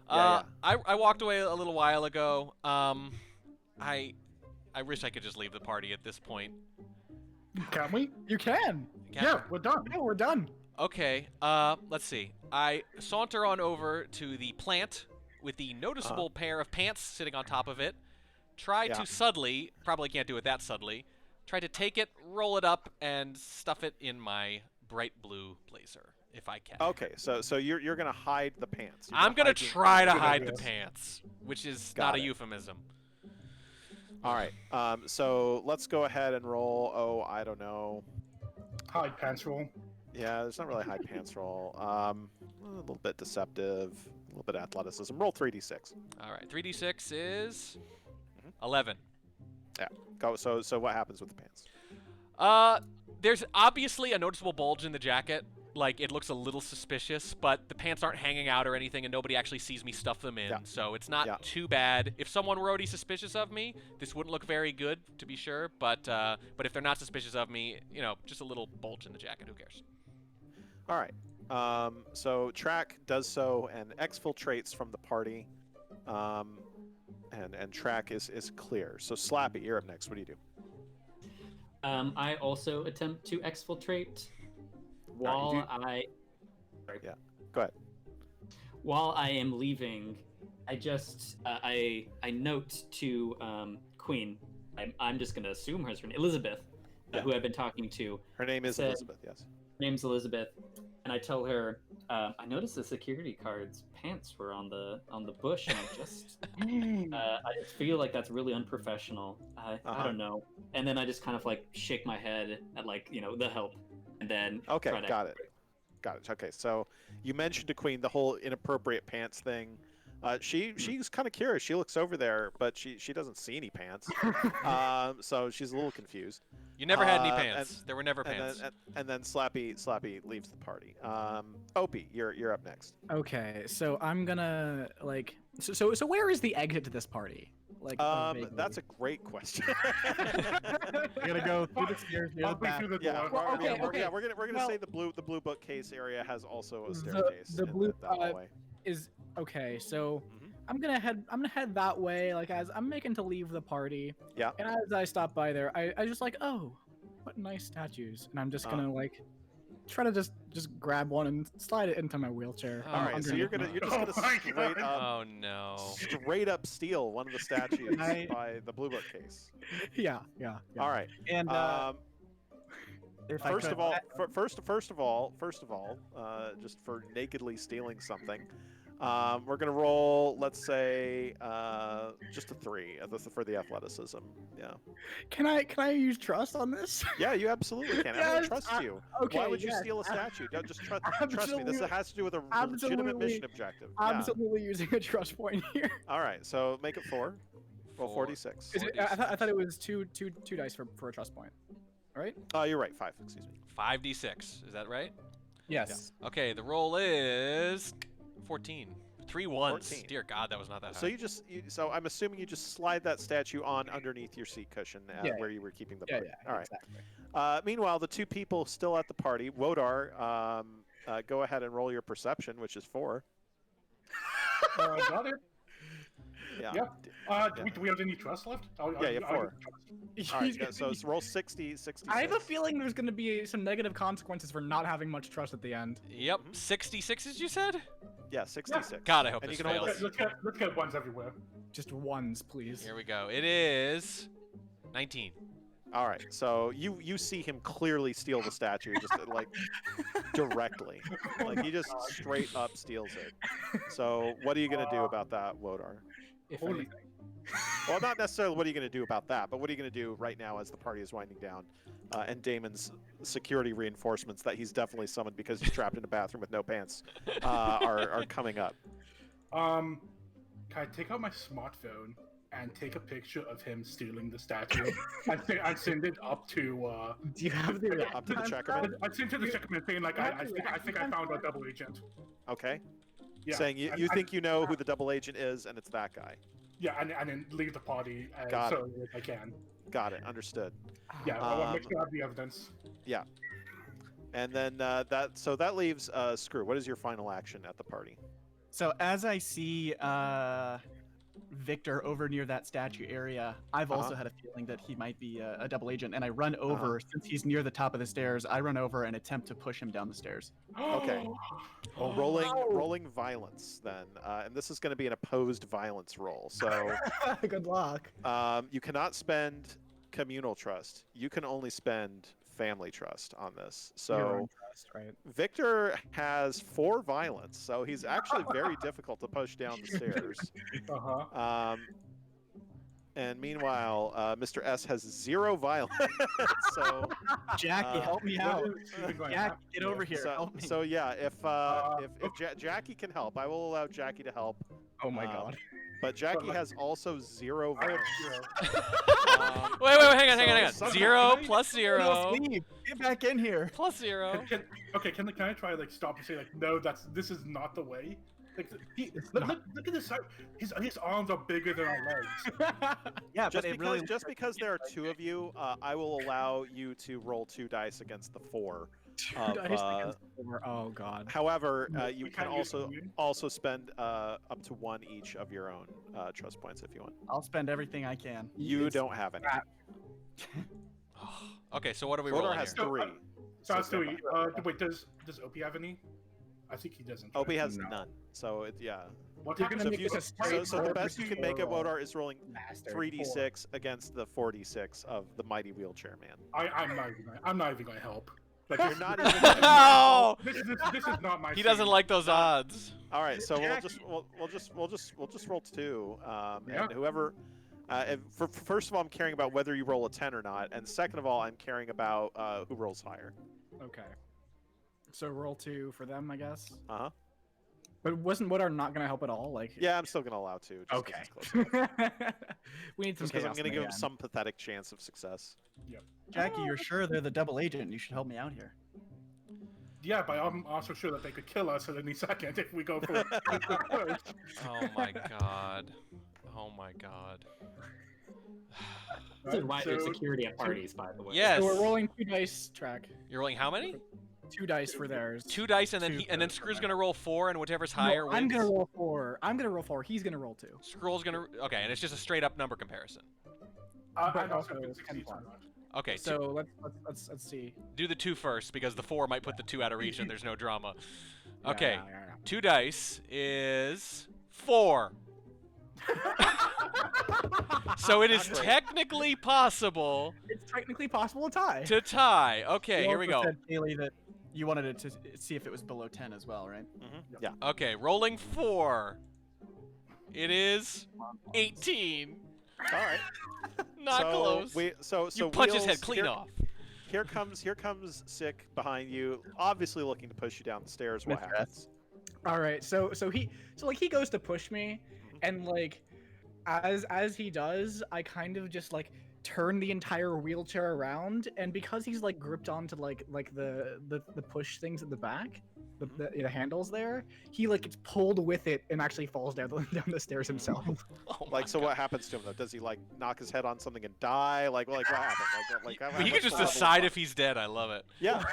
Speaker 1: I walked away a little while ago. I wish I could just leave the party at this point.
Speaker 3: Can we?
Speaker 11: You can. We're done. Yeah, we're done.
Speaker 1: Okay, let's see. I saunter on over to the plant with the noticeable pair of pants sitting on top of it, try to subtly, probably can't do it that subtly, try to take it, roll it up, and stuff it in my bright blue blazer, if I can.
Speaker 5: Okay, so you're gonna hide the pants.
Speaker 1: I'm gonna try to hide the pants, which is not a euphemism.
Speaker 5: All right. So let's go ahead and roll. Oh, I don't know.
Speaker 3: Hide pants roll.
Speaker 5: Yeah, there's not really hide pants roll. A little bit deceptive, a little bit athleticism. Roll 3d6.
Speaker 1: All right, 3d6 is 11.
Speaker 5: Yeah. Go. So what happens with the pants?
Speaker 1: There's obviously a noticeable bulge in the jacket. Like, it looks a little suspicious, but the pants aren't hanging out or anything, and nobody actually sees me stuff them in, so it's not too bad. If someone were already suspicious of me, this wouldn't look very good, to be sure, but if they're not suspicious of me, you know, just a little bulge in the jacket, who cares?
Speaker 5: All right. So Track does so and exfiltrates from the party, and Track is clear. So Slappy, you're up next. What do you do?
Speaker 13: I also attempt to exfiltrate. While
Speaker 5: Go ahead.
Speaker 13: While I am leaving, I just I note to Queen. I'm just gonna assume her name, Elizabeth, who I've been talking to.
Speaker 5: Her name is Elizabeth. Yes.
Speaker 13: Her name's Elizabeth, and I tell her I noticed the security guard's pants were on the bush, and I just feel like that's really unprofessional. I don't know. And then I just kind of like shake my head at the help. And then
Speaker 5: got it. Okay, so you mentioned to Queen the whole inappropriate pants thing. She's kind of curious. She looks over there, but she doesn't see any pants. So she's a little confused.
Speaker 1: You never had any pants. There were never pants.
Speaker 5: And then Slappy leaves the party. Opie, you're up next.
Speaker 11: Okay, so I'm gonna so where is the exit to this party?
Speaker 5: That's a great question.
Speaker 14: We're gonna go through the stairs near the back.
Speaker 5: We're gonna say the blue bookcase area has also a staircase.
Speaker 11: The blue is okay. So I'm gonna head that way. Like as I'm making to leave the party.
Speaker 5: Yeah.
Speaker 11: And as I stop by there, I just like, oh, what nice statues, and I'm just gonna try to just grab one and slide it into my wheelchair.
Speaker 5: All right, so you're just gonna straight up.
Speaker 1: Oh no!
Speaker 5: Straight up steal one of the statues by the blue bookcase.
Speaker 11: Yeah.
Speaker 5: All right,
Speaker 14: and
Speaker 5: first of all, just for nakedly stealing something, we're gonna roll. Let's say just a 3 for the athleticism. Yeah.
Speaker 11: Can I use trust on this?
Speaker 5: Yeah, you absolutely can. Everyone trusts you.
Speaker 11: Okay,
Speaker 5: Why would you steal a statue? Just trust me. This has to do with a legitimate mission objective.
Speaker 11: Absolutely using a trust point here.
Speaker 5: All right, so make it 4. Roll 46.
Speaker 11: I thought it was two dice for a trust point. All right?
Speaker 5: Oh, you're right. 5. Excuse me.
Speaker 1: 5d6. Is that right?
Speaker 11: Yes.
Speaker 1: Yeah. Okay, the roll is 14. 3 ones.
Speaker 5: 14.
Speaker 1: Dear God, that was not that
Speaker 5: So
Speaker 1: high.
Speaker 5: so I'm assuming you just slide that statue on underneath your seat cushion where you were keeping the party. All right.
Speaker 11: Exactly.
Speaker 5: Meanwhile, the 2 people still at the party, Wodar, go ahead and roll your perception, which is 4.
Speaker 3: Got it.
Speaker 5: Yeah.
Speaker 3: Do we have any trust left?
Speaker 5: Yeah, 4. All right, so roll 60.
Speaker 11: I have a feeling there's going to be some negative consequences for not having much trust at the end.
Speaker 1: Yep, 66s you said?
Speaker 5: Yeah, 66.
Speaker 1: God, I hope
Speaker 5: and
Speaker 1: this
Speaker 5: you can
Speaker 1: fails.
Speaker 3: Let's get ones everywhere.
Speaker 11: Just ones, please.
Speaker 1: Here we go. It is 19.
Speaker 5: All right, so you see him clearly steal the statue, just directly. Like he just straight up steals it. So what are you gonna do about that, Wodar?
Speaker 11: If anything.
Speaker 5: Well, not necessarily what are you gonna do about that, but what are you gonna do right now as the party is winding down, and Damon's security reinforcements that he's definitely summoned because he's trapped in a bathroom with no pants are coming up.
Speaker 3: Can I take out my smartphone and take a picture of him stealing the statue and send it up to
Speaker 11: do you have the
Speaker 5: up to the checkerman?
Speaker 3: I sent to the checkerman saying I think I found our double agent.
Speaker 5: Okay.
Speaker 3: Yeah.
Speaker 5: Saying you think you know who the double agent is and it's that guy.
Speaker 3: Yeah, and then leave the party
Speaker 5: Got
Speaker 3: so if I can.
Speaker 5: Got it. Understood.
Speaker 3: Yeah, I want to make sure I have the evidence.
Speaker 5: Yeah. And then that leaves Screw. What is your final action at the party?
Speaker 14: So as I see Victor over near that statue area, I've also had a feeling that he might be a double agent, and I run over, since he's near the top of the stairs, I run over and attempt to push him down the stairs.
Speaker 5: Okay. Well, rolling violence then, and this is going to be an opposed violence roll. So
Speaker 11: good luck.
Speaker 5: You cannot spend communal trust. You can only spend family trust on this.
Speaker 11: Your own
Speaker 5: So
Speaker 11: trust, right?
Speaker 5: Victor has 4 violence, so he's actually very difficult to push down the stairs. And meanwhile, Mr. S has 0 violence. So
Speaker 14: Jackie, help me out. Jackie, get over here.
Speaker 5: So,
Speaker 14: Help me.
Speaker 5: so yeah, if Jackie can help, I will allow Jackie to help.
Speaker 11: Oh my God.
Speaker 5: But Jackie has also 0 violence.
Speaker 1: Wait, hang on.
Speaker 5: So
Speaker 1: 0 plus 0.
Speaker 14: Leave. Get back in here.
Speaker 1: Plus 0.
Speaker 3: Can I try like stop and say like no, this is not the way. Like look at this. His arms are bigger than our legs.
Speaker 14: Yeah,
Speaker 5: just
Speaker 14: but it
Speaker 5: because
Speaker 14: really
Speaker 5: just because there are 2 of you, I will allow you to roll 2 dice against the 4.
Speaker 11: Oh God.
Speaker 5: However, you can also spend up to 1 each of your own trust points if you want.
Speaker 14: I'll spend everything I can.
Speaker 5: You don't have any.
Speaker 1: Okay, so what are we
Speaker 5: Rodar
Speaker 1: rolling
Speaker 5: has
Speaker 1: here?
Speaker 5: 3.
Speaker 3: So that's 3. Wait, does Opie have any? I think he doesn't.
Speaker 5: Opie has none. So yeah.
Speaker 3: What
Speaker 11: You're
Speaker 3: happens
Speaker 11: gonna
Speaker 3: if
Speaker 11: make
Speaker 3: you?
Speaker 11: this a
Speaker 5: So the best you can make at
Speaker 11: roll.
Speaker 5: Wodar is rolling
Speaker 11: Bastard.
Speaker 5: 3d6 against the 4d6 of the mighty wheelchair man.
Speaker 3: I'm not even gonna help. Like
Speaker 5: You're not even.
Speaker 1: No!
Speaker 3: This is not my.
Speaker 1: He doesn't like those odds.
Speaker 5: All right, so we'll just roll 2, and whoever. First of all, I'm caring about whether you roll a 10 or not, and second of all, I'm caring about who rolls higher.
Speaker 11: Okay. So roll 2 for them, I guess.
Speaker 14: But wasn't Wodar not going to help at all? Like.
Speaker 5: Yeah, I'm still gonna allow 2. Just 'cause
Speaker 11: Okay.
Speaker 5: it's close enough.
Speaker 11: We need some
Speaker 5: Just because I'm
Speaker 11: chaos
Speaker 5: gonna
Speaker 11: in
Speaker 5: give
Speaker 11: the
Speaker 5: him
Speaker 11: end.
Speaker 5: some pathetic chance of success.
Speaker 3: Yep.
Speaker 14: Jackie, you're sure they're the double agent? You should help me out here.
Speaker 3: Yeah, but I'm also sure that they could kill us at any second if we go for.
Speaker 1: Oh my God. Oh my God.
Speaker 13: This is why there's security at parties, by the way.
Speaker 1: Yes.
Speaker 11: So we're rolling 2 dice, track.
Speaker 1: You're rolling how many?
Speaker 11: 2 dice for theirs.
Speaker 1: 2 dice, and then
Speaker 11: Two
Speaker 1: and then
Speaker 11: for
Speaker 1: Screw's
Speaker 11: them.
Speaker 1: gonna roll 4, and whichever's higher
Speaker 11: No,
Speaker 1: wins.
Speaker 11: I'm gonna roll 4. I'm gonna roll 4. He's gonna roll 2.
Speaker 1: Scroll's gonna. Okay, and it's just a straight up number comparison.
Speaker 3: And
Speaker 11: But
Speaker 3: also
Speaker 11: also
Speaker 3: if it
Speaker 11: it's
Speaker 3: succeeds or
Speaker 11: 10+.
Speaker 3: not.
Speaker 1: Okay,
Speaker 11: So let's see.
Speaker 1: do the 2 first because the 4 might put the 2 out of reach, and there's no drama. Okay,
Speaker 11: Yeah.
Speaker 1: 2 dice is 4. So it is
Speaker 5: Not great.
Speaker 1: technically possible
Speaker 11: It's technically possible to tie.
Speaker 1: to tie. Okay,
Speaker 14: You
Speaker 1: here we
Speaker 14: also
Speaker 1: go.
Speaker 14: said, Kaylee, that you wanted it to see if it was below 10 as well, right?
Speaker 5: Yeah.
Speaker 1: Okay, rolling 4. It is 18.
Speaker 5: All right.
Speaker 1: Not
Speaker 5: so
Speaker 1: close.
Speaker 5: So
Speaker 1: punch his
Speaker 5: Wheels,
Speaker 1: head clean
Speaker 5: here,
Speaker 1: off.
Speaker 5: Here comes Sick behind you, obviously looking to push you down the stairs. What
Speaker 14: Mr.
Speaker 5: happens?
Speaker 11: All right. So he goes to push me, and like as he does, I kind of just like turn the entire wheelchair around, and because he's like gripped onto like the push things at the back, the handles there, he like gets pulled with it and actually falls down the stairs himself.
Speaker 1: Oh
Speaker 5: Like, so what happens to him though? Does he like knock his head on something and die? Like what happened? Like how
Speaker 1: He
Speaker 5: much
Speaker 1: can just
Speaker 5: level of
Speaker 1: decide
Speaker 5: fun?
Speaker 1: if he's dead. I love it.
Speaker 5: Yeah.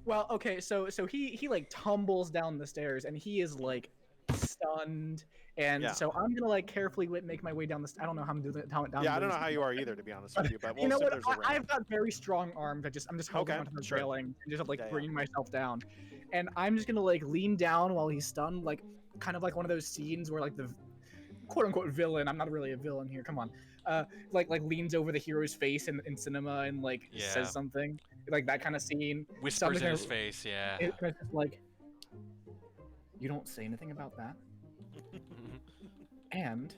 Speaker 11: Well, okay, so he like tumbles down the stairs and he is like stunned, and
Speaker 5: Yeah.
Speaker 11: so I'm gonna like carefully make my way down the. I don't know how I'm doing it. Down
Speaker 5: Yeah, I don't know how you are either, to be honest with you, but we'll
Speaker 11: you know
Speaker 5: assume
Speaker 11: what?
Speaker 5: there's a ramp.
Speaker 11: I've got very strong arms. I'm just holding
Speaker 5: Okay,
Speaker 11: onto the
Speaker 5: sure.
Speaker 11: railing and just like
Speaker 5: Yeah, yeah.
Speaker 11: bringing myself down, and I'm just gonna like lean down while he's stunned, like kind of like one of those scenes where like the quote unquote villain. I'm not really a villain here. Come on. Like leans over the hero's face in cinema and like
Speaker 1: Yeah.
Speaker 11: says something like that kind of scene. So I'm
Speaker 1: Whispers
Speaker 11: just
Speaker 1: in his
Speaker 11: gonna-
Speaker 1: face. Yeah.
Speaker 11: It's just like, you don't say anything about that, and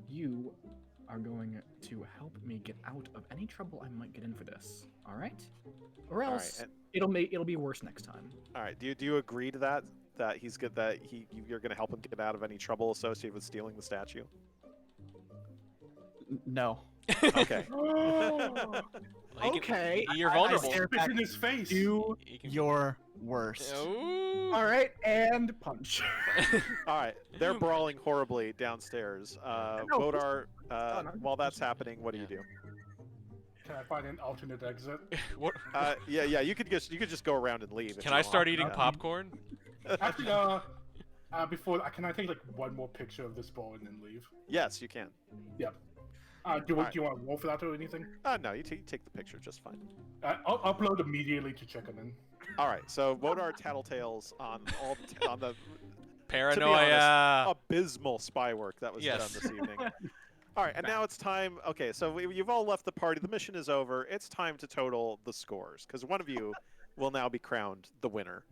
Speaker 11: you are going to help me get out of any trouble I might get in for this. All right? Or
Speaker 5: All right,
Speaker 11: else
Speaker 5: and-
Speaker 11: it'll be worse next time.
Speaker 5: All right. Do you agree to that? That he's good. That you're going to help him get out of any trouble associated with stealing the statue.
Speaker 14: No.
Speaker 5: Okay.
Speaker 1: Well, he can-
Speaker 11: Okay.
Speaker 1: You're
Speaker 14: I
Speaker 1: vulnerable.
Speaker 14: stare
Speaker 3: Spit
Speaker 14: back.
Speaker 3: in his face.
Speaker 14: Do
Speaker 1: He can-
Speaker 14: your worst.
Speaker 1: Ooh.
Speaker 11: All right, and punch.
Speaker 5: All right. They're brawling horribly downstairs. Wodar, while that's happening, what do you do?
Speaker 3: Can I find an alternate exit?
Speaker 1: What?
Speaker 5: Yeah. You could just go around and leave. if
Speaker 1: Can
Speaker 5: you
Speaker 1: I
Speaker 5: want.
Speaker 1: start eating
Speaker 5: Yeah.
Speaker 1: popcorn?
Speaker 3: Actually, Before, can I take like one more picture of this ball and then leave?
Speaker 5: Yes, you can.
Speaker 3: Yep. Do you want to roll for that or anything?
Speaker 5: No, you take the picture just fine.
Speaker 3: I'll upload immediately to check them in.
Speaker 5: All right, so vote our tattletales on on the
Speaker 1: Paranoia.
Speaker 5: To be honest, abysmal spy work that was done
Speaker 1: Yes.
Speaker 5: this evening. All right, and now it's time. Okay, so you've all left the party. The mission is over. It's time to total the scores because one of you will now be crowned the winner.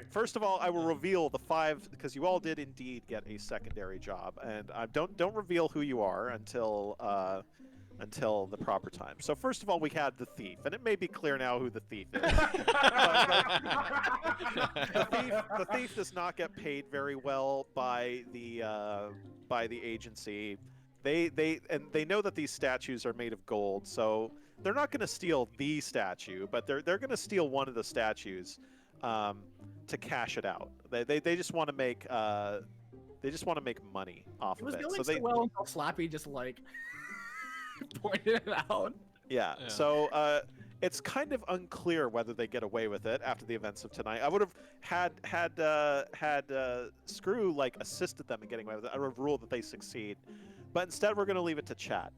Speaker 5: First of all, I will reveal the 5 because you all did indeed get a secondary job, and don't reveal who you are until the proper time. So first of all, we had the thief, and it may be clear now who the thief is. The thief does not get paid very well by the agency. They know that these statues are made of gold, so they're not going to steal the statue, but they're going to steal one of the statues to cash it out. They just want to make money off of it.
Speaker 11: It was going
Speaker 5: So
Speaker 11: so well until Slappy just like pointed it out.
Speaker 5: Yeah. So it's kind of unclear whether they get away with it after the events of tonight. I would have had Screw like assisted them in getting away with it. I would have ruled that they succeed, but instead we're going to leave it to Chat.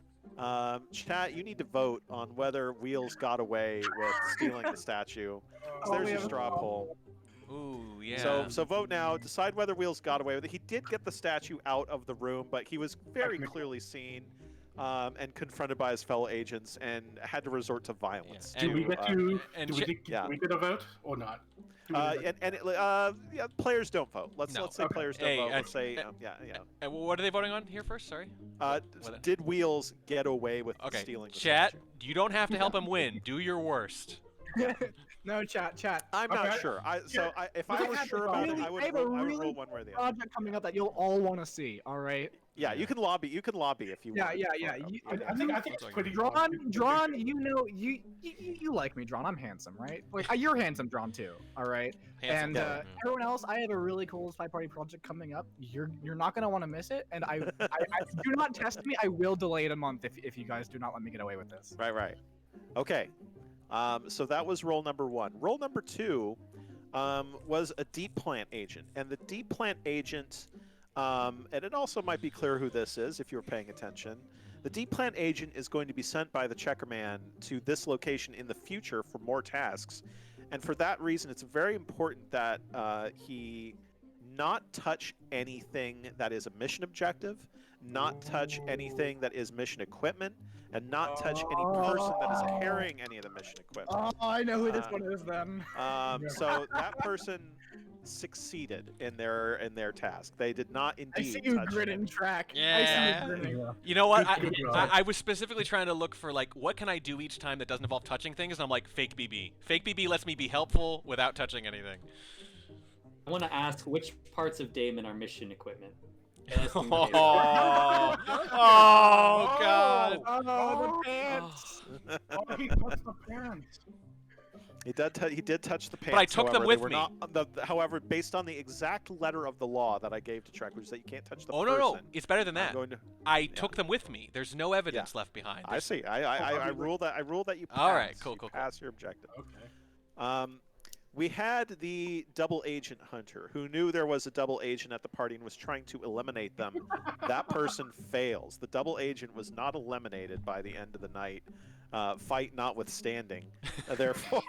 Speaker 5: Chat, you need to vote on whether Wheels got away with stealing the statue. So there's your straw poll.
Speaker 1: Ooh, yeah.
Speaker 5: So vote now. Decide whether Wheels got away with it. He did get the statue out of the room, but he was very clearly seen and confronted by his fellow agents and had to resort to violence.
Speaker 3: Do we get to a vote or not?
Speaker 5: Players don't vote. Let's say
Speaker 1: Okay.
Speaker 5: players don't vote. Let's say
Speaker 1: And what are they voting on here first? Sorry.
Speaker 5: Did Wheels get away with stealing the
Speaker 1: Chat, you don't have to help him win. Do your worst.
Speaker 11: No, chat.
Speaker 5: I'm not sure. If I was sure about it, I would rule one way or the other.
Speaker 11: Project coming up that you'll all want to see. All right.
Speaker 5: Yeah, you can lobby. You can lobby if you want.
Speaker 11: Yeah.
Speaker 3: I think it's pretty.
Speaker 11: Drawn, you know, you like me, Drawn. I'm handsome, right? Like you're handsome, Drawn too. All right.
Speaker 1: Handsome,
Speaker 11: And everyone else, I have a really cool Spy Party project coming up. You're not gonna want to miss it. And I do not test me. I will delay it a month if you guys do not let me get away with this.
Speaker 5: Right. Okay. So that was role number 1. Role number 2 was a deep plant agent, and the deep plant agent. And it also might be clear who this is if you're paying attention. The deep plant agent is going to be sent by the Checkerman to this location in the future for more tasks. And for that reason, it's very important that he not touch anything that is a mission objective, not touch anything that is mission equipment, and not touch any person that is carrying any of the mission equipment.
Speaker 11: Oh, I know who this one is then.
Speaker 5: So that person succeeded in their task. They did not indeed.
Speaker 11: I see you
Speaker 5: touch
Speaker 11: grinning,
Speaker 5: it.
Speaker 11: Track.
Speaker 1: Yeah.
Speaker 11: I see you grinning.
Speaker 1: You know what? I was specifically trying to look for like what can I do each time that doesn't involve touching things, and I'm like fake BB. Fake BB lets me be helpful without touching anything.
Speaker 13: I want to ask which parts of Damon are mission equipment.
Speaker 1: Oh God!
Speaker 11: Oh, the pants!
Speaker 3: He touched the pants.
Speaker 5: He did touch the pants.
Speaker 1: But I took them
Speaker 5: however,
Speaker 1: with
Speaker 5: they were
Speaker 1: me.
Speaker 5: Not, however, based on the exact letter of the law that I gave to Trek, which is that you can't touch the
Speaker 1: Oh
Speaker 5: person.
Speaker 1: no! It's better than that. I
Speaker 5: Yeah.
Speaker 1: took them with me. There's no evidence left behind.
Speaker 5: I see. I rule that. I rule that you pass.
Speaker 1: All right. Cool.
Speaker 5: Pass your objective. Okay. We had the double agent hunter who knew there was a double agent at the party and was trying to eliminate them. That person fails. The double agent was not eliminated by the end of the night. Fight notwithstanding. Therefore,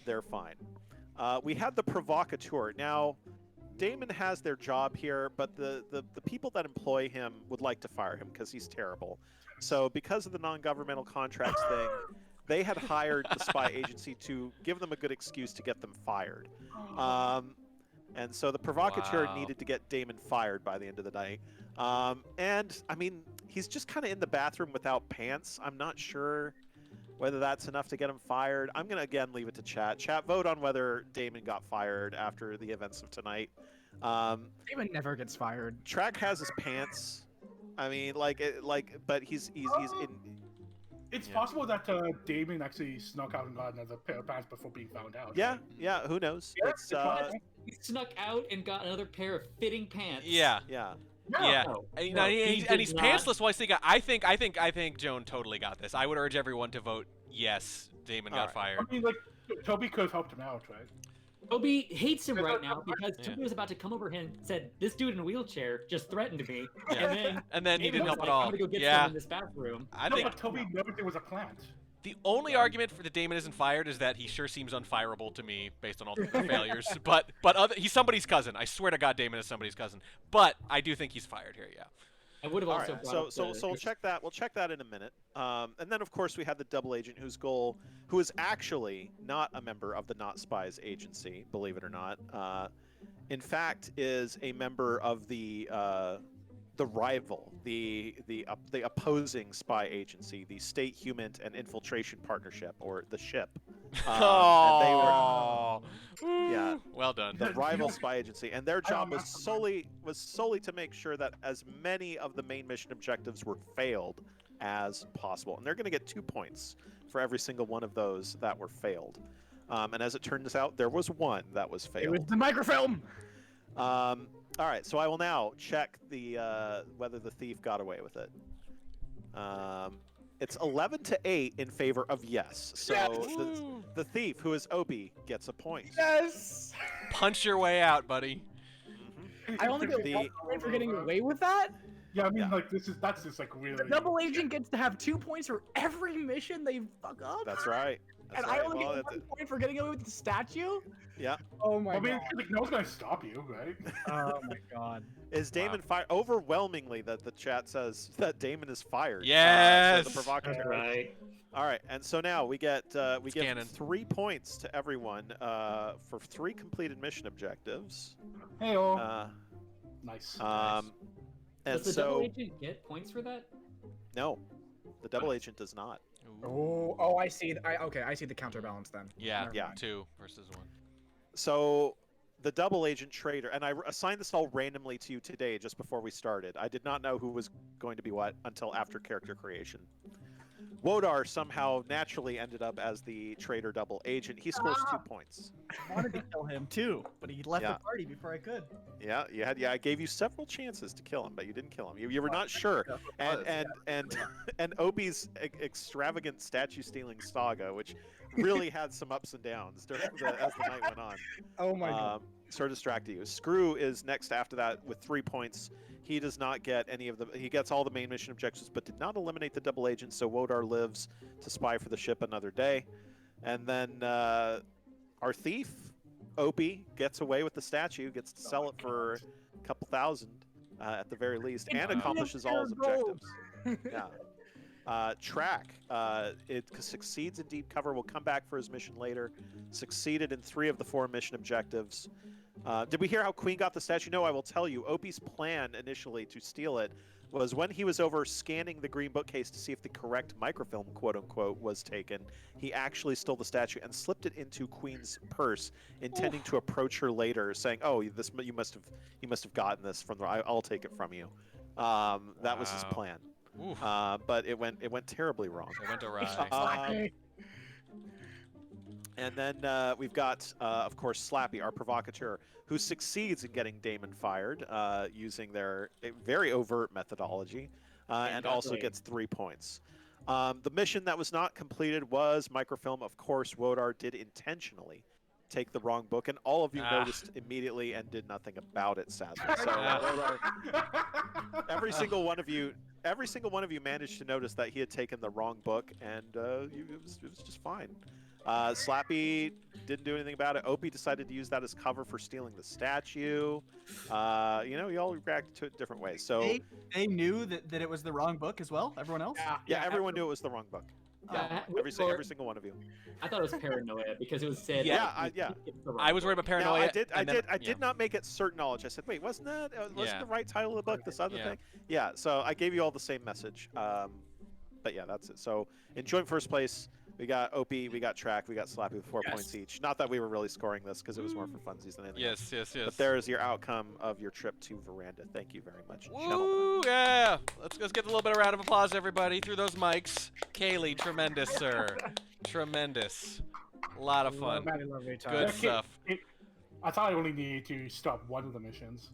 Speaker 5: they're fine. We had the provocateur. Now, Damon has their job here, but the people that employ him would like to fire him because he's terrible. So because of the non-governmental contracts thing, they had hired the spy agency to give them a good excuse to get them fired. And so the provocateur needed to get Damon fired by the end of the night. And, I mean, he's just kind of in the bathroom without pants. I'm not sure whether that's enough to get him fired. I'm going to, again, leave it to chat. Chat, vote on whether Damon got fired after the events of tonight.
Speaker 11: Damon never gets fired.
Speaker 5: Track has his pants. I mean, but he's in...
Speaker 3: It's possible that Damon actually snuck out and got another pair of pants before being found out.
Speaker 5: Yeah, who knows?
Speaker 3: Yeah,
Speaker 5: It's
Speaker 13: He snuck out and got another pair of fitting pants.
Speaker 1: Yeah.
Speaker 13: No,
Speaker 1: And
Speaker 13: he
Speaker 1: he's
Speaker 13: did not.
Speaker 1: pantsless while he's thinking. I think Joan totally got this. I would urge everyone to vote yes. Damon got fired.
Speaker 3: I mean, like Toby could have helped him out, right?
Speaker 13: Toby hates him right now because Toby was about to come over and said, "This dude in a wheelchair just threatened me,"
Speaker 1: and then he didn't help
Speaker 13: like,
Speaker 1: at all.
Speaker 13: I'm gonna go get
Speaker 1: Yeah.
Speaker 13: some in this bathroom.
Speaker 1: I
Speaker 3: No,
Speaker 1: think
Speaker 3: but Toby knew there was a plant.
Speaker 1: the only argument for the Damon isn't fired is that he sure seems unfireable to me based on all the failures. But he's somebody's cousin. I swear to God, Damon is somebody's cousin. But I do think he's fired here. Yeah.
Speaker 13: I would have
Speaker 5: All
Speaker 13: also.
Speaker 5: right, so we'll check that. We'll check that in a minute. And then of course we had the double agent who is actually not a member of the Not Spies agency, believe it or not. In fact, is a member of the rival, the opposing spy agency, the State Human and Infiltration Partnership, or the SHIP. And they were, yeah,
Speaker 1: well done.
Speaker 5: The rival spy agency, and their job was solely to make sure that as many of the main mission objectives were failed as possible, and they're going to get 2 points for every single one of those that were failed. And as it turns out, there was one that was failed.
Speaker 11: It was the microfilm.
Speaker 5: All right, so I will now check the whether the thief got away with it. It's 11-8 in favor of yes. So
Speaker 11: Yes!
Speaker 5: the thief, who is Obi, gets a point.
Speaker 11: Yes.
Speaker 1: Punch your way out, buddy.
Speaker 11: I only get 1 point for getting away with that.
Speaker 3: Yeah, I mean, like that's just like really.
Speaker 11: The double agent gets to have 2 points for every mission they fuck up.
Speaker 5: That's right.
Speaker 11: And I only get 1 point for getting away with the statue.
Speaker 5: Yeah.
Speaker 11: Oh my god.
Speaker 3: I mean, like, no one's gonna stop you, right?
Speaker 11: Oh my god.
Speaker 5: Is Damon fired? Overwhelmingly, that the chat says that Damon is fired.
Speaker 1: Yes.
Speaker 5: So the provocateur.
Speaker 6: Right.
Speaker 5: All right, and so now we give
Speaker 1: canon.
Speaker 5: 3 points to everyone for 3 completed mission objectives.
Speaker 3: Hey, nice.
Speaker 5: And
Speaker 13: Does the
Speaker 5: so
Speaker 13: double agent get points for that?
Speaker 5: no, the double agent does not.
Speaker 11: Oh, I see. I see the counterbalance then.
Speaker 1: Yeah,
Speaker 11: Never
Speaker 1: yeah,
Speaker 11: mind.
Speaker 1: 2 versus 1.
Speaker 5: So the double agent traitor, and I assigned this all randomly to you today just before we started. I did not know who was going to be what until after character creation. Wodar somehow naturally ended up as the traitor double agent. He scores 2 points.
Speaker 14: I wanted to kill him too, but he left
Speaker 5: Yeah.
Speaker 14: the party before I could.
Speaker 5: Yeah, you had. Yeah, I gave you several chances to kill him, but you didn't kill him. You were not sure. And Obi's extravagant statue stealing saga, which really had some ups and downs as the night went on.
Speaker 11: Oh my god.
Speaker 5: Sort of distracted you. Screw is next after that with 3 points. He does not get any of the. He gets all the main mission objectives, but did not eliminate the double agent. So Wodar lives to spy for the ship another day, and then our thief, Opie, gets away with the statue, gets to sell it for a couple thousand at the very least, and accomplishes all his objectives. Yeah. Track, it succeeds in deep cover. Will come back for his mission later. Succeeded in 3 of the 4 mission objectives. Did we hear how Queen got the statue? No, I will tell you. Opie's plan initially to steal it was when he was over scanning the green bookcase to see if the correct microfilm, quote unquote, was taken. He actually stole the statue and slipped it into Queen's purse, intending to approach her later, saying, "Oh, you must have gotten this from the. I'll take it from you." That was his plan. But it went terribly wrong.
Speaker 1: It went awry.
Speaker 5: And then we've got, of course, Slappy, our provocateur, who succeeds in getting Damon fired using their very overt methodology, and also gets 3 points. The mission that was not completed was microfilm. Of course, Wodar did intentionally take the wrong book, and all of you noticed immediately and did nothing about it, sadly. So Wodar, every single one of you managed to notice that he had taken the wrong book, and it was just fine. Slappy didn't do anything about it. Opie decided to use that as cover for stealing the statue. You all reacted to it different ways. So
Speaker 14: they knew that it was the wrong book as well. Everyone else.
Speaker 5: Yeah, everyone knew it was the wrong book. Yeah, every single one of you.
Speaker 13: I thought it was paranoia because it was said.
Speaker 1: I was worried about paranoia.
Speaker 5: I did not make it certain knowledge. I said, wait, wasn't the right title of the book this other thing? Yeah. So I gave you all the same message. But yeah, that's it. So in joint first place, we got Opie, we got Track, we got Slappy with 4 points each. Not that we were really scoring this because it was more for funsies than anything else.
Speaker 1: Yes.
Speaker 5: But there is your outcome of your trip to Veranda. Thank you very much, gentlemen.
Speaker 1: Ooh, yeah. Let's get a little bit of round of applause, everybody, through those mics. Kaylee, tremendous, sir. Tremendous. A lot of fun. Good stuff.
Speaker 3: I thought I only needed to stop one of the missions.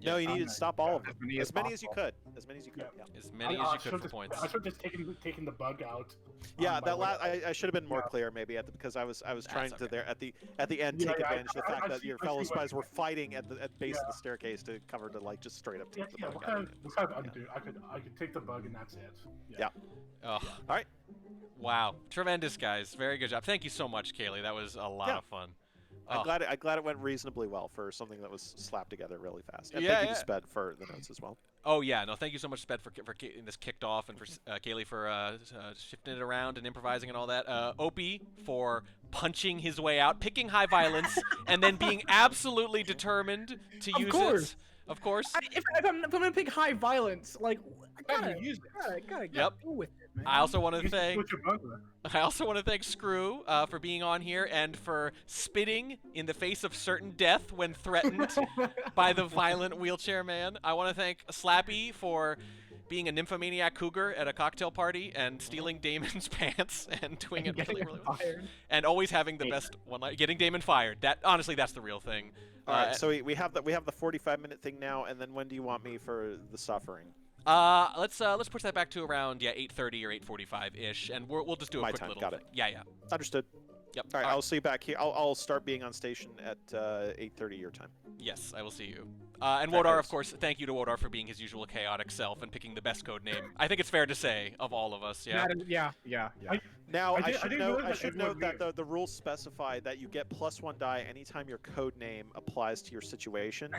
Speaker 5: No, you needed to stop all of them. As many as you
Speaker 3: possible.
Speaker 5: could. As many as you could. Yeah.
Speaker 1: As many as you could for points.
Speaker 3: I should have just taken the bug out.
Speaker 5: Yeah, I should have been more clear maybe because I was trying to there at the end take advantage of the fact that your fellow spies were fighting at the base of the staircase to cover to like just straight up take the bug out.
Speaker 3: What kind of undo? I could take the bug and that's it.
Speaker 5: Yeah.
Speaker 1: Oh.
Speaker 5: All right.
Speaker 1: Wow, tremendous guys. Very good job. Thank you so much, Kaylee. That was a lot of fun.
Speaker 5: I'm glad it went reasonably well for something that was slapped together really fast. And
Speaker 1: Yeah,
Speaker 5: thank you
Speaker 1: yeah.
Speaker 5: to Sped for the notes as well.
Speaker 1: Oh yeah, no, thank you so much, Sped, for getting this kicked off, and for Kaylee for shifting it around and improvising and all that. Opie for punching his way out, picking high violence, and then being absolutely determined to use it. Of course.
Speaker 11: If I'm gonna pick high violence, like I gotta use it. Gotta go with it, man.
Speaker 1: I also want to thank Screw for being on here and for spitting in the face of certain death when threatened by the violent wheelchair man. I want to thank Slappy for being a nymphomaniac cougar at a cocktail party and stealing Damon's pants and doing it really well. And always having the best one, getting Damon fired. That honestly, that's the real thing.
Speaker 5: All right, so we have the 45-minute thing now, and then when do you want me for the suffering?
Speaker 1: Let's push that back to around 8:30 or 8:45 ish, and we'll just do a quick little.
Speaker 5: Got it.
Speaker 1: Yeah.
Speaker 5: Understood.
Speaker 1: Yep.
Speaker 5: All right, I'll see you back here. I'll start being on station at 8:30 your time.
Speaker 1: Yes, I will see you. And Wodar, of course, thank you to Wodar for being his usual chaotic self and picking the best code name. I think it's fair to say of all of us. Yeah.
Speaker 11: Yeah.
Speaker 5: Now I
Speaker 3: I
Speaker 5: should note that the rules specify that you get +1 die anytime your code name applies to your situation,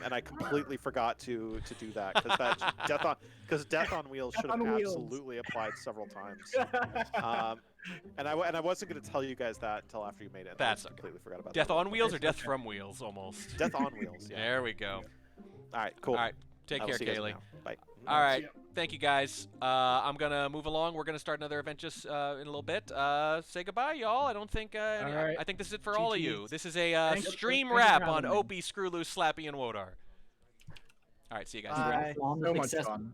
Speaker 5: and I completely forgot to do that because Death on Wheels should have absolutely applied several times. And I wasn't going to tell you guys that until after you made it.
Speaker 1: That's
Speaker 5: I completely forgot about
Speaker 1: Death
Speaker 5: that.
Speaker 1: on Wheels or Death from Wheels, almost.
Speaker 5: Death on Wheels. Yeah.
Speaker 1: There we go.
Speaker 5: All right, cool.
Speaker 1: All right, take care, Kaylee.
Speaker 5: Bye.
Speaker 1: All right, thank you guys. I'm gonna move along. We're gonna start another event just in a little bit. Say goodbye, y'all. I don't think.
Speaker 11: right.
Speaker 1: I think this is it for all of you. This is a
Speaker 11: Thanks
Speaker 1: stream
Speaker 11: for
Speaker 1: wrap
Speaker 11: having
Speaker 1: on
Speaker 11: me.
Speaker 1: Opie, Screwloose, Slappy, and Wodar. All right, see you guys.
Speaker 11: Bye. So much fun.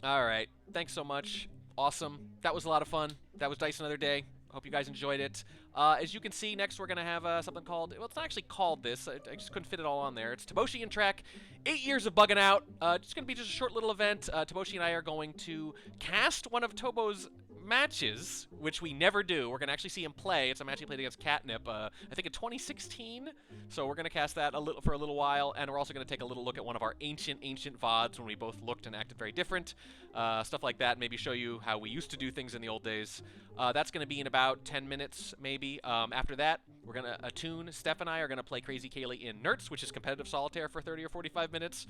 Speaker 1: All right, thanks so much. Awesome. That was a lot of fun. That was Dice Another Day. Hope you guys enjoyed it. As you can see, next we're going to have something called, well, it's not actually called this. I just couldn't fit it all on there. It's Taboshi and Trek, 8 years of bugging out. It's going to be just a short little event. Taboshi and I are going to cast one of Tobo's matches, which we never do. We're going to actually see him play. It's a match he played against Catnip, I think in 2016. So we're going to cast that for a little while, and we're also going to take a little look at one of our ancient VODs when we both looked and acted very different. Stuff like that, maybe show you how we used to do things in the old days. That's going to be in about 10 minutes, maybe. After that, we're going to attune. Steph and I are going to play Crazy Kaylee in Nerds, which is competitive solitaire for 30 or 45 minutes.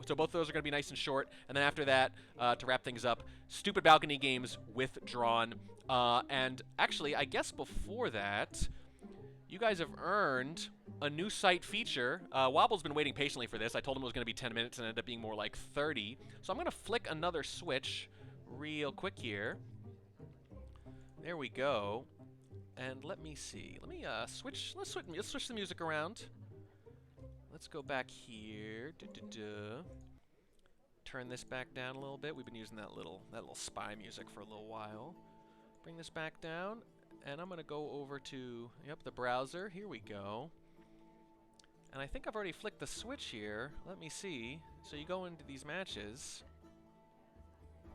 Speaker 1: So both of those are going to be nice and short. And then after that, to wrap things up, Stupid Balcony Games withdrawn. And actually, I guess before that, you guys have earned a new site feature. Wobble's been waiting patiently for this. I told him it was going to be 10 minutes and it ended up being more like 30. So I'm going to flick another switch real quick here. There we go. And let me see. Let me switch. Let's switch the music around. Let's go back here. Turn this back down a little bit. We've been using that little spy music for a little while. Bring this back down, and I'm gonna go over to the browser. Here we go. And I think I've already flicked the switch here. Let me see. So you go into these matches,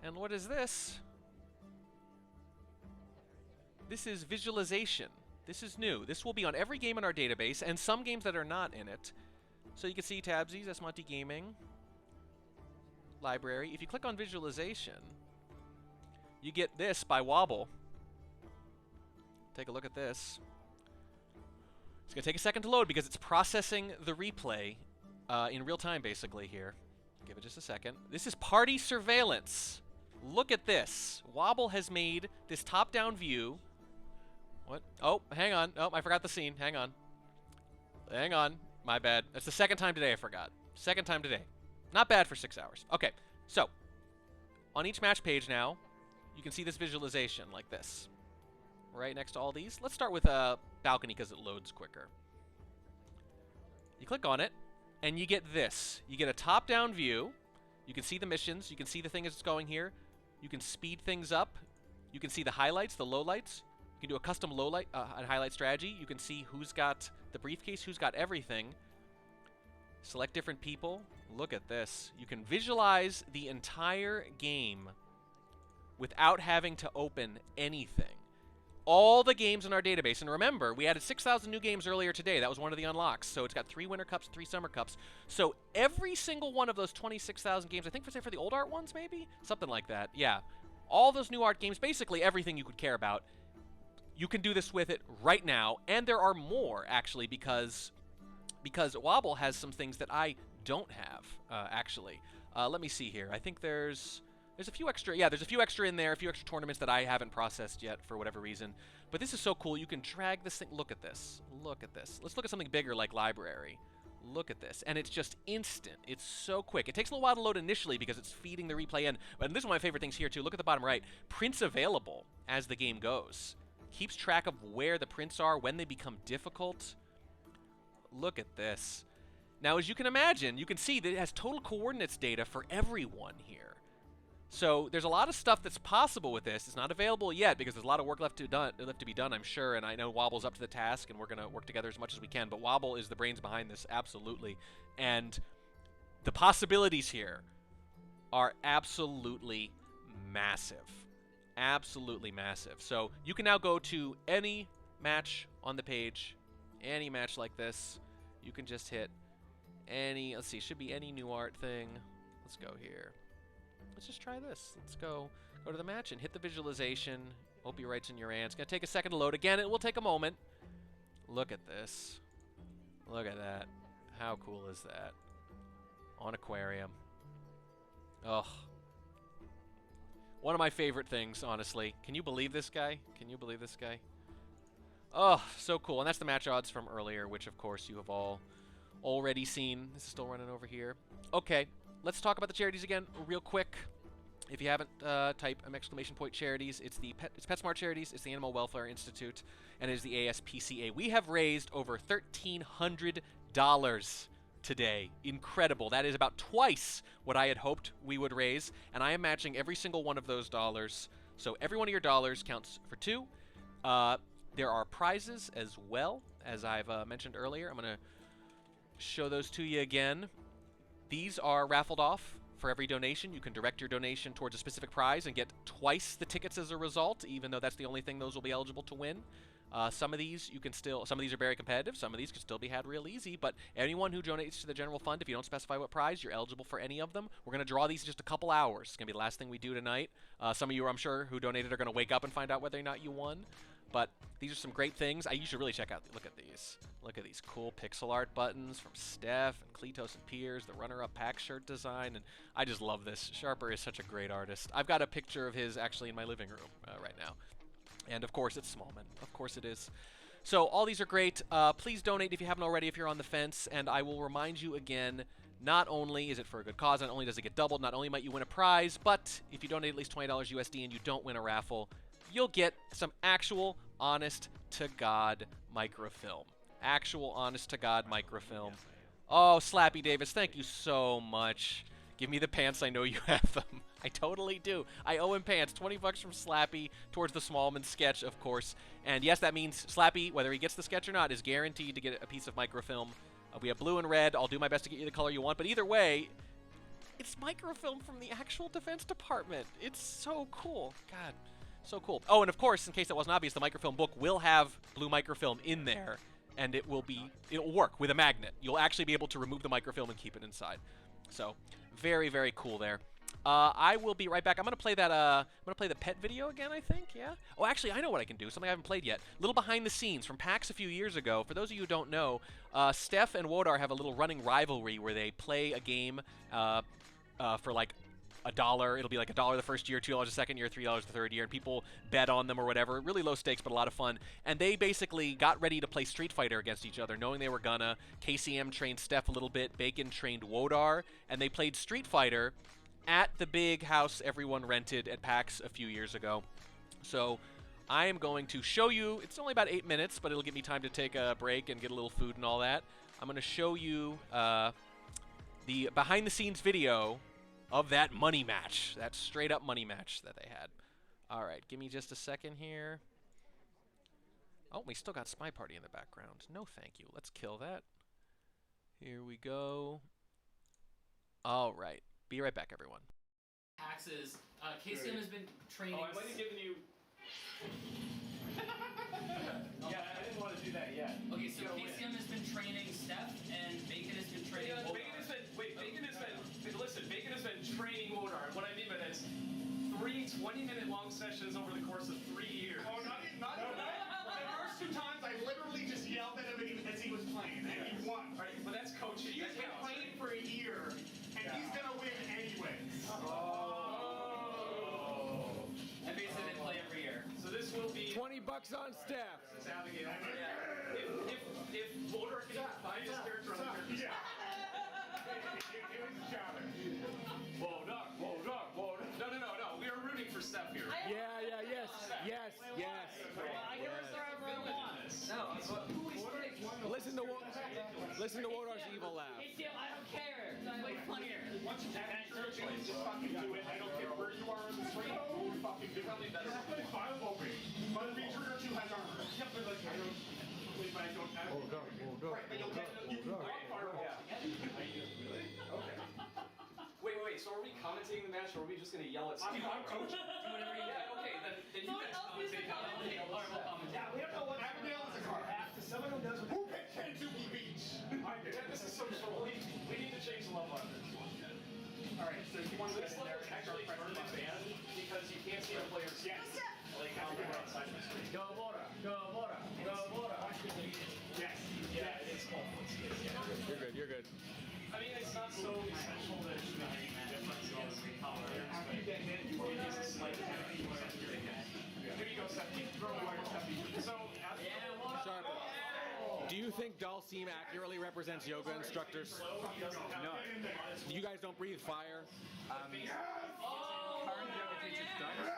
Speaker 1: and what is this? This is visualization. This is new. This will be on every game in our database, and some games that are not in it. So you can see Tabsies, that's Monty Gaming, Library. If you click on visualization, you get this by Wobble. Take a look at this. It's going to take a second to load because it's processing the replay in real time, basically, here. Give it just a second. This is Party Surveillance. Look at this. Wobble has made this top-down view. What? Oh, hang on. Oh, I forgot the scene. Hang on. Hang on. My bad. That's the second time today I forgot. Second time today. Not bad for 6 hours. Okay, so on each match page now, you can see this visualization like this. Right next to all these. Let's start with Balcony because it loads quicker. You click on it, and you get this. You get a top-down view. You can see the missions. You can see the thing as it's going here. You can speed things up. You can see the highlights, the lowlights. You can do a custom lowlight and highlight strategy. You can see who's got the briefcase, who's got everything. Select different people. Look at this. You can visualize the entire game without having to open anything. All the games in our database, and remember, we added 6,000 new games earlier today. That was one of the unlocks. So it's got 3 Winter Cups, 3 Summer Cups. So every single one of those 26,000 games, I think for the old art ones, maybe? Something like that. Yeah. All those new art games, basically everything you could care about, you can do this with it right now. And there are more, actually, because Wobble has some things that I don't have, actually. Let me see here. I think there's a few extra, there's a few extra in there, a few extra tournaments that I haven't processed yet for whatever reason. But this is so cool. You can drag this thing. Look at this. Look at this. Let's look at something bigger like library. Look at this. And it's just instant. It's so quick. It takes a little while to load initially because it's feeding the replay in. But this is one of my favorite things here, too. Look at the bottom right. Prints available as the game goes. Keeps track of where the prints are, when they become difficult. Look at this. Now, as you can imagine, you can see that it has total coordinates data for everyone here. So there's a lot of stuff that's possible with this. It's not available yet because there's a lot of work left to be done, I'm sure, and I know Wobble's up to the task, and we're going to work together as much as we can, but Wobble is the brains behind this, absolutely. And the possibilities here are absolutely massive. Absolutely massive. So you can now go to any match on the page, any match like this. You can just hit any, let's see, should be any new art thing. Let's go here. Let's just try this. Let's go to the match and hit the visualization. Hope you writes in your hand. It's going to take a second to load. Again, it will take a moment. Look at this. Look at that. How cool is that? On Aquarium. Oh. One of my favorite things, honestly. Can you believe this guy? Can you believe this guy? Oh, so cool. And that's the match odds from earlier, which, of course, you have all already seen. This is still running over here. Okay. Let's talk about the charities again real quick. If you haven't, type !charities. It's PetSmart Charities, it's the Animal Welfare Institute, and it is the ASPCA. We have raised over $1,300 today. Incredible. That is about twice what I had hoped we would raise, and I am matching every single one of those dollars. So every one of your dollars counts for 2. There are prizes as well, as I've mentioned earlier. I'm going to show those to you again. These are raffled off for every donation. You can direct your donation towards a specific prize and get twice the tickets as a result, even though that's the only thing those will be eligible to win. Some of these are very competitive. Some of these can still be had real easy, but anyone who donates to the general fund, if you don't specify what prize, you're eligible for any of them. We're going to draw these in just a couple hours. It's going to be the last thing we do tonight. Some of you, I'm sure, who donated are going to wake up and find out whether or not you won. But these are some great things. You should really check out. Look at these. Look at these cool pixel art buttons from Steph and Kletos and Piers, the runner-up pack shirt design, and I just love this. Sharper is such a great artist. I've got a picture of his actually in my living room right now. And of course it's Smallman. Of course it is. So all these are great. Please donate if you haven't already if you're on the fence, and I will remind you again, not only is it for a good cause, not only does it get doubled, not only might you win a prize, but if you donate at least $20 USD and you don't win a raffle, you'll get some actual honest-to-God microfilm. Actual honest-to-God microfilm. Oh, Slappy Davis, thank you so much. Give me the pants, I know you have them. I totally do. I owe him pants. 20 bucks from Slappy towards the Smallman sketch, of course. And yes, that means Slappy, whether he gets the sketch or not, is guaranteed to get a piece of microfilm. We have blue and red. I'll do my best to get you the color you want. But either way, it's microfilm from the actual Defense Department. It's so cool. God. So cool. Oh, and of course, in case that wasn't obvious, the microfilm book will have blue microfilm in there, and it'll work with a magnet. You'll actually be able to remove the microfilm and keep it inside. So, very, very cool there. I will be right back. I'm gonna play that. I'm gonna play the pet video again, I think. Yeah. Oh, actually, I know what I can do. Something I haven't played yet. Little behind the scenes from PAX a few years ago. For those of you who don't know, Steph and Wodar have a little running rivalry where they play a game for like $1. It'll be like $1 the first year, $2 the second year, $3 the third year, and people bet on them or whatever. Really low stakes, but a lot of fun. And they basically got ready to play Street Fighter against each other, knowing they were gonna. KCM trained Steph a little bit, Bacon trained Wodar, and they played Street Fighter at the big house everyone rented at PAX a few years ago. So I am going to show you, it's only about 8 minutes, but it'll give me time to take a break and get a little food and all that. I'm going to show you the behind-the-scenes video of that money match, that straight-up money match that they had. All right, give me just a second here. Oh, we still got Spy Party in the background. No, thank you. Let's kill that. Here we go. All right. Be right back, everyone.
Speaker 13: Axes. KCM has been training.
Speaker 16: Oh, I might have given you. Yeah, I didn't want to do that yet.
Speaker 13: Okay, so KCM has been training Steph, and Bacon has been training.
Speaker 16: Bacon has been training Wodar. What I mean by that is 3 20-minute long sessions over the course of 3 years.
Speaker 17: Oh, not the first 2 times I literally just yelled at him as he was playing, and he won.
Speaker 16: All right, but that's coaching.
Speaker 17: He's been playing for a year, and he's gonna win anyways.
Speaker 13: I basically didn't play every year.
Speaker 16: So this will be
Speaker 18: $20 on staff.
Speaker 16: If Wodar can find his character on the character.
Speaker 17: Yeah. It was a challenge.
Speaker 16: Wodar. No. We are rooting for Steph here.
Speaker 18: Yes.
Speaker 13: I can restart everyone once. No,
Speaker 18: Listen to Wodar's evil laugh.
Speaker 13: I don't care. It's way funnier.
Speaker 17: Once you have your choice, just fucking do it. I don't care where you are on the screen. You fucking do it. Probably better. It's actually fireable ring. But the trigger 2 has armor. Yeah, but like, I don't. Right, but you'll get. You can block fireball. Okay.
Speaker 16: Wait. So are we commentating the match, or are we just gonna yell at Steve?
Speaker 17: I'm coaching.
Speaker 16: Do whatever you want. Okay, then you guys commentate.
Speaker 17: Yeah, we don't know what Abigail is a card. Someone who doesn't. Who picked Kentucky Beach?
Speaker 16: This is so short. We need to change the level under this one.
Speaker 17: Alright, so you want
Speaker 16: this level is actually turned in band because you can't see the players. Yes. Like on the right side of the screen.
Speaker 17: Go Water. Yes.
Speaker 16: Yeah, it's small.
Speaker 18: You're good.
Speaker 16: I mean, it's not so essential that it should make any difference in how it is.
Speaker 17: After you get hit, you will
Speaker 16: It is a slight difference. Here you go, Stephanie. Throw the wire, Stephanie. So,
Speaker 18: Sharper. Do you think Dalsim accurately represents yoga instructors? No. You guys don't breathe fire?
Speaker 19: Current yoga teachers don't.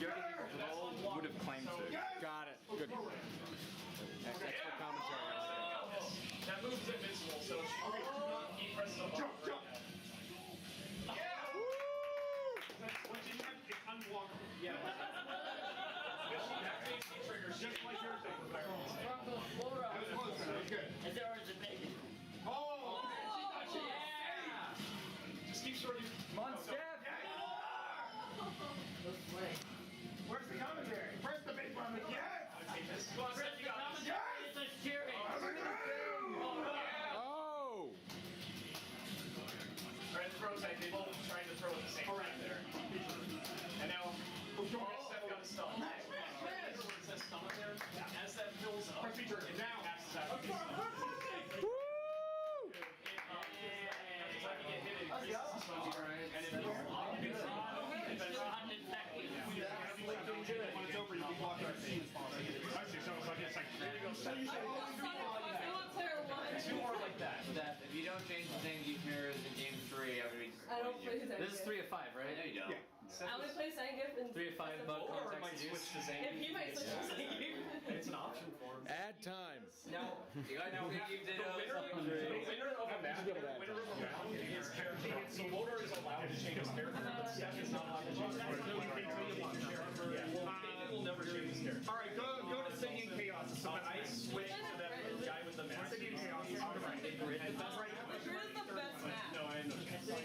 Speaker 19: Yoga teachers of old would have claimed to.
Speaker 18: Got it. Good. Extra commentary.
Speaker 16: that move's invincible, so he presses the button.
Speaker 17: Jump. Yeah! Once you have it's unblockable. Yeah.
Speaker 16: That makes the trigger just like your thing with fireballs.
Speaker 17: That was close, that was good.
Speaker 9: Is there orange and bacon?
Speaker 17: Oh!
Speaker 9: Yeah!
Speaker 16: Just keep short.
Speaker 17: Come on, Steph! Where's the commentary? Press the big button. Yes!
Speaker 16: Come on, Steph, you got this.
Speaker 9: It's a cheering!
Speaker 18: Oh!
Speaker 16: Alright, throw tag. They both trying to throw at the same time there. And now, Steph got a stun. Remember where it says stun up there? As that fills up, it passes out. Woo! And it fills up.
Speaker 17: When it's over, you can block our scene. I see, so it's like, there you go, Steph.
Speaker 16: Two more like that.
Speaker 19: That if you don't change the same deep mirrors in game 3, everybody just
Speaker 20: I don't play Zangief.
Speaker 19: This is 3 of 5, right? No, you don't.
Speaker 20: I only play Zangief in
Speaker 19: 3 of 5 bug
Speaker 16: Or it
Speaker 19: context
Speaker 16: might switch to
Speaker 20: If
Speaker 16: Zangief.
Speaker 20: he might switch to Zangief.
Speaker 16: It's an option for him.
Speaker 18: Add time.
Speaker 19: No, you got no Zangief
Speaker 16: The winner of a match, the winner of a round is character. So Loader is allowed to change his character, but Steph is not allowed to change his character. David will never change his character.
Speaker 17: Alright, go to Singing Chaos.
Speaker 16: So I switch to that guy with the mask.
Speaker 17: Singing Chaos.
Speaker 20: Grid is the best match.
Speaker 16: No, I know.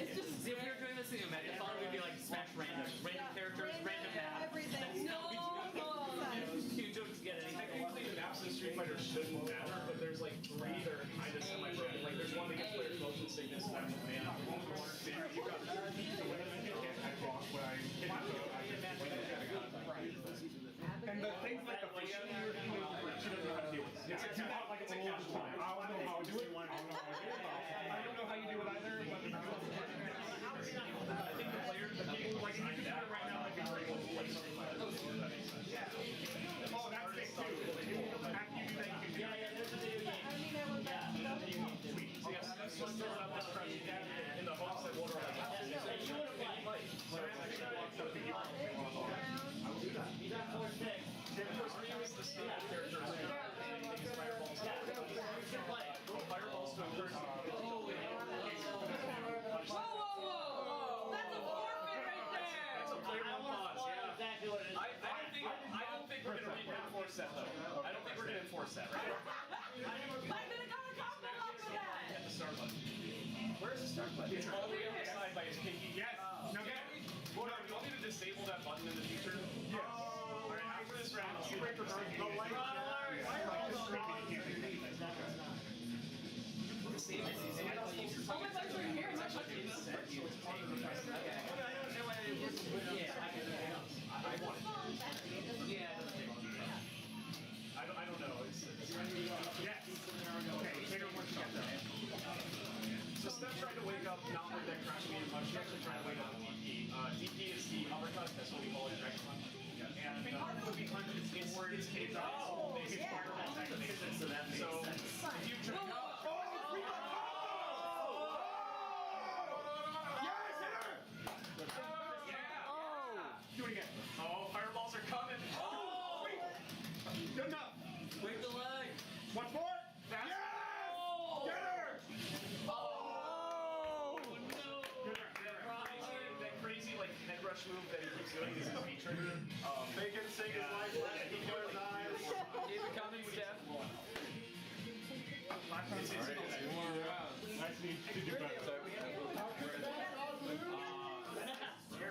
Speaker 20: It's just
Speaker 13: See, if we were doing this in a Megathon, we'd be like smash random characters, random map.
Speaker 20: Everything. No.
Speaker 13: You don't get anything.
Speaker 16: Technically, the maps in Street Fighter shouldn't matter, but there's like 3 that are kind of semi-broken. Like there's one that gets players motion sickness and that's man.
Speaker 17: And the things like the fish, she doesn't know how to do it. It's not like it's a casual time. I don't know how to do it. I don't know how you do it either, but
Speaker 16: I think the players, the people like you can do it right now, like you're able to play something like this.
Speaker 17: oh, that's big too. After you do that, you can do it.
Speaker 20: There's a video game.
Speaker 16: So yes, that's just throwing up this press in the hopes that Water will Fireballs to encourage you.
Speaker 20: Whoa. That's a forfeit right there.
Speaker 16: That's a player on pause, yeah. I don't think we're going to enforce that, though. I don't think we're going to enforce that, right?
Speaker 20: I'm gonna go to combat after that.
Speaker 16: Where's the start button? It's on the other side by his pinky. Yes. Now get. Well, do you want me to disable that button in the future? Yes. All right. After this round, I'll see if I can the light.
Speaker 20: Oh my legs are here. It's actually
Speaker 16: I don't know. Yes. Okay, bigger one shot though. So Steph tried to wake up, not with that crash being much. She actually tried to wake up DP. DP is the uppercut. That's what we call it, Dragon Punch. And would be punch it's caved up. They can fire that activation. So that makes sense. If you jump up. Do it again. Oh, fireballs are coming. Oh! Wait. Good enough.
Speaker 6: Wait the leg.
Speaker 16: Once more. Fast. Yes! Oh! Get her! Oh! No! Get her. That crazy like head rush move that he keeps doing is his feature. Bacon saying his life. He put his eyes.
Speaker 6: Keep it coming, Steph.
Speaker 16: I need to do better.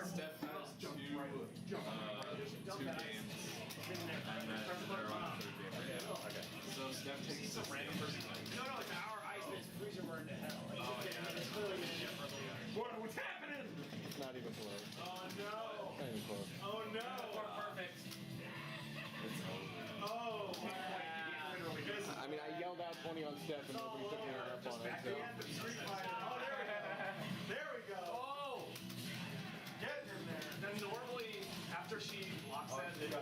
Speaker 19: Steph has two games, and then they're on the third game. Okay. So Steph takes a random person.
Speaker 16: No, it's our ice that's freezer burned to hell. It's clearly what's happening?
Speaker 19: It's not even close.
Speaker 16: Oh no!
Speaker 19: Not even close.
Speaker 16: Oh no! We're perfect. Oh my!
Speaker 19: I mean, I yelled out 20 on Steph and nobody took me up on it. So.
Speaker 16: Oh, there we go. Oh! Getting in there. Then normally, after she locks that, they go.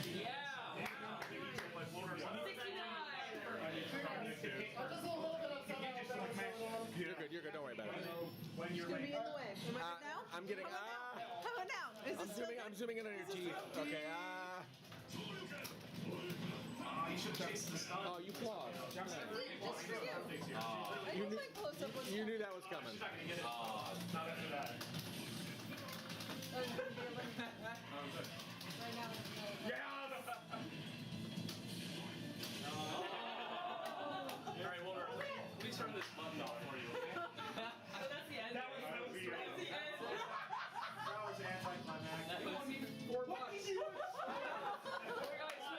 Speaker 16: Yeah!
Speaker 19: You're good, don't worry about it.
Speaker 16: When you're
Speaker 4: Gonna be in the way. Am I good now?
Speaker 19: I'm getting,
Speaker 4: How about now? Is this
Speaker 19: I'm zooming in on your teeth. Okay,
Speaker 16: you should chase the stun.
Speaker 19: Oh, you clawed.
Speaker 4: Just for you. I
Speaker 19: You
Speaker 4: think
Speaker 19: knew,
Speaker 4: my close-up was
Speaker 19: you knew that was coming.
Speaker 16: She's not gonna get it. Not after that.
Speaker 4: Right now.
Speaker 16: Yeah! Alright, well, let me turn this button off for you, okay?
Speaker 20: That's the end.
Speaker 16: That was the end. That was anticlimactic.
Speaker 6: That was even $4.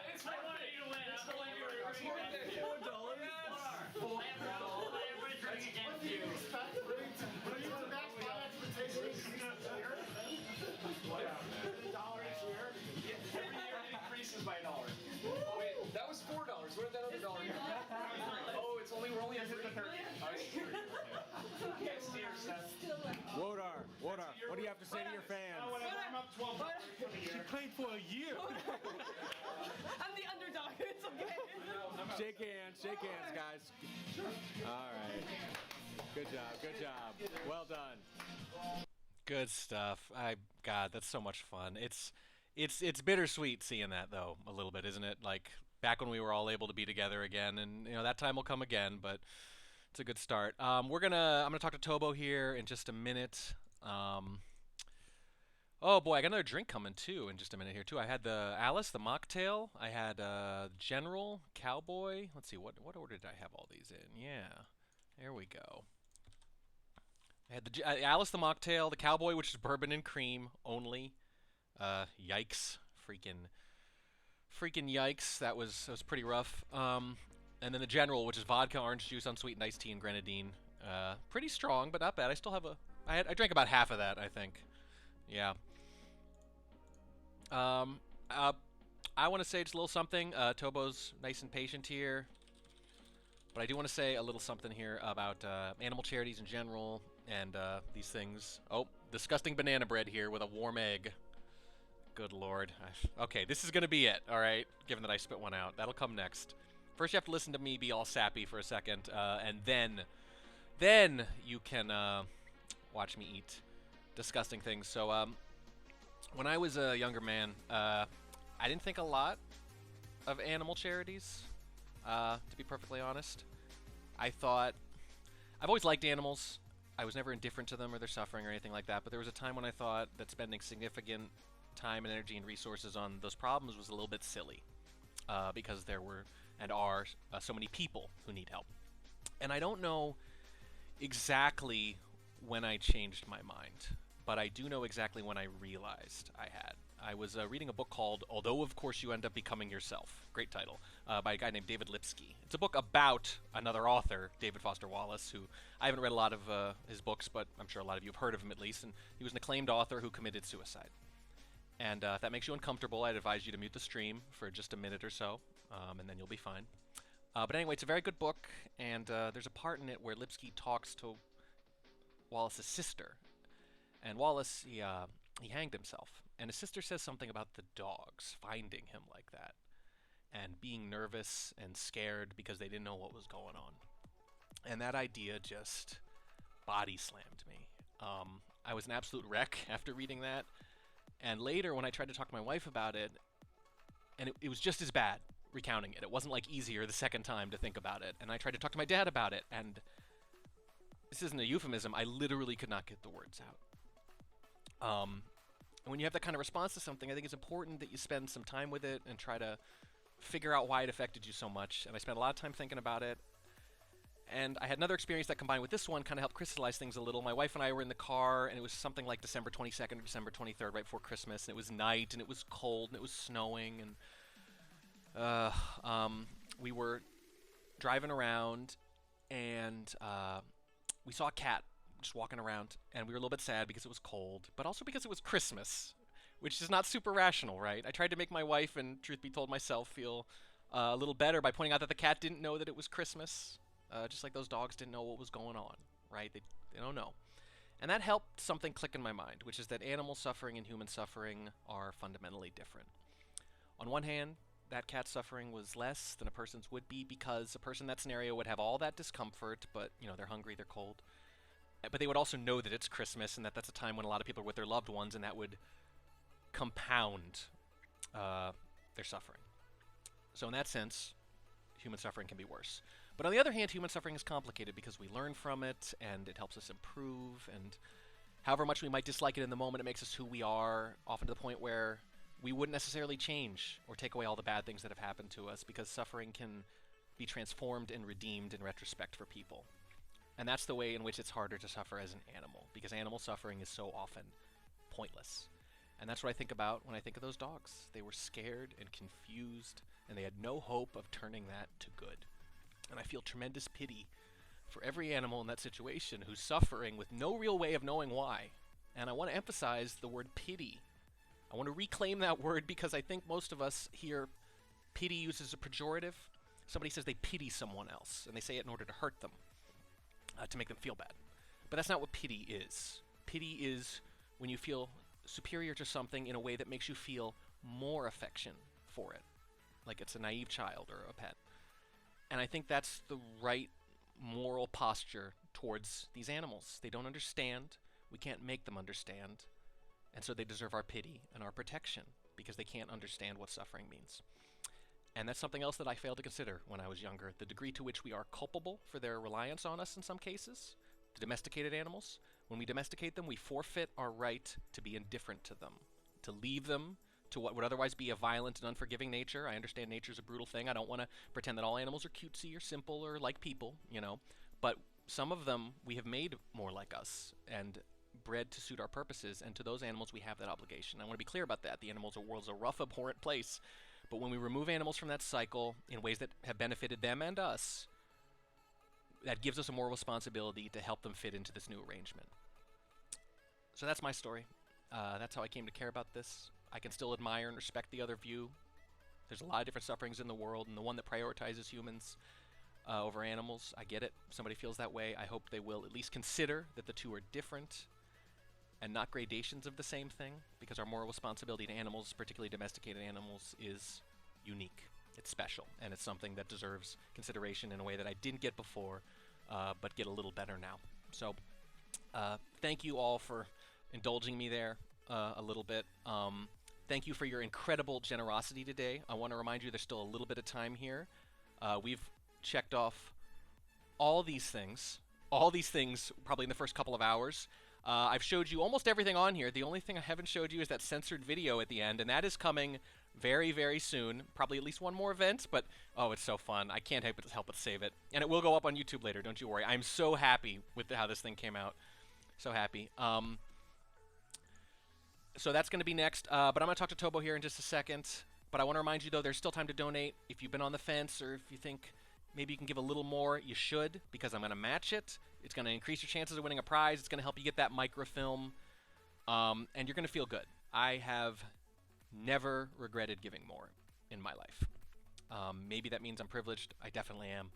Speaker 16: It's I wanted you to win. I'm telling you. Every year it increases by $1.
Speaker 18: Wait, that was $4. Where did that other dollar go?
Speaker 16: Oh, we're only at the 30. Yes, dear Seth.
Speaker 19: Wodar, what do you have to say to your fans?
Speaker 16: I'm up $12 for the year.
Speaker 19: She played for a year.
Speaker 20: I'm the underdog. It's okay.
Speaker 19: Shake hands, guys. All right. Good job. Well done.
Speaker 1: Good stuff. God, that's so much fun. It's bittersweet seeing that though, a little bit, isn't it? Like back when we were all able to be together again, and that time will come again, but it's a good start. I'm gonna talk to Tobo here in just a minute. Oh boy, I got another drink coming too in just a minute here too. I had the Alice, the mocktail. I had General, Cowboy. Let's see, what order did I have all these in? Yeah, there we go. I had the Alice, the mocktail, the Cowboy, which is bourbon and cream only. Yikes, freaking yikes. That was pretty rough. And then the General, which is vodka, orange juice, unsweetened iced tea, and grenadine. Pretty strong, but not bad. I still have I drank about half of that, I think. Yeah. I want to say just a little something. Tobo's nice and patient here. But I do want to say a little something here about animal charities in general and these things. Oh, disgusting banana bread here with a warm egg. Good lord. Okay, this is going to be it, all right, given that I spit one out. That'll come next. First you have to listen to me be all sappy for a second, and then you can watch me eat disgusting things. So when I was a younger man, I didn't think a lot of animal charities, to be perfectly honest. I've always liked animals. I was never indifferent to them or their suffering or anything like that, but there was a time when I thought that spending significant time and energy and resources on those problems was a little bit silly, because there were and are so many people who need help. And I don't know exactly when I changed my mind, but I do know exactly when I realized I had. I was reading a book called Although Of Course You End Up Becoming Yourself, great title, by a guy named David Lipsky. It's a book about another author, David Foster Wallace, who I haven't read a lot of his books, but I'm sure a lot of you have heard of him at least, and he was an acclaimed author who committed suicide. And if that makes you uncomfortable, I'd advise you to mute the stream for just a minute or so, and then you'll be fine. But anyway, it's a very good book, and there's a part in it where Lipsky talks to Wallace's sister. And Wallace, he hanged himself. And his sister says something about the dogs finding him like that, and being nervous and scared because they didn't know what was going on. And that idea just body slammed me. I was an absolute wreck after reading that. And later, when I tried to talk to my wife about it, and it was just as bad recounting it. It wasn't like easier the second time to think about it. And I tried to talk to my dad about it, and this isn't a euphemism, I literally could not get the words out. And when you have that kind of response to something, I think it's important that you spend some time with it and try to figure out why it affected you so much. And I spent a lot of time thinking about it. And I had another experience that combined with this one kind of helped crystallize things a little. My wife and I were in the car, and it was something like December 22nd or December 23rd, right before Christmas. And it was night, and it was cold, and it was snowing. And we were driving around, and we saw a cat just walking around, and we were a little bit sad because it was cold, but also because it was Christmas, which is not super rational, right? I tried to make my wife, and truth be told myself, feel a little better by pointing out that the cat didn't know that it was Christmas, just like those dogs didn't know what was going on, right? They don't know. And that helped something click in my mind, which is that animal suffering and human suffering are fundamentally different. On one hand, that cat's suffering was less than a person's would be because a person in that scenario would have all that discomfort, but, you know, they're hungry, they're cold. But they would also know that it's Christmas and that that's a time when a lot of people are with their loved ones, and that would compound their suffering. So in that sense, human suffering can be worse. But on the other hand, human suffering is complicated because we learn from it, and it helps us improve, and however much we might dislike it in the moment, it makes us who we are, often to the point where we wouldn't necessarily change or take away all the bad things that have happened to us, because suffering can be transformed and redeemed in retrospect for people. And that's the way in which it's harder to suffer as an animal, because animal suffering is so often pointless. And that's what I think about when I think of those dogs. They were scared and confused, and they had no hope of turning that to good. And I feel tremendous pity for every animal in that situation who's suffering with no real way of knowing why. And I want to emphasize the word pity. I want to reclaim that word because I think most of us hear pity used as a pejorative. Somebody says they pity someone else, and they say it in order to hurt them. To make them feel bad. But that's not what pity is. Pity is when you feel superior to something in a way that makes you feel more affection for it. Like it's a naive child or a pet. And I think that's the right moral posture towards these animals. They don't understand. We can't make them understand. And so they deserve our pity and our protection because they can't understand what suffering means. And that's something else that I failed to consider when I was younger, the degree to which we are culpable for their reliance on us in some cases, the domesticated animals. When we domesticate them, we forfeit our right to be indifferent to them, to leave them to what would otherwise be a violent and unforgiving nature. I understand nature's a brutal thing. I don't want to pretend that all animals are cutesy or simple or like people, you know, but some of them we have made more like us and bred to suit our purposes, and to those animals we have that obligation. I want to be clear about that. The animal world's a rough, abhorrent place. But when we remove animals from that cycle in ways that have benefited them and us, that gives us a moral responsibility to help them fit into this new arrangement. So that's my story. That's how I came to care about this. I can still admire and respect the other view. There's a lot of different sufferings in the world, and the one that prioritizes humans over animals, I get it. If somebody feels that way, I hope they will at least consider that the two are different and not gradations of the same thing, because our moral responsibility to animals, particularly domesticated animals, is unique. It's special, and it's something that deserves consideration in a way that I didn't get before, but get a little better now. So, thank you all for indulging me there a little bit. Thank you for your incredible generosity today. I want to remind you there's still a little bit of time here. We've checked off all these things probably in the first couple of hours. I've showed you almost everything on here. The only thing I haven't showed you is that censored video at the end, and that is coming very, very soon. Probably at least one more event, but oh, it's so fun. I can't help but save it. And it will go up on YouTube later, don't you worry. I'm so happy with how this thing came out. So happy. So that's going to be next, but I'm going to talk to Tobo here in just a second. But I want to remind you, though, there's still time to donate. If you've been on the fence or if you think maybe you can give a little more, you should, because I'm going to match it. It's going to increase your chances of winning a prize. It's going to help you get that microfilm, and you're going to feel good. I have never regretted giving more in my life. Maybe that means I'm privileged. I definitely am.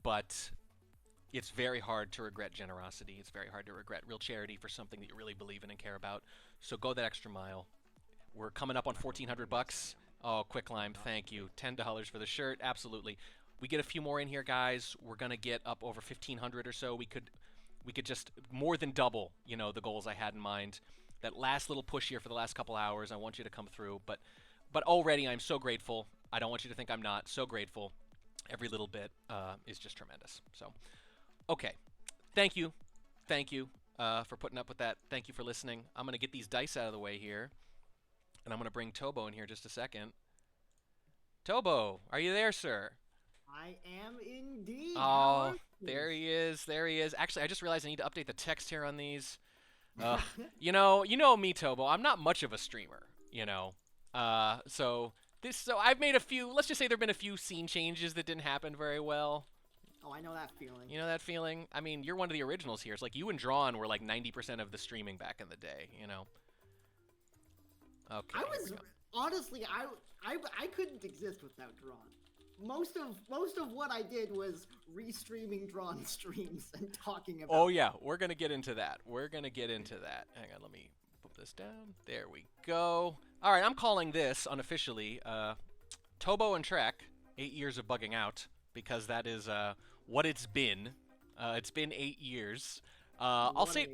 Speaker 1: But it's very hard to regret generosity. It's very hard to regret real charity for something that you really believe in and care about. So go that extra mile. We're coming up on $1,400. Oh, Quicklime, thank you. $10 for the shirt, absolutely. We get a few more in here, guys. We're gonna get up over 1,500 or so. We could just more than double, you know, the goals I had in mind. That last little push here for the last couple hours, I want you to come through. But already, I'm so grateful. I don't want you to think I'm not. So grateful. Every little bit is just tremendous. So, okay, thank you for putting up with that. Thank you for listening. I'm gonna get these dice out of the way here. And I'm going to bring Tobo in here just a second. Tobo, are you there, sir?
Speaker 21: I am indeed.
Speaker 1: Oh, there he is. There he is. Actually, I just realized I need to update the text here on these. You know me, Tobo. I'm not much of a streamer, you know. So I've made a few. Let's just say there've been a few scene changes that didn't happen very well.
Speaker 21: Oh, I know that feeling.
Speaker 1: You know that feeling? I mean, you're one of the originals here. It's like you and Drawn were like 90% of the streaming back in the day, you know. Okay.
Speaker 21: I was honestly, I couldn't exist without Drawn. Most of what I did was restreaming Drawn streams and talking about.
Speaker 1: Oh yeah, we're gonna get into that. Hang on, let me put this down. There we go. All right, I'm calling this unofficially Tobo and Trek 8 years of bugging out, because that is what it's been. It's been 8 years. I'll say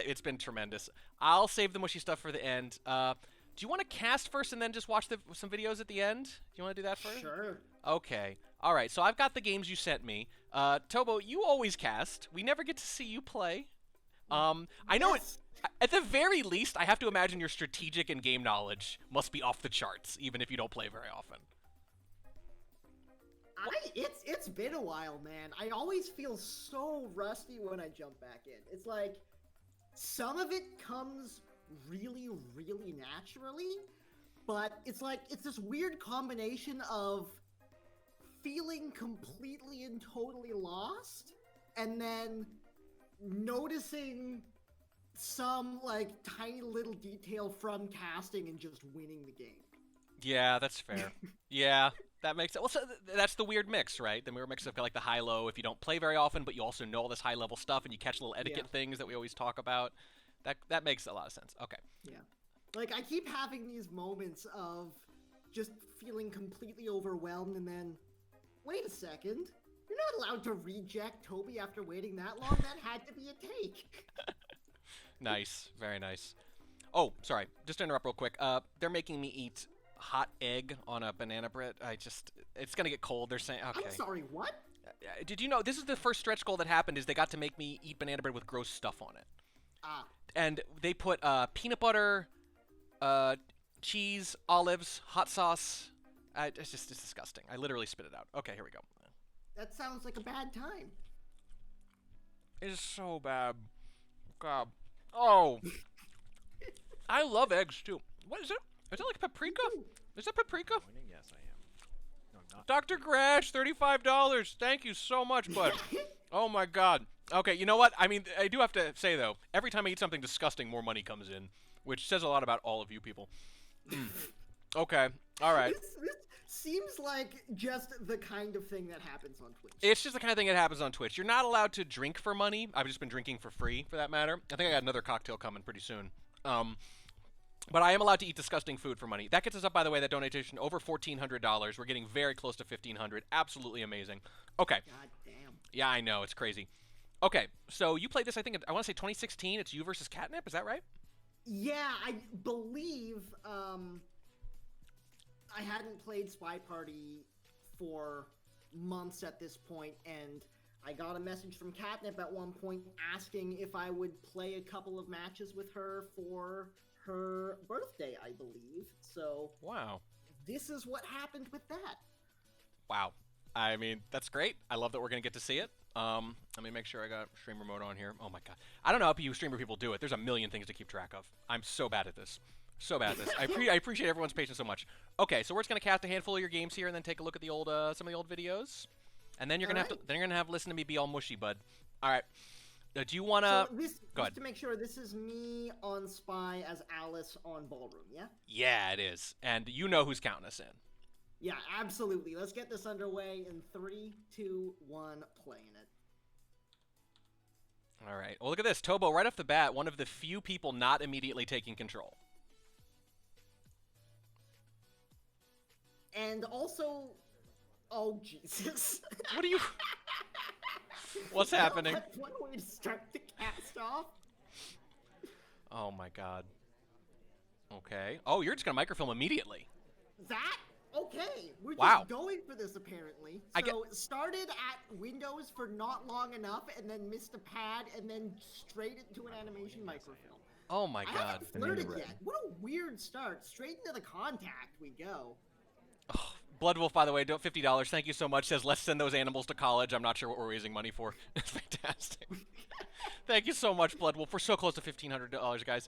Speaker 1: it's been tremendous. I'll save the mushy stuff for the end. Do you want to cast first and then just watch some videos at the end? Do you want to do that first?
Speaker 21: Sure.
Speaker 1: Okay. All right. So I've got the games you sent me. Tobo, you always cast. We never get to see you play. I know at the very least, I have to imagine your strategic and game knowledge must be off the charts, even if you don't play very often.
Speaker 21: It's been a while, man. I always feel so rusty when I jump back in. It's like some of it comes really, really naturally, but it's like it's this weird combination of feeling completely and totally lost and then noticing some like tiny little detail from casting and just winning the game.
Speaker 1: Yeah, that's fair. Yeah, that makes sense. Well, so that's the weird mix, right? The weird mix of like the high-low. If you don't play very often, but you also know all this high-level stuff, and you catch little etiquette things that we always talk about. That makes a lot of sense. Okay.
Speaker 21: Yeah, like I keep having these moments of just feeling completely overwhelmed, and then wait a second, you're not allowed to reject Toby after waiting that long. That had to be a take.
Speaker 1: Nice, very nice. Oh, sorry, just to interrupt real quick. They're making me eat hot egg on a banana bread. It's gonna get cold. They're saying, okay.
Speaker 21: I'm sorry, what?
Speaker 1: Did you know this is the first stretch goal that happened? Is they got to make me eat banana bread with gross stuff on it.
Speaker 21: Ah.
Speaker 1: And they put peanut butter, cheese, olives, hot sauce. It's disgusting. I literally spit it out. Okay, here we go.
Speaker 21: That sounds like a bad time.
Speaker 1: It's so bad. God. Oh. I love eggs too. What is it? Is it like paprika? Is that paprika?
Speaker 15: Yes, I am. No, I'm not.
Speaker 1: Dr. Grash, $35. Thank you so much, bud. Oh my God. Okay, you know what? I mean, I do have to say though, every time I eat something disgusting, more money comes in, which says a lot about all of you people. Okay. All right.
Speaker 21: This seems like just the kind of thing that happens on Twitch.
Speaker 1: It's just the kind of thing that happens on Twitch. You're not allowed to drink for money. I've just been drinking for free, for that matter. I think I got another cocktail coming pretty soon. But I am allowed to eat disgusting food for money. That gets us up, by the way, that donation over $1,400. We're getting very close to $1,500. Absolutely amazing. Okay.
Speaker 21: God damn.
Speaker 1: Yeah, I know. It's crazy. Okay, so you played this, I think, I want to say 2016. It's you versus Catnip. Is that right?
Speaker 21: Yeah, I believe I hadn't played Spy Party for months at this point, and I got a message from Catnip at one point asking if I would play a couple of matches with her for her birthday, I believe. So
Speaker 1: Wow.
Speaker 21: this is what happened with that.
Speaker 1: Wow. I mean, that's great. I love that we're going to get to see it. Let me make sure I got streamer mode on here. Oh my god. I don't know how you streamer people do it. There's a million things to keep track of. I'm so bad at this. So bad at this. I appreciate everyone's patience so much. Okay, so we're just going to cast a handful of your games here and then take a look at the old some of the old videos. And then you're going to have to listen to me be all mushy, bud. All right. Do you want to...
Speaker 21: So this,
Speaker 1: Go ahead.
Speaker 21: just to make sure, this is me on Spy as Alice on Ballroom, yeah?
Speaker 1: Yeah, it is. And you know who's counting us in.
Speaker 21: Yeah, absolutely. Let's get this underway in 3, 2, 1, playing it.
Speaker 1: All right. Well, look at this. Tobo, right off the bat, one of the few people not immediately taking control.
Speaker 21: And also... Oh, Jesus.
Speaker 1: What are you... What's happening?
Speaker 21: That's one way to start the cast off.
Speaker 1: Oh, my God. Okay. Oh, you're just going to microfilm immediately.
Speaker 21: That? Okay. We're
Speaker 1: Wow.
Speaker 21: just going for this, apparently.
Speaker 1: I
Speaker 21: So, it started at Windows for not long enough, and then missed a pad, and then straight into an animation microfilm.
Speaker 1: Oh, my
Speaker 21: I
Speaker 1: God.
Speaker 21: haven't flirted yet. What a weird start. Straight into the contact we go.
Speaker 1: Bloodwolf, by the way, $50. Thank you so much. Says, let's send those animals to college. I'm not sure what we're raising money for. It's fantastic. Thank you so much, Bloodwolf. We're so close to $1,500, guys.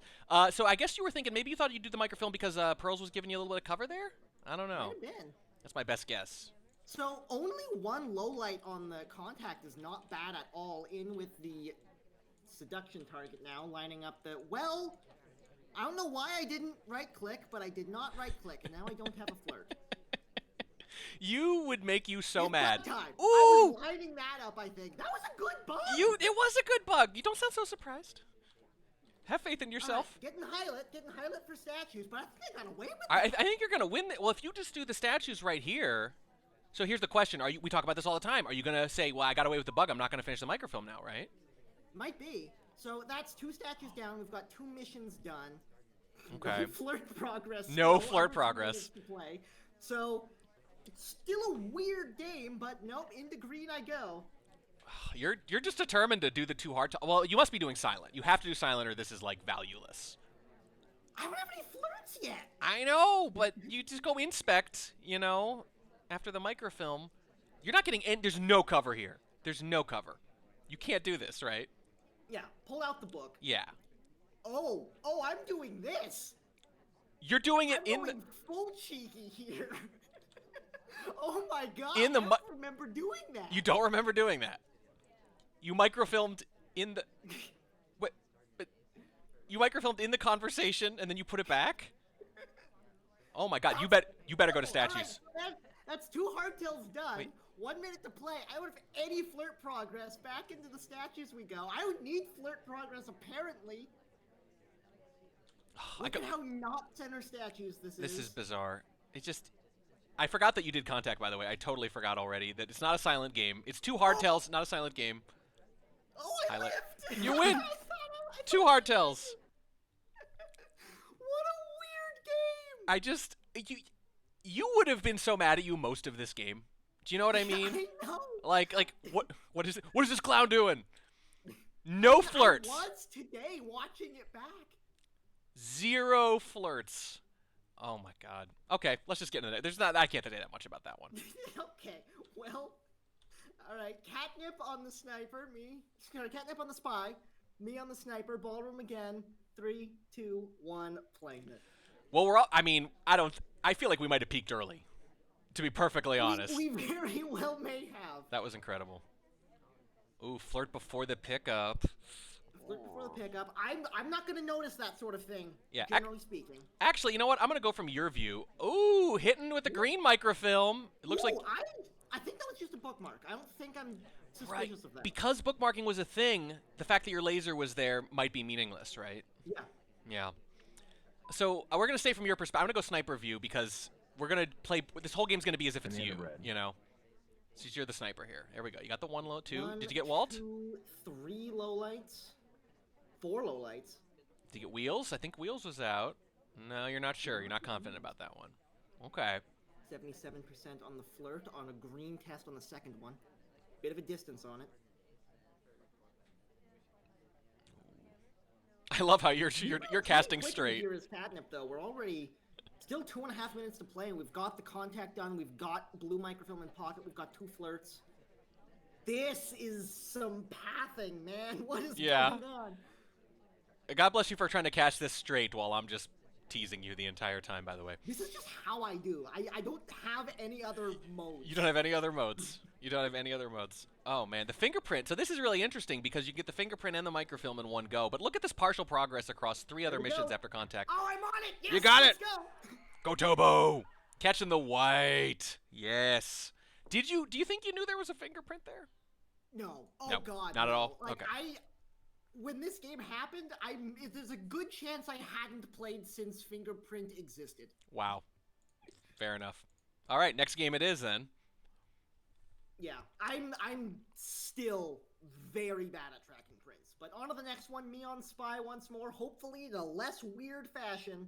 Speaker 1: So I guess you were thinking maybe you thought you'd do the microfilm because Pearls was giving you a little bit of cover there? I don't know.
Speaker 21: Might have been.
Speaker 1: That's my best guess.
Speaker 21: So only one low light on the contact is not bad at all. In with the seduction target now, lining up the... Well, I don't know why I didn't right-click, but I did not right-click, and now I don't have a flirt.
Speaker 1: You would make you so
Speaker 21: It's
Speaker 1: mad.
Speaker 21: that time.
Speaker 1: Ooh!
Speaker 21: I was lining that up, I think. That was a good bug!
Speaker 1: It was a good bug. You don't sound so surprised. Have faith in yourself.
Speaker 21: Getting highlight for statues, but I think I got away with it.
Speaker 1: I think you're going to win. Well, if you just do the statues right here. So here's the question. We talk about this all the time. Are you going to say, well, I got away with the bug. I'm not going to finish the microfilm now, right?
Speaker 21: Might be. So that's 2 statues down. We've got 2 missions done.
Speaker 1: Okay.
Speaker 21: No flirt progress.
Speaker 1: No
Speaker 21: still.
Speaker 1: flirt
Speaker 21: Opportunities
Speaker 1: progress.
Speaker 21: to play. So it's still a weird game, but nope, into green I go.
Speaker 1: You're just determined to do the too hard. Well, you must be doing silent. You have to do silent, or this is like valueless.
Speaker 21: I don't have any flirts yet.
Speaker 1: I know, but you just go inspect. You know, after the microfilm, you're not getting. There's no cover here. There's no cover. You can't do this, right?
Speaker 21: Yeah, pull out the book.
Speaker 1: Yeah.
Speaker 21: Oh, I'm doing this.
Speaker 1: You're doing it
Speaker 21: I'm going full cheeky here. Oh my god!
Speaker 1: In the
Speaker 21: I don't remember doing that.
Speaker 1: You don't remember doing that. You microfilmed in the. What? But you microfilmed in the conversation and then you put it back. Oh my god! You better go to statues.
Speaker 21: Right, that's 2 hardtails done. Wait. 1 minute to play. I don't have any flirt progress. Back into the statues we go. I don't need flirt progress apparently. Look at how not center statues this is.
Speaker 1: This is bizarre. It just. I forgot that you did contact, by the way. I totally forgot already that it's not a silent game. It's 2 hardtails, not a silent game.
Speaker 21: Oh, I lived.
Speaker 1: You win. 2 hardtails.
Speaker 21: What a weird game.
Speaker 1: You would have been so mad at you most of this game. Do you know what I mean?
Speaker 21: I know.
Speaker 1: Like what is it? What is this clown doing? No flirts.
Speaker 21: I was today watching it back.
Speaker 1: 0 flirts. Oh my god. Okay, let's just get into that. I can't say that much about that one.
Speaker 21: Okay, well, all right. Catnip on the sniper, catnip on the spy, me on the sniper. Ballroom again. 3, 2, 1, playing it.
Speaker 1: Well, I feel like we might have peaked early. To be perfectly honest.
Speaker 21: We very well may have.
Speaker 1: That was incredible. Ooh, flirt before the pickup.
Speaker 21: Flirt before the pickup. I'm not gonna notice that sort of thing.
Speaker 1: Yeah.
Speaker 21: Generally speaking.
Speaker 1: Actually, you know what? I'm gonna go from your view. Ooh, hitting with the green microfilm. It looks like.
Speaker 21: I think that was just a bookmark. I don't think I'm suspicious of that.
Speaker 1: Because bookmarking was a thing, the fact that your laser was there might be meaningless, right?
Speaker 21: Yeah.
Speaker 1: Yeah. So we're gonna stay from your perspective. I'm gonna go sniper view because we're gonna play. This whole game's gonna be as if it's you. You know. So you're the sniper here. There we go. You got the 1 low, 2. Did you get Walt?
Speaker 21: 2, 3 low lights. 4 low lights.
Speaker 1: Did you get Wheels? I think Wheels was out. No, you're not sure. You're not confident about that one. Okay.
Speaker 21: 77% on the flirt on a green test on the second one. Bit of a distance on it.
Speaker 1: I love how you're casting
Speaker 21: Quick
Speaker 1: straight.
Speaker 21: Here is catnip though. We're already still 2.5 minutes to play, and we've got the contact done. We've got blue microfilm in pocket. We've got 2 flirts. This is some pathing, man. What is going on?
Speaker 1: God bless you for trying to catch this straight while I'm just teasing you the entire time, by the way.
Speaker 21: This is just how I do. I don't have any other modes.
Speaker 1: You don't have any other modes. You don't have any other modes. Oh, man. The fingerprint. So this is really interesting because you get the fingerprint and the microfilm in one go. But look at this partial progress across 3 other missions after contact.
Speaker 21: Oh, I'm on it. Yes,
Speaker 1: You got it.
Speaker 21: Go.
Speaker 1: Go, Tobo. Catching the white. Yes. Do you think you knew there was a fingerprint there?
Speaker 21: No. Oh,
Speaker 1: Nope,
Speaker 21: God.
Speaker 1: not at all?
Speaker 21: Like,
Speaker 1: Okay.
Speaker 21: When this game happened, there's a good chance I hadn't played since Fingerprint existed.
Speaker 1: Wow. Fair enough. All right, next game it is then.
Speaker 21: Yeah, I'm still very bad at tracking prints. But on to the next one, me on Spy once more, hopefully in a less weird fashion.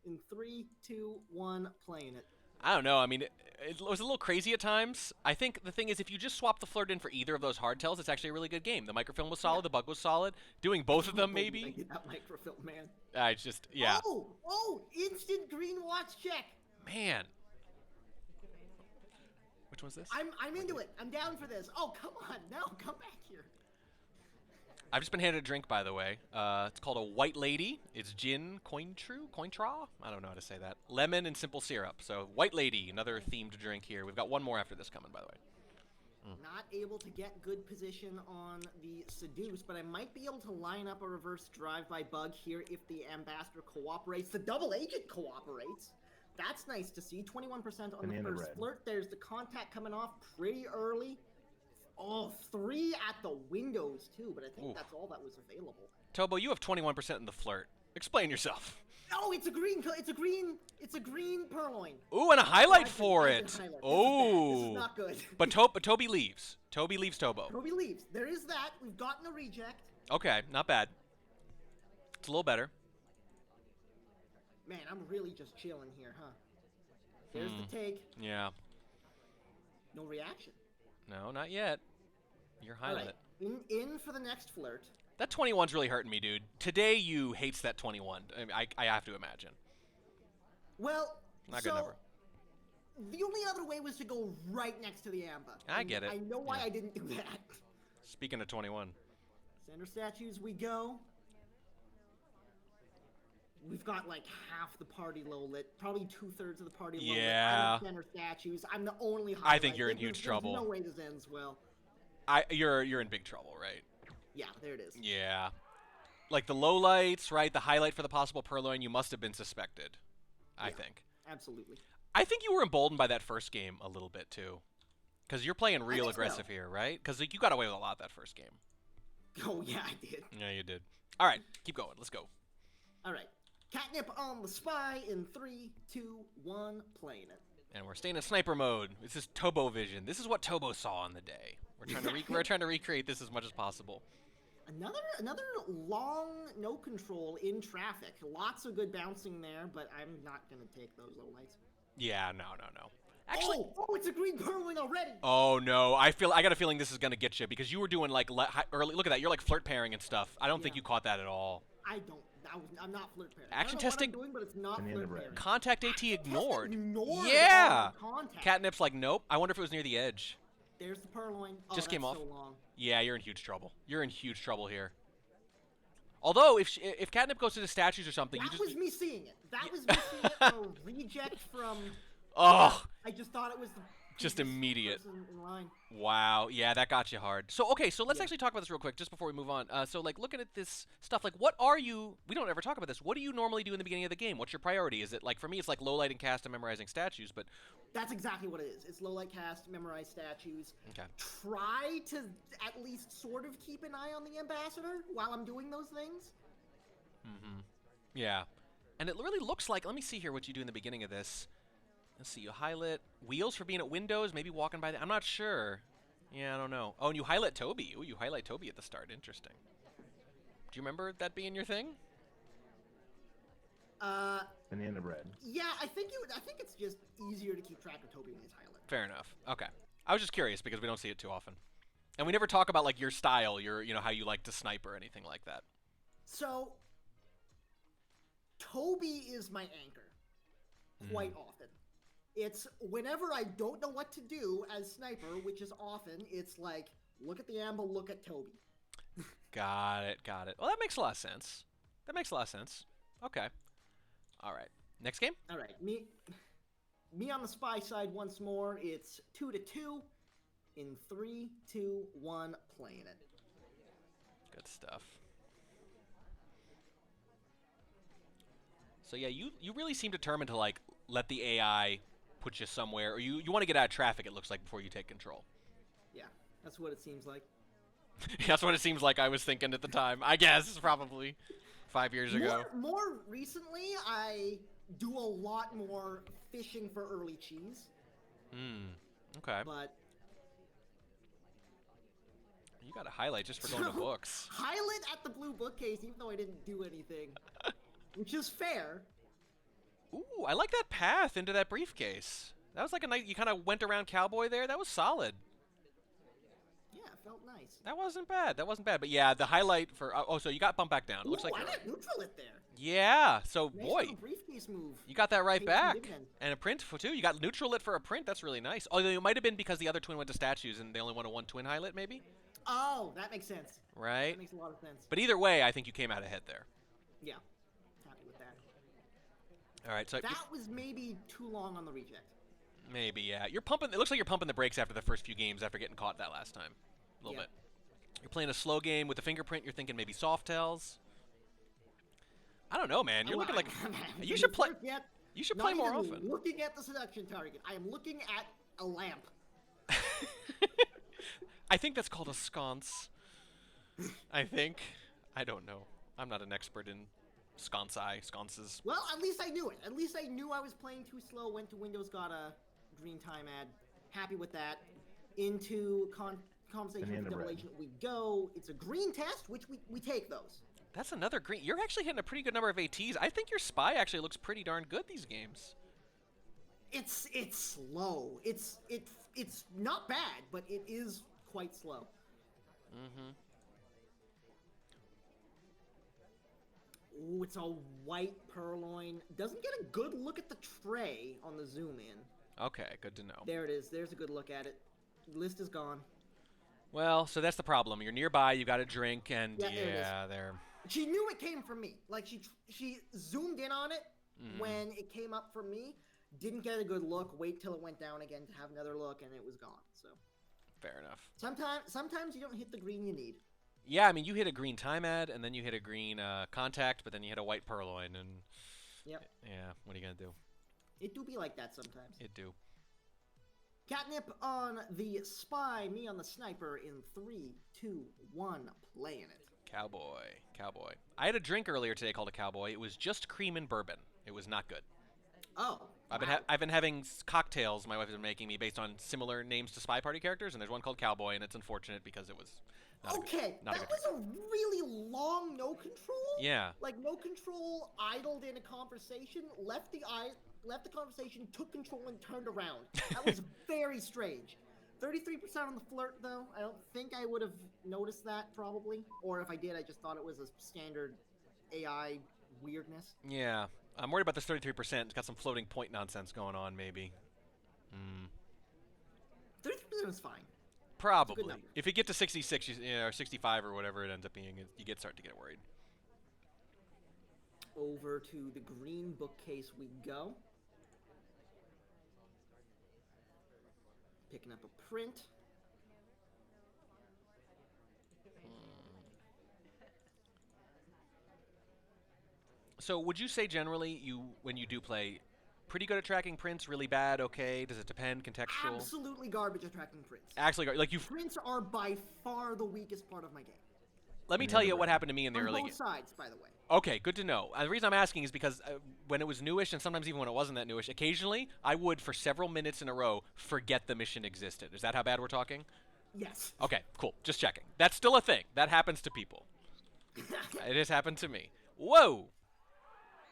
Speaker 21: In 3, 2, 1, playing it.
Speaker 1: I don't know. I mean, it was a little crazy at times. I think the thing is, if you just swap the flirt in for either of those hardtails, it's actually a really good game. The microfilm was solid. The bug was solid. Doing both of them, maybe.
Speaker 21: That microfilm, man.
Speaker 1: I just, yeah.
Speaker 21: Oh, instant green watch check.
Speaker 1: Man. Which one's this?
Speaker 21: I'm into it. I'm down for this. Oh, come on. No, come back here.
Speaker 1: I've just been handed a drink, by the way. It's called a White Lady. It's gin, cointra? I don't know how to say that. Lemon and simple syrup. So White Lady, another themed drink here. We've got one more after this coming, by the way.
Speaker 21: Not able to get good position on the Seduce, but I might be able to line up a reverse drive-by bug here if the Ambassador cooperates. The double agent cooperates. That's nice to see. 21% on the first flirt. There's the contact coming off pretty early. Oh, 3 at the windows too, but I think that's all that was available.
Speaker 1: Tobo, you have 21% in the flirt. Explain yourself.
Speaker 21: Oh, it's a green purloin.
Speaker 1: Ooh, and a highlight for it. Oh.
Speaker 21: This is not good.
Speaker 1: But Toby leaves. Toby leaves Tobo.
Speaker 21: Toby leaves. There is that. We've gotten a reject.
Speaker 1: Okay, not bad. It's a little better.
Speaker 21: Man, I'm really just chilling here, huh? There's the take.
Speaker 1: Yeah.
Speaker 21: No reaction.
Speaker 1: No, not yet. You're highlight.
Speaker 21: Right. In for the next flirt.
Speaker 1: That 21's really hurting me, dude. Today you hates that 21. I mean, I have to imagine.
Speaker 21: Well,
Speaker 1: not good number.
Speaker 21: The only other way was to go right next to the Amba.
Speaker 1: I get it.
Speaker 21: I know why I didn't do that.
Speaker 1: Speaking of 21.
Speaker 21: Center statues we go. We've got like half the party low lit, probably 2/3 of the party low lit. I'm center statues. I'm the only highlight.
Speaker 1: I think you're in huge trouble.
Speaker 21: There's no way this ends well.
Speaker 1: You're in big trouble, right?
Speaker 21: Yeah, there it is.
Speaker 1: Yeah. Like the low lights, right? The highlight for the possible purloin, you must have been suspected. I think.
Speaker 21: Absolutely.
Speaker 1: I think you were emboldened by that first game a little bit too. Because you're playing real aggressive here, right? Because like, you got away with a lot that first game.
Speaker 21: Oh, yeah, I did.
Speaker 1: Yeah, you did. All right, keep going. Let's go.
Speaker 21: All right. Catnip on the Spy in 3, 2, 1, playing it.
Speaker 1: And we're staying in sniper mode. This is Tobo vision. This is what Tobo saw on the day. We're trying to recreate this as much as possible.
Speaker 21: Another long no control in traffic. Lots of good bouncing there, but I'm not gonna take those low lights.
Speaker 1: Yeah, no. Actually,
Speaker 21: it's a green purloin already.
Speaker 1: Oh no, I got a feeling this is gonna get you because you were doing like early. Look at that, you're like flirt pairing and stuff. I don't think you caught that at all.
Speaker 21: I'm not flirt pairing.
Speaker 1: Action
Speaker 21: I don't know
Speaker 1: testing.
Speaker 21: What I'm doing, but it's not flirt pairing.
Speaker 1: Contact AT ignored.
Speaker 21: Yeah.
Speaker 1: Catnip's like, nope. I wonder if it was near the edge.
Speaker 21: There's the purloin. Oh,
Speaker 1: Just came off.
Speaker 21: So long.
Speaker 1: Yeah, you're in huge trouble. You're in huge trouble here. Although, if Catnip goes to the statues or something,
Speaker 21: that was me seeing it. That was me seeing it. A reject from.
Speaker 1: Oh.
Speaker 21: I just thought it was the.
Speaker 1: Just immediate.
Speaker 21: In line.
Speaker 1: Wow. Yeah, that got you hard. So, okay, so let's actually talk about this real quick just before we move on. So, like, looking at this stuff, like, what are you... We don't ever talk about this. What do you normally do in the beginning of the game? What's your priority? Is it, like, for me, it's like low light and cast and memorizing statues, but...
Speaker 21: That's exactly what it is. It's low light cast, memorize statues.
Speaker 1: Okay.
Speaker 21: Try to at least sort of keep an eye on the Ambassador while I'm doing those things.
Speaker 1: Mm-hmm. Yeah. And it really looks like... Let me see here what you do in the beginning of this. Let's see, you highlight wheels for being at windows, maybe walking by the... I'm not sure. Yeah, I don't know. Oh, and you highlight Toby. Ooh, you highlight Toby at the start. Interesting. Do you remember that being your thing?
Speaker 2: Banana bread.
Speaker 21: Yeah, I think it's just easier to keep track of Toby when he's highlight.
Speaker 1: Fair enough. Okay. I was just curious because we don't see it too often. And we never talk about, like, your style, you know, how you like to snipe or anything like that.
Speaker 21: So... Toby is my anchor quite often. It's whenever I don't know what to do as sniper, which is often, it's like, look at the amble, look at Toby.
Speaker 1: Got it. Well, that makes a lot of sense. Okay. All right. Next game?
Speaker 21: All right, me on the spy side once more. It's 2-2 in 3, 2, 1, playing it.
Speaker 1: Good stuff. So yeah, you really seem determined to like let the AI put you somewhere, or you want to get out of traffic, it looks like, before you take control.
Speaker 21: Yeah, that's what it seems like.
Speaker 1: That's what it seems like I was thinking at the time. I guess, probably 5 years ago.
Speaker 21: More recently, I do a lot more fishing for early cheese.
Speaker 1: Okay.
Speaker 21: But
Speaker 1: you got a highlight just for going to books.
Speaker 21: Highlight at the blue bookcase, even though I didn't do anything. Which is fair.
Speaker 1: Ooh, I like that path into that briefcase. That was like a nice, you kind of went around Cowboy there. That was solid.
Speaker 21: Yeah, it felt nice.
Speaker 1: That wasn't bad. But yeah, the highlight for, so you got bumped back down. It looks like
Speaker 21: I got neutral it there.
Speaker 1: Yeah, so
Speaker 21: Nice
Speaker 1: boy,
Speaker 21: little briefcase move.
Speaker 1: you got that right
Speaker 21: Paid
Speaker 1: back.
Speaker 21: dividend.
Speaker 1: And a print for too. You got neutral lit for a print. That's really nice. Although it might have been because the other twin went to statues and they only wanted one twin highlight, maybe.
Speaker 21: Oh, that makes sense.
Speaker 1: Right.
Speaker 21: That makes a lot of sense.
Speaker 1: But either way, I think you came out ahead there.
Speaker 21: Yeah, happy with that.
Speaker 1: All right, so
Speaker 21: That was maybe too long on the reject.
Speaker 1: maybe yeah. You're pumping. It looks like you're pumping the brakes after the first few games after getting caught that last time. A little bit. You're playing a slow game with the fingerprint. You're thinking maybe soft tails. I don't know, man. You're looking like you should play. You should play more often.
Speaker 21: Looking at the seduction target, I am looking at a lamp.
Speaker 1: I think that's called a sconce. I think. I don't know. I'm not an expert in sconces.
Speaker 21: Well, at least I knew it. At least I knew I was playing too slow. Went to Windows, got a green time ad. Happy with that. Into conversation with the double agent we go. It's a green test, which we take those.
Speaker 1: That's another green. You're actually hitting a pretty good number of ATs. I think your spy actually looks pretty darn good these games.
Speaker 21: It's slow. It's not bad, but it is quite slow.
Speaker 1: Mm-hmm.
Speaker 21: Ooh, it's a white purloin. Doesn't get a good look at the tray on the zoom in.
Speaker 1: Okay, good to know.
Speaker 21: There it is. There's a good look at it. List is gone.
Speaker 1: Well, so that's the problem. You're nearby, you got a drink, and
Speaker 21: Yeah,
Speaker 1: there.
Speaker 21: She knew it came from me. Like, she zoomed in on it when it came up from me. Didn't get a good look. Wait till it went down again to have another look, and it was gone. So
Speaker 1: Fair enough.
Speaker 21: Sometimes you don't hit the green you need.
Speaker 1: Yeah, I mean, you hit a green time ad, and then you hit a green contact, but then you hit a white purloin, and
Speaker 21: Yep.
Speaker 1: yeah, what are you gonna do?
Speaker 21: It do be like that sometimes.
Speaker 1: It do.
Speaker 21: Catnip on the spy, me on the sniper in 3, 2, 1, playing it.
Speaker 1: Cowboy. I had a drink earlier today called a Cowboy. It was just cream and bourbon. It was not good.
Speaker 21: Oh.
Speaker 1: I've been having cocktails my wife has been making me based on similar names to Spy Party characters, and there's one called Cowboy, and it's unfortunate because it was not a good, not a
Speaker 21: that
Speaker 1: good
Speaker 21: was a really long no control.
Speaker 1: Yeah.
Speaker 21: Like no control, idled in a conversation, left the conversation, took control, and turned around. That was very strange. 33% on the flirt, though. I don't think I would have noticed that, probably. Or if I did, I just thought it was a standard AI weirdness.
Speaker 1: Yeah. I'm worried about this 33%. It's got some floating point nonsense going on, maybe.
Speaker 21: 33% is fine.
Speaker 1: Probably. If you get to 66 or 65 or whatever it ends up being, you start to get worried.
Speaker 21: Over to the green bookcase we go. Picking up a print.
Speaker 1: So would you say generally when you do play, pretty good at tracking prints, really bad, okay? Does it depend, contextual?
Speaker 21: Absolutely garbage at tracking prints.
Speaker 1: Actually, like
Speaker 21: prints are by far the weakest part of my game.
Speaker 1: Let me tell you what happened to me in the early game.
Speaker 21: On both sides, by the way.
Speaker 1: Okay, good to know. The reason I'm asking is because when it was newish, and sometimes even when it wasn't that newish, occasionally I would, for several minutes in a row, forget the mission existed. Is that how bad we're talking?
Speaker 21: Yes.
Speaker 1: Okay, cool. Just checking. That's still a thing. That happens to people. It has happened to me. Whoa!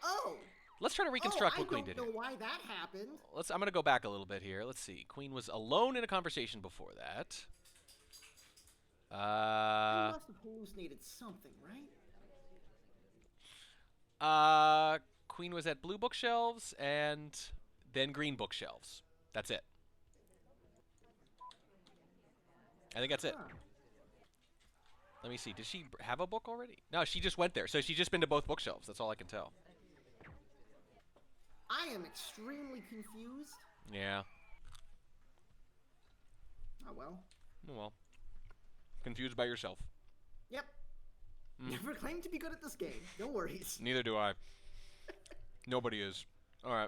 Speaker 21: Oh!
Speaker 1: Let's try to reconstruct what Queen did
Speaker 21: I don't
Speaker 1: here.
Speaker 21: know why that happened.
Speaker 1: I'm going to go back a little bit here. Let's see. Queen was alone in a conversation before that.
Speaker 21: I must have hallucinated something, right?
Speaker 1: Queen was at blue bookshelves, and then green bookshelves. That's it. I think that's it. Let me see. Did she have a book already? No, she just went there. So she's just been to both bookshelves. That's all I can tell.
Speaker 21: I am extremely confused.
Speaker 1: Yeah.
Speaker 21: Oh well.
Speaker 1: Oh, well. Confused by yourself.
Speaker 21: Yep. Never claimed to be good at this game. No worries.
Speaker 1: Neither do I. Nobody is. All right.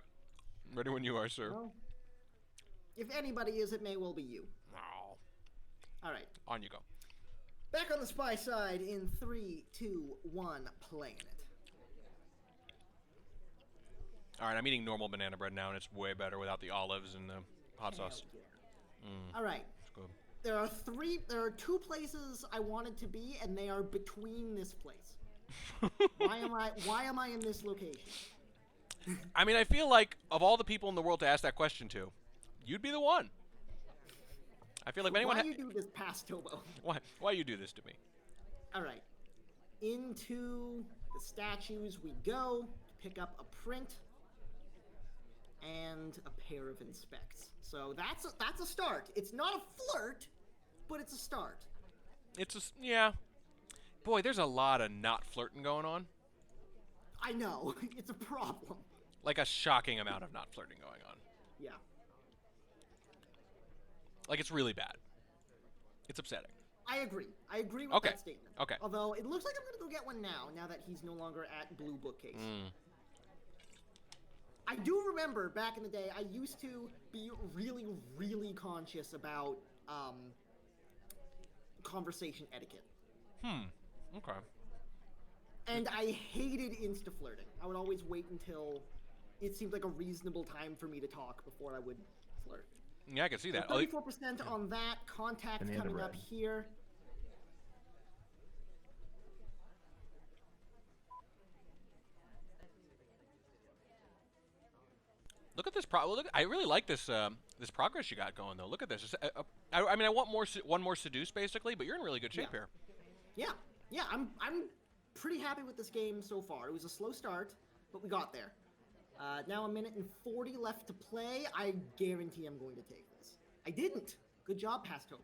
Speaker 1: Ready when you are, sir.
Speaker 21: Well, if anybody is, it may well be you.
Speaker 1: Oh.
Speaker 21: All right.
Speaker 1: On you go.
Speaker 21: Back on the spy side in 3, 2, 1, playing it.
Speaker 1: All right, I'm eating normal banana bread now, and it's way better without the olives and the hot sauce.
Speaker 21: All right.
Speaker 1: It's good.
Speaker 21: There are 2 places I wanted to be, and they are between this place. Why am I in this location?
Speaker 1: I mean, I feel like of all the people in the world to ask that question to, you'd be the one. I feel like if anyone.
Speaker 21: Why you do this, past Tobo?
Speaker 1: Why you do this to me?
Speaker 21: All right. Into the statues we go. Pick up a print and a pair of inspects. So that's a start. It's not a flirt, but it's a start.
Speaker 1: Yeah. Boy, there's a lot of not flirting going on.
Speaker 21: I know. It's a problem.
Speaker 1: Like a shocking amount of not flirting going on.
Speaker 21: Yeah.
Speaker 1: Like it's really bad. It's upsetting.
Speaker 21: I agree. I agree with that statement.
Speaker 1: Okay.
Speaker 21: Although it looks like I'm gonna go get one now that he's no longer at Blue Bookcase. I do remember back in the day, I used to be really, really conscious about conversation etiquette.
Speaker 1: Okay.
Speaker 21: And I hated insta-flirting. I would always wait until it seemed like a reasonable time for me to talk before I would flirt.
Speaker 1: Yeah, I can see that.
Speaker 21: So 34% on that. Contact coming up here.
Speaker 1: Look at this. I really like this this progress you got going though. Look at this. I mean, I want one more seduce basically, but you're in really good shape here.
Speaker 21: Yeah. I'm pretty happy with this game so far. It was a slow start, but we got there. Now 1 minute and 40 left to play. I guarantee I'm going to take this. I didn't. Good job, Pastoba.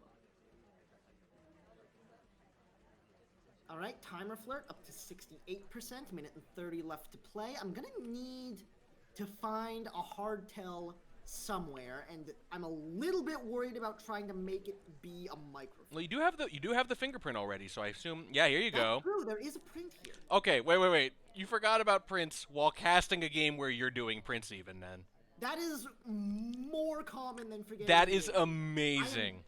Speaker 21: All right, timer flirt up to 68%. Minute and 30 left to play. I'm gonna need to find a hard tell somewhere, and I'm a little bit worried about trying to make it be a microphone.
Speaker 1: Well, you do have the fingerprint already, so I assume. Yeah, here you go.
Speaker 21: True. There is a print here.
Speaker 1: Okay, wait. You forgot about prints while casting a game where you're doing prints even then.
Speaker 21: That is more common than forgetting.
Speaker 1: That is amazing.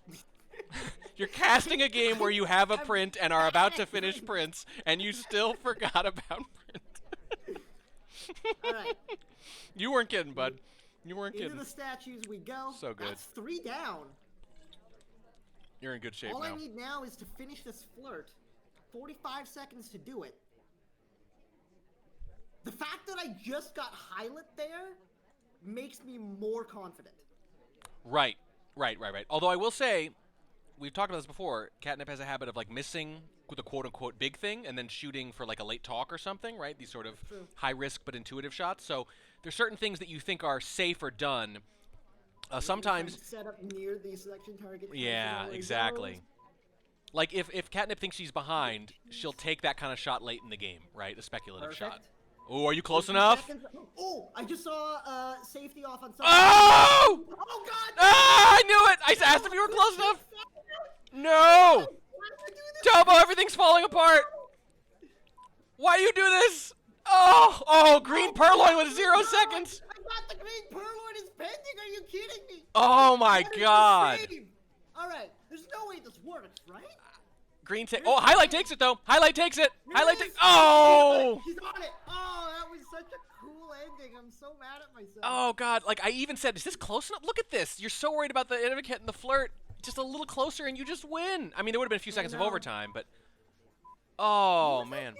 Speaker 1: You're casting a game where you have a print and are about to finish prints, and you still forgot about print.
Speaker 21: All right.
Speaker 1: You weren't kidding, bud. You weren't kidding.
Speaker 21: Into the statues we go.
Speaker 1: So good.
Speaker 21: That's 3 down.
Speaker 1: You're in good shape
Speaker 21: All
Speaker 1: now.
Speaker 21: I need now is to finish this flirt. 45 seconds to do it. The fact that I just got highlight there makes me more confident.
Speaker 1: Right. Although I will say, we've talked about this before, Catnip has a habit of like missing the quote-unquote big thing and then shooting for like a late talk or something, right? These sort of high-risk but intuitive shots. So there's certain things that you think are safe or done. Sometimes
Speaker 21: set up near the selection target.
Speaker 1: Yeah, exactly. Like if Catnip thinks she's behind, she'll take that kind of shot late in the game, right? A speculative shot. Oh, are you close enough?
Speaker 21: Oh, I just saw safety off on something.
Speaker 1: Oh!
Speaker 21: Oh God!
Speaker 1: Ah, I knew it! I asked if you were close enough. No! Tobo, everything's falling apart. Why you do this? Oh, green purloin with 0 seconds.
Speaker 21: I got the green purloin is pending. Are you kidding me?
Speaker 1: Oh my God.
Speaker 21: All right, there's no way this works, right?
Speaker 1: Green take. Oh, highlight takes it though. Highlight takes it. Highlight takes. Oh!
Speaker 21: He's on it. Oh, that was such a cool ending. I'm so mad at myself.
Speaker 1: Oh God! Like I even said, is this close enough? Look at this. You're so worried about the etiquette and the flirt. Just a little closer, and you just win. I mean, there would have been a few seconds of overtime, but oh man!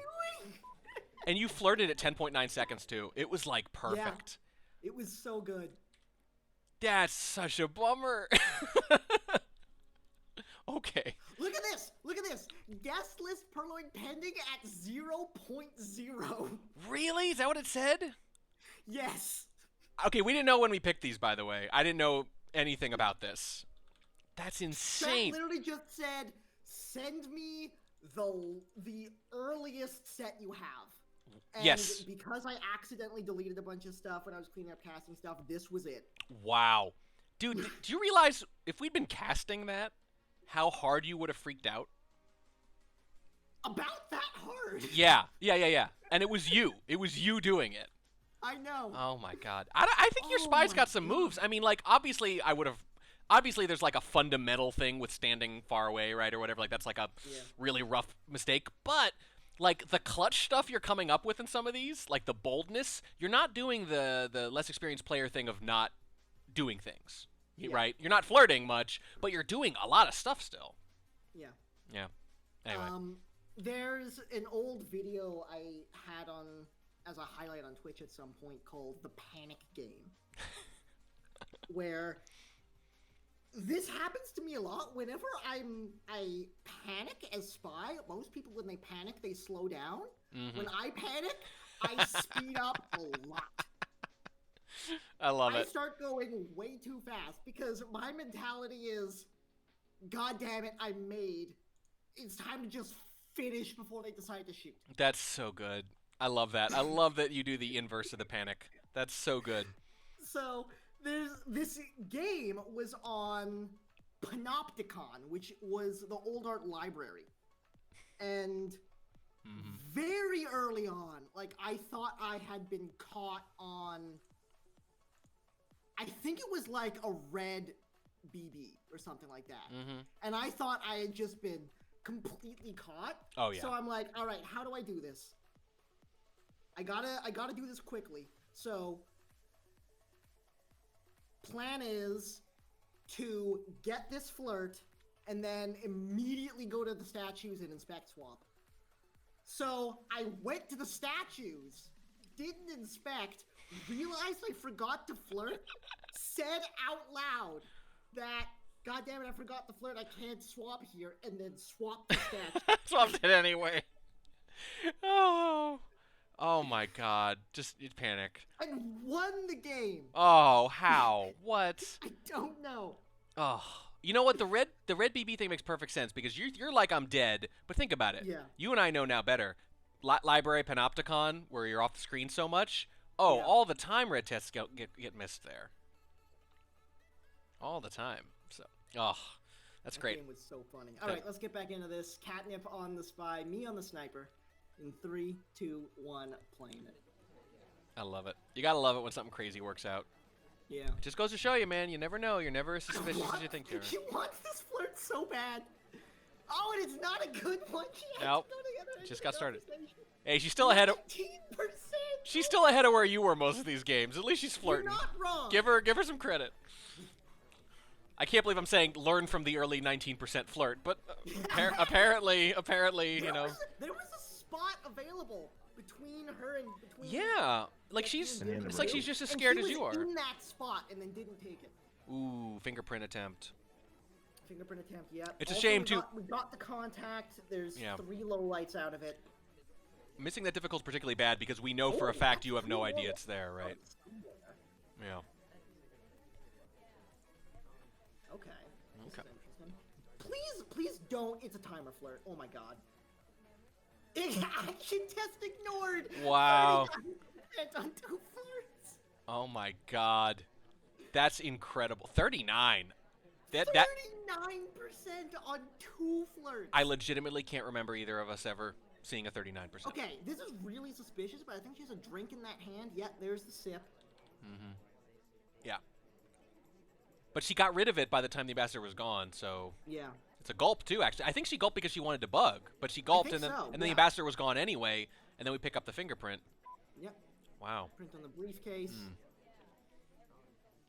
Speaker 1: And you flirted at 10.9 seconds too. It was like perfect.
Speaker 21: Yeah, it was so good.
Speaker 1: That's such a bummer. Okay.
Speaker 21: Look at this. Look at this. Guest list purloin pending at 0.0.
Speaker 1: Really? Is that what it said?
Speaker 21: Yes.
Speaker 1: Okay, we didn't know when we picked these, by the way. I didn't know anything about this. That's insane.
Speaker 21: Chat literally just said, "Send me the earliest set you have." And
Speaker 1: Yes.
Speaker 21: because I accidentally deleted a bunch of stuff when I was cleaning up casting stuff, this was it.
Speaker 1: Wow. Dude, do you realize if we'd been casting that, how hard you would have freaked out?
Speaker 21: About that hard?
Speaker 1: Yeah. And it was you. It was you doing it.
Speaker 21: I know.
Speaker 1: Oh my god. I think your spy's got some moves. I mean, like, obviously there's like a fundamental thing with standing far away, right, or whatever. Like, that's like a really rough mistake. But like the clutch stuff you're coming up with in some of these, like the boldness, you're not doing the less experienced player thing of not doing things, right? You're not flirting much, but you're doing a lot of stuff still.
Speaker 21: Yeah.
Speaker 1: Yeah. Anyway.
Speaker 21: There's an old video I had on as a highlight on Twitch at some point called the Panic Game, where this happens to me a lot. Whenever I panic as spy, most people when they panic they slow down.
Speaker 1: Mm-hmm.
Speaker 21: When I panic, I speed up a lot.
Speaker 1: I love it.
Speaker 21: I start going way too fast because my mentality is, God damn it, I'm made. It's time to just finish before they decide to shoot.
Speaker 1: That's so good. I love that. I love that you do the inverse of the panic. That's so good.
Speaker 21: So this game was on Panopticon, which was the old art library. And very early on, like, I thought I had been caught on, I think it was like a red BB or something like that. And I thought I had just been completely caught.
Speaker 1: Oh yeah.
Speaker 21: So I'm like, all right, how do I do this? I gotta do this quickly. So plan is to get this flirt and then immediately go to the statues and inspect swap. So I went to the statues, didn't inspect, realized I forgot to flirt, said out loud that, God damn it, I forgot to flirt, I can't swap here, and then swapped the statue.
Speaker 1: Swapped it anyway. Oh my god. Just panic.
Speaker 21: And won the game.
Speaker 1: Oh, how? What?
Speaker 21: I don't know.
Speaker 1: Oh. You know what? The red BB thing makes perfect sense because you're like, I'm dead. But think about it.
Speaker 21: Yeah.
Speaker 1: You and I know now better. Library Panopticon, where you're off the screen so much. Oh, all the time red tests get missed there. All the time. So, that's great.
Speaker 21: That game was so funny. All right, let's get back into this. Catnip on the spy, me on the sniper. In 3, 2, 1, playing it.
Speaker 1: I love it. You gotta love it when something crazy works out.
Speaker 21: Yeah.
Speaker 1: It just goes to show you, man. You never know. You're never as suspicious as you think you are.
Speaker 21: She wants this flirt so bad. Oh, and it's not a good one.
Speaker 1: Nope. Just got started. Hey, she's still ahead of.
Speaker 21: 19%.
Speaker 1: She's still ahead of where you were most of these games. At least she's flirting.
Speaker 21: You're not wrong.
Speaker 1: Give her some credit. I can't believe I'm saying learn from the early 19% flirt, but apparently, you know.
Speaker 21: There was a spot available between her and between.
Speaker 1: Yeah, like it's like she's just as scared as you are.
Speaker 21: She was in that spot and then didn't take it.
Speaker 1: Ooh, fingerprint attempt.
Speaker 21: Fingerprint attempt, yeah.
Speaker 1: It's a shame too.
Speaker 21: We got the contact. There's 3 low lights out of it.
Speaker 1: Missing that difficult is particularly bad because we know for a fact you have no idea it's there, right? Yeah.
Speaker 21: Okay. Please don't. It's a timer flirt. Oh my god. Action test ignored.
Speaker 1: Wow.
Speaker 21: 39% on 2 flirts.
Speaker 1: Oh my god. That's incredible. 39.
Speaker 21: 39% on 2 flirts.
Speaker 1: I legitimately can't remember either of us ever seeing a 39%.
Speaker 21: Okay, this is really suspicious, but I think she has a drink in that hand. Yeah, there's the sip.
Speaker 1: Yeah. But she got rid of it by the time the ambassador was gone, so
Speaker 21: yeah.
Speaker 1: It's a gulp too, actually. I think she gulped because she wanted to bug, but she gulped and then the ambassador was gone anyway, and then we pick up the fingerprint.
Speaker 21: Yep.
Speaker 1: Wow.
Speaker 21: Print on the briefcase.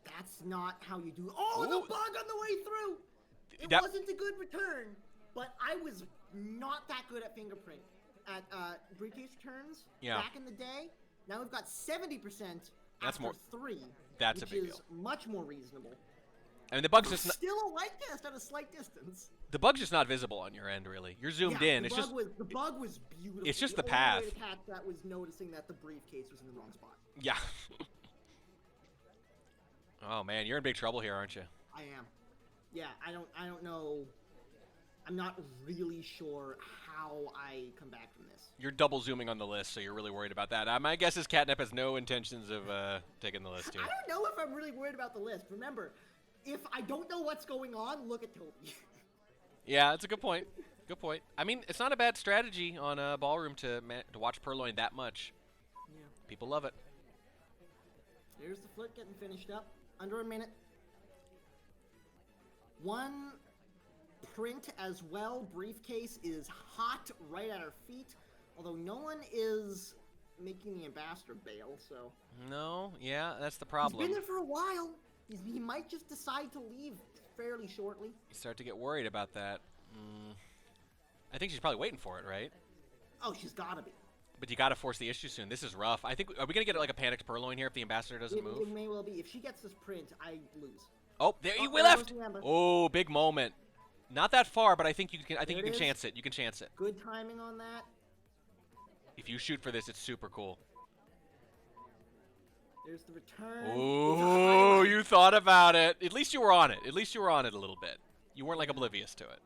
Speaker 21: That's not how you do. Oh, the bug on the way through. It wasn't a good return, but I was not that good at fingerprint at briefcase returns back in the day. Now we've got 70% after 3.
Speaker 1: That's a big deal.
Speaker 21: Which is much more reasonable.
Speaker 1: I mean, the bug's just not,
Speaker 21: Still a light cast at a slight distance.
Speaker 1: the bug's just not visible on your end, really. You're zoomed
Speaker 21: Yeah,
Speaker 1: in. It's just
Speaker 21: the bug was beautiful.
Speaker 1: it's just the
Speaker 21: only
Speaker 1: path.
Speaker 21: way to catch that was noticing that the briefcase was in the wrong spot.
Speaker 1: yeah. Oh man, you're in big trouble here, aren't you?
Speaker 21: I am. Yeah, I don't know. I'm not really sure how I come back from this.
Speaker 1: You're double zooming on the list, so you're really worried about that. My guess is Catnip has no intentions of taking the list here.
Speaker 21: I don't know if I'm really worried about the list. Remember, if I don't know what's going on, look at Toby.
Speaker 1: Yeah, that's a good point. Good point. I mean, it's not a bad strategy on a ballroom to watch Purloin that much.
Speaker 21: Yeah.
Speaker 1: People love it.
Speaker 21: There's the flirt getting finished up. Under a minute. One print as well. Briefcase is hot right at our feet. Although no one is making the ambassador bail, so.
Speaker 1: No, yeah, that's the problem.
Speaker 21: He's been there for a while. He might just decide to leave fairly shortly.
Speaker 1: You start to get worried about that. I think she's probably waiting for it, right?
Speaker 21: Oh, she's gotta be.
Speaker 1: But you gotta force the issue soon. This is rough. I think, are we gonna get like a panicked Purloin here if the ambassador doesn't move?
Speaker 21: It may well be. If she gets this print, I lose.
Speaker 1: Oh, there we
Speaker 21: there
Speaker 1: left.
Speaker 21: goes the amber.
Speaker 1: Oh, big moment. Not that far, but I think you can. I think
Speaker 21: There
Speaker 1: you
Speaker 21: it
Speaker 1: can
Speaker 21: is.
Speaker 1: chance it. You can chance it.
Speaker 21: Good timing on that.
Speaker 1: If you shoot for this, it's super cool.
Speaker 21: There's the return.
Speaker 1: Ooh, you thought about it. At least you were on it. At least you were on it a little bit. You weren't like oblivious to it.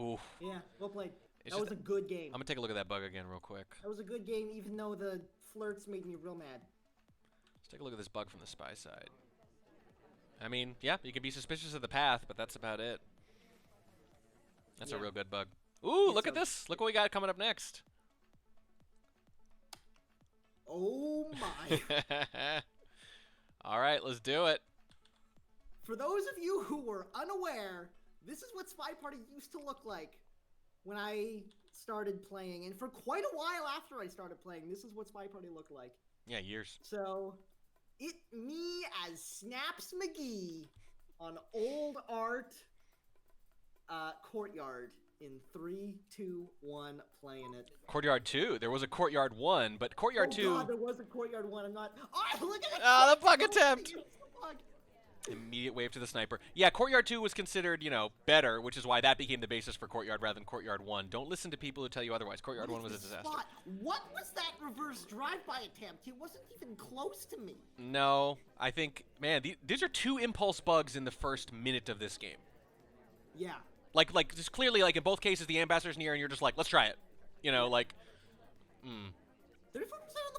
Speaker 1: Ooh.
Speaker 21: Yeah, well played.
Speaker 1: It's
Speaker 21: That
Speaker 1: just-
Speaker 21: was a good game.
Speaker 1: I'm gonna take a look at that bug again real quick.
Speaker 21: That was a good game, even though the flirts made me real mad.
Speaker 1: Let's take a look at this bug from the spy side. I mean, yeah, you can be suspicious of the path, but that's about it. That's a
Speaker 21: Yeah.
Speaker 1: real good bug. Ooh, look at this. Look what we got coming up next.
Speaker 21: Oh my.
Speaker 1: All right, let's do it.
Speaker 21: For those of you who were unaware, this is what Spy Party used to look like when I started playing. And for quite a while after I started playing, this is what Spy Party looked like.
Speaker 1: Yeah, years.
Speaker 21: So, me as Snaps McGee on old art Courtyard in 3, 2, 1, playing it.
Speaker 1: Courtyard 2. There was a Courtyard 1, but Courtyard 2...
Speaker 21: God, there was a Courtyard 1. I'm not... Oh, look at it!
Speaker 1: Oh, the bug attempt!
Speaker 21: The bug.
Speaker 1: Immediate wave to the sniper. Yeah, Courtyard 2 was considered, you know, better, which is why that became the basis for Courtyard rather than Courtyard 1. Don't listen to people who tell you otherwise. Courtyard 1 was a disaster.
Speaker 21: Spot. What was that reverse drive-by attempt? He wasn't even close to me.
Speaker 1: No, I think, man, these are 2 impulse bugs in the first minute of this game.
Speaker 21: Yeah.
Speaker 1: Like, just clearly, like, in both cases, the ambassador's near, and you're just like, let's try it. You know, like,
Speaker 21: 34% on the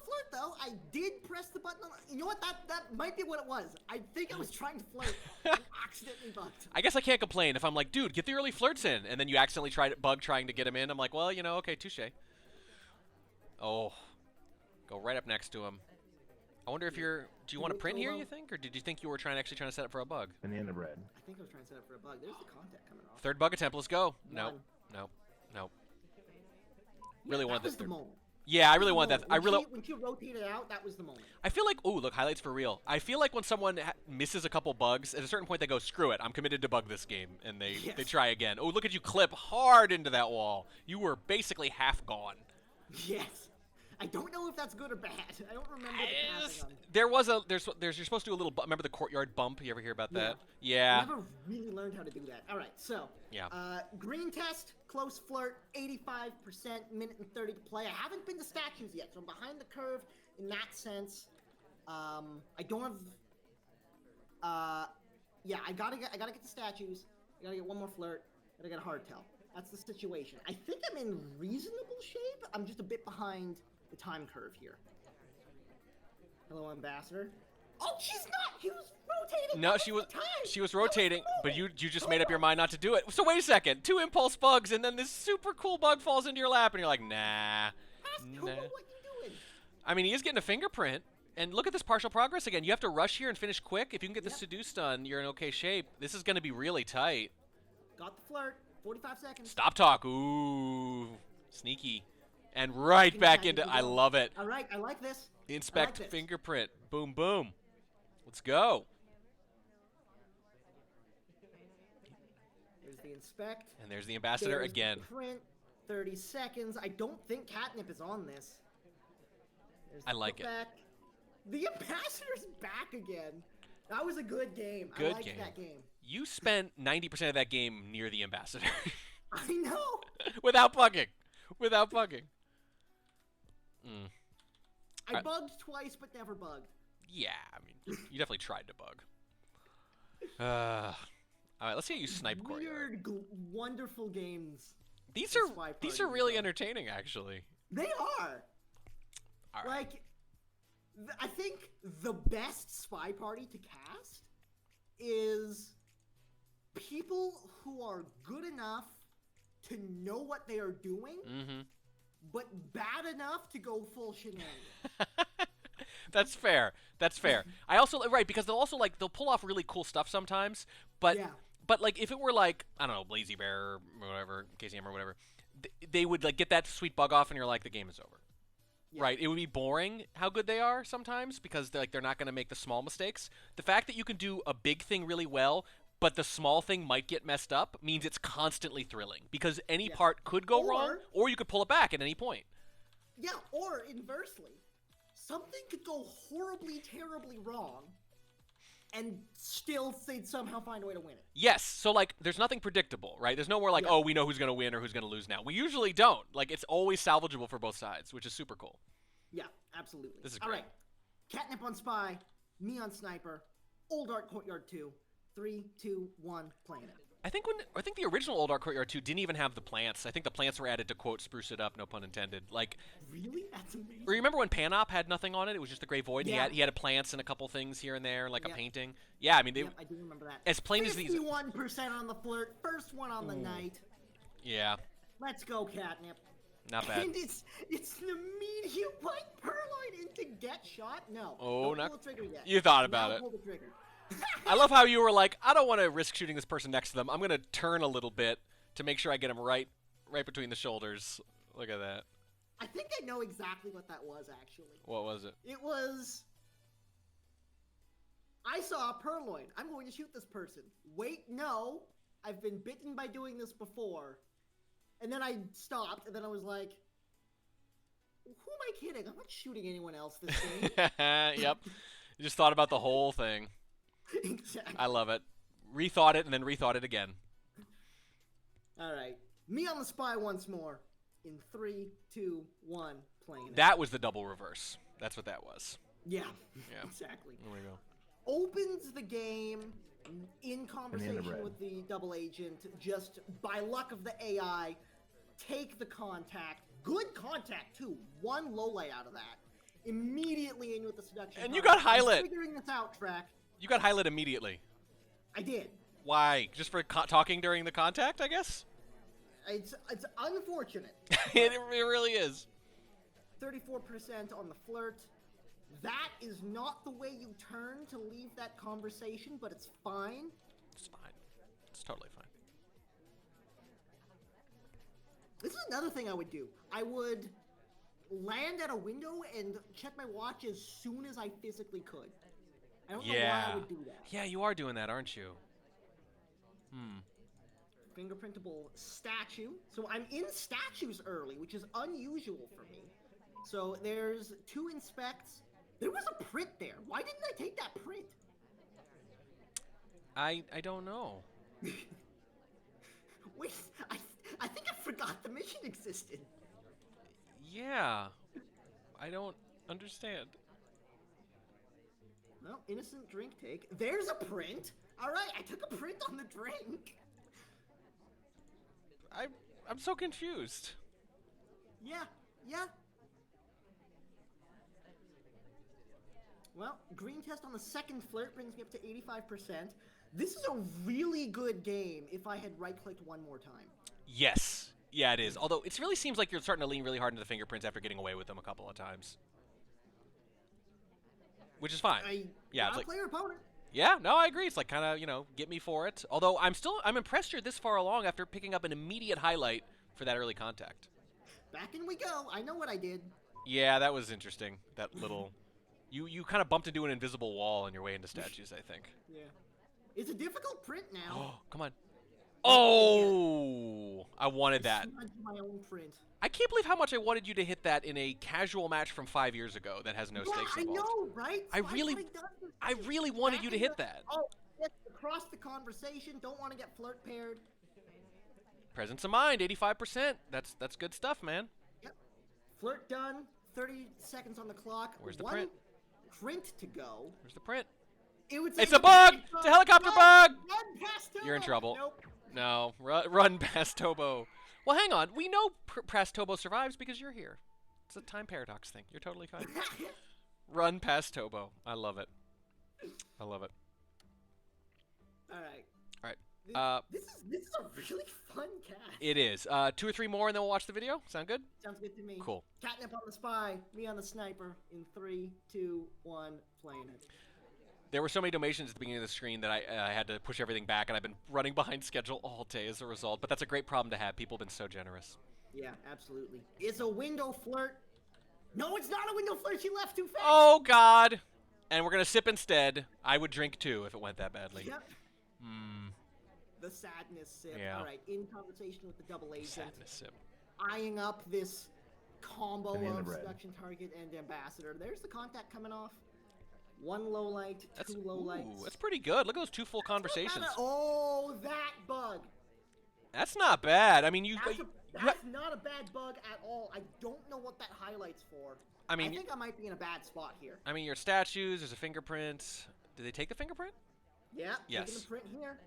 Speaker 21: flirt, though. I did press the button on... You know what? That might be what it was. I think I was trying to flirt and accidentally bugged.
Speaker 1: I guess I can't complain if I'm like, dude, get the early flirts in, and then you accidentally bug trying to get him in. I'm like, well, you know, okay, touche. Oh, go right up next to him. I wonder if you're... Do you want to print here, you think? Or did you think you were actually trying to set up for a bug?
Speaker 2: Banana bread.
Speaker 21: I think I was trying to set up for a bug. There's the contact coming off.
Speaker 1: Third bug attempt, let's go. No,
Speaker 21: None.
Speaker 1: no, no.
Speaker 21: Yeah,
Speaker 1: Really
Speaker 21: that
Speaker 1: wanted
Speaker 21: was
Speaker 1: this
Speaker 21: the
Speaker 1: third.
Speaker 21: moment.
Speaker 1: Yeah, I really want that.
Speaker 21: When she rotated out, that was the moment.
Speaker 1: I feel like, ooh, look, highlights for real. I feel like when someone misses a couple bugs, at a certain point they go, screw it, I'm committed to bug this game, and they try again. Oh, look at you clip hard into that wall. You were basically half gone.
Speaker 21: Yes. I don't know if that's good or bad. I don't remember the passing on.
Speaker 1: There was you're supposed to do a little, remember the courtyard bump? You ever hear about that? Yeah.
Speaker 21: I never really learned how to do that. All right, so.
Speaker 1: Yeah.
Speaker 21: Green test, close flirt, 85%, minute and 30 to play. I haven't been to statues yet, so I'm behind the curve in that sense. I don't have. Yeah, I gotta get the statues. I gotta get one more flirt. I gotta get a hard tell. That's the situation. I think I'm in reasonable shape. I'm just a bit behind the time curve here. Hello, Ambassador. Oh, she's not. She was rotating.
Speaker 1: No, she was rotating, but you just made up your mind not to do it. So wait a second. 2 impulse bugs, and then this super cool bug falls into your lap, and you're like, nah.
Speaker 21: What you doing?
Speaker 1: I mean, he is getting a fingerprint. And look at this partial progress again. You have to rush here and finish quick. If you can get the seduce done, you're in okay shape. This is going to be really tight.
Speaker 21: Got the flirt. 45 seconds.
Speaker 1: Stop talk. Ooh. Sneaky. And right back into... I love it.
Speaker 21: All right, I like this.
Speaker 1: Inspect
Speaker 21: I like this.
Speaker 1: fingerprint. Boom, boom. Let's go.
Speaker 21: There's the inspect.
Speaker 1: And there's the ambassador
Speaker 21: There's
Speaker 1: again.
Speaker 21: The print. 30 seconds. I don't think Catnip is on this. There's
Speaker 1: I
Speaker 21: the
Speaker 1: like it.
Speaker 21: back. The ambassador's back again. That was a good game.
Speaker 1: Good
Speaker 21: I liked
Speaker 1: game.
Speaker 21: that game.
Speaker 1: You spent 90% of that game near the ambassador.
Speaker 21: I know.
Speaker 1: Without bugging. Without bugging.
Speaker 21: I bugged twice, but never bugged.
Speaker 1: Yeah, I mean, you definitely tried to bug. All right, let's see how you snipe Courtyard.
Speaker 21: Weird, wonderful games.
Speaker 1: These are really entertaining, actually.
Speaker 21: They are.
Speaker 1: All right.
Speaker 21: Like, I think the best Spy Party to cast is people who are good enough to know what they are doing, but bad enough to go full shenanigans.
Speaker 1: That's fair. That's fair. I also because they'll also they'll pull off really cool stuff sometimes, but like if it were like I don't know Lazy Bear or whatever, KCM or whatever, they would like get that sweet bug off and you're like the game is over. Yeah. Right? It would be boring how good they are sometimes because they're not going to make the small mistakes. The fact that you can do a big thing really well, but the small thing might get messed up means it's constantly thrilling because any part could go wrong or you could pull it back at any point.
Speaker 21: Yeah, or inversely. Something could go horribly, terribly wrong, and still they'd somehow find a way to win it.
Speaker 1: Yes, so like there's nothing predictable, right? There's nowhere like, oh, we know who's going to win or who's going to lose now. We usually don't. Like it's always salvageable for both sides, which is super cool.
Speaker 21: Yeah, absolutely.
Speaker 1: This is
Speaker 21: great.
Speaker 1: great.
Speaker 21: All right, Catnip on Spy, me on Sniper, Old Art Courtyard 2, 3, 2, 1, playing it.
Speaker 1: I think the original Old Art Courtyard 2 didn't even have the plants. I think the plants were added to quote spruce it up, no pun intended. Like
Speaker 21: really, that's amazing.
Speaker 1: Remember when Panop had nothing on it? It was just the Gray Void.
Speaker 21: Yeah.
Speaker 1: He had plants and a couple things here and there, like a painting. Yeah, I mean
Speaker 21: I do remember that.
Speaker 1: As plain as these.
Speaker 21: 51% on the flirt, first one on the night.
Speaker 1: Yeah.
Speaker 21: Let's go, Catnip.
Speaker 1: Not bad.
Speaker 21: And it's an immediate white Purloin into get shot. No.
Speaker 1: Oh,
Speaker 21: don't pull the trigger yet.
Speaker 1: You thought about
Speaker 21: Now
Speaker 1: it.
Speaker 21: Pull the trigger.
Speaker 1: I love how you were like, I don't want to risk shooting this person next to them. I'm going to turn a little bit to make sure I get him right between the shoulders. Look at that.
Speaker 21: I think I know exactly what that was, actually.
Speaker 1: What was it?
Speaker 21: It was... I saw a Purloin. I'm going to shoot this person. Wait, no. I've been bitten by doing this before. And then I stopped, and then I was like, who am I kidding? I'm not shooting anyone else this game.
Speaker 1: Yep. You just thought about the whole thing.
Speaker 21: Exactly.
Speaker 1: I love it. Rethought it and then rethought it again.
Speaker 21: All right. Me on the Spy once more. In 3, 2, 1, playing it.
Speaker 1: That was the double reverse. That's what that was.
Speaker 21: Yeah. Exactly.
Speaker 1: There we go.
Speaker 21: Opens the game in conversation with the double agent, just by luck of the AI, take the contact. Good contact, too. One low light out of that. Immediately in with the seduction.
Speaker 1: And you got highlight.
Speaker 21: Figuring this out, Track.
Speaker 1: You got highlight immediately.
Speaker 21: I did.
Speaker 1: Why? Just for talking during the contact, I guess?
Speaker 21: It's unfortunate.
Speaker 1: It really is.
Speaker 21: 34% on the flirt. That is not the way you turn to leave that conversation, but it's fine.
Speaker 1: It's fine. It's totally fine.
Speaker 21: This is another thing I would do. I would land at a window and check my watch as soon as I physically could. I don't know why I would do that.
Speaker 1: Yeah, you are doing that, aren't you?
Speaker 21: Fingerprintable statue. So I'm in statues early, which is unusual for me. So there's 2 inspects. There was a print there. Why didn't I take that print?
Speaker 1: I don't know.
Speaker 21: Wait, I think I forgot the mission existed.
Speaker 1: Yeah. I don't understand.
Speaker 21: Well, innocent drink take. There's a print. All right, I took a print on the drink.
Speaker 1: I'm so confused.
Speaker 21: Yeah. Well, green test on the second flirt brings me up to 85%. This is a really good game if I had right-clicked one more time.
Speaker 1: Yes. Yeah, it is. Although it really seems like you're starting to lean really hard into the fingerprints after getting away with them a couple of times. Which is fine. Yeah, it's like
Speaker 21: player opponent.
Speaker 1: Yeah, no, I agree. It's like kind of, get me for it. Although I'm impressed you're this far along after picking up an immediate highlight for that early contact.
Speaker 21: Back in we go. I know what I did.
Speaker 1: Yeah, that was interesting. That little you kind of bumped into an invisible wall on your way into statues, I think.
Speaker 21: Yeah. It's a difficult print now.
Speaker 1: Oh, come on. Oh, I wanted that.
Speaker 21: My own print.
Speaker 1: I can't believe how much I wanted you to hit that in a casual match from 5 years ago that has no stakes involved.
Speaker 21: I know, right?
Speaker 1: I really wanted you to hit that.
Speaker 21: Oh, yes, across the conversation. Don't want to get flirt paired.
Speaker 1: Presence of mind, 85%. That's good stuff, man.
Speaker 21: Yep. Flirt done. 30 seconds on the clock.
Speaker 1: Where's the
Speaker 21: One
Speaker 1: print?
Speaker 21: Print to go.
Speaker 1: Where's the print?
Speaker 21: It's
Speaker 1: a bug! It's a helicopter bug!
Speaker 21: Run past Tobo!
Speaker 1: You're in trouble.
Speaker 21: Nope.
Speaker 1: No, run past Tobo. Well, hang on. We know past Tobo survives because you're here. It's a time paradox thing. You're totally fine. Run past Tobo. I love it. I love it.
Speaker 21: All right.
Speaker 1: All right.
Speaker 21: This is a really fun cast.
Speaker 1: It is. 2 or 3 more, and then we'll watch the video. Sound good?
Speaker 21: Sounds good to me.
Speaker 1: Cool.
Speaker 21: Catnip on the spy, me on the sniper. In 3, 2, 1, playing it.
Speaker 1: There were so many donations at the beginning of the screen that I had to push everything back, and I've been running behind schedule all day as a result. But that's a great problem to have. People have been so generous.
Speaker 21: Yeah, absolutely. It's a window flirt. No, it's not a window flirt. She left too fast.
Speaker 1: Oh, God. And we're going to sip instead. I would drink, too, if it went that badly.
Speaker 21: Yep. The sadness sip.
Speaker 1: Yeah.
Speaker 21: All right, in conversation with the double agent.
Speaker 1: Sadness sip.
Speaker 21: Eyeing up this combo
Speaker 1: Banana
Speaker 21: of
Speaker 1: bread.
Speaker 21: seduction target and ambassador. There's the contact coming off. 1 low light, 2 low lights.
Speaker 1: Ooh, that's pretty good. Look at those 2 full conversations.
Speaker 21: Oh, that bug.
Speaker 1: That's not bad. I mean,
Speaker 21: That's not a bad bug at all. I don't know what that highlights for.
Speaker 1: I mean,
Speaker 21: I think I might be in a bad spot here.
Speaker 1: I mean, your statues, there's a fingerprint. Did they take the fingerprint?
Speaker 21: Yeah,
Speaker 1: Yes.
Speaker 21: taking the print here.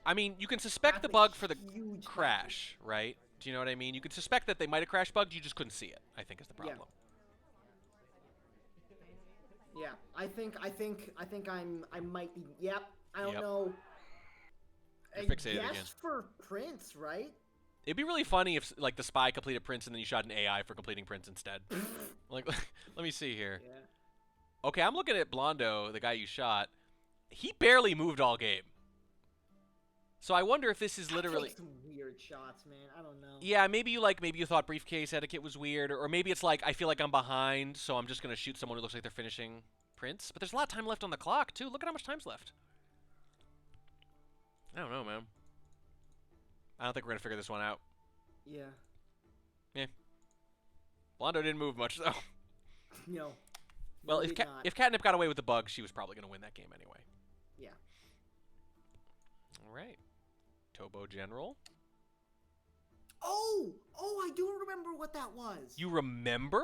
Speaker 1: I mean, you can suspect the bug for the crash, right? Do you know what I mean? You can suspect that they might have crash bugged, you just couldn't see it, I think is the problem.
Speaker 21: Yeah, I think I might be. Yep, I don't
Speaker 1: Yep.
Speaker 21: know.
Speaker 1: You're fixated
Speaker 21: Yes,
Speaker 1: again.
Speaker 21: for Prince, right?
Speaker 1: It'd be really funny if, like, the spy completed prints and then you shot an AI for completing prints instead. Like, let me see here.
Speaker 21: Yeah.
Speaker 1: Okay, I'm looking at Blondo, the guy you shot. He barely moved all game. So I wonder if this is literally...
Speaker 21: Take some weird shots, man. I don't know.
Speaker 1: Yeah, maybe you thought briefcase etiquette was weird, or maybe it's like, I feel like I'm behind, so I'm just going to shoot someone who looks like they're finishing prints. But there's a lot of time left on the clock, too. Look at how much time's left. I don't know, man. I don't think we're going to figure this one out.
Speaker 21: Yeah.
Speaker 1: Yeah. Blondo didn't move much, though.
Speaker 21: No.
Speaker 1: Well,
Speaker 21: No,
Speaker 1: if
Speaker 21: did not.
Speaker 1: if Catnip got away with the bug, she was probably going to win that game anyway.
Speaker 21: Yeah.
Speaker 1: All right. Tobo General.
Speaker 21: Oh, I do remember what that was.
Speaker 1: You remember?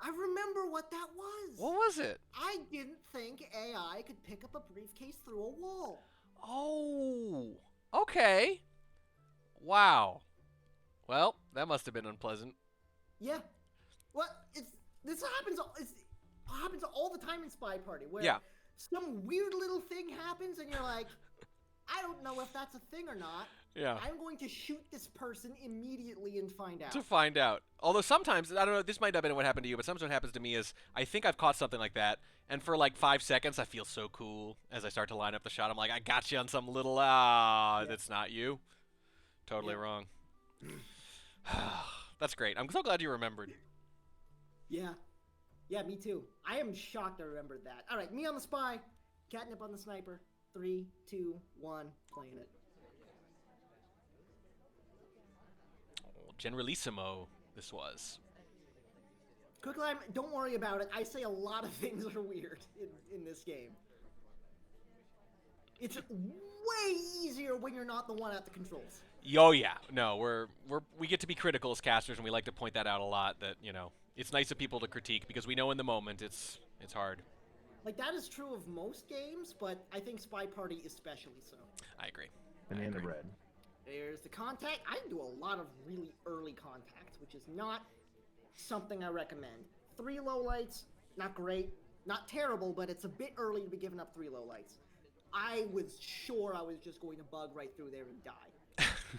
Speaker 21: I remember what that was.
Speaker 1: What was it?
Speaker 21: I didn't think AI could pick up a briefcase through a wall.
Speaker 1: Oh, okay. Wow. Well, that must have been unpleasant.
Speaker 21: Yeah. Well, this happens. It happens all the time in Spy Party, where
Speaker 1: Yeah.
Speaker 21: some weird little thing happens, and you're like, I don't know if that's a thing or not.
Speaker 1: Yeah.
Speaker 21: I'm going to shoot this person immediately and find out.
Speaker 1: To find out. Although sometimes, I don't know, this might not have been what happened to you, but sometimes what happens to me is I think I've caught something like that, and for like 5 seconds I feel so cool as I start to line up the shot. I'm like, I got you on some little, that's not you. Totally wrong. That's great. I'm so glad you remembered.
Speaker 21: Yeah. Yeah, me too. I am shocked I remembered that. All right, me on the spy, Catnip on the sniper. 3, 2, 1, playing it.
Speaker 1: Generalissimo, this was.
Speaker 21: Quicklime, don't worry about it. I say a lot of things are weird in this game. It's way easier when you're not the one at the controls.
Speaker 1: Oh yeah, no, we get to be critical as casters, and we like to point that out a lot. That it's nice of people to critique because we know in the moment it's hard.
Speaker 21: Like that is true of most games, but I think Spy Party especially so.
Speaker 1: I agree.
Speaker 15: Banana bread.
Speaker 21: There's the contact. I do a lot of really early contacts, which is not something I recommend. 3 low lights, not great, not terrible, but it's a bit early to be giving up 3 low lights. I was sure I was just going to bug right through there and die.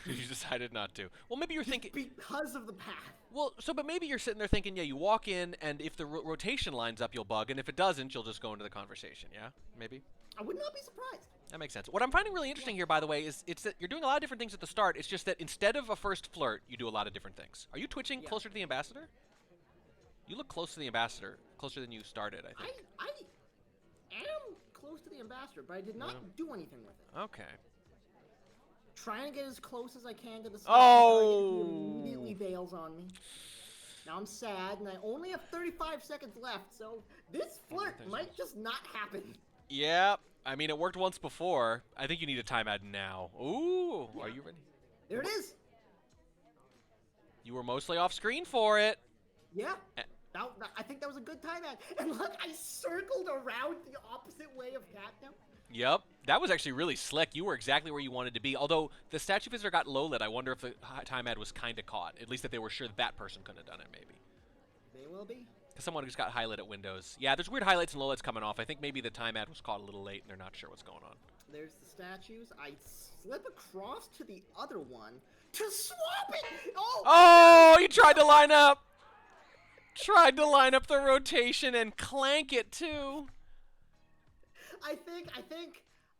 Speaker 1: You decided not to. Well, maybe you're thinking
Speaker 21: because of the path.
Speaker 1: Well, but maybe you're sitting there thinking, yeah, you walk in, and if the rotation lines up, you'll bug, and if it doesn't, you'll just go into the conversation. Yeah, maybe.
Speaker 21: I would not be surprised.
Speaker 1: That makes sense. What I'm finding really interesting here, by the way, is it's that you're doing a lot of different things at the start. It's just that instead of a first flirt, you do a lot of different things. Are you twitching closer to the ambassador? You look close to the ambassador, closer than you started, I think.
Speaker 21: I am close to the ambassador, but I did not do anything with it.
Speaker 1: Okay.
Speaker 21: trying to get as close as I can to the
Speaker 1: Oh!
Speaker 21: He immediately bails on me. Now I'm sad, and I only have 35 seconds left, so this flirt might just not happen.
Speaker 1: Yeah, I mean, it worked once before. I think you need a timeout now. Ooh, are you ready?
Speaker 21: There it is.
Speaker 1: You were mostly off screen for it.
Speaker 21: Yeah. I think that was a good timeout. And look, I circled around the opposite way of Catnip.
Speaker 1: Yep, that was actually really slick. You were exactly where you wanted to be. Although the statue visitor got low lit, I wonder if the time ad was kind of caught. At least that they were sure that person couldn't have done it, maybe.
Speaker 21: May well be.
Speaker 1: Because someone who's got high lit at Windows. Yeah, there's weird highlights and low lights coming off. I think maybe the time ad was caught a little late and they're not sure what's going on.
Speaker 21: There's the statues. I slip across to the other one to swap it.
Speaker 1: Oh, you tried to line up. Tried to line up the rotation and clank it too.
Speaker 21: I think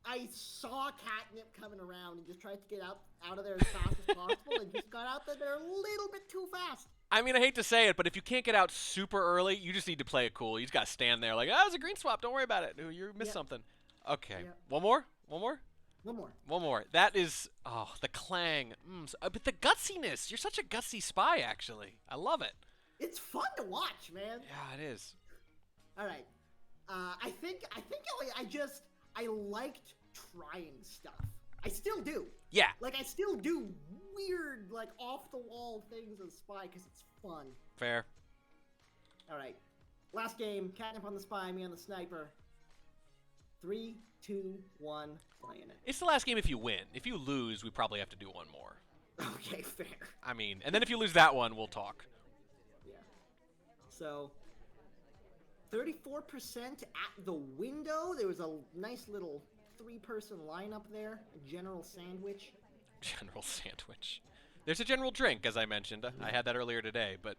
Speaker 21: I saw Catnip coming around and just tried to get out of there as fast as possible and just got out there a little bit too fast.
Speaker 1: I mean, I hate to say it, but if you can't get out super early, you just need to play it cool. You just got to stand there like, oh, it was a green swap. Don't worry about it. You missed something. Okay.
Speaker 21: Yep.
Speaker 1: One more? One more?
Speaker 21: One more.
Speaker 1: One more. That is, the clang. But the gutsiness. You're such a gutsy spy, actually. I love it.
Speaker 21: It's fun to watch, man.
Speaker 1: Yeah, it is.
Speaker 21: All right. I think I liked trying stuff. I still do.
Speaker 1: Yeah.
Speaker 21: Like, I still do weird, like, off-the-wall things as Spy because it's fun.
Speaker 1: Fair.
Speaker 21: All right. Last game. Catnip on the Spy, me on the Sniper. 3, 2, 1, playing it.
Speaker 1: It's the last game if you win. If you lose, we probably have to do one more.
Speaker 21: Okay, fair.
Speaker 1: I mean, and then if you lose that one, we'll talk.
Speaker 21: Yeah. So, 34% at the window. There was a nice little 3-person lineup there. A general sandwich.
Speaker 1: General sandwich. There's a general drink, as I mentioned. I had that earlier today, but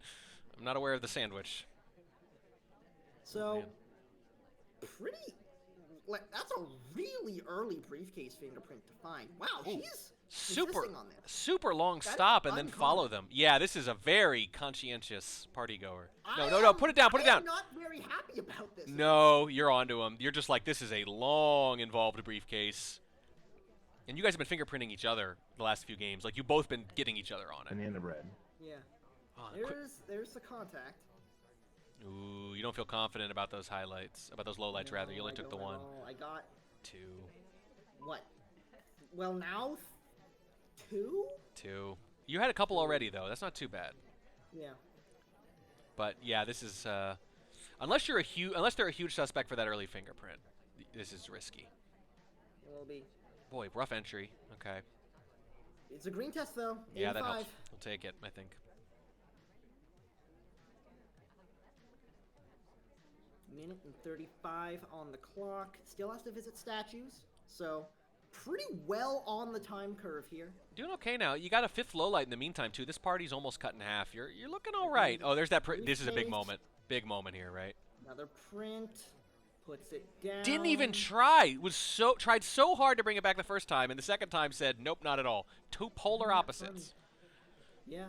Speaker 1: I'm not aware of the sandwich.
Speaker 21: So, pretty... Like, that's a really early briefcase fingerprint to find. Wow, she's insisting on this.
Speaker 1: Super long
Speaker 21: That is
Speaker 1: stop and then
Speaker 21: uncommon.
Speaker 1: follow them. Yeah, this is a very conscientious party goer. No, put it down, put it down.
Speaker 21: I'm not very happy about this.
Speaker 1: No, you're onto him. You're just like, this is a long, involved briefcase. And you guys have been fingerprinting each other the last few games. Like, you've both been getting each other on it.
Speaker 2: Banana bread.
Speaker 21: Yeah.
Speaker 1: Oh,
Speaker 21: There's the contact.
Speaker 1: Ooh, you don't feel confident about those highlights, about those lowlights, rather. You only took the one.
Speaker 21: I got
Speaker 1: 2.
Speaker 21: What? Well, now 2?
Speaker 1: 2. You had a couple already, though. That's not too bad.
Speaker 21: Yeah.
Speaker 1: But yeah, this is unless they're a huge suspect for that early fingerprint, this is risky.
Speaker 21: It will be.
Speaker 1: Boy, rough entry. Okay.
Speaker 21: It's a green test though.
Speaker 1: Yeah, that
Speaker 21: 85.
Speaker 1: helps. We'll take it, I think.
Speaker 21: Minute and 35 on the clock. Still has to visit statues, so pretty well on the time curve here.
Speaker 1: Doing okay now. You got a 5th low light in the meantime too. This party's almost cut in half. You're looking all right. Oh, there's that. This is a big moment. Big moment here, right?
Speaker 21: Another print. Puts it down.
Speaker 1: Didn't even try. Tried so hard to bring it back the first time, and the second time said, nope, not at all. Two polar opposites.
Speaker 21: Yeah.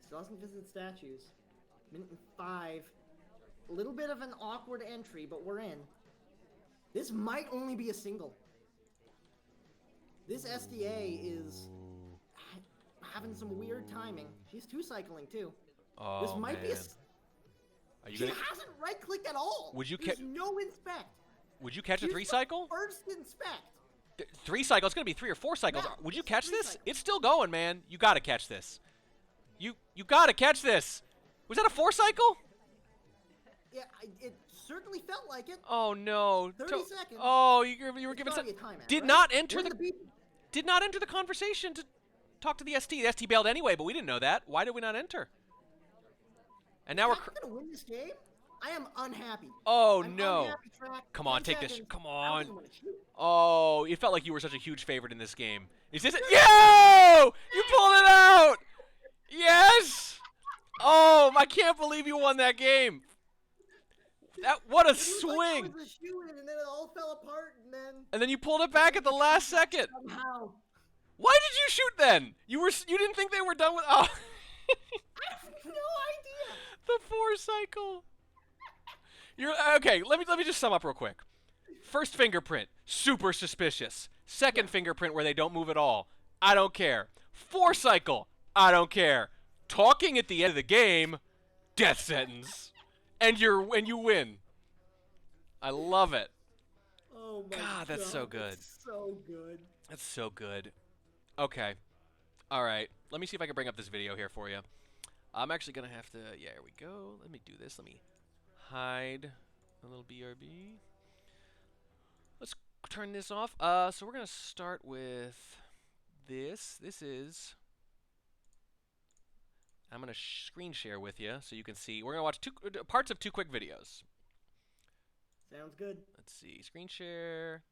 Speaker 21: Still hasn't visited statues. Minute and 5. A little bit of an awkward entry, but we're in. This might only be a single. This SDA is having some weird timing. She's 2-cycling too.
Speaker 1: Oh,
Speaker 21: this might be a...
Speaker 1: Are you
Speaker 21: She
Speaker 1: gonna...
Speaker 21: hasn't right-clicked at all.
Speaker 1: Would you
Speaker 21: There's no inspect.
Speaker 1: Would you catch a
Speaker 21: She's
Speaker 1: 3-cycle?
Speaker 21: the First inspect.
Speaker 1: 3 cycles. It's gonna be 3 or 4 cycles.
Speaker 21: Yeah,
Speaker 1: Would you
Speaker 21: it's
Speaker 1: catch
Speaker 21: 3
Speaker 1: this?
Speaker 21: cycles.
Speaker 1: It's still going, man. You gotta catch this. You gotta catch this. Was that a 4 cycle?
Speaker 21: Yeah, it certainly felt like it.
Speaker 1: Oh no.
Speaker 21: 30 seconds.
Speaker 1: Oh, you were
Speaker 21: It's
Speaker 1: giving
Speaker 21: gotta
Speaker 1: some.
Speaker 21: be a timeout,
Speaker 1: Did
Speaker 21: right?
Speaker 1: not enter
Speaker 21: We're in
Speaker 1: the.
Speaker 21: beep.
Speaker 1: Did not enter the conversation to talk to the ST. The ST bailed anyway, but we didn't know that. Why did we not enter? And now we're.
Speaker 21: If I'm gonna win this game, I am unhappy.
Speaker 1: Oh
Speaker 21: I'm
Speaker 1: no.
Speaker 21: unhappy, Track.
Speaker 1: Come on,
Speaker 21: 10
Speaker 1: take this.
Speaker 21: seconds.
Speaker 1: Come
Speaker 21: I
Speaker 1: on.
Speaker 21: don't even wanna shoot.
Speaker 1: Oh, it felt like you were such a huge favorite in this game. Is this it? Yo! You pulled it out! Yes! Oh, I can't believe you won that game. What a
Speaker 21: It was like I
Speaker 1: swing!
Speaker 21: was a shoo-in, and then it all fell apart, and
Speaker 1: And then you pulled it back at the last second.
Speaker 21: somehow.
Speaker 1: Why did you shoot then? You didn't think they were done with. Oh,
Speaker 21: I have no idea.
Speaker 1: the 4 cycle. You're okay. Let me just sum up real quick. First fingerprint, super suspicious. Second fingerprint where they don't move at all. I don't care. 4 cycle. I don't care. Talking at the end of the game, death sentence. And you win. I love it.
Speaker 21: Oh my
Speaker 1: God, that's so good.
Speaker 21: That's so good.
Speaker 1: That's so good. Okay. All right. Let me see if I can bring up this video here for you. I'm actually going to have to... Yeah, here we go. Let me do this. Let me hide a little BRB. Let's turn this off. So we're going to start with this. This is... I'm going to screen share with you so you can see. We're going to watch parts of 2 quick videos.
Speaker 21: Sounds good.
Speaker 1: Let's see. Screen share.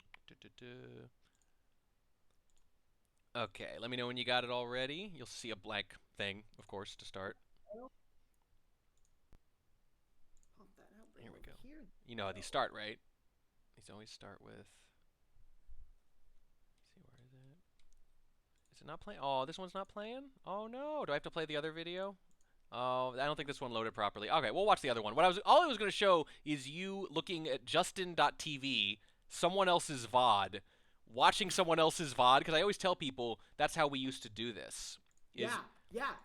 Speaker 1: Okay, let me know when you got it all ready. You'll see a blank thing, of course, to start. Here we go. You know how these start, right? These always start with... Let's see, where is it? Is it not playing? Oh, this one's not playing? Oh no, do I have to play the other video? Oh, I don't think this one loaded properly. Okay, we'll watch the other one. All I was going to show is you looking at Justin.tv, someone else's VOD, watching someone else's VOD, because I always tell people that's how we used to do this.
Speaker 21: Yeah.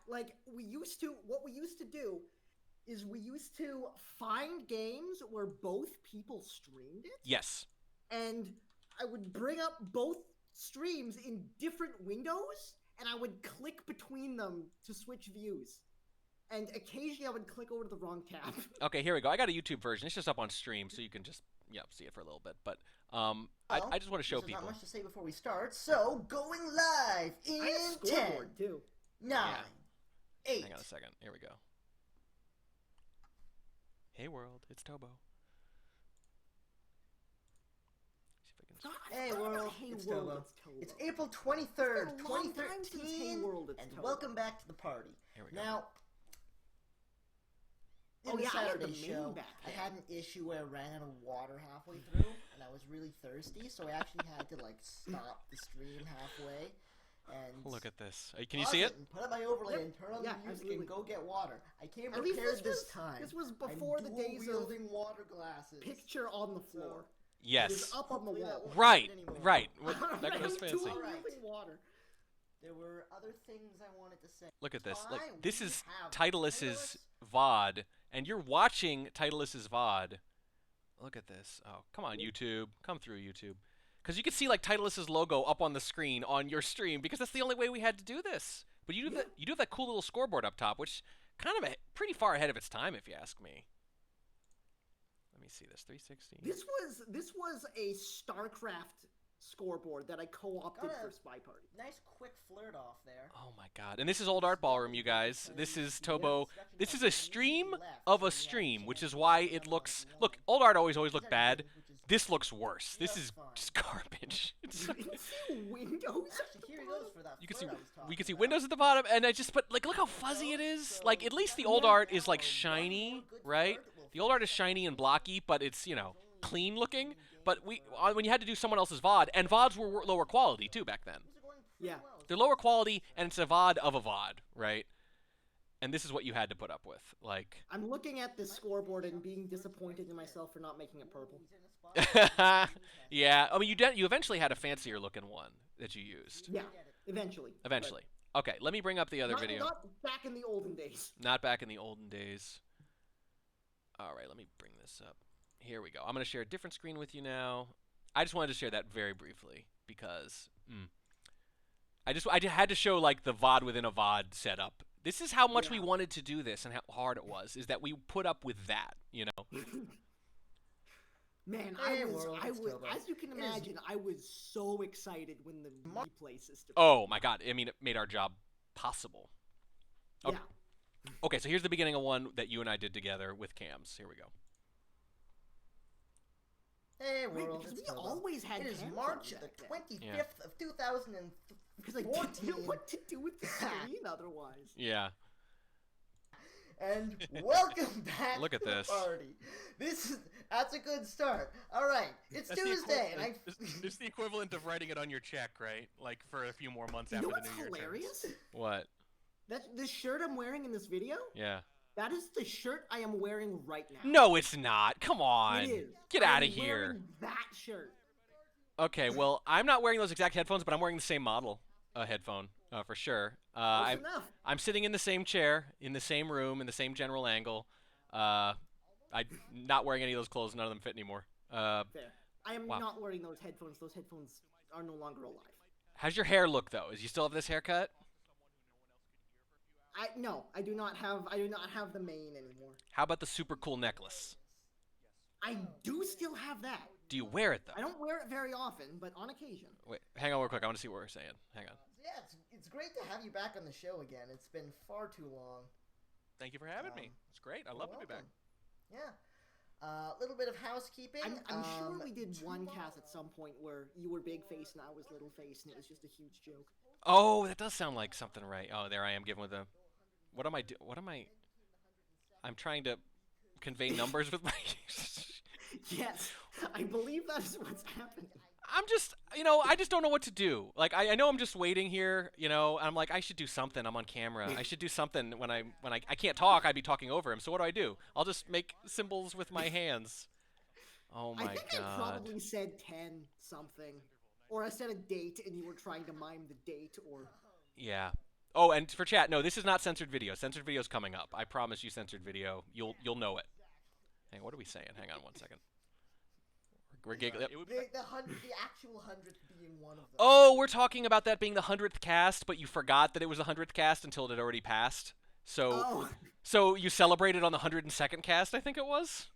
Speaker 21: Like, what we used to do is we used to find games where both people streamed it.
Speaker 1: Yes.
Speaker 21: And I would bring up both streams in different windows, and I would click between them to switch views. And occasionally I would click over to the wrong tab.
Speaker 1: Okay, here we go. I got a YouTube version. It's just up on stream, so you can just see it for a little bit. But I just want to show people.
Speaker 2: Not much to say before we start. So going live in 10,
Speaker 21: too.
Speaker 2: 9, 8.
Speaker 1: Hang on a second. Here we go. Hey world, it's Tobo.
Speaker 2: Hey world, it's Tobo. It's April 23rd, 2013, and welcome back to the party.
Speaker 1: Here we go.
Speaker 2: Now, in the Saturday show, I had an issue where I ran out of water halfway through, and I was really thirsty, so I actually had to like stop the stream halfway. And
Speaker 1: look at this. Can you see it?
Speaker 2: And put up my overlay and turn on the music and go get water. I came prepared this time.
Speaker 21: This was before the days of
Speaker 2: water glasses.
Speaker 21: Picture on the floor.
Speaker 1: Yes.
Speaker 21: It was up on the wall.
Speaker 1: Right. That goes fancy.
Speaker 21: Water.
Speaker 2: There were other things I wanted to say.
Speaker 1: Look at this. Look, this is Titalus's VOD, and you're watching Titalus's VOD. Look at this. Oh, come on, YouTube. Come through, YouTube. Because you can see like Titalus's logo up on the screen on your stream, because that's the only way we had to do this. But you do have that cool little scoreboard up top, which kind of pretty far ahead of its time, if you ask me. Let me see this. 360.
Speaker 21: This was a StarCraft scoreboard that I co-opted for SpyParty.
Speaker 2: Nice quick flirt off there.
Speaker 1: Oh my god. And this is Old Art Ballroom, you guys. This is Tobo. This is a stream of a stream, which is why it looks... Look, Old Art always looked bad. This looks worse. This is just garbage.
Speaker 21: You can see windows.
Speaker 2: Actually, here he goes for that.
Speaker 1: We can see windows at the bottom, and but like, look how fuzzy it is. Like, at least the Old Art is like shiny, right? The Old Art is shiny and blocky, but it's, clean looking. But when you had to do someone else's VOD, and VODs were lower quality too back then.
Speaker 21: Yeah.
Speaker 1: They're lower quality, and it's a VOD of a VOD, right? And this is what you had to put up with. Like,
Speaker 21: I'm looking at this scoreboard and being disappointed in myself for not making it purple.
Speaker 1: Yeah, I mean, you eventually had a fancier looking one that you used.
Speaker 21: Yeah, eventually.
Speaker 1: Eventually. Okay, let me bring up the other video.
Speaker 21: Not back in the olden days.
Speaker 1: Not back in the olden days. All right, let me bring this up. Here we go. I'm going to share a different screen with you now. I just wanted to share that very briefly because I had to show like the VOD within a VOD setup. This is how much we wanted to do this and how hard it was, is that we put up with that,
Speaker 21: Man, I was, as you can imagine, I was so excited when the replay system.
Speaker 1: Oh my god! I mean, it made our job possible.
Speaker 21: Okay.
Speaker 1: Yeah. Okay, so here's the beginning of one that you and I did together with cams. Here we go.
Speaker 2: Hey world,
Speaker 21: because we always had.
Speaker 2: It is March the 25th of 2014.
Speaker 21: Because I didn't know what to do with the screen otherwise.
Speaker 1: Yeah.
Speaker 2: And welcome back
Speaker 1: Look at
Speaker 2: to
Speaker 1: this.
Speaker 2: The party. That's a good start. All right, it's Tuesday, and
Speaker 1: it's the equivalent of writing it on your check, right? Like for a few more months after the New Year.
Speaker 21: Hilarious?
Speaker 1: What?
Speaker 21: The shirt I'm wearing in this video.
Speaker 1: Yeah.
Speaker 21: That is the shirt I am wearing right now.
Speaker 1: No, it's not. Come on.
Speaker 21: It is.
Speaker 1: Get out of here.
Speaker 21: Wearing that shirt.
Speaker 1: Okay, well, I'm not wearing those exact headphones, but I'm wearing the same model headphone for sure.
Speaker 21: Close enough.
Speaker 1: I'm sitting in the same chair, in the same room, in the same general angle. I'm not wearing any of those clothes. None of them fit anymore.
Speaker 21: Fair. I am
Speaker 1: wow.
Speaker 21: not wearing those headphones. Those headphones are no longer alive.
Speaker 1: How's your hair look though? Is you still have this haircut?
Speaker 21: No, I do not have the mane anymore.
Speaker 1: How about the super cool necklace?
Speaker 21: I do still have that.
Speaker 1: Do you wear it though?
Speaker 21: I don't wear it very often, but on occasion.
Speaker 1: Wait, hang on real quick. I want to see what we're saying. Hang on.
Speaker 2: Yeah, it's great to have you back on the show again. It's been far too long.
Speaker 1: Thank you for having me. It's great. I love to be back.
Speaker 2: Yeah. A little bit of housekeeping.
Speaker 21: I'm sure we did one cast at some point where you were big face and I was little face, and it was just a huge joke.
Speaker 1: Oh, that does sound like something right. Oh, there I am giving with a. What am I do? What am I? I'm trying to convey numbers with my.
Speaker 21: Yes, I believe that's what's happening.
Speaker 1: I'm just, I just don't know what to do. Like, I know I'm just waiting here, I'm like, I should do something. I'm on camera. I should do something when I can't talk, I'd be talking over him. So what do? I'll just make symbols with my hands. Oh my God.
Speaker 21: I think I probably said 10 something. Or I said a date and you were trying to mime the date, or...
Speaker 1: Yeah. Oh, and for chat, no, this is not censored video. Censored video's coming up. I promise you censored video. You'll know it. Hang on, what are we saying? Hang on one second. We're giggling.
Speaker 2: The actual 100th being one of them.
Speaker 1: Oh, we're talking about that being the 100th cast, but you forgot that it was the 100th cast until it had already passed. So, so you celebrated on the 102nd cast, I think it was?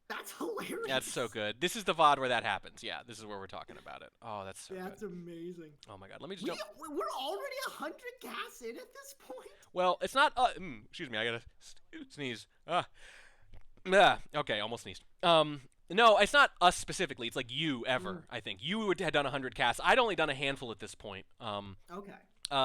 Speaker 21: That's hilarious.
Speaker 1: That's so good. This is the VOD where that happens. Yeah, this is where we're talking about it. Oh, that's so
Speaker 21: That's
Speaker 1: good.
Speaker 21: amazing.
Speaker 1: Oh my God, let me just jump.
Speaker 21: We're already 100 casts in at this point?
Speaker 1: Well, it's not, excuse me, I gotta sneeze. Okay, almost sneezed. No, it's not us specifically. It's like you ever, I think. You had done 100 casts. I'd only done a handful at this point.
Speaker 21: Okay.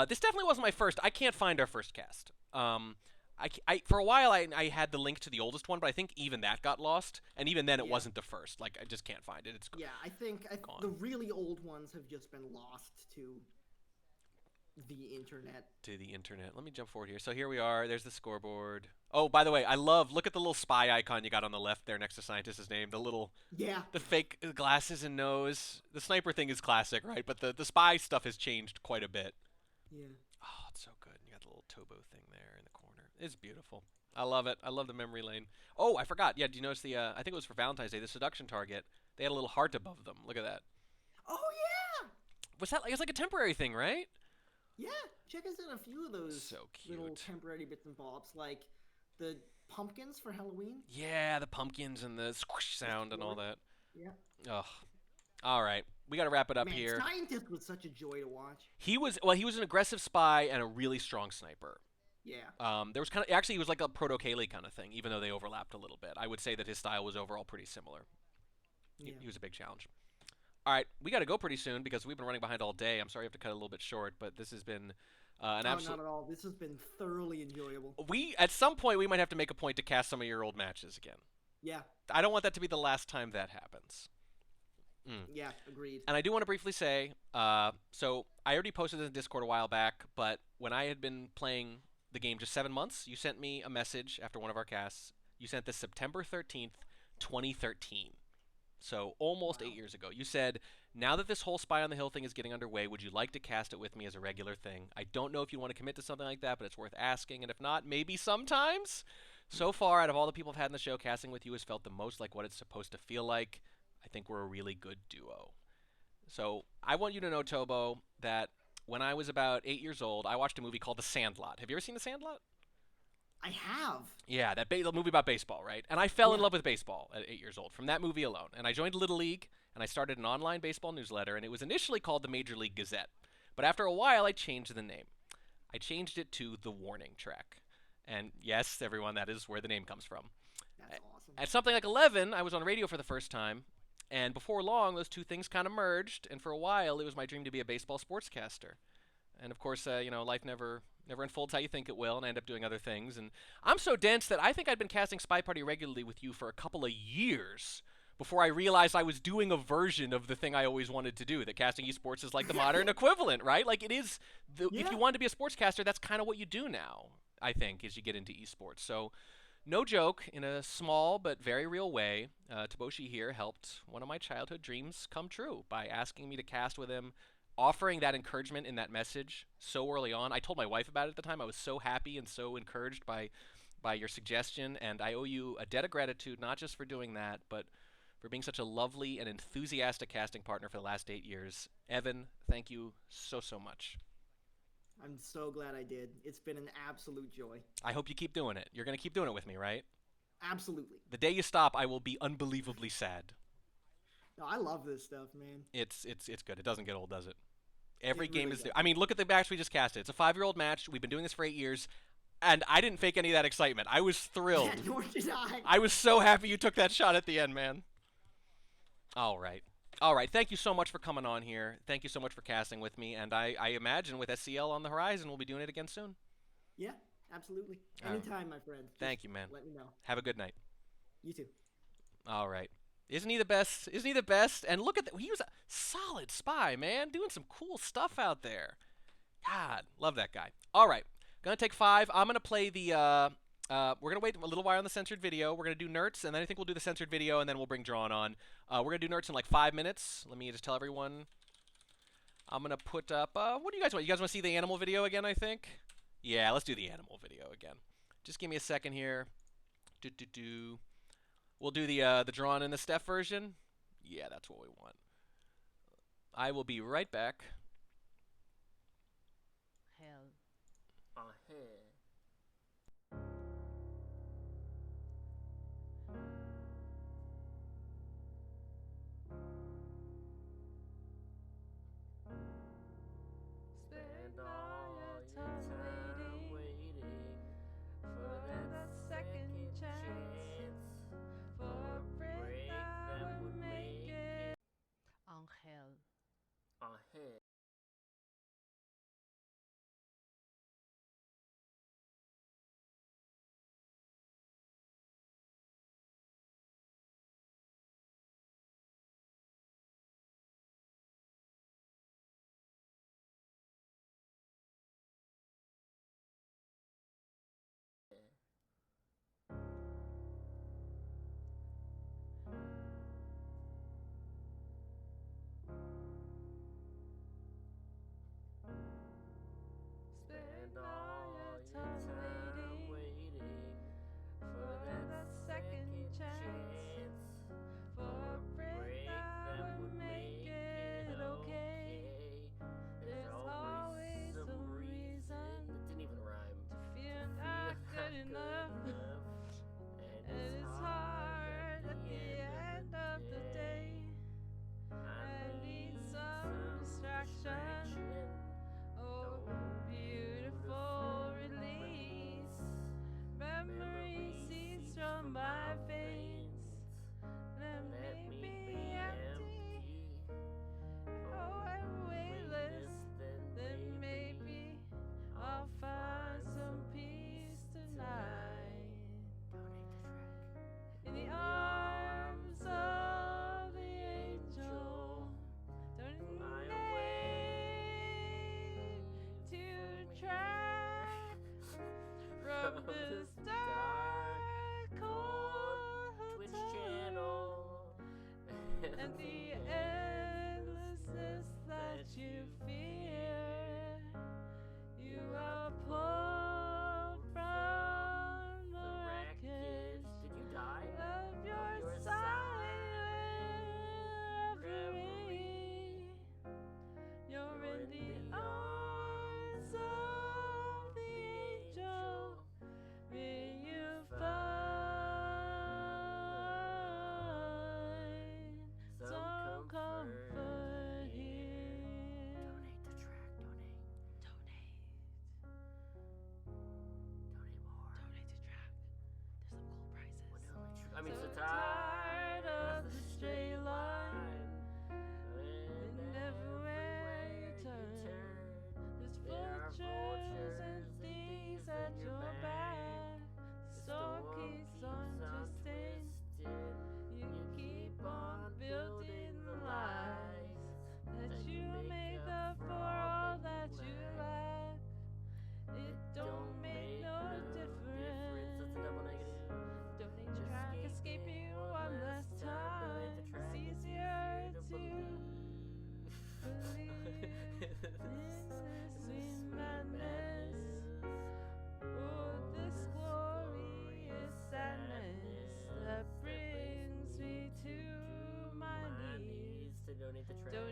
Speaker 1: This definitely wasn't my first. I can't find our first cast. For a while, I had the link to the oldest one, but I think even that got lost. And even then, it wasn't the first. Like, I just can't find it. It's
Speaker 21: Yeah, I think the really old ones have just been lost to the internet.
Speaker 1: Let me jump forward here. So here we are. There's the scoreboard. Oh, by the way, look at the little spy icon you got on the left there next to Scientist's name. The fake glasses and nose. The sniper thing is classic, right? But the spy stuff has changed quite a bit.
Speaker 21: Yeah.
Speaker 1: Oh, it's so good. You got the little Tobo thing there in the corner. It's beautiful. I love it. I love the memory lane. Oh, I forgot. Yeah, do you notice I think it was for Valentine's Day, the seduction target. They had a little heart above them. Look at that.
Speaker 21: Oh, yeah!
Speaker 1: Was that, it's like a temporary thing, right?
Speaker 21: Yeah, check us in a few of those little temporary bits and bobs, like the pumpkins for Halloween.
Speaker 1: Yeah, the pumpkins and the squish sound and all that.
Speaker 21: Yeah.
Speaker 1: Ugh. All right, we got to wrap it up here.
Speaker 21: Scientist was such a joy to watch.
Speaker 1: He was an aggressive spy and a really strong sniper.
Speaker 21: Yeah.
Speaker 1: There was he was like a proto-Kaylee kind of thing, even though they overlapped a little bit. I would say that his style was overall pretty similar.
Speaker 21: Yeah.
Speaker 1: He was a big challenge. All right, we got to go pretty soon because we've been running behind all day. I'm sorry I have to cut it a little bit short, but this has been an absolute...
Speaker 21: not at all. This has been thoroughly enjoyable.
Speaker 1: At some point, we might have to make a point to cast some of your old matches again.
Speaker 21: Yeah.
Speaker 1: I don't want that to be the last time that happens.
Speaker 21: Yeah, agreed.
Speaker 1: And I do want to briefly say, so I already posted in the Discord a while back, but when I had been playing the game just 7 months, you sent me a message after one of our casts. You sent this September 13th, 2013. So almost 8 years ago. You said, now that this whole Spy on the Hill thing is getting underway, would you like to cast it with me as a regular thing? I don't know if you want to commit to something like that, but it's worth asking. And if not, maybe sometimes. So far, out of all the people I've had in the show, casting with you has felt the most like what it's supposed to feel like. I think we're a really good duo. So I want you to know, Tobo, that when I was about 8 years old, I watched a movie called The Sandlot. Have you ever seen The Sandlot?
Speaker 21: I have.
Speaker 1: Yeah, that movie about baseball, right? And I fell in love with baseball at 8 years old from that movie alone. And I joined Little League, and I started an online baseball newsletter, and it was initially called the Major League Gazette. But after a while, I changed the name. I changed it to The Warning Track. And yes, everyone, that is where the name comes from.
Speaker 21: That's awesome.
Speaker 1: At something like 11, I was on radio for the first time, and before long, those two things kind of merged, and for a while, it was my dream to be a baseball sportscaster. And of course, life never unfolds how you think it will, and I end up doing other things. And I'm so dense that I think I'd been casting Spy Party regularly with you for a couple of years before I realized I was doing a version of the thing I always wanted to do, that casting esports is like the modern equivalent, right? Like it is, if you want to be a sportscaster, that's kind of what you do now, I think, as you get into esports. So No joke, in a small but very real way, Toboshi here helped one of my childhood dreams come true by asking me to cast with him, offering that encouragement in that message so early on. I told my wife about it at the time. I was so happy and so encouraged by your suggestion, and I owe you a debt of gratitude, not just for doing that, but for being such a lovely and enthusiastic casting partner for the last 8 years. Evan, thank you so, so much.
Speaker 21: I'm so glad I did. It's been an absolute joy.
Speaker 1: I hope you keep doing it. You're going to keep doing it with me, right?
Speaker 21: Absolutely.
Speaker 1: The day you stop, I will be unbelievably sad.
Speaker 21: No, I love this stuff, man.
Speaker 1: It's good. It doesn't get old, does it? Every
Speaker 21: It
Speaker 1: game
Speaker 21: really
Speaker 1: is...
Speaker 21: does.
Speaker 1: I mean, look at the match we just casted. It's a 5-year-old match. We've been doing this for 8 years, and I didn't fake any of that excitement. I was thrilled.
Speaker 21: Yeah, nor did I.
Speaker 1: I was so happy you took that shot at the end, man. All right. All right, thank you so much for coming on here. Thank you so much for casting with me, and I imagine with SCL on the horizon, we'll be doing it again soon.
Speaker 21: Yeah, absolutely. Anytime, my friend.
Speaker 1: Thank you, man.
Speaker 21: Let me know.
Speaker 1: Have a good night.
Speaker 21: You too.
Speaker 1: All right. Isn't he the best? Isn't he the best? And look at that. He was a solid spy, man, doing some cool stuff out there. God, love that guy. All right, gonna take 5. I'm gonna play the... we're going to wait a little while on the censored video. We're going to do Nerds, and then I think we'll do the censored video, and then we'll bring Drawn on. We're going to do Nerds in like 5 minutes. Let me just tell everyone. I'm going to put up... what do you guys want? You guys want to see the animal video again, I think? Yeah, let's do the animal video again. Just give me a second here. We'll do the Drawn and the Steph version. Yeah, that's what we want. I will be right back.
Speaker 9: Hell.
Speaker 20: Spend all your time waiting for that second chance for a break that would make it. Angel.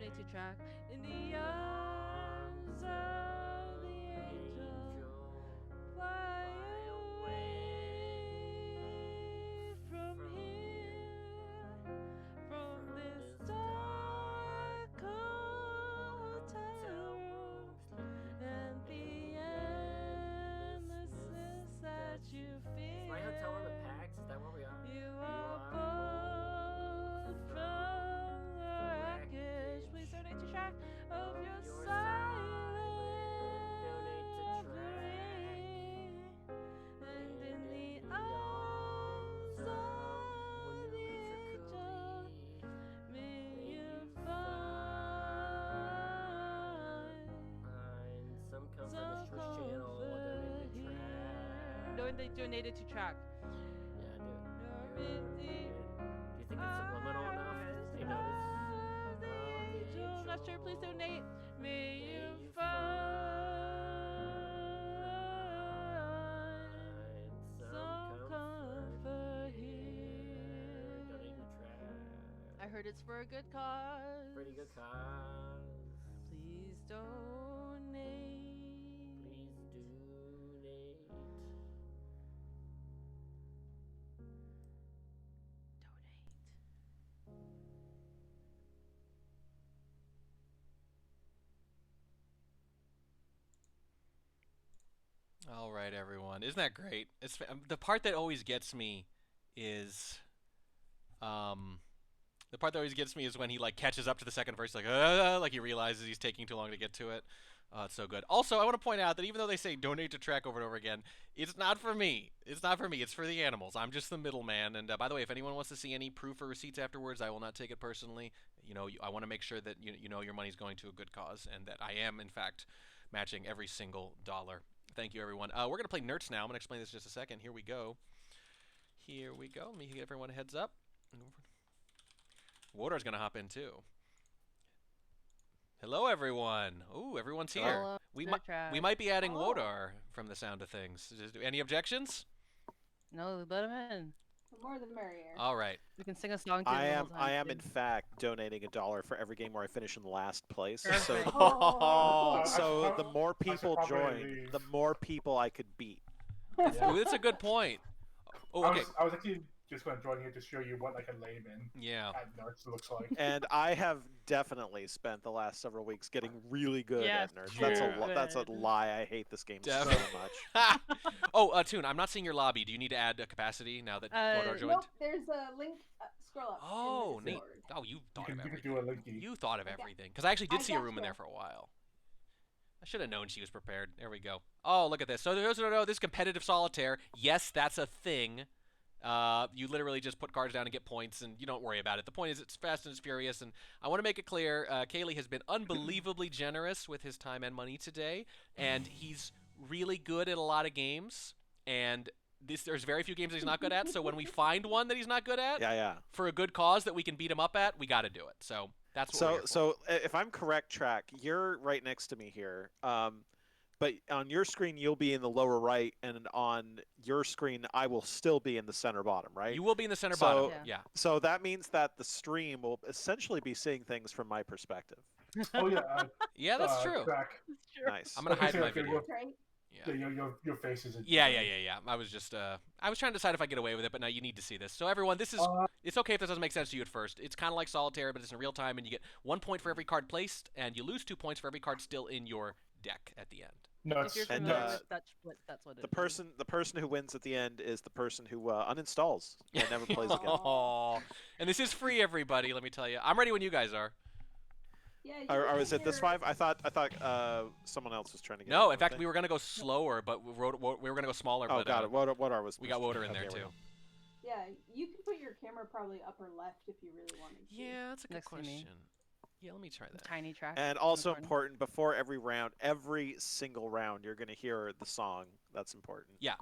Speaker 7: donate to track in the arms of the angel. Fly away from here, from this dark hotel room, and the endlessness that you feel.
Speaker 9: My hotel room at PAX? Is that where we are?
Speaker 7: You are pulled from the wreckage. Please donate to track of your silent offering. And in the arms of the angel, may you find
Speaker 9: Some comfort in this Twitch channel.
Speaker 7: No, they donated to track.
Speaker 9: Yeah, do you think it's subliminal enough? Did they notice?
Speaker 7: I'm not sure. Please donate. May you find some comfort here. I heard it's for a good cause.
Speaker 9: Pretty good cause.
Speaker 7: Please donate.
Speaker 9: Please donate.
Speaker 1: All right, everyone. Isn't that great? It's the part that always gets me is, the part that always gets me is when he like catches up to the second verse, like he realizes he's taking too long to get to it. It's so good. Also, I want to point out that even though they say donate to track over and over again, it's not for me. It's not for me. It's for the animals. I'm just the middleman. And by the way, if anyone wants to see any proof or receipts afterwards, I will not take it personally. You know, I want to make sure that you know your money's going to a good cause and that I am in fact matching every single dollar. Thank you, everyone. We're going to play Nerds now. I'm going to explain this in just a second. Here we go. Here we go. Let me give everyone a heads up. Wodar's going to hop in, too. Hello, everyone. Ooh, everyone's here.
Speaker 7: Hello,
Speaker 1: we might be adding Wodar from the sound of things. Any objections?
Speaker 7: No, let him in.
Speaker 4: The more the merrier.
Speaker 1: All right.
Speaker 7: We can sing a song.
Speaker 5: I am in fact donating $1 for every game where I finish in last place. So,
Speaker 7: Perfect.
Speaker 5: so the more people join, the more people I could beat.
Speaker 1: That's a good point. Oh, okay.
Speaker 3: I was actually just going to join here to show you what like a layman at Nerds looks like.
Speaker 5: And I have definitely spent the last several weeks getting really good at Nerds. That's a lie. I hate this game so much.
Speaker 1: Oh, Toon, I'm not seeing your lobby. Do you need to add a capacity now that Wodar joined?
Speaker 4: Nope, there's a link. Scroll up.
Speaker 1: Oh, neat. Oh, you thought of everything. You thought of everything. Because I actually did see a room in there for a while. I should have known she was prepared. There we go. Oh, look at this. So those who don't know, this competitive solitaire, yes, that's a thing. You literally just put cards down and get points, and you don't worry about it. The point is it's fast and it's furious, and I want to make it clear, Kaylee has been unbelievably generous with his time and money today, and he's really good at a lot of games, and there's very few games that he's not good at, so when we find one that he's not good at, for a good cause that we can beat him up at, we got to do it. So that's what we're here for.
Speaker 5: So if I'm correct, Track, you're right next to me here. But on your screen, you'll be in the lower right, and on your screen, I will still be in the center bottom, right?
Speaker 1: You will be in the center bottom, yeah.
Speaker 5: So that means that the stream will essentially be seeing things from my perspective.
Speaker 3: Oh, yeah.
Speaker 1: Yeah, that's true.
Speaker 3: Track.
Speaker 5: Nice.
Speaker 1: I'm going to hide my video.
Speaker 3: Yeah, your face is.
Speaker 1: Yeah. I was just, I was trying to decide if I get away with it, but now you need to see this. So everyone, this is, it's okay if this doesn't make sense to you at first. It's kind of like Solitaire, but it's in real time, and you get 1 point for every card placed, and you lose 2 points for every card still in your deck at the end.
Speaker 7: If you're familiar with Dutch Blitz, that's what it is.
Speaker 5: The person who wins at the end is the person who uninstalls and never plays again.
Speaker 1: Aww. And this is free, everybody. Let me tell you. I'm ready when you guys are.
Speaker 4: Yeah.
Speaker 5: Or is it this 5? I thought someone else was trying to get.
Speaker 1: No, in fact, we were gonna go slower, but we were gonna go smaller.
Speaker 5: Oh,
Speaker 1: but,
Speaker 5: got it. Wodar was.
Speaker 1: We got Wodar in there too.
Speaker 4: Yeah, you can put your camera probably upper left if you really wanted to.
Speaker 1: Yeah, that's a good question. Yeah, let me try that.
Speaker 7: Tiny track.
Speaker 5: And also important, before every round, every single round, you're going to hear the song. That's important.
Speaker 1: Yeah,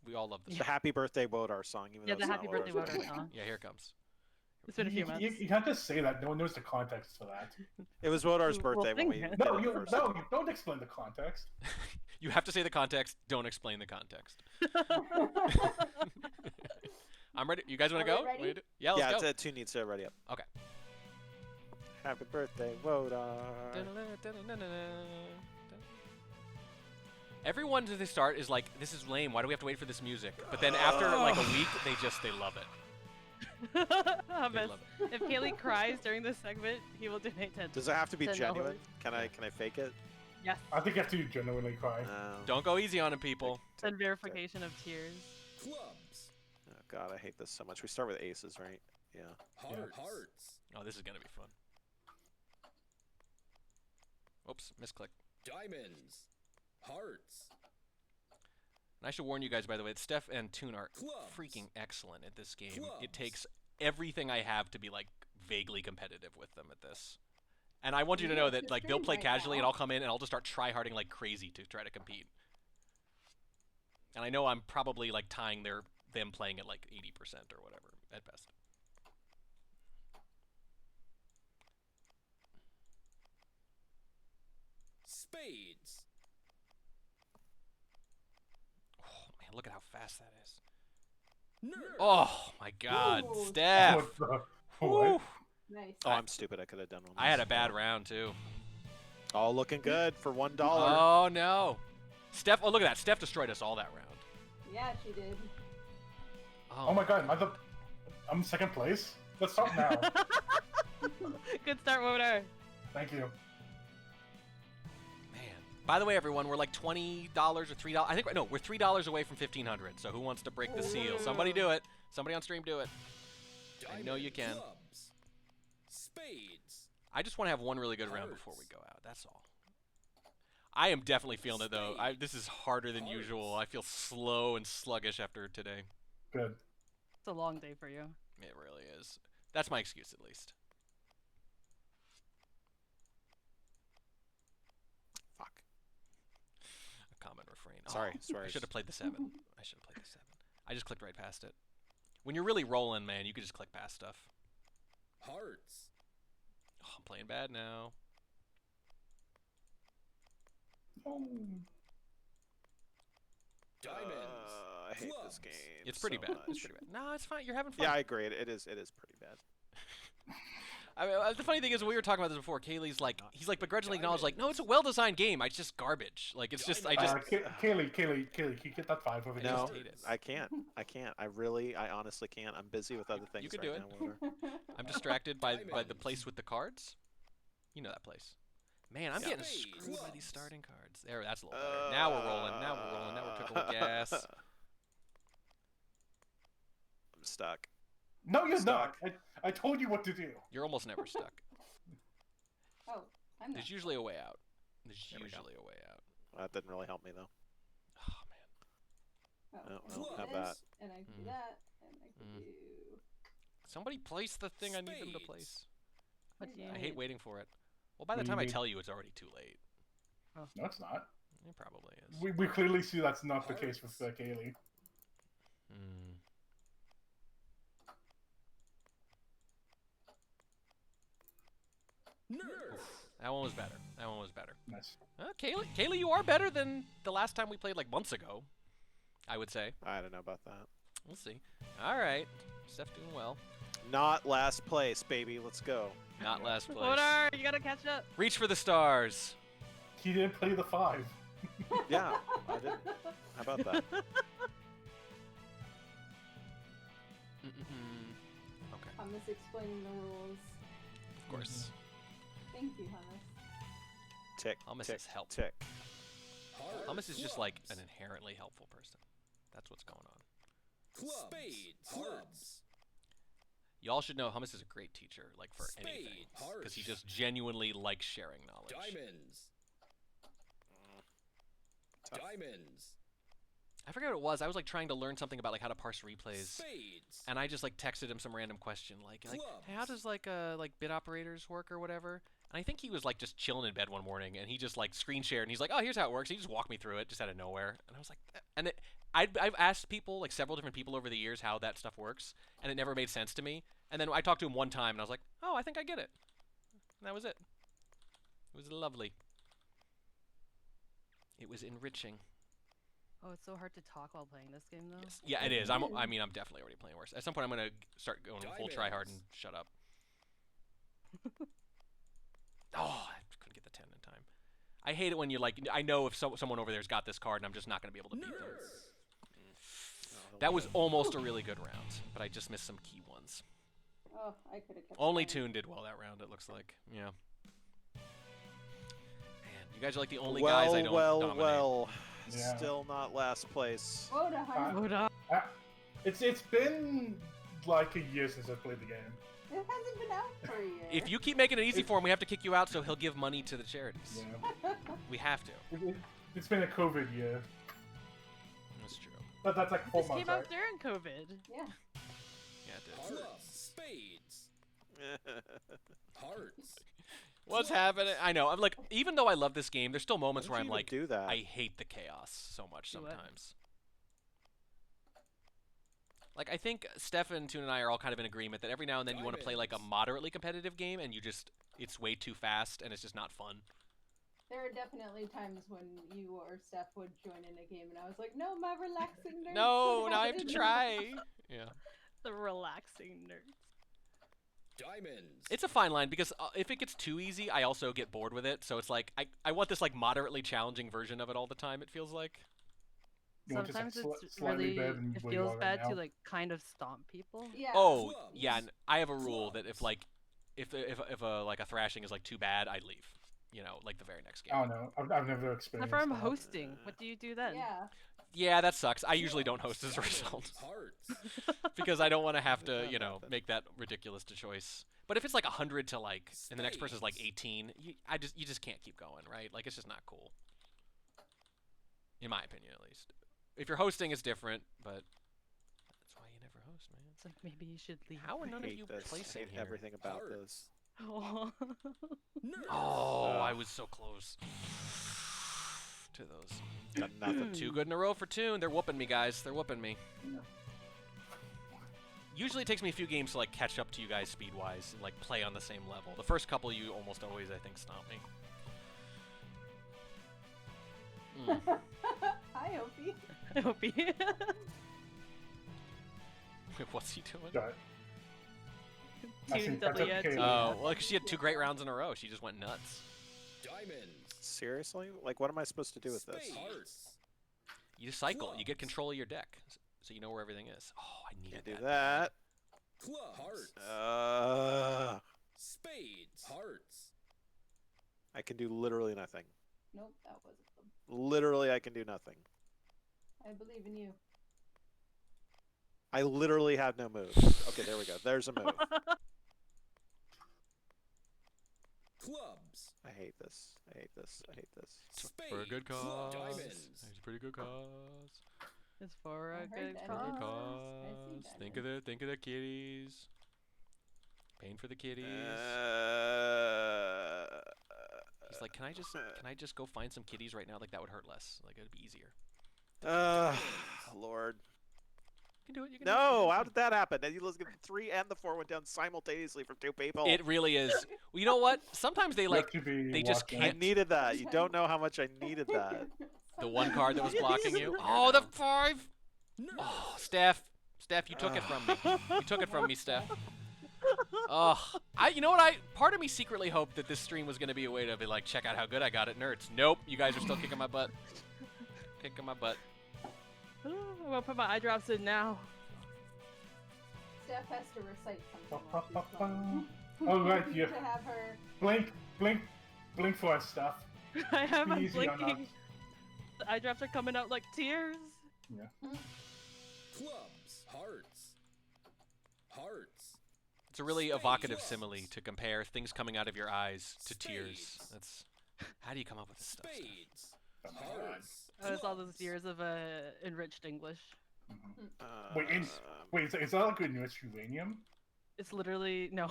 Speaker 1: we all love this.
Speaker 5: The Happy Birthday Wodar song. Even though
Speaker 7: the Happy Birthday Wodar song.
Speaker 1: Yeah, here it comes.
Speaker 7: It's been a few months.
Speaker 3: You have to say that. No one knows the context for that.
Speaker 5: It was Wodar's birthday when we did it first.
Speaker 3: No, you don't explain the context.
Speaker 1: You have to say the context. Don't explain the context. I'm ready. You guys want to go?
Speaker 4: Ready?
Speaker 1: Yeah, let's go.
Speaker 5: Yeah, 2 needs to ready up.
Speaker 1: Okay.
Speaker 5: Happy birthday, Woda.
Speaker 1: Everyone to the start is like, this is lame. Why do we have to wait for this music? But then after like a week, they love it.
Speaker 7: Hummus. If Kaylee cries during this segment, he will donate 10.
Speaker 5: Does it have to be
Speaker 7: $10.
Speaker 5: genuine? Can I fake it?
Speaker 7: Yes.
Speaker 3: I think you have to genuinely cry.
Speaker 1: Don't go easy on him, people.
Speaker 7: Send verification of tears.
Speaker 5: Clubs. Oh god, I hate this so much. We start with aces, right? Yeah.
Speaker 10: Hearts.
Speaker 1: Oh, this is gonna be fun. Oops, misclick.
Speaker 10: Diamonds. Hearts.
Speaker 1: And I should warn you guys, by the way, that Steph and Toon are freaking excellent at this game. It takes everything I have to be like vaguely competitive with them at this. And I want you to know that like they'll play casually and I'll come in and I'll just start tryharding like crazy to try to compete. And I know I'm probably like tying them playing at like 80% or whatever at best.
Speaker 10: Spades.
Speaker 1: Oh man, look at how fast that is.
Speaker 10: Nerf.
Speaker 1: Oh my God,
Speaker 10: Ooh.
Speaker 1: Steph.
Speaker 3: What the?
Speaker 1: Whew.
Speaker 4: Nice.
Speaker 5: Oh, I'm stupid. I could have done one.
Speaker 1: I had a bad round too.
Speaker 5: All looking good for $1.
Speaker 1: Oh no, Steph! Oh look at that. Steph destroyed us all that round.
Speaker 4: Yeah, she did.
Speaker 3: Oh my god, I'm second place? Let's start now.
Speaker 7: Good start, Woder.
Speaker 3: Thank you.
Speaker 1: By the way, everyone, we're like $20 or $3. I think no, we're $3 away from 1,500. So who wants to break the seal? Somebody do it. Somebody on stream do it. I know you can.
Speaker 10: Clubs. Spades.
Speaker 1: I just want to have one really good round before we go out. That's all. I am definitely feeling it though. This is harder than usual. I feel slow and sluggish after today.
Speaker 3: Good.
Speaker 7: It's a long day for you.
Speaker 1: It really is. That's my excuse at least.
Speaker 5: Fuck.
Speaker 1: A common refrain.
Speaker 5: Sorry,
Speaker 1: Oh,
Speaker 5: sorry.
Speaker 1: I should have played the 7. I should have played the 7. I just clicked right past it. When you're really rolling, man, you can just click past stuff.
Speaker 10: Hearts.
Speaker 1: Oh, I'm playing bad now.
Speaker 10: Diamonds.
Speaker 5: I hate this game.
Speaker 1: It's pretty
Speaker 5: so
Speaker 1: bad. It's
Speaker 5: much.
Speaker 1: pretty bad. No, it's fine. You're having fun.
Speaker 5: Yeah, I agree. It is pretty bad.
Speaker 1: I mean, the funny thing is, we were talking about this before. Kaylee's like, he's like begrudgingly acknowledged, like, no, it's a well-designed game. It's just garbage. Like, it's just, I just.
Speaker 3: Kaylee, can you get that 5 over here?
Speaker 5: No, I can't. I honestly can't. I'm busy with other things.
Speaker 1: You could
Speaker 5: right
Speaker 1: do it.
Speaker 5: now,
Speaker 1: I'm distracted by the place with the cards. You know that place. Man, I'm getting screwed by these starting cards. There, that's a little better. Now we're rolling. Now we're rolling. Now we're cooking with gas.
Speaker 5: I'm stuck.
Speaker 3: No, you're not. I told you what to do.
Speaker 1: You're almost never stuck.
Speaker 4: Oh, I'm not.
Speaker 1: There's usually a way out. There's usually a way out.
Speaker 5: That didn't really help me though.
Speaker 4: Oh,
Speaker 5: well,
Speaker 4: I
Speaker 5: have
Speaker 4: do
Speaker 5: that.
Speaker 4: this, and I do that, and I can do.
Speaker 1: Somebody place the thing I need them to place.
Speaker 7: What do you
Speaker 1: I
Speaker 7: need?
Speaker 1: hate waiting for it. Well, by the
Speaker 3: What do
Speaker 1: time
Speaker 3: you
Speaker 1: I
Speaker 3: need?
Speaker 1: tell you, it's already too late.
Speaker 3: No, it's not.
Speaker 1: It probably is.
Speaker 3: We clearly see that's not the case with Kaylee.
Speaker 10: Nerf.
Speaker 1: That one was better. That one was better.
Speaker 3: Nice.
Speaker 1: Kaylee, you are better than the last time we played like months ago, I would say.
Speaker 5: I don't know about that.
Speaker 1: We'll see. All right. Steph doing well.
Speaker 5: Not last place, baby. Let's go.
Speaker 1: Not last place.
Speaker 7: Woder, you gotta catch up.
Speaker 1: Reach for the stars.
Speaker 3: He didn't play the 5.
Speaker 5: Yeah, I didn't. How about that?
Speaker 1: Okay.
Speaker 4: Hummus explaining the rules.
Speaker 1: Of course.
Speaker 4: Thank you, Hummus.
Speaker 5: Tick.
Speaker 1: Hummus
Speaker 5: tick,
Speaker 1: is helpful.
Speaker 5: Tick.
Speaker 1: Hummus is just like an inherently helpful person. That's what's going on.
Speaker 10: Spades. Hearts.
Speaker 1: Y'all should know Hummus is a great teacher, like for anything, because he just genuinely likes sharing knowledge.
Speaker 10: Diamonds. Diamonds.
Speaker 1: I forget what it was. I was like trying to learn something about like how to parse replays,
Speaker 10: Spades.
Speaker 1: and I just like texted him some random question like hey, how does like bit operators work or whatever? And I think he was like just chilling in bed one morning, and he just like screen shared, and he's like, oh, here's how it works. He just walked me through it, just out of nowhere, and I was like, and I've asked people, like several different people over the years, how that stuff works, and it never made sense to me. And then I talked to him one time, and I was like, oh, I think I get it. And that was it. It was lovely. It was enriching.
Speaker 7: Oh, it's so hard to talk while playing this game, though.
Speaker 1: Yes. Yeah, it is. I'm definitely already playing worse. At some point, I'm gonna start going full try hard and shut up. I hate it when you like. I know if someone over there's got this card, and I'm just not going to be able to beat them. That was almost a really good round, but I just missed some key ones.
Speaker 4: Oh, I could have kept
Speaker 1: Only
Speaker 4: going.
Speaker 1: Toon did well that round. It looks like. Yeah. Man, you guys are like the only
Speaker 5: well,
Speaker 1: guys I don't dominate.
Speaker 5: Well.
Speaker 3: Yeah.
Speaker 5: Still not last place.
Speaker 4: Woda, honey.
Speaker 3: It's been like a year since I played the game.
Speaker 4: It hasn't been out for a year.
Speaker 1: If you keep making it easy for him, we have to kick you out, so he'll give money to the charities.
Speaker 3: Yeah.
Speaker 1: We have to.
Speaker 3: It's been a COVID year.
Speaker 1: That's true.
Speaker 3: But that's like 4
Speaker 7: This
Speaker 3: months,
Speaker 7: came out
Speaker 3: right?
Speaker 7: during COVID.
Speaker 4: Yeah.
Speaker 1: Yeah, it did.
Speaker 10: Clubs, spades, hearts.
Speaker 1: What's happening? I know. I'm like, even though I love this game, there's still moments
Speaker 5: Why
Speaker 1: where
Speaker 5: don't
Speaker 1: I'm
Speaker 5: you even
Speaker 1: like,
Speaker 5: do that?
Speaker 1: I hate the chaos so much
Speaker 7: Do what?
Speaker 1: sometimes. Like, I think Stefan, Toon, and I are all kind of in agreement that every now and then you want to play like a moderately competitive game, and it's way too fast, and it's just not fun.
Speaker 4: There are definitely times when you or Steph would join in a game, and I was like, "No, my relaxing nerds."
Speaker 1: No, now I have to try. Yeah.
Speaker 7: The relaxing nerds.
Speaker 10: Diamonds.
Speaker 1: It's a fine line because if it gets too easy, I also get bored with it. So it's like I want this like moderately challenging version of it all the time. It feels like.
Speaker 3: You want just, like,
Speaker 7: Sometimes it's
Speaker 3: slightly
Speaker 7: really,
Speaker 3: better than
Speaker 7: it
Speaker 3: where you
Speaker 7: feels
Speaker 3: are
Speaker 7: bad
Speaker 3: right
Speaker 7: to
Speaker 3: now.
Speaker 7: like kind of stomp people.
Speaker 4: Yeah.
Speaker 1: Oh yeah, and I have a rule that if a thrashing is like too bad, I leave. You know, like the very next game.
Speaker 3: Oh no, I've never experienced
Speaker 7: Whenever I'm
Speaker 3: that.
Speaker 7: hosting, what do you do then?
Speaker 4: Yeah.
Speaker 1: Yeah, that sucks. I usually don't host as a result because I don't want to have to, you know, make that ridiculous choice. But if it's like 100 to like, and the next person's like 18, you just can't keep going, right? Like it's just not cool. In my opinion, at least. If you're hosting, it's different, but that's why you never host, man.
Speaker 7: It's like maybe you should leave.
Speaker 1: How are none of
Speaker 5: hate
Speaker 1: you
Speaker 5: this.
Speaker 1: placing
Speaker 5: I hate
Speaker 1: here?
Speaker 5: everything about this.
Speaker 7: Oh.
Speaker 1: Oh, I was so close to those.
Speaker 5: Got nothing.
Speaker 1: Too good in a row for Toon. They're whooping me, guys. They're whooping me. Usually it takes me a few games to like catch up to you guys speed-wise and like play on the same level. The first couple you almost always, I think, stomp me.
Speaker 4: Hi, Opie.
Speaker 7: Opie.
Speaker 1: What's he doing?
Speaker 7: Toon W.
Speaker 1: Oh, well, 'cause she had 2 great rounds in a row. She just went nuts.
Speaker 10: Diamonds.
Speaker 5: Seriously? Like, what am I supposed to do with this?
Speaker 1: You just cycle. You get control of your deck, so you know where everything is. Oh, I needed
Speaker 5: Can't do that.
Speaker 10: Clubs.
Speaker 5: Hearts.
Speaker 10: Spades. Hearts.
Speaker 5: I can do literally nothing.
Speaker 4: Nope, that wasn't them.
Speaker 5: Literally, I can do nothing.
Speaker 4: I believe in you.
Speaker 5: I literally have no moves. Okay, there we go. There's a move.
Speaker 10: Clubs.
Speaker 5: I hate this. I hate this. I hate this.
Speaker 1: For a good cause.
Speaker 10: Diamonds.
Speaker 1: It's a pretty good cause.
Speaker 7: It's for a
Speaker 4: I heard
Speaker 7: good
Speaker 4: that.
Speaker 1: Good
Speaker 7: cause.
Speaker 1: cause. Think of the kitties. Pain for the kitties. He's like, can I just go find some kitties right now? Like that would hurt less. Like it'd be easier.
Speaker 5: Lord.
Speaker 1: You can do it. You can
Speaker 5: No, how did that happen? And you look at the 3 and the 4 went down simultaneously from 2 people.
Speaker 1: It really is. Well, you know what? Sometimes they like they just
Speaker 5: I
Speaker 1: can't.
Speaker 5: needed that. You don't know how much I needed that.
Speaker 1: The one card that was blocking you. Oh, the 5. Oh, Steph, you took it from me. You took it from me, Steph. Oh, you know what? Part of me secretly hoped that this stream was going to be a way to be like, check out how good I got at nerds. Nope, you guys are still kicking my butt. Kicking my butt.
Speaker 7: I'm gonna put my eye drops in now.
Speaker 4: Steph has to recite something.
Speaker 3: Oh right,
Speaker 4: You
Speaker 3: yeah.
Speaker 4: to have her.
Speaker 3: Blink for us stuff.
Speaker 7: I have my
Speaker 3: Easy on us.
Speaker 7: blinking. The eye drops are coming out like tears.
Speaker 3: Yeah.
Speaker 10: Clubs. Hearts. Hearts.
Speaker 1: It's a really evocative simile to compare things coming out of your eyes to tears. That's how do you come up with this stuff?
Speaker 10: Spades.
Speaker 3: Steph?
Speaker 10: Hearts.
Speaker 7: It's all those years of enriched English.
Speaker 3: Wait, is that like a nurse uranium?
Speaker 7: It's literally no.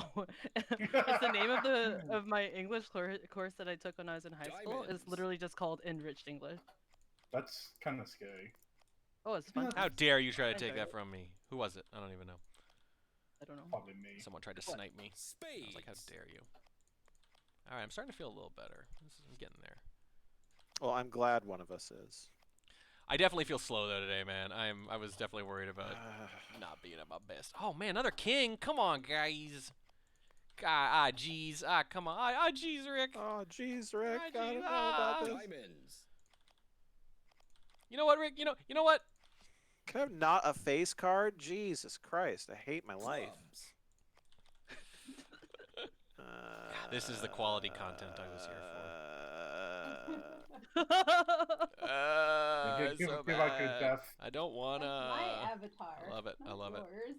Speaker 7: It's the name of my English course that I took when I was in high school. It's literally just called enriched English.
Speaker 3: That's kind of scary.
Speaker 7: Oh, it's fun.
Speaker 1: How dare you try to take that from me? Who was it? I don't even know.
Speaker 7: I don't know.
Speaker 3: Probably me.
Speaker 1: Someone tried to snipe me. I was like, how dare you? All right, I'm starting to feel a little better. I'm getting there.
Speaker 5: Well, I'm glad one of us is.
Speaker 1: I definitely feel slow though today, man. I was definitely worried about not being at my best. Oh man, another king! Come on, guys. Jeez. Come on. Jeez, Rick.
Speaker 5: Oh, jeez, Rick.
Speaker 1: Ah,
Speaker 5: I don't
Speaker 1: jeez,
Speaker 5: know about this.
Speaker 10: Diamonds.
Speaker 1: You know what, Rick? You know what?
Speaker 5: Can I have not a face card? Jesus Christ, I hate my life.
Speaker 1: This is the quality content I was here for.
Speaker 3: Give
Speaker 1: So
Speaker 3: out good
Speaker 1: bad.
Speaker 3: death.
Speaker 1: I don't wanna.
Speaker 4: My avatar.
Speaker 1: I love it. I
Speaker 4: not
Speaker 1: love it.
Speaker 4: yours.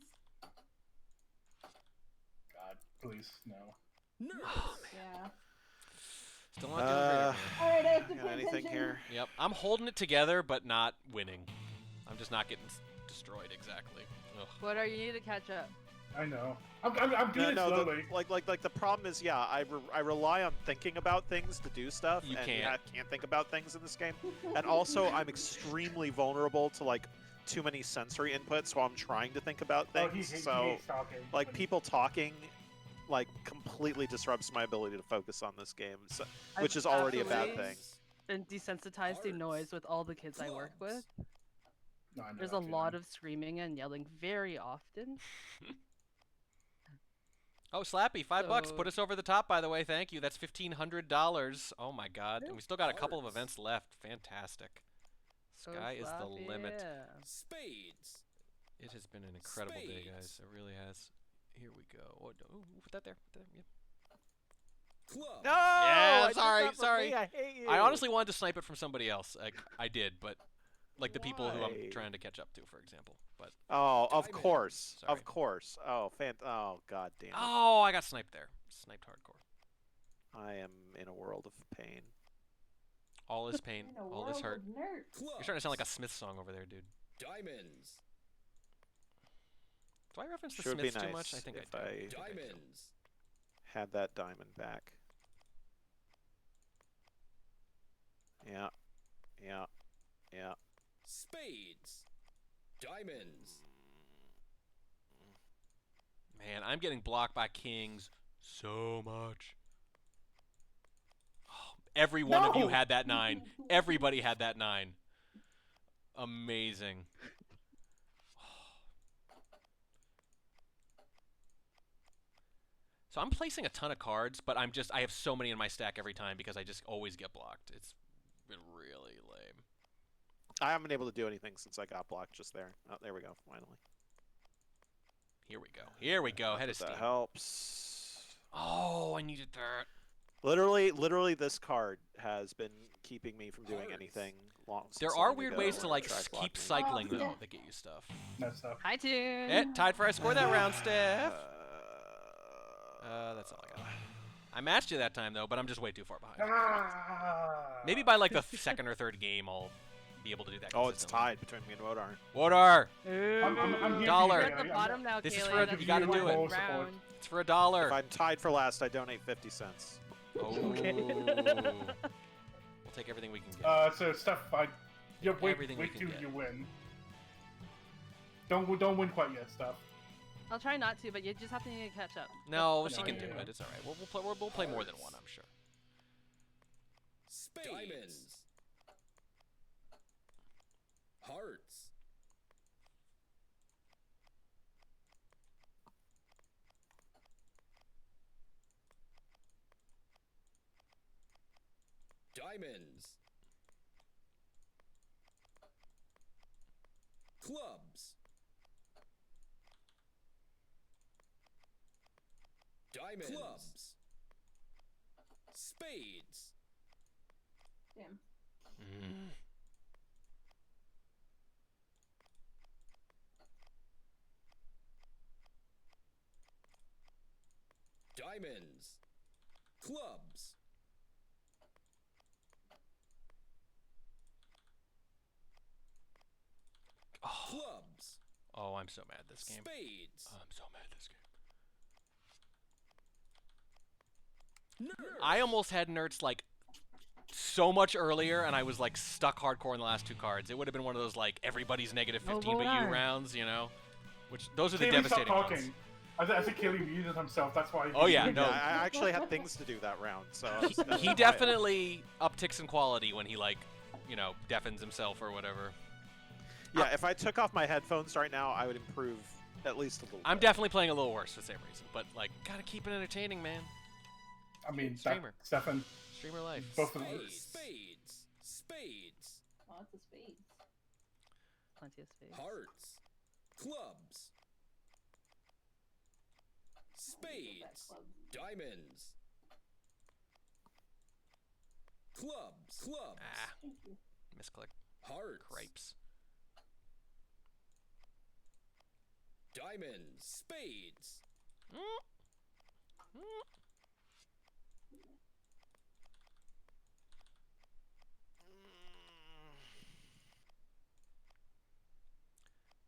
Speaker 3: God, please, no.
Speaker 4: Yeah.
Speaker 1: Still not doing great. over here.
Speaker 4: All right, I have to
Speaker 5: Got
Speaker 4: pay
Speaker 5: anything
Speaker 4: attention.
Speaker 5: here?
Speaker 1: Yep, I'm holding it together, but not winning. I'm just not getting destroyed exactly. Ugh.
Speaker 7: What are you need to catch up?
Speaker 3: I know. I'm doing it
Speaker 5: No,
Speaker 3: slowly.
Speaker 5: like the problem is, yeah, I rely on thinking about things to do stuff,
Speaker 1: You
Speaker 5: and
Speaker 1: can't.
Speaker 5: I can't think about things in this game. And also, I'm extremely vulnerable to like too many sensory inputs while I'm trying to think about
Speaker 3: Oh, he
Speaker 5: things.
Speaker 3: hates
Speaker 5: So,
Speaker 3: talking.
Speaker 5: like people talking, like completely disrupts my ability to focus on this game, so, which is already a bad
Speaker 7: absolutely
Speaker 5: thing.
Speaker 7: Been desensitized to noise with all the kids I work with.
Speaker 3: No, I know
Speaker 7: There's
Speaker 3: that
Speaker 7: a lot
Speaker 3: feeling.
Speaker 7: of screaming and yelling very often.
Speaker 1: Oh, Slappy, $5.
Speaker 7: So-
Speaker 1: Put us over the top, by the way. Thank you. That's $1,500. Oh my God. And we still got a couple of events left. Fantastic. Sky is the
Speaker 7: Slappy,
Speaker 1: limit.
Speaker 7: yeah.
Speaker 10: Spades.
Speaker 1: It has been an incredible day, guys.
Speaker 10: Spades.
Speaker 1: It really has. Here we go. Oh, put that there. Put that there. Yeah.
Speaker 10: Club.
Speaker 5: No!
Speaker 1: Yeah,
Speaker 5: I did
Speaker 1: sorry,
Speaker 5: that for
Speaker 1: sorry.
Speaker 5: me, I hate you.
Speaker 1: I honestly wanted to snipe it from somebody else. I did, but like the people who I'm
Speaker 5: Why?
Speaker 1: trying to catch up to, for example. But
Speaker 5: Oh, of
Speaker 10: Diamond.
Speaker 5: course,
Speaker 1: Sorry.
Speaker 5: of course. Oh, oh, god damn it.
Speaker 1: oh, I got sniped there. Sniped hardcore.
Speaker 5: I am in a world of pain.
Speaker 1: All is pain.
Speaker 4: In a
Speaker 1: All is
Speaker 4: world
Speaker 1: hurt.
Speaker 4: of nerds.
Speaker 10: Clubs.
Speaker 1: You're starting to sound like a Smith song over there, dude.
Speaker 10: Diamonds.
Speaker 1: Do I reference the
Speaker 5: Sure would be
Speaker 1: Smiths too
Speaker 5: nice
Speaker 1: much? I think
Speaker 5: if
Speaker 1: I do.
Speaker 5: I
Speaker 1: think I do.
Speaker 10: Diamonds.
Speaker 5: had that diamond back. Yeah, yeah, yeah.
Speaker 10: Spades. Diamonds.
Speaker 1: Man, I'm getting blocked by kings so much. Oh, every one of you
Speaker 3: No!
Speaker 1: had that 9. Everybody had that 9. Amazing. So I'm placing a ton of cards, but I have so many in my stack every time because I just always get blocked. It's been really lame.
Speaker 5: I haven't been able to do anything since I got blocked just there. Oh, there we go, finally.
Speaker 1: Here we go. Here we go. Head of
Speaker 5: That
Speaker 1: steam.
Speaker 5: helps.
Speaker 1: Oh, I needed that.
Speaker 5: Literally, this card has been keeping me from doing anything long.
Speaker 1: There
Speaker 5: since
Speaker 1: are
Speaker 5: long
Speaker 1: weird
Speaker 5: ago
Speaker 1: ways to
Speaker 5: when
Speaker 1: like
Speaker 5: track blocked
Speaker 1: keep
Speaker 5: me.
Speaker 1: cycling
Speaker 4: Oh,
Speaker 1: though
Speaker 4: yeah.
Speaker 1: that get you stuff.
Speaker 3: That stuff.
Speaker 7: Hi, Toon.
Speaker 1: Tied for I scored that round, Steph. That's all I got. I matched you that time though, but I'm just way too far behind. Maybe by like the second or third game, I'll be able to do that.
Speaker 5: Oh, it's
Speaker 1: consistently.
Speaker 5: tied between me and Wodar.
Speaker 1: Wodar,
Speaker 3: I'm here
Speaker 1: Dollar.
Speaker 3: for
Speaker 7: You're at the bottom now,
Speaker 1: This is
Speaker 7: Kaylee.
Speaker 1: for a-
Speaker 7: That's
Speaker 1: you gotta
Speaker 7: the
Speaker 1: do it.
Speaker 7: round.
Speaker 3: Support.
Speaker 1: it's for $1.
Speaker 5: If I'm tied for last, I donate 50 cents.
Speaker 1: Oh.
Speaker 7: Okay.
Speaker 1: We'll take everything we can get.
Speaker 3: So Steph, wait
Speaker 1: Everything we can
Speaker 3: till
Speaker 1: get.
Speaker 3: you win. Don't win quite yet, Steph.
Speaker 7: I'll try not to, but you just have to need to catch up.
Speaker 1: No,
Speaker 7: That's
Speaker 1: she
Speaker 7: all
Speaker 1: can
Speaker 7: you
Speaker 1: do
Speaker 7: need.
Speaker 1: it. It's all right. We'll play more than one, I'm sure.
Speaker 10: Spades. Diamonds. Hearts. Diamonds. Clubs. Diamonds. Clubs. Spades.
Speaker 4: Damn.
Speaker 1: Mm.
Speaker 10: Diamonds. Clubs.
Speaker 1: Oh.
Speaker 10: Clubs.
Speaker 1: Oh, I'm so mad this game.
Speaker 10: Spades.
Speaker 1: I'm so mad this game.
Speaker 10: Nerds.
Speaker 1: I almost had nerds like so much earlier, and I was like stuck hardcore in the last 2 cards. It would have been one of those like everybody's negative 15 but you rounds, you know? Which those are the
Speaker 3: Kaylee,
Speaker 1: devastating
Speaker 3: stop
Speaker 1: ones.
Speaker 3: talking. I think Kaylee muted himself. That's why.
Speaker 1: Oh yeah, no.
Speaker 5: I actually had things to do that round, so I was, that was
Speaker 1: He
Speaker 5: quiet.
Speaker 1: definitely upticks in quality when he like, you know, deafens himself or whatever.
Speaker 5: Yeah, if I took off my headphones right now, I would improve At least a little.
Speaker 1: I'm definitely playing a little worse for the same reason, but like, gotta keep it entertaining, man.
Speaker 3: I mean,
Speaker 1: Streamer.
Speaker 3: Stefan.
Speaker 1: Streamer life.
Speaker 3: Both of them.
Speaker 10: Spades.
Speaker 4: Lots of spades.
Speaker 7: Plenty of spades.
Speaker 10: Hearts. Clubs. Spades. Diamonds. Clubs.
Speaker 1: Ah. Misclick.
Speaker 10: Hearts.
Speaker 1: Cripes.
Speaker 10: Diamonds. Spades.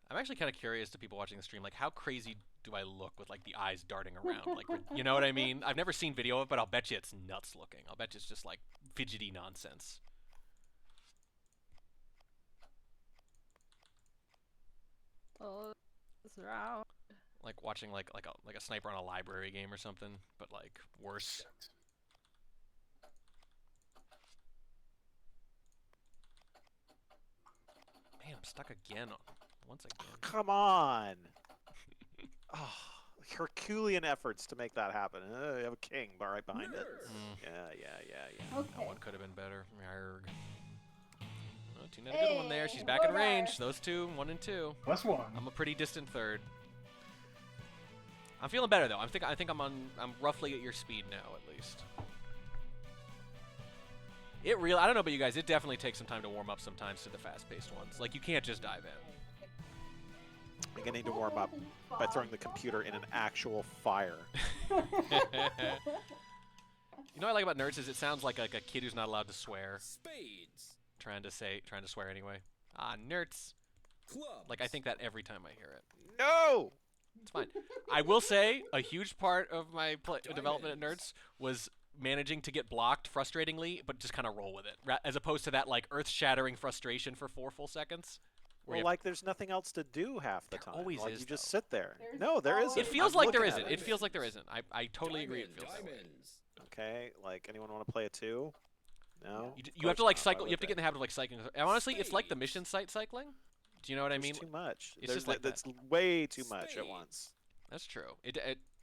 Speaker 1: I'm actually kind of curious to people watching the stream, like, how crazy do I look with, like, the eyes darting around? Like, you know what I mean? I've never seen video of it, but I'll bet you it's nuts looking. I'll bet you it's just, like, fidgety nonsense.
Speaker 7: Oh, this round.
Speaker 1: Like watching, like a sniper on a library game or something, but, like, worse. Man, I'm stuck again. Once again.
Speaker 5: Come on. Oh, Herculean efforts to make that happen. You have a king right behind it. Yeah.
Speaker 4: Okay.
Speaker 1: That one could have been better. Yarg. Oh, Tina had a good one there. She's back in range. Those two, 1 and 2.
Speaker 3: Plus 1.
Speaker 1: I'm a pretty distant third. I'm feeling better though. I think I'm roughly at your speed now at least. I don't know about you guys, it definitely takes some time to warm up sometimes to the fast-paced ones. Like, you can't just dive in.
Speaker 5: You're gonna need to warm up by throwing the computer in an actual fire.
Speaker 1: You know what I like about nerds is it sounds like a kid who's not allowed to swear.
Speaker 10: Spades.
Speaker 1: Trying to swear anyway. Ah, nerds.
Speaker 10: Clubs.
Speaker 1: Like, I think that every time I hear it.
Speaker 5: No!
Speaker 1: It's fine. I will say a huge part of my development at Nerds was managing to get blocked frustratingly, but just kind of roll with it, as opposed to that like earth-shattering frustration for 4 full seconds.
Speaker 5: Well, like there's nothing else to do half the time.
Speaker 1: Always
Speaker 5: like,
Speaker 1: is.
Speaker 5: You just
Speaker 1: though.
Speaker 5: sit there. No, there isn't.
Speaker 1: It feels
Speaker 5: I'm
Speaker 1: like there
Speaker 5: looking
Speaker 1: isn't.
Speaker 5: at
Speaker 1: It feels like there isn't. I totally agree. It feels that way.
Speaker 5: Okay, like anyone want to play a 2? No.
Speaker 1: You have to like cycle. You have to get in the habit of like cycling. And honestly, it's like the mission site cycling. Do you know what I mean?
Speaker 5: It's too much.
Speaker 1: It's just like
Speaker 5: that's way too much at once.
Speaker 1: That's true.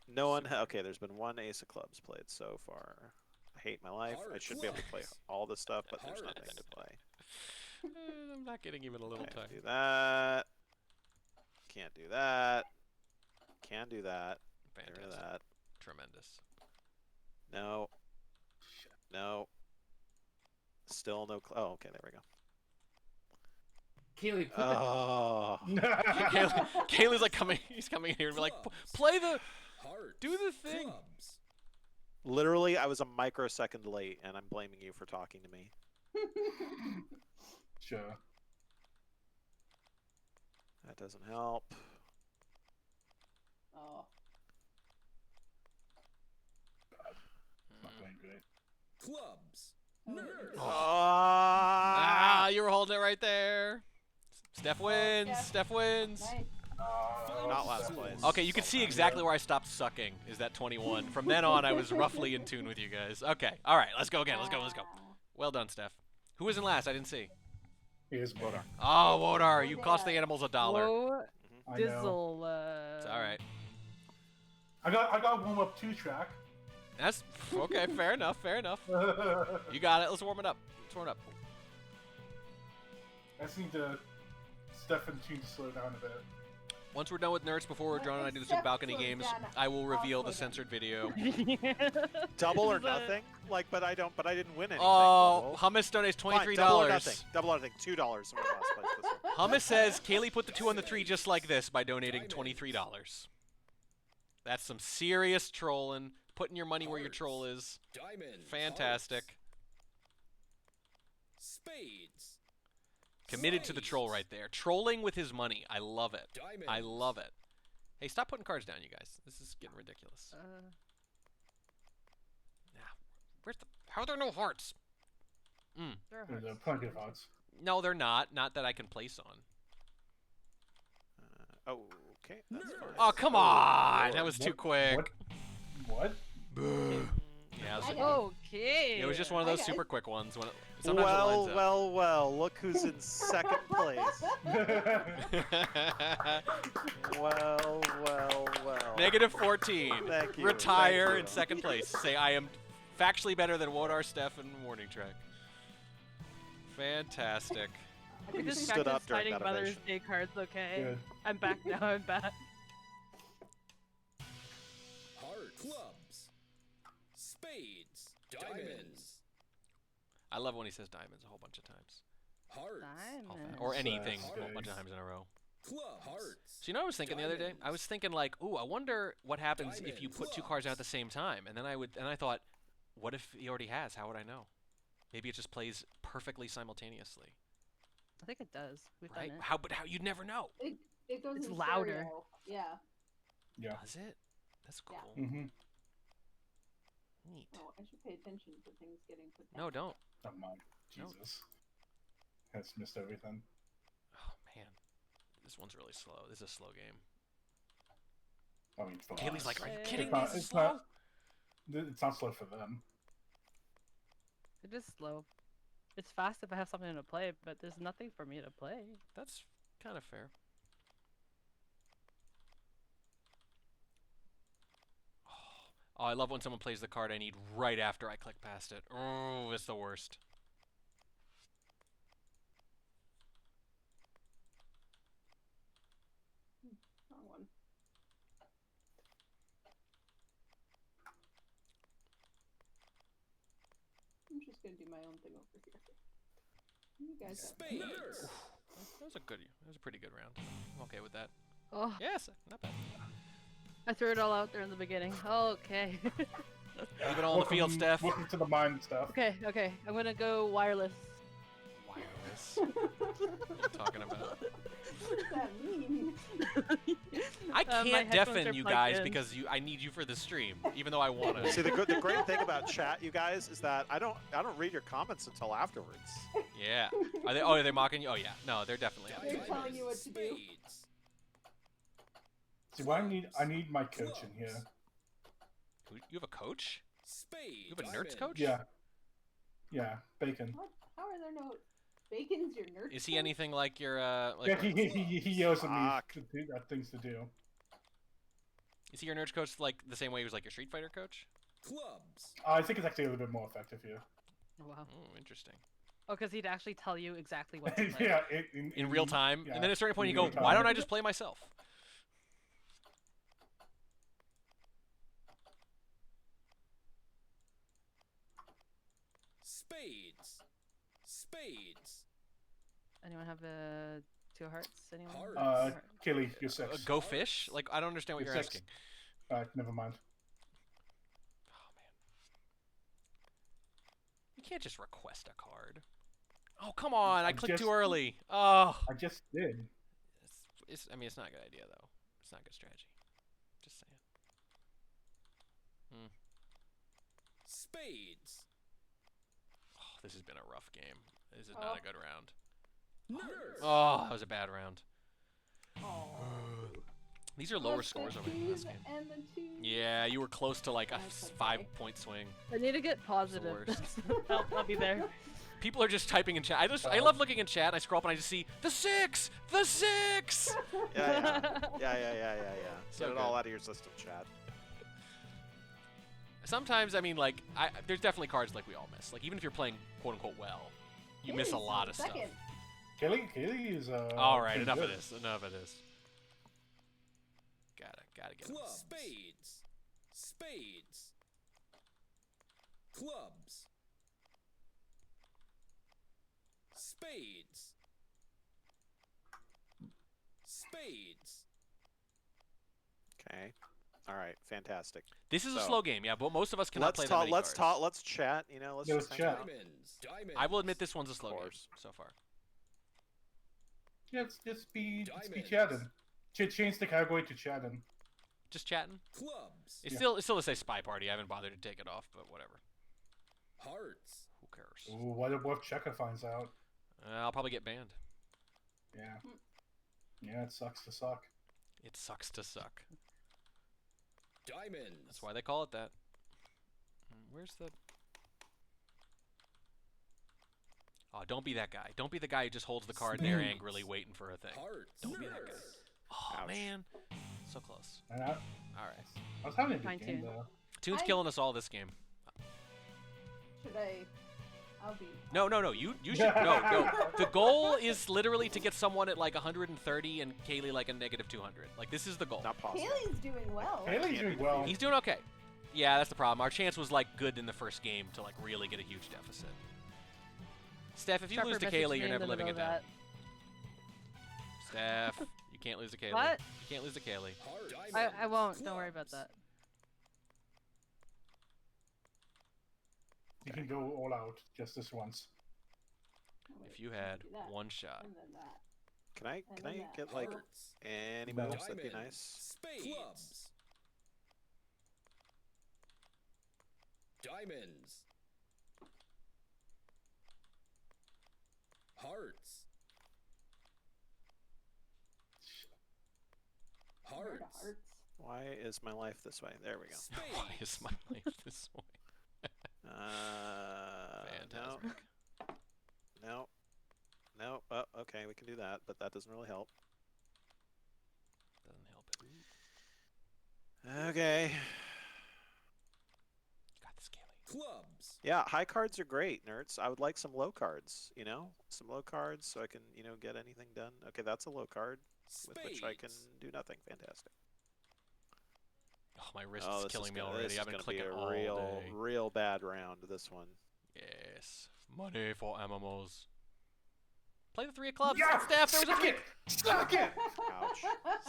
Speaker 5: No one. Okay, there's been 1 ace of clubs played so far. I hate my life. I should be able to play all this stuff, but there's nothing to play.
Speaker 1: I'm not getting even a little
Speaker 5: Can't
Speaker 1: time.
Speaker 5: do that. Can't do that. Can do that.
Speaker 1: Fantastic.
Speaker 5: Get rid of that.
Speaker 1: Tremendous.
Speaker 5: No. No. Still no. Oh, okay. There we go.
Speaker 9: Kaylee,
Speaker 5: Oh.
Speaker 1: Kaylee's like coming. He's coming in here and be like, play the, do the thing.
Speaker 5: Literally, I was a microsecond late, and I'm blaming you for talking to me.
Speaker 3: Sure.
Speaker 5: That doesn't help.
Speaker 4: Oh.
Speaker 3: Not going great.
Speaker 10: Clubs. Nerds.
Speaker 1: Ah, you were holding it right there. Steph wins.
Speaker 4: Yeah.
Speaker 1: Steph wins.
Speaker 4: Nice.
Speaker 5: Not last place.
Speaker 1: Okay, you can see exactly where I stopped sucking. Is that 21? From then on, I was roughly in tune with you guys. Okay, all right, let's go again. Let's go. Well done, Steph. Who was in last? I didn't see.
Speaker 3: Here's Wodar.
Speaker 1: Oh, Wodar, you cost the animals $1.
Speaker 7: Whoa,
Speaker 3: I know.
Speaker 7: Dizzle.
Speaker 1: It's all right.
Speaker 3: I got warm up 2 track.
Speaker 1: That's okay. Fair enough. Fair enough. You got it. Let's warm it up.
Speaker 3: I just need to Stefan tune to slow down a bit.
Speaker 1: Once we're done with nerds, before we're done and I do some balcony games, I will reveal the censored video.
Speaker 5: Double or nothing? Like, but I didn't win anything.
Speaker 1: Oh, Hummus donates $23.
Speaker 5: Fine, double or nothing. Double or nothing. $2 from last place this year.
Speaker 1: Hummus says Kaylee put the 2 on the 3 just like this by donating $23. That's some serious trolling. Putting your money where your troll is.
Speaker 10: Diamond.
Speaker 1: Fantastic.
Speaker 10: Spades.
Speaker 1: Committed to the troll right there. Trolling with his money. I love it. I love it. Hey, stop putting cards down, you guys. This is getting ridiculous. How are there no hearts?
Speaker 3: There's plenty of odds.
Speaker 1: No, they're not. Not that I can place on.
Speaker 5: Okay, that's fine.
Speaker 1: Oh, come on! That was too quick.
Speaker 3: What?
Speaker 1: Yeah,
Speaker 7: Okay.
Speaker 1: it was just one of those
Speaker 4: Hi,
Speaker 1: super
Speaker 4: guys.
Speaker 1: quick ones. When sometimes it
Speaker 5: Well,
Speaker 1: lines up.
Speaker 5: well. Look who's in second place. Well.
Speaker 1: -14.
Speaker 5: Thank you.
Speaker 1: Retire
Speaker 5: thank you.
Speaker 1: in second place. Say I am factually better than Wodar, Steph, and Warning Track. Fantastic.
Speaker 7: I
Speaker 5: You
Speaker 7: just
Speaker 5: stood up
Speaker 7: practiced
Speaker 5: during
Speaker 7: fighting
Speaker 5: that
Speaker 7: Mother's
Speaker 5: ovation.
Speaker 7: Day cards, okay?
Speaker 3: Good.
Speaker 7: I'm back now, I'm back.
Speaker 10: Hearts. Clubs. Spades. Diamonds.
Speaker 1: I love when he says diamonds a whole bunch of times.
Speaker 10: Hearts.
Speaker 1: Or anything a whole
Speaker 3: Spades.
Speaker 1: bunch of times in a row.
Speaker 10: Clubs. Hearts.
Speaker 1: So you know what I was thinking the other day? I was thinking like, ooh, I wonder what happens if you put two cards out at the same time. And then I thought, what if he already has? How would I know? Maybe it just plays perfectly simultaneously.
Speaker 7: I think it does. We've
Speaker 1: Right?
Speaker 7: done it.
Speaker 1: How you'd never know.
Speaker 4: It goes
Speaker 7: It's
Speaker 4: in
Speaker 7: louder.
Speaker 4: stereo. Yeah.
Speaker 3: Yeah.
Speaker 1: Does it? That's cool.
Speaker 3: Mm-hmm.
Speaker 1: Neat.
Speaker 4: Oh, I should pay attention to things getting put down.
Speaker 1: No, don't.
Speaker 3: Oh my Jesus. Has missed everything.
Speaker 1: Oh man. This one's really slow. This is a slow game.
Speaker 3: I mean, for
Speaker 1: Kaylee's
Speaker 3: us.
Speaker 1: like, are you
Speaker 3: It's
Speaker 1: kidding me?
Speaker 3: not-
Speaker 1: This is
Speaker 3: it's
Speaker 1: slow?
Speaker 3: not- It's not slow for them.
Speaker 7: It is slow. It's fast if I have something to play, but there's nothing for me to play.
Speaker 1: That's kind of fair. Oh, I love when someone plays the card I need right after I click past it. Oh, it's the worst.
Speaker 4: Wrong one. I'm just gonna do my own thing over here. You guys have
Speaker 10: Spades.
Speaker 1: That was a pretty good round. I'm okay with that.
Speaker 7: Oh,
Speaker 1: Yes, not bad.
Speaker 7: I threw it all out there in the beginning. Okay.
Speaker 1: Leave it all in the field, Steph.
Speaker 3: Welcome to the mine, Steph.
Speaker 7: okay. I'm gonna go wireless.
Speaker 1: Wireless. What are you talking about?
Speaker 4: What does that mean?
Speaker 1: I
Speaker 7: My
Speaker 1: can't
Speaker 7: headphones
Speaker 1: deafen
Speaker 7: are
Speaker 1: you
Speaker 7: plugged
Speaker 1: guys
Speaker 7: in.
Speaker 1: because I need you for the stream, even though I want to.
Speaker 5: See, the great thing about chat, you guys, is that I don't read your comments until afterwards.
Speaker 1: Yeah. Are they mocking you? Oh yeah. No, they're definitely.
Speaker 4: They're telling you what to do.
Speaker 10: Spades.
Speaker 3: See, what I need my coach in here.
Speaker 1: You have a coach?
Speaker 10: Spades.
Speaker 1: You have a nerds coach?
Speaker 3: Yeah. Yeah, Bacon.
Speaker 4: What? How are there no Bacon's your nerd?
Speaker 1: Is he anything like your like?
Speaker 3: Yeah, he yells at me
Speaker 5: Fuck.
Speaker 3: to do things to do.
Speaker 1: Is he your nerds coach like the same way he was like your Street Fighter coach?
Speaker 10: Clubs.
Speaker 3: I think it's actually a little bit more effective here.
Speaker 7: Oh, wow.
Speaker 1: Oh, interesting.
Speaker 7: Oh, because he'd actually tell you exactly what to play.
Speaker 3: Yeah,
Speaker 1: In real time,
Speaker 3: yeah,
Speaker 1: and then at a certain point you
Speaker 3: in
Speaker 1: go,
Speaker 3: real
Speaker 1: why
Speaker 3: time.
Speaker 1: don't I just play myself?
Speaker 10: Spades. Spades.
Speaker 7: Anyone have two hearts? Anyone?
Speaker 10: Hearts.
Speaker 3: Killy, you're six.
Speaker 1: Go fish? Like I don't understand what
Speaker 3: You're
Speaker 1: you're
Speaker 3: six.
Speaker 1: asking.
Speaker 3: Never mind.
Speaker 1: Oh man. You can't just request a card. Oh come on! I clicked too early. Oh.
Speaker 3: I just did.
Speaker 1: I mean, it's not a good idea though. It's not a good strategy. Just saying.
Speaker 10: Spades.
Speaker 1: Oh, this has been a rough game. This is not a good round.
Speaker 10: Nerds.
Speaker 1: Oh, that was a bad round.
Speaker 4: Oh.
Speaker 1: These are lower
Speaker 4: Plus the
Speaker 1: scores over in this game.
Speaker 4: And the two.
Speaker 1: Yeah, you were close to like a
Speaker 4: That's okay.
Speaker 1: 5-point swing.
Speaker 7: I need to get positive.
Speaker 1: worst.
Speaker 7: I'll be there.
Speaker 1: People are just typing in chat. I love looking in chat. And I scroll up and I just see the 6, the 6.
Speaker 5: Yeah.
Speaker 1: So
Speaker 5: Get it
Speaker 1: good.
Speaker 5: all out of your system, Chad.
Speaker 1: Sometimes, I mean, like, there's definitely cards like we all miss. Like, even if you're playing quote unquote well, you miss a lot of stuff.
Speaker 4: Second.
Speaker 3: Killy is
Speaker 1: All right,
Speaker 3: pretty
Speaker 1: enough of
Speaker 3: good.
Speaker 1: this. Enough of this. Gotta get him.
Speaker 10: Clubs. Spades. Spades. Clubs. Spades. Spades.
Speaker 5: Okay. All right. Fantastic.
Speaker 1: This is a
Speaker 5: So,
Speaker 1: slow game, yeah, but most of us cannot
Speaker 5: let's
Speaker 1: play that
Speaker 5: talk.
Speaker 1: many
Speaker 5: Let's
Speaker 1: cards.
Speaker 5: talk. Let's chat. You know, let's
Speaker 3: Yeah,
Speaker 5: just
Speaker 3: let's
Speaker 5: hang
Speaker 3: chat.
Speaker 5: out.
Speaker 10: Diamonds. Diamonds.
Speaker 1: I will admit this one's a slow game
Speaker 5: course.
Speaker 1: so far.
Speaker 3: Yeah, just be
Speaker 10: Diamonds.
Speaker 3: chatting. Change the category to chatting.
Speaker 1: Just chatting.
Speaker 10: Clubs.
Speaker 1: It's still to say Spy Party. I haven't bothered to take it off, but whatever.
Speaker 10: Hearts.
Speaker 1: Who cares?
Speaker 3: Ooh, what if Checker finds out?
Speaker 1: I'll probably get banned.
Speaker 3: Yeah. Yeah, it sucks to suck.
Speaker 1: It sucks to suck.
Speaker 10: Diamonds.
Speaker 1: That's why they call it that. Where's the... Oh, don't be that guy. Don't be the guy who just holds the card there angrily waiting for a thing. Don't be that guy. Oh, man. So close. All right.
Speaker 3: I was having a good
Speaker 7: Fine
Speaker 3: game,
Speaker 7: tune.
Speaker 3: though.
Speaker 1: Toon's killing us all this game.
Speaker 4: Should I? I'll be.
Speaker 1: No. You should no. The goal is literally to get someone at like 130 and Kaylee like a negative 200. Like this is the goal.
Speaker 5: Not possible.
Speaker 4: Kaylee's doing well.
Speaker 3: Haley's doing well.
Speaker 1: He's doing okay. Yeah, that's the problem. Our chance was like good in the first game to like really get a huge deficit. Steph, if you lose to Kaylee, you're never living it down. Steph, you can't lose to Kaylee.
Speaker 7: What?
Speaker 1: You can't lose to Kaylee.
Speaker 7: I won't. Don't worry about that.
Speaker 3: You can go all out just this once.
Speaker 1: If you had one shot.
Speaker 4: And then that.
Speaker 5: Can I get like any
Speaker 3: No.
Speaker 5: moves? That'd be nice.
Speaker 10: Clubs. Diamonds. Hearts. Hearts.
Speaker 5: Why is my life this way? There we go.
Speaker 1: Why is my life this way? Fantastic.
Speaker 5: No. Oh, okay, we can do that, but that doesn't really help.
Speaker 1: Doesn't help.
Speaker 5: Okay.
Speaker 1: Got this, Kaylee.
Speaker 10: Clubs.
Speaker 5: Yeah, high cards are great, nerds. I would like some low cards, you know? Some low cards so I can, you know, get anything done. Okay, that's a low card with which I can do nothing. Fantastic.
Speaker 1: Oh, my wrist is killing me already.
Speaker 5: This
Speaker 1: I've
Speaker 5: is
Speaker 1: been
Speaker 5: gonna be
Speaker 1: clicking
Speaker 5: a
Speaker 1: all day.
Speaker 5: real bad round, this one.
Speaker 1: Yes. Money for MMOs. Play the 3 of clubs.
Speaker 3: Yeah!
Speaker 1: Steph, there was a 3.
Speaker 3: Suck it!
Speaker 5: Ouch.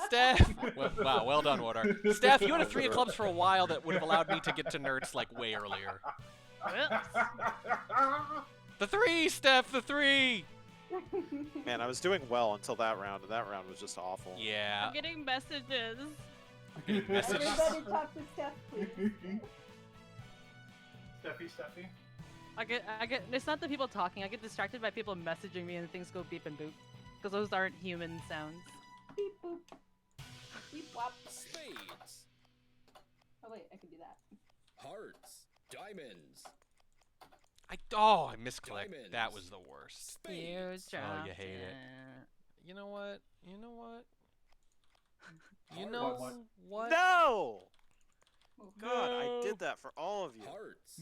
Speaker 1: Steph. Wow, well done, Water. Steph, you had a 3 of clubs for a while that would have allowed me to get to nerds like way earlier. The 3, Steph, the 3.
Speaker 5: Man, I was doing well until that round, and that round was just awful.
Speaker 1: Yeah.
Speaker 7: I'm getting messages.
Speaker 1: Messages.
Speaker 4: Everybody talk to Steph, please.
Speaker 3: Steffi.
Speaker 7: I get. It's not the people talking. I get distracted by people messaging me and things go beep and boop, because those aren't human sounds.
Speaker 4: Beep boop. Beep wop.
Speaker 10: Spades.
Speaker 4: Oh wait, I can do that.
Speaker 10: Hearts. Diamonds.
Speaker 1: I misclicked.
Speaker 10: Diamonds.
Speaker 1: That was the worst.
Speaker 7: You
Speaker 1: Oh,
Speaker 7: dropped
Speaker 1: you hate it. You know what? You know what? You
Speaker 3: What?
Speaker 1: know
Speaker 3: What?
Speaker 1: what?
Speaker 5: No!
Speaker 4: Oh,
Speaker 5: God, I
Speaker 1: No.
Speaker 5: did that for all of you.
Speaker 10: Hearts.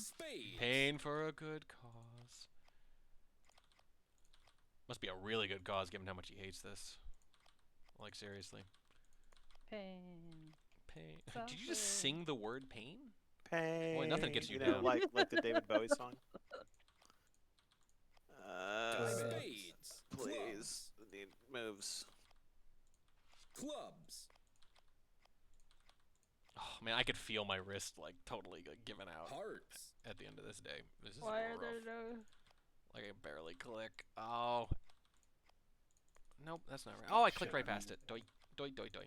Speaker 10: Spades.
Speaker 1: Pain for a good cause. Must be a really good cause given how much he hates this. Like, seriously.
Speaker 7: Pain.
Speaker 1: Pain. Did you just sing the word pain?
Speaker 5: Pain.
Speaker 1: Boy, nothing gets you
Speaker 5: know,
Speaker 1: down.
Speaker 5: like the David Bowie song.
Speaker 10: Spades.
Speaker 5: Please, need moves.
Speaker 10: Clubs.
Speaker 1: Oh man, I could feel my wrist like totally like, giving out
Speaker 10: Hearts.
Speaker 1: at the end of this day. This is
Speaker 7: Why are
Speaker 1: rough.
Speaker 7: there no?
Speaker 1: Like I barely click. Oh. Nope, that's not right. Oh, I clicked right past it. Doi, doi, doi, doi.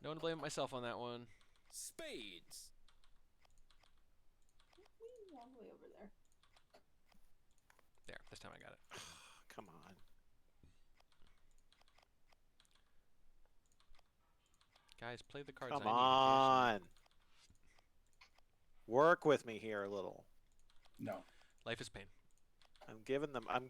Speaker 1: No one to blame myself on that one.
Speaker 10: Spades.
Speaker 4: All the way over there.
Speaker 1: There, this time I got it.
Speaker 5: Come on.
Speaker 1: Guys, play the cards.
Speaker 5: Come
Speaker 1: I need
Speaker 5: on. Work with me here a little.
Speaker 3: No.
Speaker 1: Life is pain.
Speaker 5: I'm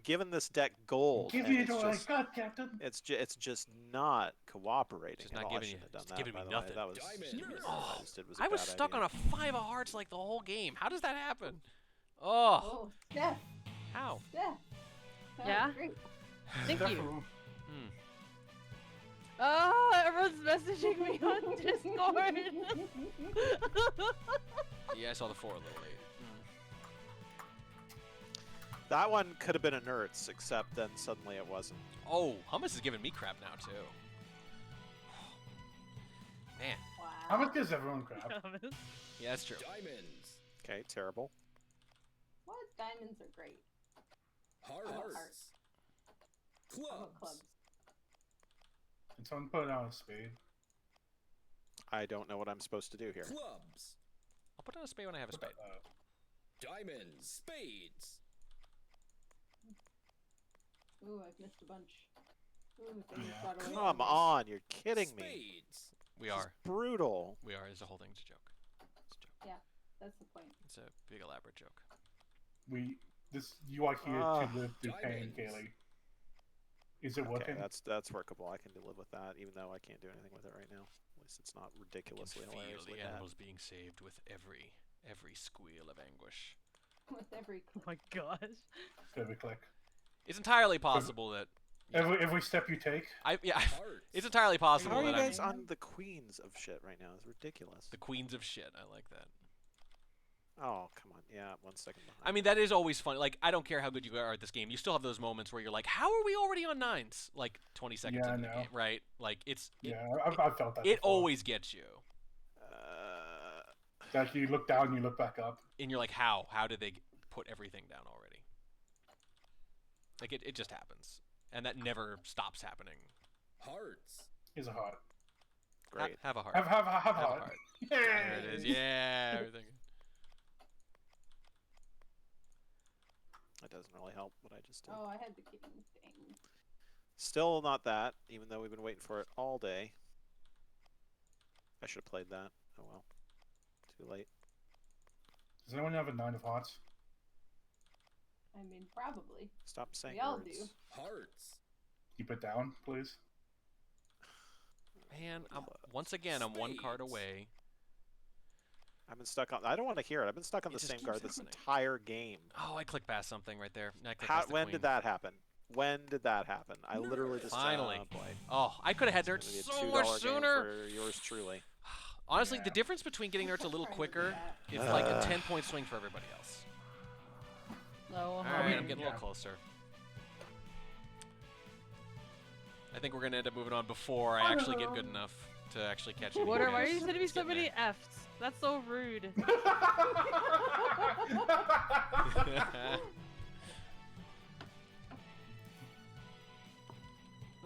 Speaker 5: giving this deck gold.
Speaker 3: Give
Speaker 5: and
Speaker 3: me
Speaker 5: it's
Speaker 3: all I
Speaker 5: just,
Speaker 3: got, Captain.
Speaker 5: it's just not cooperating.
Speaker 1: Just
Speaker 5: at
Speaker 1: not
Speaker 5: all.
Speaker 1: giving
Speaker 5: I
Speaker 1: you-
Speaker 5: shouldn't have
Speaker 1: it's
Speaker 5: done
Speaker 1: giving
Speaker 5: that,
Speaker 1: me
Speaker 5: by the way.
Speaker 1: nothing.
Speaker 5: That was
Speaker 10: Diamond.
Speaker 5: stupid.
Speaker 1: Oh,
Speaker 5: I just did was a
Speaker 1: I was
Speaker 5: bad
Speaker 1: stuck
Speaker 5: idea.
Speaker 1: on a 5 of hearts like the whole game. How does that happen? Oh.
Speaker 4: Oh, Steph.
Speaker 1: How?
Speaker 4: Steph. That
Speaker 7: Yeah?
Speaker 4: was Great.
Speaker 7: Thank you.
Speaker 1: Hmm.
Speaker 7: Oh, everyone's messaging me on Discord.
Speaker 1: Yeah, I saw the 4 a little late.
Speaker 5: That one could have been a nerds, except then suddenly it wasn't.
Speaker 1: Oh, Hummus is giving me crap now too. Man.
Speaker 4: Wow.
Speaker 3: How much does everyone crap?
Speaker 1: Yeah, that's true.
Speaker 10: Diamonds.
Speaker 5: Okay, terrible.
Speaker 4: What? Diamonds are great.
Speaker 10: Hearts.
Speaker 4: Hearts. How
Speaker 10: Clubs.
Speaker 4: about clubs?
Speaker 3: Can someone put down a spade?
Speaker 5: I don't know what I'm supposed to do here.
Speaker 10: Clubs.
Speaker 1: I'll put down a spade when I have a spade.
Speaker 10: Diamonds. Spades.
Speaker 4: Ooh, I've missed a bunch. Ooh, things
Speaker 3: Yeah.
Speaker 4: got away.
Speaker 5: Come on, you're kidding me.
Speaker 10: Spades.
Speaker 1: We
Speaker 5: This is
Speaker 1: are.
Speaker 5: brutal.
Speaker 1: We are. It's the whole thing's a joke. It's a joke.
Speaker 4: Yeah, that's the point.
Speaker 1: It's a big elaborate joke.
Speaker 3: You are here to live through pain,
Speaker 10: diamonds.
Speaker 3: Kaylee. Is it
Speaker 5: Okay,
Speaker 3: working?
Speaker 5: that's workable. I can live with that, even though I can't do anything with it right now. At least it's not ridiculously
Speaker 1: Feel
Speaker 5: hilarious.
Speaker 1: the
Speaker 5: like
Speaker 1: animals being saved with every squeal of anguish.
Speaker 4: With every.
Speaker 7: Oh my gosh.
Speaker 3: Every click.
Speaker 1: It's entirely possible that.
Speaker 3: Every step you take.
Speaker 1: It's entirely possible
Speaker 5: How are you
Speaker 1: that
Speaker 5: guys on the queens of shit right now? It's ridiculous.
Speaker 1: the queens of shit. I like that.
Speaker 5: Oh, come on. Yeah, 1 second behind.
Speaker 1: I mean, that is always fun. Like, I don't care how good you are at this game. You still have those moments where you're like, how are we already on 9s? Like, 20 seconds into the game, right? Like,
Speaker 3: I've felt that.
Speaker 1: It
Speaker 3: before.
Speaker 1: always gets you.
Speaker 3: Like you look down, you look back up.
Speaker 1: And you're like, how? How did they put everything down already? Like, it just happens. And that never stops happening.
Speaker 10: Hearts.
Speaker 3: Is a heart.
Speaker 5: Great.
Speaker 1: Have a heart.
Speaker 3: Have a
Speaker 1: Have
Speaker 3: heart.
Speaker 1: There it is. Yeah, everything.
Speaker 5: That doesn't really help what I just did.
Speaker 4: Oh, I had the king thing.
Speaker 5: Still not that, even though we've been waiting for it all day. I should have played that. Oh well. Too late.
Speaker 3: Does anyone have a 9 of hearts?
Speaker 4: I mean, probably.
Speaker 5: Stop saying
Speaker 4: We all
Speaker 5: words.
Speaker 4: do.
Speaker 10: Hearts.
Speaker 3: Keep it down, please.
Speaker 1: Man, once again, I'm one card
Speaker 10: Spades.
Speaker 1: away.
Speaker 5: I've been stuck on. I don't want to hear it. I've been stuck on
Speaker 1: It
Speaker 5: the
Speaker 1: just
Speaker 5: same
Speaker 1: keeps
Speaker 5: card this
Speaker 1: happening.
Speaker 5: entire game.
Speaker 1: Oh, I clicked past something right there. I clicked
Speaker 5: How,
Speaker 1: past the
Speaker 5: when
Speaker 1: queen.
Speaker 5: did that happen? When did that happen? I literally just
Speaker 1: Finally.
Speaker 5: boy.
Speaker 1: Oh, I could have had dirt
Speaker 5: It's gonna
Speaker 1: so
Speaker 5: be a
Speaker 1: much
Speaker 5: $2 game
Speaker 1: sooner.
Speaker 5: for yours truly.
Speaker 1: Honestly, the difference between getting dirt's a little quicker is like a 10-point swing for everybody else.
Speaker 7: No.
Speaker 1: All right, I'm getting a little closer. I think we're gonna end up moving on before I actually get good enough to actually catch you.
Speaker 7: Water, why are you sending me so many Fs? That's so rude.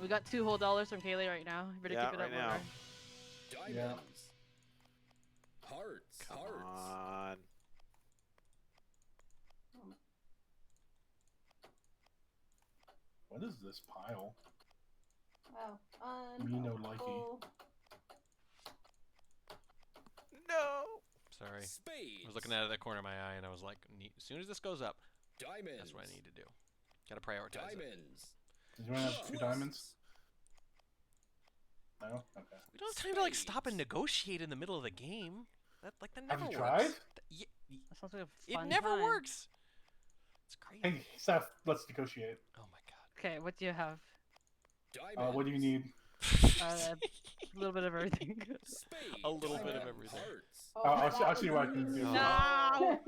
Speaker 7: We got $2 whole from Kaylee right now. You better
Speaker 5: Yeah,
Speaker 7: keep it up,
Speaker 5: right now.
Speaker 7: Water.
Speaker 10: Diamonds. Hearts.
Speaker 5: Come
Speaker 10: Hearts.
Speaker 5: on.
Speaker 3: What is this pile?
Speaker 4: Oh,
Speaker 3: Me no likey.
Speaker 5: No.
Speaker 1: Sorry.
Speaker 10: Spades.
Speaker 1: I was looking out of the corner of my eye and I was like, as soon as this goes up,
Speaker 10: Diamonds.
Speaker 1: that's what I need to do. Gotta prioritize it.
Speaker 10: Diamonds.
Speaker 3: Does anyone have 2 diamonds? No? Okay.
Speaker 1: We don't have time to like stop and negotiate in the middle of the game. That never
Speaker 3: Have you
Speaker 1: works.
Speaker 3: tried?
Speaker 7: That sounds like a
Speaker 1: It
Speaker 7: fun
Speaker 1: never
Speaker 7: time.
Speaker 1: works. It's crazy.
Speaker 3: Hey, Seth, let's negotiate.
Speaker 1: Oh my god.
Speaker 7: Okay, what do you have?
Speaker 10: Diamonds.
Speaker 3: What do you need?
Speaker 7: A little bit of everything.
Speaker 10: Spades.
Speaker 1: A little bit of
Speaker 10: Diamonds.
Speaker 1: everything.
Speaker 10: Hearts.
Speaker 3: I'll see what I can do.
Speaker 7: No!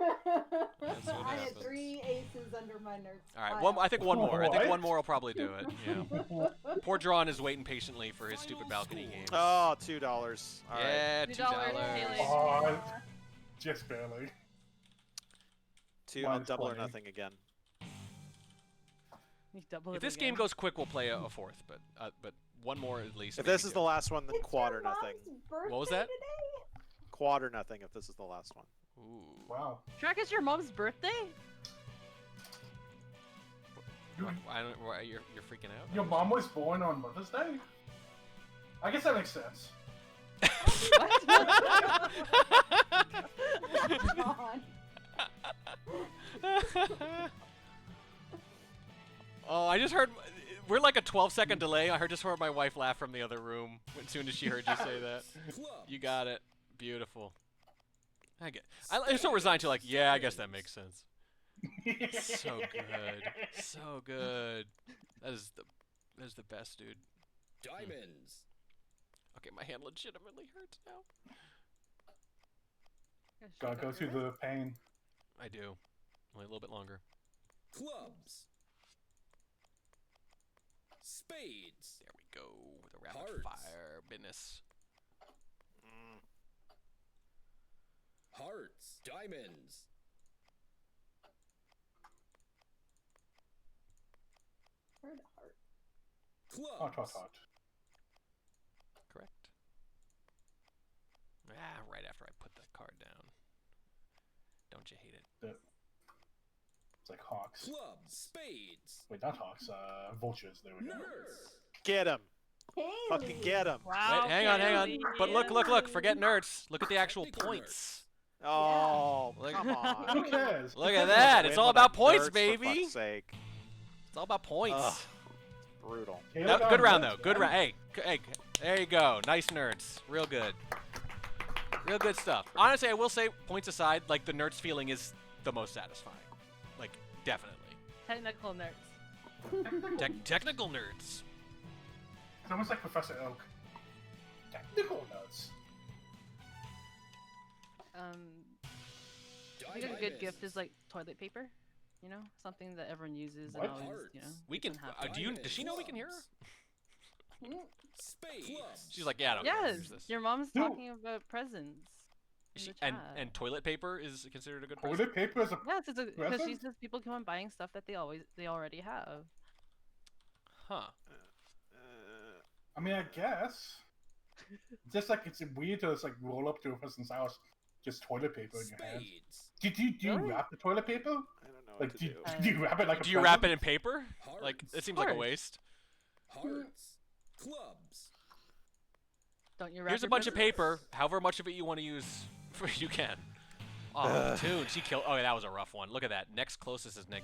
Speaker 1: That's what
Speaker 4: I had
Speaker 1: happens.
Speaker 4: 3 aces under my nerds.
Speaker 1: All right, I think one more. I think
Speaker 3: What?
Speaker 1: one more will probably do it. Yeah. Poor Drawn is waiting patiently for his stupid balcony game.
Speaker 5: Oh, $2. All right.
Speaker 1: Yeah,
Speaker 7: $2,
Speaker 1: $2.
Speaker 7: Haley.
Speaker 3: Oh, just barely.
Speaker 5: Two on
Speaker 3: Minus
Speaker 5: double or
Speaker 3: 20.
Speaker 5: nothing again.
Speaker 7: You double
Speaker 1: If
Speaker 7: it
Speaker 1: this
Speaker 7: again.
Speaker 1: game goes quick, we'll play a fourth, but one more at least.
Speaker 5: If
Speaker 1: maybe
Speaker 5: this is
Speaker 1: two.
Speaker 5: the last one, then
Speaker 4: It's
Speaker 5: quad
Speaker 4: your
Speaker 5: or nothing.
Speaker 4: mom's
Speaker 1: What was
Speaker 4: birthday
Speaker 1: that?
Speaker 4: Today?
Speaker 5: Quad or nothing if this is the last one.
Speaker 1: Ooh.
Speaker 3: Wow.
Speaker 7: Shrek, it's your mom's birthday?
Speaker 1: You're freaking out.
Speaker 3: Your mom was born on Mother's Day? I guess that makes sense.
Speaker 1: Oh, I just heard. We're like a 12-second delay. I just heard my wife laugh from the other room as soon as she heard you say that. You got it. Beautiful. I'm so resigned to like, yeah, I guess that makes sense. So good. So good. That is the best, dude.
Speaker 10: Diamonds.
Speaker 1: Okay, my hand legitimately hurts now.
Speaker 3: Gotta go through the pain.
Speaker 1: I do. Only a little bit longer.
Speaker 10: Clubs. Spades.
Speaker 1: There we go. With a rapid
Speaker 10: Hearts.
Speaker 1: fire business.
Speaker 10: Hearts. Diamonds.
Speaker 4: Heard a heart.
Speaker 10: Clubs.
Speaker 3: Hot.
Speaker 1: Correct. Right after I put the card down. Don't you hate it?
Speaker 3: It's like hawks.
Speaker 10: Clubs. Spades.
Speaker 3: Wait, not hawks. Vultures. There we go.
Speaker 10: Nerds.
Speaker 5: Get him. Fucking get him.
Speaker 7: Wow.
Speaker 1: Wait, hang on.
Speaker 7: Kaylee.
Speaker 1: But look. Forget nerds. Look at the actual points.
Speaker 5: Oh,
Speaker 1: Look-
Speaker 5: come on.
Speaker 3: Who cares?
Speaker 1: Look at that. It's
Speaker 5: Win
Speaker 1: all
Speaker 5: with
Speaker 1: about
Speaker 5: that
Speaker 1: points,
Speaker 5: nerds, for
Speaker 1: baby.
Speaker 5: fuck's sake.
Speaker 1: It's all about points.
Speaker 5: Ugh. Brutal.
Speaker 1: No, good round though. Good round. Hey, there you go. Nice nerds. Real good. Real good stuff. Honestly, I will say, points aside, like the nerds feeling is the most satisfying. Like, definitely.
Speaker 7: Technical nerds.
Speaker 1: Technical nerds.
Speaker 3: It's almost like Professor Oak. Technical notes.
Speaker 7: I think a good gift is like toilet paper. You know, something that everyone uses and always, you know.
Speaker 1: We can. Does she know we can hear her?
Speaker 10: Spades.
Speaker 1: She's like, yeah, I don't care.
Speaker 7: Yes,
Speaker 1: Here's this.
Speaker 7: your mom's talking about presents. in the
Speaker 1: And
Speaker 7: chat.
Speaker 1: toilet paper is considered a good present.
Speaker 3: Toilet paper is a
Speaker 7: Yes, it's because
Speaker 3: present?
Speaker 7: she says people come on buying stuff that they already have.
Speaker 1: Huh.
Speaker 3: I mean, I guess. Just like it's weird to just like roll up to a person's house, just toilet paper in your hand. Do you wrap the toilet paper? I
Speaker 5: don't know.
Speaker 3: Like, do you wrap it like a
Speaker 1: Do you wrap it
Speaker 3: present?
Speaker 1: in paper? Like, it seems like a waste.
Speaker 10: Hearts. Clubs.
Speaker 7: Don't you wrap
Speaker 1: Here's a
Speaker 7: your
Speaker 1: bunch of
Speaker 7: presents?
Speaker 1: paper. However much of it you want to use, you can. Oh,
Speaker 5: Ugh.
Speaker 1: Toon, she killed. Oh, that was a rough one. Look at that. Next closest is -9.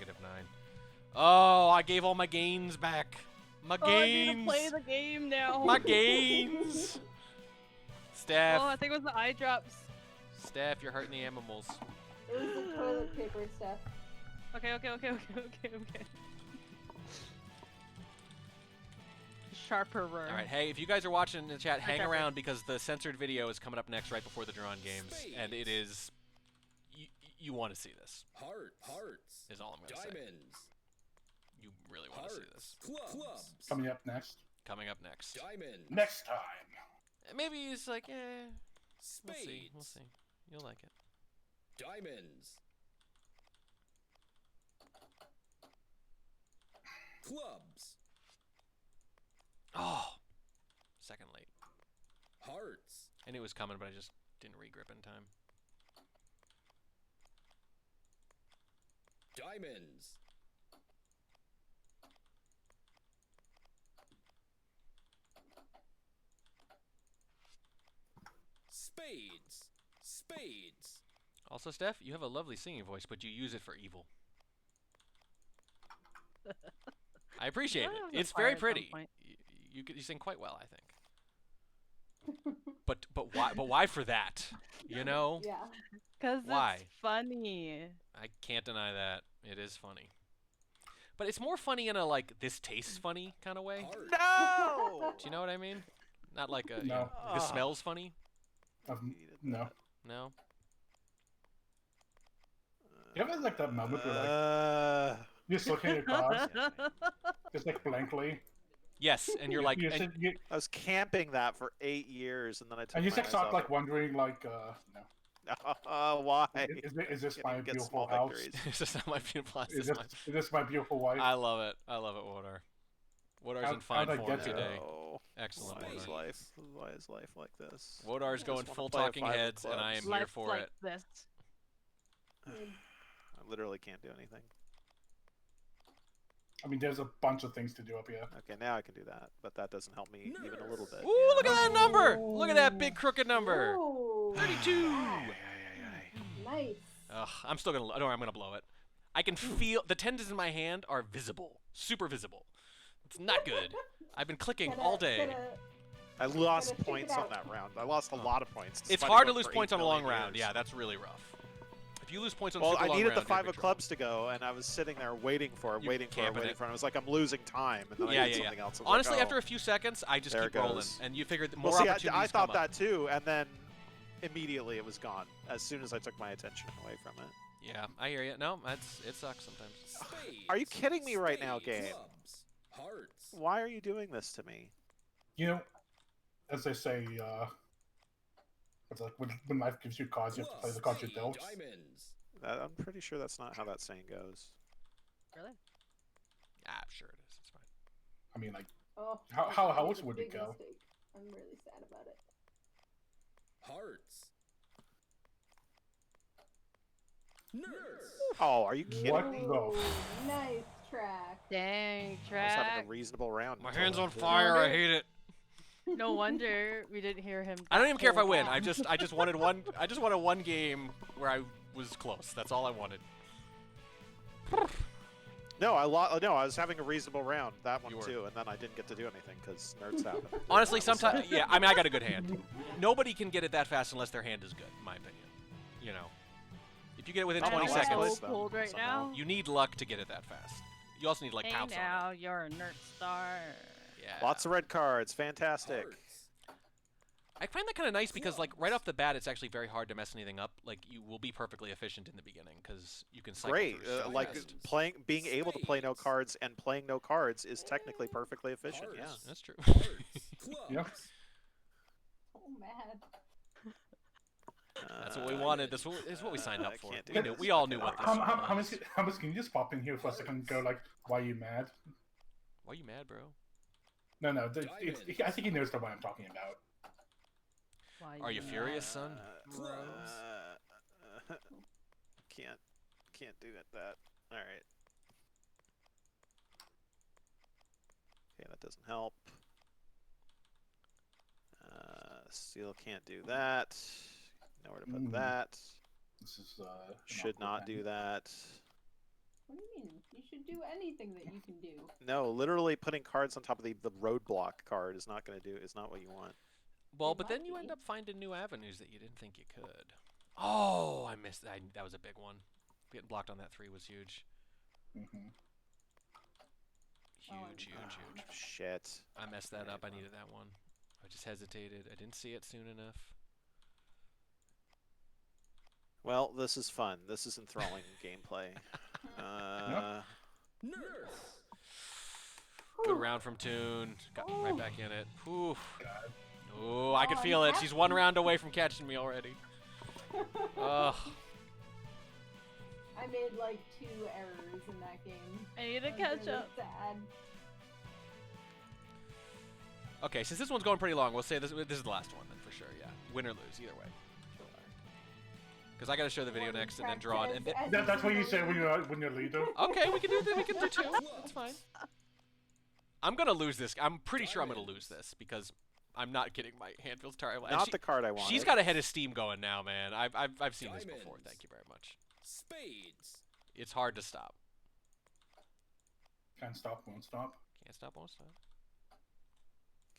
Speaker 1: Oh, I gave all my gains back. My
Speaker 7: Oh, I need
Speaker 1: gains.
Speaker 7: to play the game now.
Speaker 1: My gains. Steph,
Speaker 7: Oh, I think it was the eye drops.
Speaker 1: Steph, you're hurting the animals.
Speaker 4: It was the toilet paper stuff.
Speaker 7: Okay. Sharper.
Speaker 1: All right, hey, if you guys are watching in the chat, hang
Speaker 7: Sharper.
Speaker 1: around because the censored video is coming up next right before the drawn games, and it is. You want to see this?
Speaker 10: Hearts.
Speaker 1: Is all I'm gonna say.
Speaker 10: Diamonds.
Speaker 1: You really want to see this.
Speaker 10: Clubs.
Speaker 3: Coming up next.
Speaker 1: Coming up next.
Speaker 10: Diamonds.
Speaker 3: Next time.
Speaker 1: Maybe it's like, We'll
Speaker 10: Spades.
Speaker 1: see. We'll see. You'll like it.
Speaker 10: Diamonds. Clubs.
Speaker 1: Oh, second late.
Speaker 10: Hearts.
Speaker 1: I knew it was coming, but I just didn't regrip in time.
Speaker 10: Diamonds. Spades. Spades.
Speaker 1: Also, Steph, you have a lovely singing voice, but you use it for evil. I appreciate it.
Speaker 7: Well,
Speaker 1: It's
Speaker 7: that's
Speaker 1: very
Speaker 7: fine at some
Speaker 1: pretty.
Speaker 7: point.
Speaker 1: You sing quite well, I think. but why for that? You know?
Speaker 4: Yeah.
Speaker 7: Because
Speaker 1: Why?
Speaker 7: it's funny.
Speaker 1: I can't deny that. It is funny. But it's more funny in a, like, this tastes funny kind of way.
Speaker 5: No!
Speaker 1: Do you know what I mean? Not like a,
Speaker 3: No.
Speaker 1: this smells funny?
Speaker 3: No.
Speaker 1: No?
Speaker 3: You ever like that moment where like you're just looking at your cards, just like blankly.
Speaker 1: Yes, and you're like, and,
Speaker 5: I was camping that for 8 years, and then I took
Speaker 3: and you
Speaker 5: my
Speaker 3: just
Speaker 5: eyes
Speaker 3: start
Speaker 5: off
Speaker 3: like
Speaker 5: it.
Speaker 3: wondering like, no.
Speaker 5: Why?
Speaker 3: Is this my
Speaker 5: Get
Speaker 3: beautiful
Speaker 5: small
Speaker 3: house?
Speaker 5: victories.
Speaker 1: It's just not my beautiful house.
Speaker 3: Is this my beautiful wife?
Speaker 1: I love it. I love it, Wodar. Wodar's
Speaker 3: How'd
Speaker 1: in fine
Speaker 3: I
Speaker 1: form
Speaker 3: get here?
Speaker 1: today.
Speaker 5: Oh,
Speaker 1: Excellent,
Speaker 5: Why is
Speaker 1: Wodar.
Speaker 5: life? Why is life like this?
Speaker 1: Wodar's
Speaker 5: I
Speaker 1: going
Speaker 5: just wanna
Speaker 1: full
Speaker 5: play a
Speaker 1: talking
Speaker 5: 5 of
Speaker 1: heads, and I am
Speaker 5: clubs.
Speaker 1: here
Speaker 7: Life's
Speaker 1: for
Speaker 7: like
Speaker 1: it.
Speaker 7: this.
Speaker 5: I literally can't do anything.
Speaker 3: I mean, there's a bunch of things to do up here.
Speaker 5: Okay, now I can do that, but that doesn't help me even a little bit.
Speaker 1: Ooh, look at that number! Look at that big crooked number.
Speaker 4: Ooh,
Speaker 1: 32.
Speaker 4: nice.
Speaker 1: Ugh, I'm still gonna. Don't worry, I'm gonna blow it. I can feel the tendons in my hand are visible, super visible. It's not good. I've been clicking all day.
Speaker 5: I lost
Speaker 4: Gotta check it
Speaker 5: points on
Speaker 4: out.
Speaker 5: that round. I lost a lot of points.
Speaker 1: It's
Speaker 5: despite
Speaker 1: hard to
Speaker 5: going
Speaker 1: lose
Speaker 5: for
Speaker 1: points
Speaker 5: 8
Speaker 1: on a long
Speaker 5: million
Speaker 1: round.
Speaker 5: years.
Speaker 1: Yeah, that's really rough. If you lose points on
Speaker 5: Well,
Speaker 1: super
Speaker 5: I
Speaker 1: long
Speaker 5: needed
Speaker 1: round,
Speaker 5: the 5
Speaker 1: you're
Speaker 5: of
Speaker 1: big
Speaker 5: clubs to go, and I was sitting there waiting for it,
Speaker 1: You're
Speaker 5: waiting for it,
Speaker 1: camping
Speaker 5: waiting
Speaker 1: it.
Speaker 5: for it. I was like, I'm losing time, and then
Speaker 1: Yeah,
Speaker 5: I did
Speaker 1: yeah,
Speaker 5: something
Speaker 1: yeah.
Speaker 5: else. I was
Speaker 1: Honestly,
Speaker 5: like,
Speaker 1: after a few seconds, I just
Speaker 5: there
Speaker 1: keep
Speaker 5: it
Speaker 1: rolling,
Speaker 5: goes.
Speaker 1: and you figure that more
Speaker 5: well, see,
Speaker 1: opportunities
Speaker 5: I thought
Speaker 1: come up.
Speaker 5: that too, and then immediately it was gone as soon as I took my attention away from it.
Speaker 1: Yeah, I hear you. No, it sucks sometimes.
Speaker 5: Are you kidding me right now, game?
Speaker 10: Clubs. Hearts.
Speaker 5: Why are you doing this to me?
Speaker 3: You know, as they say, it's like when life gives you cards, you have to play the cards you dealt.
Speaker 10: Diamonds.
Speaker 5: I'm pretty sure that's not how that saying goes.
Speaker 7: Really?
Speaker 1: Ah, sure it is. It's fine.
Speaker 3: I mean, like,
Speaker 4: Oh,
Speaker 3: how
Speaker 4: that
Speaker 3: else
Speaker 4: was a
Speaker 3: would it
Speaker 4: big
Speaker 3: go?
Speaker 4: mistake. I'm really sad about it.
Speaker 10: Hearts. Nerds.
Speaker 5: Oh, are you kidding
Speaker 3: What
Speaker 5: me?
Speaker 3: the?
Speaker 4: Ooh, nice track.
Speaker 7: Dang,
Speaker 5: I was having
Speaker 7: track.
Speaker 5: a reasonable round.
Speaker 1: My
Speaker 5: until
Speaker 1: hand's
Speaker 5: then.
Speaker 1: on fire. I hate it.
Speaker 7: No wonder we didn't hear him.
Speaker 1: I don't even care if I win.
Speaker 7: back.
Speaker 1: I just wanted one. I just wanted one game where I was close. That's all I wanted.
Speaker 5: No, I was having a reasonable round that one too, and then I didn't get to do anything because nerds happened.
Speaker 1: Honestly, sometimes, yeah. I mean, I got a good hand. Nobody can get it that fast unless their hand is good, in my opinion. You know, if you get it within 20 seconds,
Speaker 7: so cold right now.
Speaker 1: you need luck to get it that fast. You also need like
Speaker 7: Hey
Speaker 1: pounce on
Speaker 7: now, you're a nerd star.
Speaker 1: it. Yeah.
Speaker 5: Lots of red cards, fantastic.
Speaker 1: I find that kind of nice because, like, right off the bat, it's actually very hard to mess anything up. Like, you will be perfectly efficient in the beginning because you can cycle
Speaker 5: Great,
Speaker 1: through so
Speaker 5: like
Speaker 1: fast.
Speaker 5: being able to play no cards and playing no cards is technically perfectly efficient. Yeah,
Speaker 1: that's true.
Speaker 3: Yeah.
Speaker 4: Oh, mad.
Speaker 1: That's what we wanted. This is what we signed up for.
Speaker 5: can't
Speaker 1: We all knew what this was.
Speaker 3: Hummus, can you just pop in here for a second and go like, why are you mad?
Speaker 1: Why are you mad, bro?
Speaker 3: No, I think he knows what I'm talking about.
Speaker 1: Are you furious, son?
Speaker 5: Can't do that. All right. Okay, that doesn't help. Steel can't do that. Nowhere to put that.
Speaker 3: This is
Speaker 5: should not do that.
Speaker 4: What do you mean? You should do anything that you can do.
Speaker 5: No, literally putting cards on top of the roadblock card is not going to do. Is not what you want.
Speaker 1: Well, but then you end up finding new avenues that you didn't think you could. Oh, I missed that. That was a big one. Getting blocked on that 3 was huge. Huge.
Speaker 5: Shit.
Speaker 1: I messed that up. I needed that one. I just hesitated. I didn't see it soon enough.
Speaker 5: Well, this is fun. This is enthralling gameplay.
Speaker 1: Good round from Toon. Got right back in it. Ooh. Oh, I can feel it. She's 1 round away from catching me already. Ugh.
Speaker 4: I made like 2 errors in that game.
Speaker 7: I need to
Speaker 4: I'm
Speaker 7: catch
Speaker 4: really
Speaker 7: up.
Speaker 4: Sad.
Speaker 1: Okay, since this one's going pretty long, we'll say this is the last one then for sure. Yeah, win or lose, either way. Because I got to show the video next and then draw it. And
Speaker 3: that's what you say when you're leader.
Speaker 1: Okay, we can do that. We can do 2. That's fine. I'm gonna lose this. I'm pretty sure I'm gonna lose this because I'm not getting my hand feels tired.
Speaker 5: Not the card I wanted.
Speaker 1: She's got a head of steam going now, man. I've seen this before. Thank you very much.
Speaker 10: Spades.
Speaker 1: It's hard to stop.
Speaker 3: Can't stop, won't stop.
Speaker 1: Can't stop, won't stop.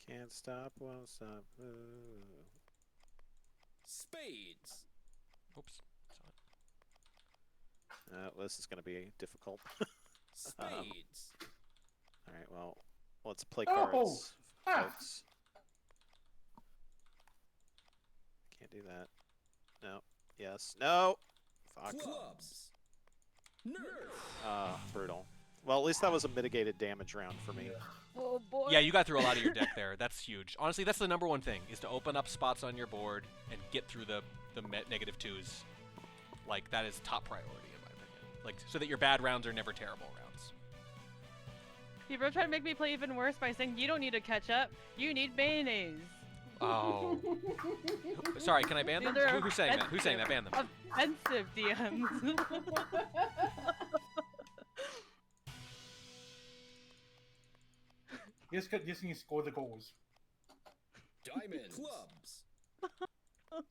Speaker 5: Can't stop, won't stop.
Speaker 10: Spades.
Speaker 1: Oops.
Speaker 5: This is going to be difficult.
Speaker 10: Spades.
Speaker 5: All right, well, let's play cards, folks. Can't do that. No. Yes. No. Fuck.
Speaker 10: Clubs.
Speaker 5: Brutal. Well, at least that was a mitigated damage round for me.
Speaker 7: Oh boy.
Speaker 1: Yeah, you got through a lot of your deck there. That's huge. Honestly, that's the #1 thing, is to open up spots on your board and get through the -2s. Like, that is top priority, in my opinion. Like, so that your bad rounds are never terrible rounds.
Speaker 7: People are trying to make me play even worse by saying you don't need to catch up. You need mayonnaise.
Speaker 1: Oh. Sorry, can I ban them? Who's saying that? Who's saying that? Ban them.
Speaker 7: Offensive DMs.
Speaker 3: Just need to score the goals.
Speaker 10: Diamond. Clubs.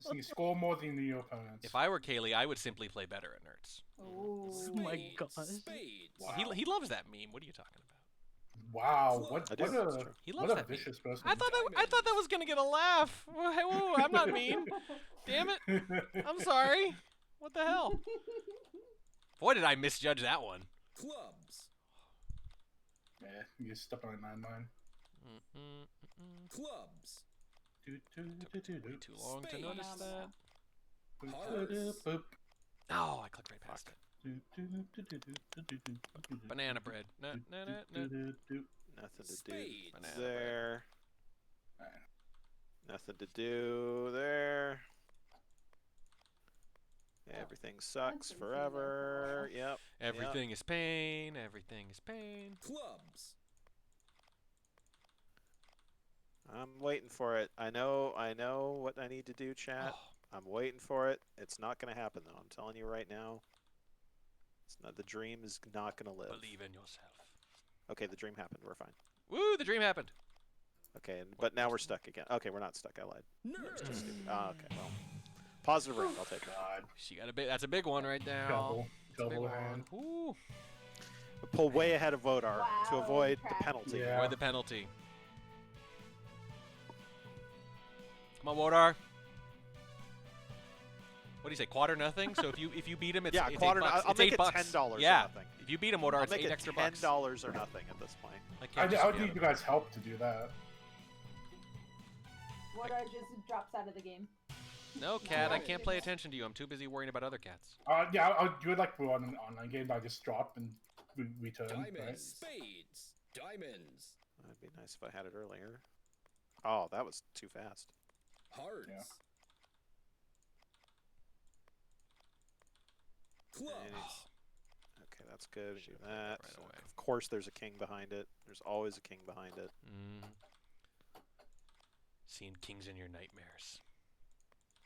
Speaker 3: So you score more than your opponents.
Speaker 1: If I were Kaylee, I would simply play better at Nerds.
Speaker 7: Oh my god.
Speaker 1: Wow. He loves that meme. What are you talking about?
Speaker 3: Wow, what
Speaker 1: He loves
Speaker 3: a
Speaker 1: that
Speaker 3: vicious person.
Speaker 1: I thought that was gonna get a laugh. Whoa, I'm not mean. Damn it. I'm sorry. What the hell? Boy, did I misjudge that one.
Speaker 10: Clubs.
Speaker 3: Yeah, you stepped on a 9-9.
Speaker 10: Clubs.
Speaker 1: Too long to notice that.
Speaker 3: Boop.
Speaker 1: Oh, I clicked right past it. Banana bread. Nothing to do
Speaker 5: there. Nothing to do there. Everything sucks forever. Yep.
Speaker 1: Everything is pain. Everything is pain.
Speaker 10: Clubs.
Speaker 5: I'm waiting for it. I know what I need to do, chat. I'm waiting for it. It's not going to happen, though. I'm telling you right now. It's not. The dream is not going to live.
Speaker 1: Believe in yourself.
Speaker 5: Okay, the dream happened. We're fine.
Speaker 1: Woo, the dream happened.
Speaker 5: Okay, but now we're stuck again. Okay, we're not stuck. I lied.
Speaker 10: Nerd.
Speaker 5: Just stupid. Okay, well, positive round. I'll take it.
Speaker 1: She got a big. That's a big one right now.
Speaker 3: Double
Speaker 1: That's a big
Speaker 3: hand.
Speaker 1: one. Ooh.
Speaker 5: Pull way ahead of Vodar to
Speaker 4: Wow,
Speaker 5: avoid the
Speaker 4: crap.
Speaker 5: penalty.
Speaker 3: Yeah.
Speaker 1: Avoid the penalty. Come on, Wodar. What do you say? Quarter nothing. So if you beat him, it's
Speaker 5: Yeah,
Speaker 1: it's
Speaker 5: quarter.
Speaker 1: $8.
Speaker 5: I'll
Speaker 1: It's
Speaker 5: make
Speaker 1: $8.
Speaker 5: it $10 or
Speaker 1: Yeah.
Speaker 5: nothing.
Speaker 1: If you beat him, Wodar,
Speaker 5: I'll
Speaker 1: it's
Speaker 5: make
Speaker 1: $8
Speaker 5: it
Speaker 1: extra
Speaker 5: $10
Speaker 1: bucks.
Speaker 5: or nothing at this point.
Speaker 3: I would need you guys' help to do that.
Speaker 4: Water just drops out of the game.
Speaker 1: No, cat. I can't play attention to you. I'm too busy worrying about other cats.
Speaker 3: Yeah, I'll do it like we're on an online game. I just drop and return.
Speaker 10: Diamonds,
Speaker 3: Right?
Speaker 10: spades, diamonds,
Speaker 5: That'd be nice if I had it earlier. Oh, that was too fast.
Speaker 10: hearts,
Speaker 3: Yeah.
Speaker 10: clubs,
Speaker 5: Okay, that's good. Do that.
Speaker 1: right away.
Speaker 5: Of course, there's a king behind it. There's always a king behind it.
Speaker 1: Seeing kings in your nightmares.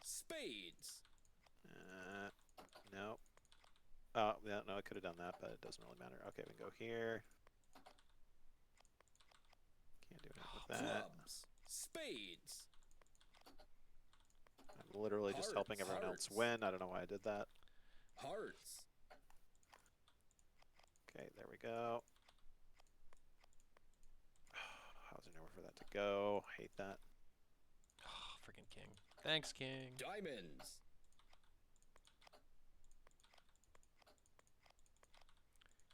Speaker 10: spades,
Speaker 5: No. Oh, yeah, no, I could have done that, but it doesn't really matter. Okay, we can go here. Can't do anything with that.
Speaker 10: clubs, spades,
Speaker 5: I'm literally just helping everyone else win. I don't know why I did that.
Speaker 10: hearts,
Speaker 5: Okay, there we go. How's there nowhere for that to go? Hate that.
Speaker 1: Oh, freaking king. Thanks, king.
Speaker 10: diamonds,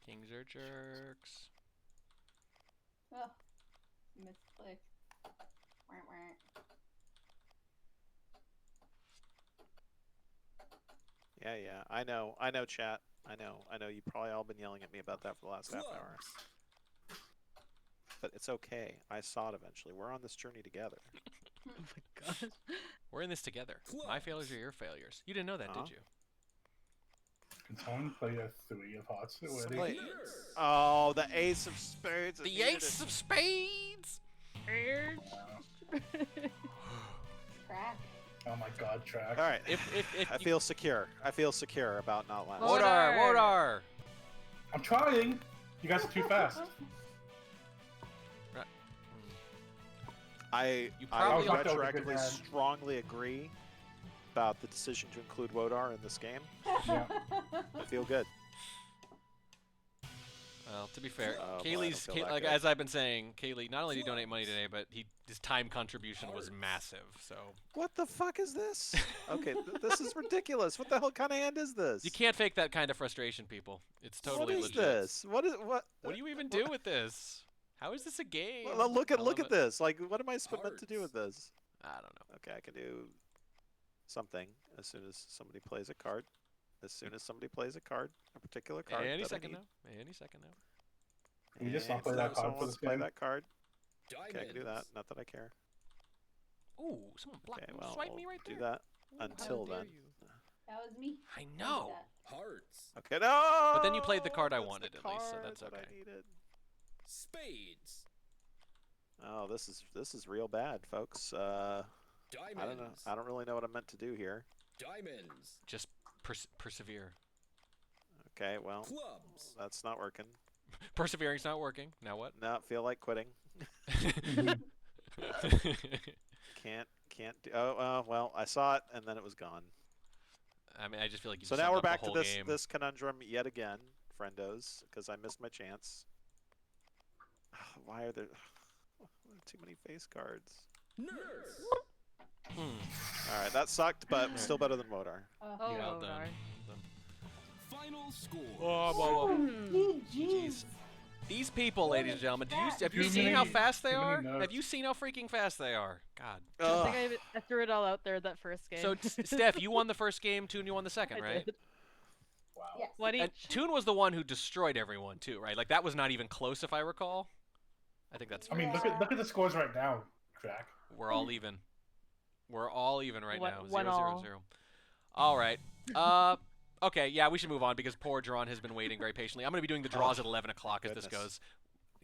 Speaker 1: Kings are jerks.
Speaker 4: Oh, misclick. Wah, wah.
Speaker 5: Yeah, I know, chat. I know. You probably all been yelling at me about that for the last half hour. But it's okay. I saw it eventually. We're on this journey together.
Speaker 7: Oh my gosh.
Speaker 1: We're in this together. My failures are your failures. You didn't know that,
Speaker 5: Huh?
Speaker 1: did you?
Speaker 3: Can someone play a 3 of hearts already?
Speaker 5: Oh, the ace of spades. I
Speaker 1: The
Speaker 5: needed
Speaker 1: ace
Speaker 5: it.
Speaker 1: of spades.
Speaker 4: Crack.
Speaker 3: Oh my god, track.
Speaker 5: All right.
Speaker 1: If
Speaker 5: I feel secure. I feel secure about not last.
Speaker 1: Wodar.
Speaker 3: I'm trying. You guys are too fast.
Speaker 5: I
Speaker 1: probably
Speaker 3: ought to
Speaker 5: retroactively
Speaker 3: good hand.
Speaker 5: strongly agree about the decision to include Wodar in this game.
Speaker 3: Yeah.
Speaker 5: I feel good.
Speaker 1: Well, to be fair,
Speaker 5: Oh, boy, I don't
Speaker 1: Kaylee's
Speaker 5: feel that
Speaker 1: like
Speaker 5: good.
Speaker 1: as I've been saying, Kaylee not only did he donate money today, but his time contribution was massive. So
Speaker 5: What the fuck is this? Okay, this is ridiculous. What the hell kind of hand is this?
Speaker 1: you can't fake that kind of frustration, people. It's totally
Speaker 5: What is
Speaker 1: legit.
Speaker 5: this? What?
Speaker 1: What do you even do with this? How is this a game?
Speaker 5: Well, look
Speaker 1: I
Speaker 5: at
Speaker 1: love it.
Speaker 5: this. Like, what am I meant to do with this?
Speaker 1: I don't know.
Speaker 5: Okay, I can do something as soon as somebody plays a card. As soon as somebody plays a card, a particular card.
Speaker 1: Any
Speaker 5: that I
Speaker 1: second
Speaker 5: need.
Speaker 1: now. Any second now.
Speaker 3: Can you just
Speaker 5: And
Speaker 3: not play that card
Speaker 5: someone
Speaker 3: for
Speaker 5: wants
Speaker 3: this
Speaker 5: to play
Speaker 3: game?
Speaker 5: that card. Okay, I can do that.
Speaker 10: Diamonds.
Speaker 5: Not that I care.
Speaker 1: Ooh, someone blocked
Speaker 5: Okay,
Speaker 1: me.
Speaker 5: well,
Speaker 1: Swipe
Speaker 5: we'll
Speaker 1: me right
Speaker 5: do
Speaker 1: there.
Speaker 5: that until
Speaker 1: dare
Speaker 5: then.
Speaker 1: you.
Speaker 4: That was me.
Speaker 1: I
Speaker 4: Who did
Speaker 1: know.
Speaker 4: that?
Speaker 10: hearts,
Speaker 5: Okay, no.
Speaker 1: But then you played the card I
Speaker 5: That's the
Speaker 1: wanted at least, so
Speaker 5: card
Speaker 1: that's
Speaker 5: that
Speaker 1: okay.
Speaker 5: I needed.
Speaker 10: spades,
Speaker 5: Oh, this is real bad, folks. I don't know.
Speaker 10: diamonds,
Speaker 5: I don't really know what I'm meant to do here.
Speaker 10: diamonds,
Speaker 1: Just persevere.
Speaker 5: Okay, well,
Speaker 10: clubs,
Speaker 5: that's not working.
Speaker 1: Persevering's not working. Now what?
Speaker 5: No, feel like quitting. Can't do. Oh, well, I saw it and then it was gone.
Speaker 1: I mean, I just feel like you.
Speaker 5: So
Speaker 1: summed
Speaker 5: now we're
Speaker 1: up the
Speaker 5: back to
Speaker 1: whole
Speaker 5: this
Speaker 1: game.
Speaker 5: this conundrum yet again, friendos, because I missed my chance. Why are there too many face cards?
Speaker 10: nerds,
Speaker 5: All right, that sucked, but still better than Wodar.
Speaker 7: Oh,
Speaker 1: Well
Speaker 7: Wodar.
Speaker 1: done.
Speaker 10: final score.
Speaker 1: Jeez. These people, ladies and gentlemen, have you
Speaker 3: Too
Speaker 1: seen how
Speaker 3: many-
Speaker 1: fast they
Speaker 3: too many
Speaker 1: are?
Speaker 3: notes.
Speaker 1: Have you seen how freaking fast they are? God.
Speaker 7: I think I threw it all out there that first game.
Speaker 1: So, Steph, you won the first game, Toon, you won the second,
Speaker 7: I
Speaker 1: right?
Speaker 7: did.
Speaker 3: Wow.
Speaker 4: Yes.
Speaker 7: What
Speaker 1: And
Speaker 7: each?
Speaker 1: Toon was the one who destroyed everyone, too, right? Like, that was not even close, if I recall. I think that's
Speaker 3: I mean, look at the scores right now, Crack.
Speaker 1: We're all even. We're all even right
Speaker 7: One-
Speaker 1: now.
Speaker 7: one
Speaker 1: 0, 0,
Speaker 7: all.
Speaker 1: 0. All right. Okay, yeah, we should move on because poor Drawn has been waiting very patiently. I'm going to be doing the draws at 11 o'clock as this
Speaker 5: Goodness.
Speaker 1: goes.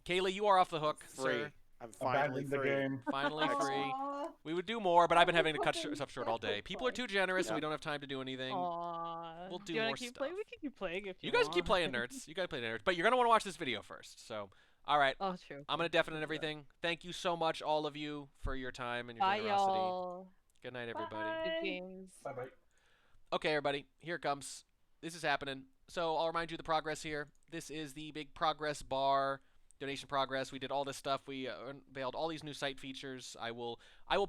Speaker 1: Kaylee, you are off the hook,
Speaker 5: Free.
Speaker 1: sir.
Speaker 5: I'm finally
Speaker 3: Abandon the
Speaker 5: free.
Speaker 3: game.
Speaker 1: Finally free.
Speaker 4: Aw.
Speaker 1: We would do more, but I've been having to cut stuff short all day. People are too generous, so we
Speaker 5: Yeah.
Speaker 1: don't have time to do anything.
Speaker 7: Aww.
Speaker 1: We'll do
Speaker 7: you wanna
Speaker 1: more
Speaker 7: keep
Speaker 1: stuff.
Speaker 7: Playing? We can keep playing if you
Speaker 1: You guys
Speaker 7: want.
Speaker 1: keep playing, nerds. You guys play nerds, but you're gonna want to watch this video first. So All right.
Speaker 7: Oh, true.
Speaker 1: I'm gonna deafen everything. Thank you so much, all of you, for your time and your
Speaker 7: Bye,
Speaker 1: generosity.
Speaker 7: y'all.
Speaker 1: Good night, everybody.
Speaker 7: Good games.
Speaker 3: Bye bye.
Speaker 1: Okay, everybody, here it comes. This is happening. So I'll remind you the progress here. This is the big progress bar, donation progress. We did all this stuff. We unveiled all these new site features. I will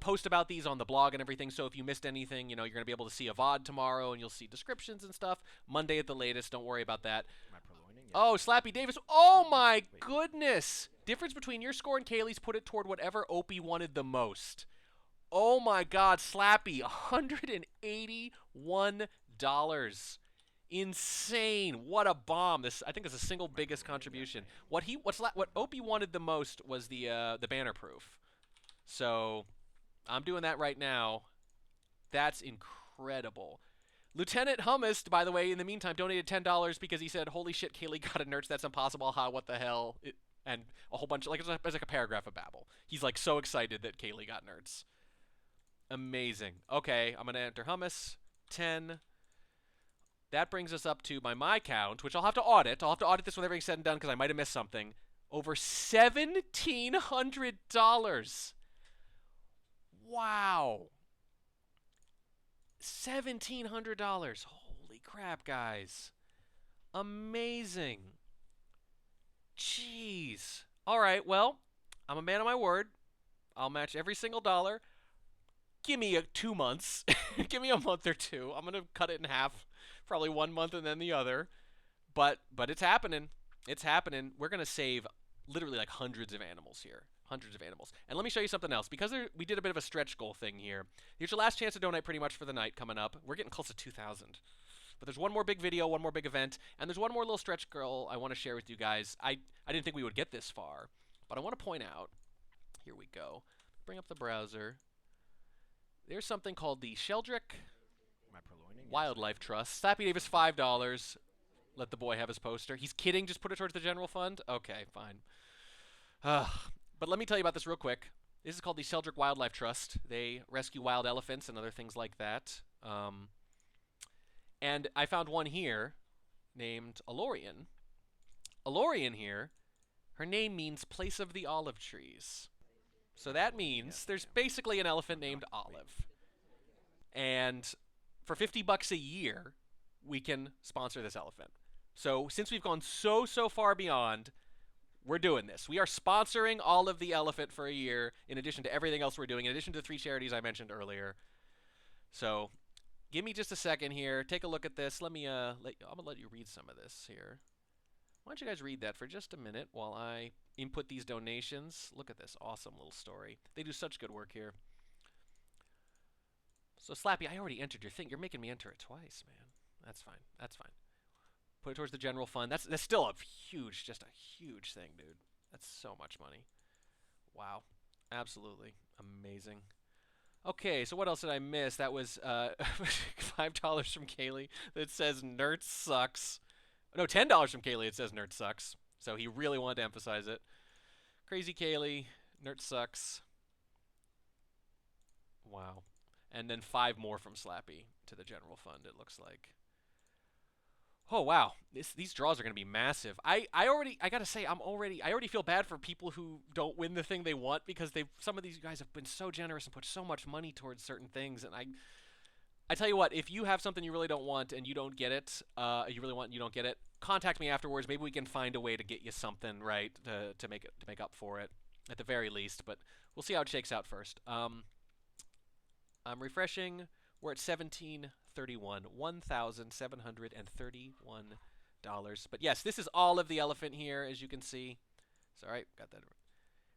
Speaker 1: post about these on the blog and everything. So if you missed anything, you're gonna be able to see a VOD tomorrow, and you'll see descriptions and stuff. Monday at the latest. Don't worry about that. Oh, Slappy Davis. Oh my goodness. Difference between your score and Kaylee's, put it toward whatever Opie wanted the most. Oh my God, Slappy, $181. Insane. What a bomb. This, I think, is the single biggest contribution. What Opie wanted the most was the banner proof. So I'm doing that right now. That's incredible. Lieutenant Hummus, by the way, in the meantime, donated $10 because he said, "Holy shit, Kaylee got a nerds. That's impossible. Ha, what the hell?" And a whole bunch of, it's like a paragraph of babble. He's like so excited that Kaylee got nerds. Amazing. Okay, I'm gonna enter Hummus 10. That brings us up to my count, which I'll have to audit. I'll have to audit this when everything's said and done because I might have missed something. Over $1,700. Wow. $1,700. Holy crap, guys. Amazing. Jeez. All right, well, I'm a man of my word. I'll match every single dollar. Give me 2 months. Give me a month or two. I'm going to cut it in half. Probably 1 month and then the other. But it's happening. It's happening. We're going to save literally like hundreds of animals here. Hundreds of animals. And let me show you something else. Because we did a bit of a stretch goal thing here. Here's your last chance to donate pretty much for the night coming up. We're getting close to 2,000. But there's one more big video, one more big event, and there's one more little stretch goal I want to share with you guys. I didn't think we would get this far, but I want to point out, here we go. Bring up the browser. There's something called the Sheldrick Wildlife Trust. Slappy Davis, $5. Let the boy have his poster. He's kidding, just put it towards the general fund? Okay, fine. But let me tell you about this real quick. This is called the Sheldrick Wildlife Trust. They rescue wild elephants and other things like that. And I found one here named Alorian. Alorian here, her name means place of the olive trees. So that means there's basically an elephant named Olive. And for $50 a year, we can sponsor this elephant. So since we've gone so far beyond, we're doing this. We are sponsoring Olive the elephant for a year, in addition to everything else we're doing, in addition to the 3 charities I mentioned earlier. So give me just a second here. Take a look at this. I'm gonna let you read some of this here. Why don't you guys read that for just a minute while I input these donations. Look at this awesome little story. They do such good work here. So Slappy, I already entered your thing. You're making me enter it twice, man. That's fine. That's fine. Put it towards the general fund. That's still a huge, just a huge thing, dude. That's so much money. Wow. Absolutely amazing. Okay, so what else did I miss? That was $5 from Kaylee that says Nerd sucks. No, $10 from Kaylee. It says Nerd sucks. So he really wanted to emphasize it. Crazy Kaylee, Nerd sucks. Wow. And then 5 more from Slappy to the general fund, it looks like. Oh, wow. These draws are going to be massive. I got to say, I already feel bad for people who don't win the thing they want because some of these guys have been so generous and put so much money towards certain things. And I tell you what, if you have something you really don't want and you don't get it, you really want and you don't get it, contact me afterwards. Maybe we can find a way to get you something, right, to make up for it at the very least. But we'll see how it shakes out first. I'm refreshing. We're at $1,731. But yes, this is all of the elephant here, as you can see. It's all right. Got that.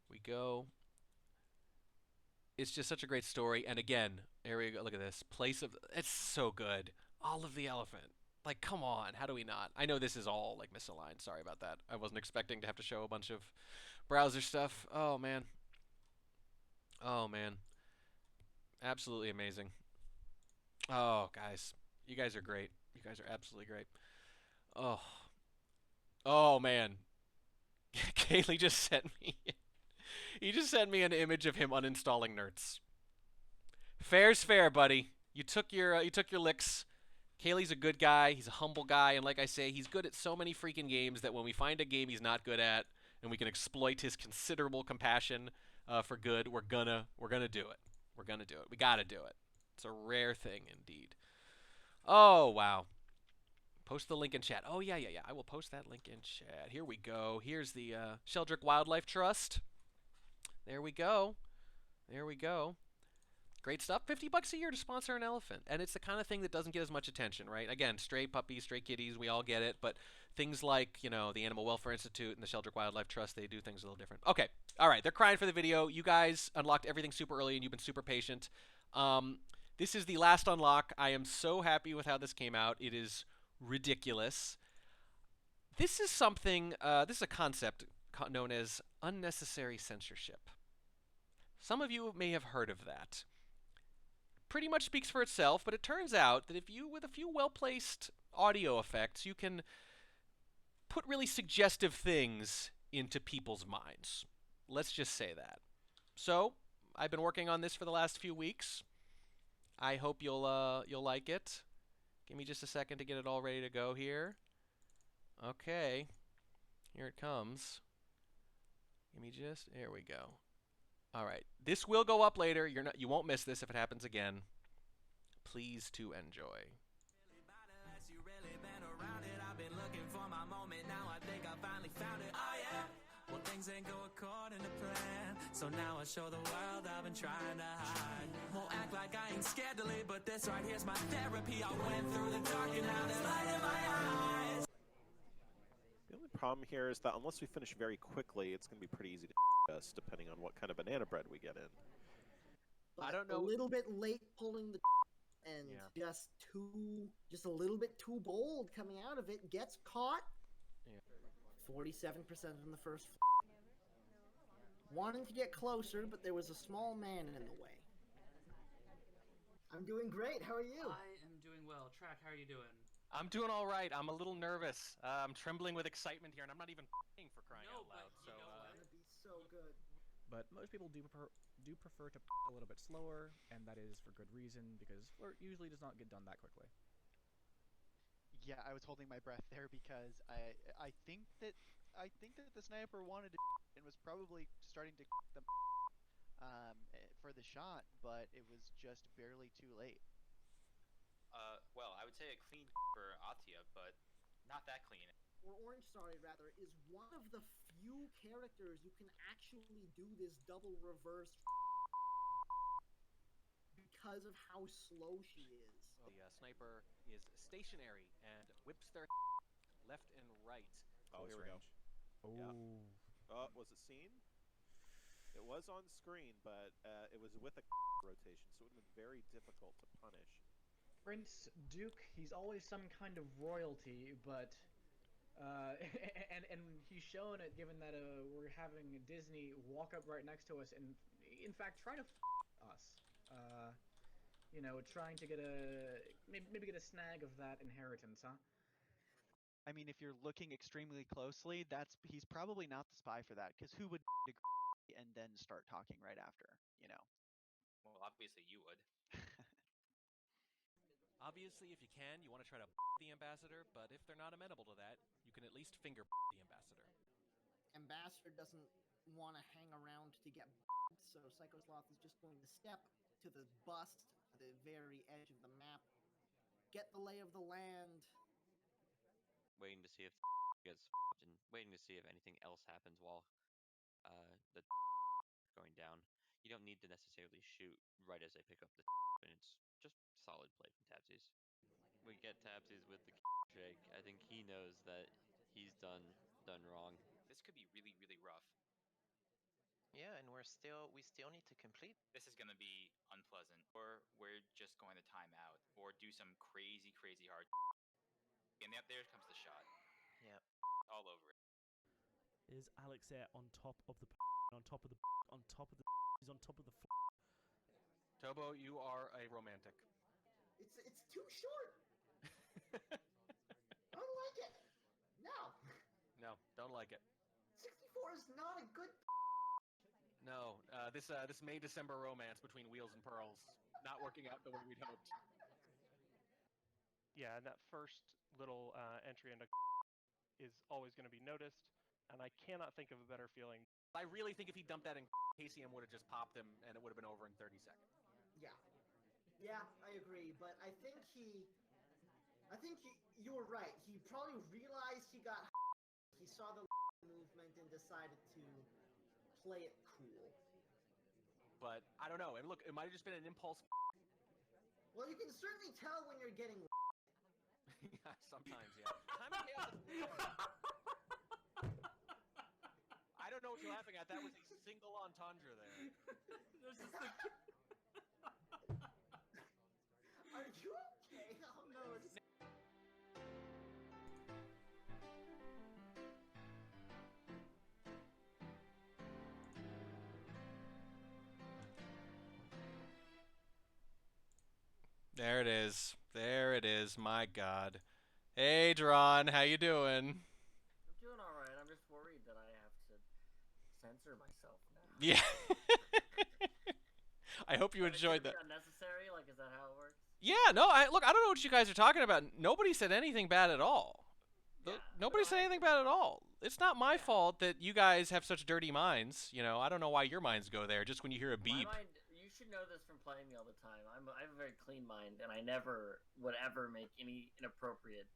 Speaker 1: We go. It's just such a great story. And again, here we go. Look at this. Place of. It's so good. All of the elephant. Like, come on. How do we not? I know this is all like misaligned. Sorry about that. I wasn't expecting to have to show a bunch of browser stuff. Oh man. Oh man. Absolutely amazing. Oh, guys. You guys are great. You guys are absolutely great. Oh. Oh, man. Kaylee just sent me... He just sent me an image of him uninstalling Nerds. Fair's fair, buddy. You took your licks. Kaylee's a good guy. He's a humble guy. And like I say, he's good at so many freaking games that when we find a game he's not good at, and we can exploit his considerable compassion for good, we're gonna do it. We're gonna do it. We gotta do it. It's a rare thing indeed. Oh wow. Post the link in chat. Oh yeah. I will post that link in chat. Here we go. Here's the Sheldrick Wildlife Trust. There we go. There we go. Great stuff. $50 a year to sponsor an elephant. And it's the kind of thing that doesn't get as much attention, right? Again, stray puppies, stray kitties, we all get it. But things like, you know, the Animal Welfare Institute and the Sheldrick Wildlife Trust, they do things a little different. Okay. All right. They're crying for the video. You guys unlocked everything super early and you've been super patient. This is the last unlock. I am so happy with how this came out. It is ridiculous. This is something, this is a concept known as unnecessary censorship. Some of you may have heard of that. Pretty much speaks for itself, but it turns out that if you, with a few well-placed audio effects, you can put really suggestive things into people's minds. Let's just say that. So, I've been working on this for the last few weeks. I hope you'll like it. Give me just a second to get it all ready to go here. Okay. Here it comes. There we go. All right. This will go up later. You won't miss this if it happens again. Please to enjoy.
Speaker 8: Well, things ain't go according to plan, so now I show the world I've been trying to hide. Won't act like I ain't scared to leave, but this right here's my therapy. I went through the dark and now there's light in my eyes.
Speaker 5: The only problem here is that unless we finish very quickly, it's going to be pretty easy to us, depending on what kind of banana bread we get in.
Speaker 21: But I don't know. A little bit late pulling the and just a little bit too bold coming out of it. Gets caught. 47% in the first. Wanting to get closer, but there was a small man in the way. I'm doing great. How are you?
Speaker 6: I am doing well. Track, how are you doing?
Speaker 1: I'm doing all right. I'm a little nervous. I'm trembling with excitement here, and I'm not even for crying out loud. So,
Speaker 21: It's gonna be so good.
Speaker 11: But most people do prefer to a little bit slower, and that is for good reason, because flirt usually does not get done that quickly.
Speaker 22: Yeah, I was holding my breath there because I think that the sniper wanted to and was probably starting to them for the shot, but it was just barely too late.
Speaker 23: Well, I would say a clean for Atia, but not that clean.
Speaker 21: Or Orange, sorry, rather, is one of the few characters who can actually do this double reverse because of how slow she is.
Speaker 1: The sniper is stationary and whips their left and right.
Speaker 5: Oh, here we go.
Speaker 11: Oh.
Speaker 5: Yeah. Was it seen? It was on screen, but it was with a rotation, so it would have been very difficult to punish.
Speaker 11: Prince Duke, he's always some kind of royalty, but and he's showing it given that we're having Disney walk up right next to us and in fact try to us. You know, trying to get maybe get a snag of that inheritance, huh?
Speaker 22: I mean, if you're looking extremely closely, he's probably not the spy for that, because who would and then start talking right after, you know?
Speaker 23: Well, obviously you would.
Speaker 1: Obviously, if you can, you want to try to the ambassador, but if they're not amenable to that, you can at least finger the ambassador.
Speaker 21: Ambassador doesn't want to hang around to get so Psycho Sloth is just going to step to the bust at the very edge of the map, get the lay of the land.
Speaker 24: Waiting to see if gets and waiting to see if anything else happens while the going down. You don't need to necessarily shoot right as they pick up the and it's just solid play from Tapsies. We get Tapsies with the shake. I think he knows that he's done wrong.
Speaker 23: This could be really, really rough.
Speaker 25: Yeah, and we still need to complete.
Speaker 23: This is gonna be unpleasant. Or we're just going to time out. Or do some crazy, crazy hard. And there comes the shot.
Speaker 25: Yeah.
Speaker 23: All over it.
Speaker 26: Is Alex there on top of the on top of the on top of the he's on top of the
Speaker 1: Tobo, you are a romantic.
Speaker 21: It's too short. I don't like it. No.
Speaker 1: No, don't like it.
Speaker 21: 64 is not a good.
Speaker 1: No, this May-December romance between Wheels and Pearls not working out the way we'd hoped.
Speaker 27: Yeah, and that first little entry into is always going to be noticed.
Speaker 12: and I cannot think of a better feeling.
Speaker 1: I really think if he dumped that in, KCM would have just popped him, and it would have been over in 30 seconds.
Speaker 21: Yeah. Yeah, I agree, but I think you were right. He probably realized he got he saw the movement and decided to play it cool.
Speaker 1: But I don't know. And look, it might have just been an impulse.
Speaker 21: Well, you can certainly tell when you're getting
Speaker 1: Yeah, sometimes, yeah. I don't know what you're laughing at. That was a single entendre there.
Speaker 21: There's this thing. Are you okay? Oh no, it's...
Speaker 1: There it is. There it is. My God. Hey, Dron, how you doing?
Speaker 9: I'm doing all right. I'm just worried that I have to censor myself now.
Speaker 1: Yeah. I hope you enjoyed that.
Speaker 9: Unnecessary? Like, is that how it works?
Speaker 1: Yeah, no, look, I don't know what you guys are talking about. Nobody said anything bad at all. Nobody said anything bad at all. It's not my fault that you guys have such dirty minds. You know, I don't know why your minds go there just when you hear a beep.
Speaker 9: My mind, you should know this from playing me all the time. I have a very clean mind, and I never would ever make any inappropriate.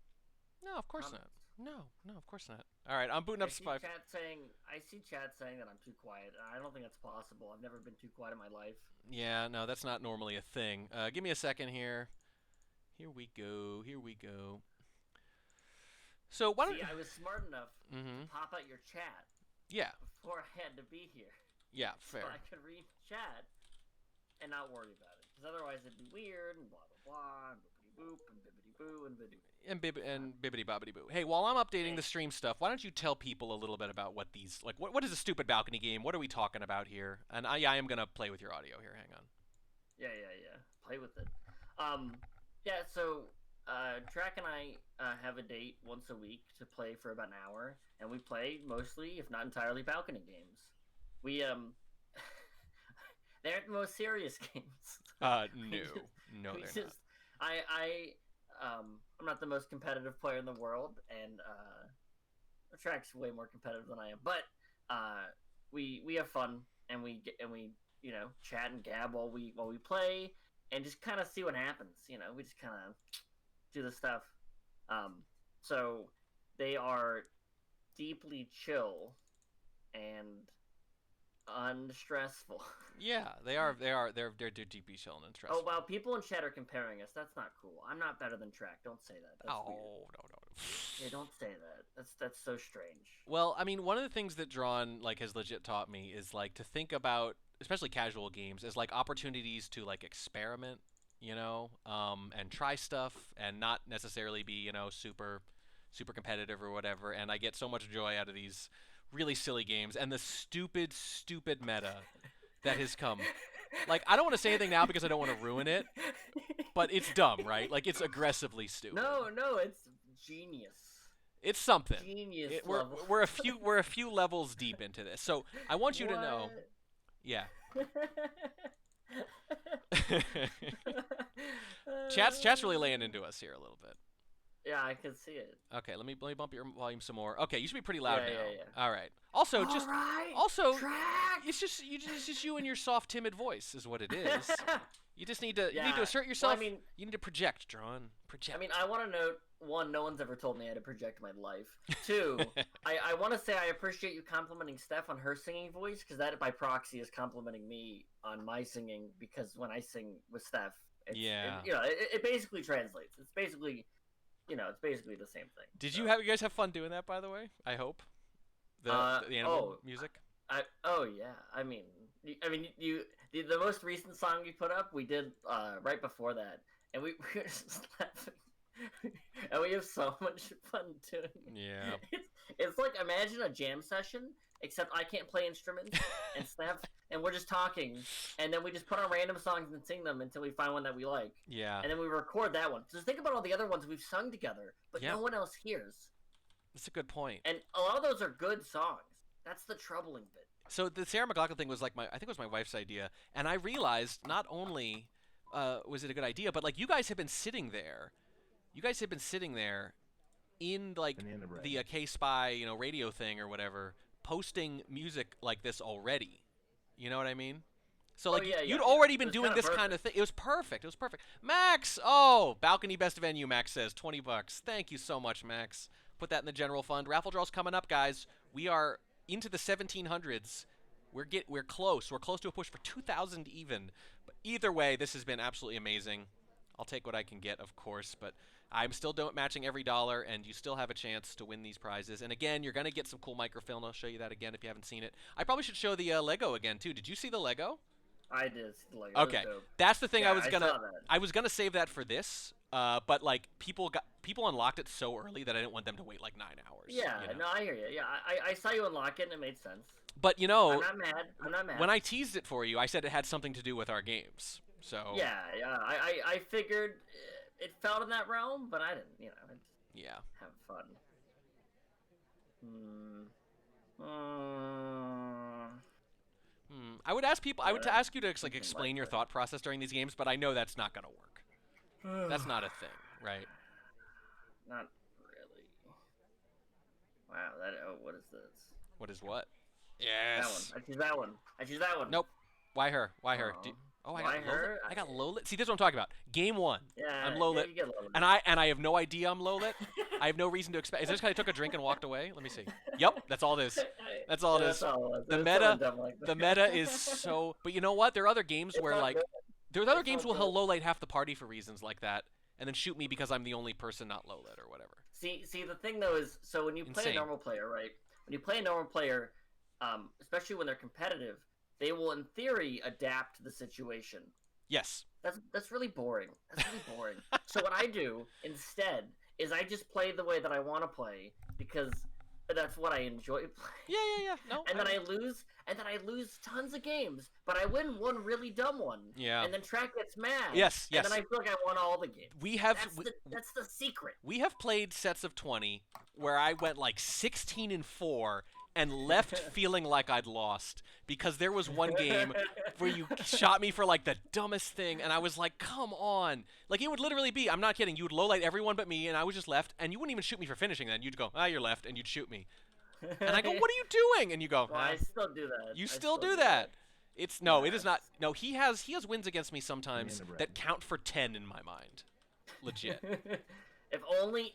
Speaker 1: No, of course
Speaker 9: comments.
Speaker 1: not. No, of course not. All right, I'm booting up Spy.
Speaker 9: I see chat saying that I'm too quiet. I don't think that's possible. I've never been too quiet in my life.
Speaker 1: Yeah, no, that's not normally a thing. Give me a second here. Here we go. Here we go. So why don't
Speaker 9: I was smart enough
Speaker 1: Mhm.
Speaker 9: to pop out your chat.
Speaker 1: Yeah.
Speaker 9: Before I had to be here.
Speaker 1: Yeah, fair.
Speaker 9: So I could read chat and not worry about it, because otherwise it'd be weird and blah blah blah, and bibbity boop and bibbity boo and bibbity.
Speaker 1: And bibbity bobbity boo. Hey, while I'm updating the stream stuff, why don't you tell people a little bit about what these what is a stupid balcony game? What are we talking about here? And I am gonna play with your audio here. Hang on.
Speaker 9: Yeah. Play with it. Yeah. So Track and I have a date once a week to play for about an hour, and we play mostly, if not entirely, balcony games. We they aren't the most serious games.
Speaker 1: No, they're
Speaker 9: not. I'm not the most competitive player in the world, and Track's way more competitive than I am. But we have fun, and we chat and gab while we play, and just kind of see what happens. We just kind of do the stuff. So they are deeply chill and unstressful.
Speaker 1: Yeah, they are. They're deeply chill and stressful.
Speaker 9: Oh wow, people in chat are comparing us. That's not cool. I'm not better than Track. Don't say that. That's weird.
Speaker 1: No.
Speaker 9: Yeah, don't say that. That's so strange.
Speaker 1: Well, I mean, one of the things that Drawn has legit taught me is to think about, especially casual games, as opportunities to experiment, and try stuff and not necessarily be super competitive or whatever. And I get so much joy out of these really silly games and the stupid meta that has come. I don't want to say anything now because I don't want to ruin it, but it's dumb, right? It's aggressively stupid.
Speaker 9: No, it's genius.
Speaker 1: It's something.
Speaker 9: Genius
Speaker 1: level. We're a few levels deep into this, so I want you to know. Yeah. Chat's really laying into us here a little bit.
Speaker 9: Yeah, I can see it.
Speaker 1: Okay, let me bump your volume some more. Okay, you should be pretty loud now.
Speaker 9: Yeah.
Speaker 1: All right. Also, it's just you and your soft, timid voice is what it is. You just need to assert yourself.
Speaker 9: Well,
Speaker 1: you need to project, Drawn. Project.
Speaker 9: I want to note, one, no one's ever told me how to project my life. Two, I want to say I appreciate you complimenting Steph on her singing voice, because that by proxy is complimenting me on my singing, because when I sing with Steph, it basically translates. It's basically the same thing.
Speaker 1: Did you guys have fun doing that, by the way? I hope. The animal music.
Speaker 9: The most recent song you put up, we did right before that, and we were just laughing, and we have so much fun doing it.
Speaker 1: Yeah.
Speaker 9: It's like, imagine a jam session, except I can't play instruments, and Steph, and we're just talking, and then we just put on random songs and sing them until we find one that we like.
Speaker 1: Yeah.
Speaker 9: And then we record that one. So think about all the other ones we've sung together, but no one else hears.
Speaker 1: That's a good point.
Speaker 9: And a lot of those are good songs. That's the troubling bit.
Speaker 1: So the Sarah McLachlan thing was I think it was my wife's idea, and I realized not only was it a good idea, but you guys have been sitting there. You guys have been sitting there in like the K-Spy, radio thing or whatever, posting music like this already. You know what I mean? So like you'd already been doing this kind of thing. It was perfect. It was perfect. Max, balcony best venue. Max says $20. Thank you so much, Max. Put that in the general fund. Raffle draw's coming up, guys. We are into the 1700s. We're close. We're close to a push for 2,000 even. But either way, this has been absolutely amazing. I'll take what I can get, of course, but I'm still matching every dollar, and you still have a chance to win these prizes. And again, you're going to get some cool microfilm. I'll show you that again if you haven't seen it. I probably should show the Lego again, too. Did you see the Lego?
Speaker 9: I did see the Lego.
Speaker 1: Okay, that's the thing.
Speaker 9: Yeah,
Speaker 1: I was gonna save that for this, but like people unlocked it so early that I didn't want them to wait like 9 hours.
Speaker 9: Yeah, no, I hear you. Yeah, I saw you unlock it and it made sense.
Speaker 1: But
Speaker 9: I'm not mad. I'm not mad.
Speaker 1: When I teased it for you, I said it had something to do with our games. So
Speaker 9: yeah, I figured it fell in that realm, but I didn't.
Speaker 1: Yeah,
Speaker 9: have fun.
Speaker 1: I would ask people. I would ask you to like explain your thought process during these games, but I know that's not gonna work. That's not a thing, right?
Speaker 9: Not really. Wow. What is this?
Speaker 1: What is what? Yes.
Speaker 9: That one. I choose that one.
Speaker 1: Nope. Why her? Why her? I got low lit. See, this is what I'm talking about. Game 1.
Speaker 9: Yeah,
Speaker 1: I'm low lit.
Speaker 9: you get low lit.
Speaker 1: And I have no idea I'm low lit. I have no reason to expect. Is this because I took a drink and walked away? Let me see. Yep, that's all it is. That's all it is. The meta is so. But you know what? There are other games where like, there's other games where he'll low light half the party for reasons like that, and then shoot me because I'm the only person not low lit or whatever.
Speaker 9: See, the thing though is, so when you play a normal player, right? When you play a normal player, especially when they're competitive, they will, in theory, adapt to the situation.
Speaker 1: Yes.
Speaker 9: That's really boring. That's really boring. So what I do instead is I just play the way that I want to play because that's what I enjoy playing.
Speaker 1: Yeah. No.
Speaker 9: And then I lose tons of games, but I win one really dumb one.
Speaker 1: Yeah.
Speaker 9: And then Track gets mad.
Speaker 1: Yes.
Speaker 9: And then I feel like I won all the games. That's the secret.
Speaker 1: We have played sets of 20 where I went like 16-4 and left feeling like I'd lost because there was one game where you shot me for like the dumbest thing, and I was like, come on. Like, it would literally be, I'm not kidding, you would lowlight everyone but me, and I was just left, and you wouldn't even shoot me for finishing then. You'd go, you're left, and you'd shoot me. And I go, what are you doing? And you go,
Speaker 9: well, I still do that.
Speaker 1: You still do that. It is not. No, he has wins against me sometimes that count for 10 in my mind. Legit.
Speaker 9: If only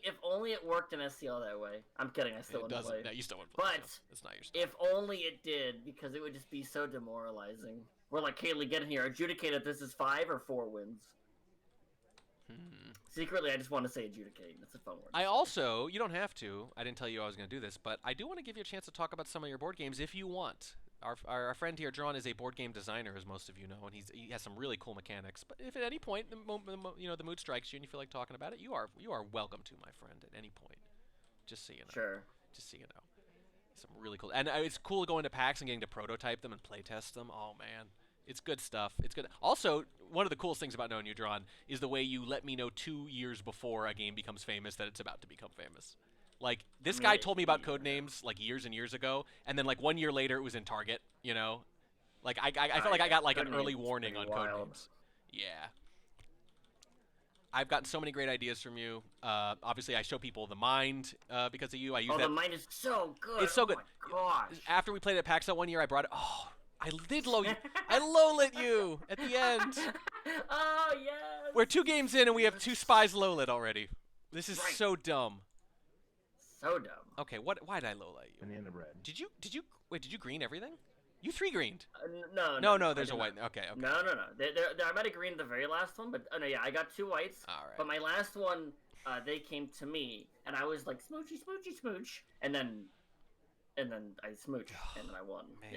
Speaker 9: it worked in SCL that way. I'm kidding. I still wouldn't play.
Speaker 1: No, you still wouldn't play.
Speaker 9: But
Speaker 1: it's not your stuff.
Speaker 9: If only it did, because it would just be so demoralizing. We're like, Kaylee, get in here. Adjudicate if this is 5 or 4 wins. Secretly, I just want to say adjudicate. It's a fun word.
Speaker 1: You don't have to. I didn't tell you I was going to do this, but I do want to give you a chance to talk about some of your board games if you want. Our friend here, John, is a board game designer, as most of you know, and he has some really cool mechanics. But if at any point the mood strikes you and you feel like talking about it, you are welcome to, my friend, at any point. Just so you know.
Speaker 9: Sure.
Speaker 1: Just so you know. Some really cool, and it's cool going to PAX and getting to prototype them and play test them. Oh man, it's good stuff. It's good. Also, one of the coolest things about knowing you, John, is the way you let me know 2 years before a game becomes famous that it's about to become famous. Like, this guy told me about Codenames, like, years and years ago, and then, like, 1 year later it was in Target, you know? Like, I felt like I got, like, an early warning on Codenames. Yeah. I've gotten so many great ideas from you. Obviously, I show people The Mind because of you. I use that.
Speaker 9: The Mind is so good.
Speaker 1: It's so good.
Speaker 9: Oh my gosh.
Speaker 1: After we played at PAX that 1 year, I brought it. Oh, I did low you. I low-lit you at the end.
Speaker 9: Oh, yes.
Speaker 1: We're 2 games in and we have 2 spies low-lit already. This is so dumb.
Speaker 9: So dumb.
Speaker 1: Okay, why did I low-light you?
Speaker 13: Banana bread.
Speaker 1: Did you did you green everything? You 3-greened.
Speaker 9: No,
Speaker 1: there's a white. Okay.
Speaker 9: No. I might have greened the very last one, but I got 2 whites.
Speaker 1: All right.
Speaker 9: But my last one, they came to me, and I was like, smoochy, smooch, and then I smooched, and then I won.
Speaker 1: Man.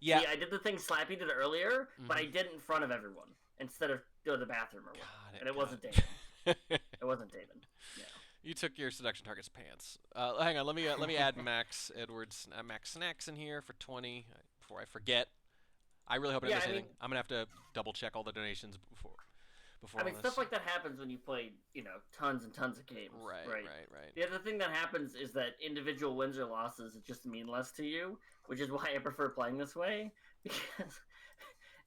Speaker 9: Yeah. See, I did the thing Slappy did earlier, but I did it in front of everyone instead of go to the bathroom or whatever. And it wasn't David. It wasn't David. Yeah.
Speaker 1: You took your seduction target's pants. Hang on, let me add Max Edwards, Max Snacks in here for 20 before I forget. I really hope I didn't miss anything. I'm gonna have to double check all the donations before.
Speaker 9: I mean, stuff like that happens when you play, tons and tons of games.
Speaker 1: Right.
Speaker 9: The other thing that happens is that individual wins or losses just mean less to you, which is why I prefer playing this way,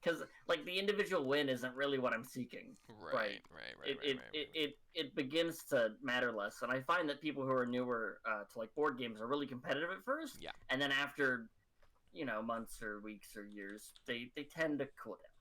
Speaker 9: because like the individual win isn't really what I'm seeking.
Speaker 1: Right.
Speaker 9: It begins to matter less, and I find that people who are newer to like board games are really competitive at first.
Speaker 1: Yeah.
Speaker 9: And then after, months or weeks or years, they tend to cool down.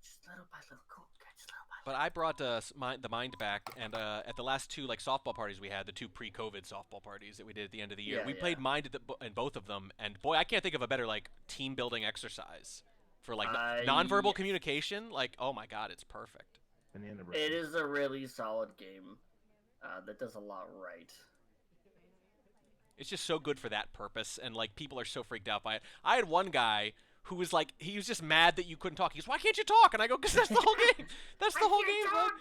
Speaker 9: Just little by little, cool. Just little by
Speaker 1: But I brought the mind back, and at the last two softball parties we had, the two pre-COVID softball parties that we did at the end of the year, we played mind in both of them, and boy, I can't think of a better team building exercise for nonverbal communication. Oh my god, it's perfect.
Speaker 9: It is a really solid game that does a lot right.
Speaker 1: It's just so good for that purpose, and people are so freaked out by it. I had one guy who was he was just mad that you couldn't talk. He goes, "Why can't you talk?" And I go, "Because that's the whole game. That's the whole game, bud."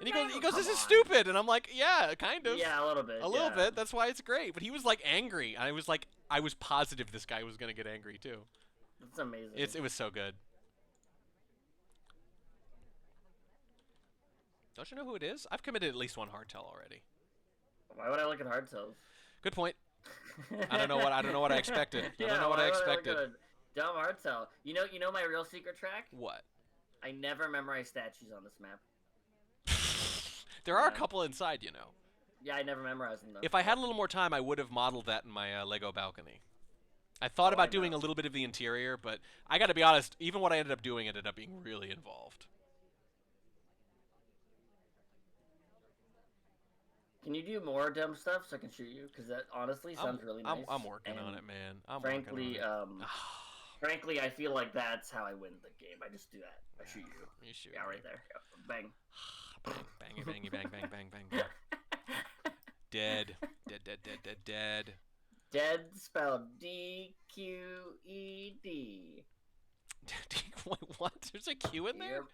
Speaker 1: And he goes, "This is stupid." And I'm like, "Yeah, kind of.
Speaker 9: Yeah, a little bit.
Speaker 1: A little bit. That's why it's great." But he was angry. I was positive this guy was gonna get angry too.
Speaker 9: That's amazing.
Speaker 1: It was so good. Don't you know who it is? I've committed at least one hardtail already.
Speaker 9: Why would I look at hardtails?
Speaker 1: Good point. I don't know what I expected. I don't know what I expected.
Speaker 9: Dumb hardtail. You know my real secret track?
Speaker 1: What?
Speaker 9: I never memorize statues on this map.
Speaker 1: There are a couple inside,
Speaker 9: Yeah, I never memorized them though.
Speaker 1: If I had a little more time, I would have modeled that in my Lego balcony. I thought about doing a little bit of the interior, but I got to be honest, even what I ended up doing ended up being really involved.
Speaker 9: Can you do more dumb stuff so I can shoot you? Because that honestly sounds really nice.
Speaker 1: I'm working on it, man.
Speaker 9: Frankly, I feel like that's how I win the game. I just do that. I shoot you.
Speaker 1: You shoot.
Speaker 9: Yeah, right there. Yep. Bang.
Speaker 1: Bang, bang, bang, bang, bang, bang. Dead. Dead.
Speaker 9: Dead spelled D-Q-E-D.
Speaker 1: Wait, what? There's a Q in there?
Speaker 9: Yep.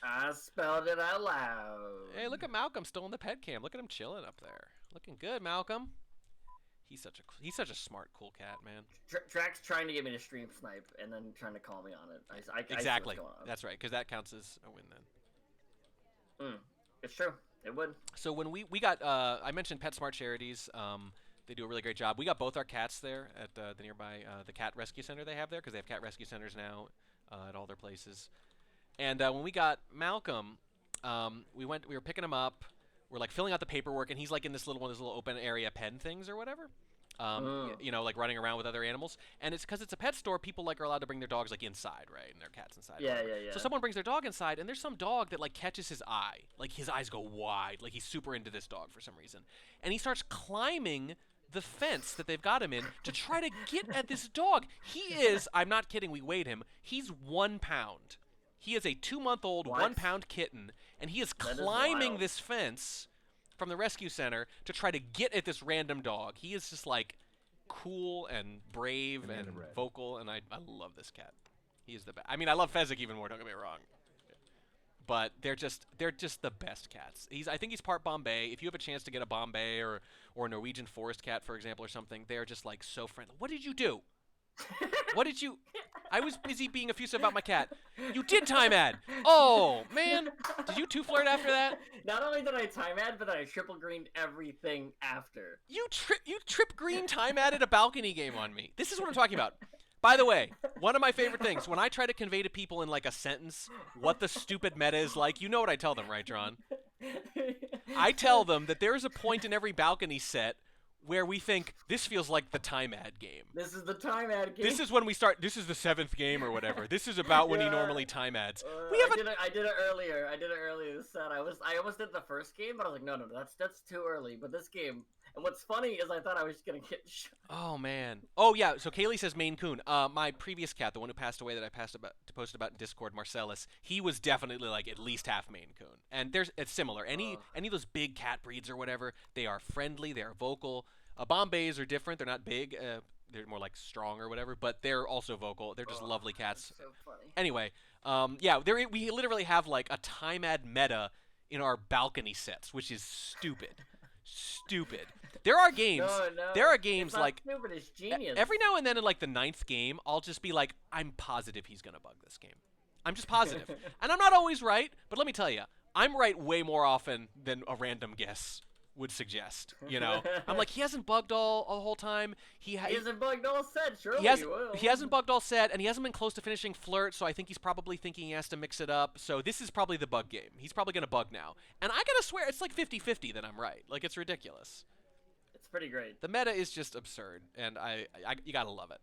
Speaker 9: I spelled it out loud.
Speaker 1: Hey, look at Malcolm still in the pet cam. Look at him chilling up there. Looking good, Malcolm. He's such a smart, cool cat, man.
Speaker 9: Track's trying to get me to stream snipe and then trying to call me on it.
Speaker 1: Exactly.
Speaker 9: I see what's going on.
Speaker 1: That's right, because that counts as a win then.
Speaker 9: It's true. It would.
Speaker 1: So when we got, I mentioned PetSmart Charities. They do a really great job. We got both our cats there at the nearby the cat rescue center they have there, because they have cat rescue centers now at all their places. And when we got Malcolm, we were picking him up. We're filling out the paperwork, and he's in this little open area pen things or whatever. Running around with other animals. And it's because it's a pet store, people are allowed to bring their dogs inside, right? And their cats inside.
Speaker 9: Yeah.
Speaker 1: So someone brings their dog inside, and there's some dog that catches his eye. His eyes go wide. He's super into this dog for some reason. And he starts climbing the fence that they've got him in to try to get at this dog. He is, I'm not kidding, we weighed him. He's 1 pound. He is a 2-month-old, 1 pound kitten, and he is climbing this fence from the rescue center to try to get at this random dog. He is just cool and brave and vocal, and I love this cat. He is the best. I mean, I love Fezzik even more. Don't get me wrong, but they're just the best cats. I think he's part Bombay. If you have a chance to get a Bombay or a Norwegian forest cat, for example, or something, they're just so friendly. What did you do? What did you? I was busy being effusive about my cat. You did time ad. Oh man, did you two flirt after that?
Speaker 9: Not only did I time ad, but I triple greened everything after.
Speaker 1: You trip green time added a balcony game on me. This is what I'm talking about. By the way, one of my favorite things when I try to convey to people in a sentence what the stupid meta is like. You know what I tell them, right, John? I tell them that there is a point in every balcony set where we think this feels like the time ad game.
Speaker 9: This is the time ad game.
Speaker 1: This is when we start. This is the 7th game or whatever. This is about when you normally time ads.
Speaker 9: I did it earlier. This set. I almost did the first game, but I was like, no, that's too early. But this game, and what's funny is I thought I was just gonna get shot.
Speaker 1: Oh man. Oh yeah. So Kaylee says Maine Coon. My previous cat, the one who passed away that I posted about in Discord, Marcellus, he was definitely at least half Maine Coon. And it's similar. Any of those big cat breeds or whatever, they are friendly. They are vocal. Bombays are different. They're not big. They're more strong or whatever, but they're also vocal. They're just lovely cats.
Speaker 9: So funny.
Speaker 1: Anyway, we literally have a time ad meta in our balcony sets, which is stupid. Stupid. There are games.
Speaker 9: No,
Speaker 1: there are games
Speaker 9: it's not stupid, it's genius.
Speaker 1: Every now and then in the 9th game, I'll just be I'm positive he's gonna bug this game. I'm just positive, and I'm not always right. But let me tell you, I'm right way more often than a random guess would suggest. You know, I'm like, he hasn't bugged all the whole time. He
Speaker 9: hasn't bugged all set. Surely
Speaker 1: he hasn't bugged all set, and he hasn't been close to finishing Flirt. So I think he's probably thinking he has to mix it up. So this is probably the bug game. He's probably gonna bug now, and I gotta swear it's like 50-50 that I'm right. Like it's ridiculous.
Speaker 9: It's pretty great.
Speaker 1: The meta is just absurd, and you gotta love it.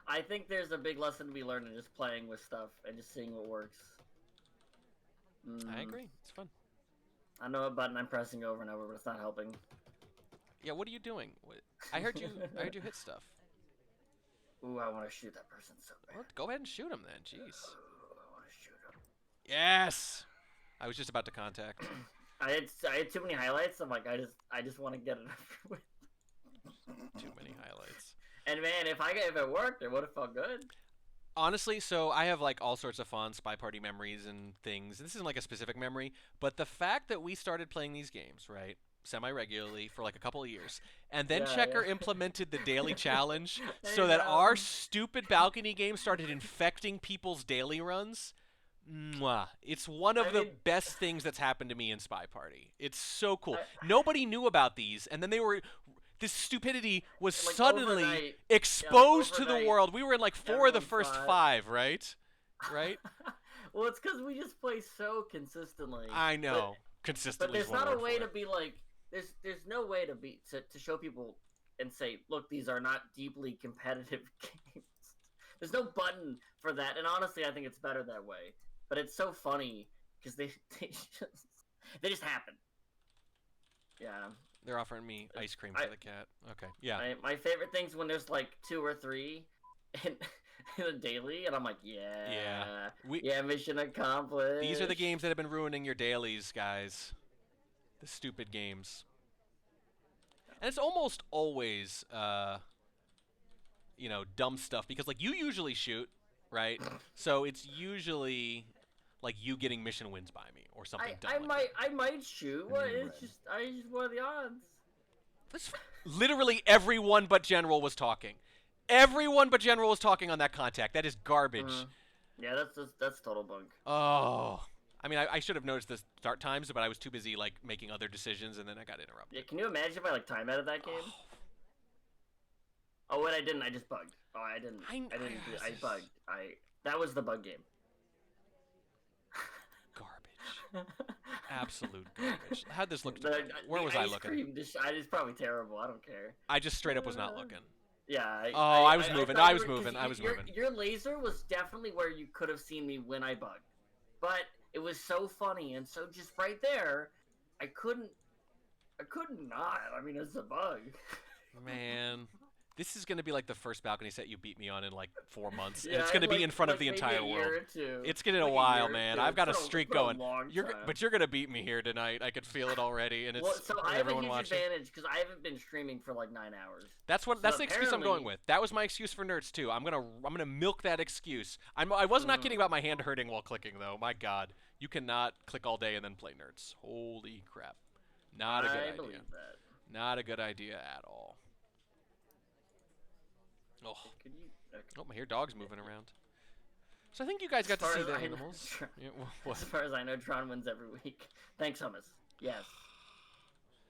Speaker 9: I think there's a big lesson to be learned in just playing with stuff and just seeing what works.
Speaker 1: I agree. It's fun.
Speaker 9: I know what button I'm pressing over and over, but it's not helping.
Speaker 1: Yeah, what are you doing? I heard you hit stuff.
Speaker 9: Ooh, I want to shoot that person so bad.
Speaker 1: Well, go ahead and shoot him then. Jeez.
Speaker 9: Ooh, I want to shoot him.
Speaker 1: Yes. I was just about to contact.
Speaker 9: I had too many highlights. I'm like, I just want to get it over with.
Speaker 1: Too many highlights.
Speaker 9: And man, if it worked, it would have felt good.
Speaker 1: Honestly, so I have like all sorts of fun Spy Party memories and things. This isn't like a specific memory, but the fact that we started playing these games, right, semi-regularly for like a couple of years, and then Checker implemented the daily challenge so that our stupid balcony game started infecting people's daily runs. Mwah. It's one of the best things that's happened to me in Spy Party. It's so cool. Nobody knew about these, and then this stupidity was like suddenly exposed to the world. We were in like 4 of the first 5, right? Right?
Speaker 9: Well, it's because we just play so consistently.
Speaker 1: I know. Consistently.
Speaker 9: But there's not a way to be like, there's no way to show people and say, look, these are not deeply competitive games. There's no button for that, and honestly, I think it's better that way. But it's so funny because they just happen. Yeah.
Speaker 1: They're offering me ice cream for the cat. Okay, yeah.
Speaker 9: My favorite thing's when there's like 2 or 3 in a daily, and I'm like, mission accomplished.
Speaker 1: These are the games that have been ruining your dailies, guys. The stupid games. And it's almost always, dumb stuff, because like you usually shoot, right? So it's usually like you getting mission wins by me or something dumb
Speaker 9: I might shoot. It's just what are the odds?
Speaker 1: Literally everyone but General was talking. Everyone but General was talking on that contact. That is garbage.
Speaker 9: Yeah, that's total bunk.
Speaker 1: Oh, I mean, I should have noticed the start times, but I was too busy like making other decisions, and then I got interrupted.
Speaker 9: Yeah, can you imagine if I like time out of that game? Oh, wait, I didn't. I just bugged. Oh, I didn't. I bugged. That was the bug game.
Speaker 1: Garbage. Absolute garbage. How'd this look? Where was I looking?
Speaker 9: It's probably terrible. I don't care.
Speaker 1: I just straight up was not looking.
Speaker 9: Yeah.
Speaker 1: I was moving. I was moving.
Speaker 9: Your laser was definitely where you could have seen me when I bugged, but it was so funny and so just right there, I couldn't not. I mean, it's a bug.
Speaker 1: Man. This is going to be like the first balcony set you beat me on in like 4 months, and it's going to be in front of the entire world. It's getting a while, man. I've got a streak going. But you're going to beat me here tonight. I could feel it already, and it's
Speaker 9: so I have a huge
Speaker 1: watching.
Speaker 9: advantage because I haven't been streaming for like 9 hours.
Speaker 1: That's the excuse I'm going with. That was my excuse for nerds too. I'm gonna milk that excuse. I was not kidding about my hand hurting while clicking though. My God, you cannot click all day and then play nerds. Holy crap! Not a good idea.
Speaker 9: Believe that.
Speaker 1: Not a good idea at all. Oh, I hear dogs moving around. So I think you guys got to see the animals.
Speaker 9: As far as I know, Tron wins every week. Thanks, Hummus. Yes.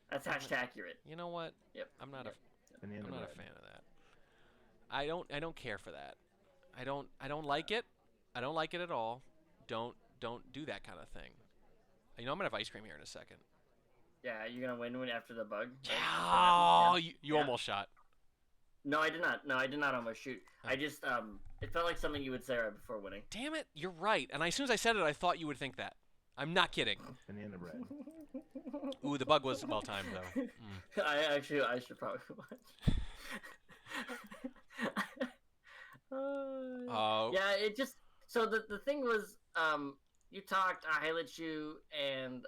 Speaker 9: That's #accurate.
Speaker 1: You know what?
Speaker 9: Yep.
Speaker 1: I'm not a fan of that. I don't care for that. I don't like it. I don't like it at all. Don't do that kind of thing. You know, I'm gonna have ice cream here in a second.
Speaker 9: Yeah, you're gonna win after the bug.
Speaker 1: Yeah. Oh, you almost shot.
Speaker 9: No, I did not. No, I did not almost shoot. I just, it felt like something you would say right before winning.
Speaker 1: Damn it, you're right. And as soon as I said it, I thought you would think that. I'm not kidding.
Speaker 13: Banana bread.
Speaker 1: Ooh, the bug was well timed though.
Speaker 9: I should probably watch. Yeah, it just. So the thing was, you talked. I let you and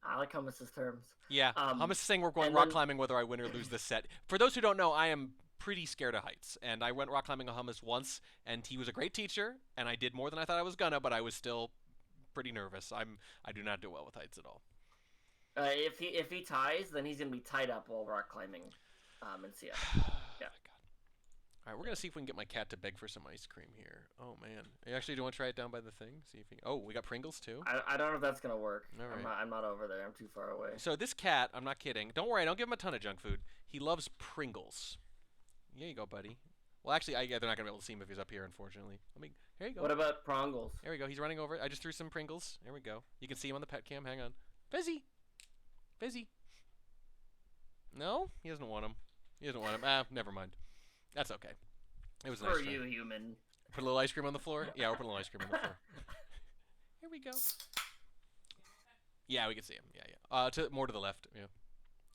Speaker 9: I like Hummus's terms.
Speaker 1: Yeah, Hummus is saying we're going rock climbing whether I win or lose this set. For those who don't know, I am pretty scared of heights, and I went rock climbing with Hummus once, and he was a great teacher, and I did more than I thought I was gonna, but I was still pretty nervous. I do not do well with heights at all.
Speaker 9: If he ties, then he's gonna be tied up while rock climbing, in CS. Yeah.
Speaker 1: All right, we're gonna see if we can get my cat to beg for some ice cream here. Oh man, actually, do you want to try it down by the thing? See if he... Oh, we got Pringles too.
Speaker 9: I don't know if that's gonna work.
Speaker 1: All right.
Speaker 9: I'm not over there. I'm too far away.
Speaker 1: So this cat, I'm not kidding. Don't worry, I don't give him a ton of junk food. He loves Pringles. Here you go, buddy. Well, actually, they're not gonna be able to see him if he's up here, unfortunately. Here you go.
Speaker 9: What about Prongles?
Speaker 1: There we go. He's running over. I just threw some Pringles. There we go. You can see him on the pet cam. Hang on. Fizzy. Fizzy. No, he doesn't want him. He doesn't want him. Never mind. That's okay. It was nice.
Speaker 9: For you, human.
Speaker 1: Put a little ice cream on the floor? Yeah, we're putting a little ice cream on the floor. Here we go. Yeah, we can see him. Yeah. More to the left. Yeah.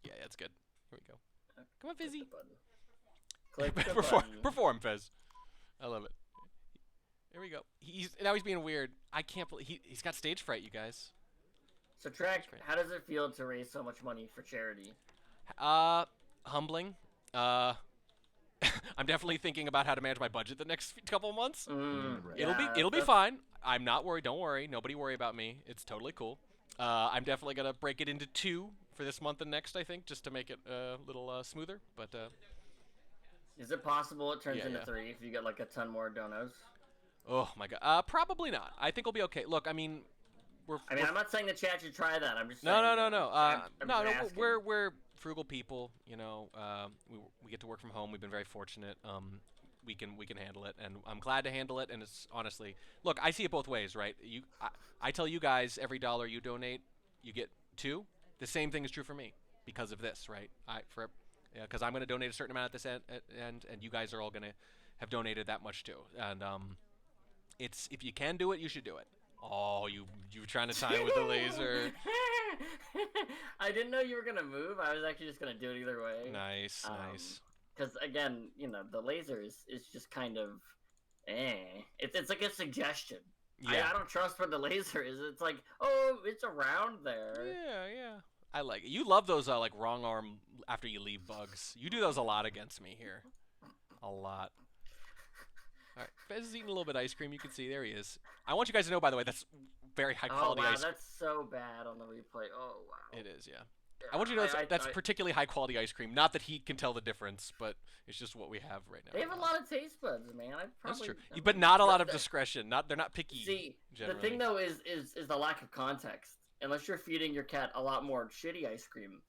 Speaker 1: Yeah, that's good. Here we go. Come on, Fizzy.
Speaker 9: Click the
Speaker 1: Perform, Fez. I love it. Here we go. Now he's being weird. I can't believe he's got stage fright, you guys.
Speaker 9: So Trek, how does it feel to raise so much money for charity?
Speaker 1: Humbling. I'm definitely thinking about how to manage my budget the next couple of months. It'll be fine. I'm not worried. Don't worry. Nobody worry about me. It's totally cool. I'm definitely gonna break it into 2 for this month and next, I think, just to make it a little smoother. But
Speaker 9: is it possible it turns into 3 if you get like a ton more donos?
Speaker 1: Oh my god. Probably not. I think we'll be okay. Look, I mean,
Speaker 9: I'm not saying the chat should try that. I'm just
Speaker 1: no.
Speaker 9: saying,
Speaker 1: We're frugal people. You know, we get to work from home. We've been very fortunate. We can handle it, and I'm glad to handle it. And it's honestly, look, I see it both ways, right? I tell you guys, every dollar you donate, you get 2. The same thing is true for me because of this, right? Because I'm going to donate a certain amount at this end, and you guys are all going to have donated that much too. And it's, if you can do it, you should do it. Oh, you were trying to time with the laser.
Speaker 9: I didn't know you were gonna move. I was actually just gonna do it either way.
Speaker 1: Nice, nice.
Speaker 9: Because again, you know, the laser is just kind of, It's like a suggestion.
Speaker 1: Yeah.
Speaker 9: I don't trust what the laser is. It's like, oh, it's around there.
Speaker 1: Yeah. I like it. You love those like wrong arm after you leave bugs. You do those a lot against me here. A lot. All right, Fez is eating a little bit of ice cream. You can see there he is. I want you guys to know, by the way, that's very high quality ice cream.
Speaker 9: That's so bad on the replay. Oh wow.
Speaker 1: It is, yeah. I want you to know that's particularly high quality ice cream. Not that he can tell the difference, but it's just what we have right now.
Speaker 9: They have a lot of taste buds, man.
Speaker 1: That's true, but not a lot of discretion. They're not picky.
Speaker 9: See,
Speaker 1: generally.
Speaker 9: The thing though is the lack of context. Unless you're feeding your cat a lot more shitty ice cream,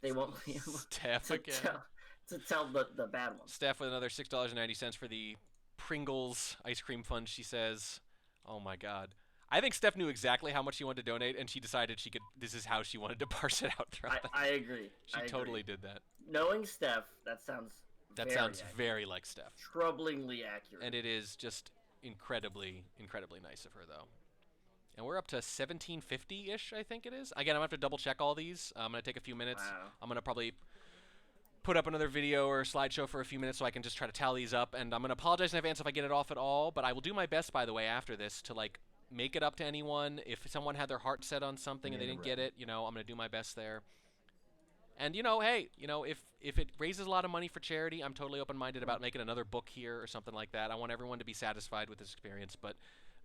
Speaker 9: they won't be able to tell the bad ones.
Speaker 1: Steph with another $6.90 for the Pringles ice cream fund, she says. Oh my god. I think Steph knew exactly how much she wanted to donate, and she decided this is how she wanted to parse it out throughout the...
Speaker 9: I agree.
Speaker 1: She totally did that.
Speaker 9: Knowing Steph, that sounds
Speaker 1: very like Steph.
Speaker 9: Troublingly accurate.
Speaker 1: And it is just incredibly nice of her, though. And we're up to 1750-ish, I think it is. Again, I'm going to have to double check all these. I'm going to take a few minutes.
Speaker 9: Wow.
Speaker 1: I'm going to probably put up another video or slideshow for a few minutes so I can just try to tally these up. And I'm going to apologize in advance if I get it off at all, but I will do my best, by the way, after this to, like, make it up to anyone. If someone had their heart set on something and they didn't get it, you know, I'm going to do my best there. And, you know, hey, you know, if it raises a lot of money for charity, I'm totally open-minded about making another book here or something like that. I want everyone to be satisfied with this experience. But,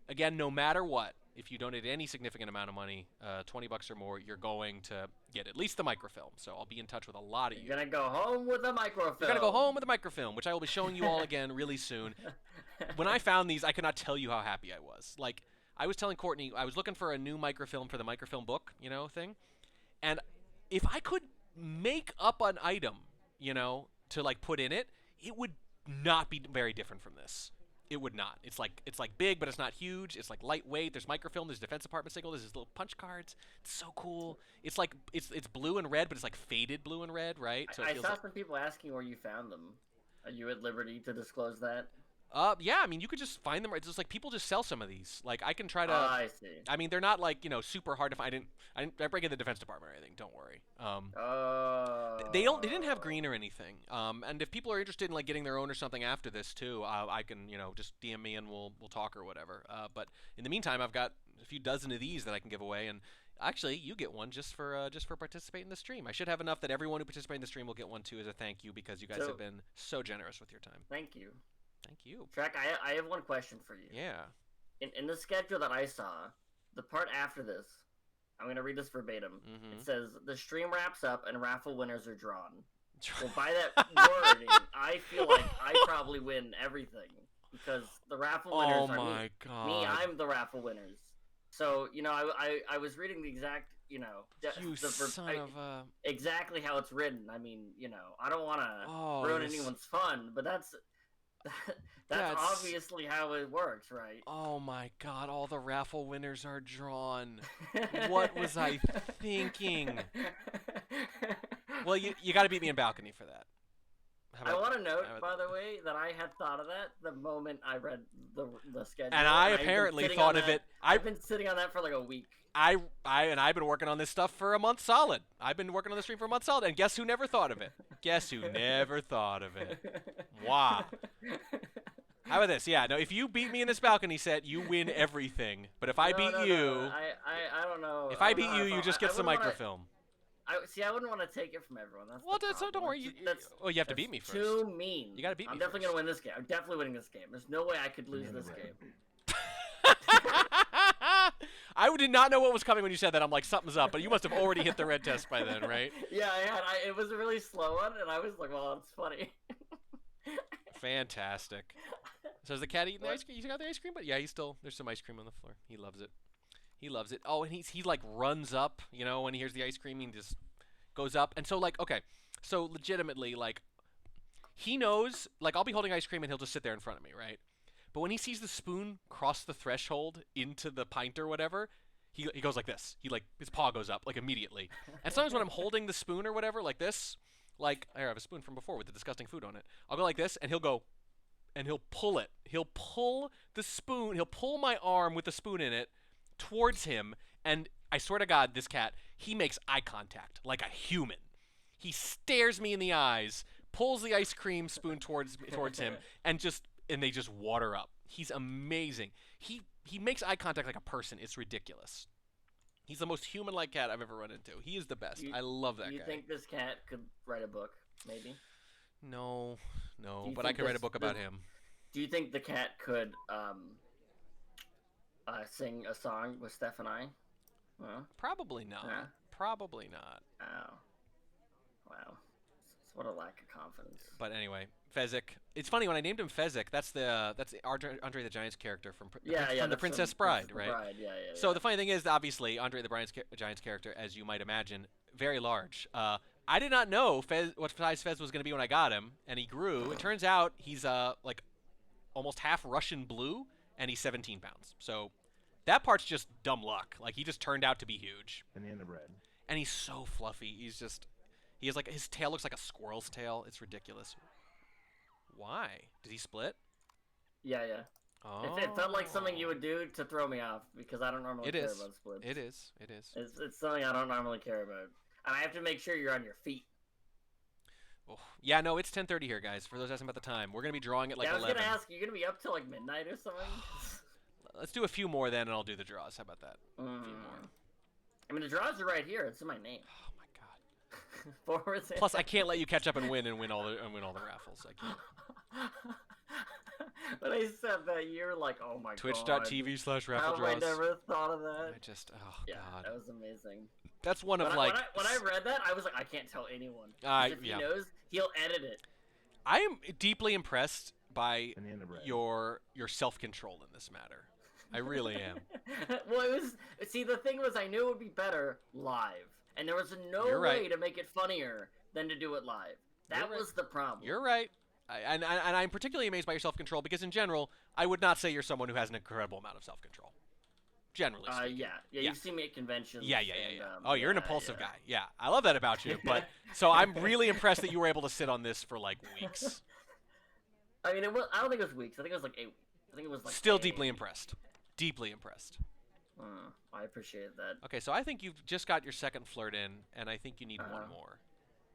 Speaker 1: again, no matter what, if you donate any significant amount of money, $20 or more, you're going to get at least the microfilm. So I'll be in touch with a lot of you.
Speaker 9: You're going to go home with a microfilm.
Speaker 1: You're going to go home with a microfilm, which I will be showing you all again really soon. When I found these, I could not tell you how happy I was. Like, I was telling Courtney, I was looking for a new microfilm for the microfilm book, you know, thing. And if I could make up an item, you know, to, like, put in it, it would not be very different from this. It would not. It's like big, but it's not huge. It's like lightweight. There's microfilm. There's Defense Department signal. There's these little punch cards. It's so cool. It's like it's blue and red, but it's like faded blue and red, right? So
Speaker 9: I saw some people asking where you found them. Are you at liberty to disclose that?
Speaker 1: Yeah, I mean, you could just find them. It's just like people just sell some of these. Like I can try to.
Speaker 9: I see.
Speaker 1: I mean, they're not like, you know, super hard to find. I didn't break in the Defense Department or anything. Don't worry. They didn't have green or anything. And if people are interested in like getting their own or something after this too, I can, you know, just DM me and we'll talk or whatever. But in the meantime, I've got a few dozen of these that I can give away, and actually, you get one just for participating in the stream. I should have enough that everyone who participates in the stream will get one too as a thank you because you guys have been so generous with your time.
Speaker 9: Thank you.
Speaker 1: Thank you.
Speaker 9: Trek, I have one question for you.
Speaker 1: Yeah.
Speaker 9: In the schedule that I saw, the part after this, I'm going to read this verbatim.
Speaker 1: Mm-hmm.
Speaker 9: It says, the stream wraps up and raffle winners are drawn. Well, by that wording, I feel like I probably win everything because the raffle winners
Speaker 1: Oh
Speaker 9: are
Speaker 1: my
Speaker 9: me.
Speaker 1: god.
Speaker 9: Me, I'm the raffle winners. So I was reading the exact
Speaker 1: You son of a...
Speaker 9: exactly how it's written. I mean, I don't want to ruin anyone's fun, but that's obviously how it works, right?
Speaker 1: Oh my god, all the raffle winners are drawn. What was I thinking? Well, you got to beat me in balcony for that.
Speaker 9: I want to note, by the way, that I had thought of that the moment I read the schedule.
Speaker 1: And I apparently thought of it.
Speaker 9: I've been sitting on that for like a week.
Speaker 1: I've been working on this stuff for a month solid. I've been working on the stream for a month solid, and guess who never thought of it? Guess who never thought of it? Wow. How about this? Yeah, no, if you beat me in this balcony set, you win everything. But if I beat you...
Speaker 9: I don't know.
Speaker 1: If I beat you, you just get some microfilm.
Speaker 9: I wouldn't want to take it from everyone.
Speaker 1: Don't worry. You have to beat me first.
Speaker 9: Too mean.
Speaker 1: You got to beat me.
Speaker 9: I'm definitely gonna win this game. I'm definitely winning this game. There's no way I could lose this game.
Speaker 1: I did not know what was coming when you said that. I'm like, something's up, but you must have already hit the red test by then, right?
Speaker 9: Yeah, I had. It was a really slow one, and I was like, well, it's funny.
Speaker 1: Fantastic. So is the cat eating the ice cream? You got the ice cream? But yeah, there's some ice cream on the floor. He loves it. He loves it. Oh, and he like runs up, when he hears the ice cream, he just goes up. And so like, okay, so legitimately, like, he knows, like, I'll be holding ice cream and he'll just sit there in front of me, right? But when he sees the spoon cross the threshold into the pint or whatever, he goes like this. His paw goes up like immediately. And sometimes when I'm holding the spoon or whatever, like this, like I have a spoon from before with the disgusting food on it. I'll go like this, and he'll go, and he'll pull it. He'll pull the spoon. He'll pull my arm with the spoon in it towards him, and I swear to God, this cat, he makes eye contact like a human. He stares me in the eyes, pulls the ice cream spoon towards him, and they just water up. He's amazing. He makes eye contact like a person. It's ridiculous. He's the most human-like cat I've ever run into. He is the best. I love that guy.
Speaker 9: Do you think this cat could write a book, maybe?
Speaker 1: No, but I could write a book about him.
Speaker 9: Do you think the cat could sing a song with Steph and I?
Speaker 1: Probably not.
Speaker 9: Yeah.
Speaker 1: Probably not.
Speaker 9: Oh. Wow. What a lack of confidence.
Speaker 1: But anyway, Fezzik. It's funny, when I named him Fezzik, that's the Andre the Giant's character from The Princess Bride, right? So the funny thing is, obviously, Andre the Giant's character, as you might imagine, very large. I did not know what size Fez was going to be when I got him, and he grew. It turns out he's like almost half Russian blue, and he's 17 pounds. So that part's just dumb luck. Like, he just turned out to be huge.
Speaker 15: Banana bread.
Speaker 1: And he's so fluffy. He has like, his tail looks like a squirrel's tail. It's ridiculous. Why? Did he split?
Speaker 9: Yeah.
Speaker 1: Oh.
Speaker 9: It felt like something you would do to throw me off, because I don't normally care about splits.
Speaker 1: It is.
Speaker 9: It's something I don't normally care about. And I have to make sure you're on your feet.
Speaker 1: Oh. Yeah, no, it's 10:30 here, guys. For those asking about the time, we're going to be drawing at like 11.
Speaker 9: I was going to ask, you going to be up till like midnight or something?
Speaker 1: Let's do a few more then, and I'll do the draws. How about that? A few more.
Speaker 9: I mean, the draws are right here. It's in my name.
Speaker 1: Oh my god.
Speaker 9: Forwards.
Speaker 1: Plus, I can't let you catch up and win all the raffles. I can't.
Speaker 9: When I said that, you're like, oh my god.
Speaker 1: Twitch.tv/raffle draws.
Speaker 9: How have I never thought of that?
Speaker 1: God.
Speaker 9: That was amazing.
Speaker 1: That's one of
Speaker 9: when I read that, I was like, I can't tell anyone. If he knows, he'll edit it.
Speaker 1: I am deeply impressed by your self-control in this matter. I really am.
Speaker 9: Well, the thing was, I knew it would be better live, and there was no way to make it funnier than to do it live. That was the problem.
Speaker 1: You're right. And I'm particularly amazed by your self-control, because in general, I would not say you're someone who has an incredible amount of self-control. Generally speaking.
Speaker 9: Yeah. You've seen me at conventions.
Speaker 1: Yeah. You're an impulsive guy. Yeah, I love that about you. But so I'm really impressed that you were able to sit on this for like weeks.
Speaker 9: I mean, I don't think it was weeks. I think it was like 8 weeks. I think it was like.
Speaker 1: Still deeply impressed. Deeply impressed.
Speaker 9: I appreciate that.
Speaker 1: Okay, so I think you've just got your second flirt in, and I think you need one more.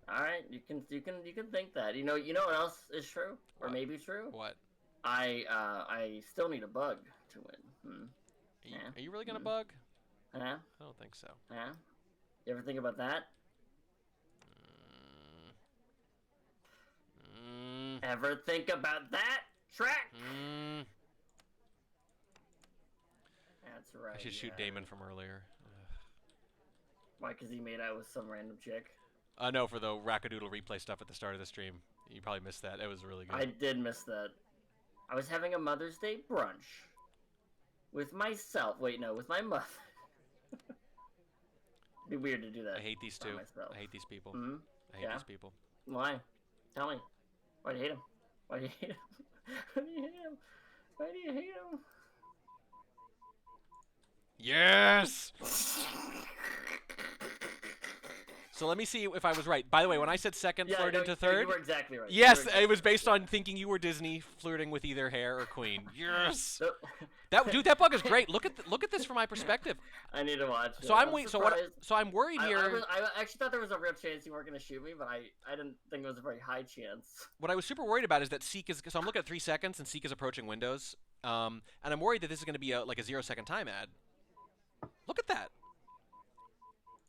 Speaker 9: All right, you can think that. You know what else is true, or maybe true?
Speaker 1: What?
Speaker 9: I still need a bug to win.
Speaker 1: Are you really gonna bug?
Speaker 9: Yeah.
Speaker 1: I don't think so.
Speaker 9: Yeah. You ever think about that? Ever think about that, Track? That's right.
Speaker 1: I should shoot Damon from earlier.
Speaker 9: Why? Because he made out with some random chick?
Speaker 1: No, for the Rackadoodle replay stuff at the start of the stream. You probably missed that. It was really good.
Speaker 9: I did miss that. I was having a Mother's Day brunch with myself. Wait, no, with my mother. It'd be weird to do that.
Speaker 1: I hate these
Speaker 9: by
Speaker 1: two.
Speaker 9: myself.
Speaker 1: I hate these people.
Speaker 9: Mhm.
Speaker 1: I hate
Speaker 9: Yeah?
Speaker 1: these people.
Speaker 9: Why? Tell me. Why do you hate him? Why do you hate him? Why do you hate him? Why do you hate him?
Speaker 1: Yes! So let me see if I was right. By the way, when I said second,
Speaker 9: Yeah,
Speaker 1: flirt
Speaker 9: no,
Speaker 1: into
Speaker 9: you
Speaker 1: third.
Speaker 9: were exactly right.
Speaker 1: Yes,
Speaker 9: You were exactly
Speaker 1: it was based on thinking you were Disney flirting with either Hare or Queen. Yes.
Speaker 9: So,
Speaker 1: That bug is great. Look at this from my perspective.
Speaker 9: I need to watch.
Speaker 1: So I'm worried here.
Speaker 9: I actually thought there was a real chance you weren't going to shoot me, but I didn't think it was a very high chance.
Speaker 1: What I was super worried about is that Seek is. So I'm looking at 3 seconds, and Seek is approaching Windows. And I'm worried that this is going to be like a 0-second time ad. Look at that.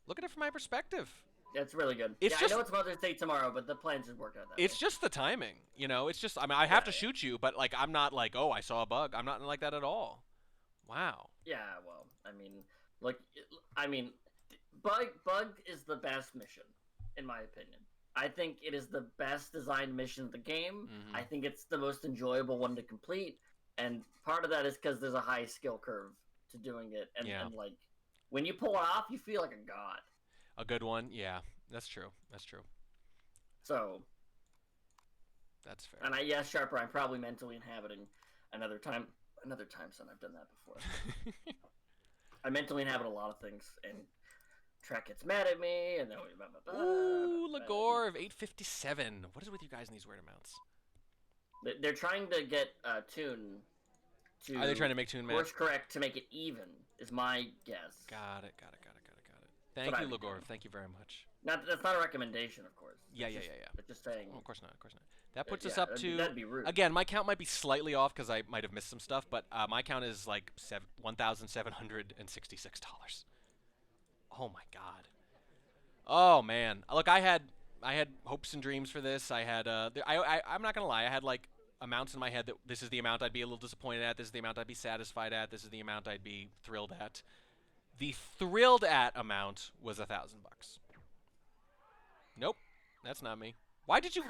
Speaker 1: Look at it from my perspective.
Speaker 9: It's really good.
Speaker 1: It's
Speaker 9: I know it's Mother's Day tomorrow, but the plan just worked out that
Speaker 1: It's just the timing, you know. It's just, I mean, I have to shoot you, but like, I'm not like, oh, I saw a bug. I'm not like that at all. Wow.
Speaker 9: Yeah, well, I mean, Bug is the best mission, in my opinion. I think it is the best designed mission of the game.
Speaker 1: Mm-hmm.
Speaker 9: I think it's the most enjoyable one to complete, and part of that is because there's a high skill curve to doing it, and like, when you pull it off, you feel like a god.
Speaker 1: A good one, yeah, that's true. That's true.
Speaker 9: So.
Speaker 1: That's fair.
Speaker 9: And yes, Sharper, I'm probably mentally inhabiting another time zone. I've done that before. I mentally inhabit a lot of things, and Trek gets mad at me, and then we.
Speaker 1: Ooh, Lagore of 857. What is with you guys in these weird amounts?
Speaker 9: They're trying to get Toon.
Speaker 1: Are they trying to make Toon match?
Speaker 9: Course correct to make it even is my guess.
Speaker 1: Got it. Thank you, Lagore. Thank you very much.
Speaker 9: That's not a recommendation, of course.
Speaker 1: Yeah.
Speaker 9: But just saying.
Speaker 1: Oh, of course not. That puts us up to.
Speaker 9: That'd be rude.
Speaker 1: Again, my count might be slightly off because I might have missed some stuff, but my count is like $1,766. Oh my god. Oh man. Look, I had hopes and dreams for this. I had I'm not gonna lie. I had like amounts in my head that this is the amount I'd be a little disappointed at. This is the amount I'd be satisfied at. This is the amount I'd be thrilled at. The thrilled at amount was $1,000. Nope, that's not me. Why did you?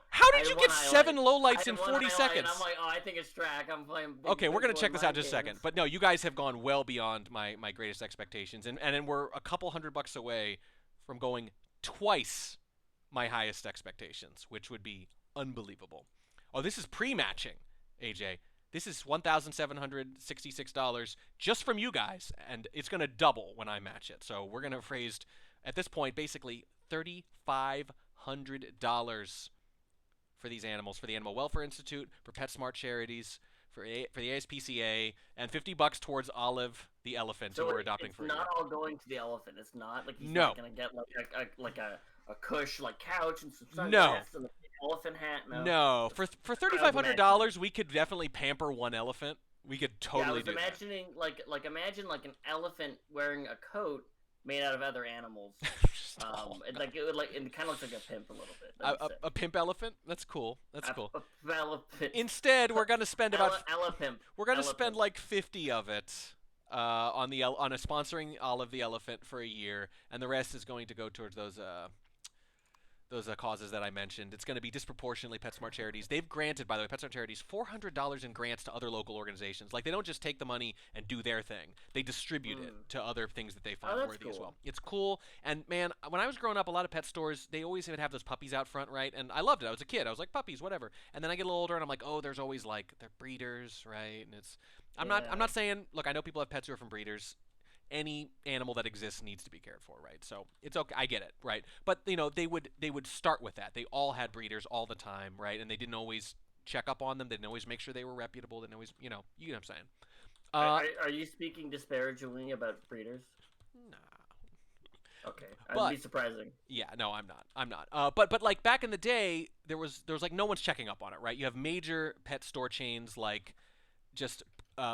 Speaker 1: How did you get 7 lowlights in 40 seconds?
Speaker 9: I'm like, oh, I think it's track. I'm playing.
Speaker 1: Okay, we're gonna check this out in just a second. But no, you guys have gone well beyond my greatest expectations, and then we're a couple $100 away from going twice my highest expectations, which would be unbelievable. Oh, this is pre-matching, AJ. This is $1,766 just from you guys, and it's going to double when I match it. So we're going to have raised, at this point, basically $3,500 for these animals, for the Animal Welfare Institute, for PetSmart charities, for the ASPCA, and $50 towards Olive the elephant, who we're adopting for a year.
Speaker 9: It's not all going to the elephant. It's not like he's
Speaker 1: No.
Speaker 9: not going to get like a cush like couch and some
Speaker 1: No.
Speaker 9: sunglasses and an elephant hat.
Speaker 1: No, for $3,500, we could definitely pamper one elephant. We could totally do
Speaker 9: I was imagining imagine like an elephant wearing a coat made out of other animals. It kind of looks like a pimp a little bit.
Speaker 1: A pimp elephant? That's cool. That's cool.
Speaker 9: A elephant.
Speaker 1: Instead, we're gonna spend about
Speaker 9: Elephant.
Speaker 1: we're gonna spend like 50 of it on a sponsoring Olive the elephant for a year, and the rest is going to go towards those causes that I mentioned. It's going to be disproportionately PetSmart charities. They've granted, by the way, PetSmart charities $400 in grants to other local organizations. Like, they don't just take the money and do their thing. They distribute it to other things that they find worthy as well. It's cool. And, man, when I was growing up, a lot of pet stores, they always would have those puppies out front, right? And I loved it. I was a kid. I was like, puppies, whatever. And then I get a little older, and I'm like, oh, there's always, like, they're breeders, right? And it's... I'm not saying... Look, I know people have pets who are from breeders. Any animal that exists needs to be cared for, right? So it's okay. I get it, right? But they would start with that. They all had breeders all the time, right? And they didn't always check up on them. They didn't always make sure they were reputable. They didn't always, you know what I'm saying.
Speaker 9: Are you speaking disparagingly about breeders?
Speaker 1: Nah.
Speaker 9: Okay, that'd be surprising.
Speaker 1: Yeah, no, I'm not. But like back in the day, there was like no one's checking up on it, right? You have major pet store chains like just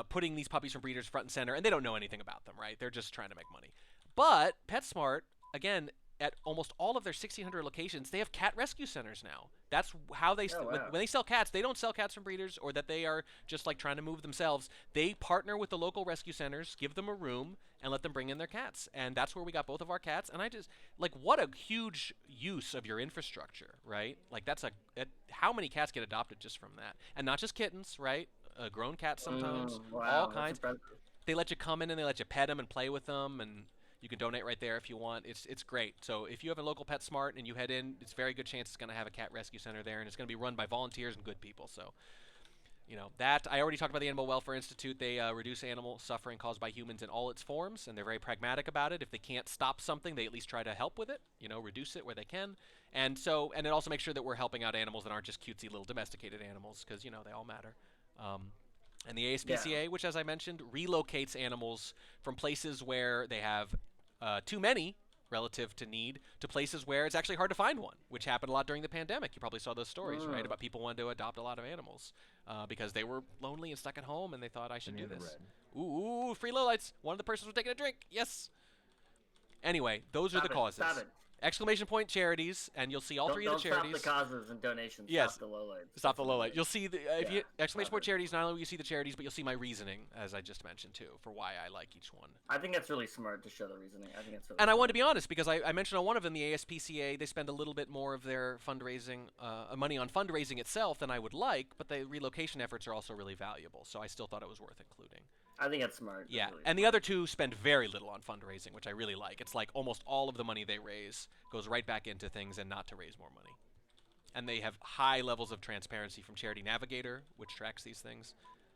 Speaker 1: putting these puppies from breeders front and center, and they don't know anything about them, right? They're just trying to make money. But PetSmart, again, at almost all of their 1,600 locations, they have cat rescue centers now. That's how they when they sell cats, they don't sell cats from breeders or that they are just like trying to move themselves. They partner with the local rescue centers, give them a room, and let them bring in their cats. And that's where we got both of our cats. And I just like what a huge use of your infrastructure, right? Like how many cats get adopted just from that, and not just kittens, right? Grown cats sometimes, all kinds. They let you come in and they let you pet them and play with them, and you can donate right there if you want. It's great. So if you have a local PetSmart and you head in, it's a very good chance it's going to have a cat rescue center there, and it's going to be run by volunteers and good people. So, you know, that I already talked about the Animal Welfare Institute. They reduce animal suffering caused by humans in all its forms, and they're very pragmatic about it. If they can't stop something, they at least try to help with it, you know, reduce it where they can. And it also makes sure that we're helping out animals that aren't just cutesy little domesticated animals, because, you know, they all matter. And the ASPCA, which, as I mentioned, relocates animals from places where they have too many relative to need to places where it's actually hard to find one, which happened a lot during the pandemic. You probably saw those stories, right, about people wanting to adopt a lot of animals because they were lonely and stuck at home, and they thought, I should do this. Ooh, free lowlights. One of the persons was taking a drink. Yes. Anyway, those are the causes.
Speaker 9: Stop it.
Speaker 1: Exclamation point charities, and you'll see all three of the charities.
Speaker 9: Don't stop the causes and donations.
Speaker 1: Yes.
Speaker 9: Stop the lowlights.
Speaker 1: Stop the lowlight. You'll see the if you exclamation point charities. Not only will you see the charities, but you'll see my reasoning, as I just mentioned too, for why I like each one.
Speaker 9: I think that's really smart to show the reasoning. I think that's really
Speaker 1: and I want to be honest because I mentioned on one of them, the ASPCA, they spend a little bit more of their fundraising money on fundraising itself than I would like, but the relocation efforts are also really valuable. So I still thought it was worth including.
Speaker 9: I think that's smart.
Speaker 1: Yeah,
Speaker 9: really
Speaker 1: and the other two spend very little on fundraising, which I really like. It's like almost all of the money they raise goes right back into things and not to raise more money. And they have high levels of transparency from Charity Navigator, which tracks these things.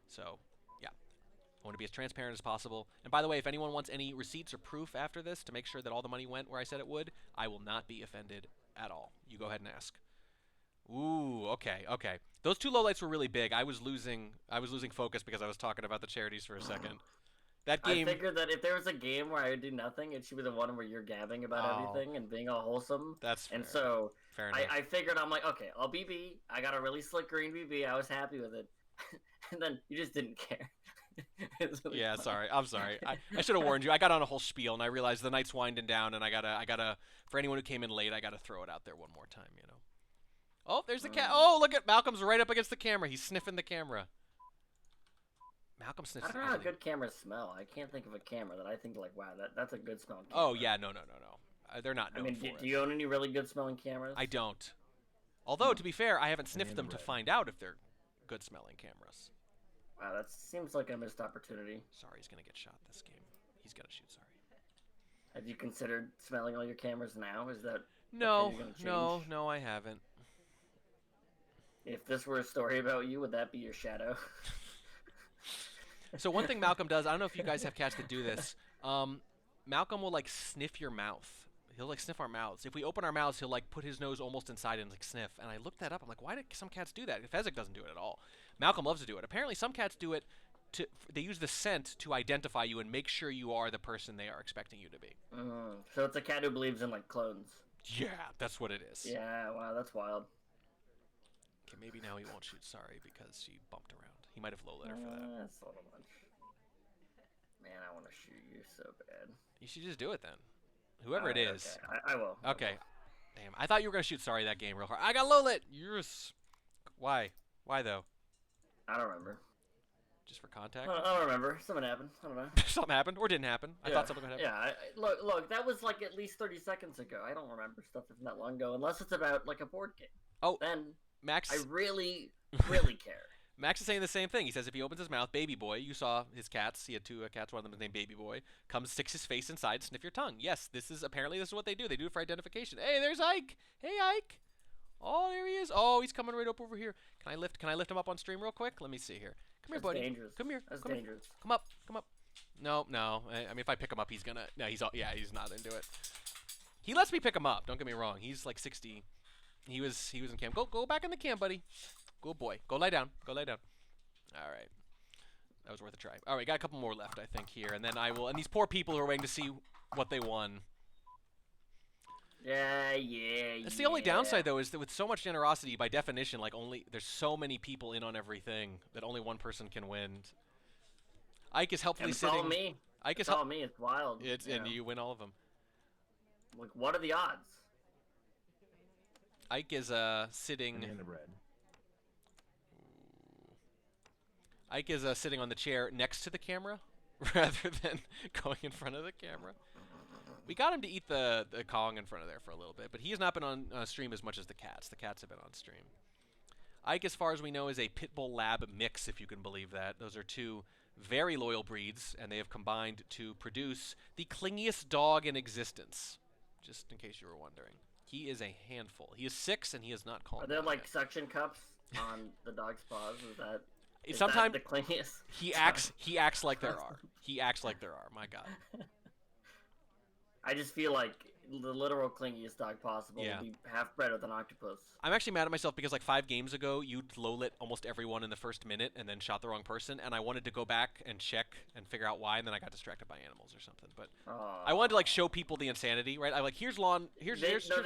Speaker 1: So, yeah, I want to be as transparent as possible. And by the way, if anyone wants any receipts or proof after this to make sure that all the money went where I said it would, I will not be offended at all. You go ahead and ask. Ooh, okay. Those two lowlights were really big. I was losing focus because I was talking about the charities for a second. That game.
Speaker 9: I figured that if there was a game where I would do nothing, it should be the one where you're gabbing about everything and being all wholesome.
Speaker 1: That's fair.
Speaker 9: And so
Speaker 1: fair enough.
Speaker 9: I figured, I'm like, okay, I'll BB. I got a really slick green BB. I was happy with it. And then you just didn't care. Really
Speaker 1: yeah,
Speaker 9: funny.
Speaker 1: sorry. I'm sorry. I should have warned you. I got on a whole spiel and I realized the night's winding down and I gotta for anyone who came in late, I gotta throw it out there one more time, you know. Oh, there's the cat. Oh, look at Malcolm's right up against the camera. He's sniffing the camera. Malcolm sniffs.
Speaker 9: I don't know how good cameras smell. I can't think of a camera that I think like, wow, that's a good smelling camera.
Speaker 1: Oh yeah, no. They're not known for
Speaker 9: do you own any really good smelling cameras?
Speaker 1: I don't. Although to be fair, I haven't sniffed them to find out if they're good smelling cameras.
Speaker 9: Wow, that seems like a missed opportunity.
Speaker 1: Sorry, he's gonna get shot this game. He's gotta shoot. Sorry.
Speaker 9: Have you considered smelling all your cameras now? Is that
Speaker 1: no, I haven't.
Speaker 9: If this were a story about you, would that be your shadow?
Speaker 1: So one thing Malcolm does, I don't know if you guys have cats that do this. Malcolm will like sniff your mouth. He'll like sniff our mouths. If we open our mouths, he'll like put his nose almost inside and like sniff. And I looked that up. I'm like, why do some cats do that? Fezzik doesn't do it at all. Malcolm loves to do it. Apparently, some cats do it they use the scent to identify you and make sure you are the person they are expecting you to be.
Speaker 9: So it's a cat who believes in like clones.
Speaker 1: Yeah, that's what it is.
Speaker 9: Yeah, wow, that's wild.
Speaker 1: Okay, maybe now he won't shoot sorry because she bumped around. He might have low let her for that.
Speaker 9: That's a little much. Man, I want to shoot you so bad.
Speaker 1: You should just do it then. Whoever it is.
Speaker 9: Okay. I will.
Speaker 1: Okay. Damn, I thought you were going to shoot sorry that game real hard. I got low lit! Yes. Why? Why though?
Speaker 9: I don't remember.
Speaker 1: Just for contact?
Speaker 9: I don't remember. Something happened. I don't know.
Speaker 1: Something happened or didn't happen. I thought something would happen.
Speaker 9: Yeah, look, that was like at least 30 seconds ago. I don't remember stuff from that long ago unless it's about like a board game.
Speaker 1: Oh,
Speaker 9: then
Speaker 1: Max,
Speaker 9: I really, really care.
Speaker 1: Max is saying the same thing. He says if he opens his mouth, Baby Boy, you saw his cats. He had two cats. One of them was named Baby Boy. Comes, sticks his face inside, sniff your tongue. Yes, this is what they do. They do it for identification. Hey, there's Ike. Hey, Ike. Oh, there he is. Oh, he's coming right up over here. Can I lift him up on stream real quick? Let me see here. Come here, buddy.
Speaker 9: Dangerous.
Speaker 1: Come here.
Speaker 9: That's
Speaker 1: come
Speaker 9: dangerous.
Speaker 1: Here. Come up. No. I mean, if I pick him up, he's gonna. No, he's not into it. He lets me pick him up. Don't get me wrong. He's like 60. He was in camp. Go back in the camp, buddy. Good boy. Go lie down. All right. That was worth a try. All right, got a couple more left, I think, here, and then I will. And these poor people who are waiting to see what they won.
Speaker 9: Yeah.
Speaker 1: That's the only downside, though, is that with so much generosity, by definition, like there's so many people in on everything that only one person can win. Ike is helpfully sitting.
Speaker 9: It's all me.
Speaker 1: Ike
Speaker 9: it's all me. It's wild.
Speaker 1: And you win all of them.
Speaker 9: Like, what are the odds?
Speaker 1: Ike is sitting. Ike is sitting on the chair next to the camera, rather than going in front of the camera. We got him to eat the Kong in front of there for a little bit, but he has not been on stream as much as the cats. The cats have been on stream. Ike, as far as we know, is a Pitbull Lab mix, if you can believe that. Those are two very loyal breeds, and they have combined to produce the clingiest dog in existence, just in case you were wondering. He is a handful. He is 6, and he is not calm.
Speaker 9: Are there, like, suction cups on the dog's paws? Is
Speaker 1: Sometimes
Speaker 9: that the clingiest?
Speaker 1: He acts like there are. He acts like there are. My God.
Speaker 9: I just feel like the literal clingiest dog possible would be half bred with an octopus.
Speaker 1: I'm actually mad at myself because like 5 games ago, you low-lit almost everyone in the first minute and then shot the wrong person, and I wanted to go back and check and figure out why, and then I got distracted by animals or something. But I wanted to like show people the insanity, right? I'm like, here's lawn,
Speaker 9: They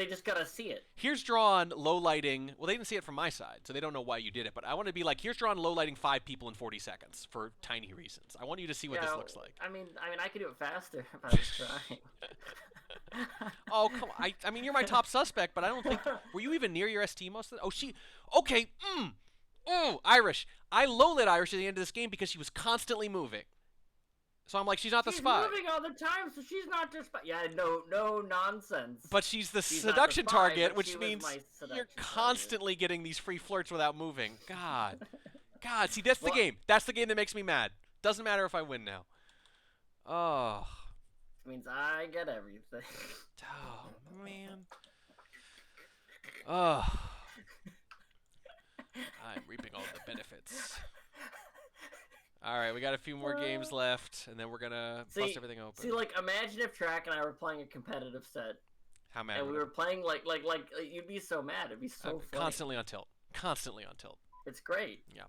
Speaker 9: just gotta see it.
Speaker 1: Here's drawn low lighting. Well, they didn't see it from my side, so they don't know why you did it. But I want to be like, here's drawn low lighting 5 people in 40 seconds for tiny reasons. I want you to see what this looks like.
Speaker 9: I mean, I could do it faster if I was trying.
Speaker 1: Oh, come on. I mean, you're my top suspect, but I don't think... Were you even near your ST most of the... Oh, she... Okay, Irish. I low-lit Irish at the end of this game because she was constantly moving. So I'm like, she's not the spy.
Speaker 9: She's moving all the time, so she's not the spy. Yeah, no nonsense.
Speaker 1: But she's the
Speaker 9: She's
Speaker 1: seduction
Speaker 9: not the spy,
Speaker 1: target,
Speaker 9: but
Speaker 1: which
Speaker 9: she was
Speaker 1: means
Speaker 9: my seduction
Speaker 1: you're constantly getting these free flirts without moving. God. See, that's the
Speaker 9: Well-
Speaker 1: game. That's the game that makes me mad. Doesn't matter if I win now. Oh...
Speaker 9: Means I get everything.
Speaker 1: Oh, man. Oh. I'm reaping all the benefits. All right, we got a few more games left, and then we're going to bust everything open.
Speaker 9: See, like, imagine if Track and I were playing a competitive set.
Speaker 1: How mad
Speaker 9: And we
Speaker 1: would
Speaker 9: were playing, like, you'd be so mad. It'd be so funny.
Speaker 1: Constantly on tilt. Constantly on tilt.
Speaker 9: It's great.
Speaker 1: Yeah.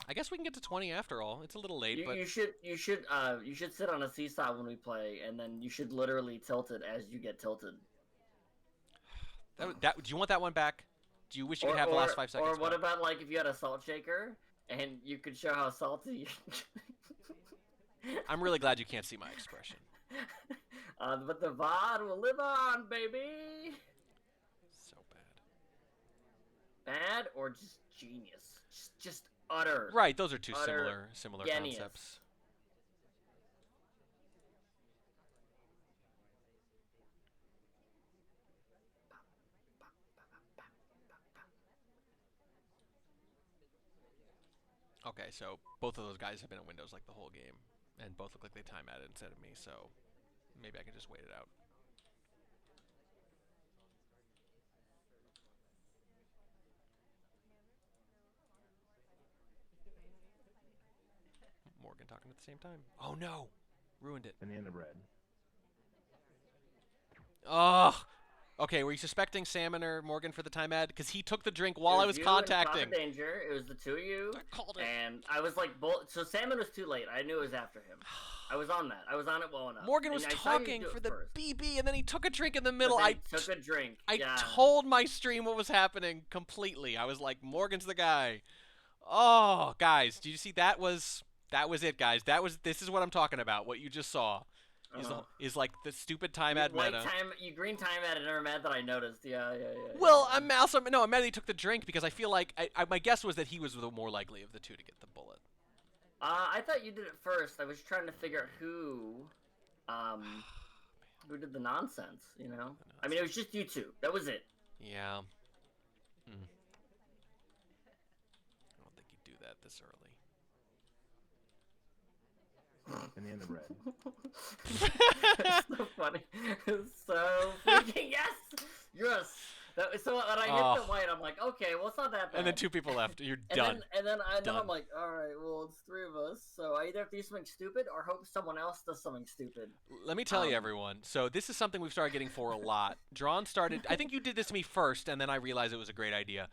Speaker 1: I guess we can get to 20 after all. It's a little late, but
Speaker 9: You should sit on a seesaw when we play, and then you should literally tilt it as you get tilted.
Speaker 1: do you want that one back? Do you wish you could have the last 5 seconds?
Speaker 9: Or what about like if you had a salt shaker and you could show how salty?
Speaker 1: I'm really glad you can't see my expression.
Speaker 9: But the VOD will live on, baby.
Speaker 1: So bad.
Speaker 9: Bad or just genius? Just utter.
Speaker 1: Right, those are two
Speaker 9: utter
Speaker 1: similar
Speaker 9: genius.
Speaker 1: concepts. Okay, so both of those guys have been in Windows like the whole game, and both look like they time at it instead of me, so maybe I can just wait it out. Morgan talking at the same time. Oh no! Ruined it.
Speaker 15: Banana bread.
Speaker 1: Oh! Okay, were you suspecting Salmon or Morgan for the time ad? Because he took the drink while I was contacting.
Speaker 9: Danger. It was the two of you.
Speaker 1: I called it.
Speaker 9: And I was like, so Salmon was too late. I knew it was after him. I was on that. I was on it well enough.
Speaker 1: Morgan was
Speaker 9: And I saw you
Speaker 1: talking
Speaker 9: do it
Speaker 1: for the
Speaker 9: first.
Speaker 1: BB, and then he took a drink in the middle.
Speaker 9: But then he took a drink.
Speaker 1: I
Speaker 9: Yeah.
Speaker 1: told my stream what was happening completely. I was like, Morgan's the guy. Oh, guys, did you see that was it, guys. This is what I'm talking about. What you just saw is like the stupid time ad meta.
Speaker 9: You green time ad and never mad that I noticed. Yeah.
Speaker 1: Well, I'm mad that he took the drink because I feel like my guess was that he was the more likely of the two to get the bullet.
Speaker 9: I thought you did it first. I was trying to figure out who did the nonsense, you know? I mean, it was just you two. That was it.
Speaker 1: Yeah. I don't think he'd do that this early.
Speaker 15: Banana bread.
Speaker 9: It's so funny. It's so freaking yes. So when I hit the white, I'm like, okay, well, it's not that bad.
Speaker 1: And then 2 people left. You're done.
Speaker 9: And then
Speaker 1: Done.
Speaker 9: I'm like, all right, well, it's 3 of us, so I either have to do something stupid or hope someone else does something stupid.
Speaker 1: Let me tell you, everyone. So this is something we've started getting for a lot. Drawn started. I think you did this to me first, and then I realized it was a great idea.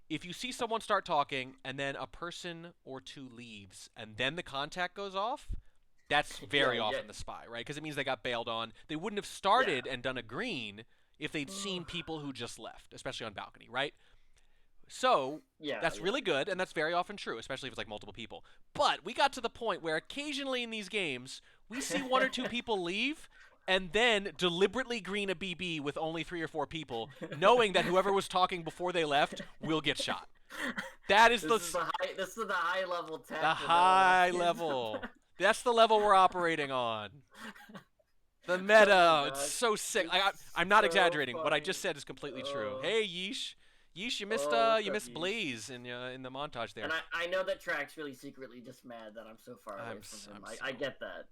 Speaker 1: If you see someone start talking, and then a person or 2 leaves, and then the contact goes off, that's very often the spy, right? Because it means they got bailed on. They wouldn't have started and done a green if they'd seen people who just left, especially on balcony, right? So that's really good, and that's very often true, especially if it's like multiple people. But we got to the point where occasionally in these games, we see 1 or 2 people leave, and then deliberately green a BB with only 3 or 4 people, knowing that whoever was talking before they left will get shot. That is
Speaker 9: This is the high level tech.
Speaker 1: the high level. That's the level we're operating on. The meta, it's so sick. I'm not exaggerating. What I just said is completely true. Hey, Yeesh. Yeesh, you missed Blaze in the montage there.
Speaker 9: And I know that Track's really secretly just mad that I'm so far away from him. I get that.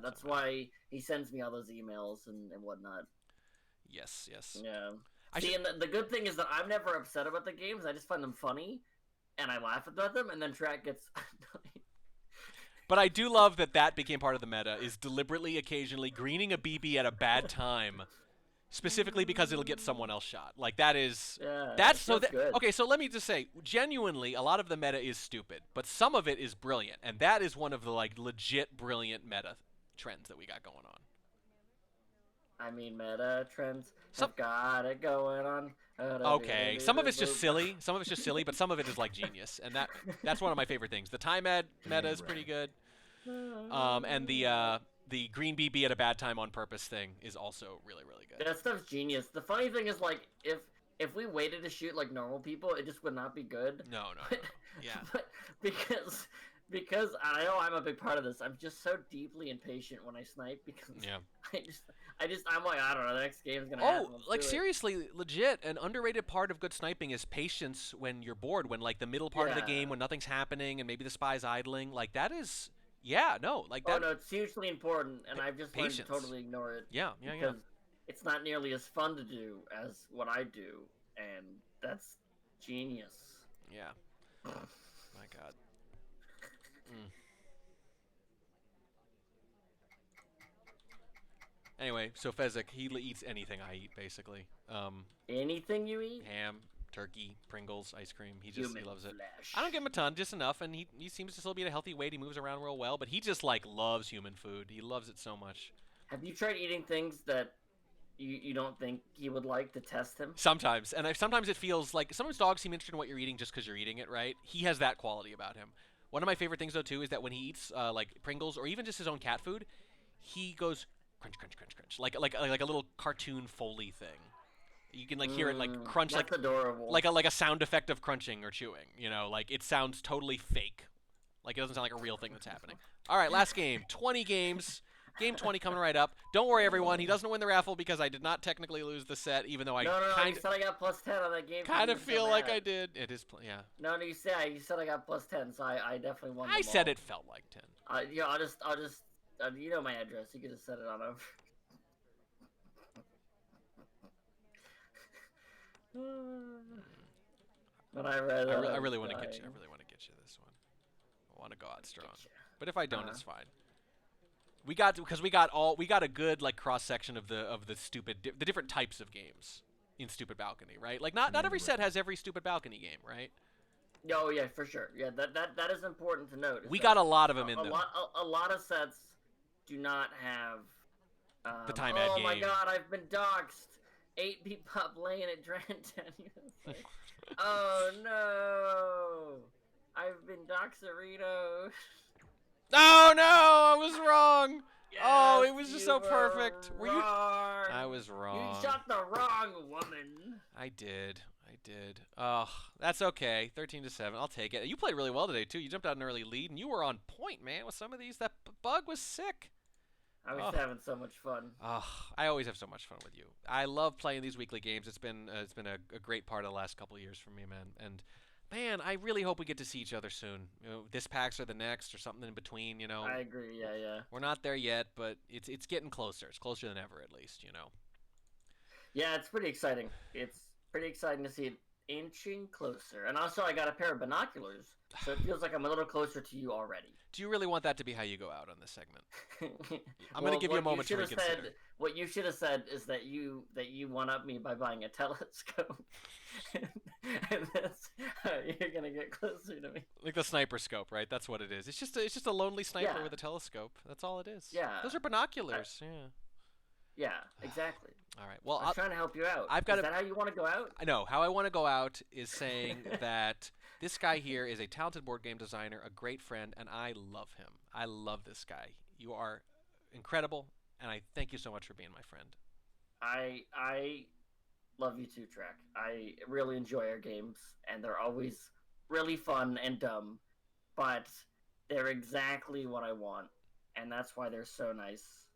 Speaker 9: That's why he sends me all those emails and whatnot.
Speaker 1: Yes.
Speaker 9: Yeah. And the good thing is that I'm never upset about the games. I just find them funny, and I laugh about them, and then Track gets annoyed.
Speaker 1: But I do love that became part of the meta, is deliberately, occasionally greening a BB at a bad time, specifically because it'll get someone else shot. Like, that is...
Speaker 9: Yeah,
Speaker 1: that's
Speaker 9: good.
Speaker 1: Okay, so let me just say, genuinely, a lot of the meta is stupid, but some of it is brilliant, and that is one of the, like, legit brilliant meta trends that we got going on.
Speaker 9: I mean, meta trends have got it going on.
Speaker 1: Okay, some of it's just silly. Some of it's just silly, but some of it is like genius, and that's one of my favorite things. The time meta is pretty good, and the green BB at a bad time on purpose thing is also really good.
Speaker 9: That stuff's genius. The funny thing is, like, if we waited to shoot like normal people, it just would not be good.
Speaker 1: No. Yeah.
Speaker 9: But because I know I'm a big part of this. I'm just so deeply impatient when I snipe because I'm like, I don't know, the next game's gonna happen.
Speaker 1: Like, seriously, legit, an underrated part of good sniping is patience when you're bored, when, like, the middle part of the game, when nothing's happening and maybe the spy's idling. Like, that is, that.
Speaker 9: Oh, no, it's hugely important, and I've just learned to totally ignore it.
Speaker 1: Yeah.
Speaker 9: Because it's not nearly as fun to do as what I do, and that's genius.
Speaker 1: Yeah. My God. Anyway, so Fezzik, he eats anything I eat, basically.
Speaker 9: Anything you eat?
Speaker 1: Ham, turkey, Pringles, ice cream. He loves it.
Speaker 9: Flesh.
Speaker 1: I don't give him a ton, just enough, and he seems to still be at a healthy weight. He moves around real well, but he just, like, loves human food. He loves it so much.
Speaker 9: Have you tried eating things that you don't think he would like to test him?
Speaker 1: Sometimes, and sometimes it feels like sometimes dogs seem interested in what you're eating just because you're eating it, right? He has that quality about him. One of my favorite things, though, too, is that when he eats like Pringles or even just his own cat food, he goes crunch, crunch, crunch, crunch, like a little cartoon Foley thing. You can, like, hear it, like, crunch,
Speaker 9: that's
Speaker 1: like
Speaker 9: adorable.
Speaker 1: like a sound effect of crunching or chewing. You know, like, it sounds totally fake. Like, it doesn't sound like a real thing that's happening. All right, last game. 20 games. Game 20 coming right up. Don't worry, everyone. He doesn't win the raffle because I did not technically lose the set, even though I
Speaker 9: you said I got plus 10 on that game.
Speaker 1: Kind of feel like I did. It is, yeah.
Speaker 9: No, you said I got plus 10, so I definitely won.
Speaker 1: I said it felt like 10.
Speaker 9: Yeah, I'll just you know my address. You can just set it on over. But I
Speaker 1: really want to get you. I really want to get you this one. I want to go out strong. But if I don't, it's fine. We got a good, like, cross section of the the different types of games in Stupid Balcony, right? Like, not every set has every Stupid Balcony game, right?
Speaker 9: Oh yeah, for sure. Yeah, that is important to note.
Speaker 1: We got a lot of them in there.
Speaker 9: A lot of sets do not have
Speaker 1: the time ad game.
Speaker 9: Oh my God, I've been doxxed. 8-beat pop laying at Drantan. Like, oh no, I've been doxerito.
Speaker 1: Oh no, I was wrong.
Speaker 9: Yes,
Speaker 1: oh, it was just so perfect.
Speaker 9: Were you?
Speaker 1: I was wrong.
Speaker 9: You shot the wrong woman.
Speaker 1: I did. Oh, that's okay. 13-7. I'll take it. You played really well today too. You jumped out an early lead, and you were on point, man. With some of these, that bug was sick.
Speaker 9: I was having so much fun.
Speaker 1: I always have so much fun with you. I love playing these weekly games. It's been a great part of the last couple of years for me, man. And man, I really hope we get to see each other soon. You know, this PAX or the next or something in between. You know.
Speaker 9: I agree. Yeah.
Speaker 1: We're not there yet, but it's getting closer. It's closer than ever, at least. You know.
Speaker 9: Yeah, it's pretty exciting. It's pretty exciting to see it inching closer. And also, I got a pair of binoculars, so it feels like I'm a little closer to you already.
Speaker 1: Do you really want that to be how you go out on this segment? I'm going to give you a moment to reconsider.
Speaker 9: What you should have said is that you one-up me by buying a telescope. And that's how you're going to get closer to me.
Speaker 1: Like the sniper scope, right? That's what it is. It's just a lonely sniper with a telescope. That's all it is.
Speaker 9: Yeah.
Speaker 1: Those are binoculars.
Speaker 9: Yeah, exactly.
Speaker 1: All right. Well,
Speaker 9: I'm trying to help you out. Is that how you want to go out?
Speaker 1: I know. How I want to go out is saying that this guy here is a talented board game designer, a great friend, and I love him. I love this guy. You are incredible, and I thank you so much for being my friend.
Speaker 9: I love you too, Trek. I really enjoy our games, and they're always really fun and dumb, but they're exactly what I want, and that's why they're so nice.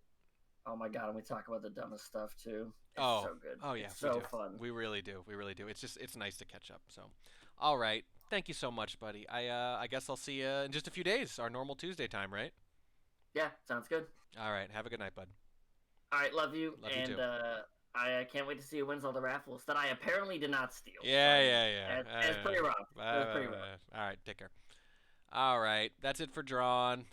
Speaker 9: Oh my god, and we talk about the dumbest stuff too. It's so good.
Speaker 1: Oh yeah,
Speaker 9: it's so
Speaker 1: we do.
Speaker 9: fun.
Speaker 1: We really do. We really do. It's nice to catch up. So, all right. Thank you so much, buddy. I guess I'll see you in just a few days. Our normal Tuesday time, right?
Speaker 9: Yeah, sounds good.
Speaker 1: All right. Have a good night, bud.
Speaker 9: All right, love you.
Speaker 1: Love you
Speaker 9: and
Speaker 1: too.
Speaker 9: I can't wait to see who wins all the raffles that I apparently did not steal.
Speaker 1: Yeah.
Speaker 9: It's pretty rough. It was pretty rough.
Speaker 1: All right. Take care. All right. That's it for Drawn.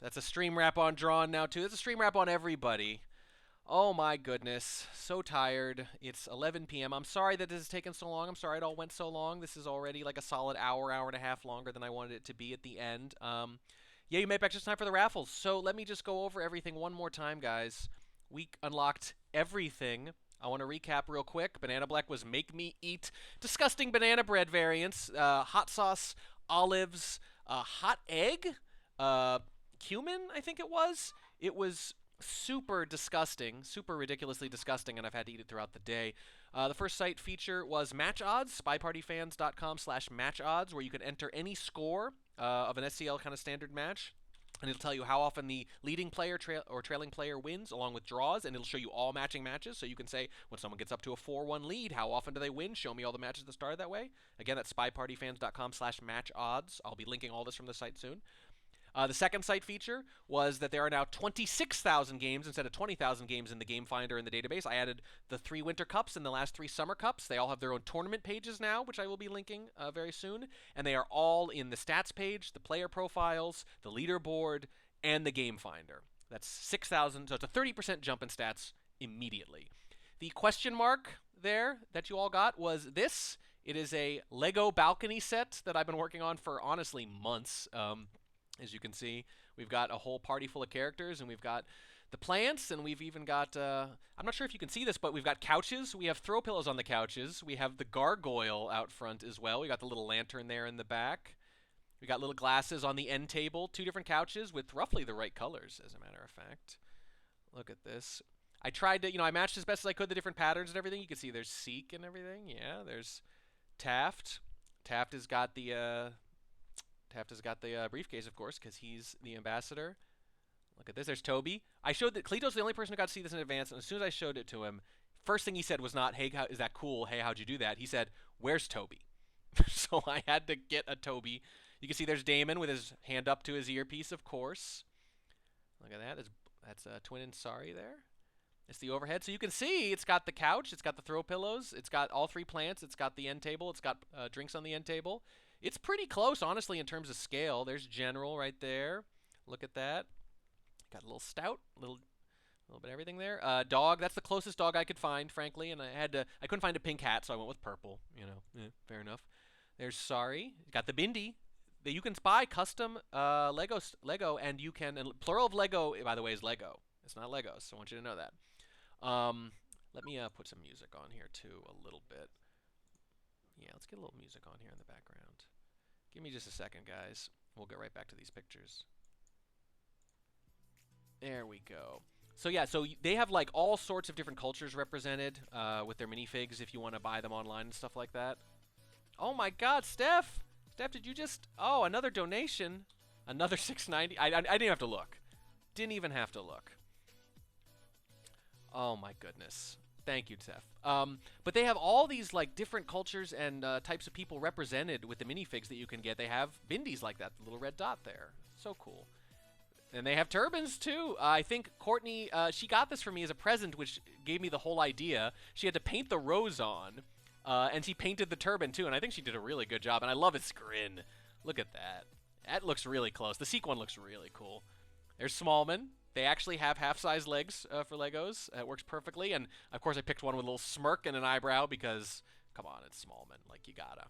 Speaker 1: That's a stream wrap on Drawn now too. That's a stream wrap on everybody. Oh my goodness, so tired. It's 11 p.m. I'm sorry that this has taken so long. I'm sorry it all went so long. This is already like a solid hour and a half longer than I wanted it to be at the end. Yeah, you made back just time for the raffles. So let me just go over everything one more time, guys. We unlocked everything. I want to recap real quick. Banana Black was Make Me Eat disgusting banana bread variants, hot sauce, olives, hot egg, cumin, I think it was. It was super disgusting, super ridiculously disgusting, and I've had to eat it throughout the day. The first site feature was Match Odds, SpyPartyFans.com/Match Odds, where you can enter any score of an SCL kind of standard match, and it'll tell you how often the leading player or trailing player wins, along with draws, and it'll show you all matching matches, so you can say, when someone gets up to a 4-1 lead, how often do they win? Show me all the matches that started that way. Again, that's SpyPartyFans.com/Match Odds. I'll be linking all this from the site soon. The second site feature was that there are now 26,000 games instead of 20,000 games in the Game Finder in the database. I added the 3 Winter Cups and the last 3 Summer Cups. They all have their own tournament pages now, which I will be linking very soon. And they are all in the stats page, the player profiles, the leaderboard, and the Game Finder. That's 6,000, so it's a 30% jump in stats immediately. The question mark there that you all got was this. It is a Lego balcony set that I've been working on for, honestly, months. As you can see, we've got a whole party full of characters, and we've got the plants, and we've even got, I'm not sure if you can see this, but we've got couches. We have throw pillows on the couches. We have the gargoyle out front as well. We got the little lantern there in the back. We got little glasses on the end table, 2 different couches with roughly the right colors, as a matter of fact. Look at this. I tried to, I matched as best as I could the different patterns and everything. You can see there's Seek and everything. Yeah, there's Taft. Taft has got the briefcase, of course, because he's the ambassador. Look at this. There's Toby. I showed that Cleto's the only person who got to see this in advance, and as soon as I showed it to him, first thing he said was not, hey, is that cool? Hey, how'd you do that? He said, where's Toby? So I had to get a Toby. You can see there's Damon with his hand up to his earpiece, of course. Look at that. That's Twin and Sorry there. It's the overhead. So you can see it's got the couch. It's got the throw pillows. It's got all 3 plants. It's got the end table. It's got drinks on the end table. It's pretty close, honestly, in terms of scale. There's General right there. Look at that. Got a little stout, a little bit of everything there. Dog, that's the closest dog I could find, frankly, and I couldn't find a pink hat, so I went with purple. Fair enough. There's Sorry. Got the Bindi. That you can buy custom Lego, and you can, and plural of Lego, by the way, is Lego. It's not Legos, so I want you to know that. Let me put some music on here, too, a little bit. Yeah, let's get a little music on here in the background. Give me just a second, guys. We'll get right back to these pictures. There we go. So yeah, so they have like all sorts of different cultures represented with their minifigs if you want to buy them online and stuff like that. Oh my God, Steph! Steph, did you just... Oh, another donation. Another $6.90. I didn't have to look. Didn't even have to look. Oh my goodness. Thank you, Steph. But they have all these like different cultures and types of people represented with the minifigs that you can get. They have Bindis like that, the little red dot there. So cool. And they have turbans too. I think Courtney, she got this for me as a present, which gave me the whole idea. She had to paint the rose on, and she painted the turban too, and I think she did a really good job. And I love its grin. Look at that. That looks really close. The Seek one looks really cool. There's Smallman. They actually have half-size legs for Legos. It works perfectly. And, of course, I picked one with a little smirk and an eyebrow because, come on, it's Smallman. Like, you gotta.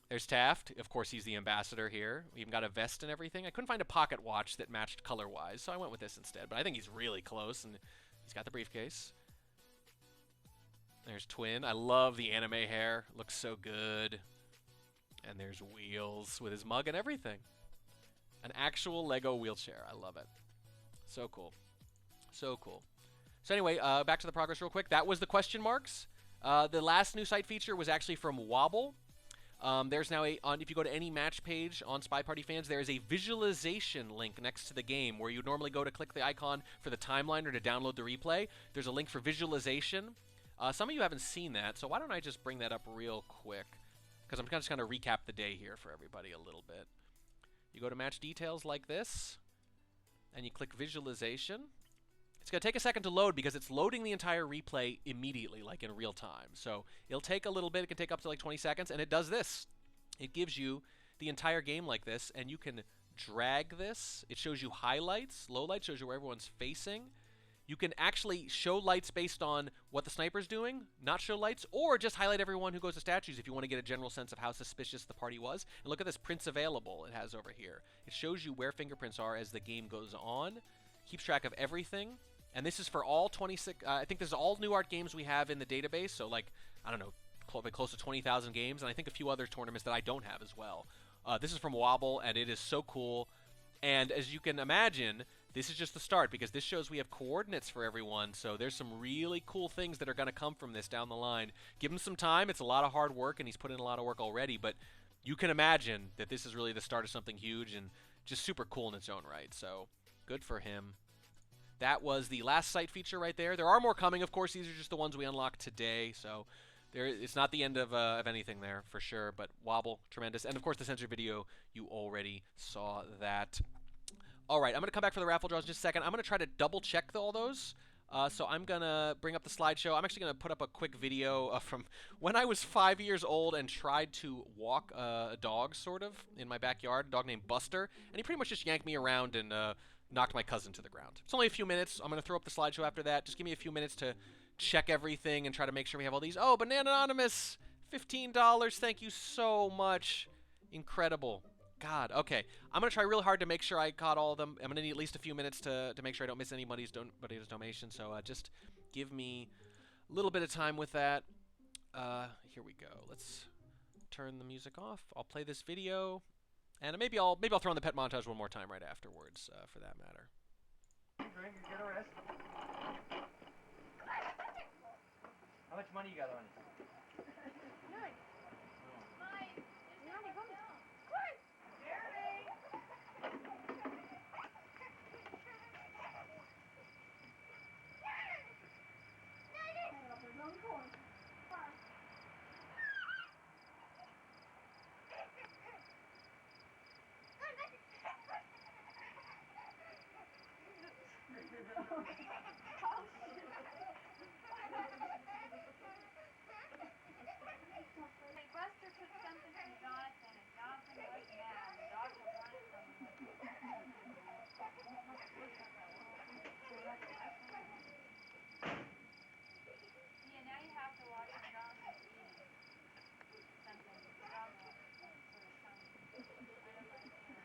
Speaker 1: There's Taft. Of course, he's the ambassador here. We even got a vest and everything. I couldn't find a pocket watch that matched color-wise, so I went with this instead. But I think he's really close, and he's got the briefcase. There's Twin. I love the anime hair. Looks so good. And there's Wheels with his mug and everything. An actual Lego wheelchair. I love it. So cool. So cool. So anyway, back to the progress real quick. That was the question marks. The last new site feature was actually from Wobble. There's now if you go to any match page on Spy Party Fans, there is a visualization link next to the game where you normally go to click the icon for the timeline or to download the replay. There's a link for visualization. Some of you haven't seen that, so why don't I just bring that up real quick? Because I'm just going to recap the day here for everybody a little bit. You go to match details like this, and you click visualization. It's going to take a second to load because it's loading the entire replay immediately, like in real time. So it'll take a little bit. It can take up to like 20 seconds, and it does this. It gives you the entire game like this, and you can drag this. It shows you highlights. Lowlights shows you where everyone's facing. You can actually show lights based on what the sniper's doing, not show lights, or just highlight everyone who goes to statues if you want to get a general sense of how suspicious the party was. And look at this prints available it has over here. It shows you where fingerprints are as the game goes on, keeps track of everything. And this is for all 26, I think this is all new art games we have in the database, so like, I don't know, close to 20,000 games, and I think a few other tournaments that I don't have as well. This is from Wobble, and it is so cool. And as you can imagine, this is just the start, because this shows we have coordinates for everyone, so there's some really cool things that are going to come from this down the line. Give him some time. It's a lot of hard work, and he's put in a lot of work already, but you can imagine that this is really the start of something huge and just super cool in its own right, so good for him. That was the last site feature right there. There are more coming, of course. These are just the ones we unlocked today, so it's not the end of anything there for sure. But Wobble, tremendous, and of course the censored video. You already saw that. All right, I'm gonna come back for the raffle draws in just a second. I'm gonna try to double check all those. So I'm gonna bring up the slideshow. I'm actually gonna put up a quick video from when I was 5 years old and tried to walk a dog, sort of, in my backyard. A dog named Buster, and he pretty much just yanked me around and knocked my cousin to the ground. It's only a few minutes. I'm going to throw up the slideshow after that. Just give me a few minutes to check everything and try to make sure we have all these. Oh, Banana Anonymous, $15. Thank you so much. Incredible. God, okay. I'm going to try real hard to make sure I caught all of them. I'm going to need at least a few minutes to make sure I don't miss anybody's donation. So just give me a little bit of time with that. Here we go. Let's turn the music off. I'll play this video. And maybe I'll throw in the pet montage one more time right afterwards, for that matter.
Speaker 13: Drink and get a rest. How much money you got on you?
Speaker 20: None. Mine is not coming down. Buster took something from Jonathan, and Jonathan was mad. The dog was running from him. Yeah, now you have to watch Jonathan eating something wrong with sort of something. I don't like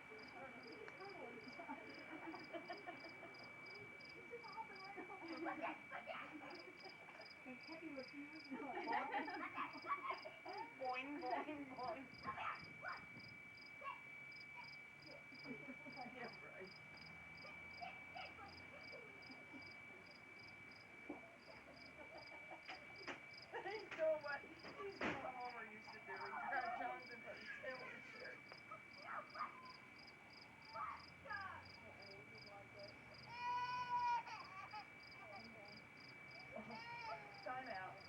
Speaker 20: boing, boing, boing. Yeah, right. He's doing what Homer used to do. He grabbed Jonathan by his tail and his shirt. Time out.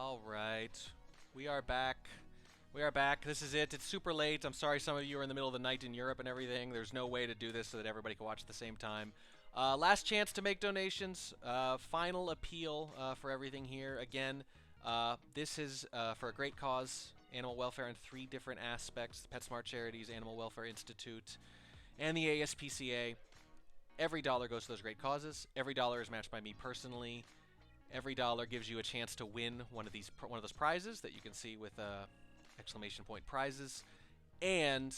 Speaker 1: All right. We are back. We are back. This is it. It's super late. I'm sorry some of you are in the middle of the night in Europe and everything. There's no way to do this so that everybody can watch at the same time. Last chance to make donations. Final appeal for everything here. Again, this is for a great cause. Animal welfare in 3 different aspects. The PetSmart Charities, Animal Welfare Institute, and the ASPCA. Every dollar goes to those great causes. Every dollar is matched by me personally. Every dollar gives you a chance to win one of those prizes that you can see with exclamation point prizes. And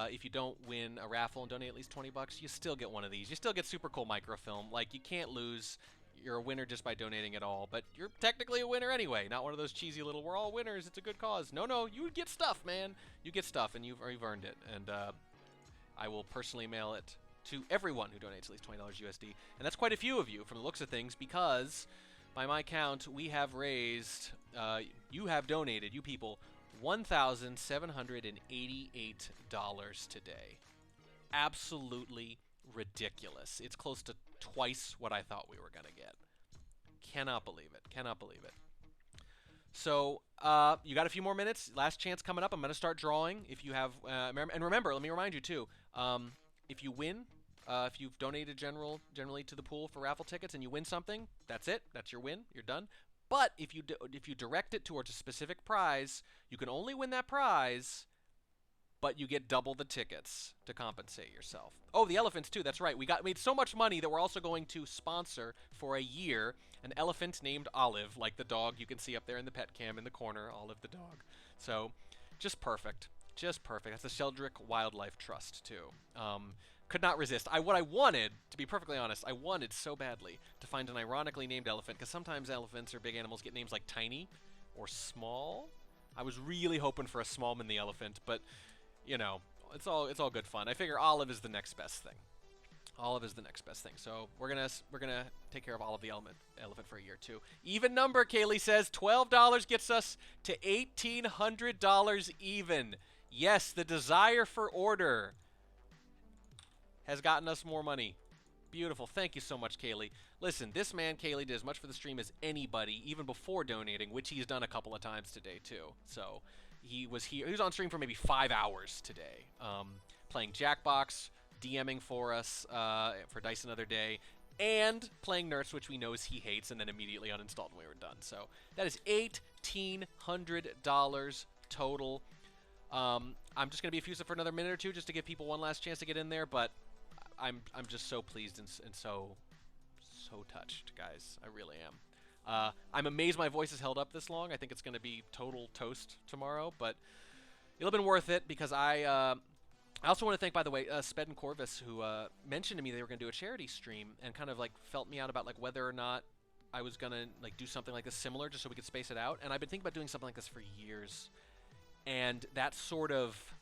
Speaker 1: if you don't win a raffle and donate at least $20, you still get one of these. You still get super cool microfilm. Like, you can't lose. You're a winner just by donating at all, but you're technically a winner anyway. Not one of those cheesy little, we're all winners, it's a good cause. No, you get stuff, man. You get stuff, and you've earned it. And I will personally mail it to everyone who donates at least $20 USD. And that's quite a few of you from the looks of things, because by my count, we have raised, you have donated, you people, $1,788 today. Absolutely ridiculous. It's close to twice what I thought we were going to get. Cannot believe it. Cannot believe it. So, you got a few more minutes. Last chance coming up. I'm going to start drawing. If you have, and remember, let me remind you too, if you win, if you've donated generally to the pool for raffle tickets and you win something, that's it. That's your win. You're done. But if you direct it towards a specific prize, you can only win that prize, but you get double the tickets to compensate yourself. Oh, the elephants too. That's right. We made so much money that we're also going to sponsor for a year an elephant named Olive, like the dog you can see up there in the pet cam in the corner, Olive the dog. So, just perfect. Just perfect. That's the Sheldrick Wildlife Trust too. Could not resist. What I wanted, to be perfectly honest, I wanted so badly to find an ironically named elephant, because sometimes elephants or big animals get names like Tiny or Small. I was really hoping for a Smallman the elephant, but you know, it's all good fun. I figure Olive is the next best thing. Olive is the next best thing. So we're gonna take care of Olive the elephant for a year too. Even number, Kaylee says, $12 gets us to $1,800 even. Yes, the desire for order has gotten us more money. Beautiful. Thank you so much, Kaylee. Listen, this man, Kaylee, did as much for the stream as anybody, even before donating, which he's done a couple of times today, too. So, he was here. He was on stream for maybe 5 hours today, playing Jackbox, DMing for us for Dice Another Day, and playing Nerfs, which we know he hates, and then immediately uninstalled when we were done. So, that is $1,800 total. I'm just going to be effusive for another minute or two just to give people one last chance to get in there, but I'm just so pleased and so touched, guys. I really am. I'm amazed my voice has held up this long. I think it's going to be total toast tomorrow, but it'll have been worth it, because I also want to thank, by the way, Sped and Corvus, who mentioned to me they were going to do a charity stream and kind of like felt me out about like whether or not I was going to like do something like this similar just so we could space it out. And I've been thinking about doing something like this for years, and that sort of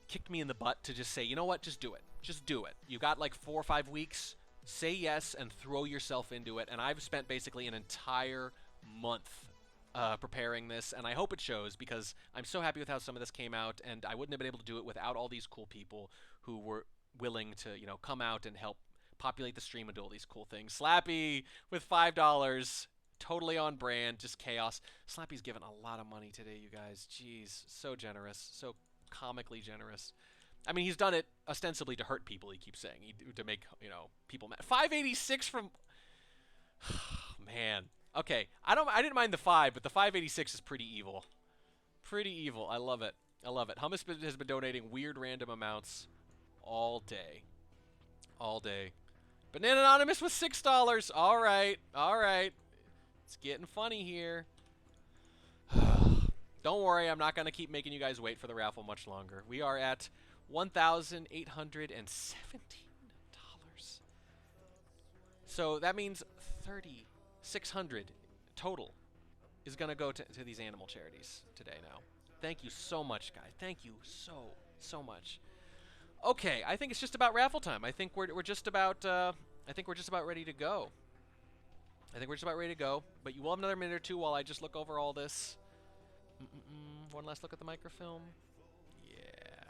Speaker 1: kicked me in the butt to just say, you know what, just do it. Just do it. You got like 4 or 5 weeks. Say yes and throw yourself into it. And I've spent basically an entire month preparing this, and I hope it shows, because I'm so happy with how some of this came out, and I wouldn't have been able to do it without all these cool people who were willing to, you know, come out and help populate the stream and do all these cool things. Slappy with $5. Totally on brand, just chaos. Slappy's given a lot of money today, you guys. Jeez, so generous, so comically generous. I mean, he's done it ostensibly to hurt people, he keeps saying, to make, you know, people mad. 586 from... Man. Okay, I didn't mind the 5, but the 586 is pretty evil. Pretty evil. I love it. I love it. Hummus has been donating weird random amounts all day. All day. Banana Anonymous with $6. All right. All right. It's getting funny here. Don't worry, I'm not going to keep making you guys wait for the raffle much longer. We are at $1,817. So that means $3,600 total is going to go to these animal charities today now. Thank you so much, guys. Thank you so much. Okay, I think it's just about raffle time. I think we're just about ready to go. But you will have another minute or two while I just look over all this. One last look at the microfilm. Yeah.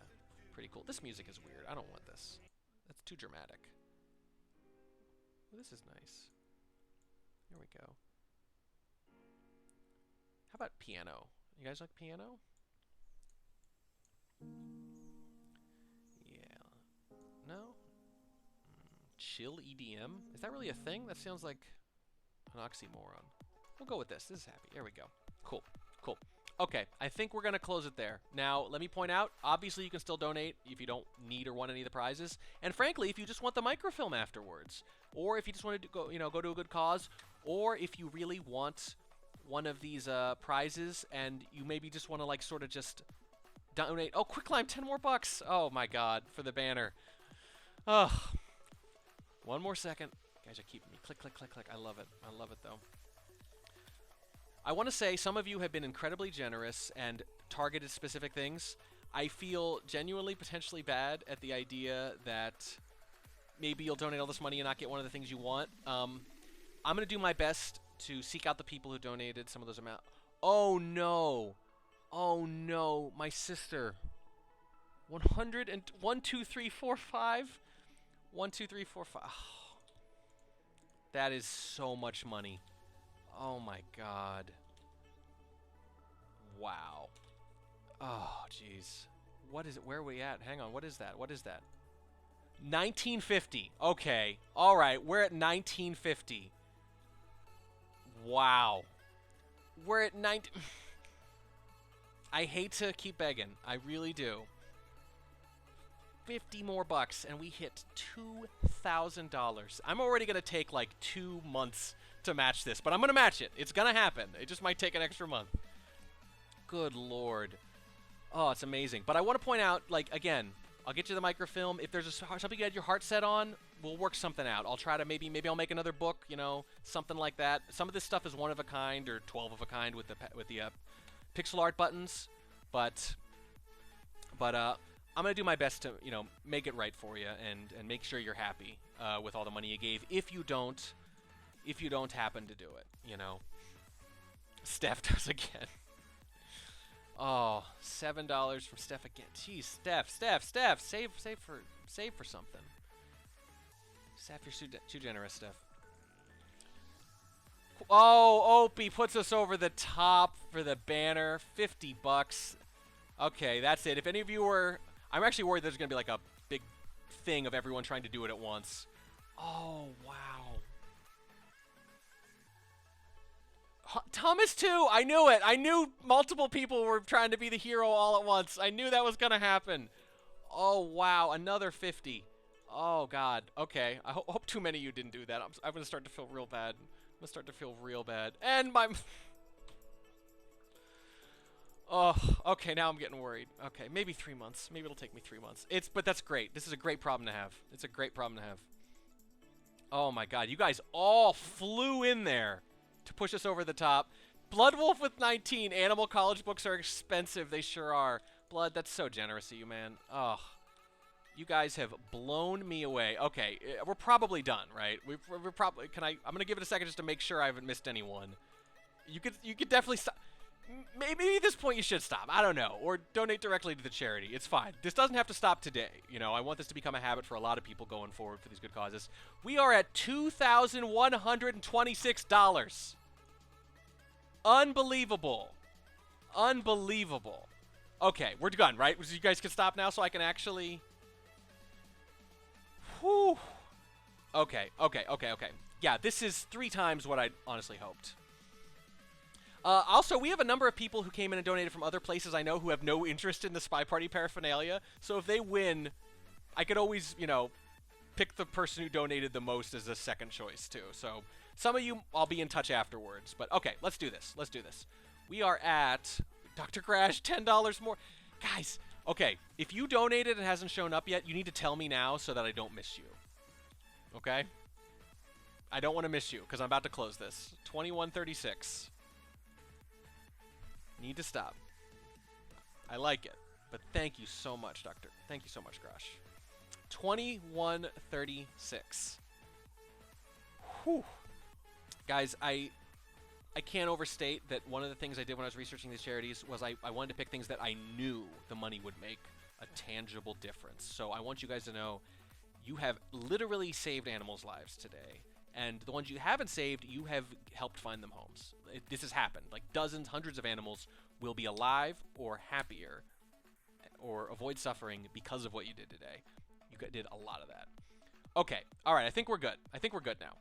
Speaker 1: Pretty cool. This music is weird. I don't want this. That's too dramatic. Well, this is nice. Here we go. How about piano? You guys like piano? Yeah. No? Chill EDM? Is that really a thing? That sounds like an oxymoron. We'll go with this. This is happy. There we go. Cool. Cool. Okay, I think we're going to close it there. Now, let me point out, obviously you can still donate if you don't need or want any of the prizes. And frankly, if you just want the microfilm afterwards, or if you just want to go, go to a good cause, or if you really want one of these prizes and you maybe just want to like sort of just donate. Oh, quicklime, 10 more bucks. Oh my God, for the banner. Oh, one more second. You guys are keeping me. Click, click, click, click. I love it. I love it though. I want to say some of you have been incredibly generous and targeted specific things. I feel genuinely potentially bad at the idea that maybe you'll donate all this money and not get one of the things you want. I'm going to do my best to seek out the people who donated some of those amounts. Oh no. Oh no, my sister. 100 and 1, 2, 3, 4, 5. 1, 2, 3, 4, 5. Oh, that is so much money. Oh my God. Wow. Oh, jeez. What is it? Where are we at? Hang on. What is that? What is that? 1950. Okay. All right. We're at 1950. Wow. We're at 19. I hate to keep begging. I really do. 50 more bucks and we hit $2,000. I'm already going to take like 2 months to match this, but I'm going to match it. It's going to happen. It just might take an extra month. Good Lord. Oh, it's amazing. But I want to point out, like, again, I'll get you the microfilm. If there's something you had your heart set on, we'll work something out. I'll try to maybe I'll make another book, something like that. Some of this stuff is 1 of a kind or 12 of a kind with the pixel art buttons, but I'm going to do my best to, make it right for you and make sure you're happy with all the money you gave. If you don't happen to do it, Steph does again. Oh, $7 from Steph again. Jeez, Steph, save for something. Steph, you're too generous, Steph. Oh, Opie puts us over the top for the banner. 50 bucks. Okay, that's it. If any of you were... I'm actually worried there's going to be like a big thing of everyone trying to do it at once. Oh, wow. Thomas too! I knew it! I knew multiple people were trying to be the hero all at once. I knew that was going to happen. Oh, wow. Another 50. Oh, God. Okay. I hope too many of you didn't do that. I'm going to start to feel real bad. I'm going to start to feel real bad. And my... Oh, okay, now I'm getting worried. Okay, maybe 3 months. Maybe it'll take me 3 months. But that's great. This is a great problem to have. It's a great problem to have. Oh my God, you guys all flew in there to push us over the top. Blood Wolf with 19. Animal college books are expensive. They sure are. Blood, that's so generous of you, man. Oh, you guys have blown me away. Okay, we're probably done, right? We're probably... I'm going to give it a second just to make sure I haven't missed anyone. You could definitely stop... Maybe at this point you should stop. I don't know. Or donate directly to the charity. It's fine. This doesn't have to stop today. I want this to become a habit for a lot of people going forward for these good causes. We are at $2,126. Unbelievable. Unbelievable. Okay, we're done, right? You guys can stop now so I can actually... Whew. Okay. Yeah, this is 3 times what I honestly hoped. Also, we have a number of people who came in and donated from other places I know who have no interest in the Spy Party paraphernalia. So if they win, I could always, pick the person who donated the most as a second choice, too. So some of you, I'll be in touch afterwards. But okay, let's do this. We are at Dr. Crash, $10 more. Guys, okay, if you donated and hasn't shown up yet, you need to tell me now so that I don't miss you. Okay? I don't want to miss you because I'm about to close this. 2136. Need to stop. I like it. But thank you so much, Doctor. Thank you so much, Crash. 2136. Whew. Guys, I can't overstate that one of the things I did when I was researching these charities was I wanted to pick things that I knew the money would make a tangible difference. So I want you guys to know you have literally saved animals' lives today. And the ones you haven't saved, you have helped find them homes. This has happened. Like dozens, hundreds of animals will be alive or happier or avoid suffering because of what you did today. You did a lot of that. Okay, all right, I think we're good. I think we're good now.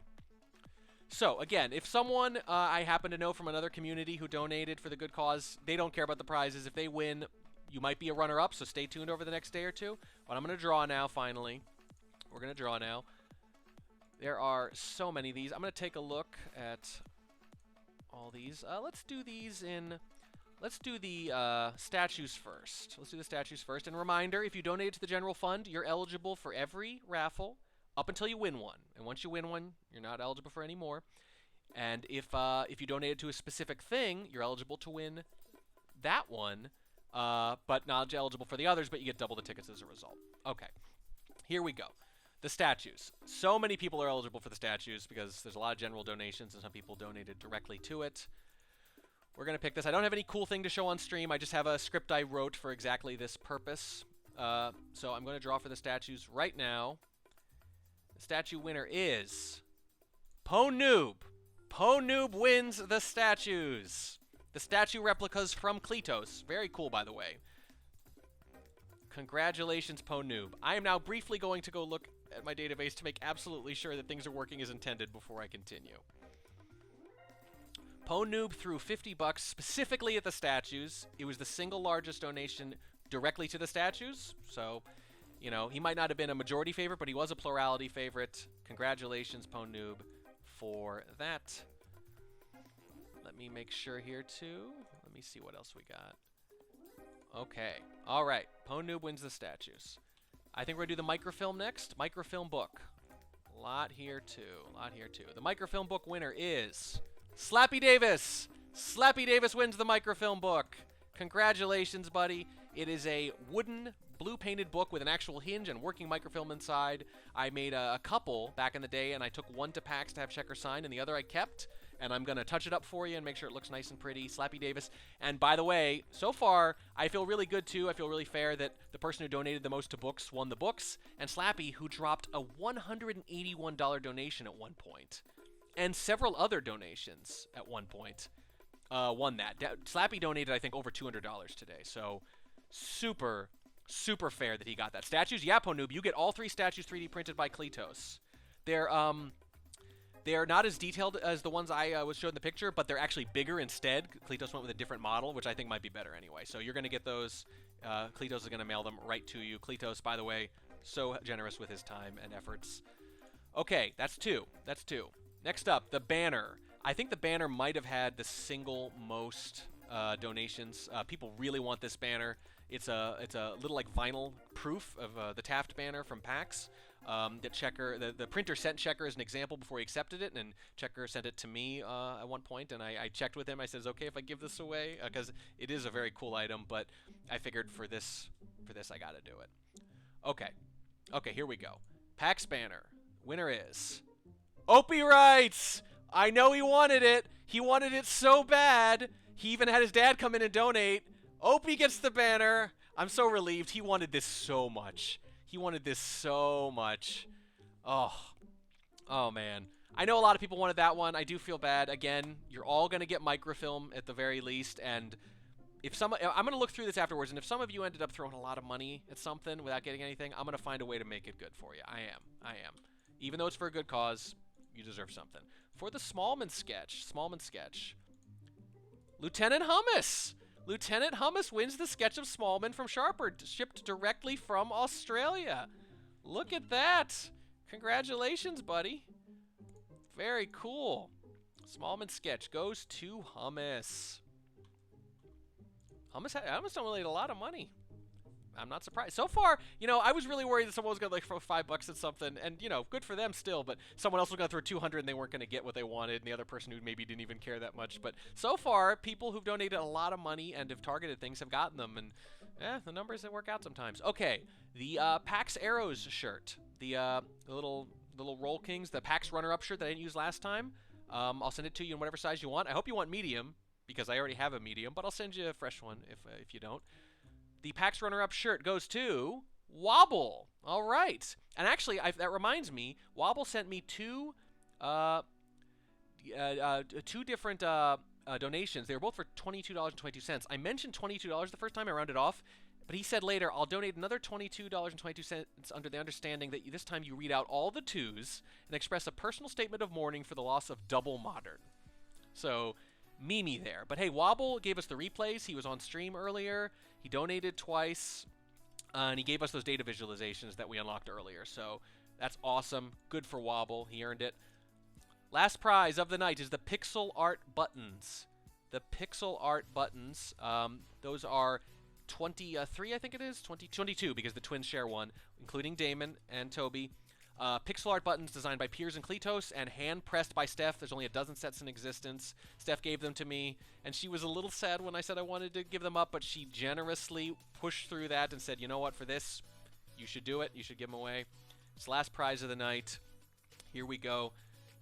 Speaker 1: So, again, if someone I happen to know from another community who donated for the good cause, they don't care about the prizes. If they win, you might be a runner-up, so stay tuned over the next day or two. But I'm going to draw now, finally. We're going to draw now. There are so many of these. I'm going to take a look at all these. Let's do these in... Let's do the statues first. Let's do the statues first. And reminder, if you donate to the general fund, you're eligible for every raffle up until you win one. And once you win one, you're not eligible for any more. And if you donated to a specific thing, you're eligible to win that one, but not eligible for the others, but you get double the tickets as a result. Okay, here we go. The statues. So many people are eligible for the statues because there's a lot of general donations and some people donated directly to it. We're going to pick this. I don't have any cool thing to show on stream. I just have a script I wrote for exactly this purpose. So I'm going to draw for the statues right now. The statue winner is Po-Noob. Po-Noob wins the statues. The statue replicas from Kletos. Very cool, by the way. Congratulations, Po-Noob. I am now briefly going to go look at my database to make absolutely sure that things are working as intended before I continue. Po-Noob threw $50 specifically at the statues. It was the single largest donation directly to the statues. So, you know, he might not have been a majority favorite, but he was a plurality favorite. Congratulations, Po-Noob, for that. Let me make sure here, too. Let me see what else we got. Okay. All right. Po-Noob wins the statues. I think we're going to do the microfilm next. Microfilm book. A lot here, too. A lot here, too. The microfilm book winner is... Slappy Davis! Slappy Davis wins the microfilm book. Congratulations, buddy. It is a wooden, blue-painted book with an actual hinge and working microfilm inside. I made a couple back in the day, and I took one to PAX to have Checker sign, and the other I kept. And I'm going to touch it up for you and make sure it looks nice and pretty. Slappy Davis. And by the way, so far, I feel really good, too. I feel really fair that the person who donated the most to books won the books. And Slappy, who dropped a $181 donation at one point, and several other donations at one point, won that. Slappy donated, I think, over $200 today. So super, super fair that he got that. Statues, yeah, Po-Noob, you get all 3 statues 3D printed by Kletos. They're not as detailed as the ones I was showing in the picture, but they're actually bigger instead. Kletos went with a different model, which I think might be better anyway. So you're going to get those. Kletos is going to mail them right to you. Kletos, by the way, so generous with his time and efforts. Okay, that's 2. That's 2. Next up, the banner. I think the banner might have had the single most donations. People really want this banner. It's a little like vinyl proof of the Taft banner from PAX. That Checker, the printer sent Checker as an example before he accepted it, and Checker sent it to me at one point, and I checked with him. I said, "Is it okay if I give this away?" Because it is a very cool item, but I figured for this I got to do it. Okay, here we go. PAX banner. Winner is Opie Wrights! I know he wanted it. He wanted it so bad. He even had his dad come in and donate. Opie gets the banner. I'm so relieved. He wanted this so much. He wanted this so much. Oh, man. I know a lot of people wanted that one. I do feel bad. Again, you're all going to get microfilm at the very least. And if I'm going to look through this afterwards. And if some of you ended up throwing a lot of money at something without getting anything, I'm going to find a way to make it good for you. I am. Even though it's for a good cause, you deserve something. For the Smallman sketch, Lieutenant Hummus! Lieutenant Hummus wins the sketch of Smallman from Sharper, shipped directly from Australia. Look at that! Congratulations, buddy. Very cool. Smallman sketch goes to Hummus. Hummus donated a lot of money. I'm not surprised. So far, I was really worried that someone was going to throw $5 at something, and, good for them still, but someone else was going to throw 200 and they weren't going to get what they wanted, and the other person who maybe didn't even care that much. But so far, people who've donated a lot of money and have targeted things have gotten them, and the numbers that work out sometimes. Okay, the PAX Arrows shirt, the little Roll Kings, the PAX runner-up shirt that I didn't use last time. I'll send it to you in whatever size you want. I hope you want medium, because I already have a medium, but I'll send you a fresh one if you don't. The PAX runner-up shirt goes to Wobble. All right. And actually, that reminds me, Wobble sent me 2 Two different donations. They were both for $22.22. I mentioned $22 the first time I rounded off, but he said later, I'll donate another $22.22 under the understanding that this time you read out all the twos and express a personal statement of mourning for the loss of Double Modern. So, Mimi there. But hey, Wobble gave us the replays. He was on stream earlier. He donated twice, and he gave us those data visualizations that we unlocked earlier. So, that's awesome. Good for Wobble. He earned it. Last prize of the night is the pixel art buttons. The pixel art buttons. Those are 23, I think it is? 22, because the twins share one, including Damon and Toby. Pixel art buttons designed by Piers and Kletos and hand-pressed by Steph. There's only a dozen sets in existence. Steph gave them to me, and she was a little sad when I said I wanted to give them up, but she generously pushed through that and said, you know what, for this, you should do it. You should give them away. It's the last prize of the night. Here we go.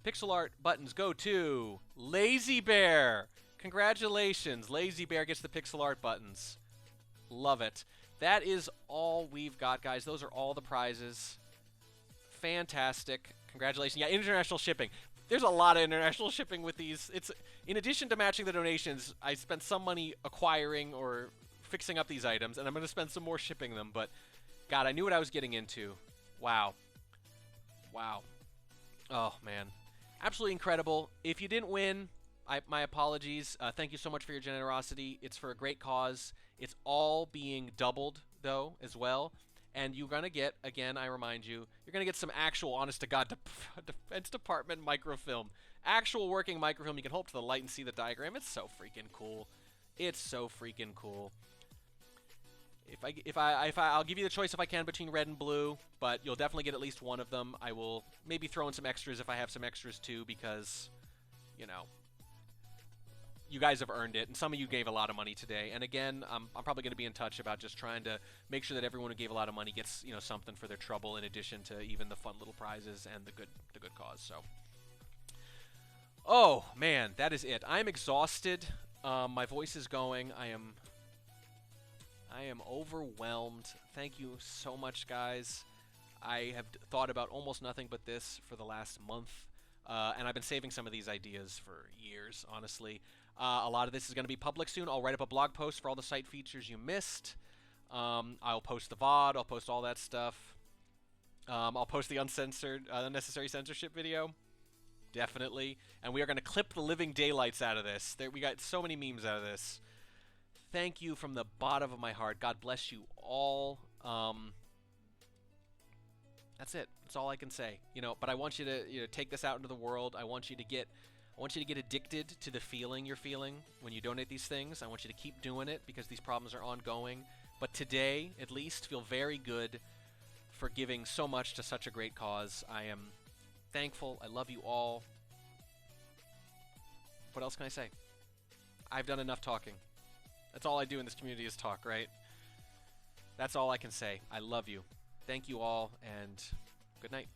Speaker 1: Pixel art buttons go to Lazy Bear. Congratulations. Lazy Bear gets the pixel art buttons. Love it. That is all we've got, guys. Those are all the prizes. Fantastic. Congratulations. Yeah, international shipping. There's a lot of international shipping with these. It's in addition to matching the donations, I spent some money acquiring or fixing up these items, and I'm going to spend some more shipping them, but God, I knew what I was getting into. Wow. Wow. Oh, man. Absolutely incredible. If you didn't win, my apologies. Thank you so much for your generosity. It's for a great cause. It's all being doubled, though, as well. And you're going to get, again, I remind you, you're going to get some actual, honest-to-God, Defense Department microfilm. Actual working microfilm. You can hold up to the light and see the diagram. It's so freaking cool. It's so freaking cool. I'll give you the choice if I can between red and blue, but you'll definitely get at least one of them. I will maybe throw in some extras if I have some extras too, because, you know, you guys have earned it, and some of you gave a lot of money today. And again, I'm probably going to be in touch about just trying to make sure that everyone who gave a lot of money gets, you know, something for their trouble in addition to even the fun little prizes and the good cause. So, oh man, that is it. I'm exhausted. My voice is going. I am overwhelmed. Thank you so much, guys. I have thought about almost nothing but this for the last month, and I've been saving some of these ideas for years, honestly. A lot of this is going to be public soon. I'll write up a blog post for all the site features you missed. I'll post the VOD. I'll post all that stuff. I'll post the uncensored, unnecessary censorship video. Definitely. And we are going to clip the living daylights out of this. We got so many memes out of this. Thank you from the bottom of my heart. God bless you all. That's it. That's all I can say. You know, but I want you to take this out into the world. I want you to get addicted to the feeling you're feeling when you donate these things. I want you to keep doing it because these problems are ongoing. But today, at least, feel very good for giving so much to such a great cause. I am thankful. I love you all. What else can I say? I've done enough talking. That's all I do in this community is talk, right? That's all I can say. I love you. Thank you all, and good night.